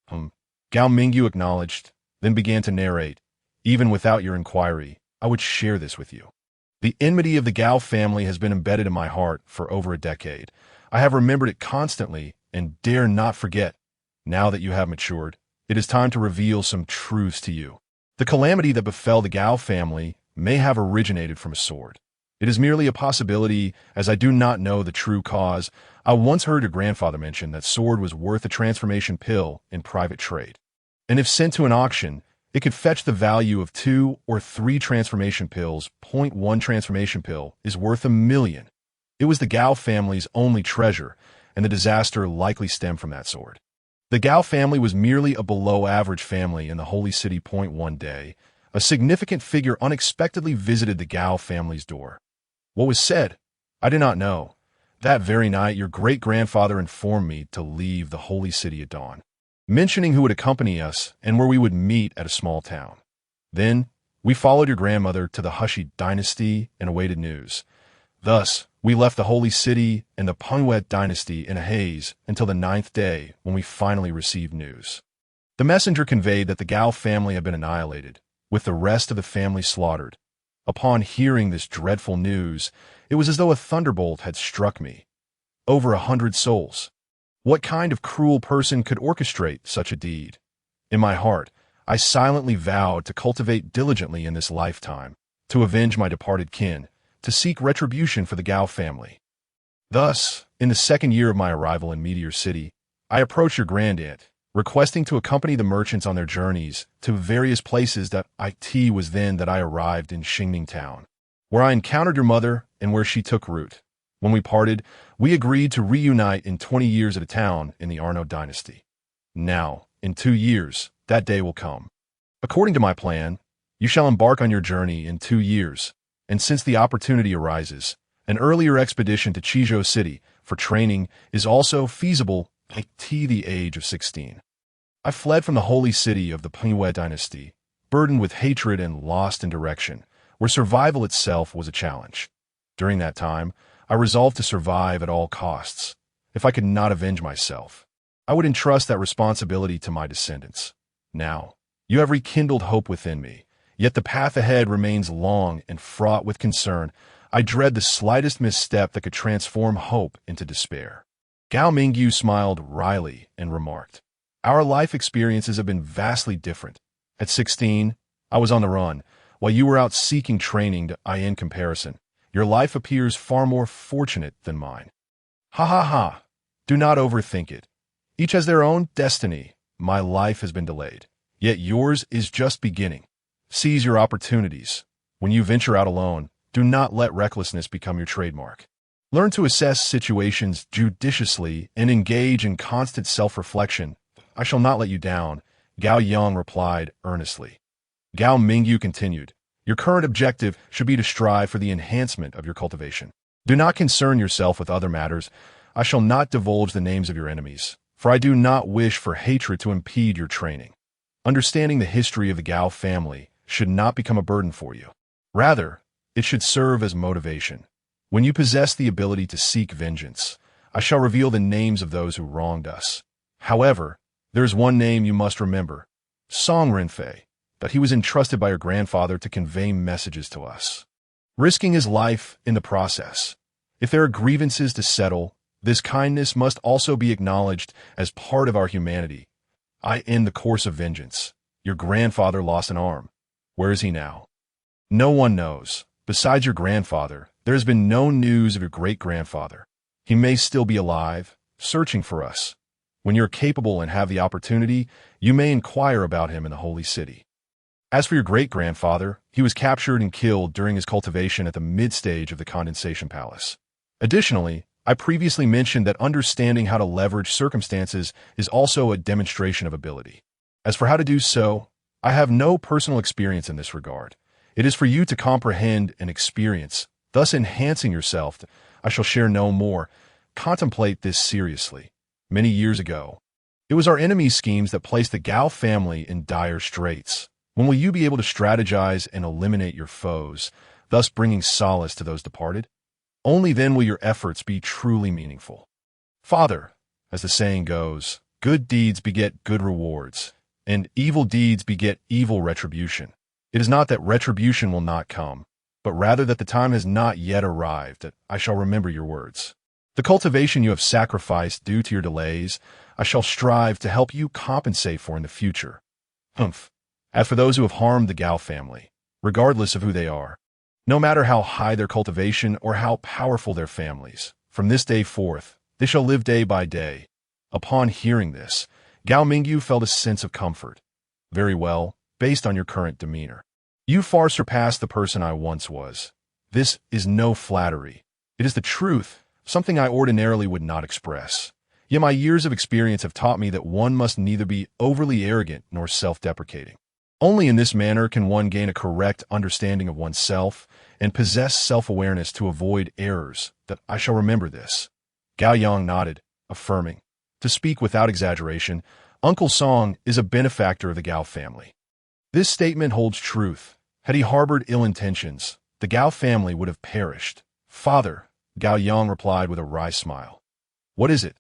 Gao Mingyu acknowledged, then began to narrate, "Even without your inquiry, I would share this with you. The enmity of the Gao family has been embedded in my heart for over a decade. I have remembered it constantly and dare not forget. Now that you have matured, it is time to reveal some truths to you. The calamity that befell the Gao family may have originated from a sword. It is merely a possibility, as I do not know the true cause. I once heard your grandfather mention that sword was worth a transformation pill in private trade. And if sent to an auction, it could fetch the value of 2 or 3 transformation pills. 1 transformation pill is worth 1,000,000. It was the Gao family's only treasure, and the disaster likely stemmed from that sword. The Gao family was merely a below-average family in the holy city. 1 day, a significant figure unexpectedly visited the Gao family's door. What was said? I did not know. That very night, your great-grandfather informed me to leave the holy city at dawn, mentioning who would accompany us and where we would meet at a small town. Then, we followed your grandmother to the Hushi dynasty and awaited news. Thus, we left the holy city and the Pengwet dynasty in a haze until the 9th day, when we finally received news. The messenger conveyed that the Gao family had been annihilated, with the rest of the family slaughtered. Upon hearing this dreadful news, it was as though a thunderbolt had struck me. Over 100 souls. What kind of cruel person could orchestrate such a deed? In my heart, I silently vowed to cultivate diligently in this lifetime, to avenge my departed kin, to seek retribution for the Gao family. Thus, in the 2nd year of my arrival in Meteor City, I approached your grandaunt, requesting to accompany the merchants on their journeys to various places. That it was then that I arrived in Xingming Town, where I encountered your mother and where she took root. When we parted, we agreed to reunite in 20 years at a town in the Arno dynasty. Now, in 2 years, that day will come. According to my plan, you shall embark on your journey in 2 years, and since the opportunity arises, an earlier expedition to Chizhou City for training is also feasible at the age of 16. I fled from the holy city of the Pengwet dynasty, burdened with hatred and lost in direction, where survival itself was a challenge. During that time, I resolved to survive at all costs. If I could not avenge myself, I would entrust that responsibility to my descendants. Now, you have rekindled hope within me, yet the path ahead remains long and fraught with concern. I dread the slightest misstep that could transform hope into despair. Gao Mingyu smiled wryly and remarked, "Our life experiences have been vastly different. At 16, I was on the run, while you were out seeking training to in comparison. Your life appears far more fortunate than mine." Ha ha ha. Do not overthink it. Each has their own destiny. My life has been delayed, yet yours is just beginning. Seize your opportunities. When you venture out alone, do not let recklessness become your trademark. Learn to assess situations judiciously and engage in constant self-reflection. I shall not let you down, Gao Yang replied earnestly. Gao Mingyu continued, "Your current objective should be to strive for the enhancement of your cultivation. Do not concern yourself with other matters. I shall not divulge the names of your enemies, for I do not wish for hatred to impede your training. Understanding the history of the Gao family should not become a burden for you. Rather, it should serve as motivation. When you possess the ability to seek vengeance, I shall reveal the names of those who wronged us. However, there is one name you must remember, Song Renfei, that he was entrusted by your grandfather to convey messages to us, risking his life in the process. If there are grievances to settle, this kindness must also be acknowledged as part of our humanity. I end the course of vengeance. Your grandfather lost an arm. Where is he now? No one knows. Besides your grandfather, there has been no news of your great-grandfather. He may still be alive, searching for us. When you're capable and have the opportunity, you may inquire about him in the Holy City. As for your great-grandfather, he was captured and killed during his cultivation at the mid-stage of the Condensation Palace. Additionally, I previously mentioned that understanding how to leverage circumstances is also a demonstration of ability. As for how to do so, I have no personal experience in this regard. It is for you to comprehend and experience, thus enhancing yourself. I shall share no more. Contemplate this seriously. Many years ago, it was our enemies' schemes that placed the Gao family in dire straits. When will you be able to strategize and eliminate your foes, thus bringing solace to those departed? Only then will your efforts be truly meaningful. Father, as the saying goes, good deeds beget good rewards, and evil deeds beget evil retribution. It is not that retribution will not come, but rather that the time has not yet arrived, that I shall remember your words. The cultivation you have sacrificed due to your delays, I shall strive to help you compensate for in the future. Humph. As for those who have harmed the Gao family, regardless of who they are, no matter how high their cultivation or how powerful their families, from this day forth, they shall live day by day. Upon hearing this, Gao Mingyu felt a sense of comfort. Very well, based on your current demeanor. You far surpass the person I once was. This is no flattery. It is the truth, something I ordinarily would not express. Yet my years of experience have taught me that one must neither be overly arrogant nor self-deprecating. Only in this manner can one gain a correct understanding of oneself and possess self-awareness to avoid errors. That I shall remember this. Gao Yang nodded, affirming. To speak without exaggeration, Uncle Song is a benefactor of the Gao family. This statement holds truth. Had he harbored ill intentions, the Gao family would have perished. Father, Gao Yang replied with a wry smile. What is it?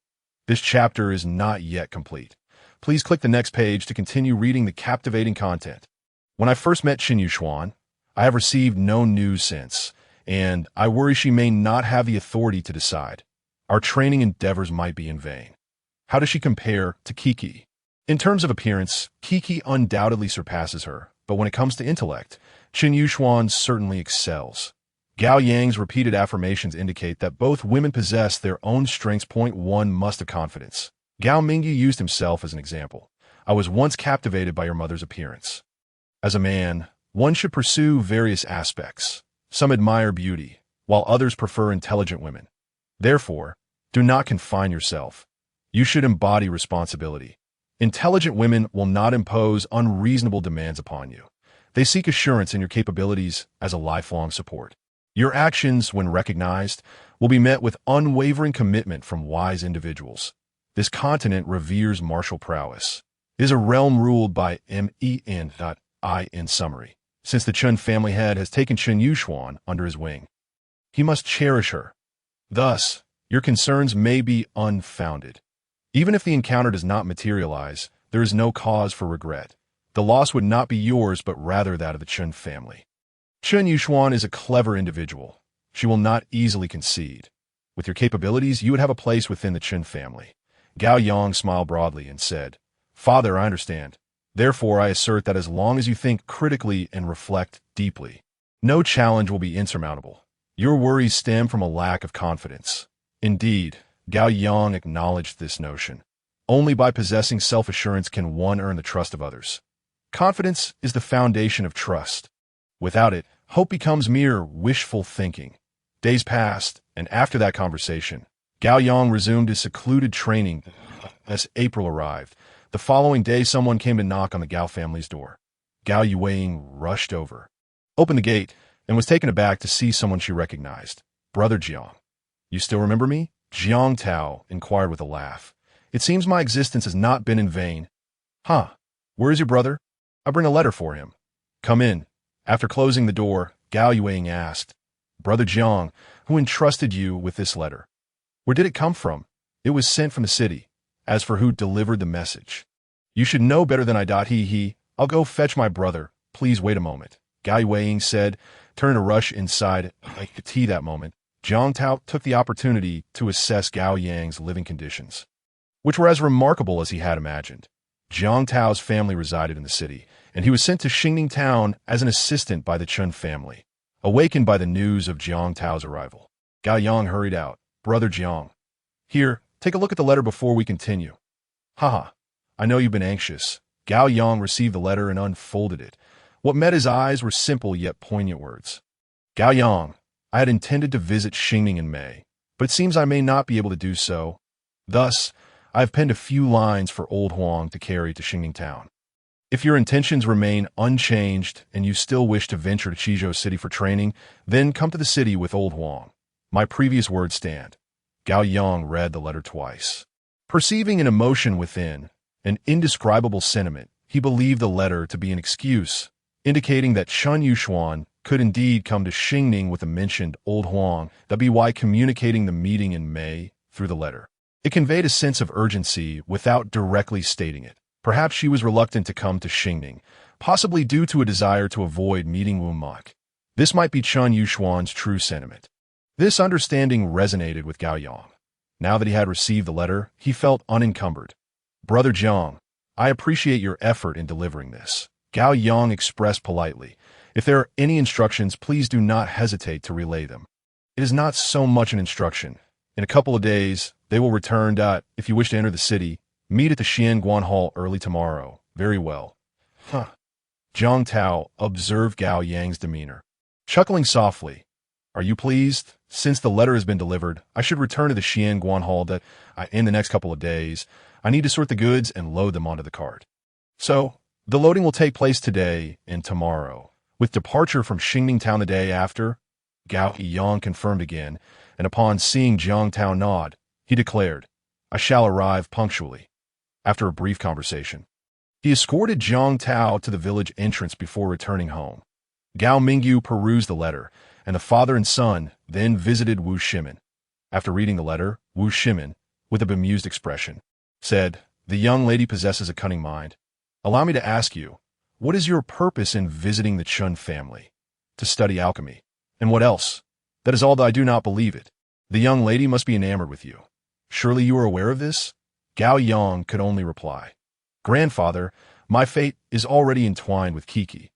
This chapter is not yet complete. Please click the next page to continue reading the captivating content. When I first met Qin Yuxuan, I have received no news since, and I worry she may not have the authority to decide. Our training endeavors might be in vain. How does she compare to Kiki? In terms of appearance, Kiki undoubtedly surpasses her, but when it comes to intellect, Qin Yuxuan certainly excels. Gao Yang's repeated affirmations indicate that both women possess their own strengths. One must have confidence. Gao Mingyu used himself as an example. I was once captivated by your mother's appearance. As a man, one should pursue various aspects. Some admire beauty, while others prefer intelligent women. Therefore, do not confine yourself. You should embody responsibility. Intelligent women will not impose unreasonable demands upon you. They seek assurance in your capabilities as a lifelong support. Your actions, when recognized, will be met with unwavering commitment from wise individuals. This continent reveres martial prowess. It is a realm ruled by men. In summary, since the Chen family head has taken Qin Yuxuan under his wing, he must cherish her. Thus, your concerns may be unfounded. Even if the encounter does not materialize, there is no cause for regret. The loss would not be yours, but rather that of the Chen family. Qin Yuxuan is a clever individual. She will not easily concede. With your capabilities, you would have a place within the Chen family. Gao Yang smiled broadly and said, Father, I understand. Therefore, I assert that as long as you think critically and reflect deeply, no challenge will be insurmountable. Your worries stem from a lack of confidence. Indeed, Gao Yang acknowledged this notion. Only by possessing self-assurance can one earn the trust of others. Confidence is the foundation of trust. Without it, hope becomes mere wishful thinking. Days passed, and after that conversation, Gao Yang resumed his secluded training. As April arrived, the following day someone came to knock on the Gao family's door. Gao Yueying rushed over, opened the gate, and was taken aback to see someone she recognized. Brother Jiang. You still remember me? Jiang Tao inquired with a laugh. It seems my existence has not been in vain. Huh. Where is your brother? I bring a letter for him. Come in. After closing the door, Gao Yueying asked, Brother Jiang, who entrusted you with this letter? Where did it come from? It was sent from the city. As for who delivered the message, you should know better than I. He. I'll go fetch my brother. Please wait a moment. Gao Yueying said, turning to rush inside. I could tea that moment. Jiang Tao took the opportunity to assess Gao Yang's living conditions, which were as remarkable as he had imagined. Jiang Tao's family resided in the city, and he was sent to Xingning town as an assistant by the Chen family. Awakened by the news of Jiang Tao's arrival, Gao Yang hurried out. Brother Jiang. Here, take a look at the letter before we continue. Haha, I know you've been anxious. Gao Yang received the letter and unfolded it. What met his eyes were simple yet poignant words. Gao Yang, I had intended to visit Xingning in May, but it seems I may not be able to do so. Thus, I have penned a few lines for Old Huang to carry to Xingning town. If your intentions remain unchanged and you still wish to venture to Qizhou City for training, then come to the city with Old Huang. My previous words stand. Gao Yang read the letter twice. Perceiving an emotion within, an indescribable sentiment, he believed the letter to be an excuse, indicating that Chun Yuxuan could indeed come to Xingning with the mentioned Old Huang, that be why communicating the meeting in May through the letter. It conveyed a sense of urgency without directly stating it. Perhaps she was reluctant to come to Xingning, possibly due to a desire to avoid meeting Wu Monk. This might be Chun Yuxuan's true sentiment. This understanding resonated with Gao Yang. Now that he had received the letter, he felt unencumbered. Brother Jiang, I appreciate your effort in delivering this. Gao Yang expressed politely. If there are any instructions, please do not hesitate to relay them. It is not so much an instruction. In a couple of days, they will return. If you wish to enter the city, meet at the Xianguan Hall early tomorrow. Very well. Huh. Jiang Tao observed Gao Yang's demeanor, chuckling softly. Are you pleased? Since the letter has been delivered, I should return to the Xianguan Hall in the next couple of days. I need to sort the goods and load them onto the cart. So, the loading will take place today and tomorrow, with departure from Xingning town the day after. Gao Yang confirmed again, and upon seeing Jiang Tao nod, he declared, I shall arrive punctually. After a brief conversation, he escorted Jiang Tao to the village entrance before returning home. Gao Mingyu perused the letter, and the father and son then visited Wu Shimin. After reading the letter, Wu Shimin, with a bemused expression, said, The young lady possesses a cunning mind. Allow me to ask you, what is your purpose in visiting the Chun family? To study alchemy. And what else? That is all, that I do not believe it. The young lady must be enamored with you. Surely you are aware of this? Gao Yang could only reply, Grandfather, my fate is already entwined with Kiki.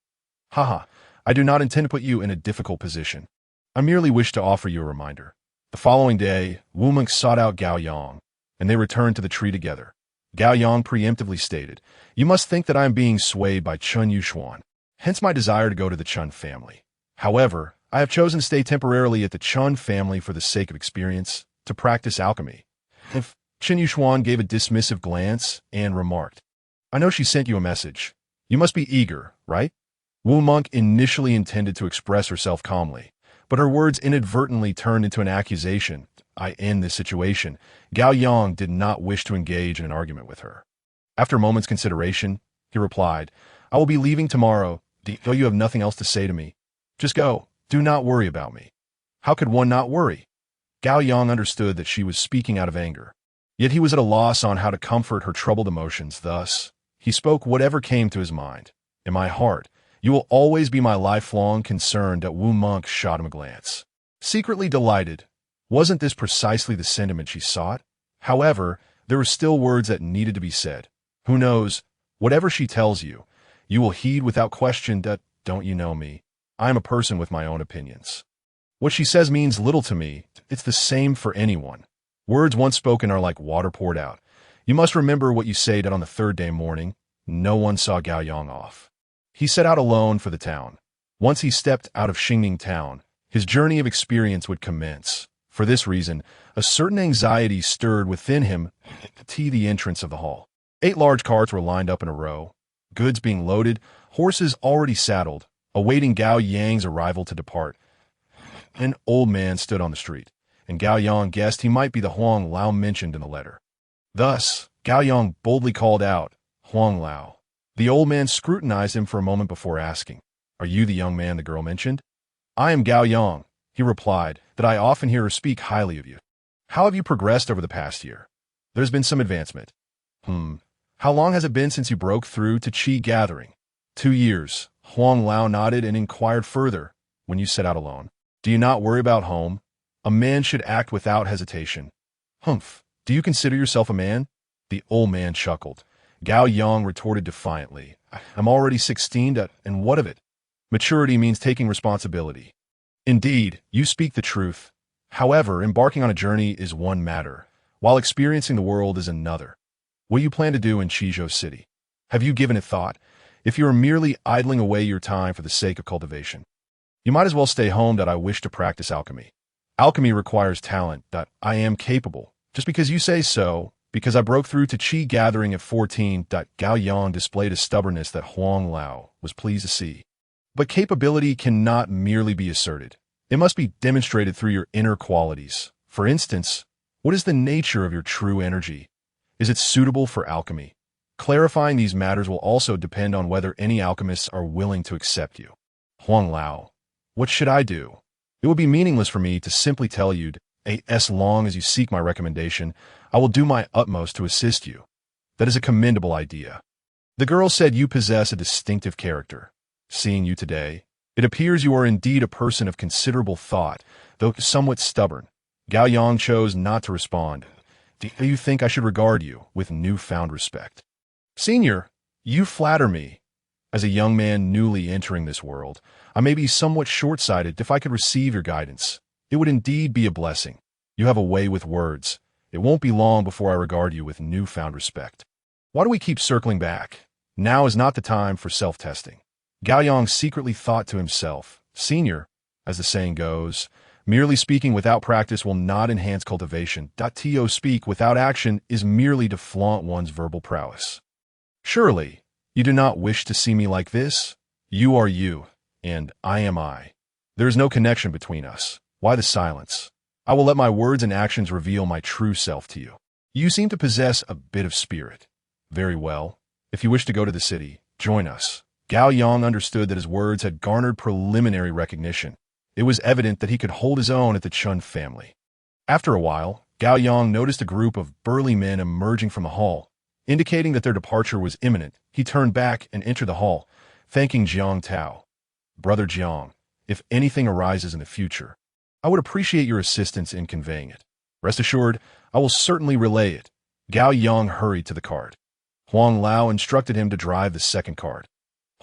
Haha, I do not intend to put you in a difficult position. I merely wish to offer you a reminder. The following day, Wu Monk sought out Gao Yang, and they returned to the tree together. Gao Yang preemptively stated, You must think that I am being swayed by Chun Yuxuan, hence my desire to go to the Chun family. However, I have chosen to stay temporarily at the Chun family for the sake of experience, to practice alchemy. If Chun Yuxuan gave a dismissive glance and remarked, I know she sent you a message. You must be eager, right? Wu Monk initially intended to express herself calmly, but her words inadvertently turned into an accusation. I end this situation. Gao Yang did not wish to engage in an argument with her. After a moment's consideration, he replied, I will be leaving tomorrow, though you have nothing else to say to me. Just go. Do not worry about me. How could one not worry? Gao Yang understood that she was speaking out of anger, yet he was at a loss on how to comfort her troubled emotions. Thus, he spoke whatever came to his mind. In my heart, you will always be my lifelong concern. Wu Monk shot him a glance. Secretly delighted, wasn't this precisely the sentiment she sought? However, there were still words that needed to be said. Who knows, whatever she tells you, you will heed without question that, don't you know me? I am a person with my own opinions. What she says means little to me. It's the same for anyone. Words once spoken are like water poured out. You must remember what you say that on the third day morning, no one saw Gao Yang off. He set out alone for the town. Once he stepped out of Xingning town, his journey of experience would commence. For this reason, a certain anxiety stirred within him at the entrance of the hall. 8 large carts were lined up in a row, goods being loaded, horses already saddled, awaiting Gao Yang's arrival to depart. An old man stood on the street, and Gao Yang guessed he might be the Huang Lao mentioned in the letter. Thus, Gao Yang boldly called out, "Huang Lao." The old man scrutinized him for a moment before asking, "Are you the young man the girl mentioned?" "I am Gao Yang," he replied, "that I often hear her speak highly of you. How have you progressed over the past year?" "There's been some advancement." How long has it been since you broke through to Qi gathering?" 2 years. Huang Lao nodded and inquired further, "When you set out alone, do you not worry about home? A man should act without hesitation." "Humph. Do you consider yourself a man?" The old man chuckled. Gao Yang retorted defiantly, "I'm already 16, and what of it? Maturity means taking responsibility." "Indeed, you speak the truth. However, embarking on a journey is one matter, while experiencing the world is another. What do you plan to do in Qizhou City? Have you given it thought? If you are merely idling away your time for the sake of cultivation, you might as well stay home. I wish to practice alchemy. Alchemy requires talent. I am capable. Just because you say so, because I broke through to Qi gathering at 14. Gao Yang displayed a stubbornness that Huang Lao was pleased to see. But capability cannot merely be asserted. It must be demonstrated through your inner qualities. For instance, what is the nature of your true energy? Is it suitable for alchemy? Clarifying these matters will also depend on whether any alchemists are willing to accept you. Huang Lao, what should I do? It would be meaningless for me to simply tell you, as long as you seek my recommendation, I will do my utmost to assist you. That is a commendable idea. The girl said you possess a distinctive character. Seeing you today, it appears you are indeed a person of considerable thought, though somewhat stubborn. Gao Yang chose not to respond. Do you think I should regard you with newfound respect? Senior, you flatter me. As a young man newly entering this world, I may be somewhat short-sighted. If I could receive your guidance, it would indeed be a blessing. You have a way with words. It won't be long before I regard you with newfound respect. Why do we keep circling back? Now is not the time for self-testing. Gao Yang secretly thought to himself, Senior, as the saying goes, merely speaking without practice will not enhance cultivation. To speak without action is merely to flaunt one's verbal prowess. Surely, you do not wish to see me like this? You are you, and I am I. There is no connection between us. Why the silence? I will let my words and actions reveal my true self to you. You seem to possess a bit of spirit. Very well. If you wish to go to the city, join us. Gao Yang understood that his words had garnered preliminary recognition. It was evident that he could hold his own at the Chun family. After a while, Gao Yang noticed a group of burly men emerging from the hall. Indicating that their departure was imminent, he turned back and entered the hall, thanking Jiang Tao. Brother Jiang, if anything arises in the future, I would appreciate your assistance in conveying it. Rest assured, I will certainly relay it. Gao Yang hurried to the cart. Huang Lao instructed him to drive the second cart.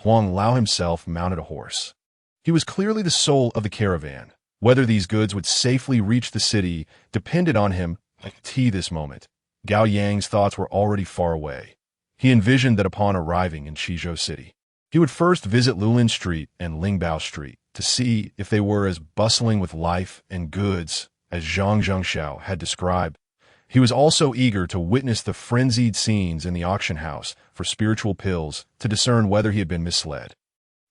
Huang Lao himself mounted a horse. He was clearly the soul of the caravan. Whether these goods would safely reach the city depended on him at this moment. Gao Yang's thoughts were already far away. He envisioned that upon arriving in Qizhou City, he would first visit Lulin Street and Lingbao Street to see if they were as bustling with life and goods as Zhang Zhengxiao had described. He was also eager to witness the frenzied scenes in the auction house for spiritual pills to discern whether he had been misled.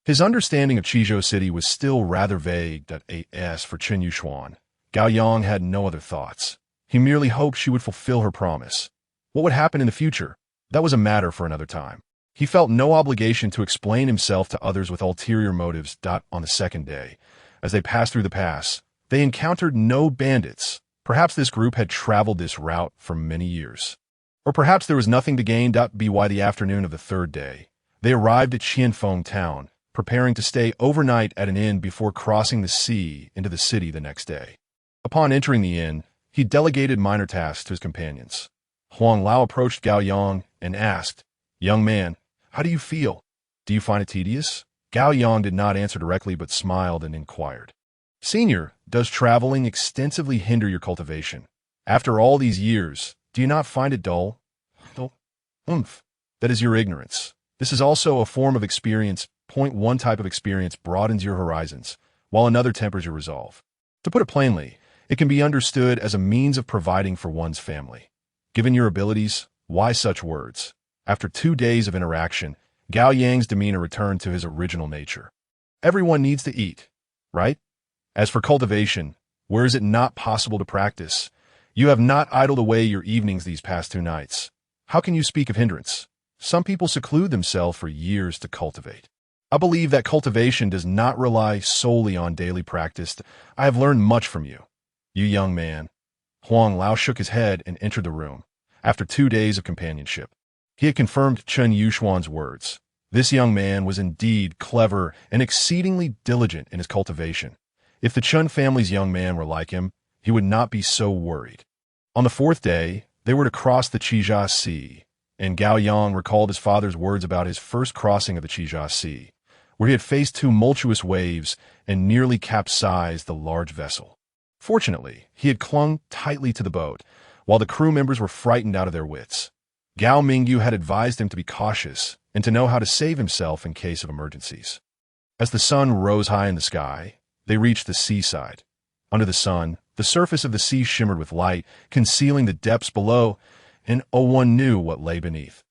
His understanding of Qizhou City was still rather vague. As for Chen Yuxuan, Gao Yang had no other thoughts. He merely hoped she would fulfill her promise. What would happen in the future? That was a matter for another time. He felt no obligation to explain himself to others with ulterior motives. On the second day, as they passed through the pass, they encountered no bandits. Perhaps this group had traveled this route for many years. Or perhaps there was nothing to gain. By the afternoon of the third day, they arrived at Qianfeng town, preparing to stay overnight at an inn before crossing the sea into the city the next day. Upon entering the inn, he delegated minor tasks to his companions. Huang Lao approached Gao Yang and asked, "Young man, how do you feel? Do you find it tedious?" Gao Yang did not answer directly but smiled and inquired, "Senior, does traveling extensively hinder your cultivation? After all these years, do you not find it dull?" That is your ignorance. This is also a form of experience. One type of experience broadens your horizons, while another tempers your resolve. To put it plainly, it can be understood as a means of providing for one's family. Given your abilities, why such words? After 2 days of interaction, Gao Yang's demeanor returned to his original nature. Everyone needs to eat, right? As for cultivation, where is it not possible to practice? You have not idled away your evenings these past 2 nights. How can you speak of hindrance? Some people seclude themselves for years to cultivate. I believe that cultivation does not rely solely on daily practice. I have learned much from you. You young man. Huang Lao shook his head and entered the room. After 2 days of companionship, he had confirmed Chen Yuxuan's words. This young man was indeed clever and exceedingly diligent in his cultivation. If the Chen family's young man were like him, he would not be so worried. On the 4th day, they were to cross the Qijia Sea, and Gao Yang recalled his father's words about his first crossing of the Qijia Sea, where he had faced tumultuous waves and nearly capsized the large vessel. Fortunately, he had clung tightly to the boat, while the crew members were frightened out of their wits. Gao Mingyu had advised him to be cautious and to know how to save himself in case of emergencies. As the sun rose high in the sky, they reached the seaside. Under the sun, the surface of the sea shimmered with light, concealing the depths below, and one knew what lay beneath.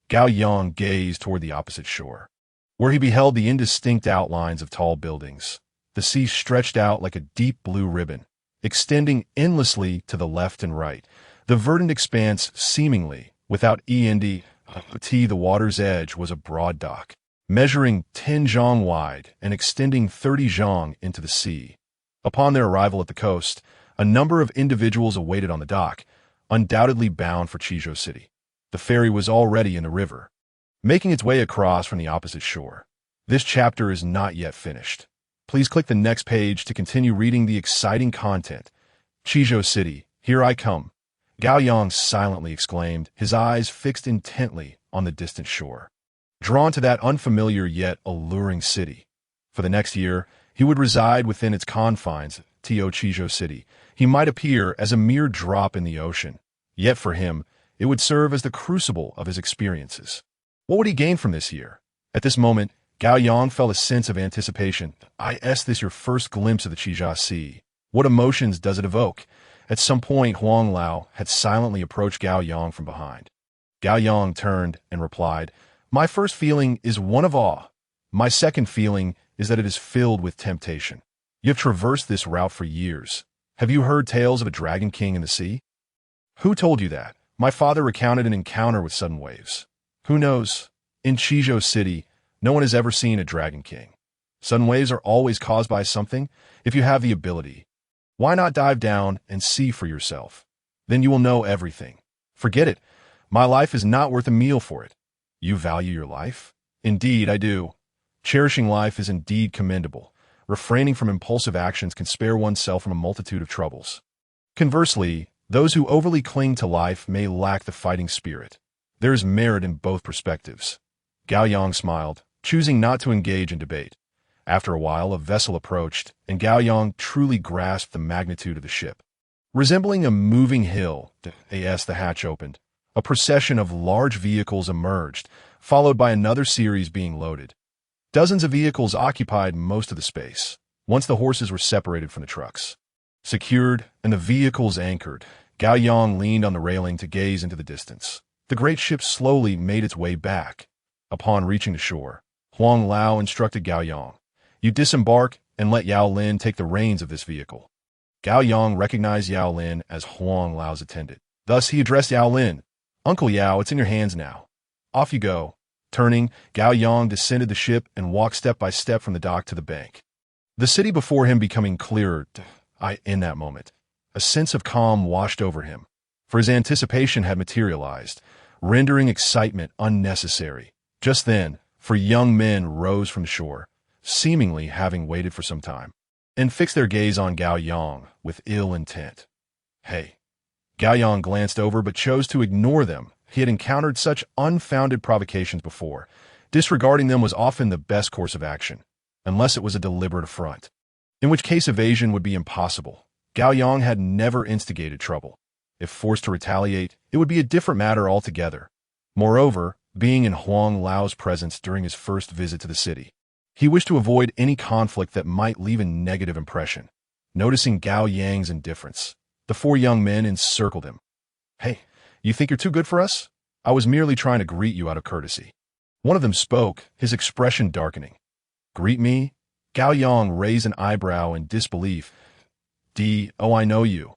Gao Yang gazed toward the opposite shore, where he beheld the indistinct outlines of tall buildings. The sea stretched out like a deep blue ribbon, extending endlessly to the left and right. The verdant expanse, seemingly without end, the water's edge was a broad dock, measuring 10 zhang wide and extending 30 zhang into the sea. Upon their arrival at the coast, a number of individuals awaited on the dock, undoubtedly bound for Qizhou City. The ferry was already in the river, making its way across from the opposite shore. This chapter is not yet finished. Please click the next page to continue reading the exciting content. Qizhou City, here I come, Gao Yang silently exclaimed, his eyes fixed intently on the distant shore, drawn to that unfamiliar yet alluring city. For the next year, he would reside within its confines. Qizhou City. He might appear as a mere drop in the ocean, yet for him, it would serve as the crucible of his experiences. What would he gain from this year? At this moment, Gao Yang felt a sense of anticipation. Is this your first glimpse of the Qijia Sea? What emotions does it evoke? At some point, Huang Lao had silently approached Gao Yang from behind. Gao Yang turned and replied, "My first feeling is one of awe. My second feeling is that it is filled with temptation. You have traversed this route for years. Have you heard tales of a dragon king in the sea?" "Who told you that?" "My father recounted an encounter with sudden waves." "Who knows? In Qizhou City, no one has ever seen a dragon king. Sudden waves are always caused by something. If you have the ability, why not dive down and see for yourself? Then you will know everything. Forget it. My life is not worth a meal for it." "You value your life?" "Indeed, I do. Cherishing life is indeed commendable. Refraining from impulsive actions can spare oneself from a multitude of troubles. Conversely, those who overly cling to life may lack the fighting spirit. There is merit in both perspectives." Gao Yang smiled, choosing not to engage in debate. After a while, a vessel approached, and Gao Yang truly grasped the magnitude of the ship. Resembling a moving hill, the hatch opened. A procession of large vehicles emerged, followed by another series being loaded. Dozens of vehicles occupied most of the space, once the horses were separated from the trucks. Secured, and the vehicles anchored, Gao Yang leaned on the railing to gaze into the distance. The great ship slowly made its way back. Upon reaching the shore, Huang Lao instructed Gao Yang, "You disembark and let Yao Lin take the reins of this vehicle." Gao Yang recognized Yao Lin as Huang Lao's attendant. Thus he addressed Yao Lin, "Uncle Yao, it's in your hands now. Off you go." Turning, Gao Yang descended the ship and walked step by step from the dock to the bank. The city before him becoming clearer. In that moment, a sense of calm washed over him, for his anticipation had materialized, rendering excitement unnecessary. Just then, For young men rose from the shore, seemingly having waited for some time, and fixed their gaze on Gao Yang with ill intent. Hey. Gao Yang glanced over but chose to ignore them. He had encountered such unfounded provocations before. Disregarding them was often the best course of action, unless it was a deliberate affront, in which case evasion would be impossible. Gao Yang had never instigated trouble. If forced to retaliate, it would be a different matter altogether. Moreover, being in Huang Lao's presence during his first visit to the city, he wished to avoid any conflict that might leave a negative impression. Noticing Gao Yang's indifference, the four young men encircled him. Hey, you think you're too good for us? I was merely trying to greet you out of courtesy. One of them spoke, his expression darkening. Greet me? Gao Yang raised an eyebrow in disbelief. Oh, I know you.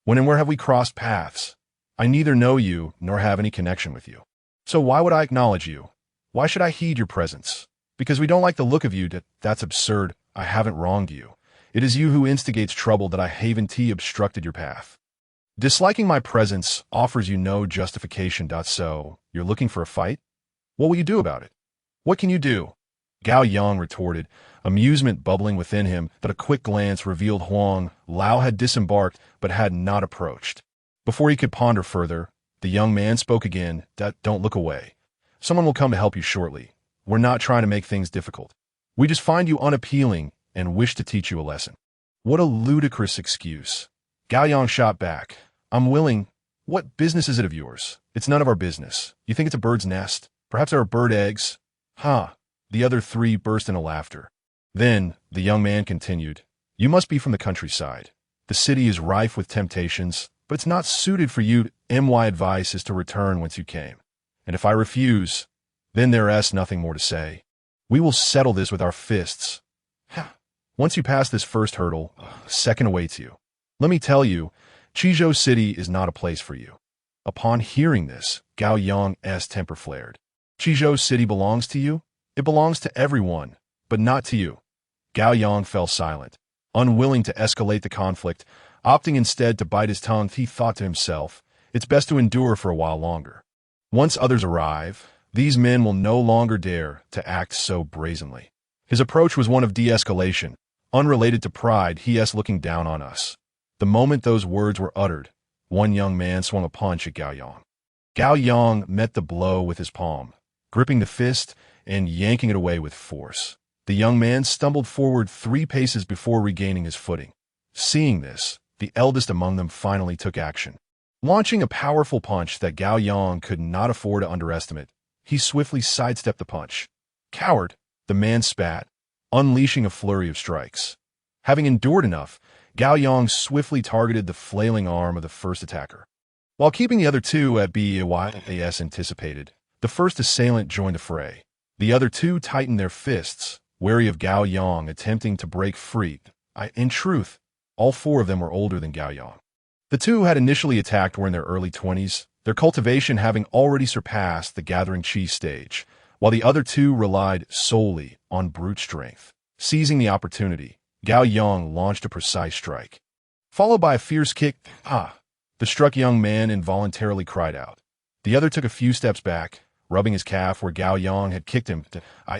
When and where have we crossed paths? I neither know you nor have any connection with you. So why would I acknowledge you? Why should I heed your presence? Because we don't like the look of you. That's absurd. I haven't wronged you. It is you who instigates trouble that I haven't obstructed your path. Disliking my presence offers you no justification. So, you're looking for a fight? What will you do about it? What can you do? Gao Yang retorted, amusement bubbling within him that a quick glance revealed Huang Lao had disembarked but had not approached. Before he could ponder further, the young man spoke again. Don't look away. Someone will come to help you shortly. We're not trying to make things difficult. We just find you unappealing and wish to teach you a lesson. What a ludicrous excuse. Gao Yang shot back. I'm willing. What business is it of yours? It's none of our business. You think it's a bird's nest? Perhaps there are bird eggs? Huh. The other three burst into laughter. Then, the young man continued. You must be from the countryside. The city is rife with temptations, but it's not suited for you. My advice is to return whence you came. And if I refuse, then there is nothing more to say. We will settle this with our fists. Once you pass this first hurdle, a second awaits you. Let me tell you, Qizhou City is not a place for you. Upon hearing this, Gao Yang's temper flared. Qizhou City belongs to you? It belongs to everyone, but not to you. Gao Yang fell silent, unwilling to escalate the conflict, opting instead to bite his tongue. He thought to himself, it's best to endure for a while longer. Once others arrive, these men will no longer dare to act so brazenly. His approach was one of de-escalation, unrelated to pride. He's looking down on us. The moment those words were uttered, one young man swung a punch at Gao Yang. Gao Yang met the blow with his palm, gripping the fist and yanking it away with force. The young man stumbled forward 3 paces before regaining his footing. Seeing this, the eldest among them finally took action. Launching a powerful punch that Gao Yang could not afford to underestimate, he swiftly sidestepped the punch. Coward, the man spat, unleashing a flurry of strikes. Having endured enough, Gao Yang swiftly targeted the flailing arm of the first attacker. While keeping the other two at bay as anticipated, the first assailant joined the fray. The other two tightened their fists, wary of Gao Yang attempting to break free. In truth, all 4 of them were older than Gao Yang. The 2 had initially attacked were in their early 20s, their cultivation having already surpassed the gathering chi stage, while the other 2 relied solely on brute strength. Seizing the opportunity, Gao Yang launched a precise strike. Followed by a fierce kick, the struck young man involuntarily cried out. The other took a few steps back, rubbing his calf where Gao Yang had kicked him.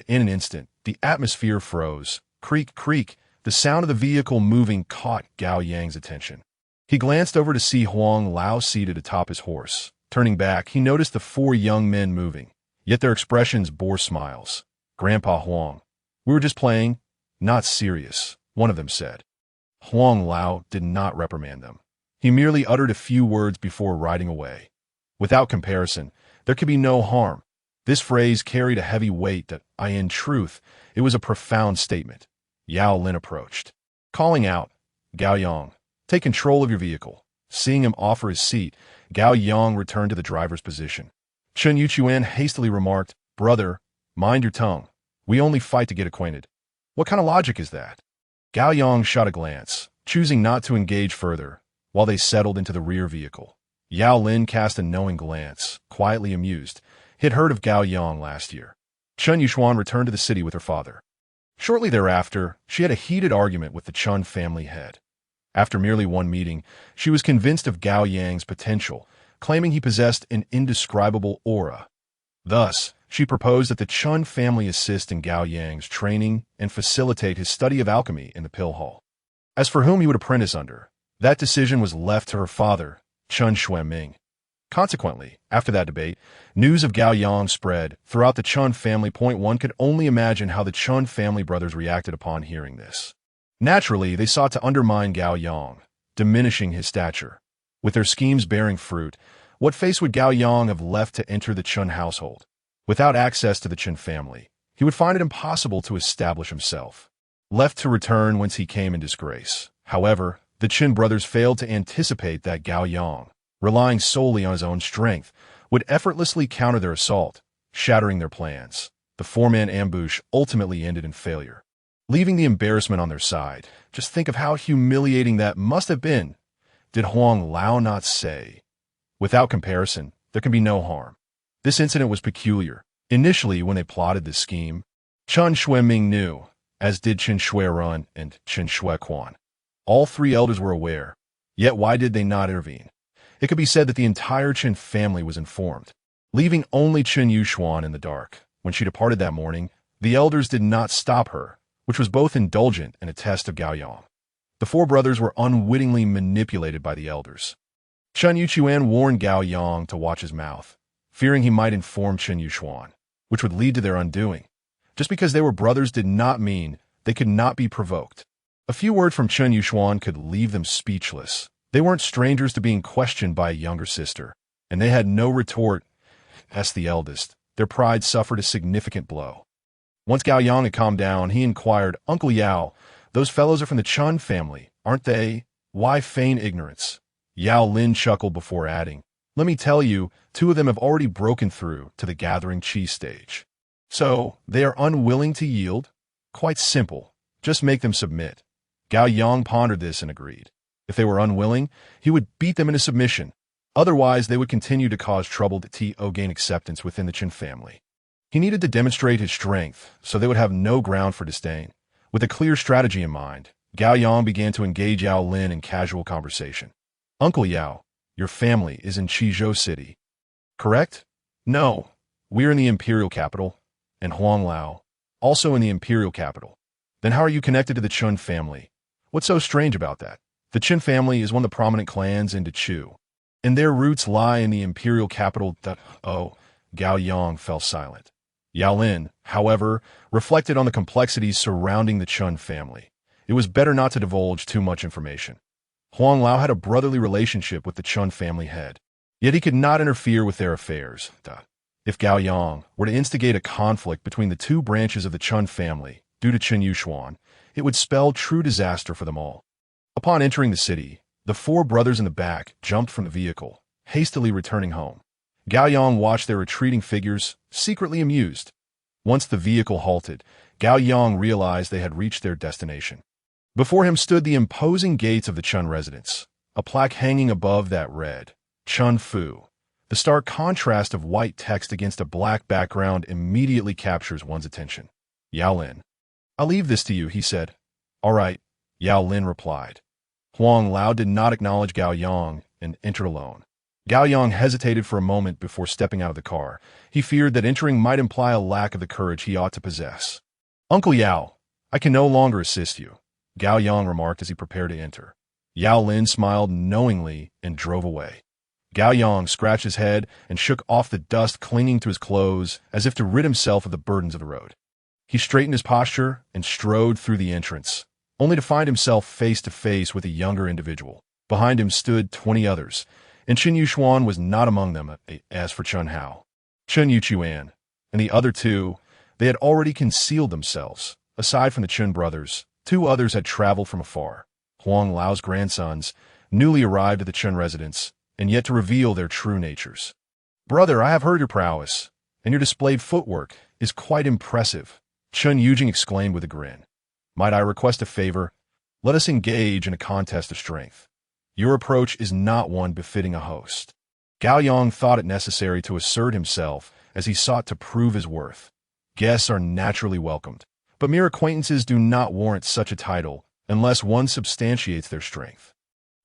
In an instant, the atmosphere froze. Creak, creak, the sound of the vehicle moving caught Gao Yang's attention. He glanced over to see Huang Lao seated atop his horse. Turning back, he noticed the 4 young men moving, yet their expressions bore smiles. Grandpa Huang, we were just playing, not serious, one of them said. Huang Lao did not reprimand them. He merely uttered a few words before riding away. Without comparison, there could be no harm. This phrase carried a heavy weight that, in truth, it was a profound statement. Yao Lin approached, calling out, Gao Yang, take control of your vehicle. Seeing him offer his seat, Gao Yang returned to the driver's position. Chen Yuchuan hastily remarked, brother, mind your tongue. We only fight to get acquainted. What kind of logic is that? Gao Yang shot a glance, choosing not to engage further, while they settled into the rear vehicle. Yao Lin cast a knowing glance, quietly amused. He had heard of Gao Yang last year. Chen Yuxuan returned to the city with her father. Shortly thereafter, she had a heated argument with the Chun family head. After merely one meeting, she was convinced of Gao Yang's potential, claiming he possessed an indescribable aura. Thus, she proposed that the Chun family assist in Gao Yang's training and facilitate his study of alchemy in the pill hall. As for whom he would apprentice under, that decision was left to her father, Chun Xueming. Consequently, after that debate, news of Gao Yang spread throughout the Chun family. One could only imagine how the Chun family brothers reacted upon hearing this. Naturally, they sought to undermine Gao Yang, diminishing his stature. With their schemes bearing fruit, what face would Gao Yang have left to enter the Chun household? Without access to the Chun family, he would find it impossible to establish himself. Left to return whence he came in disgrace. However, the Chun brothers failed to anticipate that Gao Yang, relying solely on his own strength, would effortlessly counter their assault, shattering their plans. The four-man ambush ultimately ended in failure, leaving the embarrassment on their side. Just think of how humiliating that must have been. Did Huang Lao not say? Without comparison, there can be no harm. This incident was peculiar. Initially, when they plotted this scheme, Chun Xueming knew, as did Chen Shuirun and Chen Shuiquan. All three elders were aware. Yet why did they not intervene? It could be said that the entire Chen family was informed, leaving only Chen Yuxuan in the dark. When she departed that morning, the elders did not stop her, which was both indulgent and a test of Gao Yang. The four brothers were unwittingly manipulated by the elders. Chen Yuchuan warned Gao Yang to watch his mouth, fearing he might inform Chen Yuxuan, which would lead to their undoing. Just because they were brothers did not mean they could not be provoked. A few words from Chen Yuxuan could leave them speechless. They weren't strangers to being questioned by a younger sister, and they had no retort. As the eldest, their pride suffered a significant blow. Once Gao Yang had calmed down, he inquired, "Uncle Yao, those fellows are from the Chun family, aren't they? Why feign ignorance?" Yao Lin chuckled before adding, "Let me tell you, two of them have already broken through to the gathering chi stage. So, they are unwilling to yield? Quite simple. Just make them submit." Gao Yang pondered this and agreed. If they were unwilling, he would beat them into submission. Otherwise, they would continue to cause trouble to gain acceptance within the Chen family. He needed to demonstrate his strength, so they would have no ground for disdain. With a clear strategy in mind, Gao Yang began to engage Yao Lin in casual conversation. "Uncle Yao, your family is in Qizhou City, correct?" "No, we're in the imperial capital." "And Huang Lao, also in the imperial capital." "Then how are you connected to the Chun family? What's so strange about that?" "The Chen family is one of the prominent clans in Dechu, and their roots lie in the imperial capital." Oh, Gao Yang fell silent. Yao Lin, however, reflected on the complexities surrounding the Chun family. It was better not to divulge too much information. Huang Lao had a brotherly relationship with the Chun family head, yet he could not interfere with their affairs. If Gao Yang were to instigate a conflict between the two branches of the Chun family due to Chen Yuxuan, it would spell true disaster for them all. Upon entering the city, the four brothers in the back jumped from the vehicle, hastily returning home. Gao Yang watched their retreating figures, secretly amused. Once the vehicle halted, Gao Yang realized they had reached their destination. Before him stood the imposing gates of the Chun residence, a plaque hanging above that read, "Chun Fu." The stark contrast of white text against a black background immediately captures one's attention. "Yao Lin, I'll leave this to you," he said. "All right," Yao Lin replied. Huang Lao did not acknowledge Gao Yang and entered alone. Gao Yang hesitated for a moment before stepping out of the car. He feared that entering might imply a lack of the courage he ought to possess. "Uncle Yao, I can no longer assist you," Gao Yang remarked as he prepared to enter. Yao Lin smiled knowingly and drove away. Gao Yang scratched his head and shook off the dust clinging to his clothes as if to rid himself of the burdens of the road. He straightened his posture and strode through the entrance, only to find himself face to face with a younger individual. Behind him stood 20 others, and Chen Yuxuan was not among them. As for Chen Hao, Chen Yuchuan, and the other two, they had already concealed themselves. Aside from the Chen brothers, 2 others had traveled from afar, Huang Lao's grandsons, newly arrived at the Chen residence, and yet to reveal their true natures. "Brother, I have heard your prowess, and your displayed footwork is quite impressive," Chen Yujing exclaimed with a grin. "Might I request a favor? Let us engage in a contest of strength. Your approach is not one befitting a host." Gao Yang thought it necessary to assert himself as he sought to prove his worth. Guests are naturally welcomed, but mere acquaintances do not warrant such a title unless one substantiates their strength.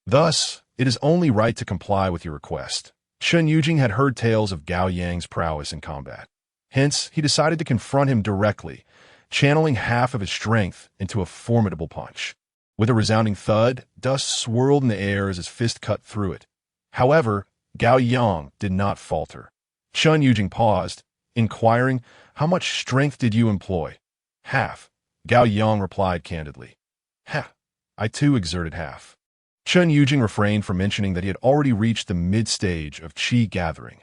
Thus, it is only right to comply with your request. Chen Yujing had heard tales of Gao Yang's prowess in combat. Hence, he decided to confront him directly, channeling half of his strength into a formidable punch. With a resounding thud, dust swirled in the air as his fist cut through it. However, Gao Yang did not falter. Chen Yujing paused, inquiring, "How much strength did you employ?" "Half," Gao Yang replied candidly. "Ha! I too exerted half." Chen Yujing refrained from mentioning that he had already reached the mid-stage of qi gathering.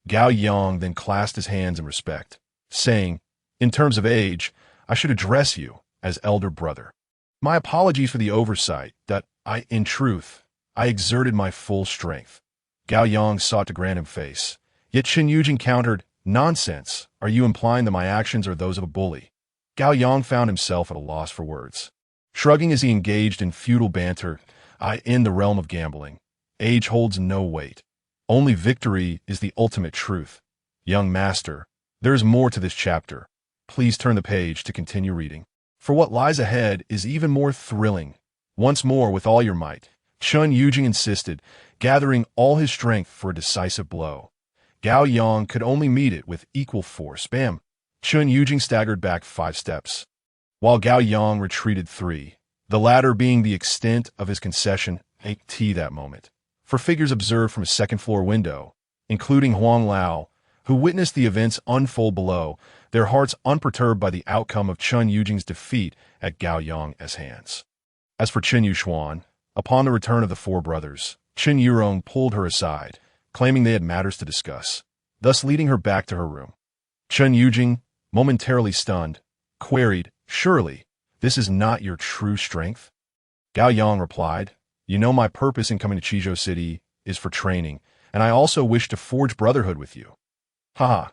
Gao Yang then clasped his hands in respect, saying, "In terms of age, I should address you as elder brother. My apologies for the oversight that in truth, I exerted my full strength." Gao Yang sought to grant him face, yet Chen Yujing countered, "Nonsense, are you implying that my actions are those of a bully?" Gao Yang found himself at a loss for words. Shrugging as he engaged in futile banter, in the realm of gambling, age holds no weight. Only victory is the ultimate truth. Young master, there is more to this chapter. Please turn the page to continue reading. For what lies ahead is even more thrilling. Once more, with all your might, Chen Yujing insisted, gathering all his strength for a decisive blow. Gao Yang could only meet it with equal force. Bam! Chen Yujing staggered back 5 steps, while Gao Yang retreated 3, the latter being the extent of his concession that moment. For figures observed from a second-floor window, including Huang Lao, who witnessed the events unfold below, their hearts unperturbed by the outcome of Chen Yujing's defeat at Gao Yang's hands. As for Chen Yuxuan, upon the return of the 4 brothers, Chen Yurong pulled her aside, claiming they had matters to discuss, thus leading her back to her room. Chen Yujing, momentarily stunned, queried, "Surely, this is not your true strength?" Gao Yang replied, "You know my purpose in coming to Qizhou City is for training, and I also wish to forge brotherhood with you." "Haha,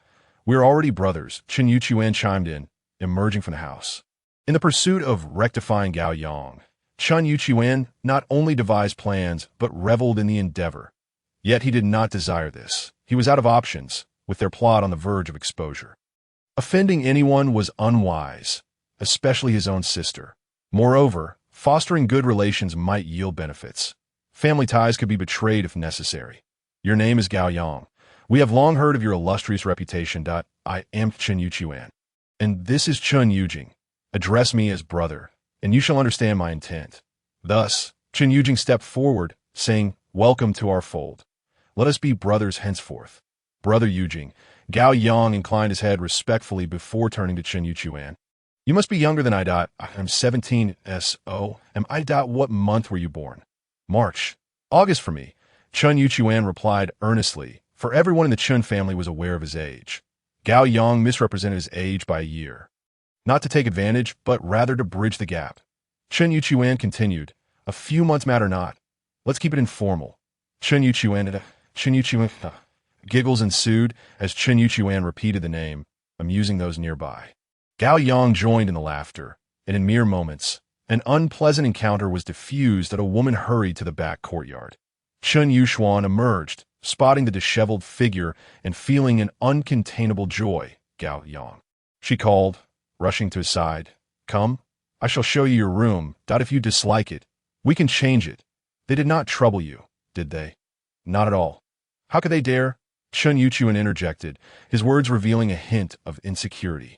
we're already brothers," Chen Yuchuan chimed in, emerging from the house. In the pursuit of rectifying Gao Yang, Chen Yuchuan not only devised plans, but reveled in the endeavor. Yet he did not desire this. He was out of options, with their plot on the verge of exposure. Offending anyone was unwise, especially his own sister. Moreover, fostering good relations might yield benefits. Family ties could be betrayed if necessary. "Your name is Gao Yang. We have long heard of your illustrious reputation. I am Chen Yuchuan. And this is Chen Yujing. Address me as brother, and you shall understand my intent." Thus, Chen Yujing stepped forward, saying, "Welcome to our fold. Let us be brothers henceforth." "Brother Yujing." Gao Yang inclined his head respectfully before turning to Chen Yuchuan. "You must be younger than I. I'm 17 so. Am I. What month were you born?" "March. August for me," Chen Yuchuan replied earnestly, for everyone in the Chen family was aware of his age. Gao Yang misrepresented his age by a year. Not to take advantage, but rather to bridge the gap. Chen Yuchuan continued, "A few months matter not. Let's keep it informal." Chen Yuchuan. Giggles ensued as Chen Yuchuan repeated the name, amusing those nearby. Gao Yang joined in the laughter, and in mere moments, an unpleasant encounter was diffused as a woman hurried to the back courtyard. Chen Yuxuan emerged, spotting the disheveled figure and feeling an uncontainable joy. "Gao Yang," she called, rushing to his side. "Come, I shall show you your room. If you dislike it, we can change it. They did not trouble you, did they?" "Not at all." "How could they dare?" Chen Yuchuan interjected, his words revealing a hint of insecurity.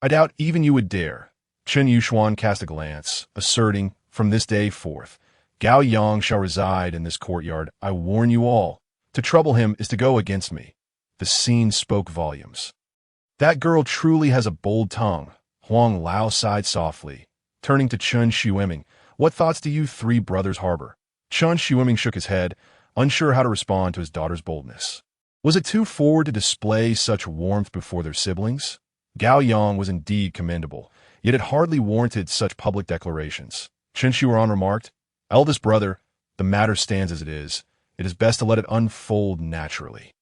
"I doubt even you would dare." Chen Yuxuan cast a glance, asserting, "From this day forth, Gao Yang shall reside in this courtyard. I warn you all, to trouble him is to go against me." The scene spoke volumes. "That girl truly has a bold tongue." Huang Lao sighed softly, turning to Chen Xueming. "What thoughts do you 3 brothers harbor?" Chen Xueming shook his head, unsure how to respond to his daughter's boldness. Was it too forward to display such warmth before their siblings? Gao Yang was indeed commendable, yet it hardly warranted such public declarations. Chen Xuan remarked, "Eldest brother, the matter stands as it is. It is best to let it unfold naturally.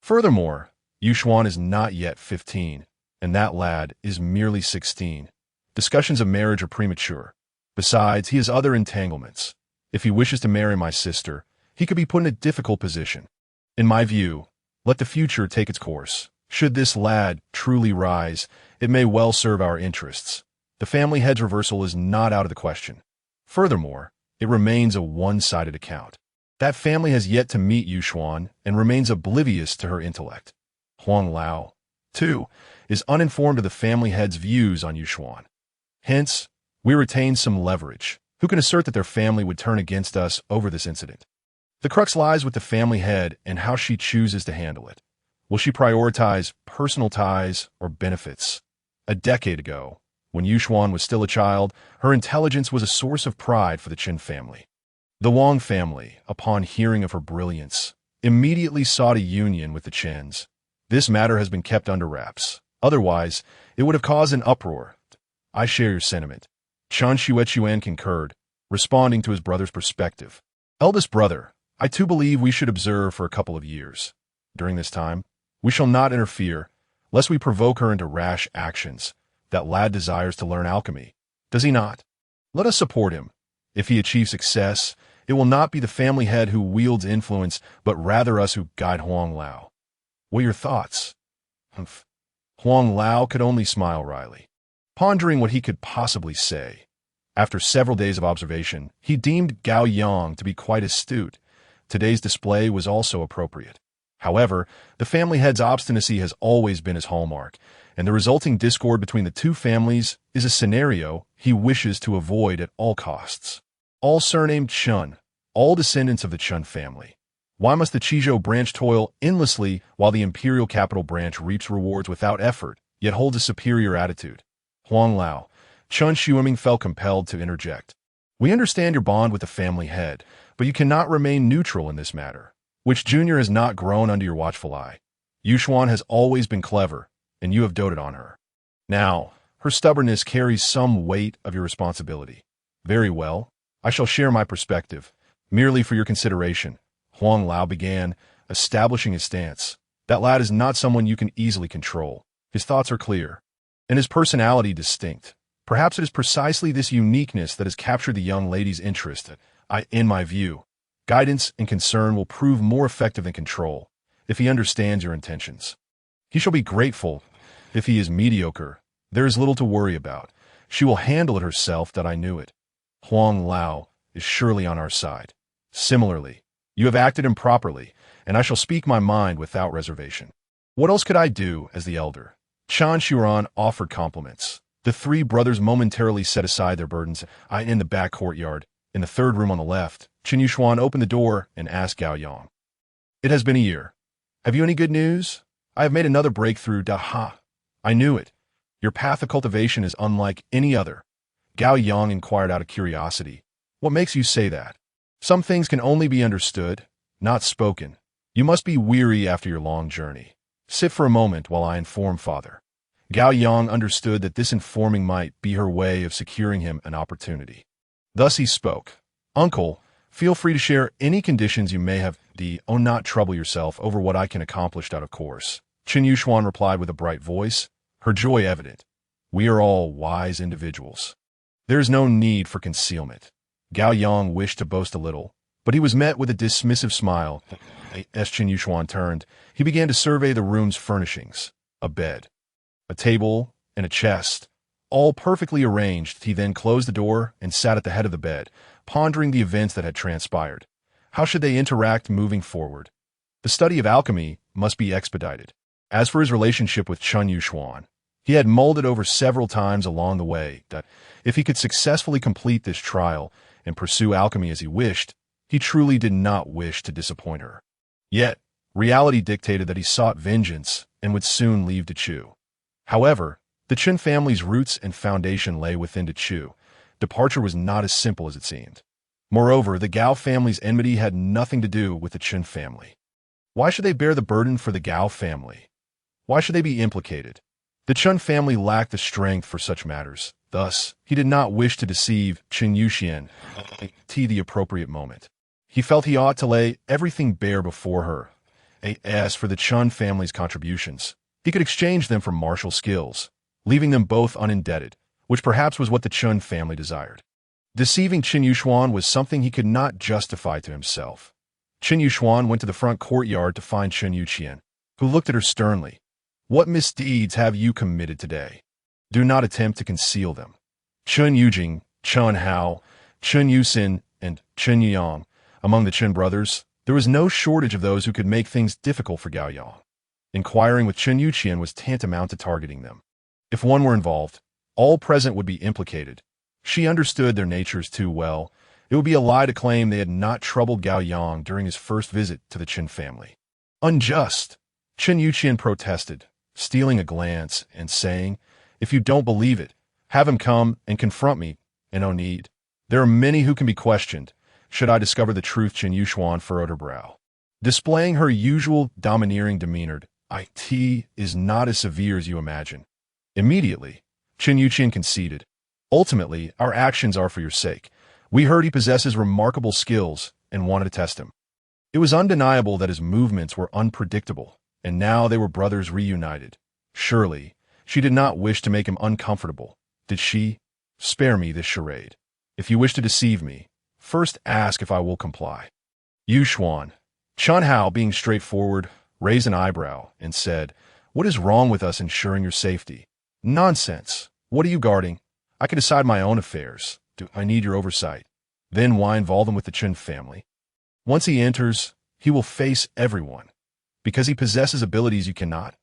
Furthermore, Yuxuan is not yet 15, and that lad is merely 16. Discussions of marriage are premature. Besides, he has other entanglements. If he wishes to marry my sister, he could be put in a difficult position. In my view, let the future take its course. Should this lad truly rise, it may well serve our interests. The family head's reversal is not out of the question. Furthermore, it remains a one-sided account. That family has yet to meet Yushuan and remains oblivious to her intellect. Huang Lao, too, is uninformed of the family head's views on Yushuan. Hence, we retain some leverage. Who can assert that their family would turn against us over this incident? The crux lies with the family head and how she chooses to handle it. Will she prioritize personal ties or benefits? A decade ago, when Yushuan was still a child, her intelligence was a source of pride for the Qin family. The Wang family, upon hearing of her brilliance, immediately sought a union with the Qins. This matter has been kept under wraps. Otherwise, it would have caused an uproar. I share your sentiment. Chen Xuechuan concurred, responding to his brother's perspective. Eldest brother, I too believe we should observe for a couple of years. During this time, we shall not interfere, lest we provoke her into rash actions. That lad desires to learn alchemy, does he not? Let us support him. If he achieves success, it will not be the family head who wields influence, but rather us who guide Huang Lao. What are your thoughts? Humph. Huang Lao could only smile wryly, pondering what he could possibly say. After several days of observation, he deemed Gao Yang to be quite astute. Today's display was also appropriate. However, the family head's obstinacy has always been his hallmark, and the resulting discord between the two families is a scenario he wishes to avoid at all costs. All surnamed Chun, all descendants of the Chun family. Why must the Qizhou branch toil endlessly while the imperial capital branch reaps rewards without effort, yet holds a superior attitude? Huang Lao, Chun Xueming felt compelled to interject. We understand your bond with the family head, but you cannot remain neutral in this matter. Which junior has not grown under your watchful eye? Yushuan has always been clever, and you have doted on her. Now, her stubbornness carries some weight of your responsibility. Very well, I shall share my perspective, merely for your consideration. Huang Lao began, establishing his stance. That lad is not someone you can easily control. His thoughts are clear, and his personality distinct. Perhaps it is precisely this uniqueness that has captured the young lady's interest. In my view, guidance and concern will prove more effective than control, if he understands your intentions. He shall be grateful. If he is mediocre, there is little to worry about. She will handle it herself, that I knew it. Huang Lao is surely on our side. Similarly, you have acted improperly, and I shall speak my mind without reservation. What else could I do as the elder? Chan Shuran offered compliments. The three brothers momentarily set aside their burdens. In the back courtyard, in the third room on the left, Qin Yushuan opened the door and asked Gao Yang. It has been a year. Have you any good news? I have made another breakthrough. I knew it. Your path of cultivation is unlike any other. Gao Yang inquired out of curiosity. What makes you say that? Some things can only be understood, not spoken. You must be weary after your long journey. Sit for a moment while I inform father. Gao Yang understood that this informing might be her way of securing him an opportunity. Thus he spoke. Uncle, feel free to share any conditions you may have. Not trouble yourself over what I can accomplish out of course. Qin Yushuan replied with a bright voice, her joy evident. We are all wise individuals. There is no need for concealment. Gao Yang wished to boast a little, but he was met with a dismissive smile. As Qin Yushuan turned, he began to survey the room's furnishings. A bed, a table, and a chest, all perfectly arranged. He then closed the door and sat at the head of the bed, pondering the events that had transpired. How should they interact moving forward? The study of alchemy must be expedited. As for his relationship with Qin Yushuan, he had mulled it over several times along the way that if he could successfully complete this trial and pursue alchemy as he wished, he truly did not wish to disappoint her. Yet, reality dictated that he sought vengeance and would soon leave Dechu. However, the Qin family's roots and foundation lay within Dechu. Departure was not as simple as it seemed. Moreover, the Gao family's enmity had nothing to do with the Qin family. Why should they bear the burden for the Gao family? Why should they be implicated? The Qin family lacked the strength for such matters. Thus, he did not wish to deceive Qin Yuxian at the appropriate moment. He felt he ought to lay everything bare before her. As for the Qin family's contributions, he could exchange them for martial skills, leaving them both unindebted, which perhaps was what the Qin family desired. Deceiving Qin Yushuan was something he could not justify to himself. Qin Yushuan went to the front courtyard to find Qin Yuqian, who looked at her sternly. What misdeeds have you committed today? Do not attempt to conceal them. Qin Yujing, Qin Hao, Qin Yusin, and Qin Yang, Among the Qin brothers, there was no shortage of those who could make things difficult for Gao Yang. Inquiring with Chen Yuqian was tantamount to targeting them. If one were involved, all present would be implicated. She understood their natures too well. It would be a lie to claim they had not troubled Gao Yang during his first visit to the Qin family. Unjust! Chen Yuqian protested, stealing a glance and saying, "If you don't believe it, have him come and confront me, and no need. There are many who can be questioned. Should I discover the truth?" Chen Yuxuan furrowed her brow. Displaying her usual domineering demeanor, "It is not as severe as you imagine." Immediately, Chen Yuqian conceded. "Ultimately, our actions are for your sake. We heard he possesses remarkable skills and wanted to test him." It was undeniable that his movements were unpredictable, and now they were brothers reunited. Surely, she did not wish to make him uncomfortable, did she? "Spare me this charade. If you wish to deceive me, first ask if I will comply." Yuxuan, Chun Hao, being straightforward, raised an eyebrow and said, "What is wrong with us ensuring your safety?" "Nonsense. What are you guarding? I can decide my own affairs. Do I need your oversight? Then why involve him with the Qin family? Once he enters, he will face everyone. Because he possesses abilities you cannot?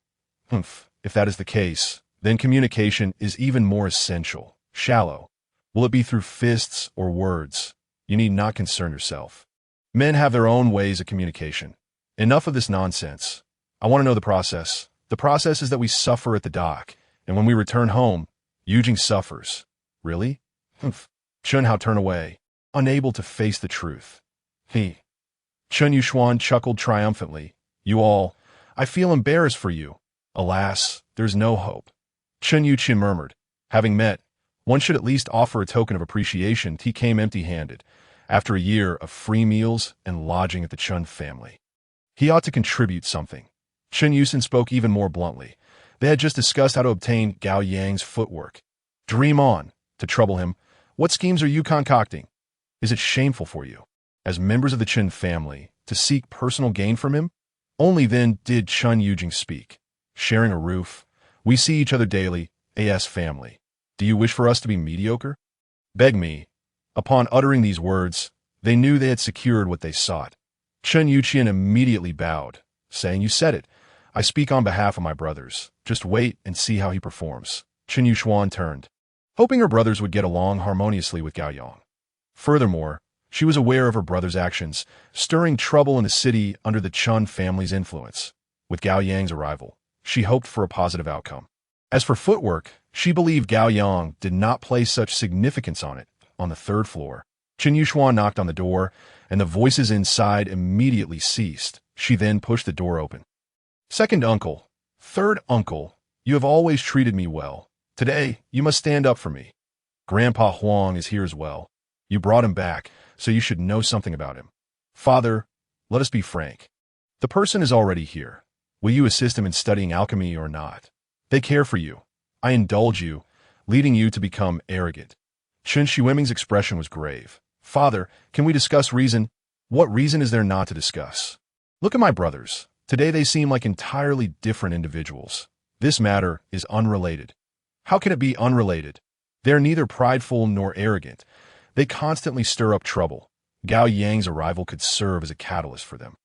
Humph. If that is the case, then communication is even more essential. Shallow. Will it be through fists or words? You need not concern yourself. Men have their own ways of communication. Enough of this nonsense. I want to know the process. The process is that we suffer at the dock, and when we return home, Yujing suffers." "Really?" "Humph." Chun Hao turned away, unable to face the truth. Chen Yuxuan chuckled triumphantly. I feel embarrassed for you. Alas, there's no hope." Chen Yuqian murmured. Having met, one should at least offer a token of appreciation. He came empty-handed, after a year of free meals and lodging at the Chun family. He ought to contribute something. Chen Yusin spoke even more bluntly. They had just discussed how to obtain Gao Yang's footwork. Dream on. To trouble him, what schemes are you concocting? Is it shameful for you, as members of the Qin family, to seek personal gain from him? Only then did Chun Yujing speak. Sharing a roof, we see each other daily, as family. Do you wish for us to be mediocre? Beg me. Upon uttering these words, they knew they had secured what they sought. Chen Yuqian immediately bowed, saying, "You said it. I speak on behalf of my brothers. Just wait and see how he performs." Chen Yuxuan turned, hoping her brothers would get along harmoniously with Gao Yang. Furthermore, she was aware of her brother's actions, stirring trouble in the city under the Chun family's influence. With Gao Yang's arrival, she hoped for a positive outcome. As for footwork, she believed Gao Yang did not place such significance on it. On the third floor, Chen Yuxuan knocked on the door, and the voices inside immediately ceased. She then pushed the door open. "Second uncle, third uncle, you have always treated me well. Today, you must stand up for me. Grandpa Huang is here as well. You brought him back, so you should know something about him. Father, let us be frank. The person is already here. Will you assist him in studying alchemy or not? They care for you. I indulge you, leading you to become arrogant." Chen Xueming's expression was grave. "Father, can we discuss reason? What reason is there not to discuss? Look at my brothers. Today they seem like entirely different individuals. This matter is unrelated." "How can it be unrelated? They are neither prideful nor arrogant. They constantly stir up trouble. Gao Yang's arrival could serve as a catalyst for them."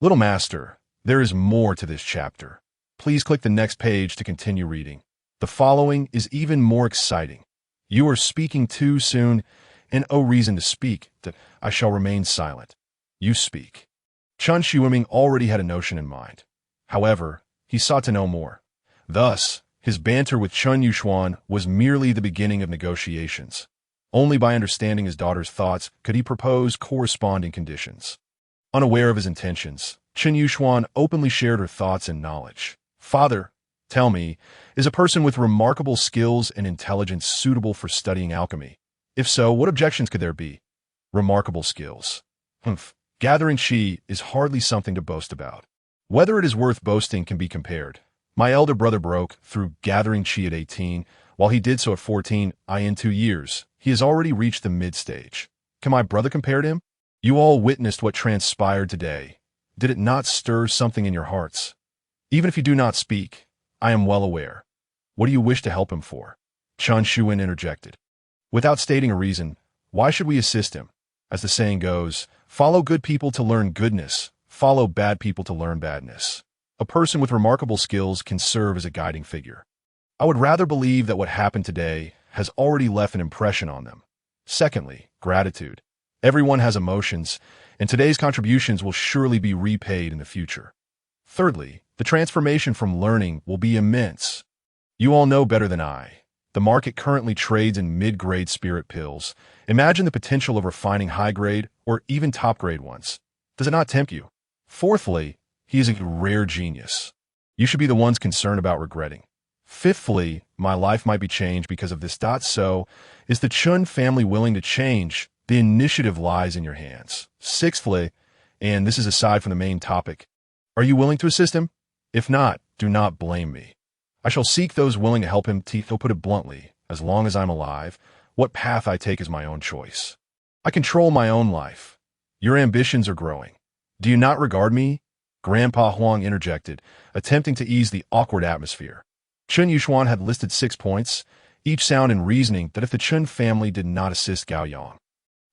"Little master, there is more to this chapter. Please click the next page to continue reading. The following is even more exciting. You are speaking too soon, and oh reason to speak, that I shall remain silent. You speak." Chen Xueming already had a notion in mind. However, he sought to know more. Thus, his banter with Chen Yuxuan was merely the beginning of negotiations. Only by understanding his daughter's thoughts could he propose corresponding conditions. Unaware of his intentions, Chen Yuxuan openly shared her thoughts and knowledge. "Father, tell me, is a person with remarkable skills and intelligence suitable for studying alchemy? If so, what objections could there be?" "Remarkable skills. Humph. Gathering qi is hardly something to boast about. Whether it is worth boasting can be compared. My elder brother broke through gathering qi at 18, while he did so at 14, in 2 years. He has already reached the mid-stage. Can my brother compare to him? You all witnessed what transpired today. Did it not stir something in your hearts? Even if you do not speak, I am well aware. What do you wish to help him for?" Chen Xuan interjected. "Without stating a reason, why should we assist him? As the saying goes, follow good people to learn goodness, follow bad people to learn badness. A person with remarkable skills can serve as a guiding figure. I would rather believe that what happened today has already left an impression on them. Secondly, gratitude. Everyone has emotions, and today's contributions will surely be repaid in the future. Thirdly, the transformation from learning will be immense. You all know better than I. The market currently trades in mid-grade spirit pills. Imagine the potential of refining high-grade or even top-grade ones. Does it not tempt you? Fourthly, he is a rare genius. You should be the ones concerned about regretting. Fifthly, my life might be changed because of this. So, is the Chun family willing to change? The initiative lies in your hands. Sixthly, and this is aside from the main topic, are you willing to assist him? If not, do not blame me. I shall seek those willing to help him. He'll put it bluntly, as long as I'm alive, what path I take is my own choice. I control my own life. Your ambitions are growing. Do you not regard me? Grandpa Huang interjected, attempting to ease the awkward atmosphere. Chun Yuxuan had listed 6 points, each sound in reasoning that if the Chun family did not assist Gao Yang,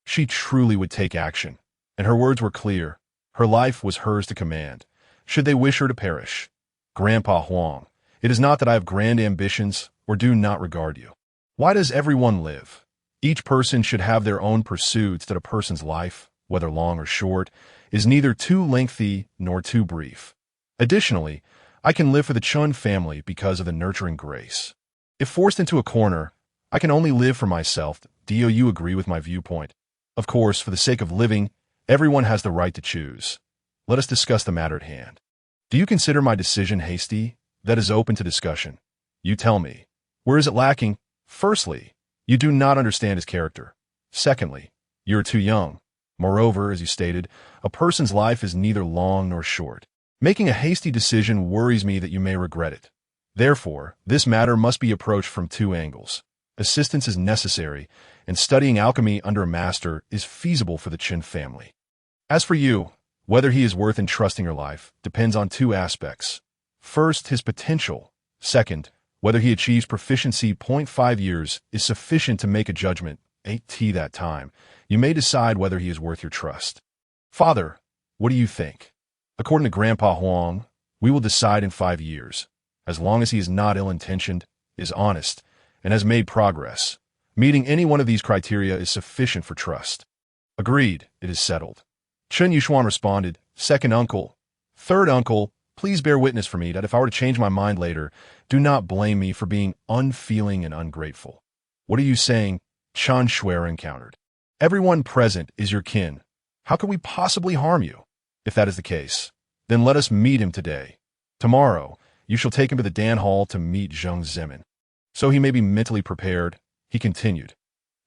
she truly would take action, and her words were clear. Her life was hers to command, should they wish her to perish. Grandpa Huang, it is not that I have grand ambitions or do not regard you. Why does everyone live? Each person should have their own pursuits, that a person's life, whether long or short, is neither too lengthy nor too brief. Additionally, I can live for the Chun family because of the nurturing grace. If forced into a corner, I can only live for myself. Do you agree with my viewpoint? Of course, for the sake of living, everyone has the right to choose. Let us discuss the matter at hand. Do you consider my decision hasty? That is open to discussion. You tell me. Where is it lacking? Firstly, you do not understand his character. Secondly, you are too young. Moreover, as you stated, a person's life is neither long nor short. Making a hasty decision worries me that you may regret it. Therefore, this matter must be approached from 2 angles. Assistance is necessary, and studying alchemy under a master is feasible for the Qin family. As for you, whether he is worth entrusting your life depends on 2 aspects. First, his potential. Second, whether he achieves proficiency. 5 years is sufficient to make a judgment. At that time, you may decide whether he is worth your trust. Father, what do you think? According to Grandpa Huang, we will decide in 5 years, as long as he is not ill-intentioned, is honest, and has made progress. Meeting any one of these criteria is sufficient for trust. Agreed, it is settled. Chun Yuxuan responded, Second uncle. Third uncle, please bear witness for me that if I were to change my mind later, do not blame me for being unfeeling and ungrateful. What are you saying? Chan Shuer encountered. Everyone present is your kin. How could we possibly harm you? If that is the case, then let us meet him today. Tomorrow, you shall take him to the Dan Hall to meet Zheng Zemin. So he may be mentally prepared, he continued.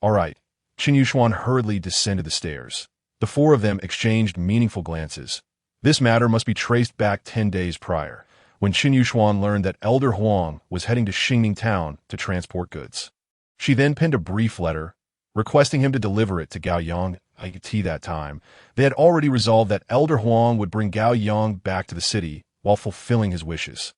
All right. Qin Yuxuan hurriedly descended the stairs. The 4 of them exchanged meaningful glances. This matter must be traced back 10 days prior, when Qin Yuxuan learned that Elder Huang was heading to Xingning Town to transport goods. She then penned a brief letter, requesting him to deliver it to Gao Yang. At that time, they had already resolved that Elder Huang would bring Gao Yang back to the city while fulfilling his wishes.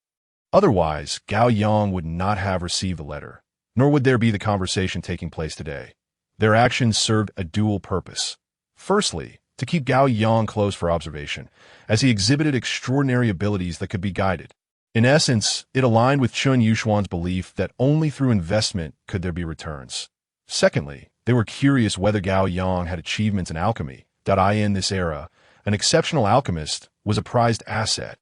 Otherwise, Gao Yang would not have received the letter, nor would there be the conversation taking place today. Their actions served a dual purpose. Firstly, to keep Gao Yang close for observation, as he exhibited extraordinary abilities that could be guided. In essence, it aligned with Chun Yuxuan's belief that only through investment could there be returns. Secondly, they were curious whether Gao Yang had achievements in alchemy. In this era, an exceptional alchemist was a prized asset,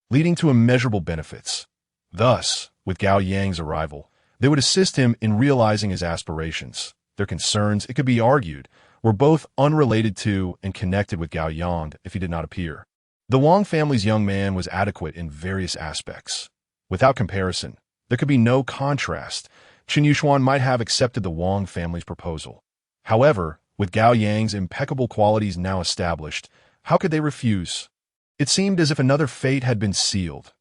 leading to immeasurable benefits. Thus, with Gao Yang's arrival, they would assist him in realizing his aspirations. Their concerns, it could be argued, were both unrelated to and connected with Gao Yang if he did not appear. The Wang family's young man was adequate in various aspects. Without comparison, there could be no contrast. Qin Yuxuan might have accepted the Wang family's proposal. However, with Gao Yang's impeccable qualities now established, how could they refuse? It seemed as if another fate had been sealed.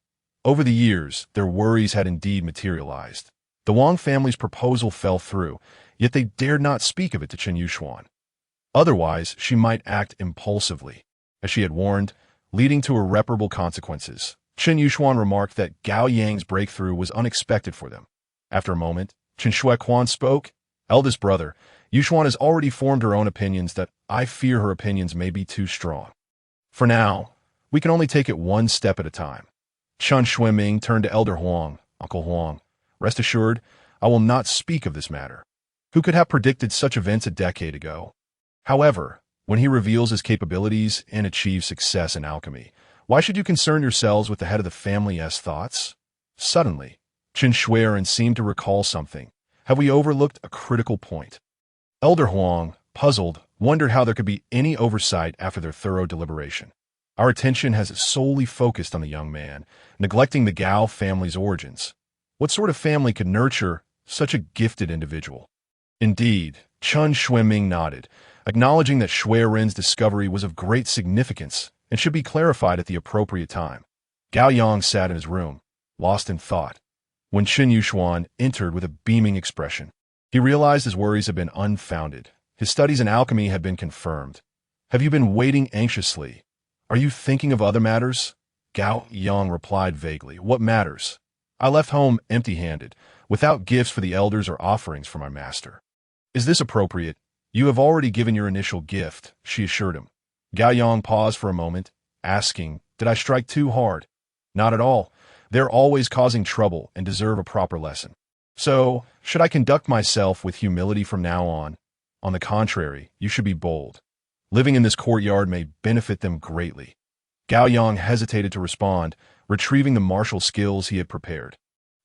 Over the years, their worries had indeed materialized. The Wang family's proposal fell through, yet they dared not speak of it to Qin Yuxuan. Otherwise, she might act impulsively, as she had warned, leading to irreparable consequences. Qin Yuxuan remarked that Gao Yang's breakthrough was unexpected for them. After a moment, Qin Shuequan spoke. Eldest brother, Yushuan has already formed her own opinions that I fear her opinions may be too strong. For now, we can only take it one step at a time. Chun Shuiming turned to Elder Huang. Uncle Huang, rest assured, I will not speak of this matter. Who could have predicted such events a decade ago? However, when he reveals his capabilities and achieves success in alchemy, why should you concern yourselves with the head of the family's thoughts? Suddenly, Qin Shuiren seemed to recall something. Have we overlooked a critical point? Elder Huang, puzzled, wondered how there could be any oversight after their thorough deliberation. Our attention has solely focused on the young man, neglecting the Gao family's origins. What sort of family could nurture such a gifted individual? Indeed, Chun Shuiming nodded, acknowledging that Shuiren's discovery was of great significance and should be clarified at the appropriate time. Gao Yang sat in his room, lost in thought, when Qin Yushuan entered with a beaming expression. He realized his worries had been unfounded. His studies in alchemy had been confirmed. Have you been waiting anxiously? Are you thinking of other matters? Gao Yang replied vaguely. What matters? I left home empty-handed, without gifts for the elders or offerings for my master. Is this appropriate? You have already given your initial gift, she assured him. Gao Yang paused for a moment, asking, did I strike too hard? Not at all. They're always causing trouble and deserve a proper lesson. So, should I conduct myself with humility from now on? On the contrary, you should be bold. Living in this courtyard may benefit them greatly. Gao Yang hesitated to respond, retrieving the martial skills he had prepared.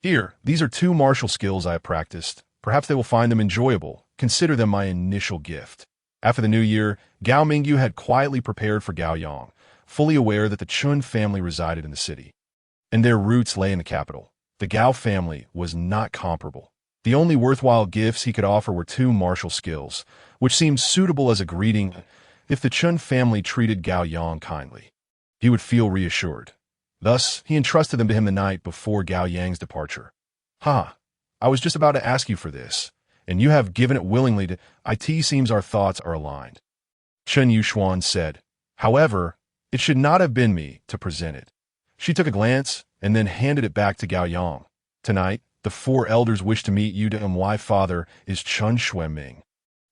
Here, these are 2 martial skills I have practiced. Perhaps they will find them enjoyable. Consider them my initial gift. After the new year, Gao Mingyu had quietly prepared for Gao Yang, fully aware that the Chun family resided in the city, and their roots lay in the capital. The Gao family was not comparable. The only worthwhile gifts he could offer were 2 martial skills, which seemed suitable as a greeting. If the Chun family treated Gao Yang kindly, he would feel reassured. Thus, he entrusted them to him the night before Gao Yang's departure. I was just about to ask you for this, and you have given it willingly to it. Seems our thoughts are aligned. Chen Yushuan said. However, it should not have been me to present it. She took a glance and then handed it back to Gao Yang. Tonight, the 4 elders wish to meet you. My father is Chun Shuiming,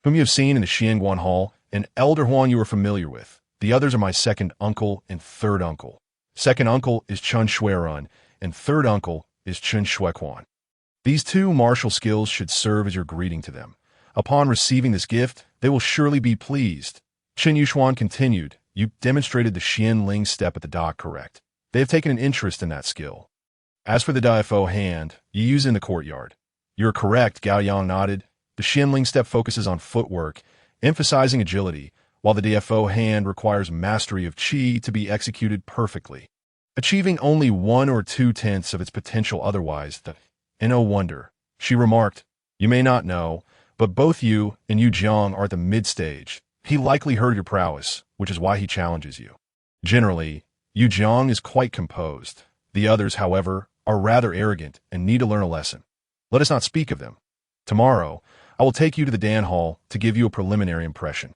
whom you have seen in the Xianguan Hall, and Elder Huang you are familiar with. The others are my second uncle and third uncle. Second uncle is Chun Shuiren, and third uncle is Chun Shuiquan. These 2 martial skills should serve as your greeting to them. Upon receiving this gift, they will surely be pleased. Qin Yushuan continued, you demonstrated the Xian Ling step at the dock correct. They have taken an interest in that skill. As for the Daifo hand, you use in the courtyard. You're correct, Gao Yang nodded. The Xian Ling step focuses on footwork, emphasizing agility, while the Daifo hand requires mastery of qi to be executed perfectly, achieving only 1 or 2/10 of its potential otherwise. No wonder, she remarked. You may not know, but both you and Yu Jiang are at the mid-stage. He likely heard your prowess, which is why he challenges you. Generally, Yu Jiang is quite composed. The others, however, are rather arrogant and need to learn a lesson. Let us not speak of them. Tomorrow, I will take you to the Dan Hall to give you a preliminary impression.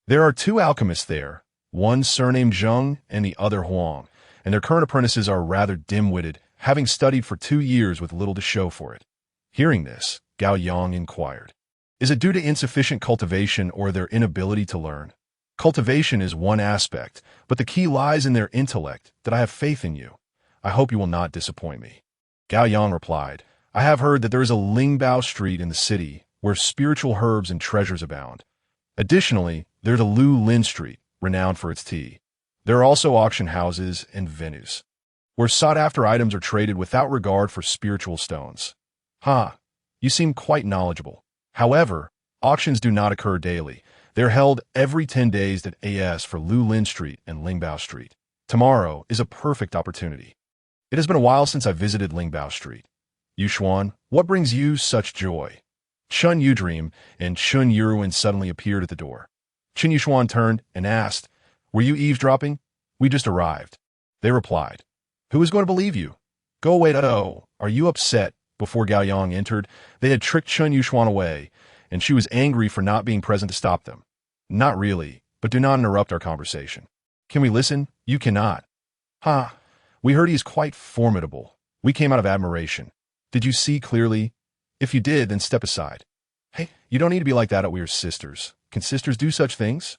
There are 2 alchemists there, one surnamed Zheng and the other Huang, and their current apprentices are rather dim-witted, having studied for 2 years with little to show for it. Hearing this, Gao Yang inquired, is it due to insufficient cultivation or their inability to learn? Cultivation is one aspect, but the key lies in their intellect. That I have faith in you. I hope you will not disappoint me. Gao Yang replied, I have heard that there is a Lingbao Street in the city where spiritual herbs and treasures abound. Additionally, there's a Lu Lin Street, renowned for its tea. There are also auction houses and venues, where sought-after items are traded without regard for spiritual stones. You seem quite knowledgeable. However, auctions do not occur daily. They're held every 10 days at AS for Lu Lin Street and Lingbao Street. Tomorrow is a perfect opportunity. It has been a while since I visited Lingbao Street. Yushuan, what brings you such joy? Chun Yudream and Chun Yuruin suddenly appeared at the door. Qin Yushuan turned and asked, were you eavesdropping? We just arrived. They replied, who is going to believe you? Go away. Are you upset? Before Gao Yang entered, they had tricked Chun Yushuan away, and she was angry for not being present to stop them. Not really, but do not interrupt our conversation. Can we listen? You cannot. We heard he is quite formidable. We came out of admiration. Did you see clearly? If you did, then step aside. Hey, you don't need to be like that. We are sisters. Can sisters do such things?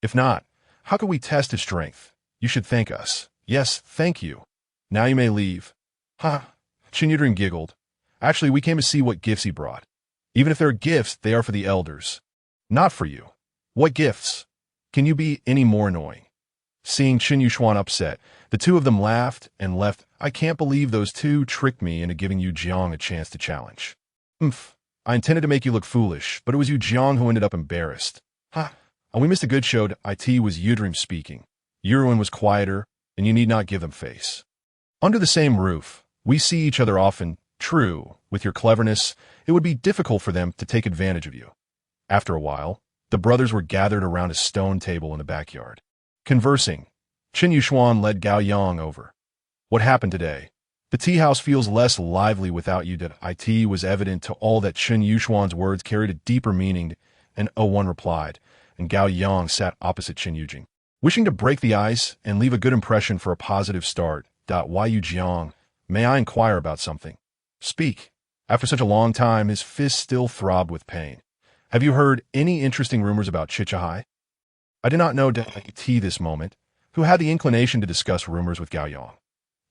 If not, how could we test his strength? You should thank us. Yes, thank you. Now you may leave. Ha! Chen Yudren giggled. Actually, we came to see what gifts he brought. Even if they're gifts, they are for the elders. Not for you. What gifts? Can you be any more annoying? Seeing Chen Yuxuan upset, the two of them laughed and left. I can't believe those two tricked me into giving Yu Jiang a chance to challenge. I intended to make you look foolish, but it was Yu Jiang who ended up embarrassed. Ha! And we missed a good show. It was Yudrim speaking. Yuruin was quieter, and you need not give them face. Under the same roof, we see each other often. True, with your cleverness, it would be difficult for them to take advantage of you. After a while, the brothers were gathered around a stone table in the backyard. Conversing, Chen Yuxuan led Gao Yang over. What happened today? The tea house feels less lively without you. It was evident to all that Chen Yuxuan's words carried a deeper meaning, and one replied, and Gao Yang sat opposite Chen Yujing. Wishing to break the ice and leave a good impression for a positive start. Why Yu Jiang? May I inquire about something? Speak. After such a long time, his fist still throbbed with pain. Have you heard any interesting rumors about Chichahai? I did not know this moment, who had the inclination to discuss rumors with Gao Yang.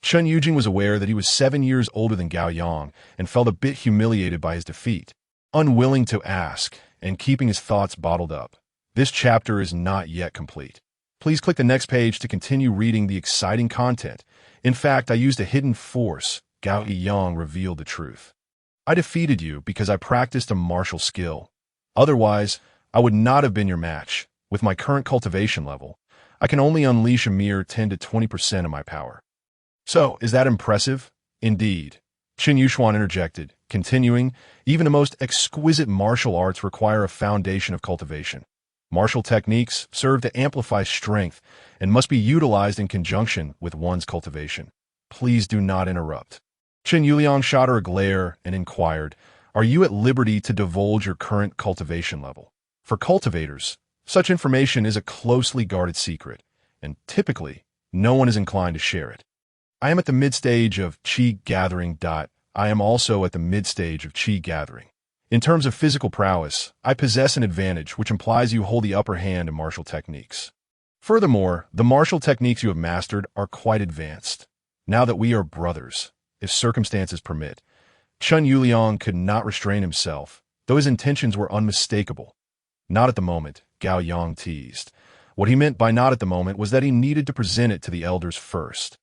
Chen Yujing was aware that he was 7 years older than Gao Yang and felt a bit humiliated by his defeat, unwilling to ask and keeping his thoughts bottled up. This chapter is not yet complete. Please click the next page to continue reading the exciting content. In fact, I used a hidden force. Gao Yang revealed the truth. I defeated you because I practiced a martial skill. Otherwise, I would not have been your match. With my current cultivation level, I can only unleash a mere 10 to 20% of my power. So, is that impressive? Indeed. Chen Yuxuan interjected, continuing, even the most exquisite martial arts require a foundation of cultivation. Martial techniques serve to amplify strength and must be utilized in conjunction with one's cultivation. Please do not interrupt. Chen Yuliang shot her a glare and inquired, are you at liberty to divulge your current cultivation level? For cultivators, such information is a closely guarded secret, and typically, no one is inclined to share it. I am at the mid-stage of Qi gathering. I am also at the mid-stage of Qi gathering. In terms of physical prowess, I possess an advantage which implies you hold the upper hand in martial techniques. Furthermore, the martial techniques you have mastered are quite advanced. Now that we are brothers, if circumstances permit, Chen Yuliang could not restrain himself, though his intentions were unmistakable. Not at the moment, Gao Yang teased. What he meant by not at the moment was that he needed to present it to the elders first.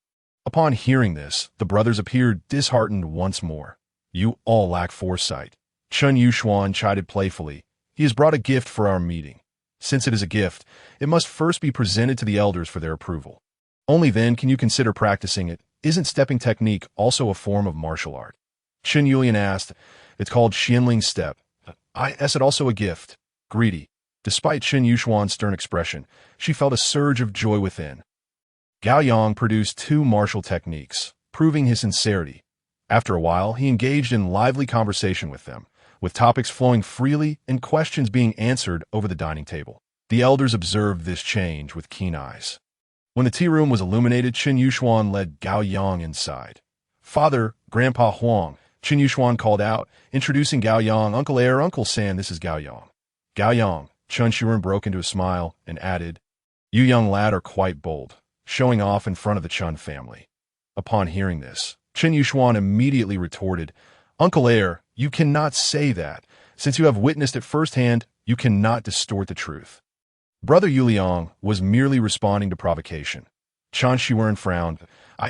Upon hearing this, the brothers appeared disheartened once more. You all lack foresight. Chen Yuxuan chided playfully. He has brought a gift for our meeting. Since it is a gift, it must first be presented to the elders for their approval. Only then can you consider practicing it. Isn't stepping technique also a form of martial art? Chen Yulian asked. It's called Xianling step. Is it also a gift? Greedy. Despite Chen Yuxuan's stern expression, she felt a surge of joy within. Gao Yang produced 2 martial techniques, proving his sincerity. After a while, he engaged in lively conversation with them, with topics flowing freely and questions being answered over the dining table. The elders observed this change with keen eyes. When the tea room was illuminated, Chen Yuxuan led Gao Yang inside. Father, Grandpa Huang, Chen Yuxuan called out, introducing Gao Yang, Uncle Air, Uncle San, this is Gao Yang. Gao Yang, Chen Shuren broke into a smile and added, you young lad are quite bold, showing off in front of the Chen family. Upon hearing this, Chen Yuxuan immediately retorted, Uncle Air, you cannot say that. Since you have witnessed it firsthand, you cannot distort the truth. Brother Yuliang was merely responding to provocation. Chen Shuren frowned.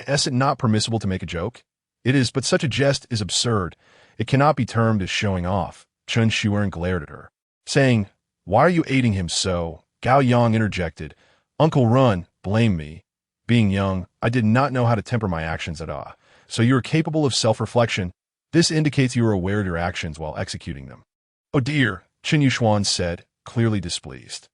Is it not permissible to make a joke? It is, but such a jest is absurd. It cannot be termed as showing off. Chen Shuren glared at her, saying, why are you aiding him so? Gao Yang interjected, Uncle Run, blame me. Being young, I did not know how to temper my actions at all. So you are capable of self-reflection. This indicates you are aware of your actions while executing them. Oh dear, Chen Yuxuan said, clearly displeased.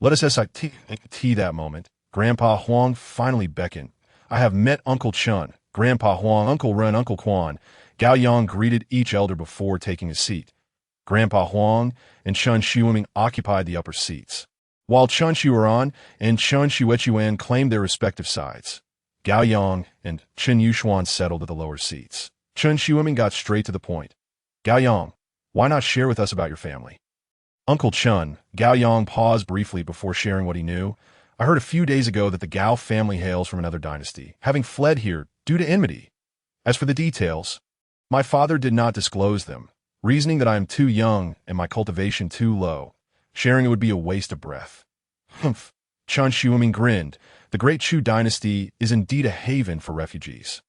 Let us sit that moment. Grandpa Huang finally beckoned. I have met Uncle Chen, Grandpa Huang, Uncle Ren, Uncle Quan. Gao Yang greeted each elder before taking a seat. Grandpa Huang and Chen Shuiming occupied the upper seats, while Chen Shuaran and Chen Shuechuan claimed their respective sides. Gao Yang and Chen Yuxuan settled at the lower seats. Chen Shuiming got straight to the point. Gao Yang, Why not share with us about your family? Uncle Chun, Gao Yang paused briefly before sharing what he knew. I heard a few days ago that the Gao family hails from another dynasty, having fled here due to enmity. As for the details, my father did not disclose them, reasoning that I am too young and my cultivation too low. Sharing it would be a waste of breath. Humph. Chun Xiuming grinned. The Great Chu dynasty is indeed a haven for refugees.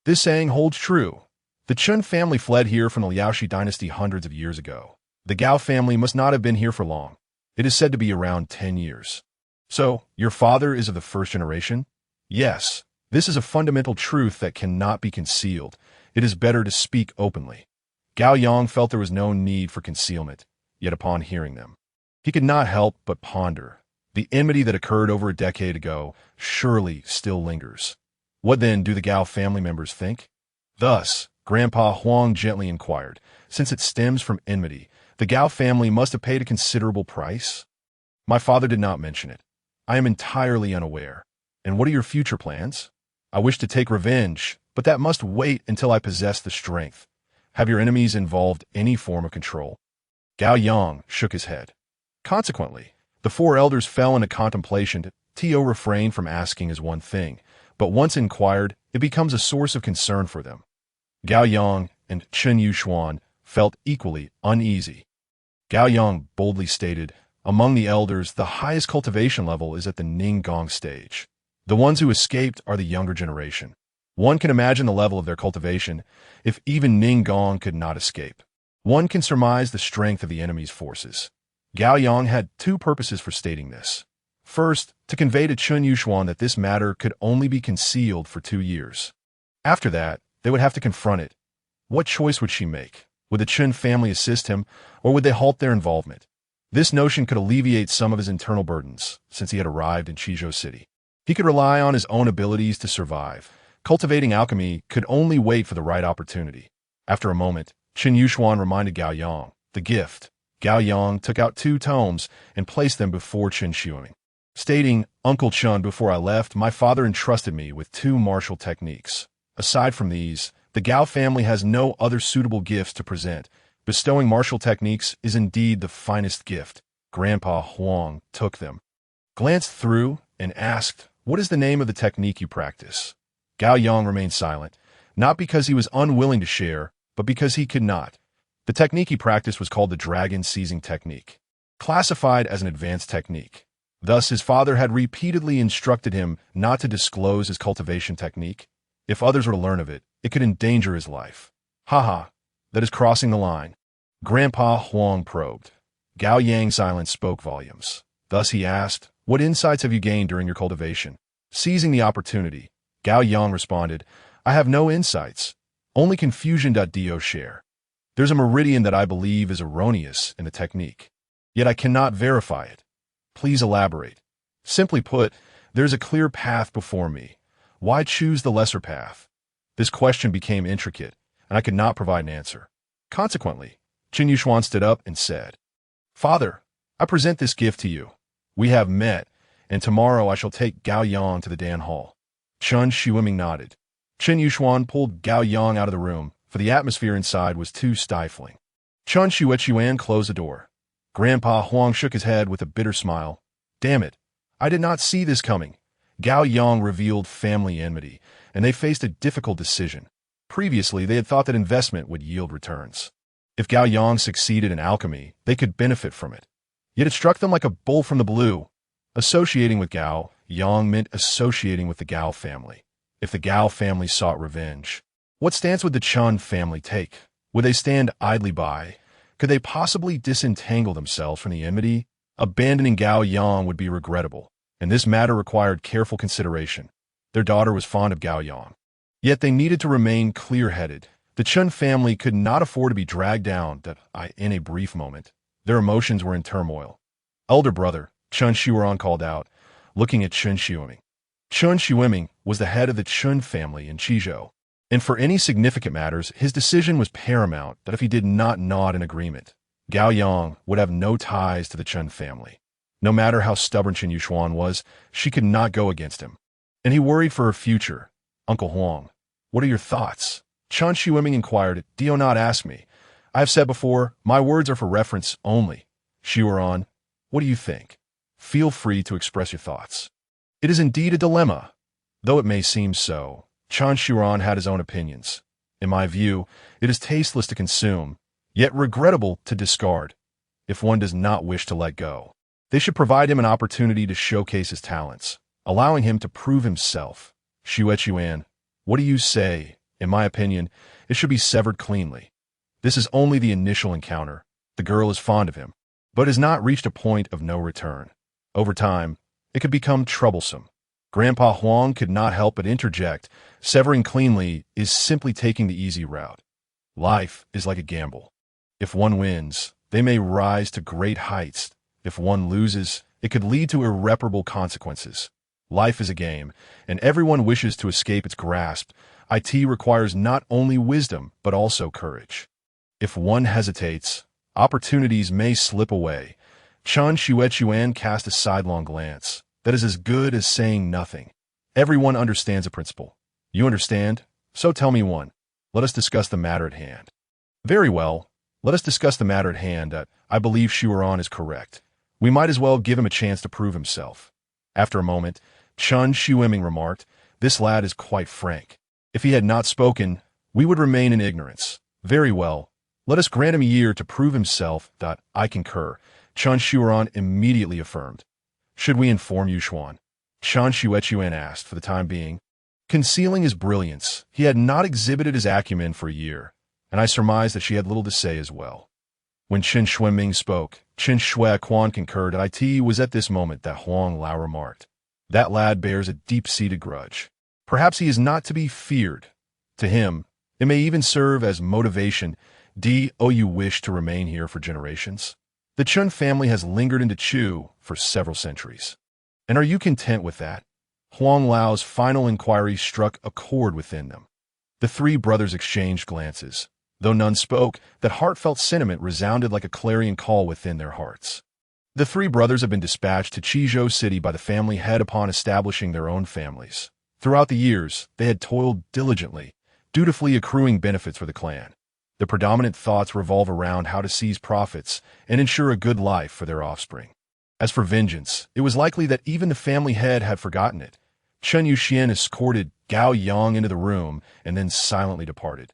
This saying holds true. The Chun family fled here from the Liaoshi dynasty hundreds of years ago. The Gao family must not have been here for long. It is said to be around 10 years. So, your father is of the first generation? Yes. This is a fundamental truth that cannot be concealed. It is better to speak openly. Gao Yang felt there was no need for concealment, yet upon hearing them, he could not help but ponder. The enmity that occurred over a decade ago surely still lingers. What then do the Gao family members think? Thus, Grandpa Huang gently inquired, since it stems from enmity, the Gao family must have paid a considerable price? My father did not mention it. I am entirely unaware. And what are your future plans? I wish to take revenge, but that must wait until I possess the strength. Have your enemies involved any form of control? Gao Yang shook his head. Consequently, the four elders fell into contemplation. Tio refrained from asking is one thing, but once inquired, it becomes a source of concern for them. Gao Yang and Chen Yuxuan felt equally uneasy. Gao Yang boldly stated, among the elders, the highest cultivation level is at the Ninggong stage. The ones who escaped are the younger generation. One can imagine the level of their cultivation if even Ninggong could not escape. One can surmise the strength of the enemy's forces. Gao Yang had two purposes for stating this. First, to convey to Chen Yuxuan that this matter could only be concealed for 2 years. After that, they would have to confront it. What choice would she make? Would the Chen family assist him, or would they halt their involvement? This notion could alleviate some of his internal burdens, since he had arrived in Qizhou City. He could rely on his own abilities to survive. Cultivating alchemy could only wait for the right opportunity. After a moment, Chen Yuxuan reminded Gao Yang, the gift. Gao Yang took out 2 tomes and placed them before Chen Xiuming, stating, Uncle Chun, before I left, my father entrusted me with 2 martial techniques. Aside from these, the Gao family has no other suitable gifts to present. Bestowing martial techniques is indeed the finest gift. Grandpa Huang took them, glanced through, and asked, what is the name of the technique you practice? Gao Yang remained silent, not because he was unwilling to share, but because he could not. The technique he practiced was called the dragon seizing technique, classified as an advanced technique. Thus, his father had repeatedly instructed him not to disclose his cultivation technique. If others were to learn of it, it could endanger his life. Haha, that is crossing the line. Grandpa Huang probed. Gao Yang's silence spoke volumes. Thus he asked, what insights have you gained during your cultivation? Seizing the opportunity, Gao Yang responded, I have no insights, only confusion.do share. There's a meridian that I believe is erroneous in the technique, yet I cannot verify it. Please elaborate. Simply put, there's a clear path before me. Why choose the lesser path? This question became intricate, and I could not provide an answer. Consequently, Chen Yuxuan stood up and said, Father, I present this gift to you. We have met, and tomorrow I shall take Gao Yang to the Dan Hall. Chen Xiuming nodded. Chen Yuxuan pulled Gao Yang out of the room, for the atmosphere inside was too stifling. Chen Xuechuan closed the door. Grandpa Huang shook his head with a bitter smile. Damn it, I did not see this coming. Gao Yang revealed family enmity, and they faced a difficult decision. Previously, they had thought that investment would yield returns. If Gao Yang succeeded in alchemy, they could benefit from it. Yet it struck them like a bolt from the blue. Associating with Gao Yang meant associating with the Gao family. If the Gao family sought revenge, what stance would the Chun family take? Would they stand idly by? Could they possibly disentangle themselves from the enmity? Abandoning Gao Yang would be regrettable, and this matter required careful consideration. Their daughter was fond of Gao Yang. Yet they needed to remain clear-headed. The Chun family could not afford to be dragged down in a brief moment. Their emotions were in turmoil. Elder brother, Chen Xiuran called out, looking at Chen Xiuming. Chen Xiuming was the head of the Chun family in Qizhou, and for any significant matters, his decision was paramount that if he did not nod in agreement, Gao Yang would have no ties to the Chun family. No matter how stubborn Chen Yuxuan was, she could not go against him. And he worried for her future. Uncle Huang, what are your thoughts? Chen Xiuming inquired. Do not ask me. I have said before, my words are for reference only. Xuan, what do you think? Feel free to express your thoughts. It is indeed a dilemma. Though it may seem so, Chan Xuan had his own opinions. In my view, it is tasteless to consume, yet regrettable to discard, if one does not wish to let go. They should provide him an opportunity to showcase his talents, allowing him to prove himself. Xuan, what do you say? In my opinion, it should be severed cleanly. This is only the initial encounter. The girl is fond of him, but has not reached a point of no return. Over time, it could become troublesome. Grandpa Huang could not help but interject, severing cleanly is simply taking the easy route. Life is like a gamble. If one wins, they may rise to great heights. If one loses, it could lead to irreparable consequences. Life is a game, and everyone wishes to escape its grasp. It requires not only wisdom, but also courage. If one hesitates, opportunities may slip away. Chan Xuan cast a sidelong glance. That is as good as saying nothing. Everyone understands a principle. You understand? So tell me one. Let us discuss the matter at hand. Very well. Let us discuss the matter at hand. I believe Xuan is correct. We might as well give him a chance to prove himself. After a moment, Chan Xueming remarked, this lad is quite frank. If he had not spoken, we would remain in ignorance. Very well. Let us grant him a year to prove himself. I concur. Chan Xuan immediately affirmed. Should we inform Yuxuan? Chan Xuan asked for the time being. Concealing his brilliance, he had not exhibited his acumen for a year, and I surmised that she had little to say as well. When Qin Xueming spoke, Qin Shuai concurred, and it was at this moment that Huang Lao remarked. That lad bears a deep-seated grudge. Perhaps he is not to be feared. To him, it may even serve as motivation. You wish to remain here for generations? The Chun family has lingered into Chu for several centuries. And are you content with that? Huang Lao's final inquiry struck a chord within them. The three brothers exchanged glances. Though none spoke, that heartfelt sentiment resounded like a clarion call within their hearts. The three brothers had been dispatched to Qizhou City by the family head upon establishing their own families. Throughout the years, they had toiled diligently, dutifully accruing benefits for the clan. The predominant thoughts revolve around how to seize profits and ensure a good life for their offspring. As for vengeance, it was likely that even the family head had forgotten it. Chen Yuxian escorted Gao Yang into the room and then silently departed.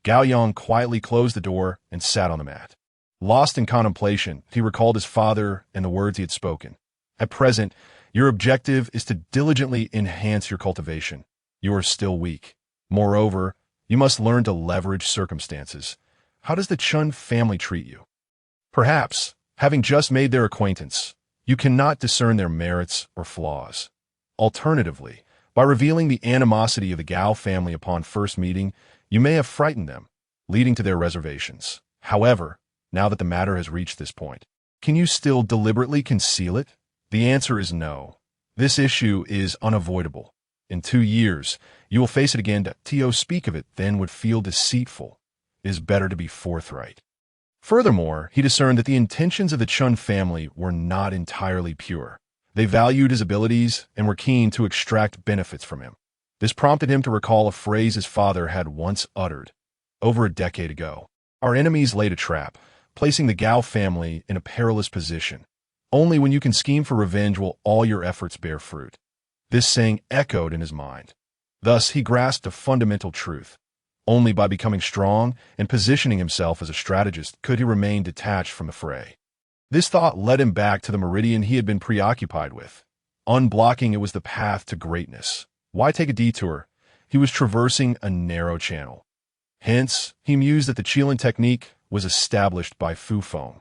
Gao Yang quietly closed the door and sat on the mat. Lost in contemplation, he recalled his father and the words he had spoken. At present, your objective is to diligently enhance your cultivation. You are still weak. Moreover, you must learn to leverage circumstances. How does the Chun family treat you? Perhaps, having just made their acquaintance, you cannot discern their merits or flaws. Alternatively, by revealing the animosity of the Gao family upon first meeting, you may have frightened them, leading to their reservations. However, now that the matter has reached this point, can you still deliberately conceal it? The answer is no. This issue is unavoidable. In 2 years, you will face it again. To speak of it then would feel deceitful. It is better to be forthright. Furthermore, he discerned that the intentions of the Chun family were not entirely pure. They valued his abilities and were keen to extract benefits from him. This prompted him to recall a phrase his father had once uttered. Over a decade ago, our enemies laid a trap, placing the Gao family in a perilous position. Only when you can scheme for revenge will all your efforts bear fruit. This saying echoed in his mind. Thus, he grasped a fundamental truth. Only by becoming strong and positioning himself as a strategist could he remain detached from the fray. This thought led him back to the meridian he had been preoccupied with. Unblocking it was the path to greatness. Why take a detour? He was traversing a narrow channel. Hence, he mused that the Qilin technique was established by Fu Feng.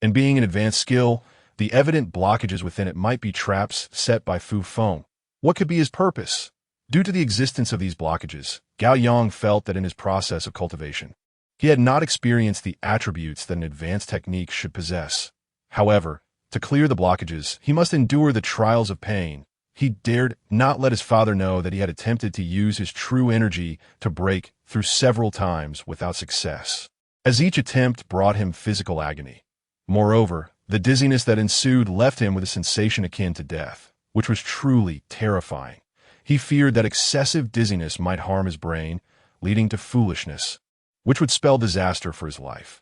And being an advanced skill, the evident blockages within it might be traps set by Fu Feng. What could be his purpose? Due to the existence of these blockages, Gao Yang felt that in his process of cultivation, he had not experienced the attributes that an advanced technique should possess. However, to clear the blockages, he must endure the trials of pain. He dared not let his father know that he had attempted to use his true energy to break through several times without success, as each attempt brought him physical agony. Moreover, the dizziness that ensued left him with a sensation akin to death, which was truly terrifying. He feared that excessive dizziness might harm his brain, leading to foolishness. which would spell disaster for his life.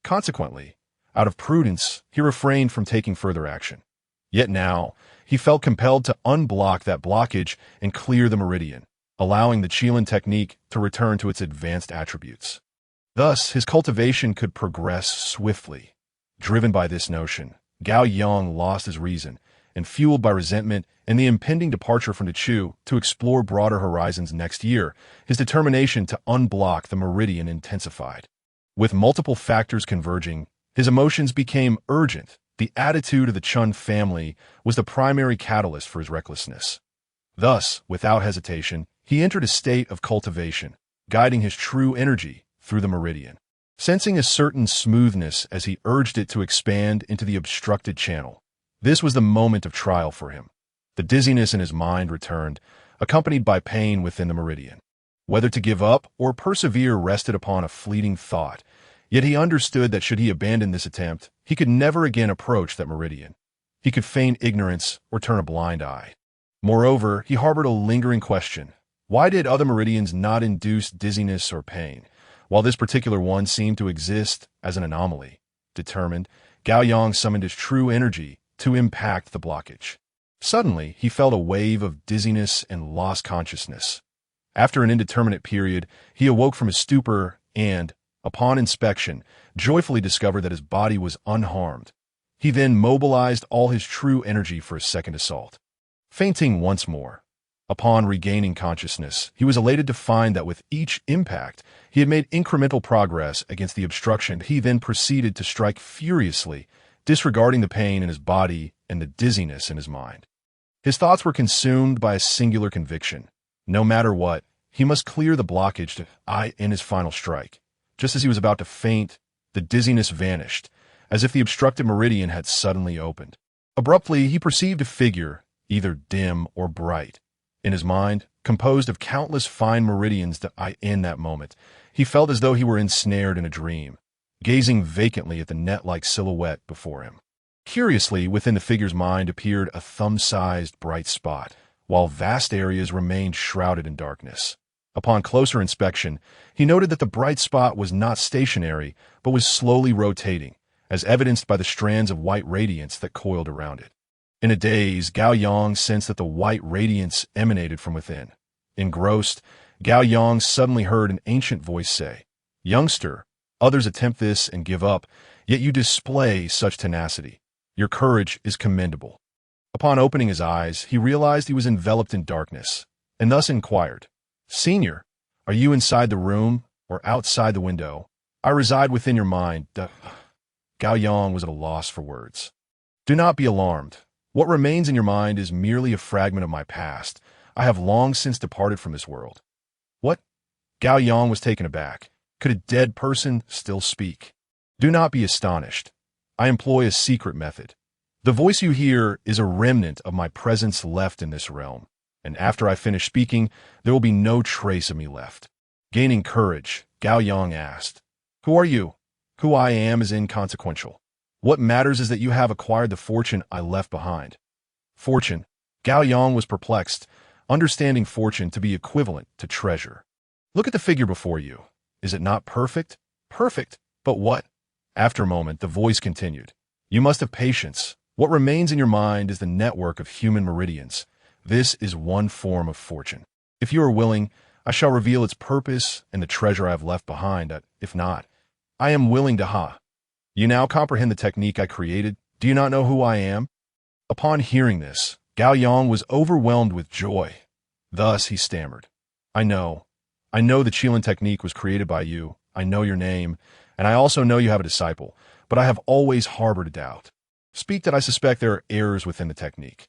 Consequently, out of prudence, he refrained from taking further action. Yet now, he felt compelled to unblock that blockage and clear the meridian, allowing the Qilin technique to return to its advanced attributes. Thus, his cultivation could progress swiftly. Driven by this notion, Gao Yang lost his reason, and fueled by resentment and the impending departure from the Chu to explore broader horizons next year, his determination to unblock the meridian intensified. With multiple factors converging, his emotions became urgent. The attitude of the Chun family was the primary catalyst for his recklessness. Thus, without hesitation, he entered a state of cultivation, guiding his true energy through the meridian. Sensing a certain smoothness as he urged it to expand into the obstructed channel, this was the moment of trial for him. The dizziness in his mind returned, accompanied by pain within the meridian. Whether to give up or persevere rested upon a fleeting thought, yet he understood that should he abandon this attempt, he could never again approach that meridian. He could feign ignorance or turn a blind eye. Moreover, he harbored a lingering question. Why did other meridians not induce dizziness or pain, while this particular one seemed to exist as an anomaly? Determined, Gao Yang summoned his true energy to impact the blockage. Suddenly, he felt a wave of dizziness and lost consciousness. After an indeterminate period, he awoke from his stupor and, upon inspection, joyfully discovered that his body was unharmed. He then mobilized all his true energy for a second assault. Fainting once more. Upon regaining consciousness, he was elated to find that with each impact, he had made incremental progress against the obstruction. He then proceeded to strike furiously, disregarding the pain in his body and the dizziness in his mind. His thoughts were consumed by a singular conviction. No matter what, he must clear the blockage to in his final strike. Just as he was about to faint, the dizziness vanished, as if the obstructed meridian had suddenly opened. Abruptly, he perceived a figure, either dim or bright. In his mind, composed of countless fine meridians in that moment, he felt as though he were ensnared in a dream, gazing vacantly at the net-like silhouette before him. Curiously, within the figure's mind appeared a thumb-sized bright spot, while vast areas remained shrouded in darkness. Upon closer inspection, he noted that the bright spot was not stationary, but was slowly rotating, as evidenced by the strands of white radiance that coiled around it. In a daze, Gao Yang sensed that the white radiance emanated from within. Engrossed, Gao Yang suddenly heard an ancient voice say, "Youngster, others attempt this and give up, yet you display such tenacity. Your courage is commendable." Upon opening his eyes, he realized he was enveloped in darkness, and thus inquired, "Senior, are you inside the room or outside the window? I reside within your mind." Gao Yang was at a loss for words. "Do not be alarmed. What remains in your mind is merely a fragment of my past. I have long since departed from this world." "What?" Gao Yang was taken aback. Could a dead person still speak? "Do not be astonished. I employ a secret method. The voice you hear is a remnant of my presence left in this realm, and after I finish speaking, there will be no trace of me left." Gaining courage, Gao Yang asked, "Who are you?" "Who I am is inconsequential. What matters is that you have acquired the fortune I left behind." Fortune. Gao Yang was perplexed, understanding fortune to be equivalent to treasure. "Look at the figure before you. Is it not perfect?" "Perfect. But what?" After a moment, the voice continued, "You must have patience. What remains in your mind is the network of human meridians. This is one form of fortune. If you are willing, I shall reveal its purpose and the treasure I have left behind. If not, I am willing to You now comprehend the technique I created. Do you not know who I am?" Upon hearing this, Gao Yang was overwhelmed with joy. Thus he stammered, I know the Qilin technique was created by you. I know your name, and I also know you have a disciple, but I have always harbored a doubt. Speak that I suspect there are errors within the technique."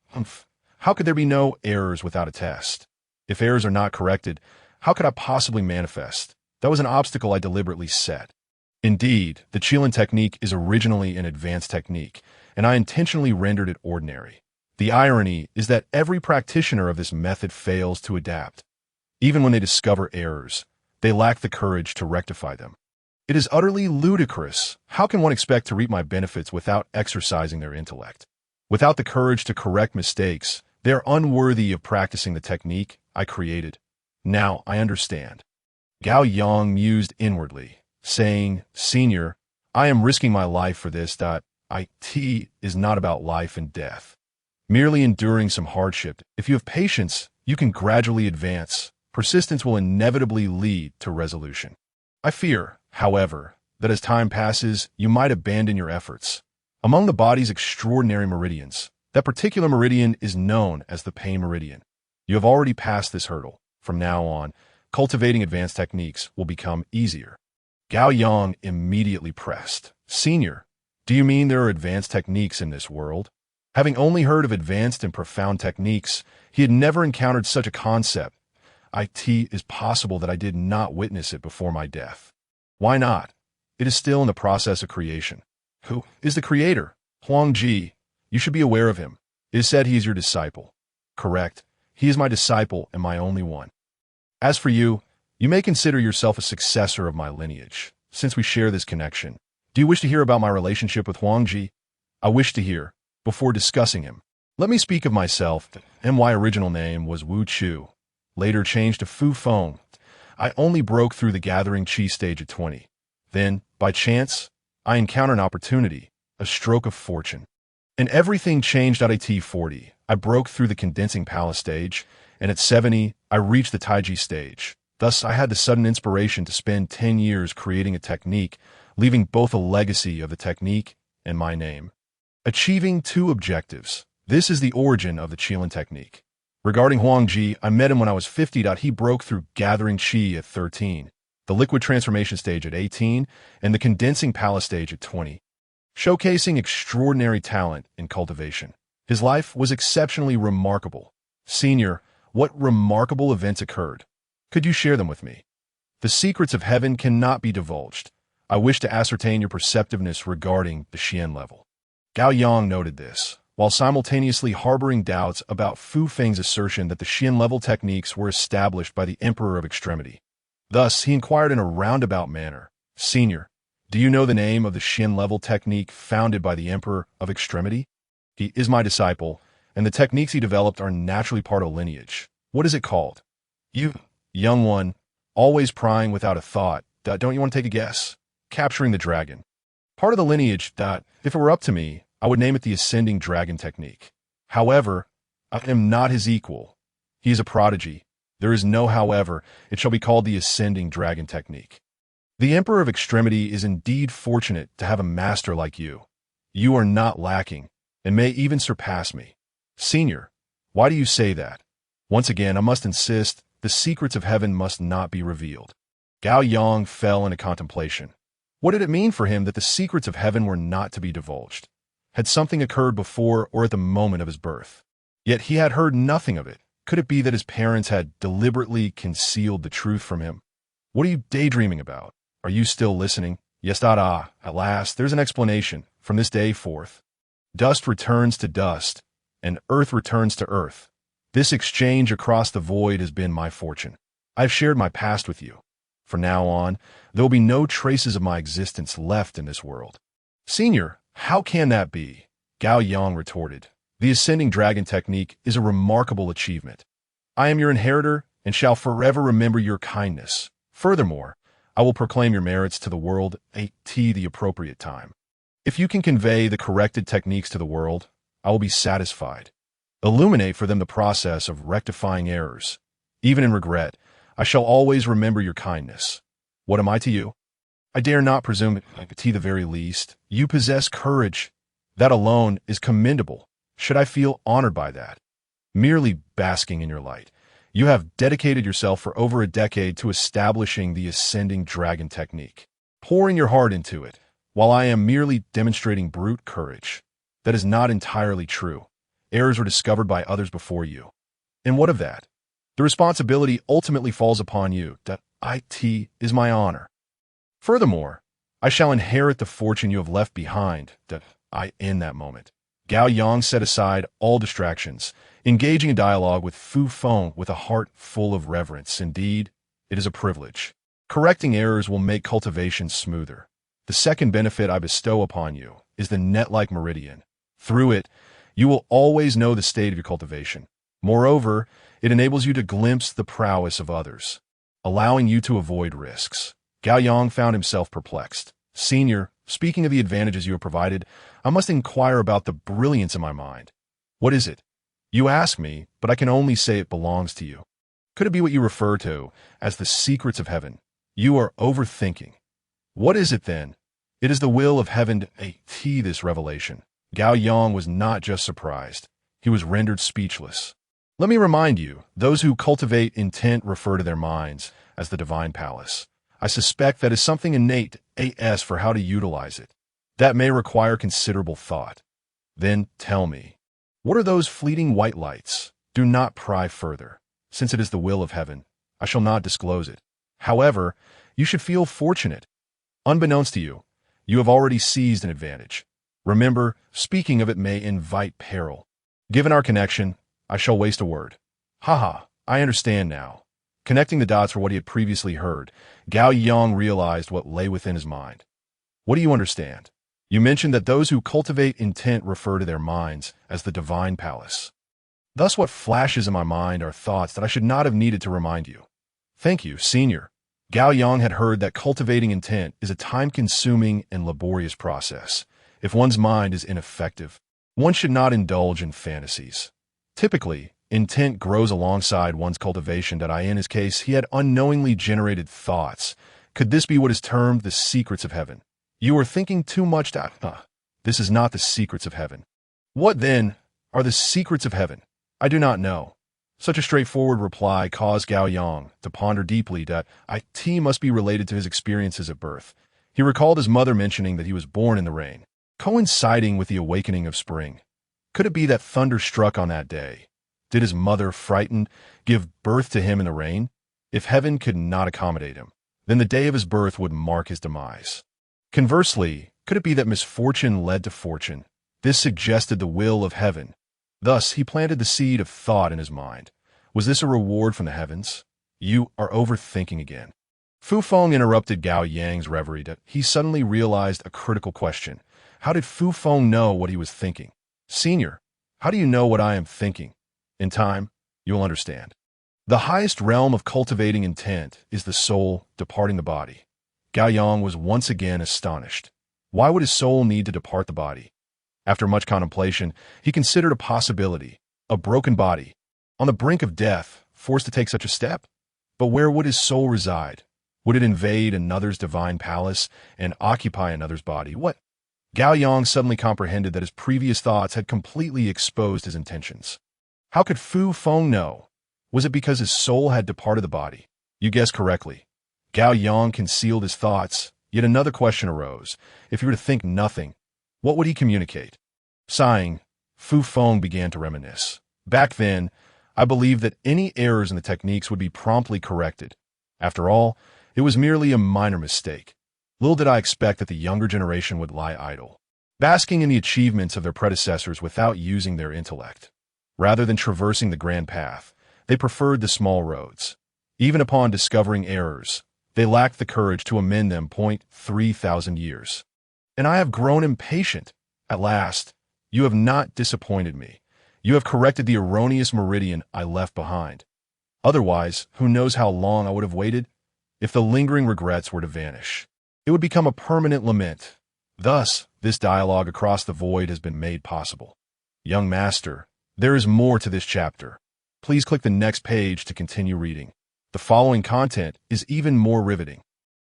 "Humph. How could there be no errors without a test? If errors are not corrected, how could I possibly manifest? That was an obstacle I deliberately set. Indeed, the Qilin technique is originally an advanced technique, and I intentionally rendered it ordinary. The irony is that every practitioner of this method fails to adapt. Even when they discover errors, they lack the courage to rectify them. It is utterly ludicrous. How can one expect to reap my benefits without exercising their intellect? Without the courage to correct mistakes, they are unworthy of practicing the technique I created. Now I understand." Gao Yang mused inwardly, saying, Senior, I am risking my life for this. It is not about life and death. Merely enduring some hardship. If you have patience, you can gradually advance. Persistence will inevitably lead to resolution. I fear, however, that as time passes, you might abandon your efforts. Among the body's extraordinary meridians, that particular meridian is known as the pain meridian. You have already passed this hurdle. From now on, cultivating advanced techniques will become easier. Gao Yang immediately pressed. Senior, do you mean there are advanced techniques in this world? Having only heard of advanced and profound techniques, he had never encountered such a concept. It is possible that I did not witness it before my death. Why not? It is still in the process of creation. Who is the creator? Huangji. You should be aware of him. It is said he is your disciple. Correct. He is my disciple and my only one. As for you, you may consider yourself a successor of my lineage, since we share this connection. Do you wish to hear about my relationship with Huangji? I wish to hear, before discussing him. Let me speak of myself. My original name was Wu Chu, later changed to Fu Feng. I only broke through the gathering Qi stage at 20. Then, by chance, I encountered an opportunity, a stroke of fortune. And everything changed at 40. I broke through the condensing palace stage, and at 70, I reached the Tai Chi stage. Thus, I had the sudden inspiration to spend 10 years creating a technique, leaving both a legacy of the technique and my name. Achieving two objectives. This is the origin of the Qilin technique. Regarding Huangji, I met him when I was 50. He broke through gathering Qi at 13, the liquid transformation stage at 18, and the condensing palace stage at 20, showcasing extraordinary talent in cultivation. His life was exceptionally remarkable. Senior, what remarkable events occurred? Could you share them with me? The secrets of heaven cannot be divulged. I wish to ascertain your perceptiveness regarding the Xian level. Gao Yang noted this, while simultaneously harboring doubts about Fu Feng's assertion that the Xian level techniques were established by the Emperor of Extremity. Thus, he inquired in a roundabout manner, Senior, do you know the name of the Xian level technique founded by the Emperor of Extremity? He is my disciple, and the techniques he developed are naturally part of lineage. What is it called? You, young one, always prying without a thought. Don't you want to take a guess? Capturing the dragon. Part of the lineage. If it were up to me, I would name it the ascending dragon technique. However, I am not his equal. He is a prodigy. There is no however. It shall be called the ascending dragon technique. The Emperor of Extremity is indeed fortunate to have a master like you. You are not lacking, and may even surpass me. Senior, why do you say that? Once again, I must insist, the secrets of heaven must not be revealed. Gao Yang fell into contemplation. What did it mean for him that the secrets of heaven were not to be divulged? Had something occurred before or at the moment of his birth? Yet he had heard nothing of it. Could it be that his parents had deliberately concealed the truth from him? What are you daydreaming about? Are you still listening? Yes. At last, there's an explanation. From this day forth, dust returns to dust, and earth returns to earth. This exchange across the void has been my fortune. I've shared my past with you. From now on, there will be no traces of my existence left in this world. Senior, how can that be? Gao Yang retorted. The ascending dragon technique is a remarkable achievement. I am your inheritor and shall forever remember your kindness. Furthermore, I will proclaim your merits to the world at the appropriate time. If you can convey the corrected techniques to the world, I will be satisfied. Illuminate for them the process of rectifying errors. Even in regret, I shall always remember your kindness. What am I to you? I dare not presume it, to the very least. You possess courage. That alone is commendable. Should I feel honored by that? Merely basking in your light, you have dedicated yourself for over a decade to establishing the ascending dragon technique, pouring your heart into it, while I am merely demonstrating brute courage. That is not entirely true. Errors were discovered by others before you. And what of that? The responsibility ultimately falls upon you. It is my honor. Furthermore, I shall inherit the fortune you have left behind. In that moment. Gao Yang set aside all distractions, engaging in dialogue with Fu Feng with a heart full of reverence. Indeed, it is a privilege. Correcting errors will make cultivation smoother. The second benefit I bestow upon you is the net-like meridian. Through it, you will always know the state of your cultivation. Moreover, it enables you to glimpse the prowess of others. allowing you to avoid risks. Gao Yang found himself perplexed. Senior, speaking of the advantages you have provided, I must inquire about the brilliance in my mind. What is it? You ask me, but I can only say it belongs to you. Could it be what you refer to as the secrets of heaven? You are overthinking. What is it then? It is the will of heaven to attain this revelation. Gao Yang was not just surprised. He was rendered speechless. Let me remind you, those who cultivate intent refer to their minds as the divine palace. I suspect that is something innate as for how to utilize it. That may require considerable thought. Then tell me, what are those fleeting white lights? Do not pry further. Since it is the will of heaven, I shall not disclose it. However, you should feel fortunate. Unbeknownst to you, you have already seized an advantage. Remember, speaking of it may invite peril. Given our connection, I shall waste a word. Haha, I understand now. Connecting the dots for what he had previously heard, Gao Yang realized what lay within his mind. What do you understand? You mentioned that those who cultivate intent refer to their minds as the divine palace. Thus what flashes in my mind are thoughts that I should not have needed to remind you. Thank you, Senior. Gao Yang had heard that cultivating intent is a time-consuming and laborious process. If one's mind is ineffective, one should not indulge in fantasies. Typically, intent grows alongside one's cultivation. In his case, he had unknowingly generated thoughts. Could this be what is termed the secrets of heaven? You are thinking too much. This is not the secrets of heaven. What, then, are the secrets of heaven? I do not know. Such a straightforward reply caused Gao Yang to ponder deeply that it must be related to his experiences at birth. He recalled his mother mentioning that he was born in the rain, coinciding with the awakening of spring. Could it be that thunder struck on that day? Did his mother, frightened, give birth to him in the rain? If heaven could not accommodate him, then the day of his birth would mark his demise. Conversely, could it be that misfortune led to fortune? This suggested the will of heaven. Thus, he planted the seed of thought in his mind. Was this a reward from the heavens? You are overthinking again. Fu Feng interrupted Gao Yang's reverie. He suddenly realized a critical question. How did Fu Feng know what he was thinking? Senior, how do you know what I am thinking? In time, you'll understand. The highest realm of cultivating intent is the soul departing the body. Gao Yang was once again astonished. Why would his soul need to depart the body? After much contemplation, he considered a possibility, a broken body, on the brink of death, forced to take such a step. But where would his soul reside? Would it invade another's divine palace and occupy another's body? What? Gao Yang suddenly comprehended that his previous thoughts had completely exposed his intentions. How could Fu Feng know? Was it because his soul had departed the body? You guessed correctly. Gao Yang concealed his thoughts, yet another question arose. If he were to think nothing, what would he communicate? Sighing, Fu Feng began to reminisce. Back then, I believed that any errors in the techniques would be promptly corrected. After all, it was merely a minor mistake. Little did I expect that the younger generation would lie idle, basking in the achievements of their predecessors without using their intellect. Rather than traversing the grand path, they preferred the small roads. Even upon discovering errors, they lacked the courage to amend them. 3,000 years. And I have grown impatient. At last, you have not disappointed me. You have corrected the erroneous meridian I left behind. Otherwise, who knows how long I would have waited? If the lingering regrets were to vanish, it would become a permanent lament. Thus, this dialogue across the void has been made possible. Young master, there is more to this chapter. Please click the next page to continue reading. The following content is even more riveting.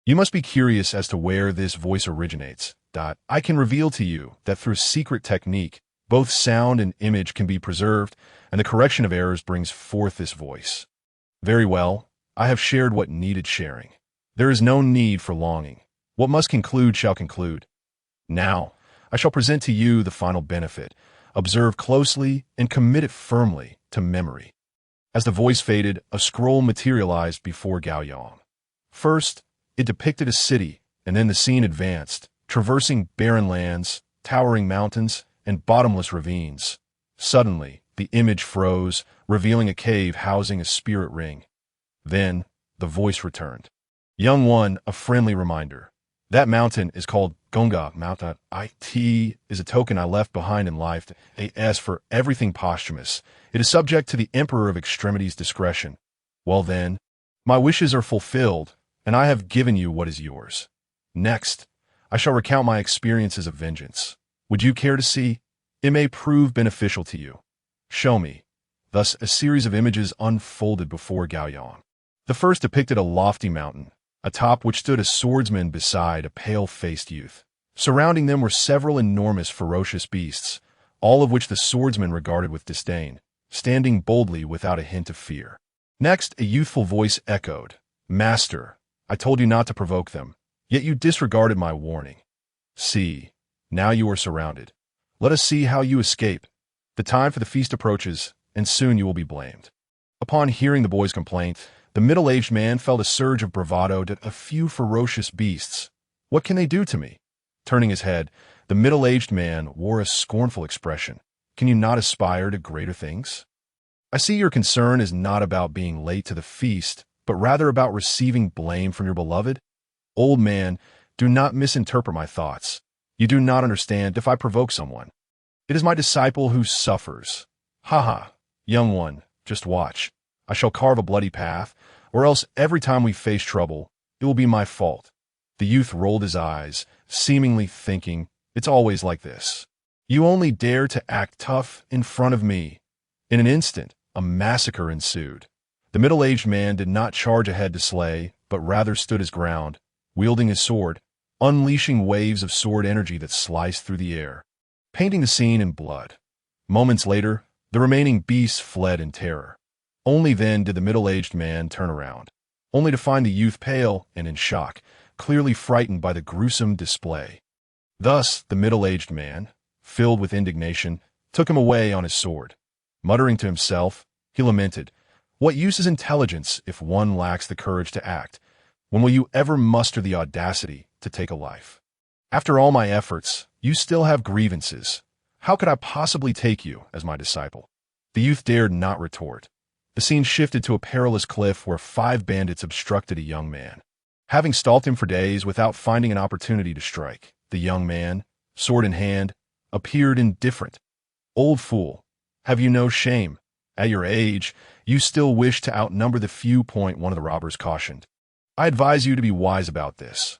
You must be curious as to where this voice originates. I can reveal to you that through secret technique, both sound and image can be preserved, and the correction of errors brings forth this voice. Very well, I have shared what needed sharing. There is no need for longing. What must conclude shall conclude. Now, I shall present to you the final benefit. Observe closely and commit it firmly to memory. As the voice faded, a scroll materialized before Gao Yang. First, it depicted a city, and then the scene advanced, traversing barren lands, towering mountains, and bottomless ravines. Suddenly, the image froze, revealing a cave housing a spirit ring. Then, the voice returned. Young one, a friendly reminder. That mountain is called Gonga Mountain. It is a token I left behind in life. As for everything posthumous, it is subject to the Emperor of Extremity's discretion. Well then, My wishes are fulfilled, and I have given you what is yours. Next, I shall recount my experiences of vengeance. Would you care to see? It may prove beneficial to you. Show me. Thus, a series of images unfolded before Gao Yang. The first depicted a lofty mountain, atop which stood a swordsman beside a pale-faced youth. Surrounding them were several enormous ferocious beasts, all of which the swordsman regarded with disdain, standing boldly without a hint of fear. Next, a youthful voice echoed, "Master, I told you not to provoke them, yet you disregarded my warning. See, now you are surrounded. Let us see how you escape. The time for the feast approaches, and soon you will be blamed." Upon hearing the boy's complaint, the middle-aged man felt a surge of bravado at a few ferocious beasts. "What can they do to me?" Turning his head, the middle-aged man wore a scornful expression. "Can you not aspire to greater things? I see your concern is not about being late to the feast, but rather about receiving blame from your beloved. Old man, do not misinterpret my thoughts. You do not understand if I provoke someone. It is my disciple who suffers. Ha ha, young one, just watch. I shall carve a bloody path, or else every time we face trouble, it will be my fault." The youth rolled his eyes, seemingly thinking, "It's always like this. You only dare to act tough in front of me." In an instant, a massacre ensued. The middle-aged man did not charge ahead to slay, but rather stood his ground, wielding his sword, unleashing waves of sword energy that sliced through the air, painting the scene in blood. Moments later, the remaining beasts fled in terror. Only then did the middle-aged man turn around, only to find the youth pale and in shock, clearly frightened by the gruesome display. Thus, the middle-aged man, filled with indignation, took him away on his sword. Muttering to himself, he lamented, "What use is intelligence if one lacks the courage to act? When will you ever muster the audacity to take a life? After all my efforts, you still have grievances. How could I possibly take you as my disciple?" The youth dared not retort. The scene shifted to a perilous cliff where 5 bandits obstructed a young man. Having stalked him for days without finding an opportunity to strike, the young man, sword in hand, appeared indifferent. "Old fool, have you no shame? At your age, you still wish to outnumber the few," one of the robbers cautioned. "I advise you to be wise about this."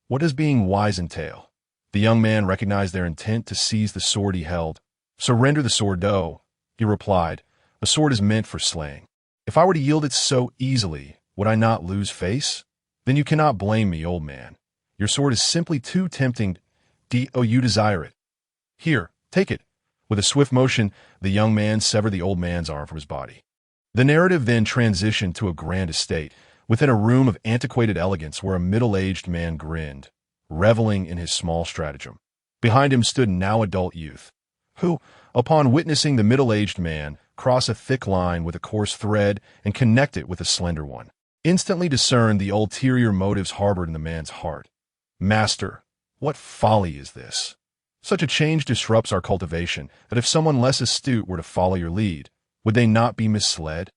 "What does being wise entail?" The young man recognized their intent to seize the sword he held. "Surrender the sword, though," he replied. "A sword is meant for slaying. If I were to yield it so easily, would I not lose face? Then you cannot blame me, old man. Your sword is simply too tempting. You desire it. Here, take it." With a swift motion, the young man severed the old man's arm from his body. The narrative then transitioned to a grand estate, within a room of antiquated elegance where a middle-aged man grinned, reveling in his small stratagem. Behind him stood now adult youth, who, upon witnessing the middle-aged man cross a thick line with a coarse thread and connect it with a slender one, instantly discerned the ulterior motives harbored in the man's heart. "Master, what folly is this? Such a change disrupts our cultivation that if someone less astute were to follow your lead, would they not be misled?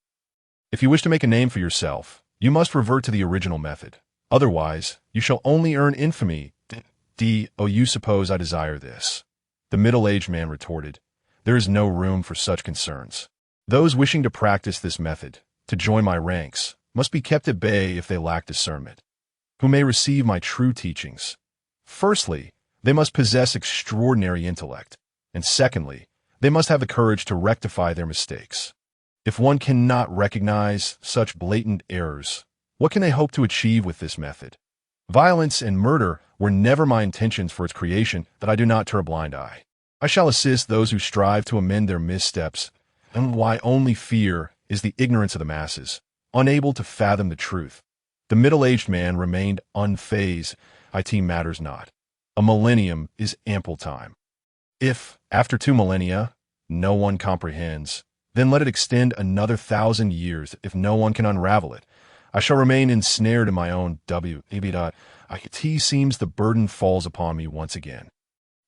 If you wish to make a name for yourself, you must revert to the original method. Otherwise, you shall only earn infamy. You suppose I desire this?" The middle-aged man retorted, "There is no room for such concerns. Those wishing to practice this method, to join my ranks, must be kept at bay if they lack discernment. Who may receive my true teachings? Firstly, they must possess extraordinary intellect, and secondly, they must have the courage to rectify their mistakes. If one cannot recognize such blatant errors, what can they hope to achieve with this method? Violence and murder were never my intentions for its creation, that I do not turn a blind eye. I shall assist those who strive to amend their missteps, and why only fear is the ignorance of the masses, unable to fathom the truth." The middle-aged man remained unfazed. "It matters not. A millennium is ample time. If, after 2 millennia, no one comprehends, then let it extend another 1,000 years if no one can unravel it. I shall remain ensnared in my own It seems the burden falls upon me once again.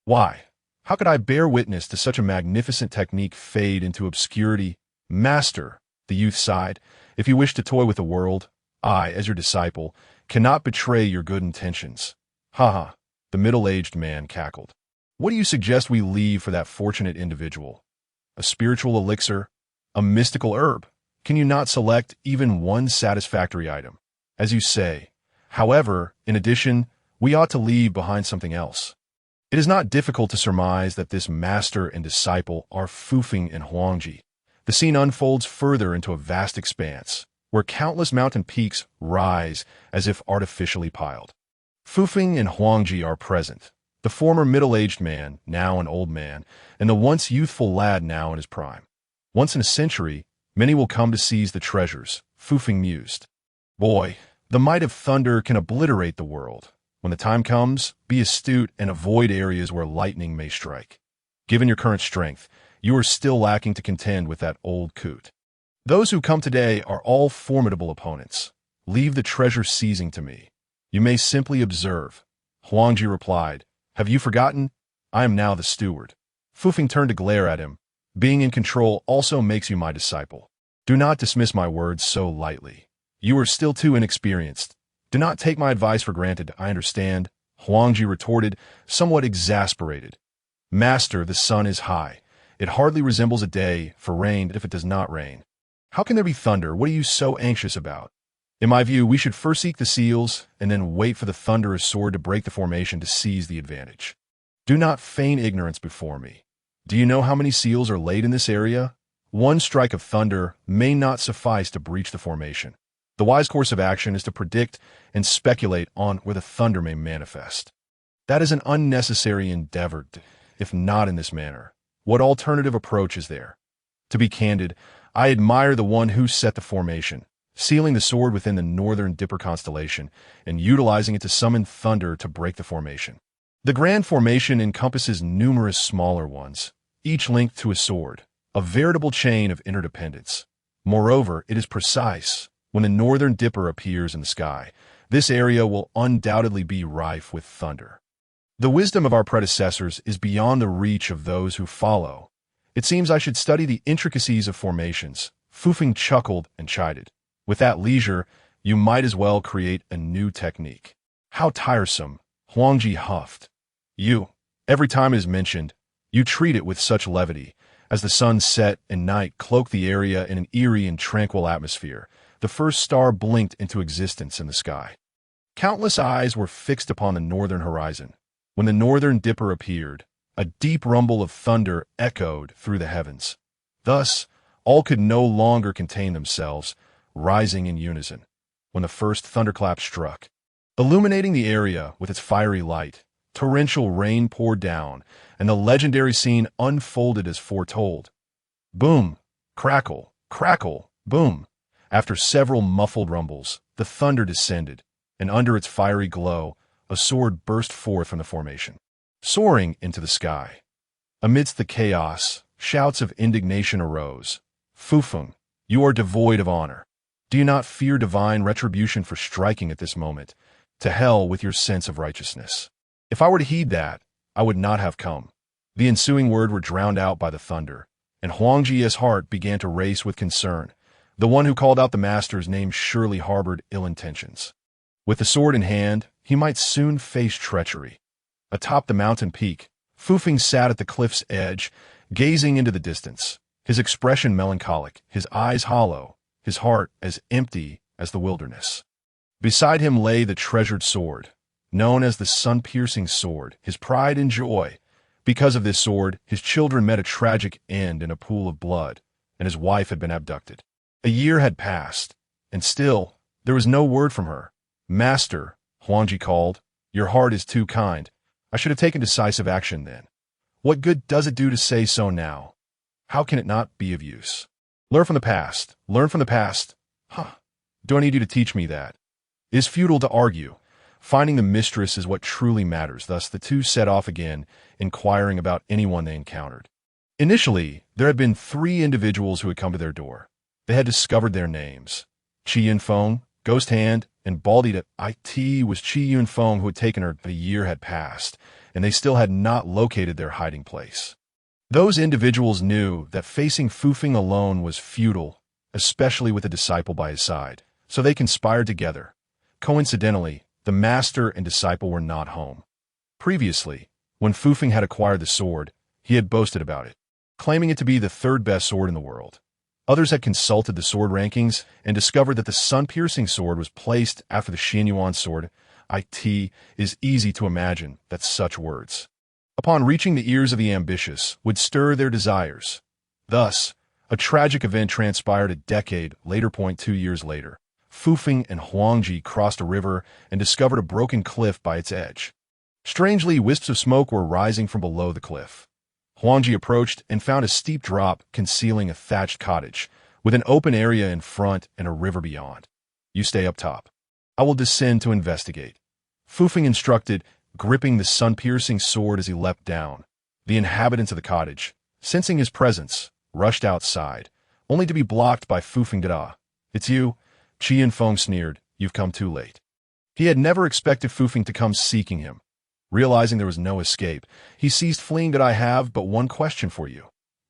Why? How could I bear witness to such a magnificent technique fade into obscurity? Master, the youth sighed, if you wish to toy with the world, I, as your disciple, cannot betray your good intentions. Ha ha, the middle-aged man cackled. What do you suggest we leave for that fortunate individual? A spiritual elixir? A mystical herb? Can you not select even one satisfactory item? As you say. However, in addition, we ought to leave behind something else. It is not difficult to surmise that this master and disciple are Fufeng and Huangji. The scene unfolds further into a vast expanse, where countless mountain peaks rise as if artificially piled. Fufeng and Huangji are present, the former middle-aged man, now an old man, and the once youthful lad now in his prime. Once in a century, many will come to seize the treasures, Fufeng mused. Boy, the might of thunder can obliterate the world. When the time comes, be astute and avoid areas where lightning may strike. Given your current strength, you are still lacking to contend with that old coot. Those who come today are all formidable opponents. Leave the treasure seizing to me. You may simply observe. Huangji replied, Have you forgotten? I am now the steward. Fufeng turned to glare at him. Being in control also makes you my disciple. Do not dismiss my words so lightly. You are still too inexperienced. Do not take my advice for granted, I understand, Huangji retorted, somewhat exasperated. Master, the sun is high. It hardly resembles a day for rain if it does not rain. How can there be thunder? What are you so anxious about? In my view, we should first seek the seals and then wait for the thunderous sword to break the formation to seize the advantage. Do not feign ignorance before me. Do you know how many seals are laid in this area? One strike of thunder may not suffice to breach the formation. The wise course of action is to predict and speculate on where the thunder may manifest. That is an unnecessary endeavor, if not in this manner. What alternative approach is there? To be candid, I admire the one who set the formation, sealing the sword within the northern Dipper constellation and utilizing it to summon thunder to break the formation. The grand formation encompasses numerous smaller ones, each linked to a sword, a veritable chain of interdependence. Moreover, it is precise. When the northern Dipper appears in the sky, this area will undoubtedly be rife with thunder. The wisdom of our predecessors is beyond the reach of those who follow. It seems I should study the intricacies of formations. Fufeng chuckled and chided. With that leisure, you might as well create a new technique. How tiresome, Huangji huffed. Every time it is mentioned, you treat it with such levity. As the sun set and night cloaked the area in an eerie and tranquil atmosphere, the first star blinked into existence in the sky. Countless eyes were fixed upon the northern horizon. When the northern Dipper appeared, a deep rumble of thunder echoed through the heavens. Thus, all could no longer contain themselves, rising in unison. When the first thunderclap struck, illuminating the area with its fiery light, torrential rain poured down, and the legendary scene unfolded as foretold. Boom, crackle, crackle, boom. After several muffled rumbles, the thunder descended, and under its fiery glow, a sword burst forth from the formation, soaring into the sky. Amidst the chaos, shouts of indignation arose. Fufeng, you are devoid of honor. Do you not fear divine retribution for striking at this moment? To hell with your sense of righteousness. If I were to heed that, I would not have come. The ensuing words were drowned out by the thunder, and Huangji's heart began to race with concern. The one who called out the master's name surely harbored ill intentions. With the sword in hand, he might soon face treachery. Atop the mountain peak, Fufeng sat at the cliff's edge, gazing into the distance, his expression melancholic, his eyes hollow, his heart as empty as the wilderness. Beside him lay the treasured sword, known as the sun-piercing sword, his pride and joy. Because of this sword, his children met a tragic end in a pool of blood, and his wife had been abducted. A year had passed, and still, there was no word from her. Master, Huangji called, your heart is too kind. I should have taken decisive action then. What good does it do to say so now? How can it not be of use? Learn from the past. Learn from the past. Do I need you to teach me that? It is futile to argue. Finding the mistress is what truly matters. Thus, the two set off again, inquiring about anyone they encountered. Initially, there had been 3 individuals who had come to their door. They had discovered their names. Qi Yunfeng, Ghost Hand, and Baldied It was Qi Yunfeng who had taken her. A year had passed, and they still had not located their hiding place. Those individuals knew that facing Fufeng alone was futile, especially with a disciple by his side, so they conspired together. Coincidentally, the master and disciple were not home. Previously, when Fufeng had acquired the sword, he had boasted about it, claiming it to be the 3rd best sword in the world. Others had consulted the sword rankings and discovered that the sun-piercing sword was placed after the Xianyuan sword. It is easy to imagine that such words, upon reaching the ears of the ambitious, would stir their desires. Thus, a tragic event transpired a decade later. 2 years later, Fufeng and Huangji crossed a river and discovered a broken cliff by its edge. Strangely, wisps of smoke were rising from below the cliff. Huangji approached and found a steep drop concealing a thatched cottage, with an open area in front and a river beyond. You stay up top. I will descend to investigate. Fufeng instructed, gripping the sun-piercing sword as he leapt down. The inhabitants of the cottage, sensing his presence, rushed outside, only to be blocked by Fufeng. It's you? Qi Yunfeng sneered. You've come too late. He had never expected Fufeng to come seeking him. Realizing there was no escape, he ceased fleeing. I have but one question for you.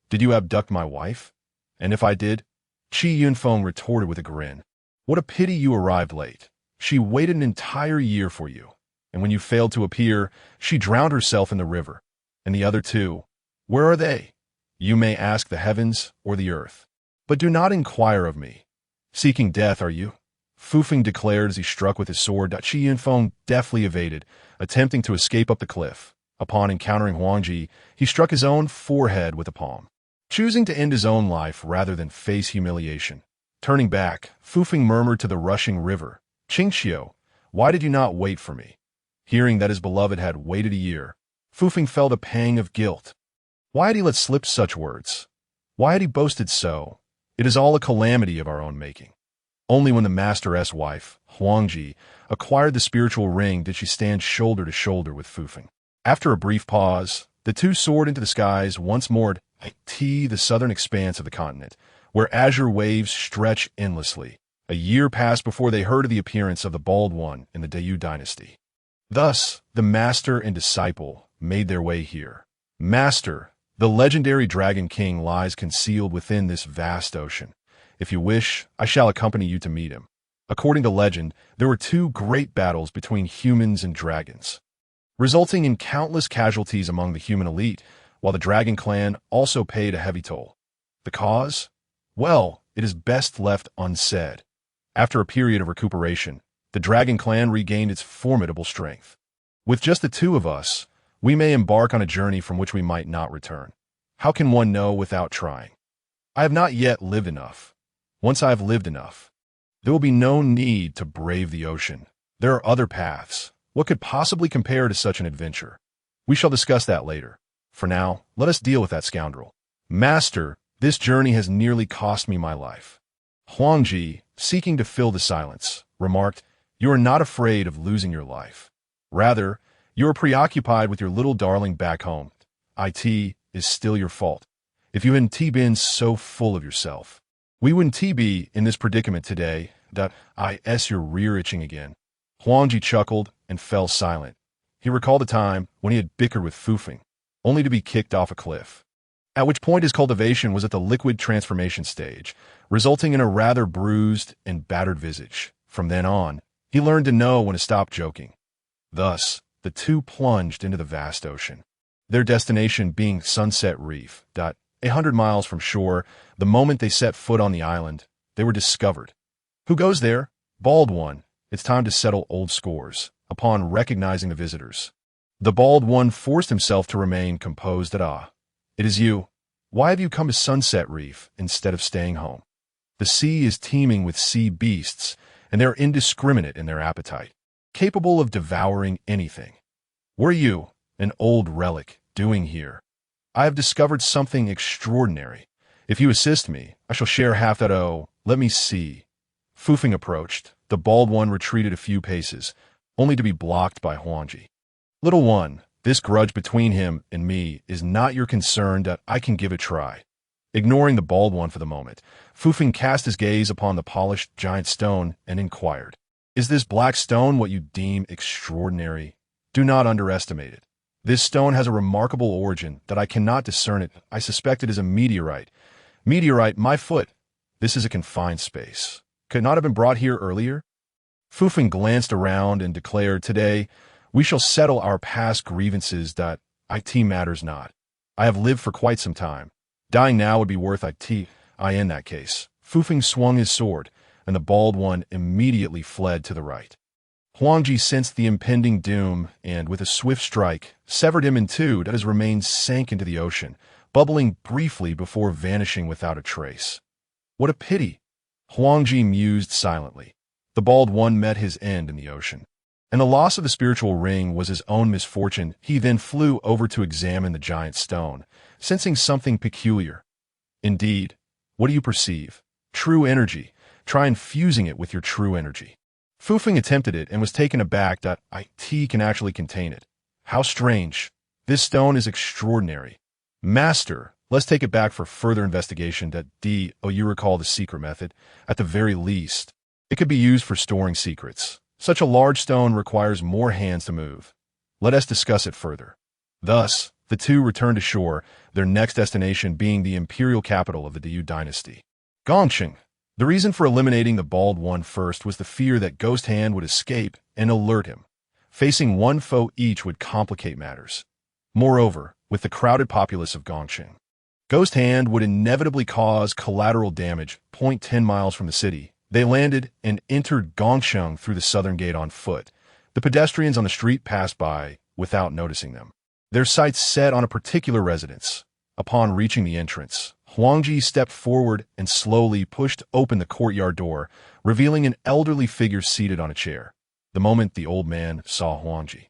Did you abduct my wife? And if I did? Qi Yunfeng retorted with a grin. What a pity you arrived late. She waited an entire year for you. And when you failed to appear, she drowned herself in the river. And the other two? Where are they? You may ask the heavens or the earth. But do not inquire of me. Seeking death, are you? Fufeng declared as he struck with his sword. Qi Yunfeng deftly evaded, attempting to escape up the cliff. Upon encountering Huangji, he struck his own forehead with a palm, choosing to end his own life rather than face humiliation. Turning back, Fufeng murmured to the rushing river, Qingxiu, why did you not wait for me? Hearing that his beloved had waited a year, Fufeng felt a pang of guilt. Why had he let slip such words? Why had he boasted so? It is all a calamity of our own making. Only when the master's wife, Huangji, acquired the spiritual ring did she stand shoulder to shoulder with Fufeng. After a brief pause, the two soared into the skies once more at the southern expanse of the continent, where azure waves stretch endlessly. A year passed before they heard of the appearance of the Bald One in the Dayu dynasty. Thus, the master and disciple made their way here. Master, the legendary Dragon King lies concealed within this vast ocean. If you wish, I shall accompany you to meet him. According to legend, there were 2 great battles between humans and dragons, resulting in countless casualties among the human elite, while the dragon clan also paid a heavy toll. The cause? Well, it is best left unsaid. After a period of recuperation, the dragon clan regained its formidable strength. With just the 2 of us, we may embark on a journey from which we might not return. How can one know without trying? I have not yet lived enough. Once I have lived enough, there will be no need to brave the ocean. There are other paths. What could possibly compare to such an adventure? We shall discuss that later. For now, let us deal with that scoundrel. Master, this journey has nearly cost me my life. Huangji, seeking to fill the silence, remarked, You are not afraid of losing your life. Rather, you are preoccupied with your little darling back home. It is still your fault. If you hadn't been so full of yourself, we wouldn't be in this predicament today. Your rear itching again. Huangji chuckled and fell silent. He recalled a time when he had bickered with Fufeng, only to be kicked off a cliff. At which point his cultivation was at the liquid transformation stage, resulting in a rather bruised and battered visage. From then on, he learned to know when to stop joking. Thus, the two plunged into the vast ocean, their destination being Sunset Reef. 100 miles from shore, the moment they set foot on the island, they were discovered. Who goes there? Bald One. It's time to settle old scores. Upon recognizing the visitors, the Bald One forced himself to remain composed. It is you. Why have you come to Sunset Reef instead of staying home? The sea is teeming with sea beasts, and they're indiscriminate in their appetite, capable of devouring anything. What are you, an old relic, doing here? I have discovered something extraordinary. If you assist me, I shall share half that. Let me see. Fufeng approached. The Bald One retreated a few paces, only to be blocked by Huangji. Little one, this grudge between him and me is not your concern. I can give it a try. Ignoring the Bald One for the moment, Fufeng cast his gaze upon the polished giant stone and inquired, Is this black stone what you deem extraordinary? Do not underestimate it. This stone has a remarkable origin that I cannot discern it. I suspect it is a meteorite. Meteorite, my foot. This is a confined space. Could not have been brought here earlier? Fufeng glanced around and declared, Today, we shall settle our past grievances. It matters not. I have lived for quite some time. Dying now would be worth it. In that case. Fufeng swung his sword, and the bald one immediately fled to the right. Huangji sensed the impending doom and, with a swift strike, severed him in two that his remains sank into the ocean, bubbling briefly before vanishing without a trace. What a pity! Huangji mused silently. The bald one met his end in the ocean. And the loss of the spiritual ring was his own misfortune. He then flew over to examine the giant stone, sensing something peculiar. Indeed, what do you perceive? True energy. Try infusing it with your true energy. Fufeng attempted it and was taken aback that it can actually contain it. How strange. This stone is extraordinary. Master, let's take it back for further investigation that you recall the secret method. At the very least, it could be used for storing secrets. Such a large stone requires more hands to move. Let us discuss it further. Thus, the two returned to shore, their next destination being the imperial capital of the Diyu dynasty. Gongqing. The reason for eliminating the bald one first was the fear that Ghost Hand would escape and alert him. Facing one foe each would complicate matters. Moreover, with the crowded populace of Gongqing, Ghost Hand would inevitably cause collateral damage. 10 miles from the city, they landed and entered Gongqing through the southern gate on foot. The pedestrians on the street passed by without noticing them. Their sights set on a particular residence. Upon reaching the entrance, Huangji stepped forward and slowly pushed open the courtyard door, revealing an elderly figure seated on a chair. The moment the old man saw Huangji,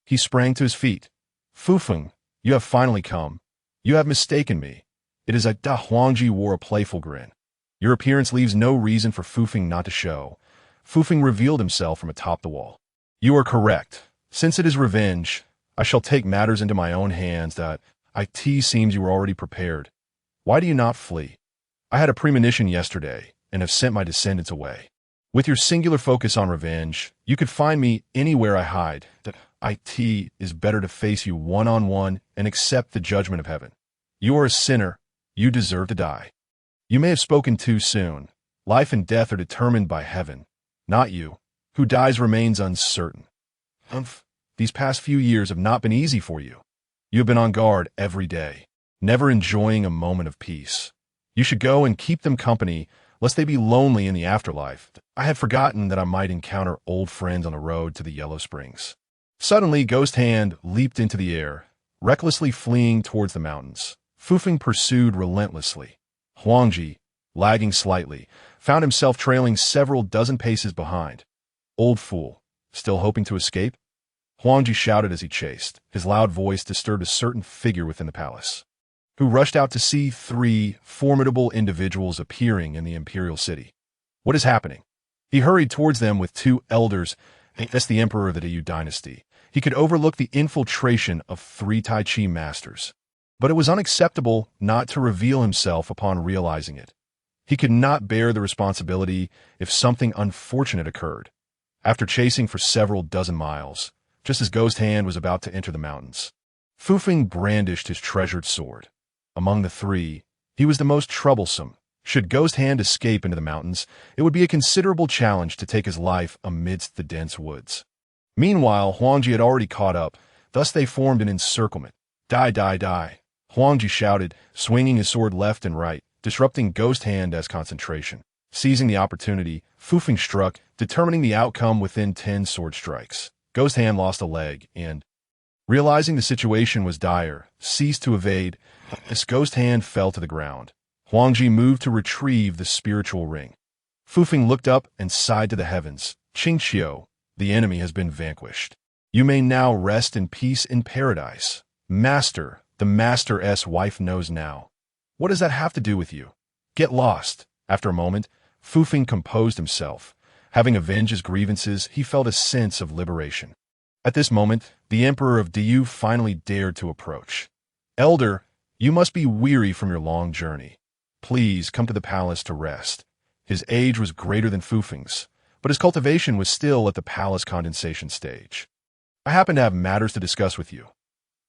he sprang to his feet. Fufeng, you have finally come. You have mistaken me. It is Huangji wore a playful grin. Your appearance leaves no reason for Fufeng not to show. Fufeng revealed himself from atop the wall. You are correct. Since it is revenge, I shall take matters into my own hands. It seems you were already prepared. Why do you not flee? I had a premonition yesterday and have sent my descendants away. With your singular focus on revenge, you could find me anywhere I hide. It is better to face you one-on-one and accept the judgment of heaven. You are a sinner. You deserve to die. You may have spoken too soon. Life and death are determined by heaven, not you. Who dies remains uncertain. These past few years have not been easy for you. You have been on guard every day, never enjoying a moment of peace. You should go and keep them company, lest they be lonely in the afterlife. I had forgotten that I might encounter old friends on the road to the Yellow Springs. Suddenly, Ghost Hand leaped into the air, recklessly fleeing towards the mountains. Fufeng pursued relentlessly. Huangji, lagging slightly, found himself trailing several dozen paces behind. Old fool, still hoping to escape? Huangji shouted as he chased. His loud voice disturbed a certain figure within the palace, who rushed out to see three formidable individuals appearing in the imperial city. What is happening? He hurried towards them with two elders. That's the emperor of the Diyu dynasty. He could overlook the infiltration of three Tai Chi masters. But it was unacceptable not to reveal himself upon realizing it. He could not bear the responsibility if something unfortunate occurred. After chasing for several dozen miles, just as Ghost Hand was about to enter the mountains, Fufeng brandished his treasured sword. Among the three, he was the most troublesome. Should Ghost Hand escape into the mountains, it would be a considerable challenge to take his life amidst the dense woods. Meanwhile, Huangji had already caught up, thus they formed an encirclement. Die, die, die, Huangji shouted, swinging his sword left and right, disrupting Ghost Hand's concentration. Seizing the opportunity, Fufeng struck, determining the outcome within 10 sword strikes. Ghost Hand lost a leg and, realizing the situation was dire, ceased to evade. As Ghost Hand fell to the ground, Huangji moved to retrieve the spiritual ring. Fufeng looked up and sighed to the heavens. Qingqiu, the enemy has been vanquished. You may now rest in peace in paradise. Master, the master's wife knows now. What does that have to do with you? Get lost. After a moment, Fufeng composed himself. Having avenged his grievances, he felt a sense of liberation. At this moment, the emperor of Diyu finally dared to approach. Elder, you must be weary from your long journey. Please come to the palace to rest. His age was greater than Fufeng's, but his cultivation was still at the palace condensation stage. I happen to have matters to discuss with you.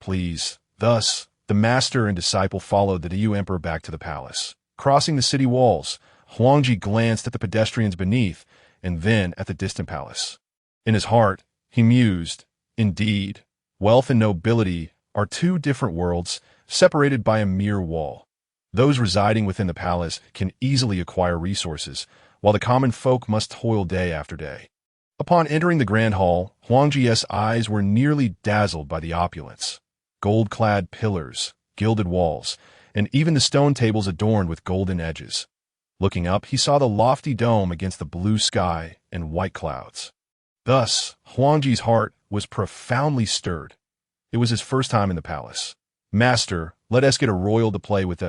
Please. Thus, the master and disciple followed the Diyu emperor back to the palace. Crossing the city walls, Huangji glanced at the pedestrians beneath and then at the distant palace. In his heart, he mused, indeed, wealth and nobility are two different worlds, separated by a mere wall. Those residing within the palace can easily acquire resources, while the common folk must toil day after day. Upon entering the grand hall, Huangji's eyes were nearly dazzled by the opulence. Gold-clad pillars, gilded walls, and even the stone tables adorned with golden edges. Looking up, he saw the lofty dome against the blue sky and white clouds. Thus, Huangji's heart was profoundly stirred. It was his first time in the palace. "Master, let us get a royal to play with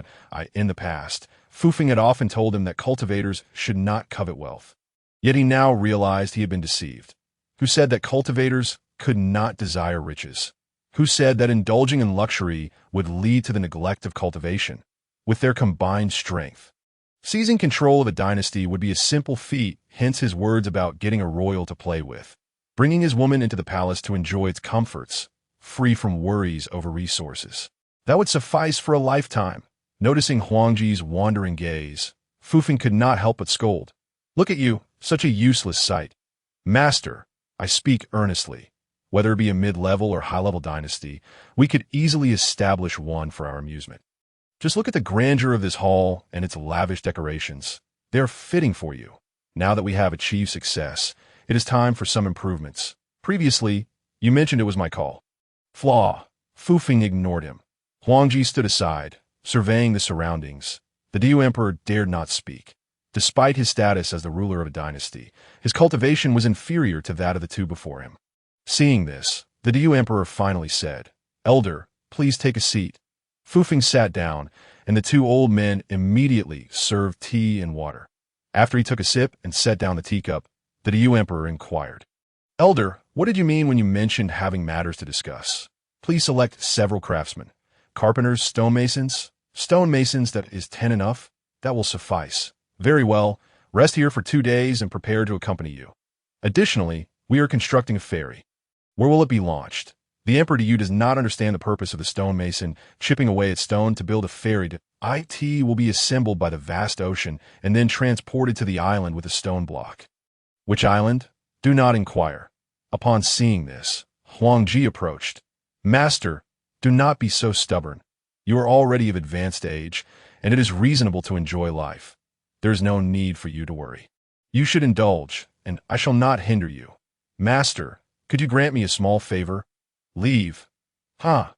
in the past." Fufeng had often told him that cultivators should not covet wealth. Yet he now realized he had been deceived. Who said that cultivators could not desire riches? Who said that indulging in luxury would lead to the neglect of cultivation? With their combined strength, seizing control of a dynasty would be a simple feat, hence his words about getting a royal to play with, bringing his woman into the palace to enjoy its comforts, free from worries over resources. That would suffice for a lifetime. Noticing Huangji's wandering gaze, Fufeng could not help but scold. "Look at you, such a useless sight." "Master, I speak earnestly. Whether it be a mid-level or high-level dynasty, we could easily establish one for our amusement. Just look at the grandeur of this hall and its lavish decorations. They are fitting for you. Now that we have achieved success, it is time for some improvements. Previously, you mentioned it was my call." Flaw. Fufeng ignored him. Huangji stood aside, surveying the surroundings. The Diu Emperor dared not speak. Despite his status as the ruler of a dynasty, his cultivation was inferior to that of the two before him. Seeing this, the Diu Emperor finally said, "Elder, please take a seat." Fufeng sat down, and the two old men immediately served tea and water. After he took a sip and set down the teacup, the Diu Emperor inquired, "Elder, what did you mean when you mentioned having matters to discuss? Please select several craftsmen. Carpenters, stonemasons? Stonemasons, that is 10 enough? That will suffice. Very well, rest here for 2 days and prepare to accompany you. Additionally, we are constructing a ferry. Where will it be launched? The Emperor Diu does not understand the purpose of the stonemason chipping away at stone to build a ferry. It will be assembled by the vast ocean and then transported to the island with a stone block." "Which island? Do not inquire." Upon seeing this, Huangji approached. "Master, do not be so stubborn. You are already of advanced age, and it is reasonable to enjoy life. There is no need for you to worry. You should indulge, and I shall not hinder you. Master, could you grant me a small favor? Leave." "Huh?"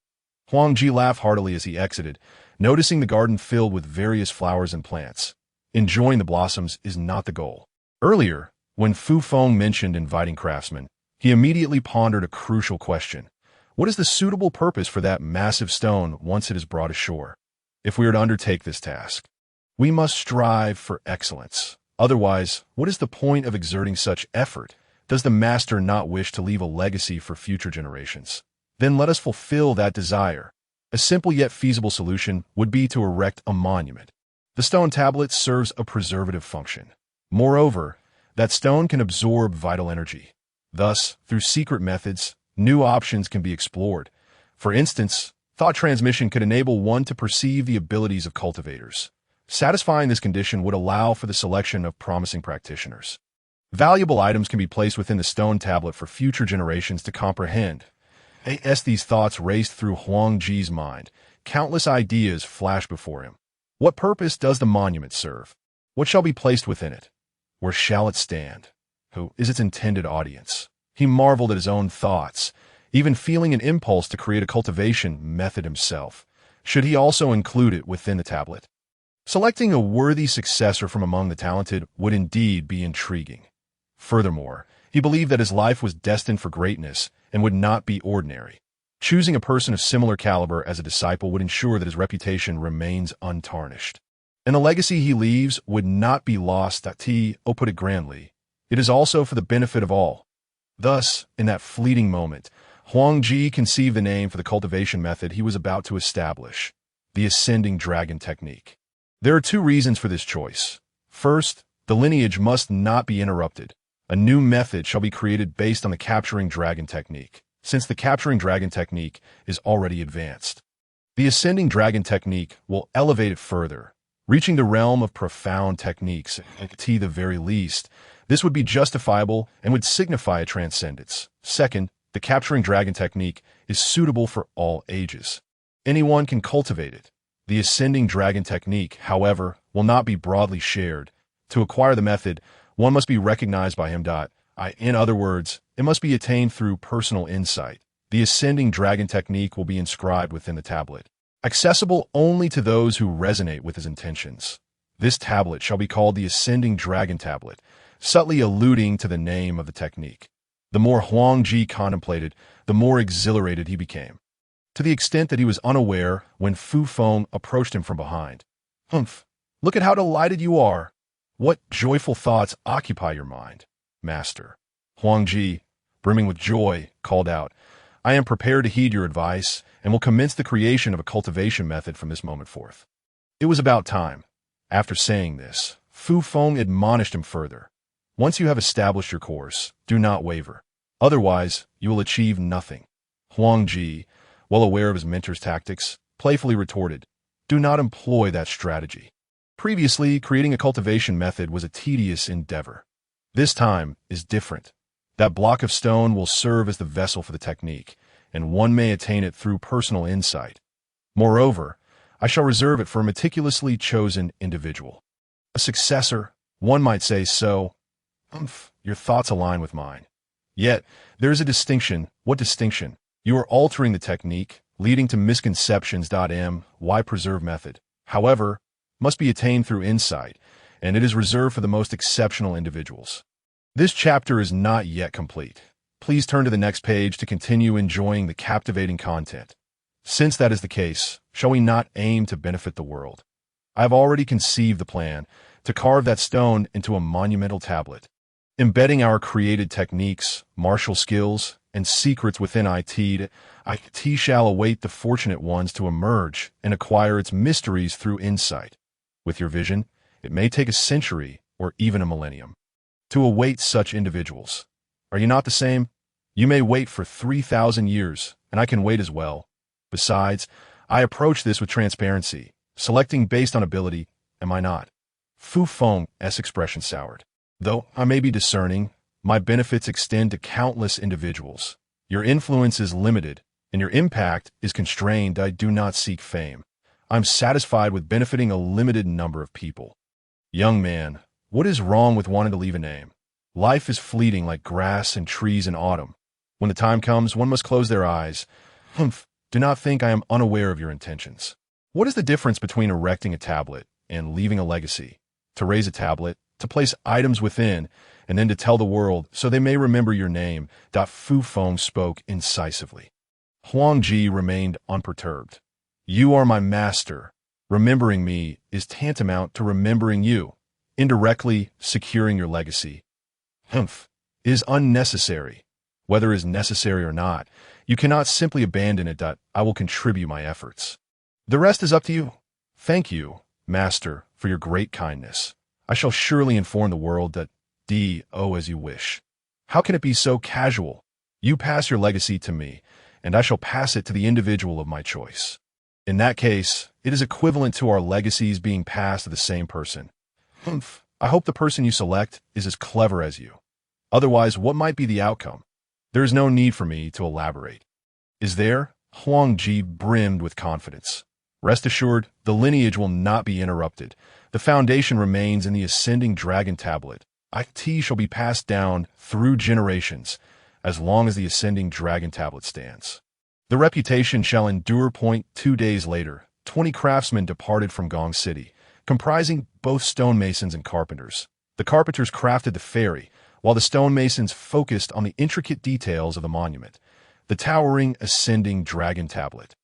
Huangji laughed heartily as he exited, noticing the garden filled with various flowers and plants. Enjoying the blossoms is not the goal. Earlier, when Fufeng mentioned inviting craftsmen, he immediately pondered a crucial question. What is the suitable purpose for that massive stone once it is brought ashore? If we are to undertake this task, we must strive for excellence. Otherwise, what is the point of exerting such effort? Does the master not wish to leave a legacy for future generations? Then let us fulfill that desire. A simple yet feasible solution would be to erect a monument. The stone tablet serves a preservative function. Moreover, that stone can absorb vital energy. Thus, through secret methods, new options can be explored. For instance, thought transmission could enable one to perceive the abilities of cultivators. Satisfying this condition would allow for the selection of promising practitioners. Valuable items can be placed within the stone tablet for future generations to comprehend. As these thoughts raced through Huangji's mind, countless ideas flashed before him. What purpose does the monument serve? What shall be placed within it? Where shall it stand? Who is its intended audience? He marveled at his own thoughts, even feeling an impulse to create a cultivation method himself. Should he also include it within the tablet? Selecting a worthy successor from among the talented would indeed be intriguing. Furthermore, he believed that his life was destined for greatness and would not be ordinary. Choosing a person of similar caliber as a disciple would ensure that his reputation remains untarnished. And the legacy he leaves would not be lost. Put it grandly, it is also for the benefit of all. Thus, in that fleeting moment, Huangji conceived the name for the cultivation method he was about to establish, the ascending dragon technique. There are 2 reasons for this choice. First, the lineage must not be interrupted. A new method shall be created based on the capturing dragon technique, since the capturing dragon technique is already advanced. The ascending dragon technique will elevate it further, reaching the realm of profound techniques, at the very least. This would be justifiable and would signify a transcendence. Second, the capturing dragon technique is suitable for all ages. Anyone can cultivate it. The ascending dragon technique, however, will not be broadly shared. To acquire the method, one must be recognized by him. In other words, it must be attained through personal insight. The ascending dragon technique will be inscribed within the tablet, accessible only to those who resonate with his intentions. This tablet shall be called the Ascending Dragon Tablet, subtly alluding to the name of the technique. The more Huangji contemplated, the more exhilarated he became, to the extent that he was unaware when Fu Feng approached him from behind. "Humph! Look at how delighted you are! What joyful thoughts occupy your mind, master?" Huangji, brimming with joy, called out, "I am prepared to heed your advice and will commence the creation of a cultivation method from this moment forth." It was about time. After saying this, Fu Feng admonished him further. "Once you have established your course, do not waver. Otherwise, you will achieve nothing." Huangji, well aware of his mentor's tactics, playfully retorted, "Do not employ that strategy. Previously, creating a cultivation method was a tedious endeavor. This time is different. That block of stone will serve as the vessel for the technique, and one may attain it through personal insight. Moreover, I shall reserve it for a meticulously chosen individual. A successor, one might say so." Your thoughts align with mine. Yet, there is a distinction. What distinction? You are altering the technique, leading to misconceptions. Why preserve method, however, must be attained through insight, and it is reserved for the most exceptional individuals. This chapter is not yet complete. Please turn to the next page to continue enjoying the captivating content. Since that is the case, shall we not aim to benefit the world? I have already conceived the plan to carve that stone into a monumental tablet, embedding our created techniques, martial skills, and secrets within it. It shall await the fortunate ones to emerge and acquire its mysteries through insight. With your vision, it may take a century or even a millennium to await such individuals. Are you not the same? You may wait for 3,000 years, and I can wait as well. Besides, I approach this with transparency, selecting based on ability, am I not? Fu Feng's expression soured. Though I may be discerning, my benefits extend to countless individuals. Your influence is limited, and your impact is constrained. I do not seek fame. I'm satisfied with benefiting a limited number of people. Young man, what is wrong with wanting to leave a name? Life is fleeting like grass and trees in autumn. When the time comes, one must close their eyes. Do not think I am unaware of your intentions. What is the difference between erecting a tablet and leaving a legacy? To raise a tablet, to place items within, and then to tell the world so they may remember your name. Fu Feng spoke incisively. Huangji remained unperturbed. You are my master. Remembering me is tantamount to remembering you, indirectly securing your legacy. Is unnecessary. Whether it is necessary or not, you cannot simply abandon it. I will contribute my efforts. The rest is up to you. Thank you, master, for your great kindness. I shall surely inform the world that as you wish. How can it be so casual? You pass your legacy to me, and I shall pass it to the individual of my choice. In that case, it is equivalent to our legacies being passed to the same person. I hope the person you select is as clever as you. Otherwise, what might be the outcome? There is no need for me to elaborate. Is there? Huangji brimmed with confidence. Rest assured, the lineage will not be interrupted. The foundation remains in the Ascending Dragon Tablet. IT shall be passed down through generations, as long as the Ascending Dragon Tablet stands. The reputation shall endure. 2 days later, 20 craftsmen departed from Gong City, comprising both stonemasons and carpenters. The carpenters crafted the ferry, while the stonemasons focused on the intricate details of the monument, the towering Ascending Dragon Tablet.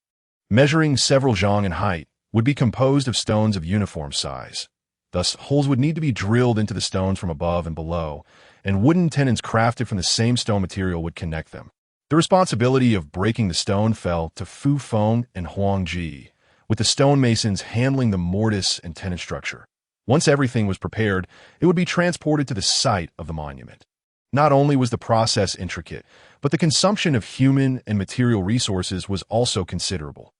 Measuring several zhang in height, would be composed of stones of uniform size. Thus, holes would need to be drilled into the stones from above and below, and wooden tenons crafted from the same stone material would connect them. The responsibility of breaking the stone fell to Fu Feng and Huangji, with the stonemasons handling the mortise and tenon structure. Once everything was prepared, it would be transported to the site of the monument. Not only was the process intricate, but the consumption of human and material resources was also considerable.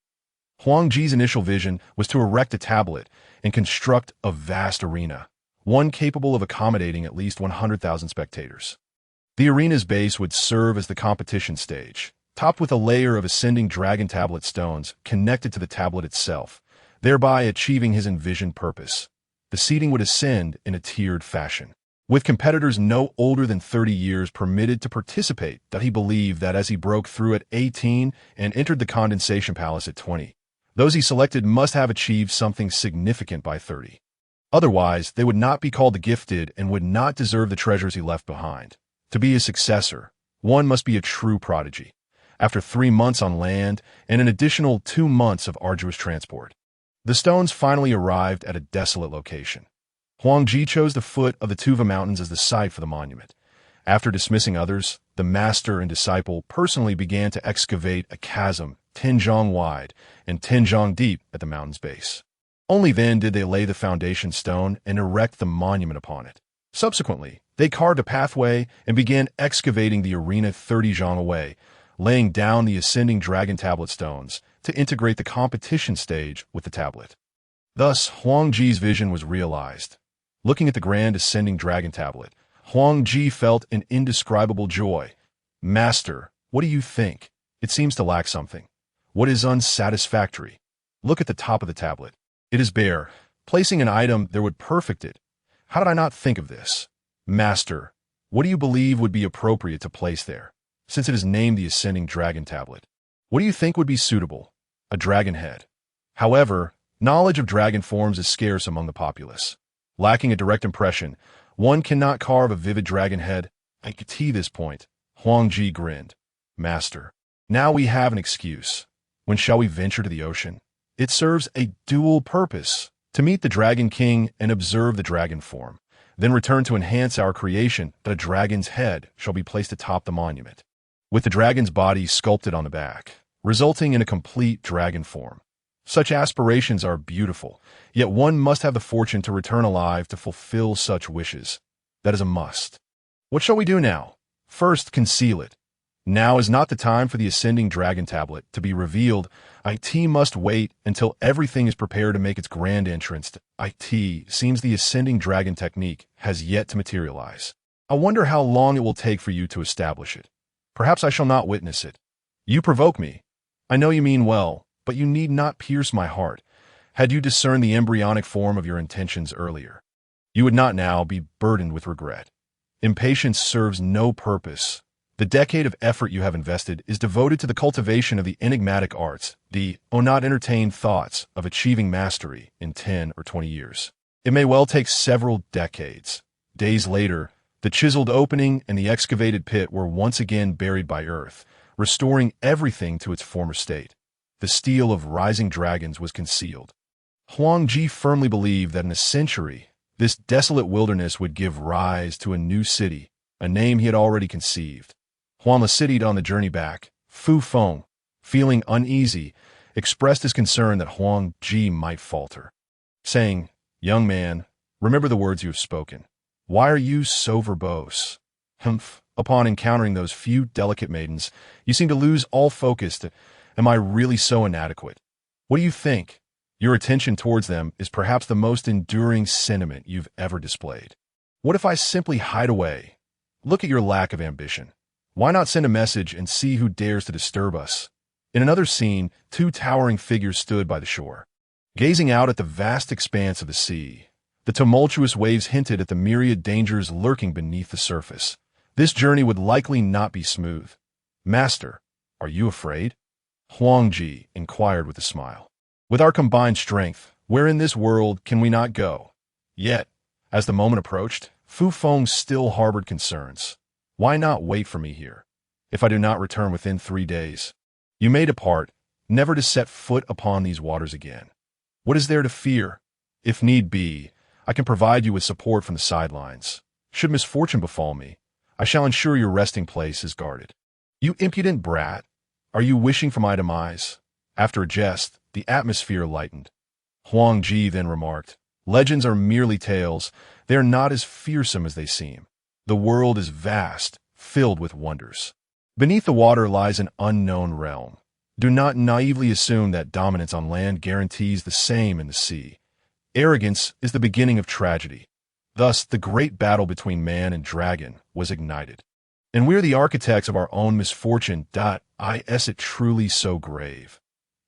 Huangji's initial vision was to erect a tablet and construct a vast arena, one capable of accommodating at least 100,000 spectators. The arena's base would serve as the competition stage, topped with a layer of Ascending Dragon Tablet stones connected to the tablet itself. thereby achieving his envisioned purpose. The seating would ascend in a tiered fashion, with competitors no older than 30 years permitted to participate. That he believed that as he broke through at 18 and entered the condensation palace at 20, those he selected must have achieved something significant by 30. Otherwise, they would not be called the gifted and would not deserve the treasures he left behind. To be his successor, one must be a true prodigy. After 3 months on land and an additional 2 months of arduous transport, the stones finally arrived at a desolate location. Huangji chose the foot of the Tuva Mountains as the site for the monument. After dismissing others, the master and disciple personally began to excavate a chasm 10 zhang wide and 10 zhang deep at the mountain's base. Only then did they lay the foundation stone and erect the monument upon it. Subsequently, they carved a pathway and began excavating the arena 30 zhang away, laying down the ascending dragon tablet stones to integrate the competition stage with the tablet. Thus, Huangji's vision was realized. Looking at the grand ascending dragon tablet, Huangji felt an indescribable joy. Master, what do you think? It seems to lack something. What is unsatisfactory? Look at the top of the tablet. It is bare. Placing an item there would perfect it. How did I not think of this? Master, what do you believe would be appropriate to place there, since it is named the ascending dragon tablet? What do you think would be suitable? A dragon head. However, knowledge of dragon forms is scarce among the populace. Lacking a direct impression, one cannot carve a vivid dragon head. I could see this point. Huangji grinned. Master, now we have an excuse. When shall we venture to the ocean? It serves a dual purpose, to meet the Dragon King and observe the dragon form, then return to enhance our creation that a dragon's head shall be placed atop the monument, with the dragon's body sculpted on the back, resulting in a complete dragon form. Such aspirations are beautiful, yet one must have the fortune to return alive to fulfill such wishes. That is a must. What shall we do now? First, conceal it. Now is not the time for the ascending dragon tablet to be revealed. IT must wait until everything is prepared to make its grand entrance. IT seems the ascending dragon technique has yet to materialize. I wonder how long it will take for you to establish it. Perhaps I shall not witness it. You provoke me. I know you mean well, but you need not pierce my heart. Had you discerned the embryonic form of your intentions earlier, you would not now be burdened with regret. Impatience serves no purpose. The decade of effort you have invested is devoted to the cultivation of the enigmatic arts, the not entertained thoughts of achieving mastery in 10 or 20 years. It may well take several decades. Days later, the chiseled opening and the excavated pit were once again buried by earth, restoring everything to its former state. The steel of rising dragons was concealed. Huangji firmly believed that in a century, this desolate wilderness would give rise to a new city, a name he had already conceived. Huan Lacidied on the journey back, Fu Feng, feeling uneasy, expressed his concern that Huangji might falter, saying, Young man, remember the words you have spoken. Why are you so verbose? Humph, upon encountering those few delicate maidens, you seem to lose all focus. Am I really so inadequate? What do you think? Your attention towards them is perhaps the most enduring sentiment you've ever displayed. What if I simply hide away? Look at your lack of ambition. Why not send a message and see who dares to disturb us? In another scene, 2 towering figures stood by the shore, gazing out at the vast expanse of the sea. The tumultuous waves hinted at the myriad dangers lurking beneath the surface. This journey would likely not be smooth. Master, are you afraid? Huangji inquired with a smile. With our combined strength, where in this world can we not go? Yet, as the moment approached, Fu Feng still harbored concerns. Why not wait for me here? If I do not return within 3 days, you may depart, never to set foot upon these waters again. What is there to fear? If need be, I can provide you with support from the sidelines. Should misfortune befall me, I shall ensure your resting place is guarded. You impudent brat, are you wishing for my demise? After a jest, the atmosphere lightened. Huangji then remarked, Legends are merely tales. They are not as fearsome as they seem. The world is vast, filled with wonders. Beneath the water lies an unknown realm. Do not naively assume that dominance on land guarantees the same in the sea. Arrogance is the beginning of tragedy. Thus, the great battle between man and dragon was ignited. And we're the architects of our own misfortune. Is it truly so grave?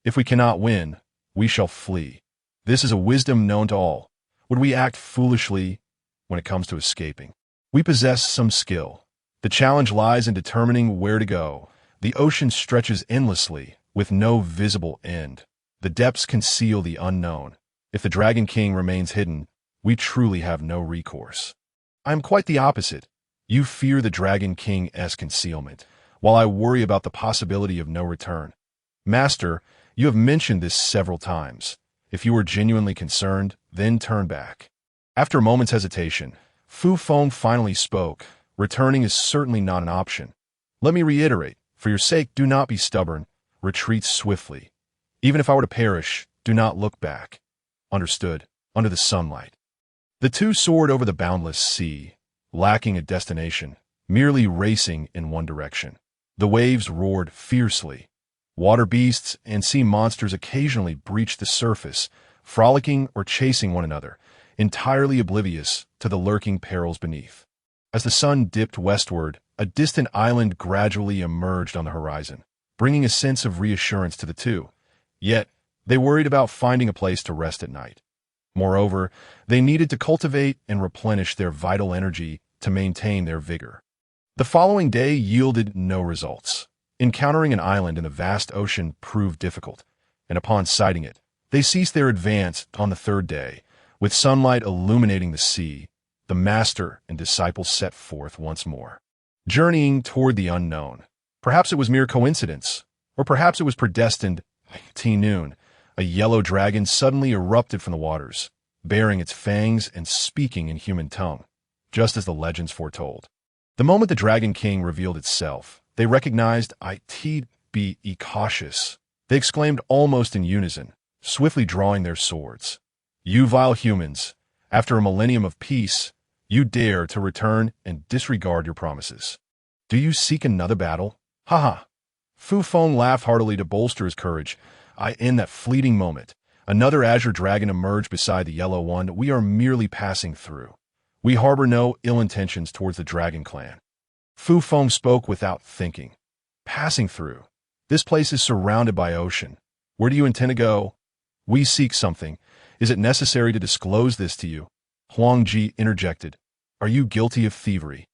If we cannot win, we shall flee. This is a wisdom known to all. Would we act foolishly when it comes to escaping? We possess some skill. The challenge lies in determining where to go. The ocean stretches endlessly, with no visible end. The depths conceal the unknown. If the Dragon King remains hidden, we truly have no recourse. I am quite the opposite. You fear the Dragon King's concealment, while I worry about the possibility of no return. Master, you have mentioned this several times. If you are genuinely concerned, then turn back. After a moment's hesitation, Fu Feng finally spoke. Returning is certainly not an option. Let me reiterate, for your sake, do not be stubborn. Retreat swiftly. Even if I were to perish, do not look back. Understood. Under the sunlight. The two soared over the boundless sea, lacking a destination, merely racing in one direction. The waves roared fiercely. Water beasts and sea monsters occasionally breached the surface, frolicking or chasing one another, entirely oblivious to the lurking perils beneath. As the sun dipped westward, a distant island gradually emerged on the horizon, bringing a sense of reassurance to the two. Yet, they worried about finding a place to rest at night. Moreover, they needed to cultivate and replenish their vital energy to maintain their vigor. The following day yielded no results. Encountering an island in the vast ocean proved difficult, and upon sighting it, they ceased their advance on the third day. With sunlight illuminating the sea, the master and disciple set forth once more, journeying toward the unknown. Perhaps it was mere coincidence, or perhaps it was predestined. Noon, a yellow dragon suddenly erupted from the waters, baring its fangs and speaking in human tongue, just as the legends foretold. The moment the Dragon King revealed itself, they recognized attain. Be cautious. They exclaimed almost in unison, swiftly drawing their swords. You vile humans, after a millennium of peace, you dare to return and disregard your promises. Do you seek another battle? Ha ha. Fu Feng laughed heartily to bolster his courage. In that fleeting moment, another azure dragon emerged beside the yellow one. We are merely passing through. We harbor no ill intentions towards the dragon clan. Fu Feng spoke without thinking. Passing through. This place is surrounded by ocean. Where do you intend to go? We seek something. Is it necessary to disclose this to you? Huang Ji interjected. Are you guilty of thievery?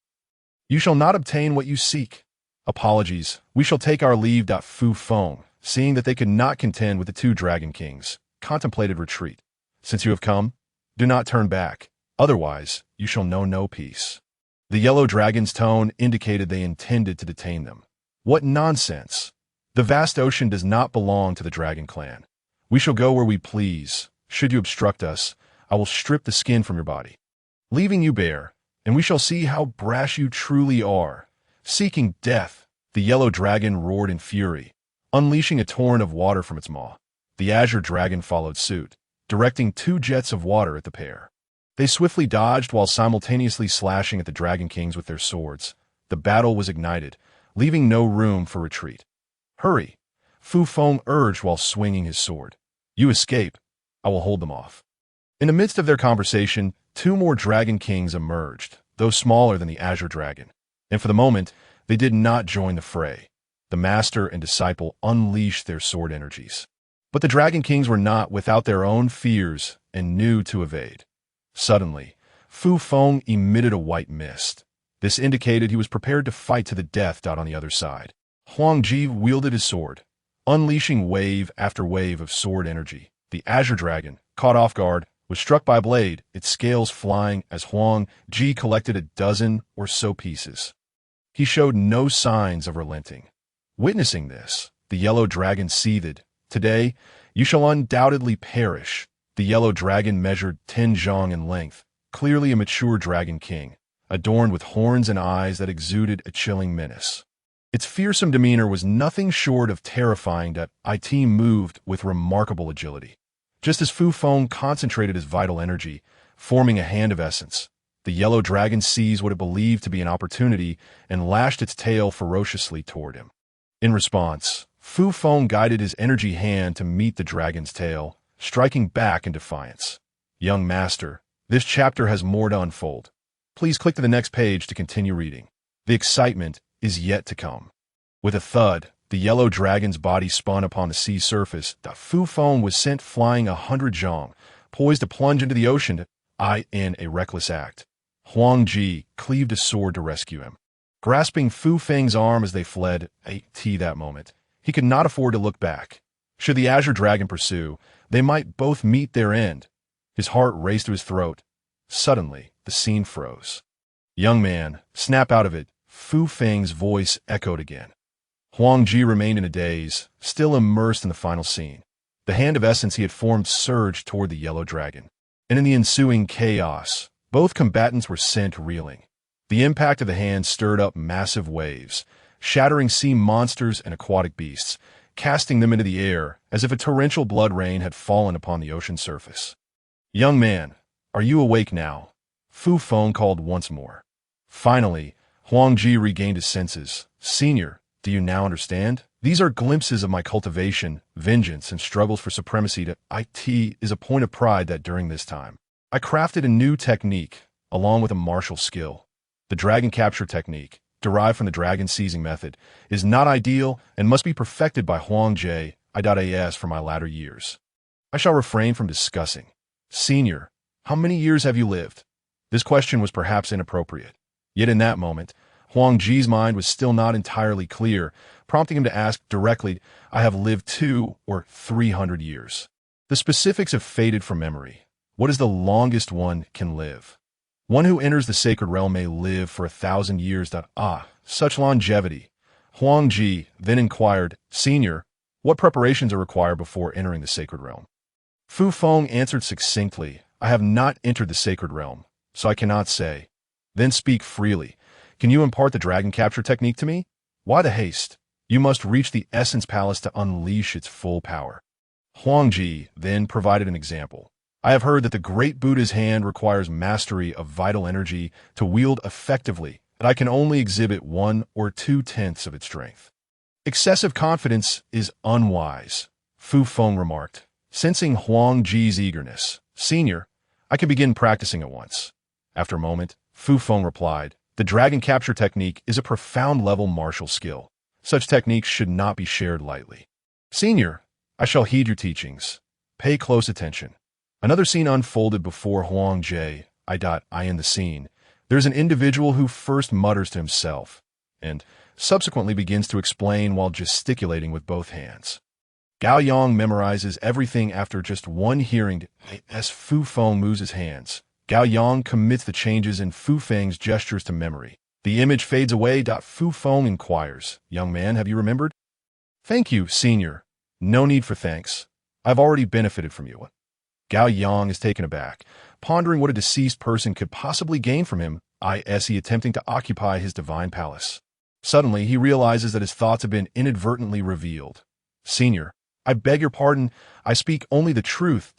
You shall not obtain what you seek. Apologies. We shall take our leave. Fu Feng, seeing that they could not contend with the two Dragon Kings, contemplated retreat. Since you have come, do not turn back. Otherwise, you shall know no peace. The yellow dragon's tone indicated they intended to detain them. What nonsense! The vast ocean does not belong to the Dragon Clan. We shall go where we please. Should you obstruct us, I will strip the skin from your body, leaving you bare, and we shall see how brash you truly are. Seeking death, the yellow dragon roared in fury, unleashing a torrent of water from its maw. The azure dragon followed suit, directing two jets of water at the pair. They swiftly dodged while simultaneously slashing at the Dragon Kings with their swords. The battle was ignited, leaving no room for retreat. Hurry, Fu Feng urged while swinging his sword. You escape, I will hold them off. In the midst of their conversation, two more Dragon Kings emerged, though smaller than the azure dragon, and for the moment, they did not join the fray. The master and disciple unleashed their sword energies. But the Dragon Kings were not without their own fears and knew to evade. Suddenly, Fu Feng emitted a white mist. This indicated he was prepared to fight to the death. On the other side, Huang Ji wielded his sword, unleashing wave after wave of sword energy. The azure dragon, caught off guard, was struck by a blade, its scales flying as Huang Ji collected a dozen or so pieces. He showed no signs of relenting. Witnessing this, the yellow dragon seethed. Today, you shall undoubtedly perish. The yellow dragon measured 10 zhang in length, clearly a mature dragon king, adorned with horns and eyes that exuded a chilling menace. Its fearsome demeanor was nothing short of terrifying. Attain moved with remarkable agility. Just as Fu Feng concentrated his vital energy, forming a hand of essence, the yellow dragon seized what it believed to be an opportunity and lashed its tail ferociously toward him. In response, Fu Feng guided his energy hand to meet the dragon's tail, striking back in defiance. Young master, this chapter has more to unfold. Please click to the next page to continue reading. The excitement is yet to come. With a thud, The yellow dragon's body spun upon the sea surface. Fu Feng was sent flying 100 zhong, poised to plunge into the ocean, in a reckless act. Huang Ji cleaved a sword to rescue him. Grasping Fu Feng's arm as they fled, that moment, he could not afford to look back. Should the azure dragon pursue, they might both meet their end. His heart raced to his throat. Suddenly, the scene froze. "Young man, snap out of it," Fu Feng's voice echoed again. Huang Ji remained in a daze, still immersed in the final scene. The hand of essence he had formed surged toward the yellow dragon. And in the ensuing chaos, both combatants were sent reeling. The impact of the hand stirred up massive waves, shattering sea monsters and aquatic beasts, casting them into the air as if a torrential blood rain had fallen upon the ocean surface. "Young man, are you awake now?" Fu Feng called once more. Finally, Huang Ji regained his senses. "Senior, do you now understand? These are glimpses of my cultivation, vengeance, and struggles for supremacy. It is a point of pride that during this time, I crafted a new technique, along with a martial skill. The dragon capture technique, derived from the dragon seizing method, is not ideal and must be perfected by Huang Ji, I.A.S. for my latter years. I shall refrain from discussing. Senior, how many years have you lived?" This question was perhaps inappropriate. Yet in that moment, Huang Ji's mind was still not entirely clear, prompting him to ask directly, "I have lived 200 or 300 years. The specifics have faded from memory. What is the longest one can live? One who enters the sacred realm may live for 1,000 years. Such longevity." Huang Ji then inquired, "Senior, what preparations are required before entering the sacred realm?" Fu Feng answered succinctly, "I have not entered the sacred realm, so I cannot say." "Then speak freely. Can you impart the dragon capture technique to me?" "Why the haste? You must reach the Essence Palace to unleash its full power." Huang Ji then provided an example. "I have heard that the great Buddha's hand requires mastery of vital energy to wield effectively, and I can only exhibit 1 or 2/10 of its strength. Excessive confidence is unwise," Fu Feng remarked, sensing Huang Ji's eagerness. "Senior, I can begin practicing at once." After a moment, Fu Feng replied, "The dragon capture technique is a profound-level martial skill. Such techniques should not be shared lightly. Senior, I shall heed your teachings. Pay close attention." Another scene unfolded before Huang Ji. In the scene, there's an individual who first mutters to himself, and subsequently begins to explain while gesticulating with both hands. Gao Yang memorizes everything after just one hearing. As Fu Feng moves his hands, Gao Yang commits the changes in Fu Feng's gestures to memory. The image fades away. Fu Feng inquires, "Young man, have you remembered?" "Thank you, senior. No need for thanks. I've already benefited from you." Gao Yang is taken aback, pondering what a deceased person could possibly gain from him, he attempting to occupy his divine palace. Suddenly, he realizes that his thoughts have been inadvertently revealed. "Senior, I beg your pardon. I speak only the truth.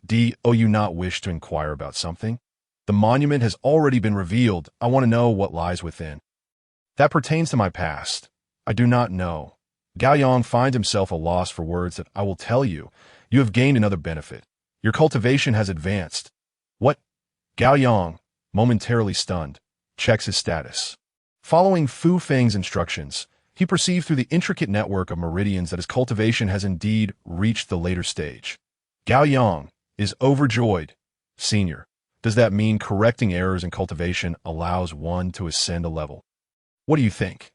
Do you not wish to inquire about something? The monument has already been revealed. I want to know what lies within." "That pertains to my past. I do not know." Gao Yang finds himself a loss for words. "I will tell you. You have gained another benefit. Your cultivation has advanced." "What?" Gao Yang, momentarily stunned, checks his status. Following Fu Feng's instructions, he perceived through the intricate network of meridians that his cultivation has indeed reached the later stage. Gao Yang is overjoyed. "Senior, does that mean correcting errors in cultivation allows one to ascend a level? What do you think?"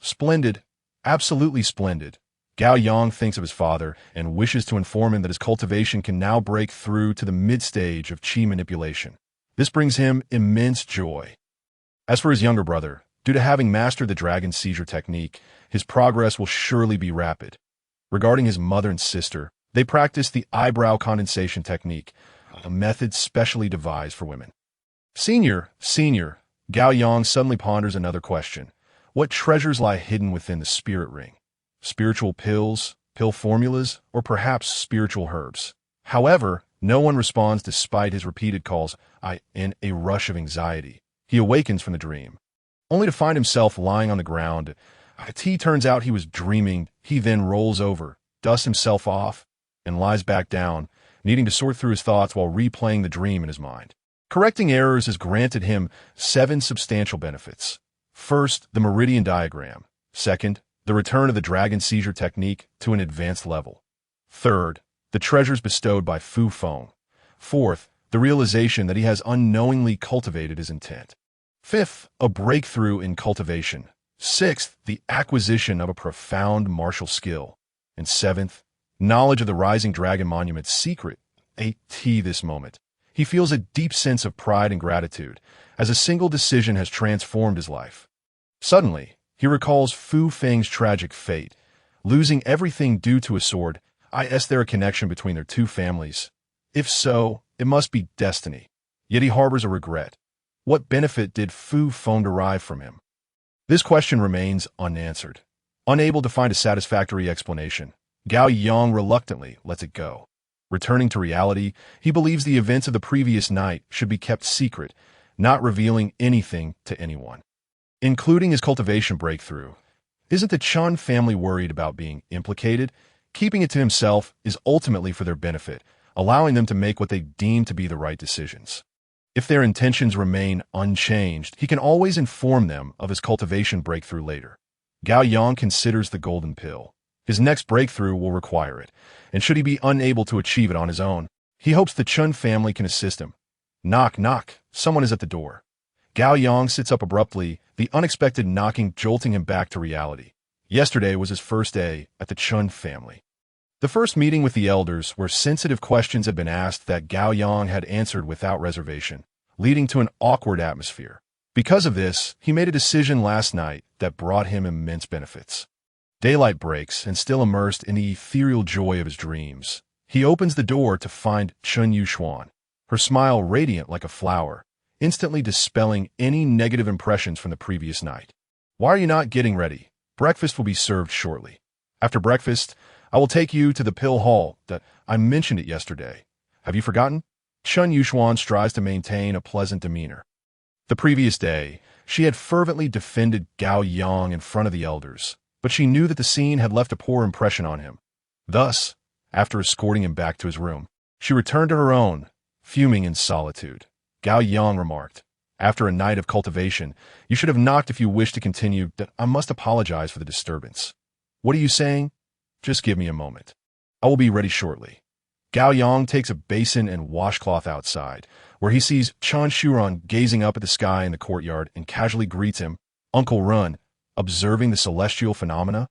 Splendid. Absolutely splendid." Gao Yang thinks of his father and wishes to inform him that his cultivation can now break through to the mid-stage of Qi manipulation. This brings him immense joy. As for his younger brother, due to having mastered the dragon seizure technique, his progress will surely be rapid. Regarding his mother and sister, they practice the eyebrow condensation technique, a method specially devised for women. Senior, Gao Yang suddenly ponders another question. What treasures lie hidden within the spirit ring? Spiritual pills, pill formulas, or perhaps spiritual herbs? However, no one responds despite his repeated calls. In a rush of anxiety, he awakens from the dream, only to find himself lying on the ground. It turns out he was dreaming. He then rolls over, dusts himself off, and lies back down, needing to sort through his thoughts while replaying the dream in his mind. Correcting errors has granted him 7 substantial benefits. First, the meridian diagram. Second, the return of the dragon seizure technique to an advanced level. Third, the treasures bestowed by Fu Feng. Fourth, the realization that he has unknowingly cultivated his intent. Fifth, a breakthrough in cultivation. Sixth, the acquisition of a profound martial skill. And seventh, knowledge of the Rising Dragon Monument's secret. This moment, he feels a deep sense of pride and gratitude, as a single decision has transformed his life. Suddenly, he recalls Fu Feng's tragic fate, losing everything due to a sword. Is there a connection between their two families? If so, it must be destiny. Yet he harbors a regret. What benefit did Fu Feng derive from him? This question remains unanswered. Unable to find a satisfactory explanation, Gao Yang reluctantly lets it go. Returning to reality, he believes the events of the previous night should be kept secret, not revealing anything to anyone, including his cultivation breakthrough. Isn't the Chun family worried about being implicated? Keeping it to himself is ultimately for their benefit, allowing them to make what they deem to be the right decisions. If their intentions remain unchanged, he can always inform them of his cultivation breakthrough later. Gao Yang considers the golden pill. His next breakthrough will require it, and should he be unable to achieve it on his own, he hopes the Chun family can assist him. Knock, knock, someone is at the door. Gao Yang sits up abruptly, the unexpected knocking jolting him back to reality. Yesterday was his first day at the Chun family. The first meeting with the elders, where sensitive questions had been asked that Gao Yang had answered without reservation, leading to an awkward atmosphere. Because of this, he made a decision last night that brought him immense benefits. Daylight breaks, and still immersed in the ethereal joy of his dreams, he opens the door to find Chun Yuxuan, her smile radiant like a flower, instantly dispelling any negative impressions from the previous night. Why are you not getting ready? Breakfast will be served shortly. After breakfast, I will take you to the pill hall that I mentioned it yesterday. Have you forgotten? Chun Yuxuan strives to maintain a pleasant demeanor. The previous day, she had fervently defended Gao Yang in front of the elders, but she knew that the scene had left a poor impression on him. Thus, after escorting him back to his room, she returned to her own, fuming in solitude. Gao Yang remarked, "After a night of cultivation, you should have knocked if you wish to continue. I must apologize for the disturbance." "What are you saying?" "Just give me a moment. I will be ready shortly." Gao Yang takes a basin and washcloth outside, where he sees Chan Shuran gazing up at the sky in the courtyard and casually greets him, "Uncle Run, observing the celestial phenomena?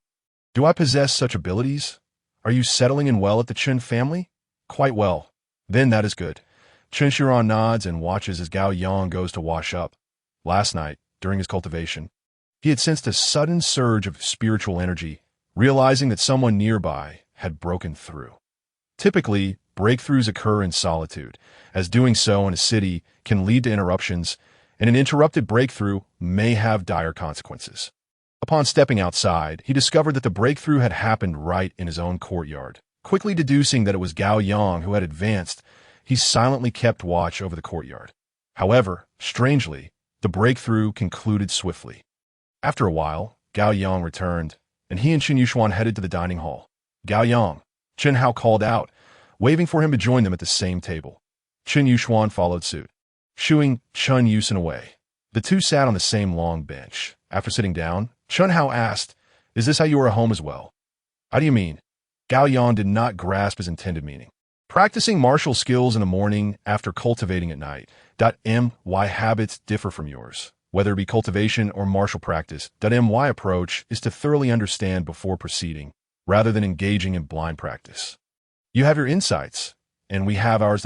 Do I possess such abilities? Are you settling in well at the Chun family?" "Quite well." "Then that is good." Chen Shuran nods and watches as Gao Yang goes to wash up. Last night, during his cultivation, he had sensed a sudden surge of spiritual energy, realizing that someone nearby had broken through. Typically, breakthroughs occur in solitude, as doing so in a city can lead to interruptions, and an interrupted breakthrough may have dire consequences. Upon stepping outside, he discovered that the breakthrough had happened right in his own courtyard. Quickly deducing that it was Gao Yang who had advanced, he silently kept watch over the courtyard. However, strangely, the breakthrough concluded swiftly. After a while, Gao Yang returned, and he and Chen Yuxuan headed to the dining hall. "Gao Yang," Chen Hao called out, waving for him to join them at the same table. Chen Yuxuan followed suit, shooing Chun Yusin away. The two sat on the same long bench. After sitting down, Chen Hao asked, "Is this how you are at home as well?" "How do you mean?" Gao Yang did not grasp his intended meaning. "Practicing martial skills in the morning after cultivating at night. My habits differ from yours. Whether it be cultivation or martial practice, my approach is to thoroughly understand before proceeding, rather than engaging in blind practice. You have your insights, and we have ours.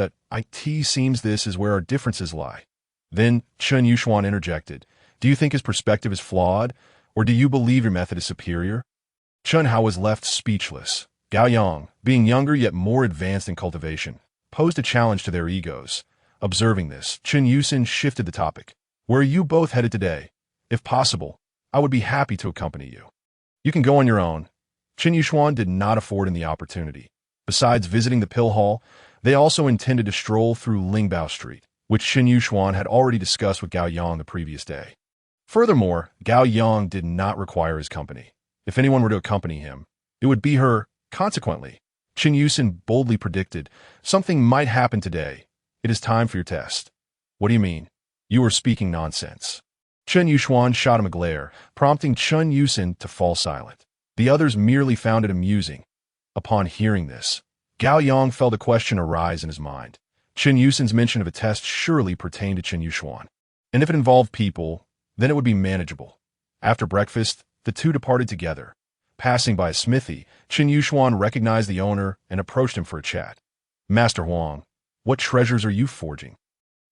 Seems this is where our differences lie." Then Chen Yuxuan interjected, "Do you think his perspective is flawed, or do you believe your method is superior?" Chen Hao was left speechless. Gao Yang, being younger yet more advanced in cultivation, posed a challenge to their egos. Observing this, Chen Yusin shifted the topic. "Where are you both headed today? If possible, I would be happy to accompany you." "You can go on your own." Chen Yuxuan did not afford him the opportunity. Besides visiting the pill hall, they also intended to stroll through Lingbao Street, which Chen Yuxuan had already discussed with Gao Yang the previous day. Furthermore, Gao Yang did not require his company. If anyone were to accompany him, it would be her. Consequently, Chen Yusin boldly predicted, "Something might happen today. It is time for your test." "What do you mean?" "You are speaking nonsense." Chen Yuxuan shot him a glare, prompting Chen Yusin to fall silent. The others merely found it amusing. Upon hearing this, Gao Yang felt a question arise in his mind. Chen Yusin's mention of a test surely pertained to Chen Yushuan. And if it involved people, then it would be manageable. After breakfast, the two departed together. Passing by a smithy, Chen Yushuan recognized the owner and approached him for a chat. "Master Huang, what treasures are you forging?"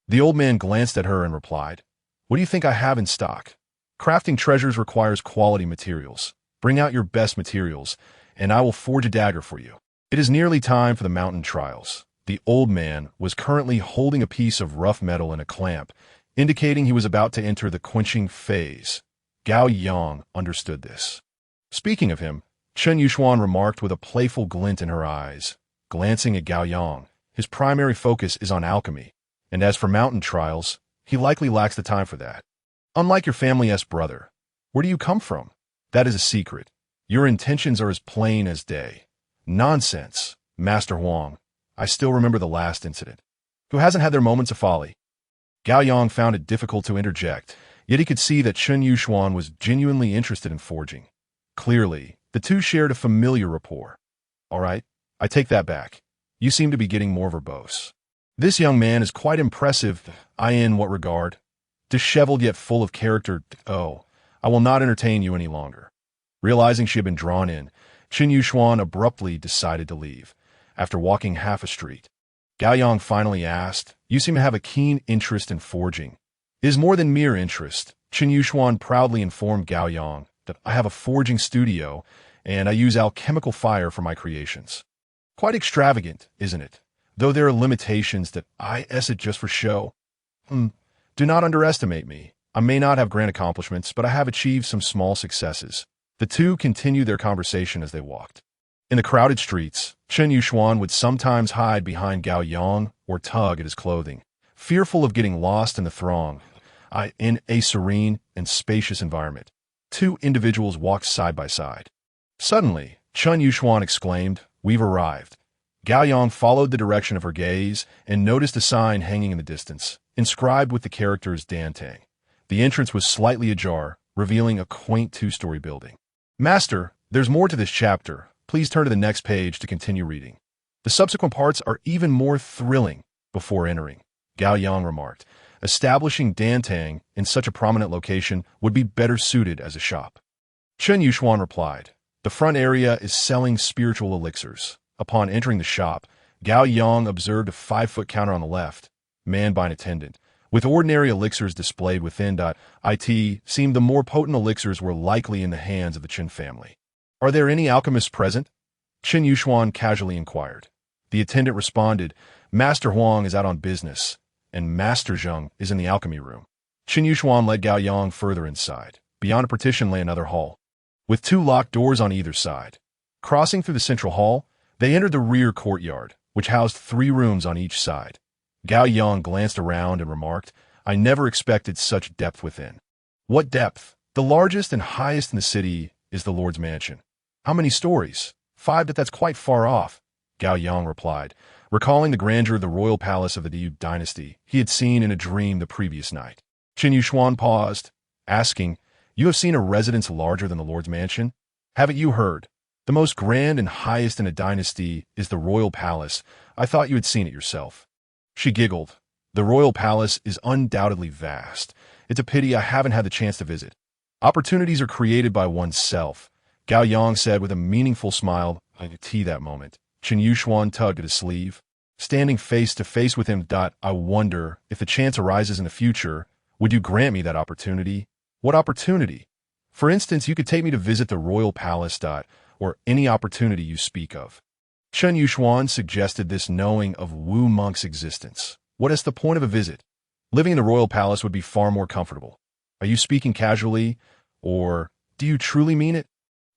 The old man glanced at her and replied, "What do you think I have in stock? Crafting treasures requires quality materials. Bring out your best materials, and I will forge a dagger for you." It is nearly time for the mountain trials. The old man was currently holding a piece of rough metal in a clamp, indicating he was about to enter the quenching phase. Gao Yang understood this. Speaking of him, Chen Yushuan remarked with a playful glint in her eyes. Glancing at Gao Yang, his primary focus is on alchemy, and as for mountain trials, he likely lacks the time for that. Unlike your family's brother, where do you come from? That is a secret. Your intentions are as plain as day. Nonsense, Master Huang. I still remember the last incident. Who hasn't had their moments of folly? Gao Yang found it difficult to interject, yet he could see that Chen Yushuan was genuinely interested in forging. Clearly, the two shared a familiar rapport. All right, I take that back. You seem to be getting more verbose. This young man is quite impressive. In what regard? Disheveled yet full of character. Oh, I will not entertain you any longer. Realizing she had been drawn in, Chen Yushuan abruptly decided to leave. After walking half a street, Gao Yang finally asked, "You seem to have a keen interest in forging." "It is more than mere interest," Chen Yushuan proudly informed Gao Yang, "that I have a forging studio, and I use alchemical fire for my creations." Quite extravagant, isn't it? Though there are limitations that I it just for show. Do not underestimate me. I may not have grand accomplishments, but I have achieved some small successes. The two continued their conversation as they walked. In the crowded streets, Chen Yushuan would sometimes hide behind Gao Yang or tug at his clothing, fearful of getting lost in the throng. In a serene and spacious environment, two individuals walked side by side. Suddenly, Chen Yushuan exclaimed, "We've arrived." Gao Yang followed the direction of her gaze and noticed a sign hanging in the distance, inscribed with the characters Dantang. The entrance was slightly ajar, revealing a quaint two-story building. "Master, there's more to this chapter. Please turn to the next page to continue reading. The subsequent parts are even more thrilling." Before entering, Gao Yang remarked, "Establishing Dantang in such a prominent location would be better suited as a shop." Chen Yushuan replied, "The front area is selling spiritual elixirs." Upon entering the shop, Gao Yang observed a 5-foot counter on the left, manned by an attendant, with ordinary elixirs displayed within. It seemed the more potent elixirs were likely in the hands of the Chen family. "Are there any alchemists present?" Chen Yushuan casually inquired. The attendant responded, "Master Huang is out on business, and Master Zheng is in the alchemy room." Chen Yushuan led Gao Yang further inside. Beyond a partition lay another hall, with 2 locked doors on either side. Crossing through the central hall, they entered the rear courtyard, which housed 3 rooms on each side. Gao Yang glanced around and remarked, "I never expected such depth within." "What depth? The largest and highest in the city is the Lord's mansion." "How many stories?" 5. "That's quite far off," Gao Yang replied, recalling the grandeur of the royal palace of the Liu dynasty he had seen in a dream the previous night. Chen Yushuan paused, asking, "You have seen a residence larger than the Lord's mansion? Haven't you heard? The most grand and highest in a dynasty is the royal palace. I thought you had seen it yourself." She giggled. "The royal palace is undoubtedly vast. It's a pity I haven't had the chance to visit." "Opportunities are created by oneself," Gao Yang said with a meaningful smile. I could see that moment. Chen Yushuan tugged at his sleeve. Standing face to face with him. "I wonder, if the chance arises in the future, would you grant me that opportunity?" "What opportunity?" "For instance, you could take me to visit the royal palace. Or any opportunity you speak of." Chen Yushuan suggested this, knowing of Wu Monk's existence. "What is the point of a visit? Living in the royal palace would be far more comfortable." "Are you speaking casually, or do you truly mean it?"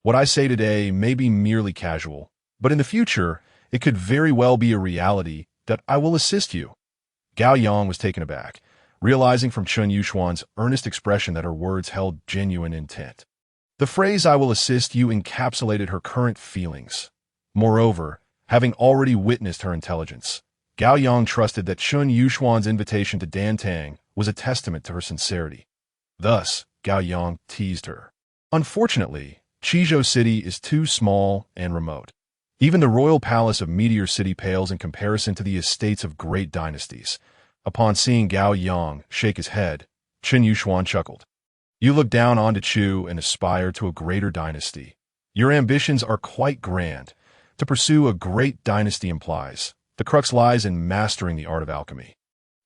"What I say today may be merely casual, but in the future, it could very well be a reality. That I will assist you." Gao Yang was taken aback, realizing from Chen Yushuan's earnest expression that her words held genuine intent. The phrase "I will assist you" encapsulated her current feelings. Moreover, having already witnessed her intelligence, Gao Yang trusted that Chen Yushuan's invitation to Dantang was a testament to her sincerity. Thus, Gao Yang teased her. Unfortunately, Chizhou City is too small and remote. Even the royal palace of Meteor City pales in comparison to the estates of great dynasties. Upon seeing Gao Yang shake his head, Qin Yushuan chuckled. You look down onto Chu and aspire to a greater dynasty. Your ambitions are quite grand. To pursue a great dynasty implies the crux lies in mastering the art of alchemy.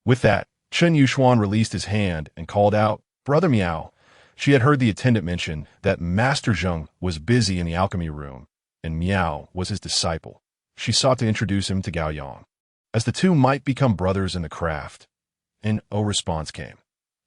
With that, Qin Yushuan released his hand and called out, Brother Miao. She had heard the attendant mention that Master Zheng was busy in the alchemy room, and Miao was his disciple. She sought to introduce him to Gao Yang, as the two might become brothers in the craft. And no response came.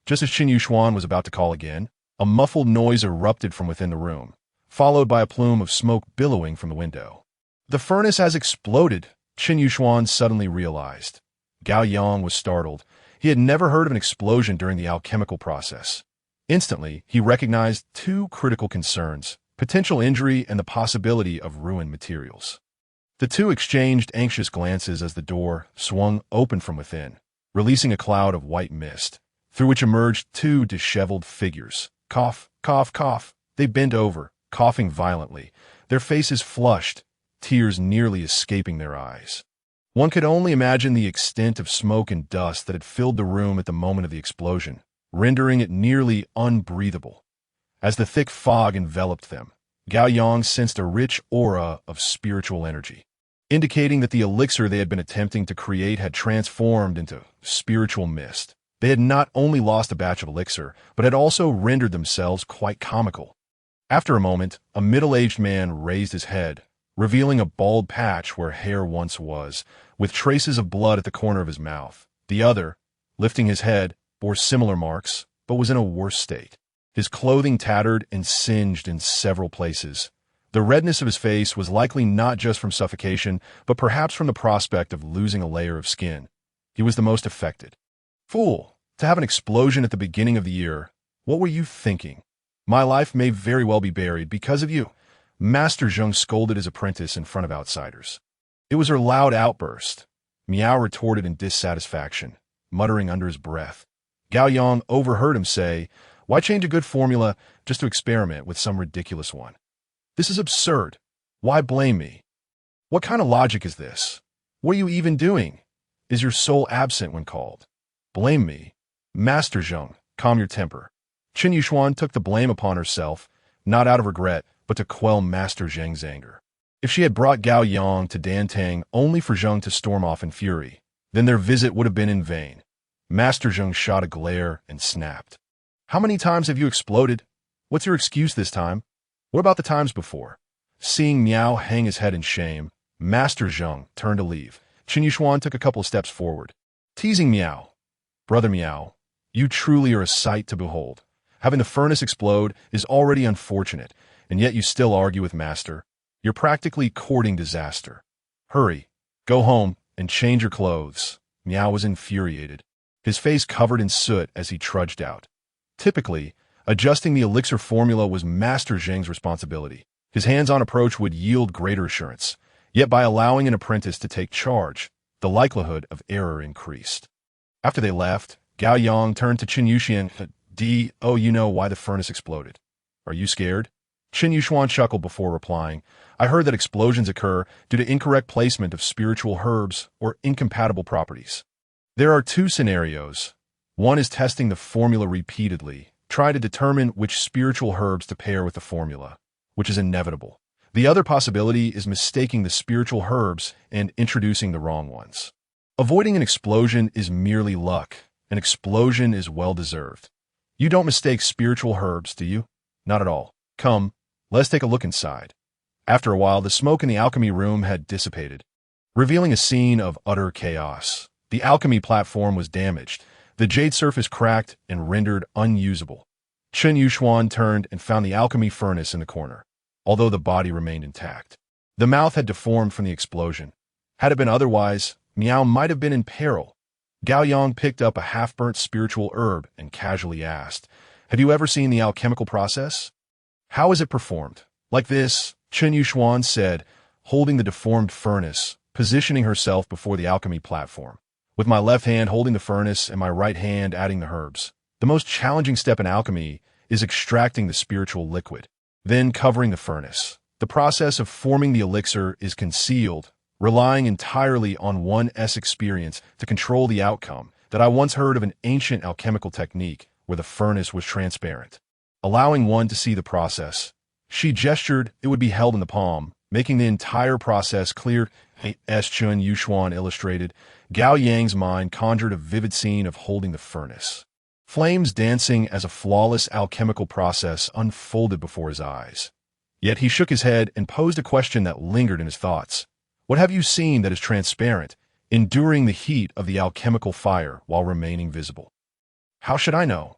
Just as Qin Yushuan was about to call again, a muffled noise erupted from within the room, followed by a plume of smoke billowing from the window. The furnace has exploded, Qin Yushuan suddenly realized. Gao Yang was startled. He had never heard of an explosion during the alchemical process. Instantly, he recognized two critical concerns: potential injury and the possibility of ruined materials. The two exchanged anxious glances as the door swung open from within, releasing a cloud of white mist, through which emerged two disheveled figures. Cough, cough, cough. They bent over, coughing violently, their faces flushed, tears nearly escaping their eyes. One could only imagine the extent of smoke and dust that had filled the room at the moment of the explosion, rendering it nearly unbreathable. As the thick fog enveloped them, Gao Yang sensed a rich aura of spiritual energy, indicating that the elixir they had been attempting to create had transformed into spiritual mist. They had not only lost a batch of elixir, but had also rendered themselves quite comical. After a moment, a middle-aged man raised his head, revealing a bald patch where hair once was, with traces of blood at the corner of his mouth. The other, lifting his head, bore similar marks, but was in a worse state. His clothing tattered and singed in several places. The redness of his face was likely not just from suffocation, but perhaps from the prospect of losing a layer of skin. He was the most affected. Fool, to have an explosion at the beginning of the year. What were you thinking? My life may very well be buried because of you. Master Zheng scolded his apprentice in front of outsiders. It was her loud outburst. Miao retorted in dissatisfaction, muttering under his breath. Gao Yang overheard him say, Why change a good formula just to experiment with some ridiculous one? This is absurd. Why blame me? What kind of logic is this? What are you even doing? Is your soul absent when called? Blame me? Master Zheng, calm your temper. Qin Yushuan took the blame upon herself, not out of regret, but to quell Master Zheng's anger. If she had brought Gao Yang to Dantang only for Zheng to storm off in fury, then their visit would have been in vain. Master Zheng shot a glare and snapped. How many times have you exploded? What's your excuse this time? What about the times before? Seeing Miao hang his head in shame, Master Zheng turned to leave. Qin Yushuan took a couple of steps forward. Teasing Miao. Brother Miao, you truly are a sight to behold. Having the furnace explode is already unfortunate, and yet you still argue with Master. You're practically courting disaster. Hurry, go home and change your clothes. Miao was infuriated, his face covered in soot as he trudged out. Typically, adjusting the elixir formula was Master Zheng's responsibility. His hands-on approach would yield greater assurance, yet by allowing an apprentice to take charge, the likelihood of error increased. After they left, Gao Yang turned to Qin Yushuan. Oh, you know why the furnace exploded. Are you scared? Qin Yushuan chuckled before replying. I heard that explosions occur due to incorrect placement of spiritual herbs or incompatible properties. There are two scenarios. One is testing the formula repeatedly. Try to determine which spiritual herbs to pair with the formula, which is inevitable. The other possibility is mistaking the spiritual herbs and introducing the wrong ones. Avoiding an explosion is merely luck. An explosion is well-deserved. You don't mistake spiritual herbs, do you? Not at all. Come, let's take a look inside. After a while, the smoke in the alchemy room had dissipated, revealing a scene of utter chaos. The alchemy platform was damaged, the jade surface cracked and rendered unusable. Qin Yushuan turned and found the alchemy furnace in the corner, although the body remained intact. The mouth had deformed from the explosion. Had it been otherwise, Miao might have been in peril. Gao Yang picked up a half-burnt spiritual herb and casually asked, Have you ever seen the alchemical process? How is it performed? Like this, Qin Yushuan said, holding the deformed furnace, positioning herself before the alchemy platform, with my left hand holding the furnace and my right hand adding the herbs. The most challenging step in alchemy is extracting the spiritual liquid. then covering the furnace. The process of forming the elixir is concealed, relying entirely on one's experience to control the outcome. That I once heard of an ancient alchemical technique where the furnace was transparent, allowing one to see the process. She gestured it would be held in the palm, making the entire process clear. As Chun Yuxuan illustrated, Gao Yang's mind conjured a vivid scene of holding the furnace. Flames dancing as a flawless alchemical process unfolded before his eyes. Yet he shook his head and posed a question that lingered in his thoughts. What have you seen that is transparent, enduring the heat of the alchemical fire while remaining visible? How should I know?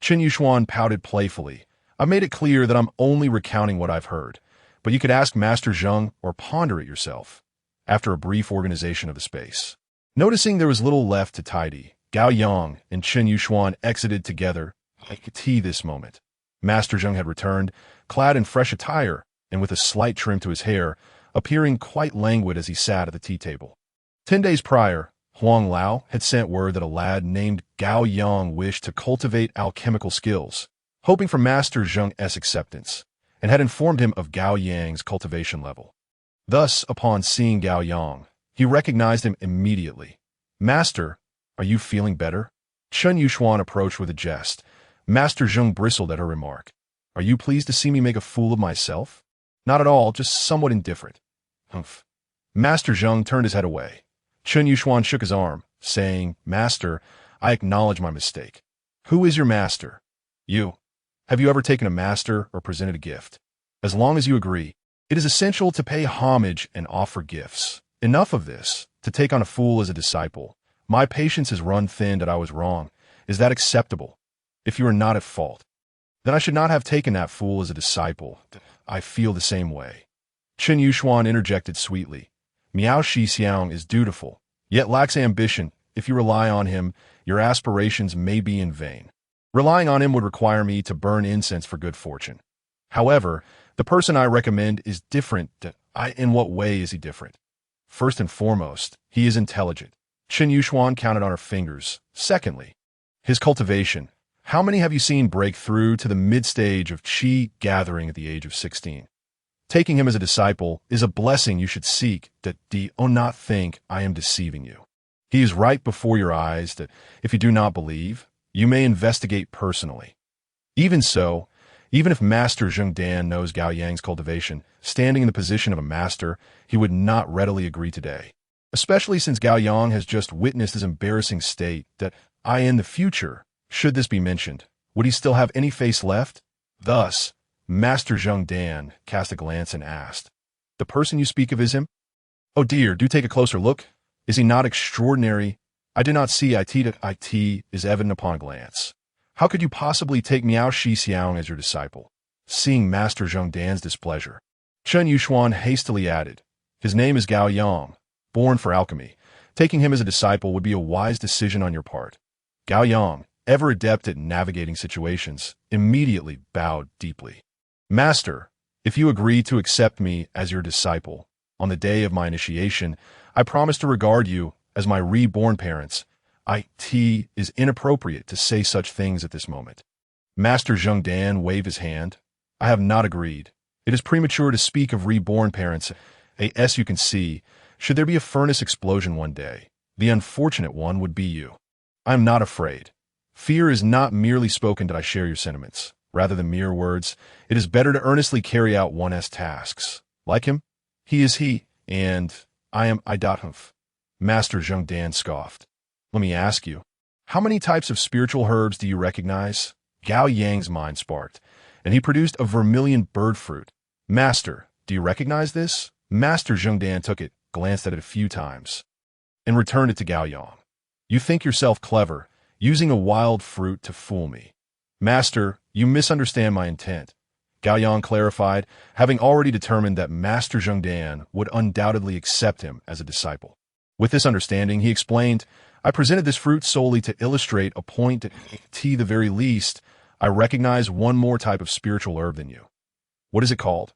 Qin Yuxuan pouted playfully. I made it clear that I'm only recounting what I've heard, but you could ask Master Zheng or ponder it yourself. After a brief organization of the space, noticing there was little left to tidy, Gao Yang and Qin Yuxuan exited together. I could see this moment. Master Zheng had returned, clad in fresh attire and with a slight trim to his hair, appearing quite languid as he sat at the tea table. 10 days prior, Huang Lao had sent word that a lad named Gao Yang wished to cultivate alchemical skills, hoping for Master Zheng's acceptance, and had informed him of Gao Yang's cultivation level. Thus, upon seeing Gao Yang, he recognized him immediately. Master, are you feeling better? Chun Yuxuan approached with a jest. Master Zheng bristled at her remark. Are you pleased to see me make a fool of myself? Not at all, just somewhat indifferent. Humph. Master Zheng turned his head away. Chun Yuxuan shook his arm, saying, Master, I acknowledge my mistake. Who is your master? You. Have you ever taken a master or presented a gift? As long as you agree, it is essential to pay homage and offer gifts. Enough of this, to take on a fool as a disciple. My patience has run thin that I was wrong. Is that acceptable? If you are not at fault, then I should not have taken that fool as a disciple. I feel the same way. Qin Yuxuan interjected sweetly. Miao Shixiang is dutiful, yet lacks ambition. If you rely on him, your aspirations may be in vain. Relying on him would require me to burn incense for good fortune. However, the person I recommend is different. In what way is he different? First and foremost, he is intelligent. Qin Yuxuan counted on her fingers. Secondly, his cultivation. How many have you seen break through to the mid-stage of Qi gathering at the age of 16? Taking him as a disciple is a blessing you should seek. Do not think I am deceiving you. He is right before your eyes. That if you do not believe, you may investigate personally. Even so, even if Master Zheng Dan knows Gao Yang's cultivation, standing in the position of a master, he would not readily agree today. Especially since Gao Yang has just witnessed his embarrassing state. That in the future, should this be mentioned, would he still have any face left? Thus, Master Zheng Dan cast a glance and asked, The person you speak of is him? Oh dear, do take a closer look. Is he not extraordinary? I do not see IT is evident upon a glance. How could you possibly take Miao Shixiang as your disciple? Seeing Master Zheng Dan's displeasure, Chun Yuxuan hastily added, His name is Gao Yang, born for alchemy. Taking him as a disciple would be a wise decision on your part. Gao Yang, ever adept at navigating situations, immediately bowed deeply. Master, if you agree to accept me as your disciple, on the day of my initiation, I promise to regard you as my reborn parents. It is inappropriate to say such things at this moment. Master Zheng Dan waved his hand. I have not agreed. It is premature to speak of reborn parents. As you can see, should there be a furnace explosion one day, the unfortunate one would be you. I am not afraid. Fear is not merely spoken that I share your sentiments. Rather than mere words, it is better to earnestly carry out one's tasks. Like him? He is he, and I am Idathumf. Master Zheng Dan scoffed. Let me ask you, how many types of spiritual herbs do you recognize? Gao Yang's mind sparked, and he produced a vermilion bird fruit. Master, do you recognize this? Master Zheng Dan took it, glanced at it a few times, and returned it to Gao Yang. You think yourself clever, using a wild fruit to fool me. Master, you misunderstand my intent. Gao Yang clarified, having already determined that Master Zheng Dan would undoubtedly accept him as a disciple. With this understanding, he explained, I presented this fruit solely to illustrate a point. At the very least, I recognize one more type of spiritual herb than you. What is it called?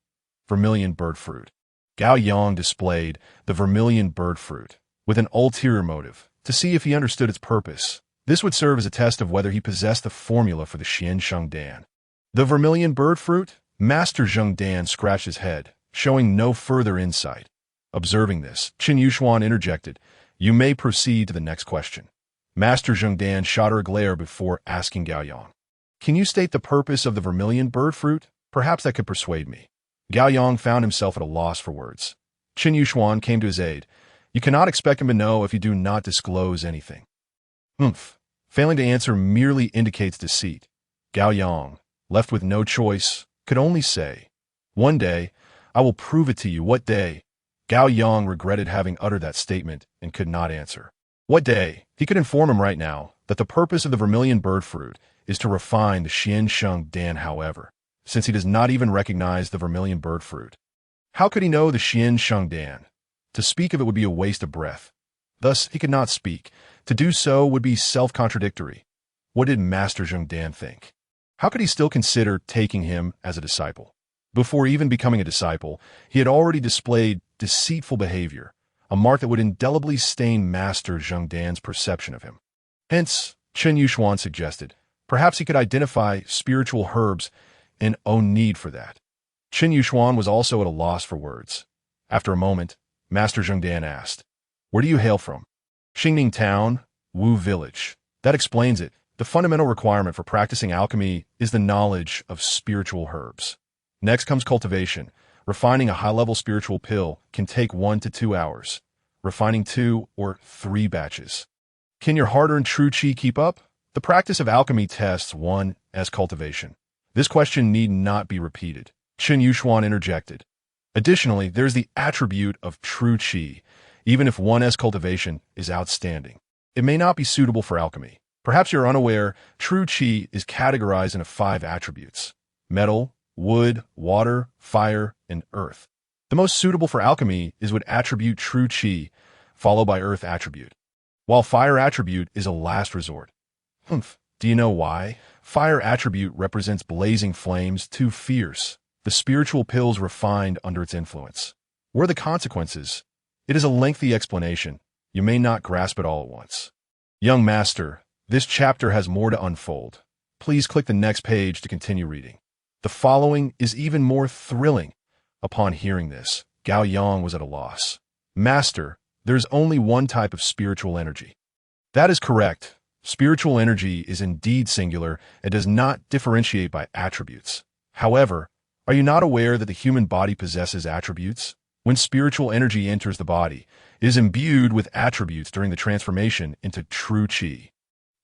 Vermilion bird fruit. Gao Yang displayed the vermilion bird fruit with an ulterior motive, to see if he understood its purpose. This would serve as a test of whether he possessed the formula for the Xian Sheng Dan. The vermilion bird fruit? Master Zheng Dan scratched his head, showing no further insight. Observing this, Qin Yushuan interjected, "You may proceed to the next question." Master Zheng Dan shot her a glare before asking Gao Yang, "Can you state the purpose of the vermilion bird fruit? Perhaps that could persuade me." Gao Yang found himself at a loss for words. Qin Yushuan came to his aid. "You cannot expect him to know if you do not disclose anything." "Humph." Failing to answer merely indicates deceit. Gao Yang, left with no choice, could only say, "One day, I will prove it to you." What day? Gao Yang regretted having uttered that statement and could not answer. What day? He could inform him right now that the purpose of the vermilion bird fruit is to refine the Xian Sheng Dan, however, since he does not even recognize the vermilion bird fruit. How could he know the Xian Sheng Dan? To speak of it would be a waste of breath. Thus, he could not speak. To do so would be self-contradictory. What did Master Zheng Dan think? How could he still consider taking him as a disciple? Before even becoming a disciple, he had already displayed deceitful behavior, a mark that would indelibly stain Master Zheng Dan's perception of him. Hence, Qin Yushuan suggested, perhaps he could identify spiritual herbs and own need for that. Qin Yushuan was also at a loss for words. After a moment, Master Zheng Dan asked, "Where do you hail from?" "Xingning Town, Wu Village." "That explains it. The fundamental requirement for practicing alchemy is the knowledge of spiritual herbs. Next comes cultivation. Refining a high-level spiritual pill can take 1 to 2 hours. Refining 2 or 3 batches. Can your hard-earned true qi keep up? The practice of alchemy tests one as cultivation. This question need not be repeated." Qin Yushuan interjected. "Additionally, there is the attribute of true qi. Even if 1's cultivation is outstanding, it may not be suitable for alchemy. Perhaps you're unaware, true qi is categorized into 5 attributes: metal, wood, water, fire, and earth. The most suitable for alchemy is wood attribute true qi, followed by earth attribute, while fire attribute is a last resort. Humph. Do you know why? Fire attribute represents blazing flames, too fierce. The spiritual pills refined under its influence. What are the consequences? It is a lengthy explanation. You may not grasp it all at once. Young master, this chapter has more to unfold. Please click the next page to continue reading. The following is even more thrilling. Upon hearing this, Gao Yang was at a loss. "Master, there is only one type of spiritual energy." "That is correct. Spiritual energy is indeed singular and does not differentiate by attributes. However, are you not aware that the human body possesses attributes? When spiritual energy enters the body, it is imbued with attributes during the transformation into true qi.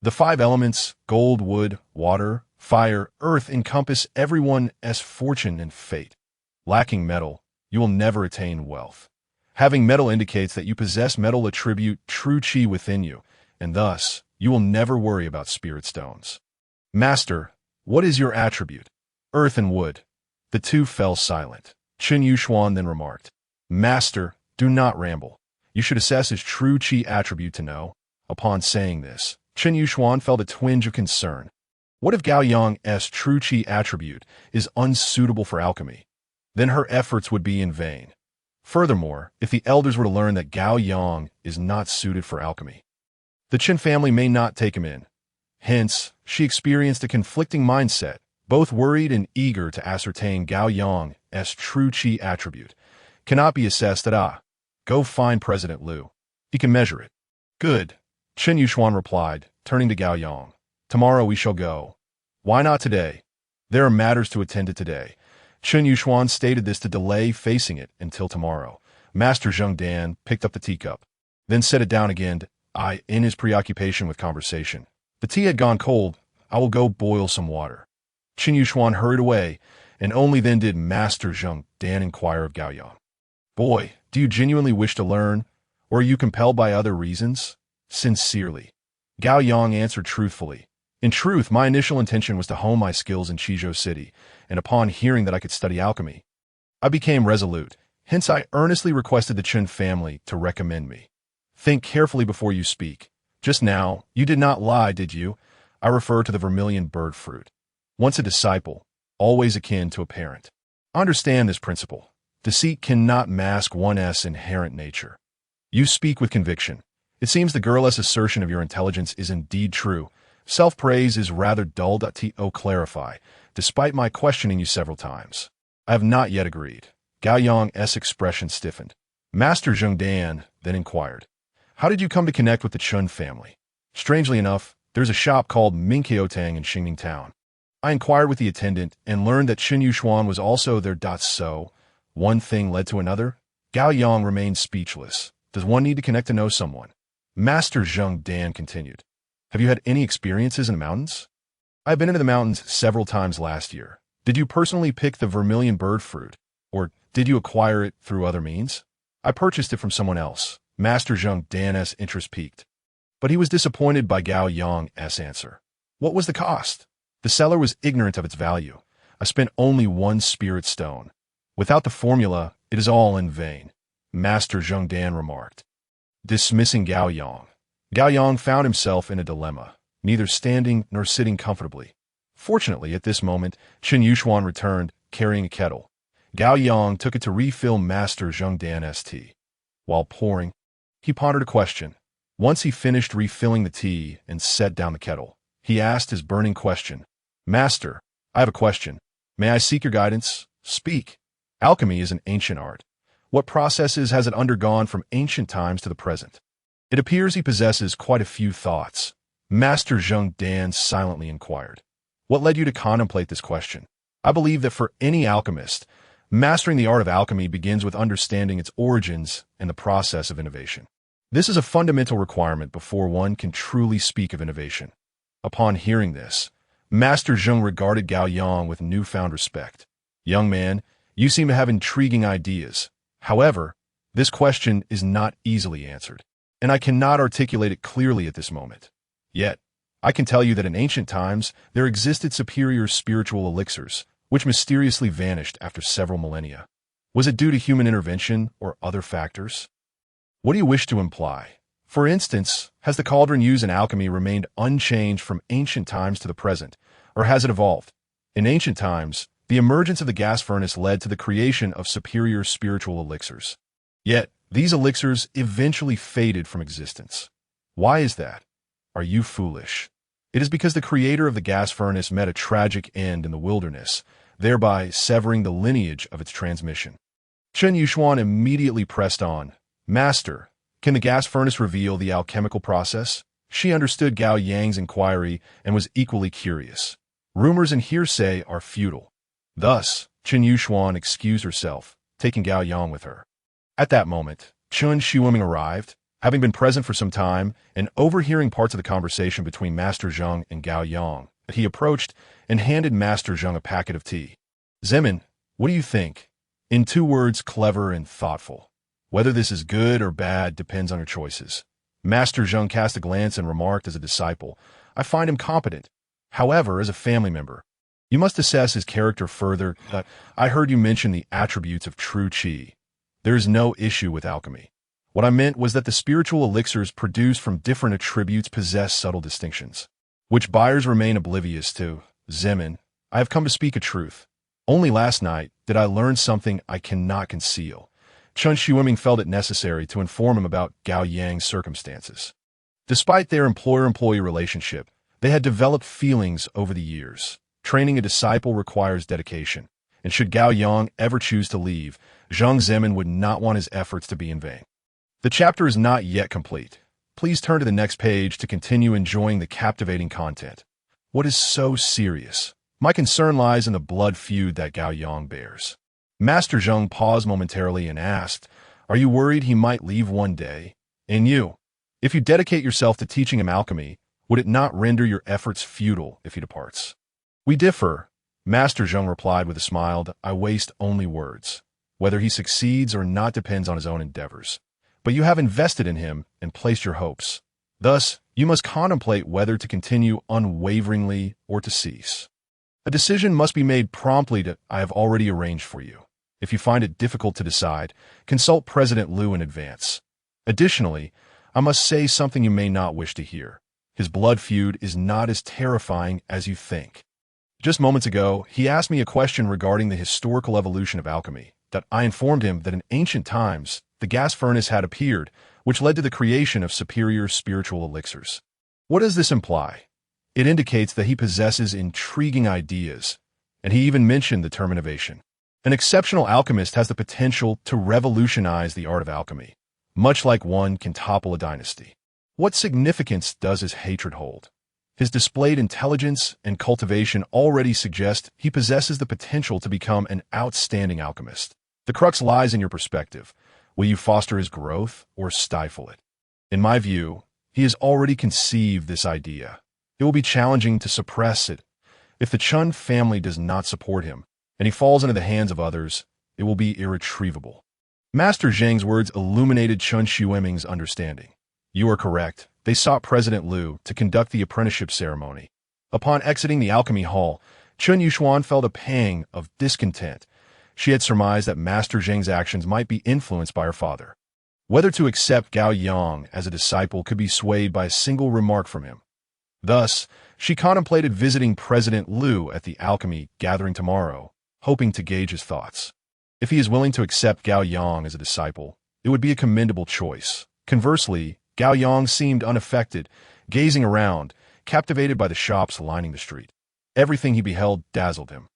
The 5 elements, gold, wood, water, fire, earth, encompass everyone's fortune and fate. Lacking metal, you will never attain wealth. Having metal indicates that you possess metal attribute true qi within you, and thus, you will never worry about spirit stones." "Master, what is your attribute?" "Earth and wood." The two fell silent. Qin Yushuan then remarked, "Master, do not ramble. You should assess his true qi attribute to know." Upon saying this, Qin Yushuan felt a twinge of concern. What if Gao Yang's true qi attribute is unsuitable for alchemy? Then her efforts would be in vain. Furthermore, if the elders were to learn that Gao Yang is not suited for alchemy, the Qin family may not take him in. Hence, she experienced a conflicting mindset, both worried and eager to ascertain Gao Yang's true qi attribute. Cannot be assessed at Go find President Liu. He can measure it. Good. Qin Yushuan replied, turning to Gao Yang. Tomorrow we shall go. Why not today? There are matters to attend to today. Qin Yushuan stated this to delay facing it until tomorrow. Master Zheng Dan picked up the teacup, then set it down again, in his preoccupation with conversation. The tea had gone cold. I will go boil some water. Qin Yushuan hurried away, and only then did Master Zheng Dan inquire of Gao Yang. Boy, do you genuinely wish to learn, or are you compelled by other reasons? Sincerely. Gao Yang answered truthfully. In truth, my initial intention was to hone my skills in Qizhou City, and upon hearing that I could study alchemy, I became resolute. Hence I earnestly requested the Qin family to recommend me. Think carefully before you speak. Just now, you did not lie, did you? I refer to the vermilion bird fruit. Once a disciple, always akin to a parent. Understand this principle. Deceit cannot mask one's inherent nature. You speak with conviction. It seems the girl's assertion of your intelligence is indeed true. Self-praise is rather dull. To clarify, despite my questioning you several times. I have not yet agreed. Gao Yang's expression stiffened. Master Zheng Dan then inquired, how did you come to connect with the Chun family? Strangely enough, there's a shop called Mingqiotang in Xingning Town. I inquired with the attendant and learned that Qin Yushuan was also there. So, one thing led to another. Gao Yang remained speechless. Does one need to connect to know someone? Master Zheng Dan continued. Have you had any experiences in the mountains? I've been into the mountains several times last year. Did you personally pick the vermilion bird fruit? Or did you acquire it through other means? I purchased it from someone else. Master Zheng Dan's interest piqued. But he was disappointed by Gao Yang's answer. What was the cost? The seller was ignorant of its value. I spent only 1 spirit stone. Without the formula, it is all in vain, Master Zheng Dan remarked. Dismissing Gao Yang. Gao Yang found himself in a dilemma, neither standing nor sitting comfortably. Fortunately, at this moment, Qin Yushuan returned, carrying a kettle. Gao Yang took it to refill Master Zheng Dan's tea. While pouring, he pondered a question. Once he finished refilling the tea and set down the kettle, he asked his burning question. Master, I have a question. May I seek your guidance? Speak. Alchemy is an ancient art. What processes has it undergone from ancient times to the present? It appears he possesses quite a few thoughts. Master Zheng Dan silently inquired. What led you to contemplate this question? I believe that for any alchemist, mastering the art of alchemy begins with understanding its origins and the process of innovation. This is a fundamental requirement before one can truly speak of innovation. Upon hearing this, Master Zheng regarded Gao Yang with newfound respect. Young man, you seem to have intriguing ideas. However, this question is not easily answered, and I cannot articulate it clearly at this moment. Yet, I can tell you that in ancient times, there existed superior spiritual elixirs, which mysteriously vanished after several millennia. Was it due to human intervention or other factors? What do you wish to imply? For instance, has the cauldron used in alchemy remained unchanged from ancient times to the present, or has it evolved? In ancient times, the emergence of the gas furnace led to the creation of superior spiritual elixirs. Yet, these elixirs eventually faded from existence. Why is that? Are you foolish? It is because the creator of the gas furnace met a tragic end in the wilderness, thereby severing the lineage of its transmission. Qin Yushuan immediately pressed on. Master, can the gas furnace reveal the alchemical process? She understood Gao Yang's inquiry and was equally curious. Rumors and hearsay are futile. Thus, Qin Yushuan excused herself, taking Gao Yang with her. At that moment, Qin Shiwiming arrived, having been present for some time and overhearing parts of the conversation between Master Zheng and Gao Yang. He approached and handed Master Zheng a packet of tea. Zemin, what do you think? In 2 words, clever and thoughtful. Whether this is good or bad depends on your choices. Master Zheng cast a glance and remarked as a disciple, I find him competent. However, as a family member, you must assess his character further. I heard you mention the attributes of true qi. There is no issue with alchemy. What I meant was that the spiritual elixirs produced from different attributes possess subtle distinctions, which buyers remain oblivious to. Zemin, I have come to speak a truth. Only last night did I learn something I cannot conceal. Qin Shiwiming felt it necessary to inform him about Gao Yang's circumstances. Despite their employer-employee relationship, they had developed feelings over the years. Training a disciple requires dedication, and should Gao Yang ever choose to leave, Zheng Zemin would not want his efforts to be in vain. The chapter is not yet complete. Please turn to the next page to continue enjoying the captivating content. What is so serious? My concern lies in the blood feud that Gao Yang bears. Master Zheng paused momentarily and asked, Are you worried he might leave one day? And you? If you dedicate yourself to teaching him alchemy, would it not render your efforts futile if he departs? We differ, Master Zheng replied with a smile. I waste only words. Whether he succeeds or not depends on his own endeavors. But you have invested in him and placed your hopes. Thus, you must contemplate whether to continue unwaveringly or to cease. A decision must be made promptly. I have already arranged for you. If you find it difficult to decide, consult President Liu in advance. Additionally, I must say something you may not wish to hear. His blood feud is not as terrifying as you think. Just moments ago, he asked me a question regarding the historical evolution of alchemy. I informed him that in ancient times, the gas furnace had appeared, which led to the creation of superior spiritual elixirs. What does this imply? It indicates that he possesses intriguing ideas, and he even mentioned the term innovation. An exceptional alchemist has the potential to revolutionize the art of alchemy, much like one can topple a dynasty. What significance does his hatred hold? His displayed intelligence and cultivation already suggest he possesses the potential to become an outstanding alchemist. The crux lies in your perspective. Will you foster his growth or stifle it? In my view, he has already conceived this idea. It will be challenging to suppress it. If the Chun family does not support him, and he falls into the hands of others, it will be irretrievable. Master Zhang's words illuminated Chun Xueming's understanding. You are correct. They sought President Liu to conduct the apprenticeship ceremony. Upon exiting the alchemy hall, Chun Yuxuan felt a pang of discontent. She had surmised that Master Zhang's actions might be influenced by her father. Whether to accept Gao Yang as a disciple could be swayed by a single remark from him. Thus, she contemplated visiting President Liu at the alchemy gathering tomorrow, hoping to gauge his thoughts. If he is willing to accept Gao Yang as a disciple, it would be a commendable choice. Conversely, Gao Yang seemed unaffected, gazing around, captivated by the shops lining the street. Everything he beheld dazzled him.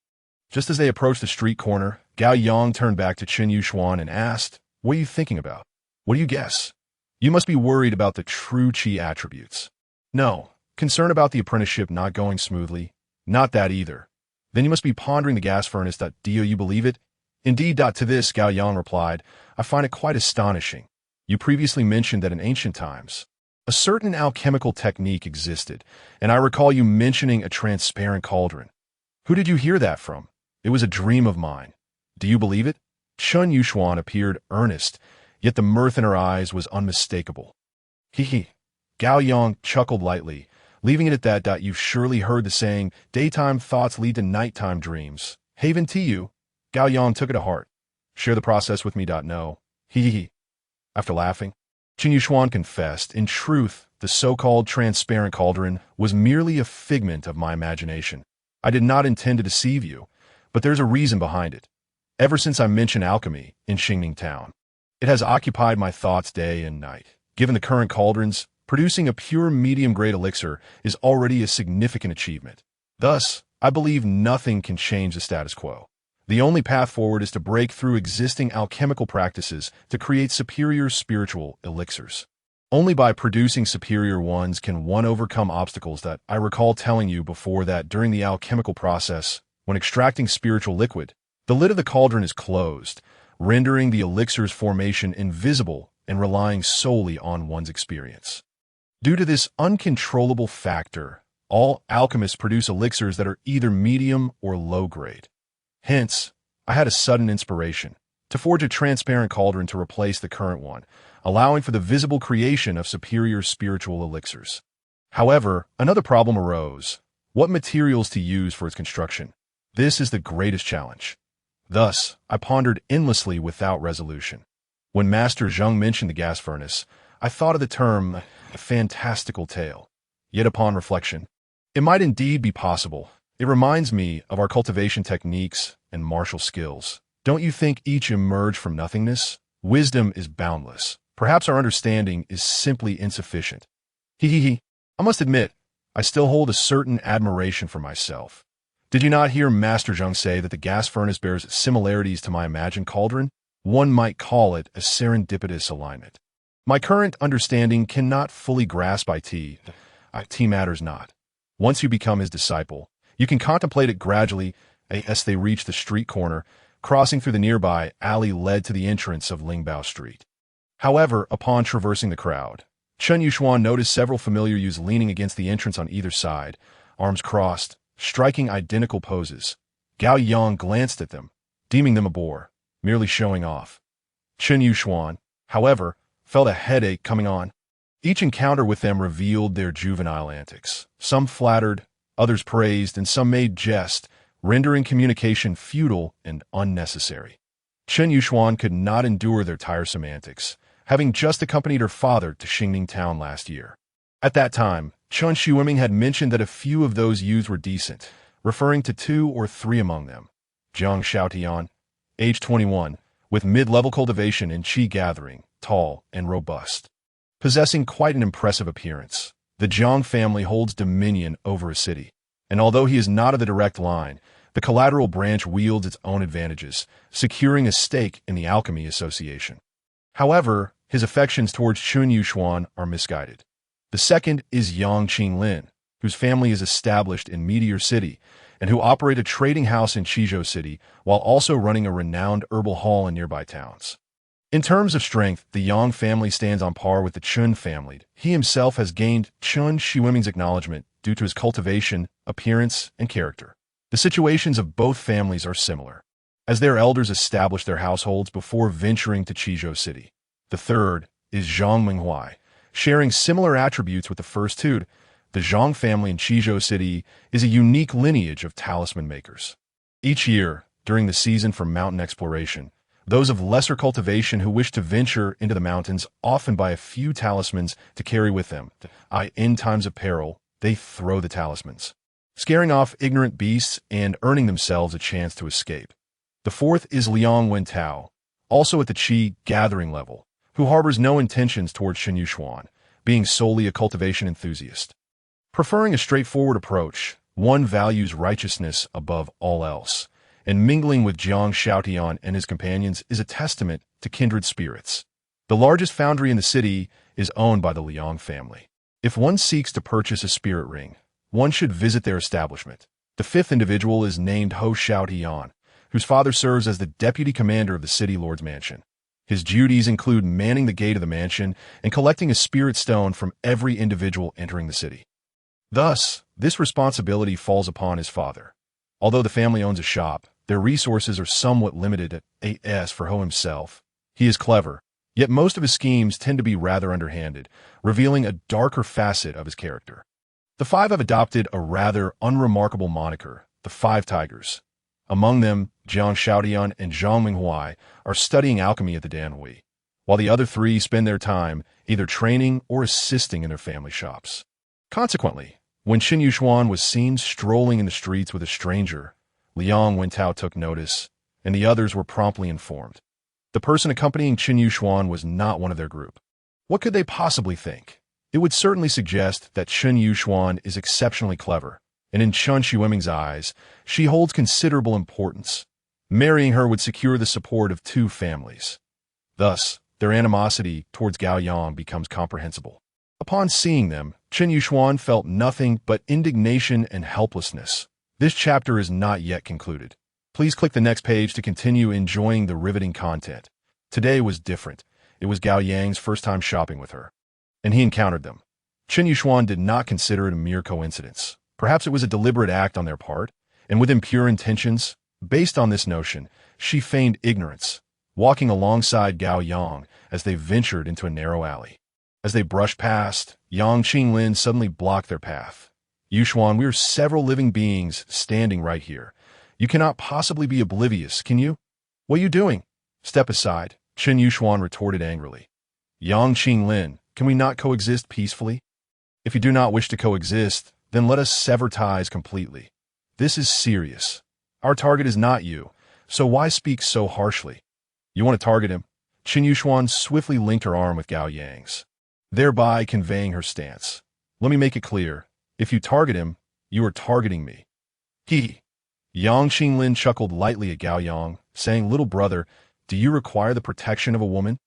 Just as they approached the street corner, Gao Yang turned back to Qin Yuxuan and asked, "What are you thinking about? What do you guess? You must be worried about the true Qi attributes." "No. Concern about the apprenticeship not going smoothly? Not that either. Then you must be pondering the gas furnace. Do you believe it?" "Indeed." To this, Gao Yang replied, "I find it quite astonishing. You previously mentioned that in ancient times, a certain alchemical technique existed, and I recall you mentioning a transparent cauldron. Who did you hear that from? It was a dream of mine. Do you believe it?" Chun Yuxuan appeared earnest, yet the mirth in her eyes was unmistakable. He. Gao Yang chuckled lightly, leaving it at that. "You've surely heard the saying, daytime thoughts lead to nighttime dreams. Haven to you." Gao Yang took it to heart. "Share the process with me." "No. He. After laughing, Qin Yuxuan confessed, "In truth, the so-called transparent cauldron was merely a figment of my imagination. I did not intend to deceive you, but there's a reason behind it. Ever since I mentioned alchemy in Xingning Town, it has occupied my thoughts day and night. Given the current cauldrons, producing a pure medium-grade elixir is already a significant achievement. Thus, I believe nothing can change the status quo. The only path forward is to break through existing alchemical practices to create superior spiritual elixirs. Only by producing superior ones can one overcome obstacles. That I recall telling you before that during the alchemical process, when extracting spiritual liquid, the lid of the cauldron is closed, rendering the elixir's formation invisible and relying solely on one's experience. Due to this uncontrollable factor, all alchemists produce elixirs that are either medium or low grade. Hence, I had a sudden inspiration to forge a transparent cauldron to replace the current one, allowing for the visible creation of superior spiritual elixirs. However, another problem arose: what materials to use for its construction. This is the greatest challenge. Thus, I pondered endlessly without resolution. When Master Zheng mentioned the gas furnace, I thought of the term a fantastical tale. Yet upon reflection, it might indeed be possible. It reminds me of our cultivation techniques and martial skills. Don't you think each emerge from nothingness? Wisdom is boundless. Perhaps our understanding is simply insufficient. I must admit, I still hold a certain admiration for myself. Did you not hear Master Zheng say that the gas furnace bears similarities to my imagined cauldron? One might call it a serendipitous alignment. My current understanding cannot fully grasp IT. IT matters not. Once you become his disciple, you can contemplate it gradually as they reach the street corner, crossing through the nearby alley led to the entrance of Lingbao Street. However, upon traversing the crowd, Chun Yuxuan noticed several familiar youths leaning against the entrance on either side, arms crossed, striking identical poses. Gao Yang glanced at them, deeming them a bore, merely showing off. Chun Yuxuan, however, felt a headache coming on. Each encounter with them revealed their juvenile antics. Some flattered, others praised, and some made jest, rendering communication futile and unnecessary. Chun Yuxuan could not endure their tiresome antics, having just accompanied her father to Xingning Town last year. At that time, Chun Xueming had mentioned that a few of those youths were decent, referring to 2 or 3 among them. Jiang Xiaotian, age 21, with mid-level cultivation in Qi gathering, tall and robust, possessing quite an impressive appearance. The Jiang family holds dominion over a city, and although he is not of the direct line, the collateral branch wields its own advantages, securing a stake in the Alchemy Association. However, his affections towards Chun Yuxuan are misguided. The second is Yang Qinglin, whose family is established in Meteor City and who operate a trading house in Qizhou City while also running a renowned herbal hall in nearby towns. In terms of strength, the Yang family stands on par with the Chun family. He himself has gained Chun Shiwiming's acknowledgement due to his cultivation, appearance, and character. The situations of both families are similar, as their elders established their households before venturing to Qizhou City. The third is Zhang Minghuai. Sharing similar attributes with the first two, the Zhang family in Qizhou City is a unique lineage of talisman makers. Each year, during the season for mountain exploration, those of lesser cultivation who wish to venture into the mountains often buy a few talismans to carry with them. In times of peril, they throw the talismans, scaring off ignorant beasts and earning themselves a chance to escape. The fourth is Liang Wentao, also at the Qi gathering level, who harbors no intentions towards Shen Yuxuan, being solely a cultivation enthusiast. Preferring a straightforward approach, one values righteousness above all else, and mingling with Jiang Xiaotian and his companions is a testament to kindred spirits. The largest foundry in the city is owned by the Liang family. If one seeks to purchase a spirit ring, one should visit their establishment. The fifth individual is named Ho Xiaotian, whose father serves as the deputy commander of the city lord's mansion. His duties include manning the gate of the mansion and collecting a spirit stone from every individual entering the city. Thus, this responsibility falls upon his father. Although the family owns a shop, their resources are somewhat limited. As for Ho himself, he is clever, yet most of his schemes tend to be rather underhanded, revealing a darker facet of his character. The five have adopted a rather unremarkable moniker, the Five Tigers. Among them, Jiang Xiaotian and Zhang Minghuai are studying alchemy at the Danhui, while the other three spend their time either training or assisting in their family shops. Consequently, when Shen Yuxuan was seen strolling in the streets with a stranger, Liang Wentao took notice, and the others were promptly informed. The person accompanying Chen Yuxuan was not one of their group. What could they possibly think? It would certainly suggest that Chen Yuxuan is exceptionally clever, and in Chun Shiwiming's eyes, she holds considerable importance. Marrying her would secure the support of two families. Thus, their animosity towards Gao Yang becomes comprehensible. Upon seeing them, Chen Yuxuan felt nothing but indignation and helplessness. This chapter is not yet concluded. Please click the next page to continue enjoying the riveting content. Today was different. It was Gao Yang's first time shopping with her, and he encountered them. Chen Yuxuan did not consider it a mere coincidence. Perhaps it was a deliberate act on their part, and with impure intentions. Based on this notion, she feigned ignorance, walking alongside Gao Yang as they ventured into a narrow alley. As they brushed past, Yang Qinglin suddenly blocked their path. Yuxuan, we are several living beings standing right here. You cannot possibly be oblivious, can you? What are you doing? Step aside, Chen Yuxuan retorted angrily. Yang Qinglin, can we not coexist peacefully? If you do not wish to coexist, then let us sever ties completely. This is serious. Our target is not you, so why speak so harshly? You want to target him? Chen Yuxuan swiftly linked her arm with Gao Yang's, thereby conveying her stance. Let me make it clear. If you target him, you are targeting me. Yang Qinglin chuckled lightly at Gao Yang, saying, Little brother, do you require the protection of a woman?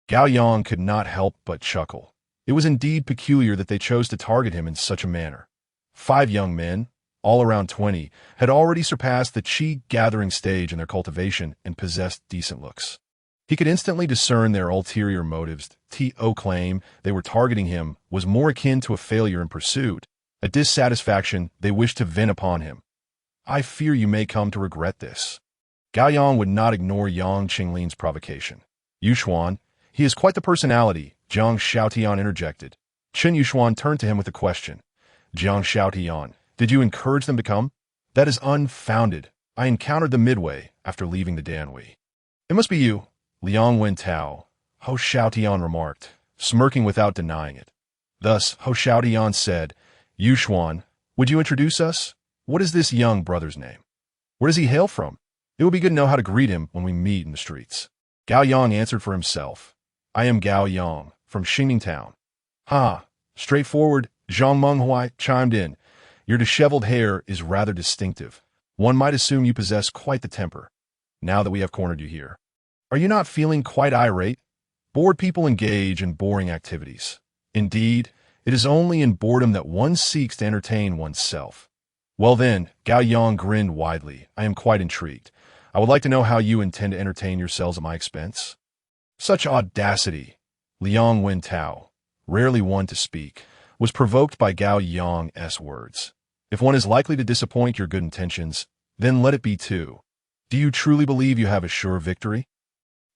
Gao Yang could not help but chuckle. It was indeed peculiar that they chose to target him in such a manner. 5 young men, all around 20, had already surpassed the Qi gathering stage in their cultivation and possessed decent looks. He could instantly discern their ulterior motives. To claim they were targeting him was more akin to a failure in pursuit, a dissatisfaction they wished to vent upon him. I fear you may come to regret this. Gao Yang would not ignore Yang Qinglin's provocation. Yuxuan, he is quite the personality, Jiang Xiaotian interjected. Chen Yuxuan turned to him with a question. Jiang Xiaotian, did you encourage them to come? That is unfounded. I encountered them midway after leaving the Danhui. It must be you, Liang Wentao, Ho Xiaotian remarked, smirking without denying it. Thus, Ho Xiaotian said, Yuxuan, would you introduce us? What is this young brother's name? Where does he hail from? It would be good to know how to greet him when we meet in the streets. Gao Yang answered for himself. I am Gao Yang, from Xingning Town. Ha, straightforward, Zhang Menghuai chimed in. Your disheveled hair is rather distinctive. One might assume you possess quite the temper, now that we have cornered you here. Are you not feeling quite irate? Bored people engage in boring activities. Indeed, it is only in boredom that one seeks to entertain oneself. Well then, Gao Yang grinned widely. I am quite intrigued. I would like to know how you intend to entertain yourselves at my expense. Such audacity! Liang Wentao, rarely one to speak, was provoked by Gao Yang's words. If one is likely to disappoint your good intentions, then let it be two. Do you truly believe you have a sure victory?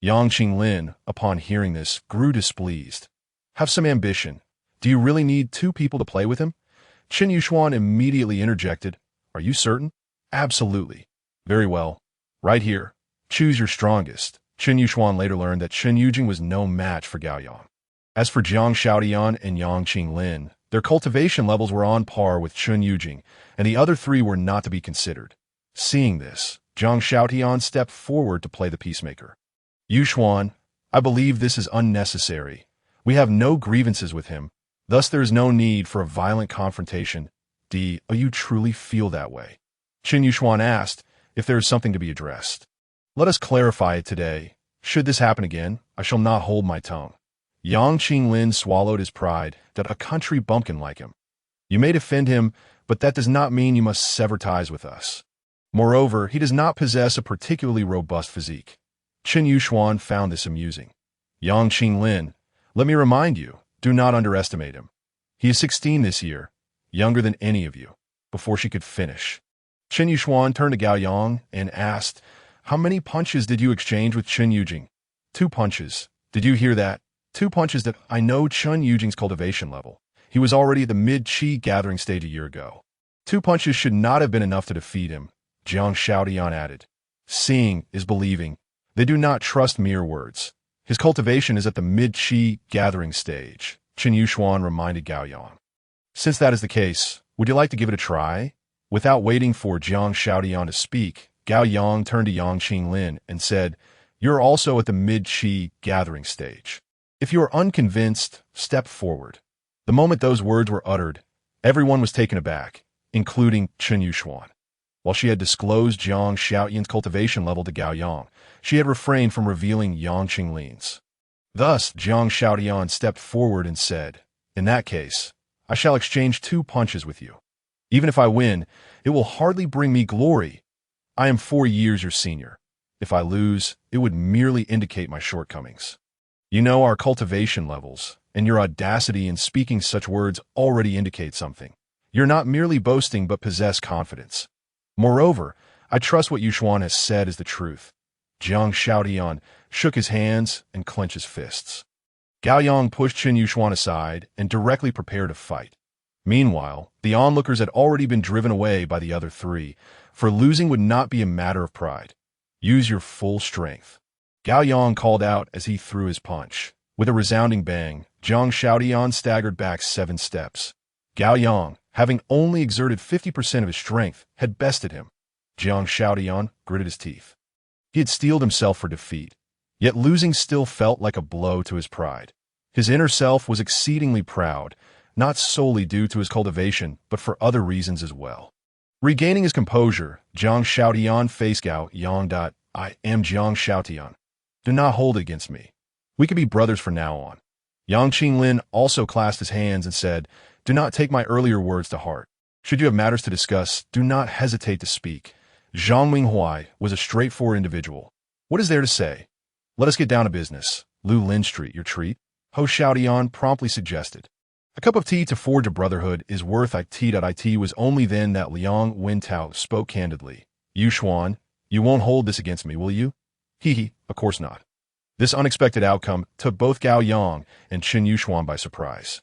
Yang Qinglin, upon hearing this, grew displeased. Have some ambition. Do you really need two people to play with him? Qin Yushuan immediately interjected. Are you certain? Absolutely. Very well. Right here. Choose your strongest. Qin Yushuan later learned that Qin Yujing was no match for Gao Yang. As for Jiang Xiaotian and Yang Qinglin, their cultivation levels were on par with Qin Yujing, and the other three were not to be considered. Seeing this, Jiang Xiaotian stepped forward to play the peacemaker. Yushuan, I believe this is unnecessary. We have no grievances with him, thus there is no need for a violent confrontation. Do you truly feel that way? Qin Yushuan asked if there is something to be addressed. Let us clarify it today. Should this happen again, I shall not hold my tongue. Yang Qinglin swallowed his pride, that a country bumpkin like him. You may defend him, but that does not mean you must sever ties with us. Moreover, he does not possess a particularly robust physique. Qin Yushuan found this amusing. Yang Qinglin, let me remind you, do not underestimate him. He is 16 this year, younger than any of you. Before she could finish, Qin Yushuan turned to Gao Yang and asked, how many punches did you exchange with Qin Yujing? 2 punches. Did you hear that? 2 punches. That I know Qin Yujing's cultivation level. He was already at the mid-Qi gathering stage a year ago. 2 punches should not have been enough to defeat him, Jiang Xiaotian added. Seeing is believing. They do not trust mere words. His cultivation is at the mid-Qi gathering stage, Qin Yushuan reminded Gao Yang. Since that is the case, would you like to give it a try? Without waiting for Jiang Xiaotian to speak, Gao Yang turned to Yang Qinglin and said, you're also at the mid-Qi gathering stage. If you are unconvinced, step forward. The moment those words were uttered, everyone was taken aback, including Qin Yushuan. While she had disclosed Jiang Xiaotian's cultivation level to Gao Yang, she had refrained from revealing Yang Qinglin's. Thus, Jiang Xiaotian stepped forward and said, in that case, I shall exchange 2 punches with you. Even if I win, it will hardly bring me glory. I am 4 years your senior. If I lose, it would merely indicate my shortcomings. You know our cultivation levels, and your audacity in speaking such words already indicate something. You're not merely boasting but possess confidence. Moreover, I trust what Yushuan has said is the truth. Jiang Xiaotian shook his hands and clenched his fists. Gao Yang pushed Qin Yushuan aside and directly prepared to fight. Meanwhile, the onlookers had already been driven away by the other 3, for losing would not be a matter of pride. Use your full strength. Gao Yang called out as he threw his punch. With a resounding bang, Jiang Xiaotian staggered back 7 steps. Gao Yang, having only exerted 50% of his strength, had bested him. Jiang Xiaotian gritted his teeth. He had steeled himself for defeat, yet losing still felt like a blow to his pride. His inner self was exceedingly proud, not solely due to his cultivation, but for other reasons as well. Regaining his composure, Jiang Xiaotian faced Gao Yang. I am Jiang Xiaotian. Do not hold it against me. We can be brothers from now on. Yang Qinglin also clasped his hands and said, do not take my earlier words to heart. Should you have matters to discuss, do not hesitate to speak. Zhang Minghuai was a straightforward individual. What is there to say? Let us get down to business. Lu Lin Street, your treat? Ho Xiaotian promptly suggested. A cup of tea to forge a brotherhood is worth it. Was only then that Liang Wentao spoke candidly. Yushuan, you won't hold this against me, will you? Of course not. This unexpected outcome took both Gao Yang and Qin Yushuan by surprise.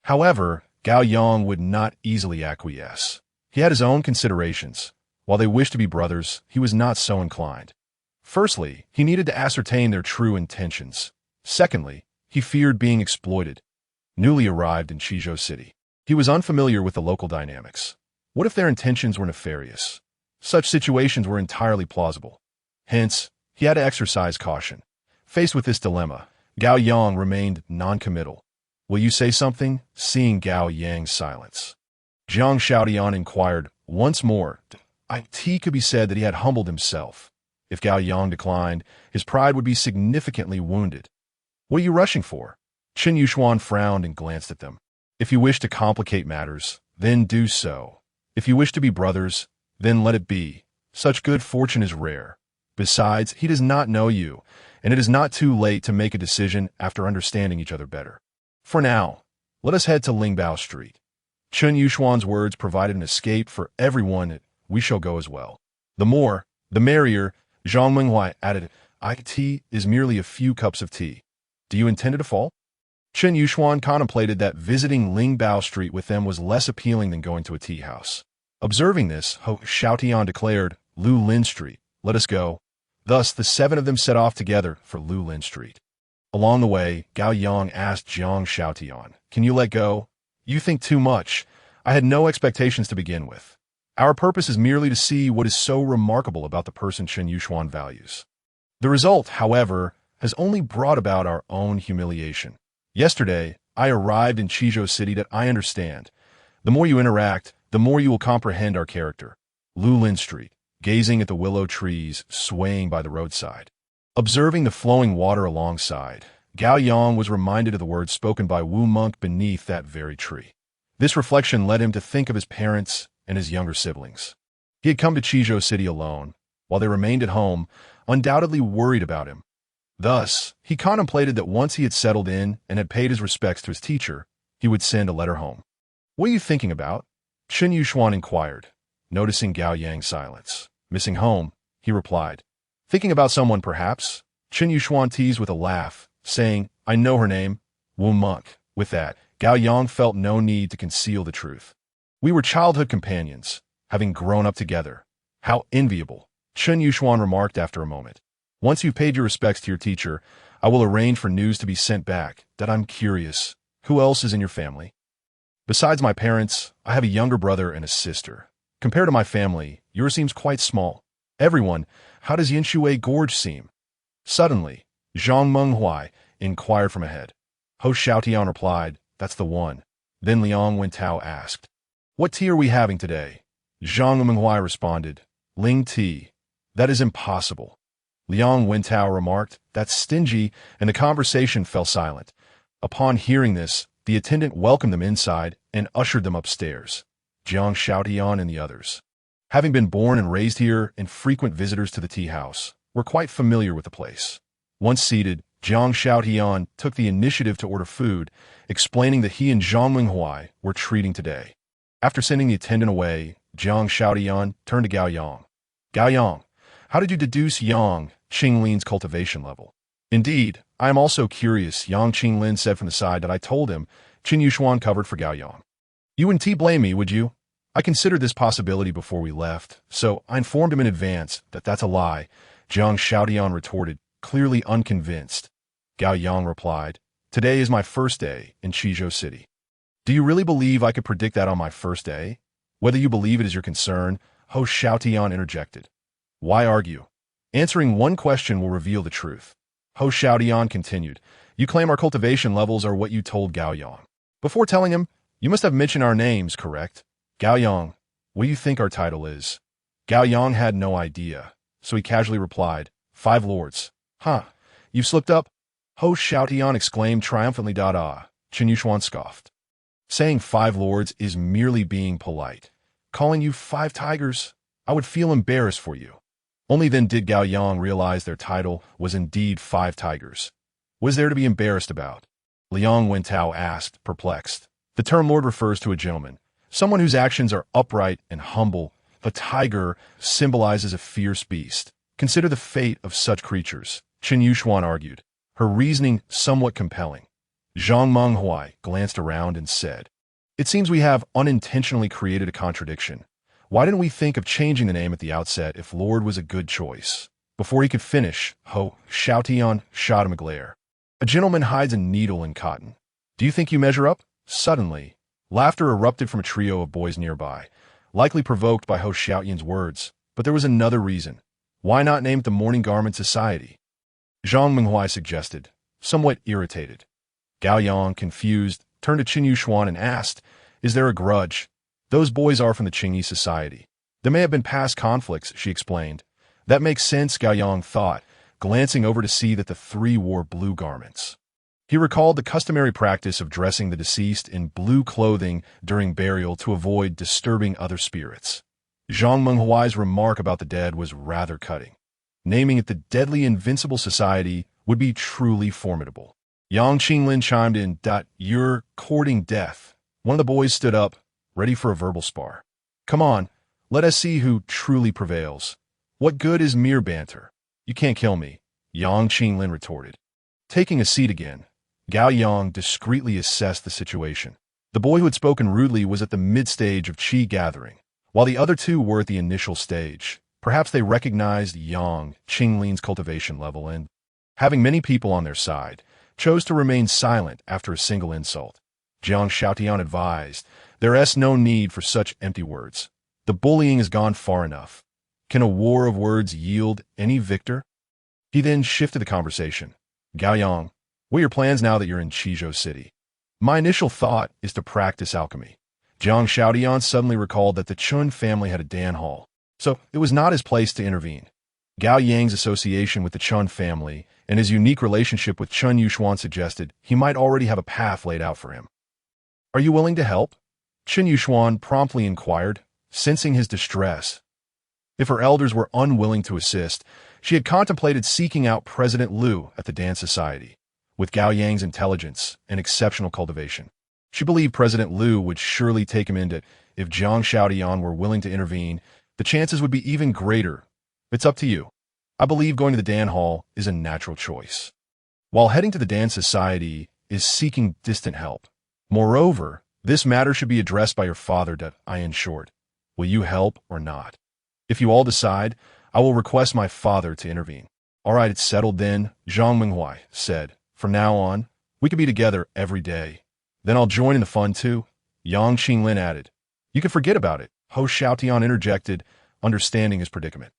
However, Gao Yang would not easily acquiesce. He had his own considerations. While they wished to be brothers, he was not so inclined. Firstly, he needed to ascertain their true intentions. Secondly, he feared being exploited. Newly arrived in Qizhou City, he was unfamiliar with the local dynamics. What if their intentions were nefarious? Such situations were entirely plausible. Hence, he had to exercise caution. Faced with this dilemma, Gao Yang remained non-committal. Will you say something? Seeing Gao Yang's silence, Jiang Shaotian inquired once more. It could be said that he had humbled himself. If Gao Yang declined, his pride would be significantly wounded. What are you rushing for? Qin Yushuan frowned and glanced at them. If you wish to complicate matters, then do so. If you wish to be brothers, then let it be. Such good fortune is rare. Besides, he does not know you, and it is not too late to make a decision after understanding each other better. For now, let us head to Lingbao Street. Qin Yushuan's words provided an escape for everyone. We shall go as well. The more, the merrier, Zhang Menghuai added. Tea is merely a few cups of tea. Do you intend to fall? Qin Yushuan contemplated that visiting Lingbao Street with them was less appealing than going to a tea house. Observing this, Ho Shaotian declared, Lu Lin Street, let us go. Thus, the 7 of them set off together for Lu Lin Street. Along the way, Gao Yang asked Jiang Shaotian, can you let go? You think too much. I had no expectations to begin with. Our purpose is merely to see what is so remarkable about the person Qin Yushuan values. The result, however, has only brought about our own humiliation. Yesterday, I arrived in Qizhou City that I understand. The more you interact, the more you will comprehend our character. Lu Lin Street, gazing at the willow trees swaying by the roadside. Observing the flowing water alongside, Gao Yang was reminded of the words spoken by Wu Monk beneath that very tree. This reflection led him to think of his parents and his younger siblings. He had come to Qizhou City alone, while they remained at home, undoubtedly worried about him. Thus, he contemplated that once he had settled in and had paid his respects to his teacher, he would send a letter home. What are you thinking about? Qin Yushuan inquired, noticing Gao Yang's silence. Missing home, he replied. Thinking about someone, perhaps? Qin Yushuan teased with a laugh, saying, I know her name, Wu Monk. With that, Gao Yang felt no need to conceal the truth. We were childhood companions, having grown up together. How enviable, Qin Yushuan remarked after a moment. Once you've paid your respects to your teacher, I will arrange for news to be sent back. That I'm curious. Who else is in your family? Besides my parents, I have a younger brother and a sister. Compared to my family, yours seems quite small. Everyone, how does Yinshui Gorge seem? Suddenly, Zhang Menghuai inquired from ahead. Ho Shaotian replied, that's the one. Then Liang Wentao asked, what tea are we having today? Zhang Menghuai responded, Ling tea. That is impossible. Liang Wentao remarked, that's stingy, and the conversation fell silent. Upon hearing this, the attendant welcomed them inside and ushered them upstairs. Jiang Shaotian and the others, having been born and raised here and frequent visitors to the tea house, were quite familiar with the place. Once seated, Jiang Shaotian took the initiative to order food, explaining that he and Zhang Menghuai were treating today. After sending the attendant away, Jiang Shaotian turned to Gao Yang. Gao Yang, how did you deduce Yang Qinglin's cultivation level? Indeed, I am also curious, Yang Qinglin said from the side that I told him. Qin Yushuan covered for Gao Yang. You wouldn't blame me, would you? I considered this possibility before we left, so I informed him in advance that that's a lie. Jiang Shaotian retorted, clearly unconvinced. Gao Yang replied, today is my first day in Qizhou City. Do you really believe I could predict that on my first day? Whether you believe it is your concern, Ho Shaotian interjected. Why argue? Answering one question will reveal the truth. Ho Shaotian continued, you claim our cultivation levels are what you told Gao Yang. Before telling him, you must have mentioned our names, correct? Gao Yang, what do you think our title is? Gao Yang had no idea, so he casually replied, 5 lords. Huh, you've slipped up? Ho Shaotian exclaimed triumphantly. Qin Yushuan scoffed. Saying 5 lords is merely being polite. Calling you 5 tigers, I would feel embarrassed for you. Only then did Gao Yang realize their title was indeed 5 tigers. What is there to be embarrassed about? Liang Wentao asked, perplexed. The term lord refers to a gentleman, someone whose actions are upright and humble. A tiger symbolizes a fierce beast. Consider the fate of such creatures, Qin Yushuan argued, her reasoning somewhat compelling. Zhang Menghuai glanced around and said, it seems we have unintentionally created a contradiction. Why didn't we think of changing the name at the outset if Lord was a good choice? Before he could finish, Ho Shaotian shot him a glare. A gentleman hides a needle in cotton. Do you think you measure up? Suddenly, laughter erupted from a trio of boys nearby, likely provoked by Ho Shaotian's words, but there was another reason. Why not name it the Morning Garment Society? Zhang Menghuai suggested, somewhat irritated. Gao Yang, confused, turned to Qin Yuxuan and asked, "Is there a grudge? Those boys are from the Qingyi society. There may have been past conflicts," she explained. "That makes sense," Gao Yang thought, glancing over to see that the three wore blue garments. He recalled the customary practice of dressing the deceased in blue clothing during burial to avoid disturbing other spirits. Zhang Menghuai's remark about the dead was rather cutting. Naming it the Deadly Invincible Society would be truly formidable. Yang Qinglin chimed in, "You're courting death." One of the boys stood up, ready for a verbal spar. "Come on, let us see who truly prevails. What good is mere banter? You can't kill me," Yang Qinglin retorted. Taking a seat again, Gao Yang discreetly assessed the situation. The boy who had spoken rudely was at the mid-stage of Qi gathering, while the other two were at the initial stage. Perhaps they recognized Yang Qinglin's cultivation level and, having many people on their side, chose to remain silent after a single insult. Jiang Xiaotian advised, "There's no need for such empty words. The bullying has gone far enough. Can a war of words yield any victor?" He then shifted the conversation. "Gao Yang, what are your plans now that you're in Qizhou City?" "My initial thought is to practice alchemy." Jiang Xiaotian suddenly recalled that the Chun family had a Dan hall, so it was not his place to intervene. Gao Yang's association with the Chun family and his unique relationship with Chun Yuxuan suggested he might already have a path laid out for him. "Are you willing to help?" Qin Yuxuan promptly inquired, sensing his distress. If her elders were unwilling to assist, she had contemplated seeking out President Liu at the Dan Society. With Gao Yang's intelligence and exceptional cultivation, she believed President Liu would surely take him into. If Jiang Xiaotian were willing to intervene, the chances would be even greater. "It's up to you. I believe going to the Dan Hall is a natural choice." While heading to the Dan Society is seeking distant help. Moreover, this matter should be addressed by your father. I ensured. Will you help or not? If you all decide, I will request my father to intervene. "All right, it's settled then," Zhang Menghuai said. "From now on, we could be together every day. Then I'll join in the fun too," Yang Qinglin added. "You can forget about it," Ho Xiaotian interjected, understanding his predicament.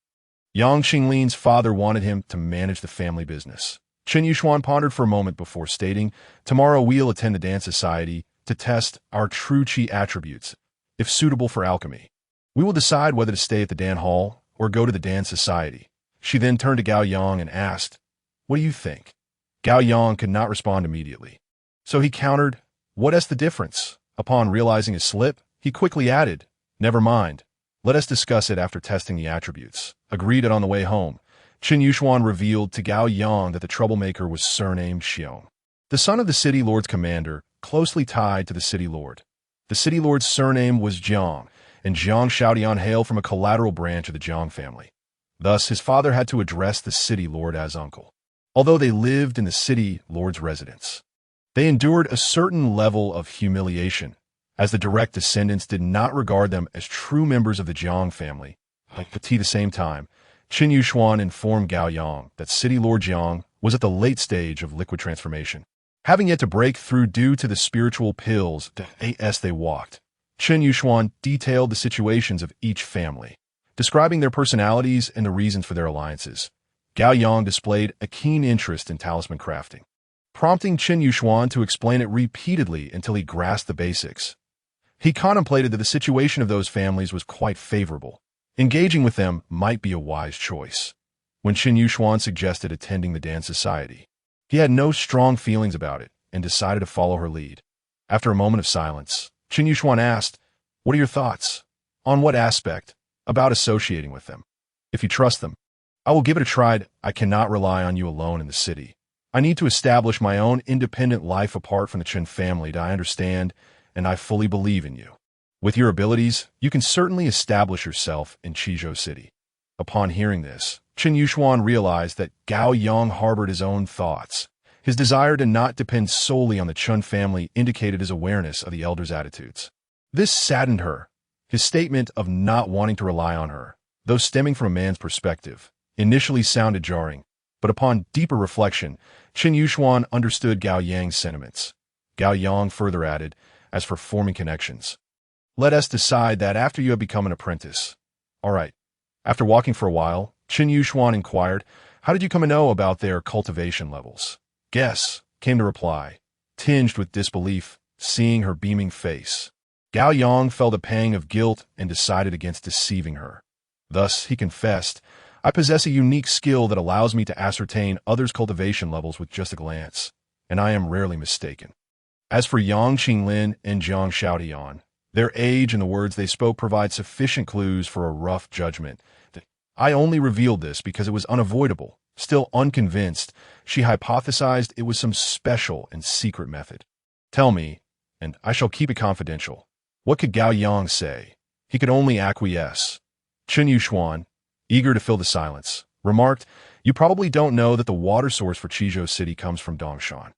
Yang Qinglin's father wanted him to manage the family business. Qin Yuxuan pondered for a moment before stating, "Tomorrow we'll attend the dance society to test our true Qi attributes, if suitable for alchemy. We will decide whether to stay at the Dan Hall or go to the Dan Society." She then turned to Gao Yang and asked, "What do you think?" Gao Yang could not respond immediately. So he countered, "What's the difference?" Upon realizing his slip, he quickly added, "Never mind. Let us discuss it after testing the attributes." Agreed on the way home, Qin Yuxuan revealed to Gao Yang that the troublemaker was surnamed Xiong, the son of the city lord's commander, closely tied to the city lord. The city lord's surname was Jiang, and Jiang Xiaotian hailed from a collateral branch of the Jiang family. Thus, his father had to address the city lord as uncle. Although they lived in the city lord's residence, they endured a certain level of humiliation, as the direct descendants did not regard them as true members of the Jiang family. But at the same time, Qin Yuxuan informed Gao Yang that City Lord Jiang was at the late stage of liquid transformation, having yet to break through due to the spiritual pills as they walked. Qin Yuxuan detailed the situations of each family, describing their personalities and the reasons for their alliances. Gao Yang displayed a keen interest in talisman crafting, prompting Qin Yuxuan to explain it repeatedly until he grasped the basics. He contemplated that the situation of those families was quite favorable. Engaging with them might be a wise choice. When Qin Yuxuan suggested attending the Dan Society, he had no strong feelings about it and decided to follow her lead. After a moment of silence, Qin Yuxuan asked, "What are your thoughts? On what aspect? About associating with them? If you trust them, I will give it a try. I cannot rely on you alone in the city. I need to establish my own independent life apart from the Qin family. I understand, and I fully believe in you. With your abilities, you can certainly establish yourself in Qizhou City." Upon hearing this, Qin Yuxuan realized that Gao Yang harbored his own thoughts. His desire to not depend solely on the Chun family indicated his awareness of the elders' attitudes. This saddened her. His statement of not wanting to rely on her, though stemming from a man's perspective, initially sounded jarring, but upon deeper reflection, Qin Yuxuan understood Gao Yang's sentiments. Gao Yang further added, "As for forming connections, let us decide that after you have become an apprentice." "All right." After walking for a while, Qin Yuxuan inquired, "How did you come to know about their cultivation levels?" "Guess," came the reply. tinged with disbelief, seeing her beaming face. Gao Yang felt a pang of guilt and decided against deceiving her. Thus, he confessed, I possess a unique skill that allows me to ascertain others' cultivation levels with just a glance, and I am rarely mistaken. As for Yang Qinglin and Jiang Xiaotian, their age and the words they spoke provide sufficient clues for a rough judgment. I only revealed this because it was unavoidable. Still unconvinced, she hypothesized it was some special and secret method. Tell me, and I shall keep it confidential. What could Gao Yang say? He could only acquiesce. Chen Yuxuan, eager to fill the silence, remarked, You probably don't know that the water source for Qizhou City comes from Dongshan.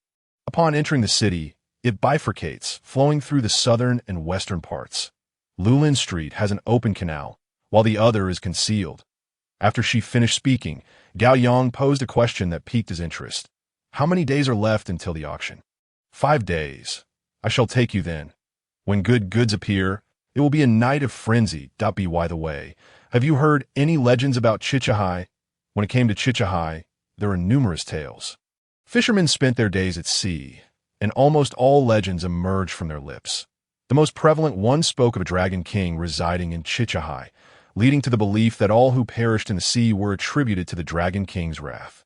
Upon entering the city, it bifurcates, flowing through the southern and western parts. Lulin Street has an open canal, while the other is concealed. After she finished speaking, Gao Yang posed a question that piqued his interest. How many days are left until the auction? 5 days. I shall take you then. When good goods appear, it will be a night of frenzy. By the way, have you heard any legends about Chichahai? When it came to Chichahai, there are numerous tales. Fishermen spent their days at sea, and almost all legends emerged from their lips. The most prevalent one spoke of a dragon king residing in Chichahai, leading to the belief that all who perished in the sea were attributed to the Dragon King's wrath.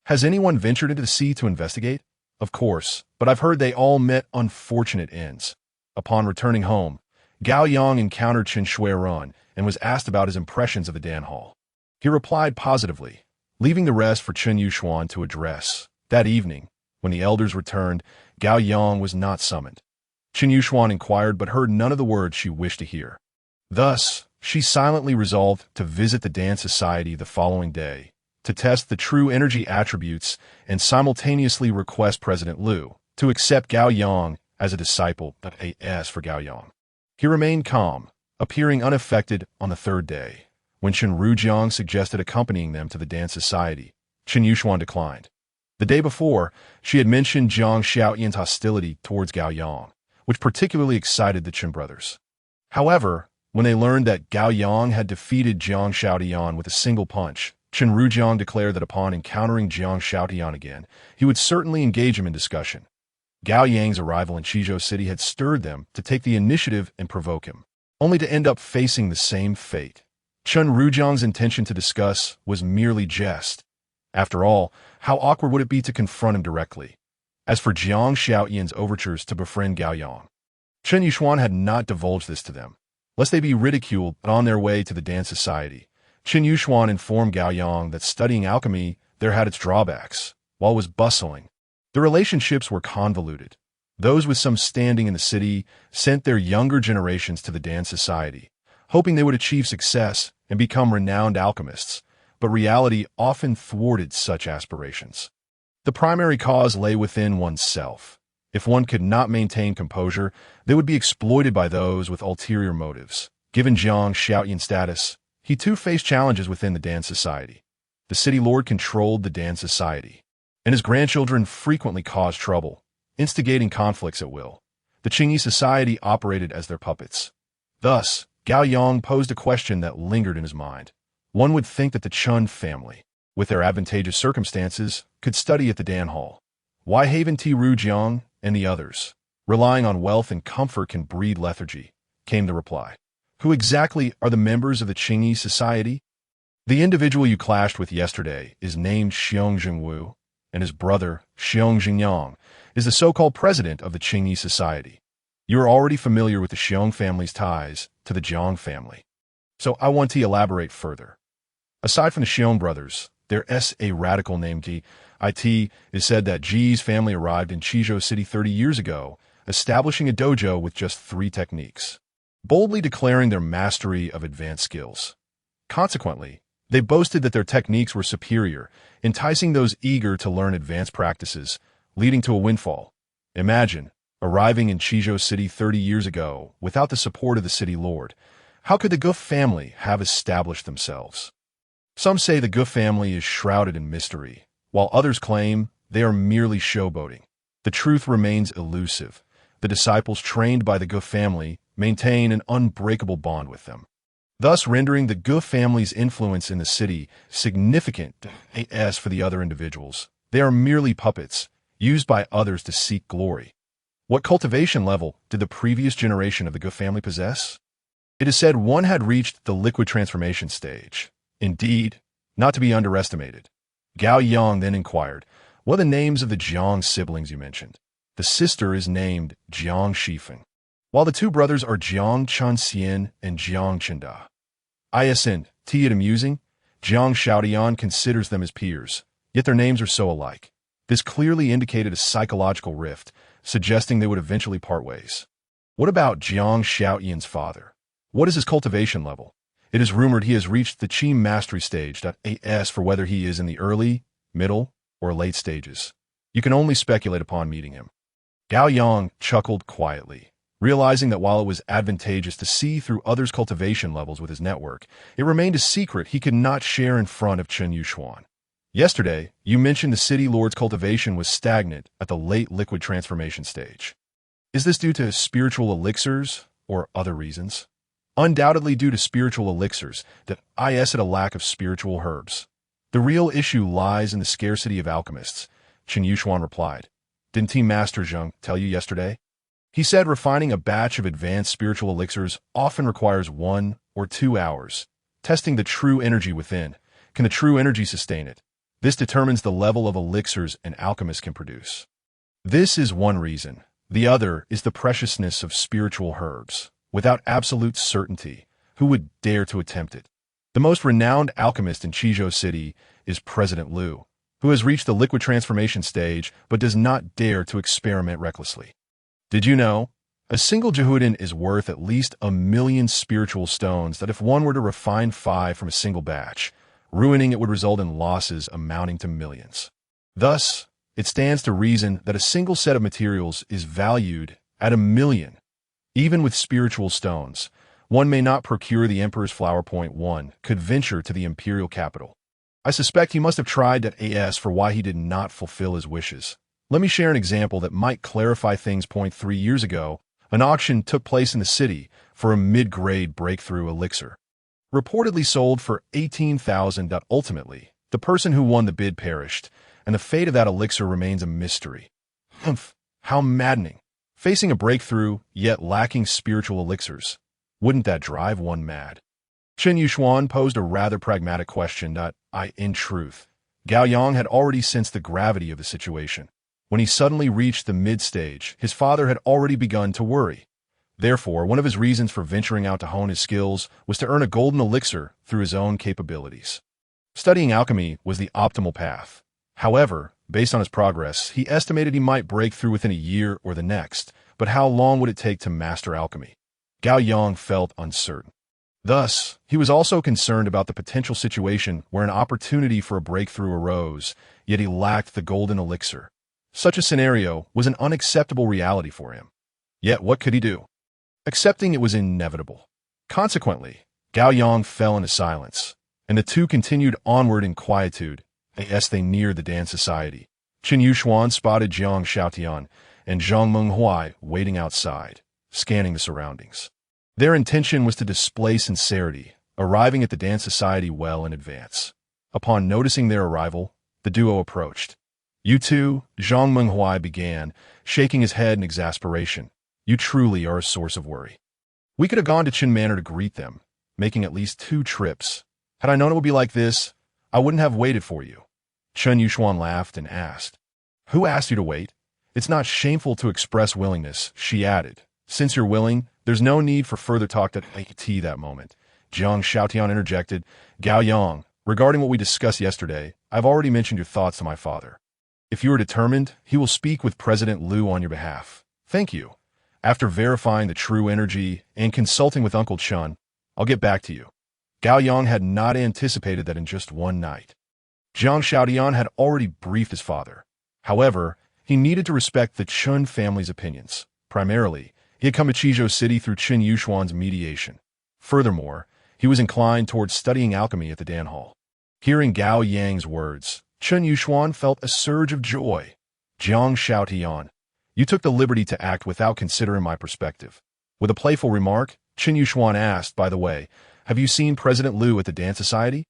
Has anyone ventured into the sea to investigate? Of course, but I've heard they all met unfortunate ends. Upon returning home, Gao Yang encountered Chen Shuiran and was asked about his impressions of the Dan Hall. He replied positively, leaving the rest for Chen Yuxuan to address. That evening, when the elders returned, Gao Yang was not summoned. Chen Yuxuan inquired but heard none of the words she wished to hear. Thus, she silently resolved to visit the Dan Society the following day, to test the true energy attributes and simultaneously request President Liu to accept Gao Yang as a disciple. As for Gao Yang, he remained calm, appearing unaffected on the third day. When Chen Rujiang suggested accompanying them to the Dan Society, Chen Yuxuan declined. The day before, she had mentioned Jiang Xiaoyan's hostility towards Gao Yang, which particularly excited the Chen brothers. However, when they learned that Gao Yang had defeated Jiang Xiaotian with a single punch, Chen Rujiang declared that upon encountering Jiang Xiaotian again, he would certainly engage him in discussion. Gao Yang's arrival in Qizhou City had stirred them to take the initiative and provoke him, only to end up facing the same fate. Chen Rujiang's intention to discuss was merely jest. After all, how awkward would it be to confront him directly? As for Jiang Xiaotian's overtures to befriend Gao Yang, Chen Yuxuan had not divulged this to them, lest they be ridiculed on their way to the Dan Society. Chen Yuxuan informed Gao Yang that studying alchemy there had its drawbacks. While it was bustling, the relationships were convoluted. Those with some standing in the city sent their younger generations to the Dan Society, hoping they would achieve success and become renowned alchemists, but reality often thwarted such aspirations. The primary cause lay within oneself. If one could not maintain composure, they would be exploited by those with ulterior motives. Given Jiang Xiaotian's status, he too faced challenges within the Dan Society. The city lord controlled the Dan Society, and his grandchildren frequently caused trouble, instigating conflicts at will. The Qingyi Society operated as their puppets. Thus, Gao Yang posed a question that lingered in his mind. One would think that the Chun family, with their advantageous circumstances, could study at the Dan Hall. Why Haven T. Rujiang and the others, relying on wealth and comfort, can breed lethargy, came the reply. Who exactly are the members of the Qingyi Society? The individual you clashed with yesterday is named Xiong Jingwu, and his brother, Xiong Jingyang, is the so-called president of the Qingyi Society. You are already familiar with the Xiong family's ties to the Jiang family, so I want to elaborate further. Aside from the Xiong brothers, there is a radical named Ji. It is said that Ji's family arrived in Qizhou City 30 years ago, establishing a dojo with just 3 techniques, boldly declaring their mastery of advanced skills. Consequently, they boasted that their techniques were superior, enticing those eager to learn advanced practices, leading to a windfall. Imagine, arriving in Qizhou City 30 years ago without the support of the city lord. How could the Gu family have established themselves? Some say the Gu family is shrouded in mystery, while others claim they are merely showboating. The truth remains elusive. The disciples trained by the Gu family maintain an unbreakable bond with them, thus rendering the Gu family's influence in the city significant. As for the other individuals, they are merely puppets, used by others to seek glory. What cultivation level did the previous generation of the Gu family possess? It is said one had reached the liquid transformation stage. Indeed, not to be underestimated. Gao Yang then inquired, "What are the names of the Jiang siblings you mentioned?" "The sister is named Jiang Shifeng, while the two brothers are Jiang Chanxian and Jiang Chenda." Isn't it amusing? Jiang Shaotian considers them as peers, yet their names are so alike. This clearly indicated a psychological rift, suggesting they would eventually part ways. What about Jiang Shaotian's father? What is his cultivation level? It is rumored he has reached the Qi mastery stage. As for whether he is in the early, middle, or late stages, you can only speculate upon meeting him. Gao Yang chuckled quietly, realizing that while it was advantageous to see through others' cultivation levels with his network, it remained a secret he could not share in front of Chen Yuxuan. Yesterday, you mentioned the city lord's cultivation was stagnant at the late liquid transformation stage. Is this due to spiritual elixirs or other reasons? Undoubtedly due to spiritual elixirs, that is at a lack of spiritual herbs. The real issue lies in the scarcity of alchemists, Chen Yuxuan replied. Didn't Team Master Zheng tell you yesterday? He said refining a batch of advanced spiritual elixirs often requires 1 or 2 hours. Testing the true energy within. Can the true energy sustain it? This determines the level of elixirs an alchemist can produce. This is one reason. The other is the preciousness of spiritual herbs. Without absolute certainty, who would dare to attempt it? The most renowned alchemist in Qizhou City is President Liu, who has reached the liquid transformation stage but does not dare to experiment recklessly. Did you know? A single Jehudan is worth at least 1,000,000 spiritual stones that if one were to refine 5 from a single batch, ruining it would result in losses amounting to millions. Thus, it stands to reason that a single set of materials is valued at 1,000,000. Even with spiritual stones, one may not procure the Emperor's flower. One could venture to the imperial capital. I suspect he must have tried to ask for why he did not fulfill his wishes. Let me share an example that might clarify things. 3 years ago, an auction took place in the city for a mid-grade breakthrough elixir. Reportedly sold for 18,000. Ultimately, the person who won the bid perished, and the fate of that elixir remains a mystery. Humph, how maddening. Facing a breakthrough, yet lacking spiritual elixirs. Wouldn't that drive one mad? Chen Yuxuan posed a rather pragmatic question. In truth, Gao Yang had already sensed the gravity of the situation. When he suddenly reached the mid-stage, his father had already begun to worry. Therefore, one of his reasons for venturing out to hone his skills was to earn a golden elixir through his own capabilities. Studying alchemy was the optimal path. However, based on his progress, he estimated he might break through within a year or the next, but how long would it take to master alchemy? Gao Yang felt uncertain. Thus, he was also concerned about the potential situation where an opportunity for a breakthrough arose, yet he lacked the golden elixir. Such a scenario was an unacceptable reality for him. Yet what could he do? Accepting it was inevitable. Consequently, Gao Yang fell into silence, and the two continued onward in quietude as they neared the Dan Society. Chen Yuxuan spotted Jiang Shaotian and Zhang Menghuai waiting outside, scanning the surroundings. Their intention was to display sincerity, arriving at the Dan Society well in advance. Upon noticing their arrival, the duo approached. "You two," Zhang Menghuai began, shaking his head in exasperation. "You truly are a source of worry. We could have gone to Qin Manor to greet them, making at least 2 trips. Had I known it would be like this, I wouldn't have waited for you." Chen Yuxuan laughed and asked, "Who asked you to wait? It's not shameful to express willingness," she added. "Since you're willing, there's no need for further talk at that moment." Jiang Shaotian interjected, "Gao Yang, regarding what we discussed yesterday, I've already mentioned your thoughts to my father. If you are determined, he will speak with President Liu on your behalf. Thank you. After verifying the true energy and consulting with Uncle Chun, I'll get back to you." Gao Yang had not anticipated that in just one night. Jiang Shaotian had already briefed his father. However, he needed to respect the Chun family's opinions. Primarily, he had come to Qizhou City through Chen Yuxuan's mediation. Furthermore, he was inclined towards studying alchemy at the Dan Hall. Hearing Gao Yang's words, Chen Yuxuan felt a surge of joy. "Jiang Shaotian, you took the liberty to act without considering my perspective." With a playful remark, Chen Yuxuan asked, "By the way, have you seen President Liu at the Dan Society?"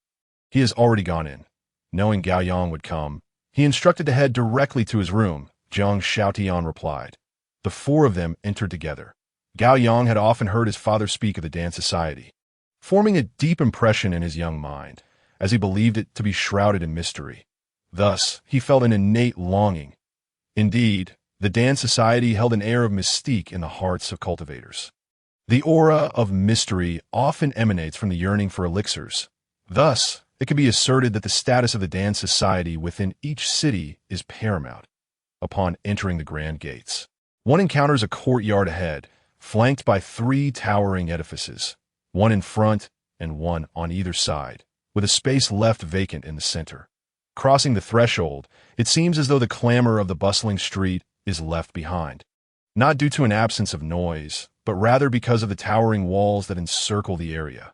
"He has already gone in." Knowing Gao Yang would come, he instructed to head directly to his room, Zhang Xiaotian replied. The four of them entered together. Gao Yang had often heard his father speak of the dance society, forming a deep impression in his young mind, as he believed it to be shrouded in mystery. Thus, he felt an innate longing. Indeed, the dance society held an air of mystique in the hearts of cultivators. The aura of mystery often emanates from the yearning for elixirs. Thus, it can be asserted that the status of the dance society within each city is paramount. Upon entering the grand gates, one encounters a courtyard ahead, flanked by three towering edifices, one in front and one on either side, with a space left vacant in the center. Crossing the threshold, it seems as though the clamor of the bustling street is left behind, not due to an absence of noise, but rather because of the towering walls that encircle the area.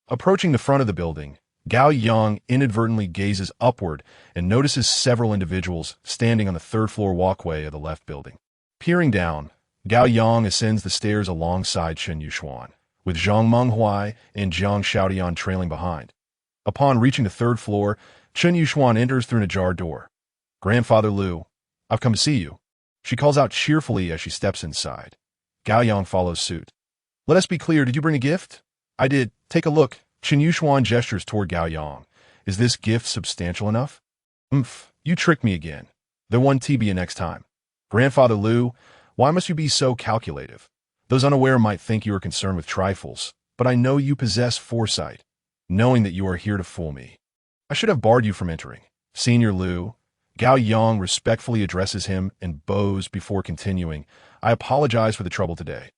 Approaching the front of the building, Gao Yang inadvertently gazes upward and notices several individuals standing on the third-floor walkway of the left building. Peering down, Gao Yang ascends the stairs alongside Chen Yuxuan, with Zhang Menghuai and Zhang Xiaotian trailing behind. Upon reaching the third floor, Chen Yuxuan enters through an ajar door. "Grandfather Lu, I've come to see you," she calls out cheerfully as she steps inside. Gao Yang follows suit. "Let us be clear, did you bring a gift?" "I did. Take a look." Chen Yuxuan gestures toward Gao Yang. "Is this gift substantial enough?" You tricked me again. There won't be next time." "Grandfather Lu, why must you be so calculative? Those unaware might think you are concerned with trifles, but I know you possess foresight, knowing that you are here to fool me. I should have barred you from entering." "Senior Lu," Gao Yang respectfully addresses him and bows before continuing, "I apologize for the trouble today."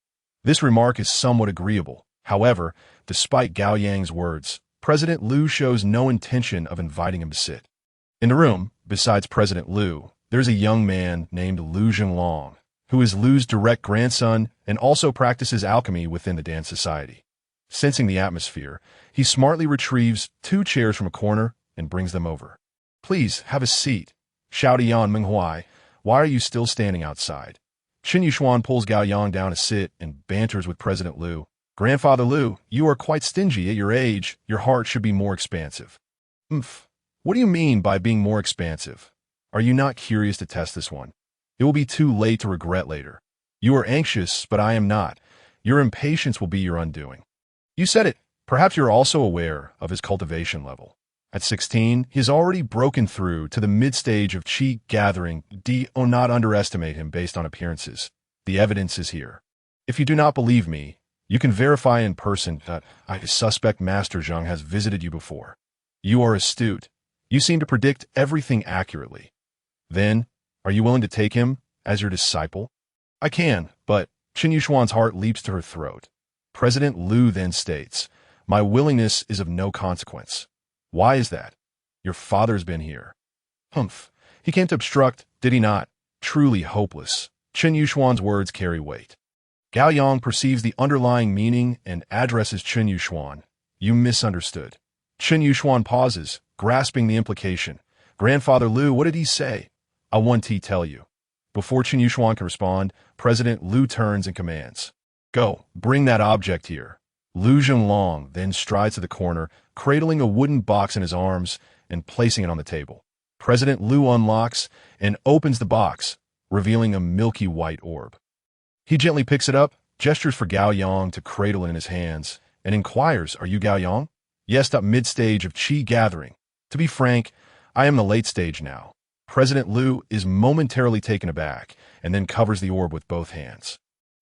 This remark is somewhat agreeable. However, despite Gao Yang's words, President Lu shows no intention of inviting him to sit. In the room, besides President Lu, there's a young man named Lu Zhenglong, who is Lu's direct grandson and also practices alchemy within the dance society. Sensing the atmosphere, he smartly retrieves 2 chairs from a corner and brings them over. "Please, have a seat." "Xiaotian Menghuai, why are you still standing outside?" Chen Yuxuan pulls Gao Yang down to sit and banters with President Lu. "Grandfather Lu, you are quite stingy at your age. Your heart should be more expansive." What do you mean by being more expansive? Are you not curious to test this one? It will be too late to regret later. You are anxious, but I am not. Your impatience will be your undoing." "You said it. Perhaps you're also aware of his cultivation level. At 16, he has already broken through to the mid-stage of Qi gathering. Do not underestimate him based on appearances. The evidence is here. If you do not believe me, you can verify in person that I suspect Master Zheng has visited you before. You are astute. You seem to predict everything accurately. Then, are you willing to take him as your disciple?" "I can, but..." Chen Yuxuan's heart leaps to her throat. President Lu then states, "My willingness is of no consequence." "Why is that?" "Your father's been here." He came to obstruct, did he not? Truly hopeless. Chen Yuxuan's words carry weight. Gao Yang perceives the underlying meaning and addresses Chen Yuxuan. "You misunderstood." Chen Yuxuan pauses, grasping the implication. "Grandfather Lu, what did he say?" "I want to tell you." Before Chen Yuxuan can respond, President Lu turns and commands, "Go, bring that object here." Lu Zhenglong then strides to the corner, cradling a wooden box in his arms and placing it on the table. President Lu unlocks and opens the box, revealing a milky white orb. He gently picks it up, gestures for Gao Yang to cradle it in his hands, and inquires, "Are you Gao Yang?" "Yes, that mid-stage of Qi gathering. To be frank, I am the late stage now." President Lu is momentarily taken aback and then covers the orb with both hands.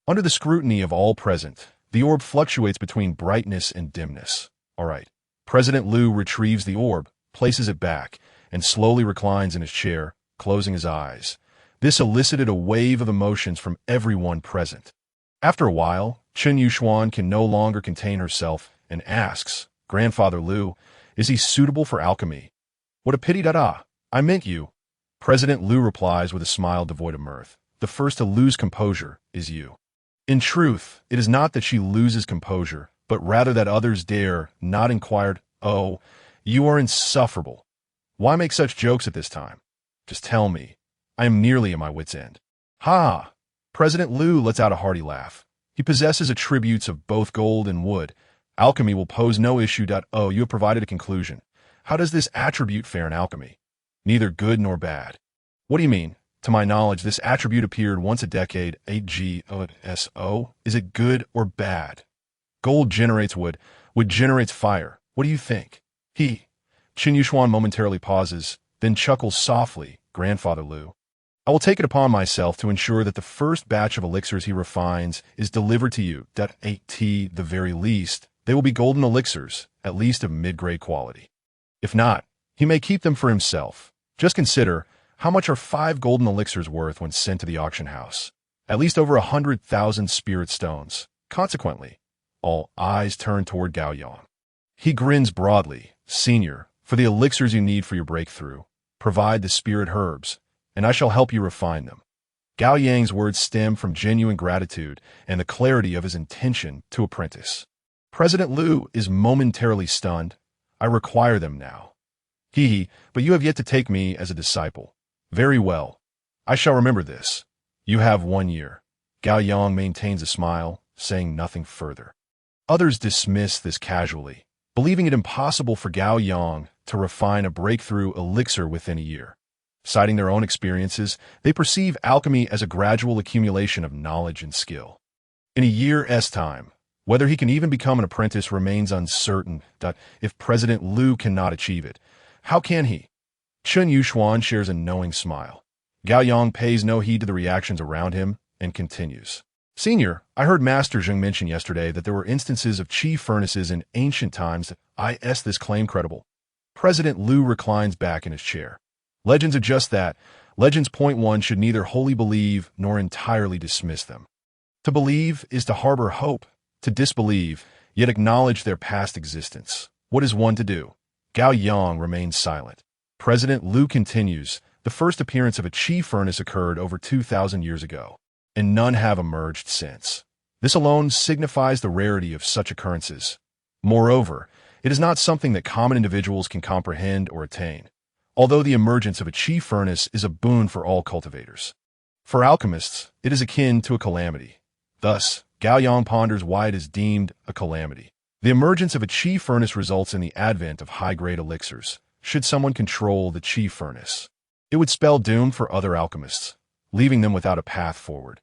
Under the scrutiny of all present, the orb fluctuates between brightness and dimness. All right. President Lu retrieves the orb, places it back, and slowly reclines in his chair, closing his eyes. This elicited a wave of emotions from everyone present. After a while, Chen Yuxuan can no longer contain herself and asks, "Grandfather Lu, is he suitable for alchemy?" "What a pity, da-da. I meant you." President Lu replies with a smile devoid of mirth. "The first to lose composure is you." In truth, it is not that she loses composure, but rather that others dare not inquire, "Oh, you are insufferable. Why make such jokes at this time? Just tell me. I am nearly at my wit's end." "Ha!" President Lu lets out a hearty laugh. He possesses attributes of both gold and wood. Alchemy will pose no issue. Oh, you have provided a conclusion. How does this attribute fare in alchemy? Neither good nor bad. What do you mean? To my knowledge, this attribute appeared once a decade. AGOSO. Is it good or bad? Gold generates wood. Wood generates fire. What do you think? Qin Yushuan momentarily pauses, then chuckles softly. Grandfather Lu. I will take it upon myself to ensure that the first batch of elixirs he refines is delivered to you. At the very least, they will be golden elixirs, at least of mid-grade quality. If not, he may keep them for himself. Just consider, how much are 5 golden elixirs worth when sent to the auction house? At least over 100,000 spirit stones. Consequently, all eyes turn toward Gao Yang. He grins broadly. Senior, for the elixirs you need for your breakthrough, provide the spirit herbs, and I shall help you refine them. Gao Yang's words stem from genuine gratitude and the clarity of his intention to apprentice. President Lu is momentarily stunned. I require them now. But you have yet to take me as a disciple. Very well. I shall remember this. You have 1 year. Gao Yang maintains a smile, saying nothing further. Others dismiss this casually, believing it impossible for Gao Yang to refine a breakthrough elixir within a year. Citing their own experiences, they perceive alchemy as a gradual accumulation of knowledge and skill. In a year's time, whether he can even become an apprentice remains uncertain. If President Lu cannot achieve it, how can he? Qin Yushuan shares a knowing smile. Gao Yang pays no heed to the reactions around him and continues. Senior, I heard Master Zheng mention yesterday that there were instances of qi furnaces in ancient times. Is this claim credible? President Lu reclines back in his chair. Legends are just that. Legends. One should neither wholly believe nor entirely dismiss them. To believe is to harbor hope. To disbelieve, yet acknowledge their past existence. What is one to do? Gao Yang remains silent. President Lu continues. The first appearance of a qi furnace occurred over 2,000 years ago, and none have emerged since. This alone signifies the rarity of such occurrences. Moreover, it is not something that common individuals can comprehend or attain, although the emergence of a qi furnace is a boon for all cultivators. For alchemists, it is akin to a calamity. Thus, Gao Yang ponders why it is deemed a calamity. The emergence of a qi furnace results in the advent of high-grade elixirs. Should someone control the qi furnace, it would spell doom for other alchemists, leaving them without a path forward.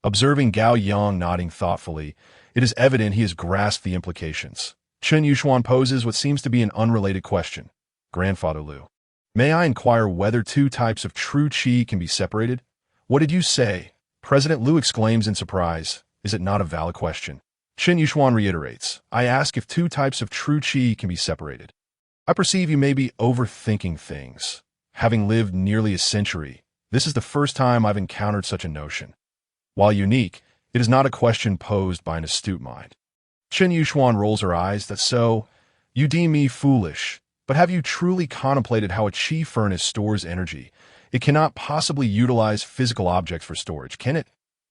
Observing Gao Yang nodding thoughtfully, it is evident he has grasped the implications. Qin Yushuan poses what seems to be an unrelated question. Grandfather Lu, may I inquire whether 2 types of true qi can be separated? What did you say? President Lu exclaims in surprise. Is it not a valid question? Qin Yushuan reiterates. I ask if 2 types of true qi can be separated. I perceive you may be overthinking things. Having lived nearly a century, this is the first time I've encountered such a notion. While unique, it is not a question posed by an astute mind. Qin Yushuan rolls her eyes. That's so. You deem me foolish, but have you truly contemplated how a qi furnace stores energy? It cannot possibly utilize physical objects for storage, can it?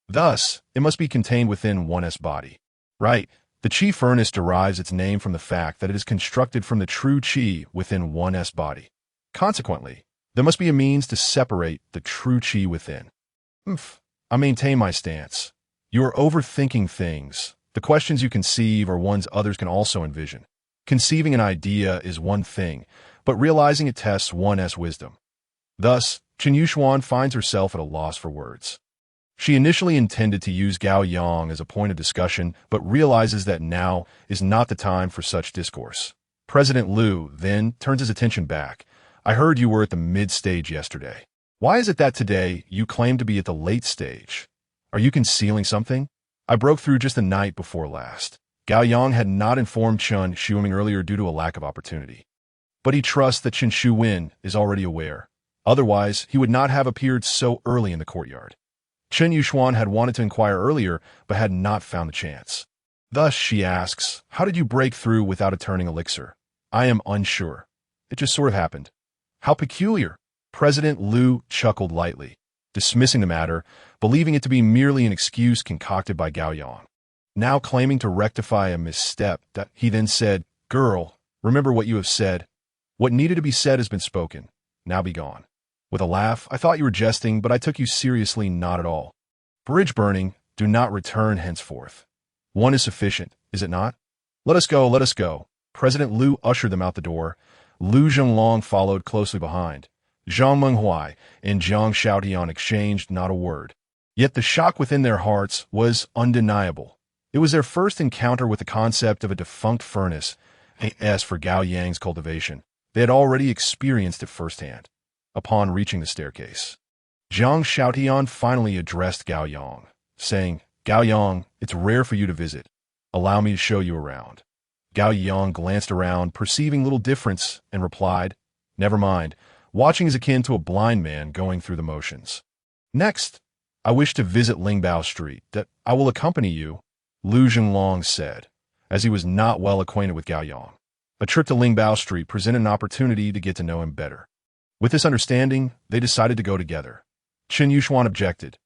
Thus, it must be contained within one's body. Right. The qi furnace derives its name from the fact that it is constructed from the true qi within one's body. Consequently, there must be a means to separate the true qi within. I maintain my stance. You are overthinking things. The questions you conceive are ones others can also envision. Conceiving an idea is one thing, but realizing it tests one's wisdom. Thus, Qin Yushuan finds herself at a loss for words. She initially intended to use Gao Yang as a point of discussion, but realizes that now is not the time for such discourse. President Lu then turns his attention back. I heard you were at the mid-stage yesterday. Why is it that today you claim to be at the late stage? Are you concealing something? I broke through just the night before last. Gao Yang had not informed Chen Shuwen earlier due to a lack of opportunity. But he trusts that Chen Shuwen is already aware. Otherwise, he would not have appeared so early in the courtyard. Qin Yushuan had wanted to inquire earlier, but had not found the chance. Thus, she asks, how did you break through without a turning elixir? I am unsure. It just sort of happened. How peculiar. President Lu chuckled lightly, dismissing the matter, believing it to be merely an excuse concocted by Gao Yang. Now claiming to rectify a misstep, he then said, Girl, remember what you have said. What needed to be said has been spoken. Now be gone. With a laugh, I thought you were jesting, but I took you seriously not at all. Bridge burning, do not return henceforth. One is sufficient, is it not? Let us go, let us go. President Lu ushered them out the door. Lu Zhenglong followed closely behind. Zhang Menghuai and Jiang Shaotian exchanged not a word. Yet the shock within their hearts was undeniable. It was their first encounter with the concept of a defunct furnace, as for Gao Yang's cultivation. They had already experienced it firsthand. Upon reaching the staircase, Jiang Shaotian finally addressed Gao Yang, saying, "Gao Yang, it's rare for you to visit. Allow me to show you around." Gao Yang glanced around, perceiving little difference, and replied, "Never mind. Watching is akin to a blind man going through the motions. Next, I wish to visit Lingbao Street. That I will accompany you," Lu Zhenglong said, as he was not well acquainted with Gao Yang. A trip to Lingbao Street presented an opportunity to get to know him better. With this understanding, they decided to go together. Chen Yuxuan objected.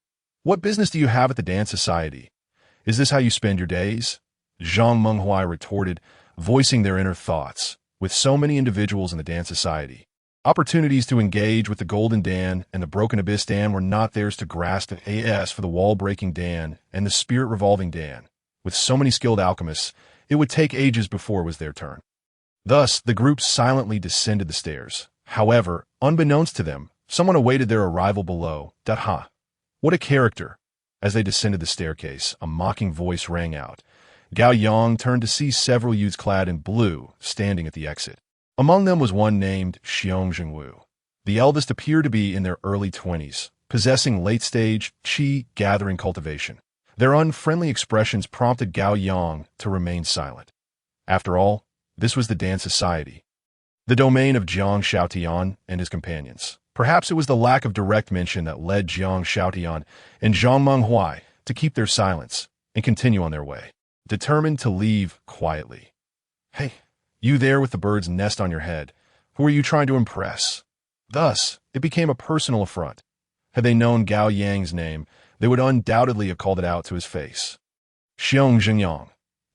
"What business do you have at the dance society? Is this how you spend your days?" Zhang Menghuai retorted, voicing their inner thoughts. With so many individuals in the dance society, opportunities to engage with the Golden Dan and the Broken Abyss Dan were not theirs to grasp. As for the Wall-Breaking Dan and the Spirit-Revolving Dan, with so many skilled alchemists, it would take ages before it was their turn. Thus, the group silently descended the stairs. However, unbeknownst to them, someone awaited their arrival below. Ha! What a character! As they descended the staircase, a mocking voice rang out. Gao Yang turned to see several youths clad in blue standing at the exit. Among them was one named Xiong Jingwu. The eldest appeared to be in their early 20s, possessing late-stage qi gathering cultivation. Their unfriendly expressions prompted Gao Yang to remain silent. After all, this was the dance society, the domain of Jiang Shaotian and his companions. Perhaps it was the lack of direct mention that led Jiang Shaotian and Zhang Menghuai to keep their silence and continue on their way, determined to leave quietly. "Hey, you there with the bird's nest on your head, who are you trying to impress?" Thus, it became a personal affront. Had they known Gao Yang's name, they would undoubtedly have called it out to his face. Xiong Jingyang,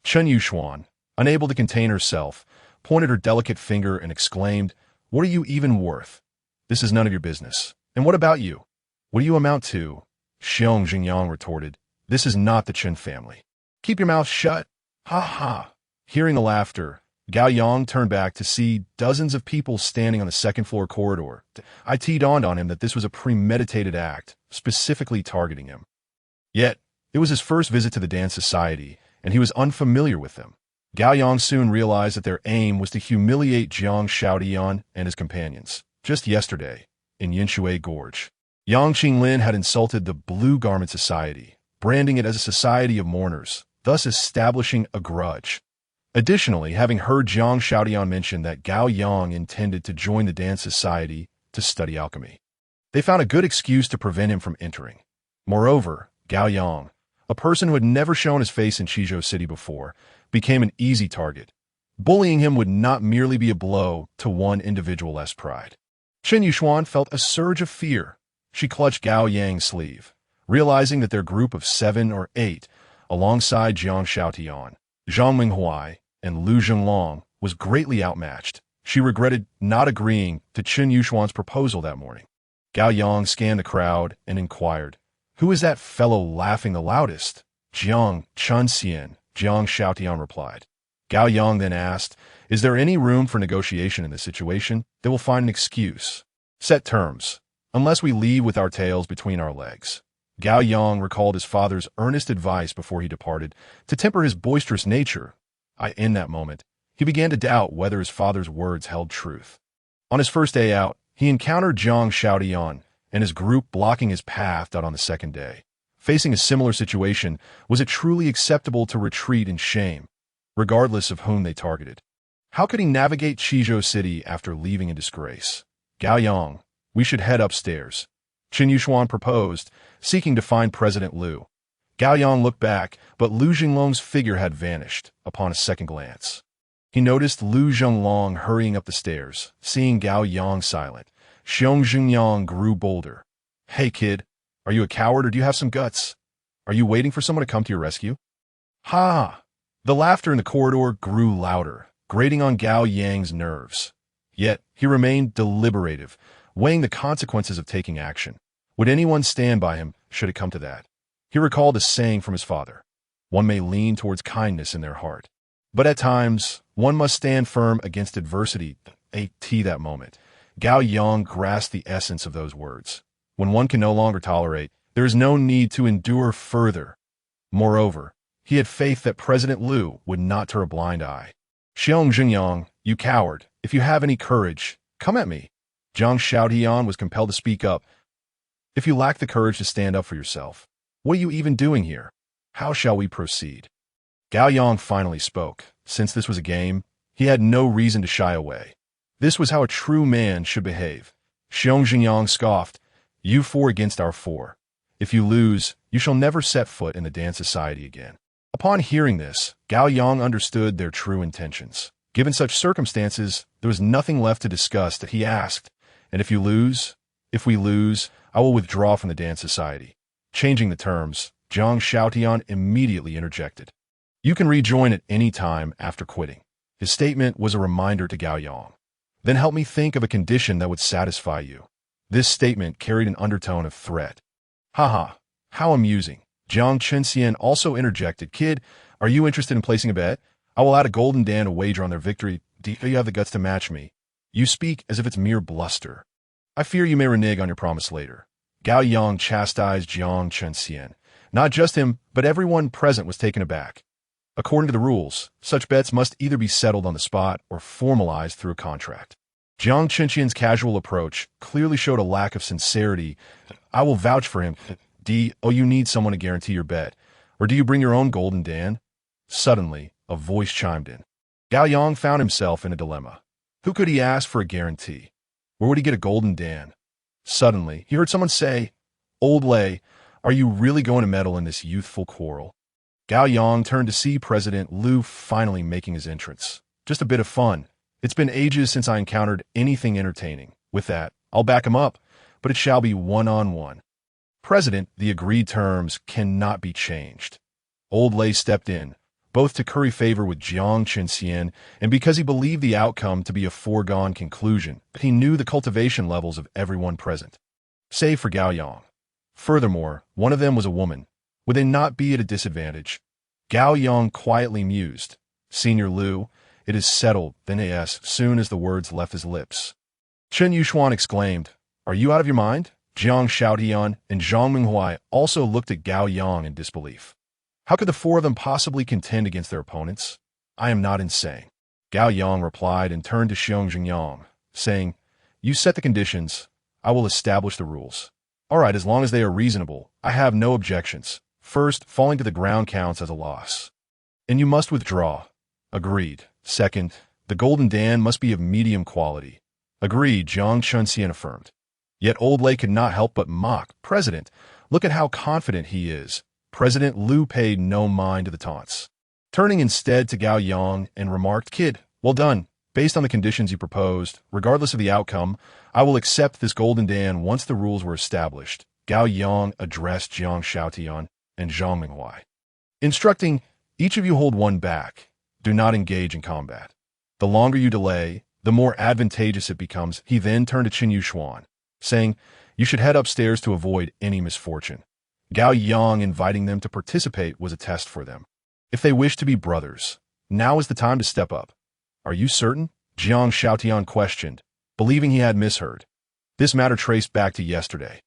Chen Yuxuan, unable to contain herself, pointed her delicate finger and exclaimed, "What are you even worth? This is none of your business. And what about you? What do you amount to?" Xiong Jingyang retorted, "This is not the Chen family. Keep your mouth shut." Ha ha. Hearing the laughter, Gao Yang turned back to see dozens of people standing on the second-floor corridor. It dawned on him that this was a premeditated act, specifically targeting him. Yet, it was his first visit to the dance society, and he was unfamiliar with them. Gao Yang soon realized that their aim was to humiliate Jiang Shaotian and his companions. Just yesterday, in Yinshui Gorge, Yang Qinglin had insulted the Blue Garment Society, branding it as a society of mourners, thus establishing a grudge. Additionally, having heard Jiang Shaotian mention that Gao Yang intended to join the dance society to study alchemy, they found a good excuse to prevent him from entering. Moreover, Gao Yang, a person who had never shown his face in Qizhou City before, became an easy target. Bullying him would not merely be a blow to one individual's pride. Chen Yuxuan felt a surge of fear. She clutched Gao Yang's sleeve, realizing that their group of 7 or 8, alongside Jiang Shaotian, Zhang Menghuai, and Lu Zhenglong, was greatly outmatched. She regretted not agreeing to Chen Yuxuan's proposal that morning. Gao Yang scanned the crowd and inquired, "Who is that fellow laughing the loudest?" "Jiang Chunxian," Jiang Shaotian replied. Gao Yang then asked, "Is there any room for negotiation in this situation? They will find an excuse. Set terms, unless we leave with our tails between our legs." Gao Yang recalled his father's earnest advice before he departed to temper his boisterous nature. In that moment, he began to doubt whether his father's words held truth. On his first day out, he encountered Jiang Shaotian and his group blocking his path out on the second day. Facing a similar situation, was it truly acceptable to retreat in shame, regardless of whom they targeted? How could he navigate Qizhou City after leaving in disgrace? "Gao Yang, we should head upstairs," Chen Yuxuan proposed, seeking to find President Lu. Gao Yang looked back, but Lu Zhenglong's figure had vanished upon a second glance. He noticed Lu Zhenglong hurrying up the stairs. Seeing Gao Yang silent, Xiong Jingyang grew bolder. "Hey kid, are you a coward or do you have some guts? Are you waiting for someone to come to your rescue?" Ha! The laughter in the corridor grew louder, grating on Gao Yang's nerves. Yet, he remained deliberative, weighing the consequences of taking action. Would anyone stand by him, should it come to that? He recalled a saying from his father: "One may lean towards kindness in their heart, but at times, one must stand firm against adversity." That moment, Gao Yang grasped the essence of those words. When one can no longer tolerate, there is no need to endure further. Moreover, he had faith that President Liu would not turn a blind eye. Xiong Zhenyang, you coward, if you have any courage, come at me. Zhang Xiaotian was compelled to speak up. If you lack the courage to stand up for yourself, what are you even doing here? How shall we proceed? Gao Yang finally spoke. Since this was a game, he had no reason to shy away. This was how a true man should behave. Xiong Zhenyang scoffed, you four against our four. If you lose, you shall never set foot in the dance society again. Upon hearing this, Gao Yang understood their true intentions. Given such circumstances, there was nothing left to discuss that he asked, and if we lose, I will withdraw from the dance society. Changing the terms, Zhang Xiaotian immediately interjected. You can rejoin at any time after quitting. His statement was a reminder to Gao Yang. Then help me think of a condition that would satisfy you. This statement carried an undertone of threat. Haha, how amusing. Jiang Chenxian also interjected. Kid, are you interested in placing a bet? I will add a golden dan to wager on their victory. Do you have the guts to match me? You speak as if it's mere bluster. I fear you may renege on your promise later. Gao Yang chastised Jiang Chenxian. Not just him, but everyone present was taken aback. According to the rules, such bets must either be settled on the spot or formalized through a contract. Jiang Chenxian's casual approach clearly showed a lack of sincerity. I will vouch for him. You need someone to guarantee your bet. Or do you bring your own golden dan? Suddenly, a voice chimed in. Gao Yang found himself in a dilemma. Who could he ask for a guarantee? Where would he get a golden dan? Suddenly, he heard someone say, Old Lei, are you really going to meddle in this youthful quarrel? Gao Yang turned to see President Liu finally making his entrance. Just a bit of fun. It's been ages since I encountered anything entertaining. With that, I'll back him up, but it shall be one-on-one. President, the agreed terms cannot be changed. Old Lei stepped in, both to curry favor with Jiang Chenxian and because he believed the outcome to be a foregone conclusion, but he knew the cultivation levels of everyone present, save for Gao Yang. Furthermore, one of them was a woman. Would they not be at a disadvantage? Gao Yang quietly mused. Senior Liu, it is settled, then as soon as the words left his lips. Chen Yuxuan exclaimed, Are you out of your mind? Jiang Xiaotian and Zhang Minghuai also looked at Gao Yang in disbelief. How could the four of them possibly contend against their opponents? I am not insane. Gao Yang replied and turned to Xiong Zhenyang, saying, You set the conditions. I will establish the rules. All right, as long as they are reasonable, I have no objections. First, falling to the ground counts as a loss. And you must withdraw. Agreed. Second, the golden dan must be of medium quality. Agreed, Jiang Chenxian affirmed. Yet Old Lei could not help but mock. President, look at how confident he is. President Liu paid no mind to the taunts. Turning instead to Gao Yang and remarked, Kid, well done. Based on the conditions you proposed, regardless of the outcome, I will accept this golden dan once the rules were established. Gao Yang addressed Jiang Xiaotian and Zhang Minghuai, instructing, each of you hold one back. Do not engage in combat. The longer you delay, the more advantageous it becomes. He then turned to Chen Yuxuan, saying, You should head upstairs to avoid any misfortune. Gao Yang inviting them to participate was a test for them. If they wish to be brothers, now is the time to step up. Are you certain? Jiang Xiaotian questioned, believing he had misheard. This matter traced back to yesterday.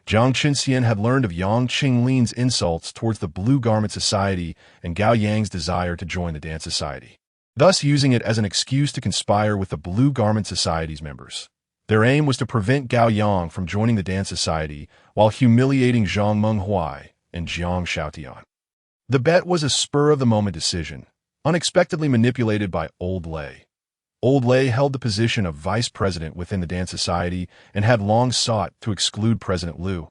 Jiang Chenxian had learned of Yang Qinglin's insults towards the Blue Garment Society and Gao Yang's desire to join the dance society, thus using it as an excuse to conspire with the Blue Garment Society's members. Their aim was to prevent Gao Yang from joining the dance society while humiliating Zhang Menghuai and Jiang Xiaotian. The bet was a spur-of-the-moment decision, unexpectedly manipulated by Old Lei. Old Lei held the position of vice president within the dance society and had long sought to exclude President Liu.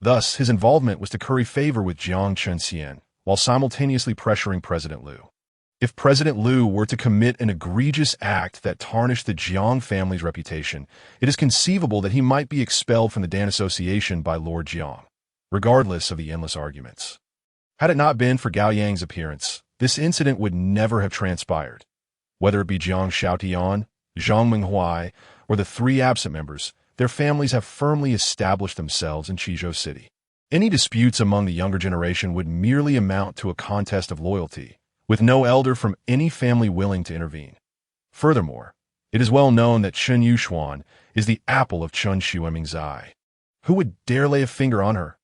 Thus, his involvement was to curry favor with Jiang Chenxian while simultaneously pressuring President Liu. If President Liu were to commit an egregious act that tarnished the Jiang family's reputation, it is conceivable that he might be expelled from the Dan Association by Lord Jiang, regardless of the endless arguments. Had it not been for Gao Yang's appearance, this incident would never have transpired. Whether it be Jiang Xiaotian, Zhang Minghuai, or the three absent members, their families have firmly established themselves in Qizhou City. Any disputes among the younger generation would merely amount to a contest of loyalty, with no elder from any family willing to intervene. Furthermore, It is well known that Chen Yuxuan is the apple of Chen Xueming's eye. Who would dare lay a finger on her?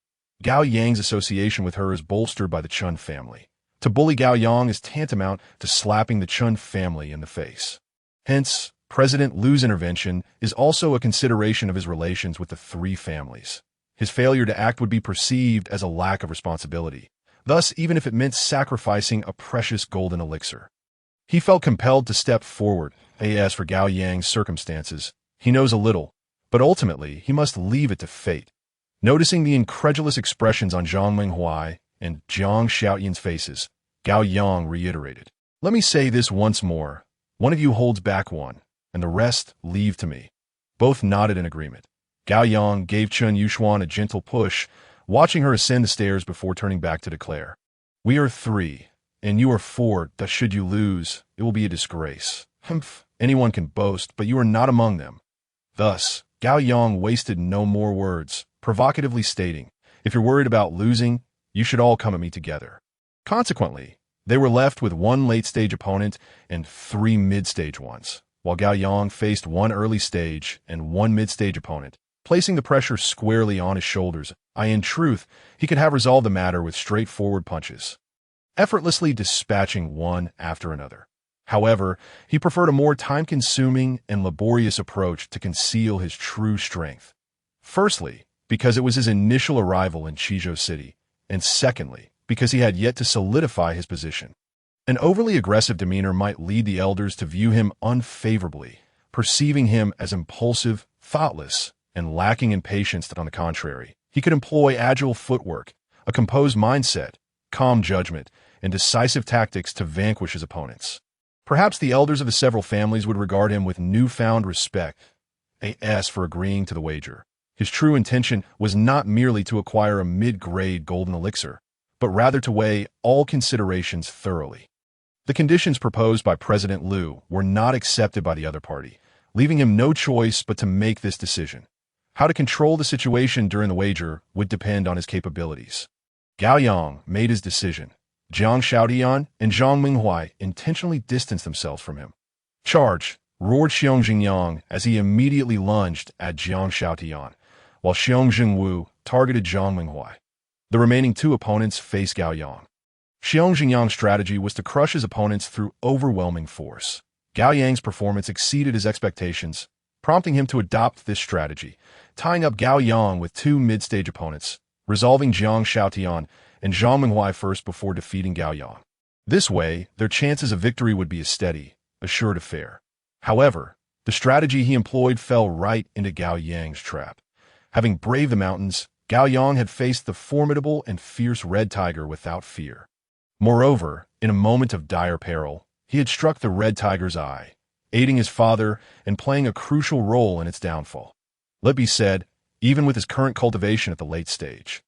Gao Yang's association with her is bolstered by the Chen family. To bully Gao Yang is tantamount to slapping the Chen family in the face. Hence, President Lu's intervention is also a consideration of his relations with the three families. His failure to act would be perceived as a lack of responsibility, thus even if it meant sacrificing a precious golden elixir. He felt compelled to step forward. As for Gao Yang's circumstances, he knows a little, but ultimately he must leave it to fate. Noticing the incredulous expressions on Zhang Minghuai and Jiang Xiaoyan's faces, Gao Yang reiterated, "Let me say this once more. One of you holds back one, and the rest leave to me." Both nodded in agreement. Gao Yang gave Chen Yuxuan a gentle push, watching her ascend the stairs before turning back to declare, "We are three, and you are four, thus should you lose, it will be a disgrace. Humph, anyone can boast, but you are not among them." Thus, Gao Yang wasted no more words, provocatively stating, "If you're worried about losing, you should all come at me together." Consequently, they were left with one late-stage opponent and three mid-stage ones, while Gao Yang faced one early-stage and one mid-stage opponent, placing the pressure squarely on his shoulders. In truth, he could have resolved the matter with straightforward punches, effortlessly dispatching one after another. However, he preferred a more time-consuming and laborious approach to conceal his true strength. Firstly, because it was his initial arrival in Qizhou City, and secondly, because he had yet to solidify his position. An overly aggressive demeanor might lead the elders to view him unfavorably, perceiving him as impulsive, thoughtless, and lacking in patience. On the contrary, he could employ agile footwork, a composed mindset, calm judgment, and decisive tactics to vanquish his opponents. Perhaps the elders of the several families would regard him with newfound respect. As for agreeing to the wager, his true intention was not merely to acquire a mid-grade golden elixir, but rather to weigh all considerations thoroughly. The conditions proposed by President Lu were not accepted by the other party, leaving him no choice but to make this decision. How to control the situation during the wager would depend on his capabilities. Gao Yang made his decision. Jiang Xiaoyan and Zhang Minghuai intentionally distanced themselves from him. "Charge!" roared Xiong Jingyang as he immediately lunged at Jiang Xiaoyan, while Xiong Jingwu targeted Zhang Minghuai. The remaining two opponents faced Gao Yang. Xiong Jingyang's strategy was to crush his opponents through overwhelming force. Gao Yang's performance exceeded his expectations, prompting him to adopt this strategy, tying up Gao Yang with two mid-stage opponents, resolving Jiang Xiaoyan and Zhang Minghuai first before defeating Gao Yang. This way, their chances of victory would be a steady, assured affair. However, the strategy he employed fell right into Gao Yang's trap. Having braved the mountains, Gao Yang had faced the formidable and fierce Red Tiger without fear. Moreover, in a moment of dire peril, he had struck the Red Tiger's eye, aiding his father and playing a crucial role in its downfall. Let be said, even with his current cultivation at the late stage,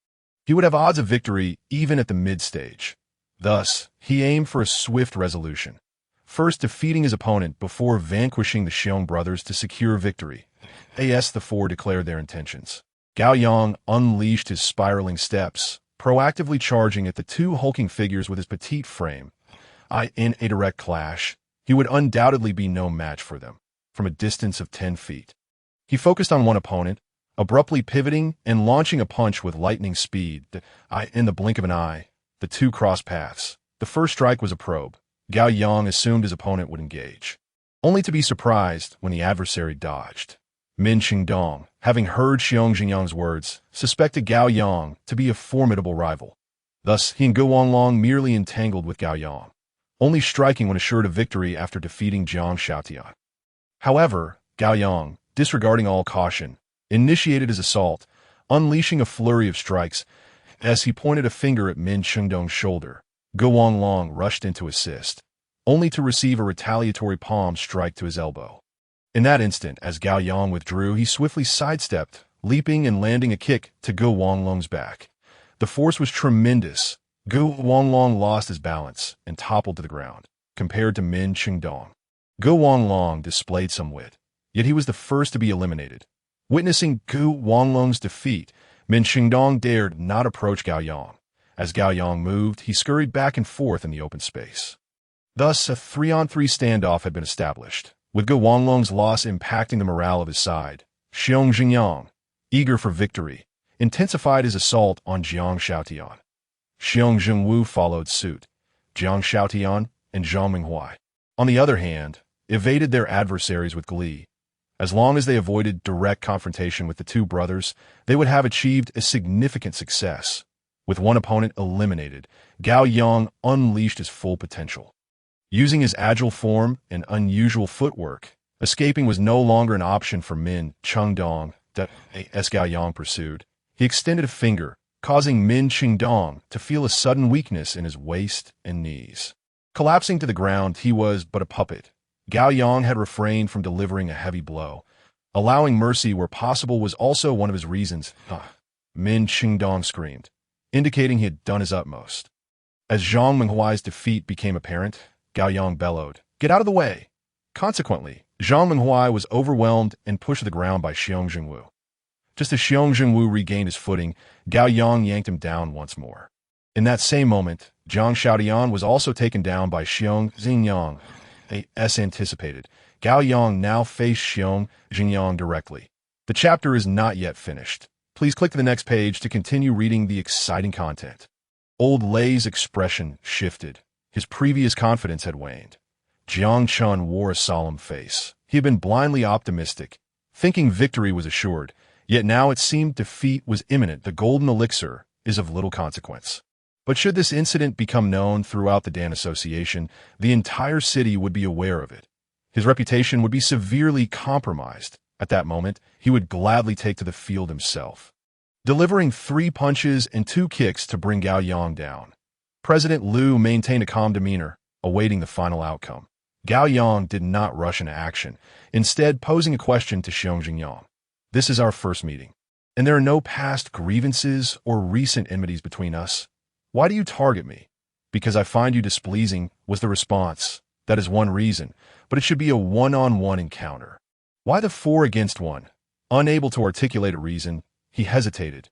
he would have odds of victory even at the mid-stage. Thus, he aimed for a swift resolution, first defeating his opponent before vanquishing the Xiong brothers to secure victory. The four declared their intentions. Gao Yang unleashed his spiraling steps, proactively charging at the two hulking figures with his petite frame. In a direct clash, he would undoubtedly be no match for them, from a distance of 10 feet. He focused on one opponent, abruptly pivoting and launching a punch with lightning speed. In the blink of an eye, the two crossed paths. The first strike was a probe. Gao Yang assumed his opponent would engage, only to be surprised when the adversary dodged. Min Qingdong, having heard Xiong Jingyang's words, suspected Gao Yang to be a formidable rival. Thus, he and Go Wanglong merely entangled with Gao Yang, only striking when assured of victory after defeating Jiang Xiaoyan. However, Gao Yang, disregarding all caution, initiated his assault, unleashing a flurry of strikes. As he pointed a finger at Min Qingdong's shoulder, Go Wanglong rushed in to assist, only to receive a retaliatory palm strike to his elbow. In that instant, as Gao Yang withdrew, he swiftly sidestepped, leaping and landing a kick to Go Wanglong's back. The force was tremendous. Go Wanglong lost his balance and toppled to the ground, compared to Min Qingdong. Go Wanglong displayed some wit, yet he was the first to be eliminated. Witnessing Go Wanglong's defeat, Min Qingdong dared not approach Gao Yang. As Gao Yang moved, he scurried back and forth in the open space. Thus, a 3-on-3 standoff had been established, with Ge Wanglong's loss impacting the morale of his side. Xiong Jingyang, eager for victory, intensified his assault on Jiang Xiaotian. Xiong Jingwu followed suit. Jiang Xiaotian and Zhang Minghuai, on the other hand, evaded their adversaries with glee. As long as they avoided direct confrontation with the two brothers, they would have achieved a significant success. With one opponent eliminated, Gao Yang unleashed his full potential. Using his agile form and unusual footwork, escaping was no longer an option for Min Chengdong, as Gao Yang pursued. He extended a finger, causing Min Chengdong to feel a sudden weakness in his waist and knees. Collapsing to the ground, he was but a puppet. Gao Yang had refrained from delivering a heavy blow. Allowing mercy where possible was also one of his reasons. Min Chengdong screamed, indicating he had done his utmost. As Zhang Minghuai's defeat became apparent, Gao Yang bellowed, "Get out of the way!" Consequently, Zhang Minghuai was overwhelmed and pushed to the ground by Xiong Jingwu. Just as Xiong Jingwu regained his footing, Gao Yang yanked him down once more. In that same moment, Jiang Xiaotian was also taken down by Xiong Xingyang. As anticipated, Gao Yang now faced Xiong Jingyang directly. The chapter is not yet finished. Please click to the next page to continue reading the exciting content. Old Lei's expression shifted. His previous confidence had waned. Jiang Chun wore a solemn face. He had been blindly optimistic, thinking victory was assured, yet now it seemed defeat was imminent. The golden elixir is of little consequence. But should this incident become known throughout the Dan Association, the entire city would be aware of it. His reputation would be severely compromised. At that moment, he would gladly take to the field himself, delivering 3 punches and 2 kicks to bring Gao Yang down. President Liu maintained a calm demeanor, awaiting the final outcome. Gao Yang did not rush into action, instead posing a question to Xiong Jingyang. "This is our first meeting, and there are no past grievances or recent enmities between us. Why do you target me?" "Because I find you displeasing," was the response. "That is one reason, but it should be a one-on-one encounter." "Why the 4 against 1? Unable to articulate a reason, he hesitated.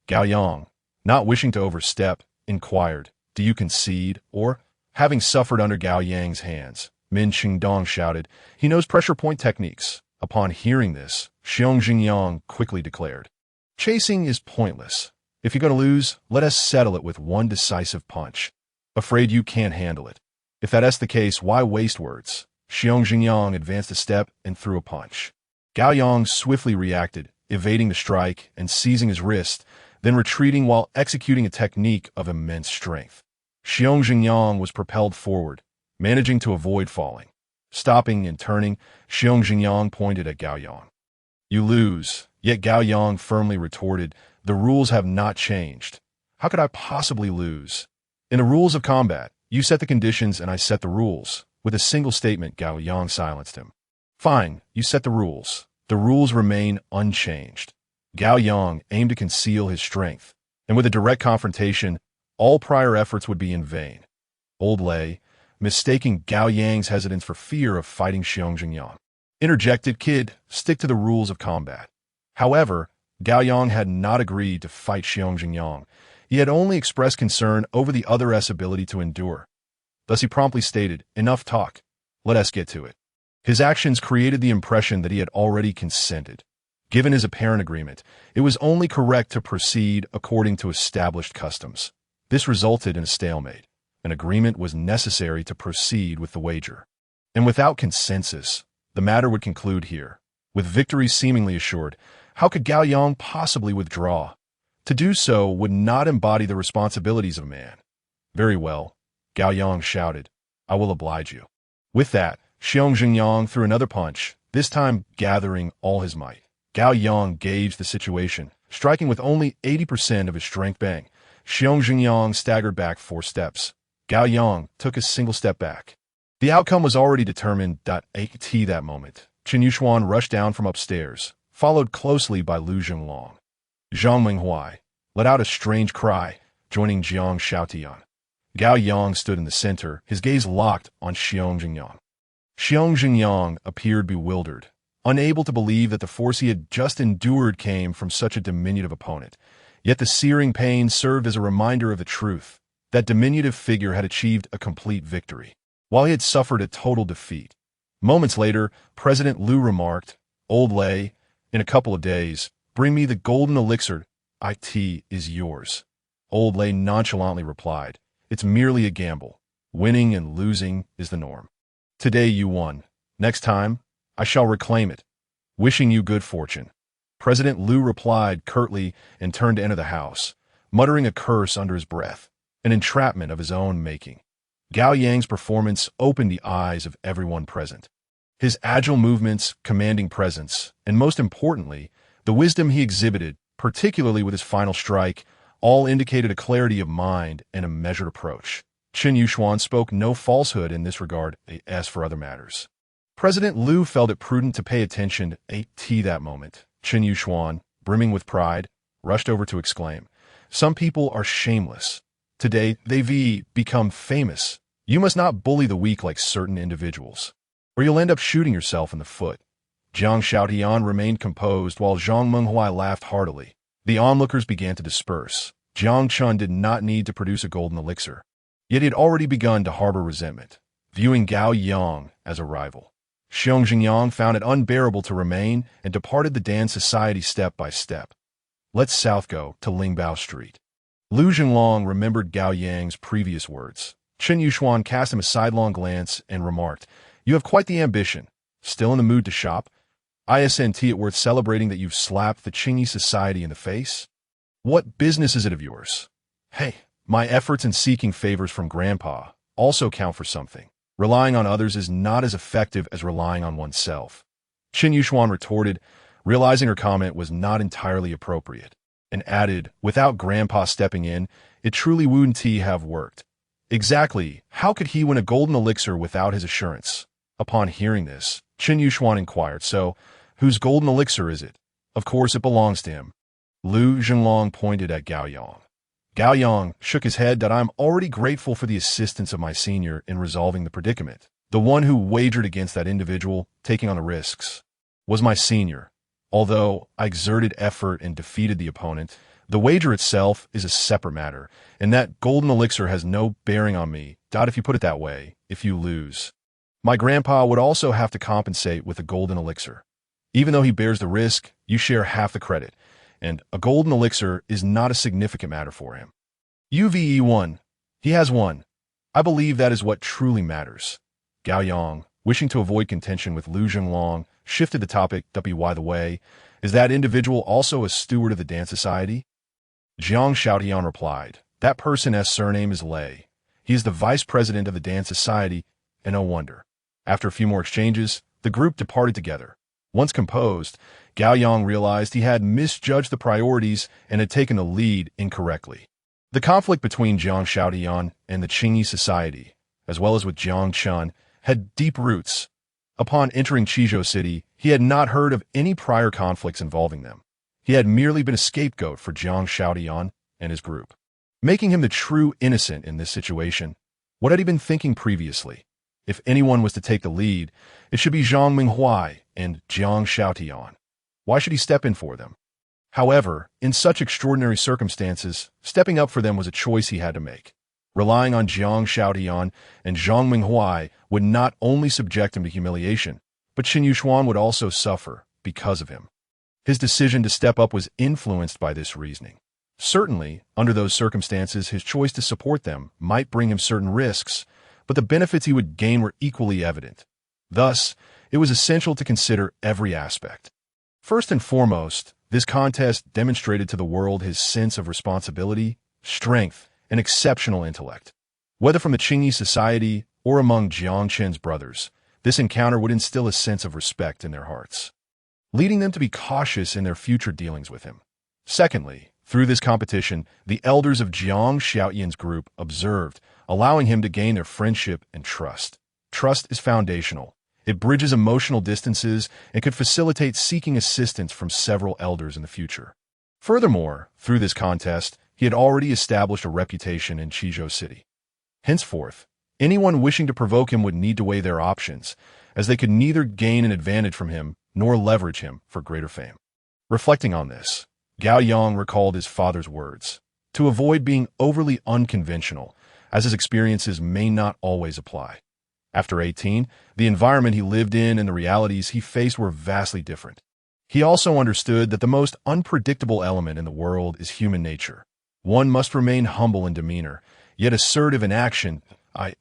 Gao Yang, not wishing to overstep, inquired, "Do you concede, or?" Having suffered under Gao Yang's hands, Min Chengdong shouted, "He knows pressure point techniques." Upon hearing this, Xiong Jingyang quickly declared, "Chasing is pointless. If you're going to lose, let us settle it with one decisive punch. Afraid you can't handle it. If that's the case, why waste words?" Xiong Jingyang advanced a step and threw a punch. Gao Yang swiftly reacted, evading the strike and seizing his wrist, then retreating while executing a technique of immense strength. Xiong Jingyang was propelled forward, managing to avoid falling. Stopping and turning, Xiong Jingyang pointed at Gao Yang. "You lose." Yet Gao Yang firmly retorted, "The rules have not changed. How could I possibly lose? In the rules of combat, you set the conditions and I set the rules." With a single statement, Gao Yang silenced him. "Fine, you set the rules. The rules remain unchanged." Gao Yang aimed to conceal his strength, and with a direct confrontation, all prior efforts would be in vain. Old Lei, mistaking Gao Yang's hesitance for fear of fighting Xiong Jingyang, interjected, "Kid, stick to the rules of combat." However, Gao Yang had not agreed to fight Xiong Jingyang. He had only expressed concern over the other's ability to endure. Thus he promptly stated, "Enough talk. Let us get to it." His actions created the impression that he had already consented. Given his apparent agreement, it was only correct to proceed according to established customs. This resulted in a stalemate. An agreement was necessary to proceed with the wager. And without consensus, the matter would conclude here. With victory seemingly assured, how could Gao Yang possibly withdraw? To do so would not embody the responsibilities of a man. "Very well," Gao Yang shouted, "I will oblige you." With that, Xiong Jingyang threw another punch, this time gathering all his might. Gao Yang gauged the situation, striking with only 80% of his strength. Bang! Xiong Jingyang staggered back 4 steps. Gao Yang took a single step back. The outcome was already determined. At that moment, Chen Yuxuan rushed down from upstairs, followed closely by Lu Zhenglong. Zhang Minghuai let out a strange cry, joining Jiang Xiaotian. Gao Yang stood in the center, his gaze locked on Xiong Jingyang. Xiong Jingyang appeared bewildered, unable to believe that the force he had just endured came from such a diminutive opponent. Yet the searing pain served as a reminder of the truth. That diminutive figure had achieved a complete victory, while he had suffered a total defeat. Moments later, President Liu remarked, "Old Lei, in a couple of days, bring me the golden elixir. It is yours." Old Lei nonchalantly replied, "It's merely a gamble. Winning and losing is the norm. Today you won. Next time, I shall reclaim it. Wishing you good fortune." President Liu replied curtly and turned to enter the house, muttering a curse under his breath, an entrapment of his own making. Gao Yang's performance opened the eyes of everyone present. His agile movements, commanding presence, and most importantly, the wisdom he exhibited, particularly with his final strike, all indicated a clarity of mind and a measured approach. Qin Yuxuan spoke no falsehood in this regard as for other matters. President Liu felt it prudent to pay attention to that moment. Qin Yuxuan, brimming with pride, rushed over to exclaim, "Some people are shameless. Today they've become famous. You must not bully the weak like certain individuals, or you'll end up shooting yourself in the foot." Jiang Shaotian remained composed while Zhang Menghuai laughed heartily. The onlookers began to disperse. Jiang Chun did not need to produce a golden elixir, yet he had already begun to harbor resentment, viewing Gao Yang as a rival. Xiong Jingyang found it unbearable to remain and departed the Dan Society step by step. "Let's south go to Lingbao Street." Lu Jinglong remembered Gao Yang's previous words. Qin Yuxuan cast him a sidelong glance and remarked, "You have quite the ambition. Still in the mood to shop? Isn't it worth celebrating that you've slapped the Qingyi Society in the face? What business is it of yours? Hey, my efforts in seeking favors from Grandpa also count for something. Relying on others is not as effective as relying on oneself." Qin Yuxuan retorted, realizing her comment was not entirely appropriate, and added, "Without Grandpa stepping in, it truly wouldn't have worked." Exactly, how could he win a golden elixir without his assurance? Upon hearing this, Qin Yuxuan inquired, "So, whose golden elixir is it?" "Of course it belongs to him." Lu Jinglong pointed at Gao Yang. Gao Yang shook his head that "I'm already grateful for the assistance of my senior in resolving the predicament. The one who wagered against that individual, taking on the risks, was my senior. Although I exerted effort and defeated the opponent, the wager itself is a separate matter, and that golden elixir has no bearing on me. If you put it that way, if you lose, my grandpa would also have to compensate with a golden elixir. Even though he bears the risk, you share half the credit, and a golden elixir is not a significant matter for him. UVE won. He has won. I believe that is what truly matters." Gao Yang, wishing to avoid contention with Lu Jinglong, shifted the topic. By the way, is that individual also a steward of the Dan Society? Jiang Shaotian replied, "That person's surname is Lei. He is the vice president of the Dan Society, and no wonder." After a few more exchanges, the group departed together. Once composed, Gao Yang realized he had misjudged the priorities and had taken the lead incorrectly. The conflict between Jiang Shaotian and the Qingyi Society, as well as with Jiang Chun, had deep roots. Upon entering Qizhou City, he had not heard of any prior conflicts involving them. He had merely been a scapegoat for Jiang Shaotian and his group, making him the true innocent in this situation. What had he been thinking previously? If anyone was to take the lead, it should be Zhang Menghuai and Jiang Shaotian. Why should he step in for them? However, in such extraordinary circumstances, stepping up for them was a choice he had to make. Relying on Jiang Shaotian and Zhang Menghuai would not only subject him to humiliation, but Qin Yuxuan would also suffer because of him. His decision to step up was influenced by this reasoning. Certainly, under those circumstances, his choice to support them might bring him certain risks, but the benefits he would gain were equally evident. Thus, it was essential to consider every aspect. First and foremost, this contest demonstrated to the world his sense of responsibility, strength, and exceptional intellect. Whether from the Qingyi Society or among Jiang Chen's brothers, this encounter would instill a sense of respect in their hearts, leading them to be cautious in their future dealings with him. Secondly, through this competition, the elders of Jiang Xiaoyan's group observed, allowing him to gain their friendship and trust. Trust is foundational. It bridges emotional distances and could facilitate seeking assistance from several elders in the future. Furthermore, through this contest, he had already established a reputation in Qizhou City. Henceforth, anyone wishing to provoke him would need to weigh their options, as they could neither gain an advantage from him nor leverage him for greater fame. Reflecting on this, Gao Yang recalled his father's words, to avoid being overly unconventional, as his experiences may not always apply. After 18, the environment he lived in and the realities he faced were vastly different. He also understood that the most unpredictable element in the world is human nature. One must remain humble in demeanor, yet assertive in action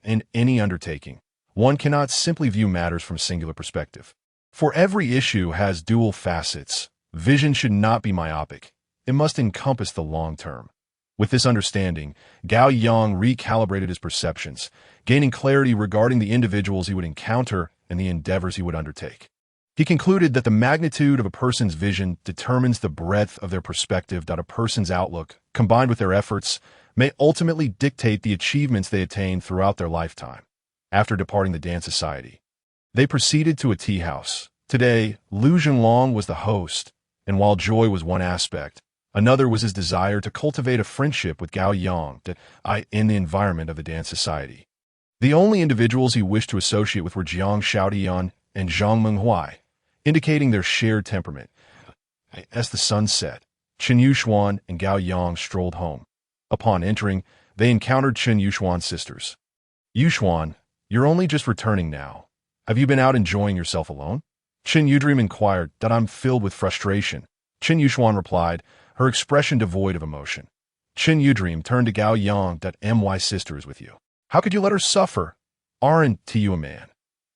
in any undertaking. One cannot simply view matters from a singular perspective. For every issue has dual facets. Vision should not be myopic. It must encompass the long term. With this understanding, Gao Yang recalibrated his perceptions, gaining clarity regarding the individuals he would encounter and the endeavors he would undertake. He concluded that the magnitude of a person's vision determines the breadth of their perspective, that a person's outlook, combined with their efforts, may ultimately dictate the achievements they attain throughout their lifetime. After departing the dance society, they proceeded to a tea house. Today, Lu Zhenglong was the host, and while joy was one aspect, another was his desire to cultivate a friendship with Gao Yang in the environment of the dance society. The only individuals he wished to associate with were Jiang Xiaotian and Zhang Menghuai, indicating their shared temperament. As the sun set, Chen Yuxuan and Gao Yang strolled home. Upon entering, they encountered Chen Yuxuan's sisters. "Yuxuan, you're only just returning now. Have you been out enjoying yourself alone?" Chen Yudrim inquired. "That I'm filled with frustration," Chen Yuxuan replied, her expression devoid of emotion. Chen Yudrim turned to Gao Yang. "That my sister is with you. How could you let her suffer? Aren't you a man?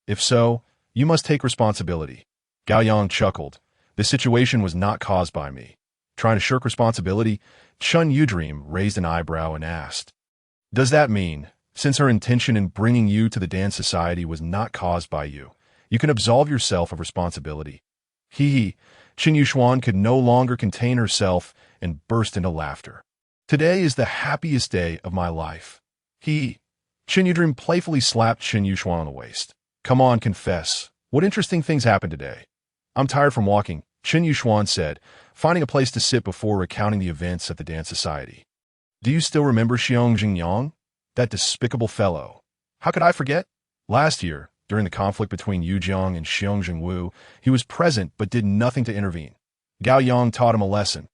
If so, you must take responsibility." Gao Yang chuckled. "This situation was not caused by me." Trying to shirk responsibility, Chen Yudrim raised an eyebrow and asked, "Does that mean, since her intention in bringing you to the dance society was not caused by you, you can absolve yourself of responsibility?" Chen Yuxuan could no longer contain herself and burst into laughter. "Today is the happiest day of my life." Chen Yudrim playfully slapped Chen Yuxuan on the waist. "Come on, confess. What interesting things happened today?" "I'm tired from walking," Chen Yuxuan said, finding a place to sit before recounting the events at the dance society. "Do you still remember Xiong Jingyang? That despicable fellow. How could I forget? Last year, during the conflict between Yu Jiang and Xiong Jingwu, he was present but did nothing to intervene. Gao Yang taught him a lesson,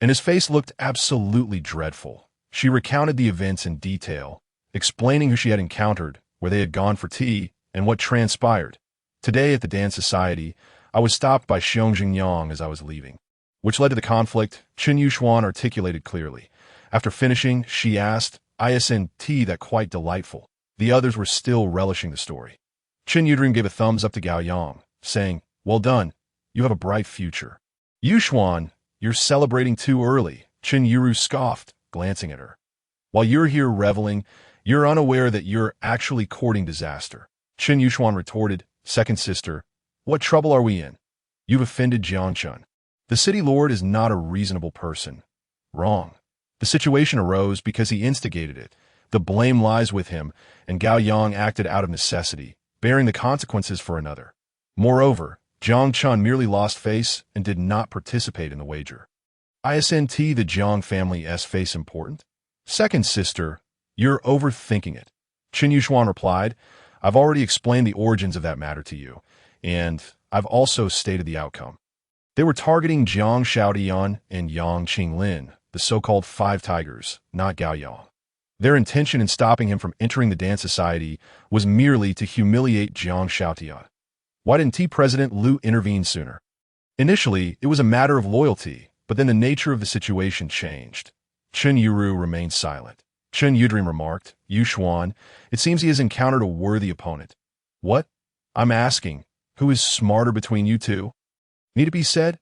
and his face looked absolutely dreadful. She recounted the events in detail, explaining who she had encountered, where they had gone for tea, and what transpired. Today at the dance society, I was stopped by Xiong Jingyang as I was leaving. Which led to the conflict, Chen Yuxuan articulated clearly. After finishing, she asked, "Isn't that quite delightful?" The others were still relishing the story. Chen Yudrim gave a thumbs up to Gao Yang, saying, "Well done. You have a bright future." "Yuxuan, you're celebrating too early," Chen Yuru scoffed, glancing at her. "While you're here reveling, you're unaware that you're actually courting disaster." Chen Yuxuan retorted, "Second sister, what trouble are we in? You've offended Jiangchun. The city lord is not a reasonable person." "Wrong. The situation arose because he instigated it. The blame lies with him, and Gao Yang acted out of necessity, bearing the consequences for another. Moreover, Jiang Chun merely lost face and did not participate in the wager. Isn't the Jiang family's face important?" "Second sister, you're overthinking it," Chen Yuxuan replied. "I've already explained the origins of that matter to you, and I've also stated the outcome. They were targeting Jiang Xiaotian and Yang Qinglin, the so-called Five Tigers, not Gao Yang. Their intention in stopping him from entering the dance society was merely to humiliate Jiang Xiaotian. Why didn't President Liu intervene sooner? Initially, it was a matter of loyalty, but then the nature of the situation changed." Chen Yuru remained silent. Chen Yudrim remarked, "Yuxuan, it seems he has encountered a worthy opponent." "What? I'm asking, who is smarter between you two?" "Need it be said?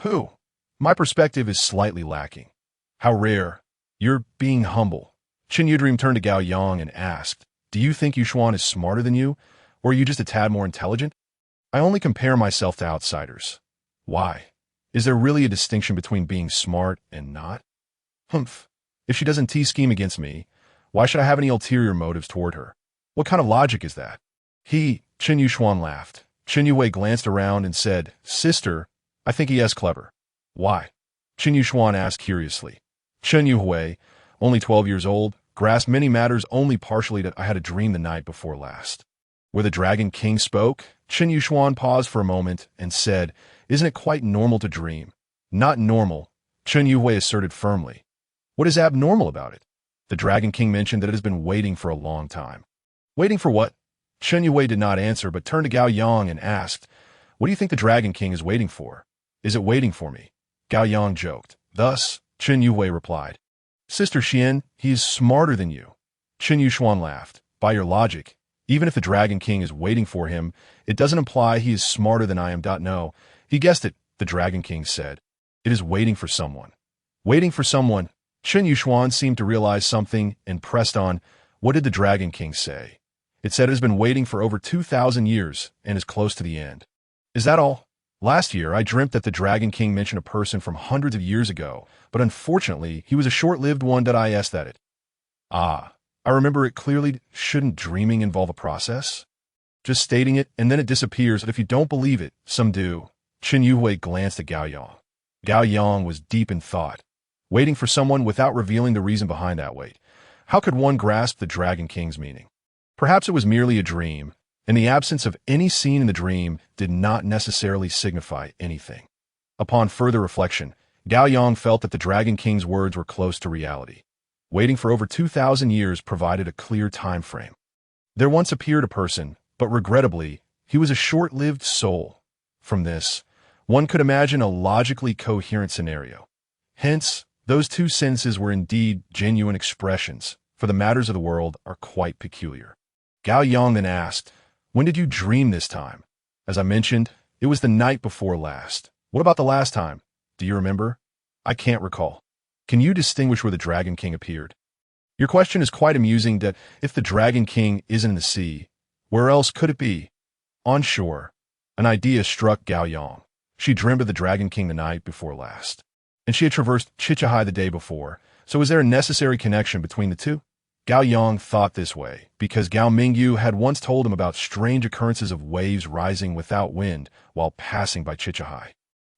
Who? My perspective is slightly lacking." "How rare. You're being humble." Chen Yudrim turned to Gao Yang and asked, "Do you think Yuxuan is smarter than you, or are you just a tad more intelligent?" "I only compare myself to outsiders." "Why? Is there really a distinction between being smart and not?" "Humph. If she doesn't scheme against me, why should I have any ulterior motives toward her? What kind of logic is that?" Chen Yuxuan laughed. Chen Yue glanced around and said, "Sister, I think he is clever." "Why?" Chen Yuxuan asked curiously. Chen Yue, only 12 years old, grasped many matters only partially. "That I had a dream the night before last, where the Dragon King spoke." Chen Yuxuan paused for a moment and said, "Isn't it quite normal to dream?" "Not normal," Chen Yue asserted firmly. "What is abnormal about it?" "The Dragon King mentioned that it has been waiting for a long time." "Waiting for what?" Chen Yue did not answer but turned to Gao Yang and asked, "What do you think the Dragon King is waiting for? Is it waiting for me?" Gao Yang joked. Thus, Chen Yue replied, "Sister Xian, he is smarter than you." Chen Yuxuan laughed. "By your logic, even if the Dragon King is waiting for him, it doesn't imply he is smarter than I am. No, he guessed it," the Dragon King said. "It is waiting for someone." Waiting for someone. Chen Yuxuan seemed to realize something and pressed on, "What did the Dragon King say?" "It said it has been waiting for over 2,000 years and is close to the end." "Is that all?" "Last year, I dreamt that the Dragon King mentioned a person from hundreds of years ago, but unfortunately, he was a short-lived one that I asked at it." "Ah, I remember it clearly. Shouldn't dreaming involve a process? Just stating it, and then it disappears, but if you don't believe it, some do." Chen Yue glanced at Gao Yang. Gao Yang was deep in thought. Waiting for someone without revealing the reason behind that wait. How could one grasp the Dragon King's meaning? Perhaps it was merely a dream, and the absence of any scene in the dream did not necessarily signify anything. Upon further reflection, Gao Yang felt that the Dragon King's words were close to reality. Waiting for over 2,000 years provided a clear time frame. There once appeared a person, but regrettably, he was a short-lived soul. From this, one could imagine a logically coherent scenario. Hence, those two sentences were indeed genuine expressions, for the matters of the world are quite peculiar. Gao Yang then asked, "When did you dream this time?" "As I mentioned, it was the night before last." "What about the last time? Do you remember?" "I can't recall." "Can you distinguish where the Dragon King appeared?" "Your question is quite amusing. That if the Dragon King isn't in the sea, where else could it be?" "On shore." An idea struck Gao Yang. She dreamed of the Dragon King the night before last, and she had traversed Chichihai the day before, so is there a necessary connection between the two? Gao Yang thought this way because Gao Mingyu had once told him about strange occurrences of waves rising without wind while passing by Chichihai.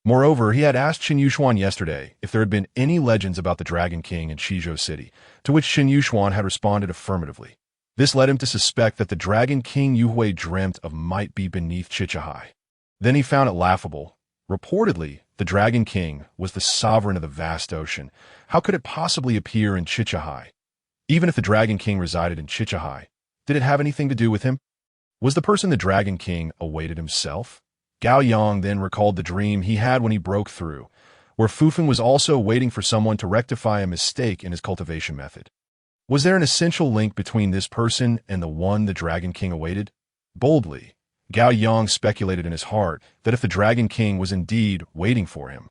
Moreover, he had asked Qin Yuxuan yesterday if there had been any legends about the Dragon King in Shizhou City, to which Qin Yuxuan had responded affirmatively. This led him to suspect that the Dragon King Yuhui dreamt of might be beneath Chichihai. Then he found it laughable. Reportedly, the Dragon King was the sovereign of the vast ocean. How could it possibly appear in Chichihai? Even if the Dragon King resided in Chichihai, did it have anything to do with him? Was the person the Dragon King awaited himself? Gao Yang then recalled the dream he had when he broke through, where Fufeng was also waiting for someone to rectify a mistake in his cultivation method. Was there an essential link between this person and the one the Dragon King awaited? Boldly, Gao Yang speculated in his heart that if the Dragon King was indeed waiting for him.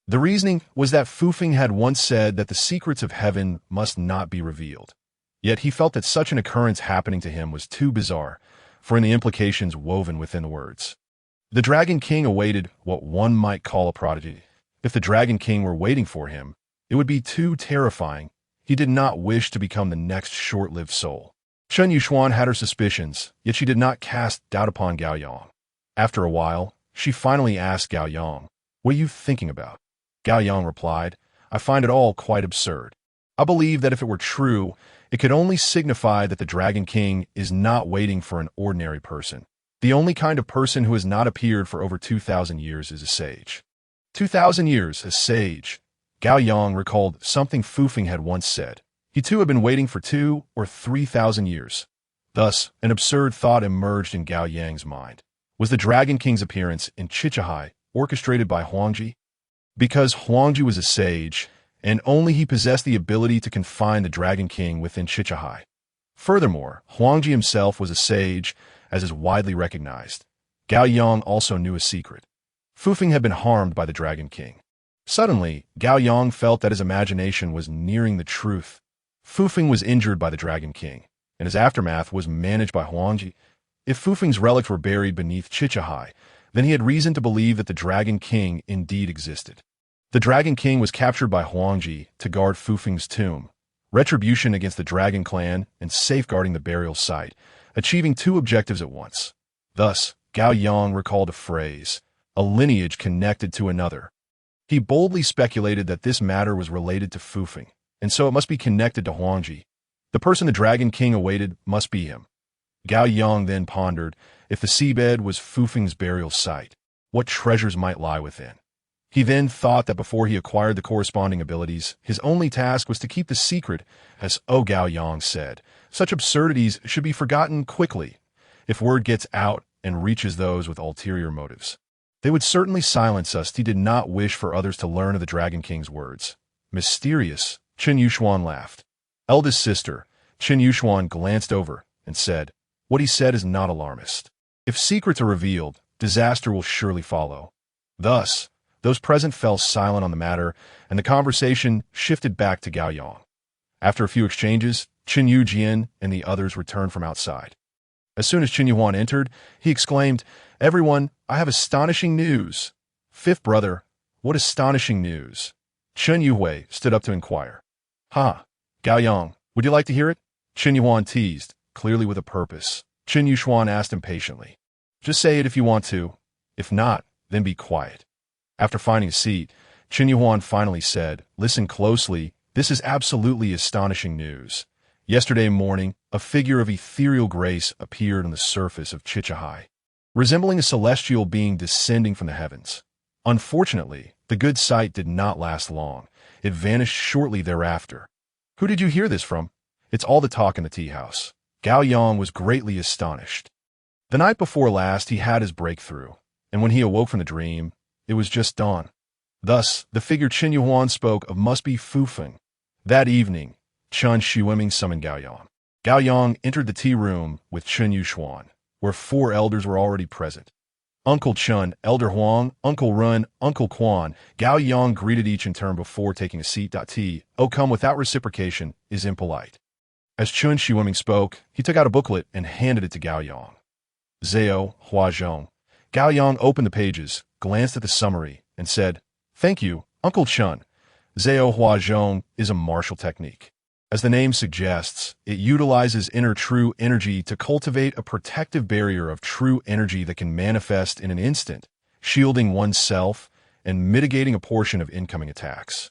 The reasoning was that Fufeng had once said that the secrets of heaven must not be revealed. Yet he felt that such an occurrence happening to him was too bizarre, for in the implications woven within the words. The Dragon King awaited what one might call a prodigy. If the Dragon King were waiting for him, it would be too terrifying. He did not wish to become the next short-lived soul. Chen Yuxuan had her suspicions, yet she did not cast doubt upon Gao Yang. After a while, she finally asked Gao Yang, "What are you thinking about?" Gao Yang replied, "I find it all quite absurd. I believe that if it were true, it could only signify that the Dragon King is not waiting for an ordinary person. The only kind of person who has not appeared for over 2,000 years is a sage." 2,000 years, a sage. Gao Yang recalled something Fufeng had once said. He too had been waiting for 2,000 or 3,000 years. Thus, an absurd thought emerged in Gao Yang's mind. Was the Dragon King's appearance in Chichihai orchestrated by Huangji? Because Huangji was a sage, and only he possessed the ability to confine the Dragon King within Chichihai. Furthermore, Huangji himself was a sage, as is widely recognized. Gao Yang also knew a secret. Fufeng had been harmed by the Dragon King. Suddenly, Gao Yang felt that his imagination was nearing the truth. Fufeng was injured by the Dragon King, and his aftermath was managed by Huangji. If Fufeng's relics were buried beneath Chichihai, then he had reason to believe that the Dragon King indeed existed. The Dragon King was captured by Huangji to guard Fufeng's tomb, retribution against the Dragon Clan, and safeguarding the burial site, achieving two objectives at once. Thus, Gao Yang recalled a phrase, a lineage connected to another. He boldly speculated that this matter was related to Fufeng, and so it must be connected to Huangji. The person the Dragon King awaited must be him. Gao Yang then pondered, if the seabed was Fufeng's burial site, what treasures might lie within? He then thought that before he acquired the corresponding abilities, his only task was to keep the secret, as Gao Yang said. Such absurdities should be forgotten quickly. if word gets out and reaches those with ulterior motives. They would certainly silence us. He did not wish for others to learn of the Dragon King's words. Mysterious, Chen Yuxuan laughed. Eldest sister, Chen Yuxuan glanced over and said, what he said is not alarmist. If secrets are revealed, disaster will surely follow. Thus, those present fell silent on the matter, and the conversation shifted back to Gao Yang. After a few exchanges, Chen Yujian and the others returned from outside. As soon as Chen Yuan entered, he exclaimed, everyone, I have astonishing news. Fifth brother, what astonishing news? Chen Yuhui stood up to inquire. Ha, Gao Yang, would you like to hear it? Chen Yuan teased, clearly with a purpose. Chen Yuxuan asked impatiently. Just say it if you want to. If not, then be quiet. After finding a seat, Chen Yuan finally said, listen closely, this is absolutely astonishing news. Yesterday morning, a figure of ethereal grace appeared on the surface of Chichihai, resembling a celestial being descending from the heavens. Unfortunately, the good sight did not last long. It vanished shortly thereafter. Who did you hear this from? It's all the talk in the tea house. Gao Yang was greatly astonished. The night before last, he had his breakthrough, and when he awoke from the dream, it was just dawn. Thus, the figure Chen Yuan spoke of must be Fufeng. That evening, Chen Shuiming summoned Gao Yang. Gao Yang entered the tea room with Chen Yuxuan, where 4 elders were already present. Uncle Chen, Elder Huang, Uncle Run, Uncle Quan. Gao Yang greeted each in turn before taking a seat. Tea, oh come without reciprocation, is impolite. As Chen Shuiming spoke, he took out a booklet and handed it to Gao Yang. Zhao, Huazhong. Gao Yang opened the pages, glanced at the summary, and said, thank you, Uncle Chen. Zhao Huazhong is a martial technique. As the name suggests, it utilizes inner true energy to cultivate a protective barrier of true energy that can manifest in an instant, shielding oneself and mitigating a portion of incoming attacks,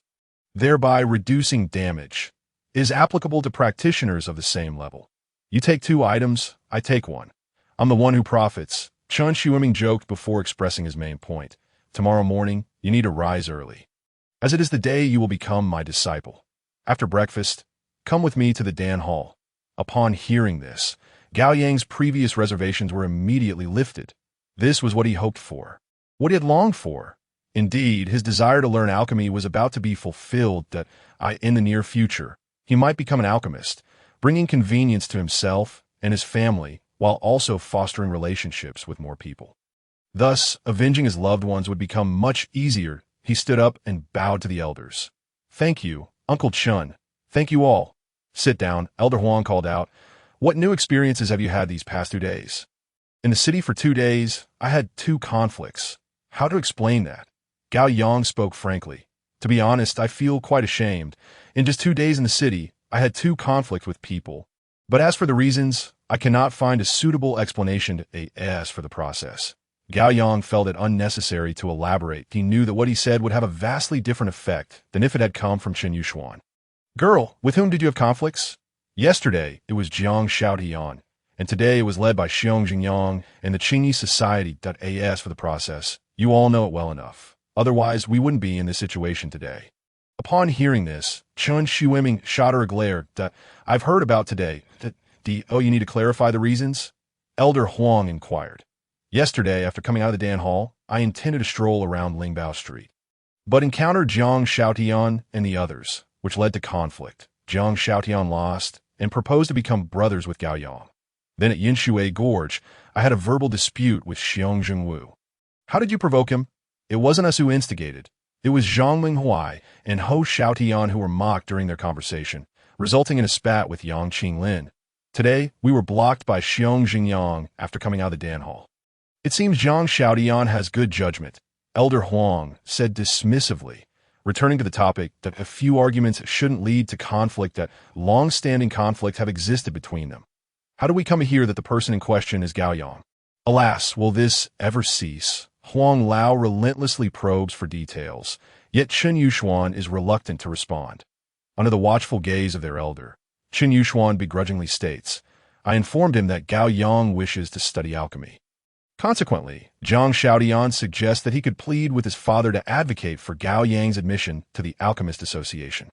thereby reducing damage. It is applicable to practitioners of the same level. You take 2 items, I take 1. I'm the one who profits. Chen Shuiming joked before expressing his main point. Tomorrow morning, you need to rise early, as it is the day you will become my disciple. After breakfast, come with me to the Dan Hall. Upon hearing this, Gao Yang's previous reservations were immediately lifted. This was what he hoped for, what he had longed for. Indeed, his desire to learn alchemy was about to be fulfilled that in the near future, he might become an alchemist, bringing convenience to himself and his family while also fostering relationships with more people. Thus, avenging his loved ones would become much easier. He stood up and bowed to the elders. Thank you, Uncle Chen. Thank you all. Sit down, Elder Huang called out. What new experiences have you had these past 2 days? In the city for 2 days, I had 2 conflicts. How to explain that? Gao Yang spoke frankly. To be honest, I feel quite ashamed. In just 2 days in the city, I had 2 conflicts with people. But as for the reasons, I cannot find a suitable explanation for the process. Gao Yang felt it unnecessary to elaborate. He knew that what he said would have a vastly different effect than if it had come from Chen Yuxuan. Girl, with whom did you have conflicts? Yesterday, it was Jiang Xiaotian, and today it was led by Xiong Jingyang and the Qingyi Society. For the process. You all know it well enough. Otherwise, we wouldn't be in this situation today. Upon hearing this, Chen Shuiming shot her a glare. I've heard about today. You need to clarify the reasons? Elder Huang inquired. Yesterday, after coming out of the Dan Hall, I intended to stroll around Lingbao Street, but encountered Jiang Xiaotian and the others, which led to conflict. Jiang Xiaotian lost and proposed to become brothers with Gao Yang. Then at Yinshui Gorge, I had a verbal dispute with Xiong Jingwu. How did you provoke him? It wasn't us who instigated. It was Zhang Minghuai and Ho Xiaotian who were mocked during their conversation, resulting in a spat with Yang Qinglin. Today, we were blocked by Xiong Jingyang after coming out of the Dan Hall. It seems Jiang Xiaotian has good judgment, Elder Huang said dismissively, returning to the topic that a few arguments shouldn't lead to conflict, that long-standing conflict have existed between them. How do we come to hear that the person in question is Gao Yang? Alas, will this ever cease? Huang Lao relentlessly probes for details, yet Chen Yuxuan is reluctant to respond. Under the watchful gaze of their elder, Chen Yuxuan begrudgingly states, I informed him that Gao Yang wishes to study alchemy. Consequently, Jiang Xiaotian suggests that he could plead with his father to advocate for Gao Yang's admission to the Alchemist Association.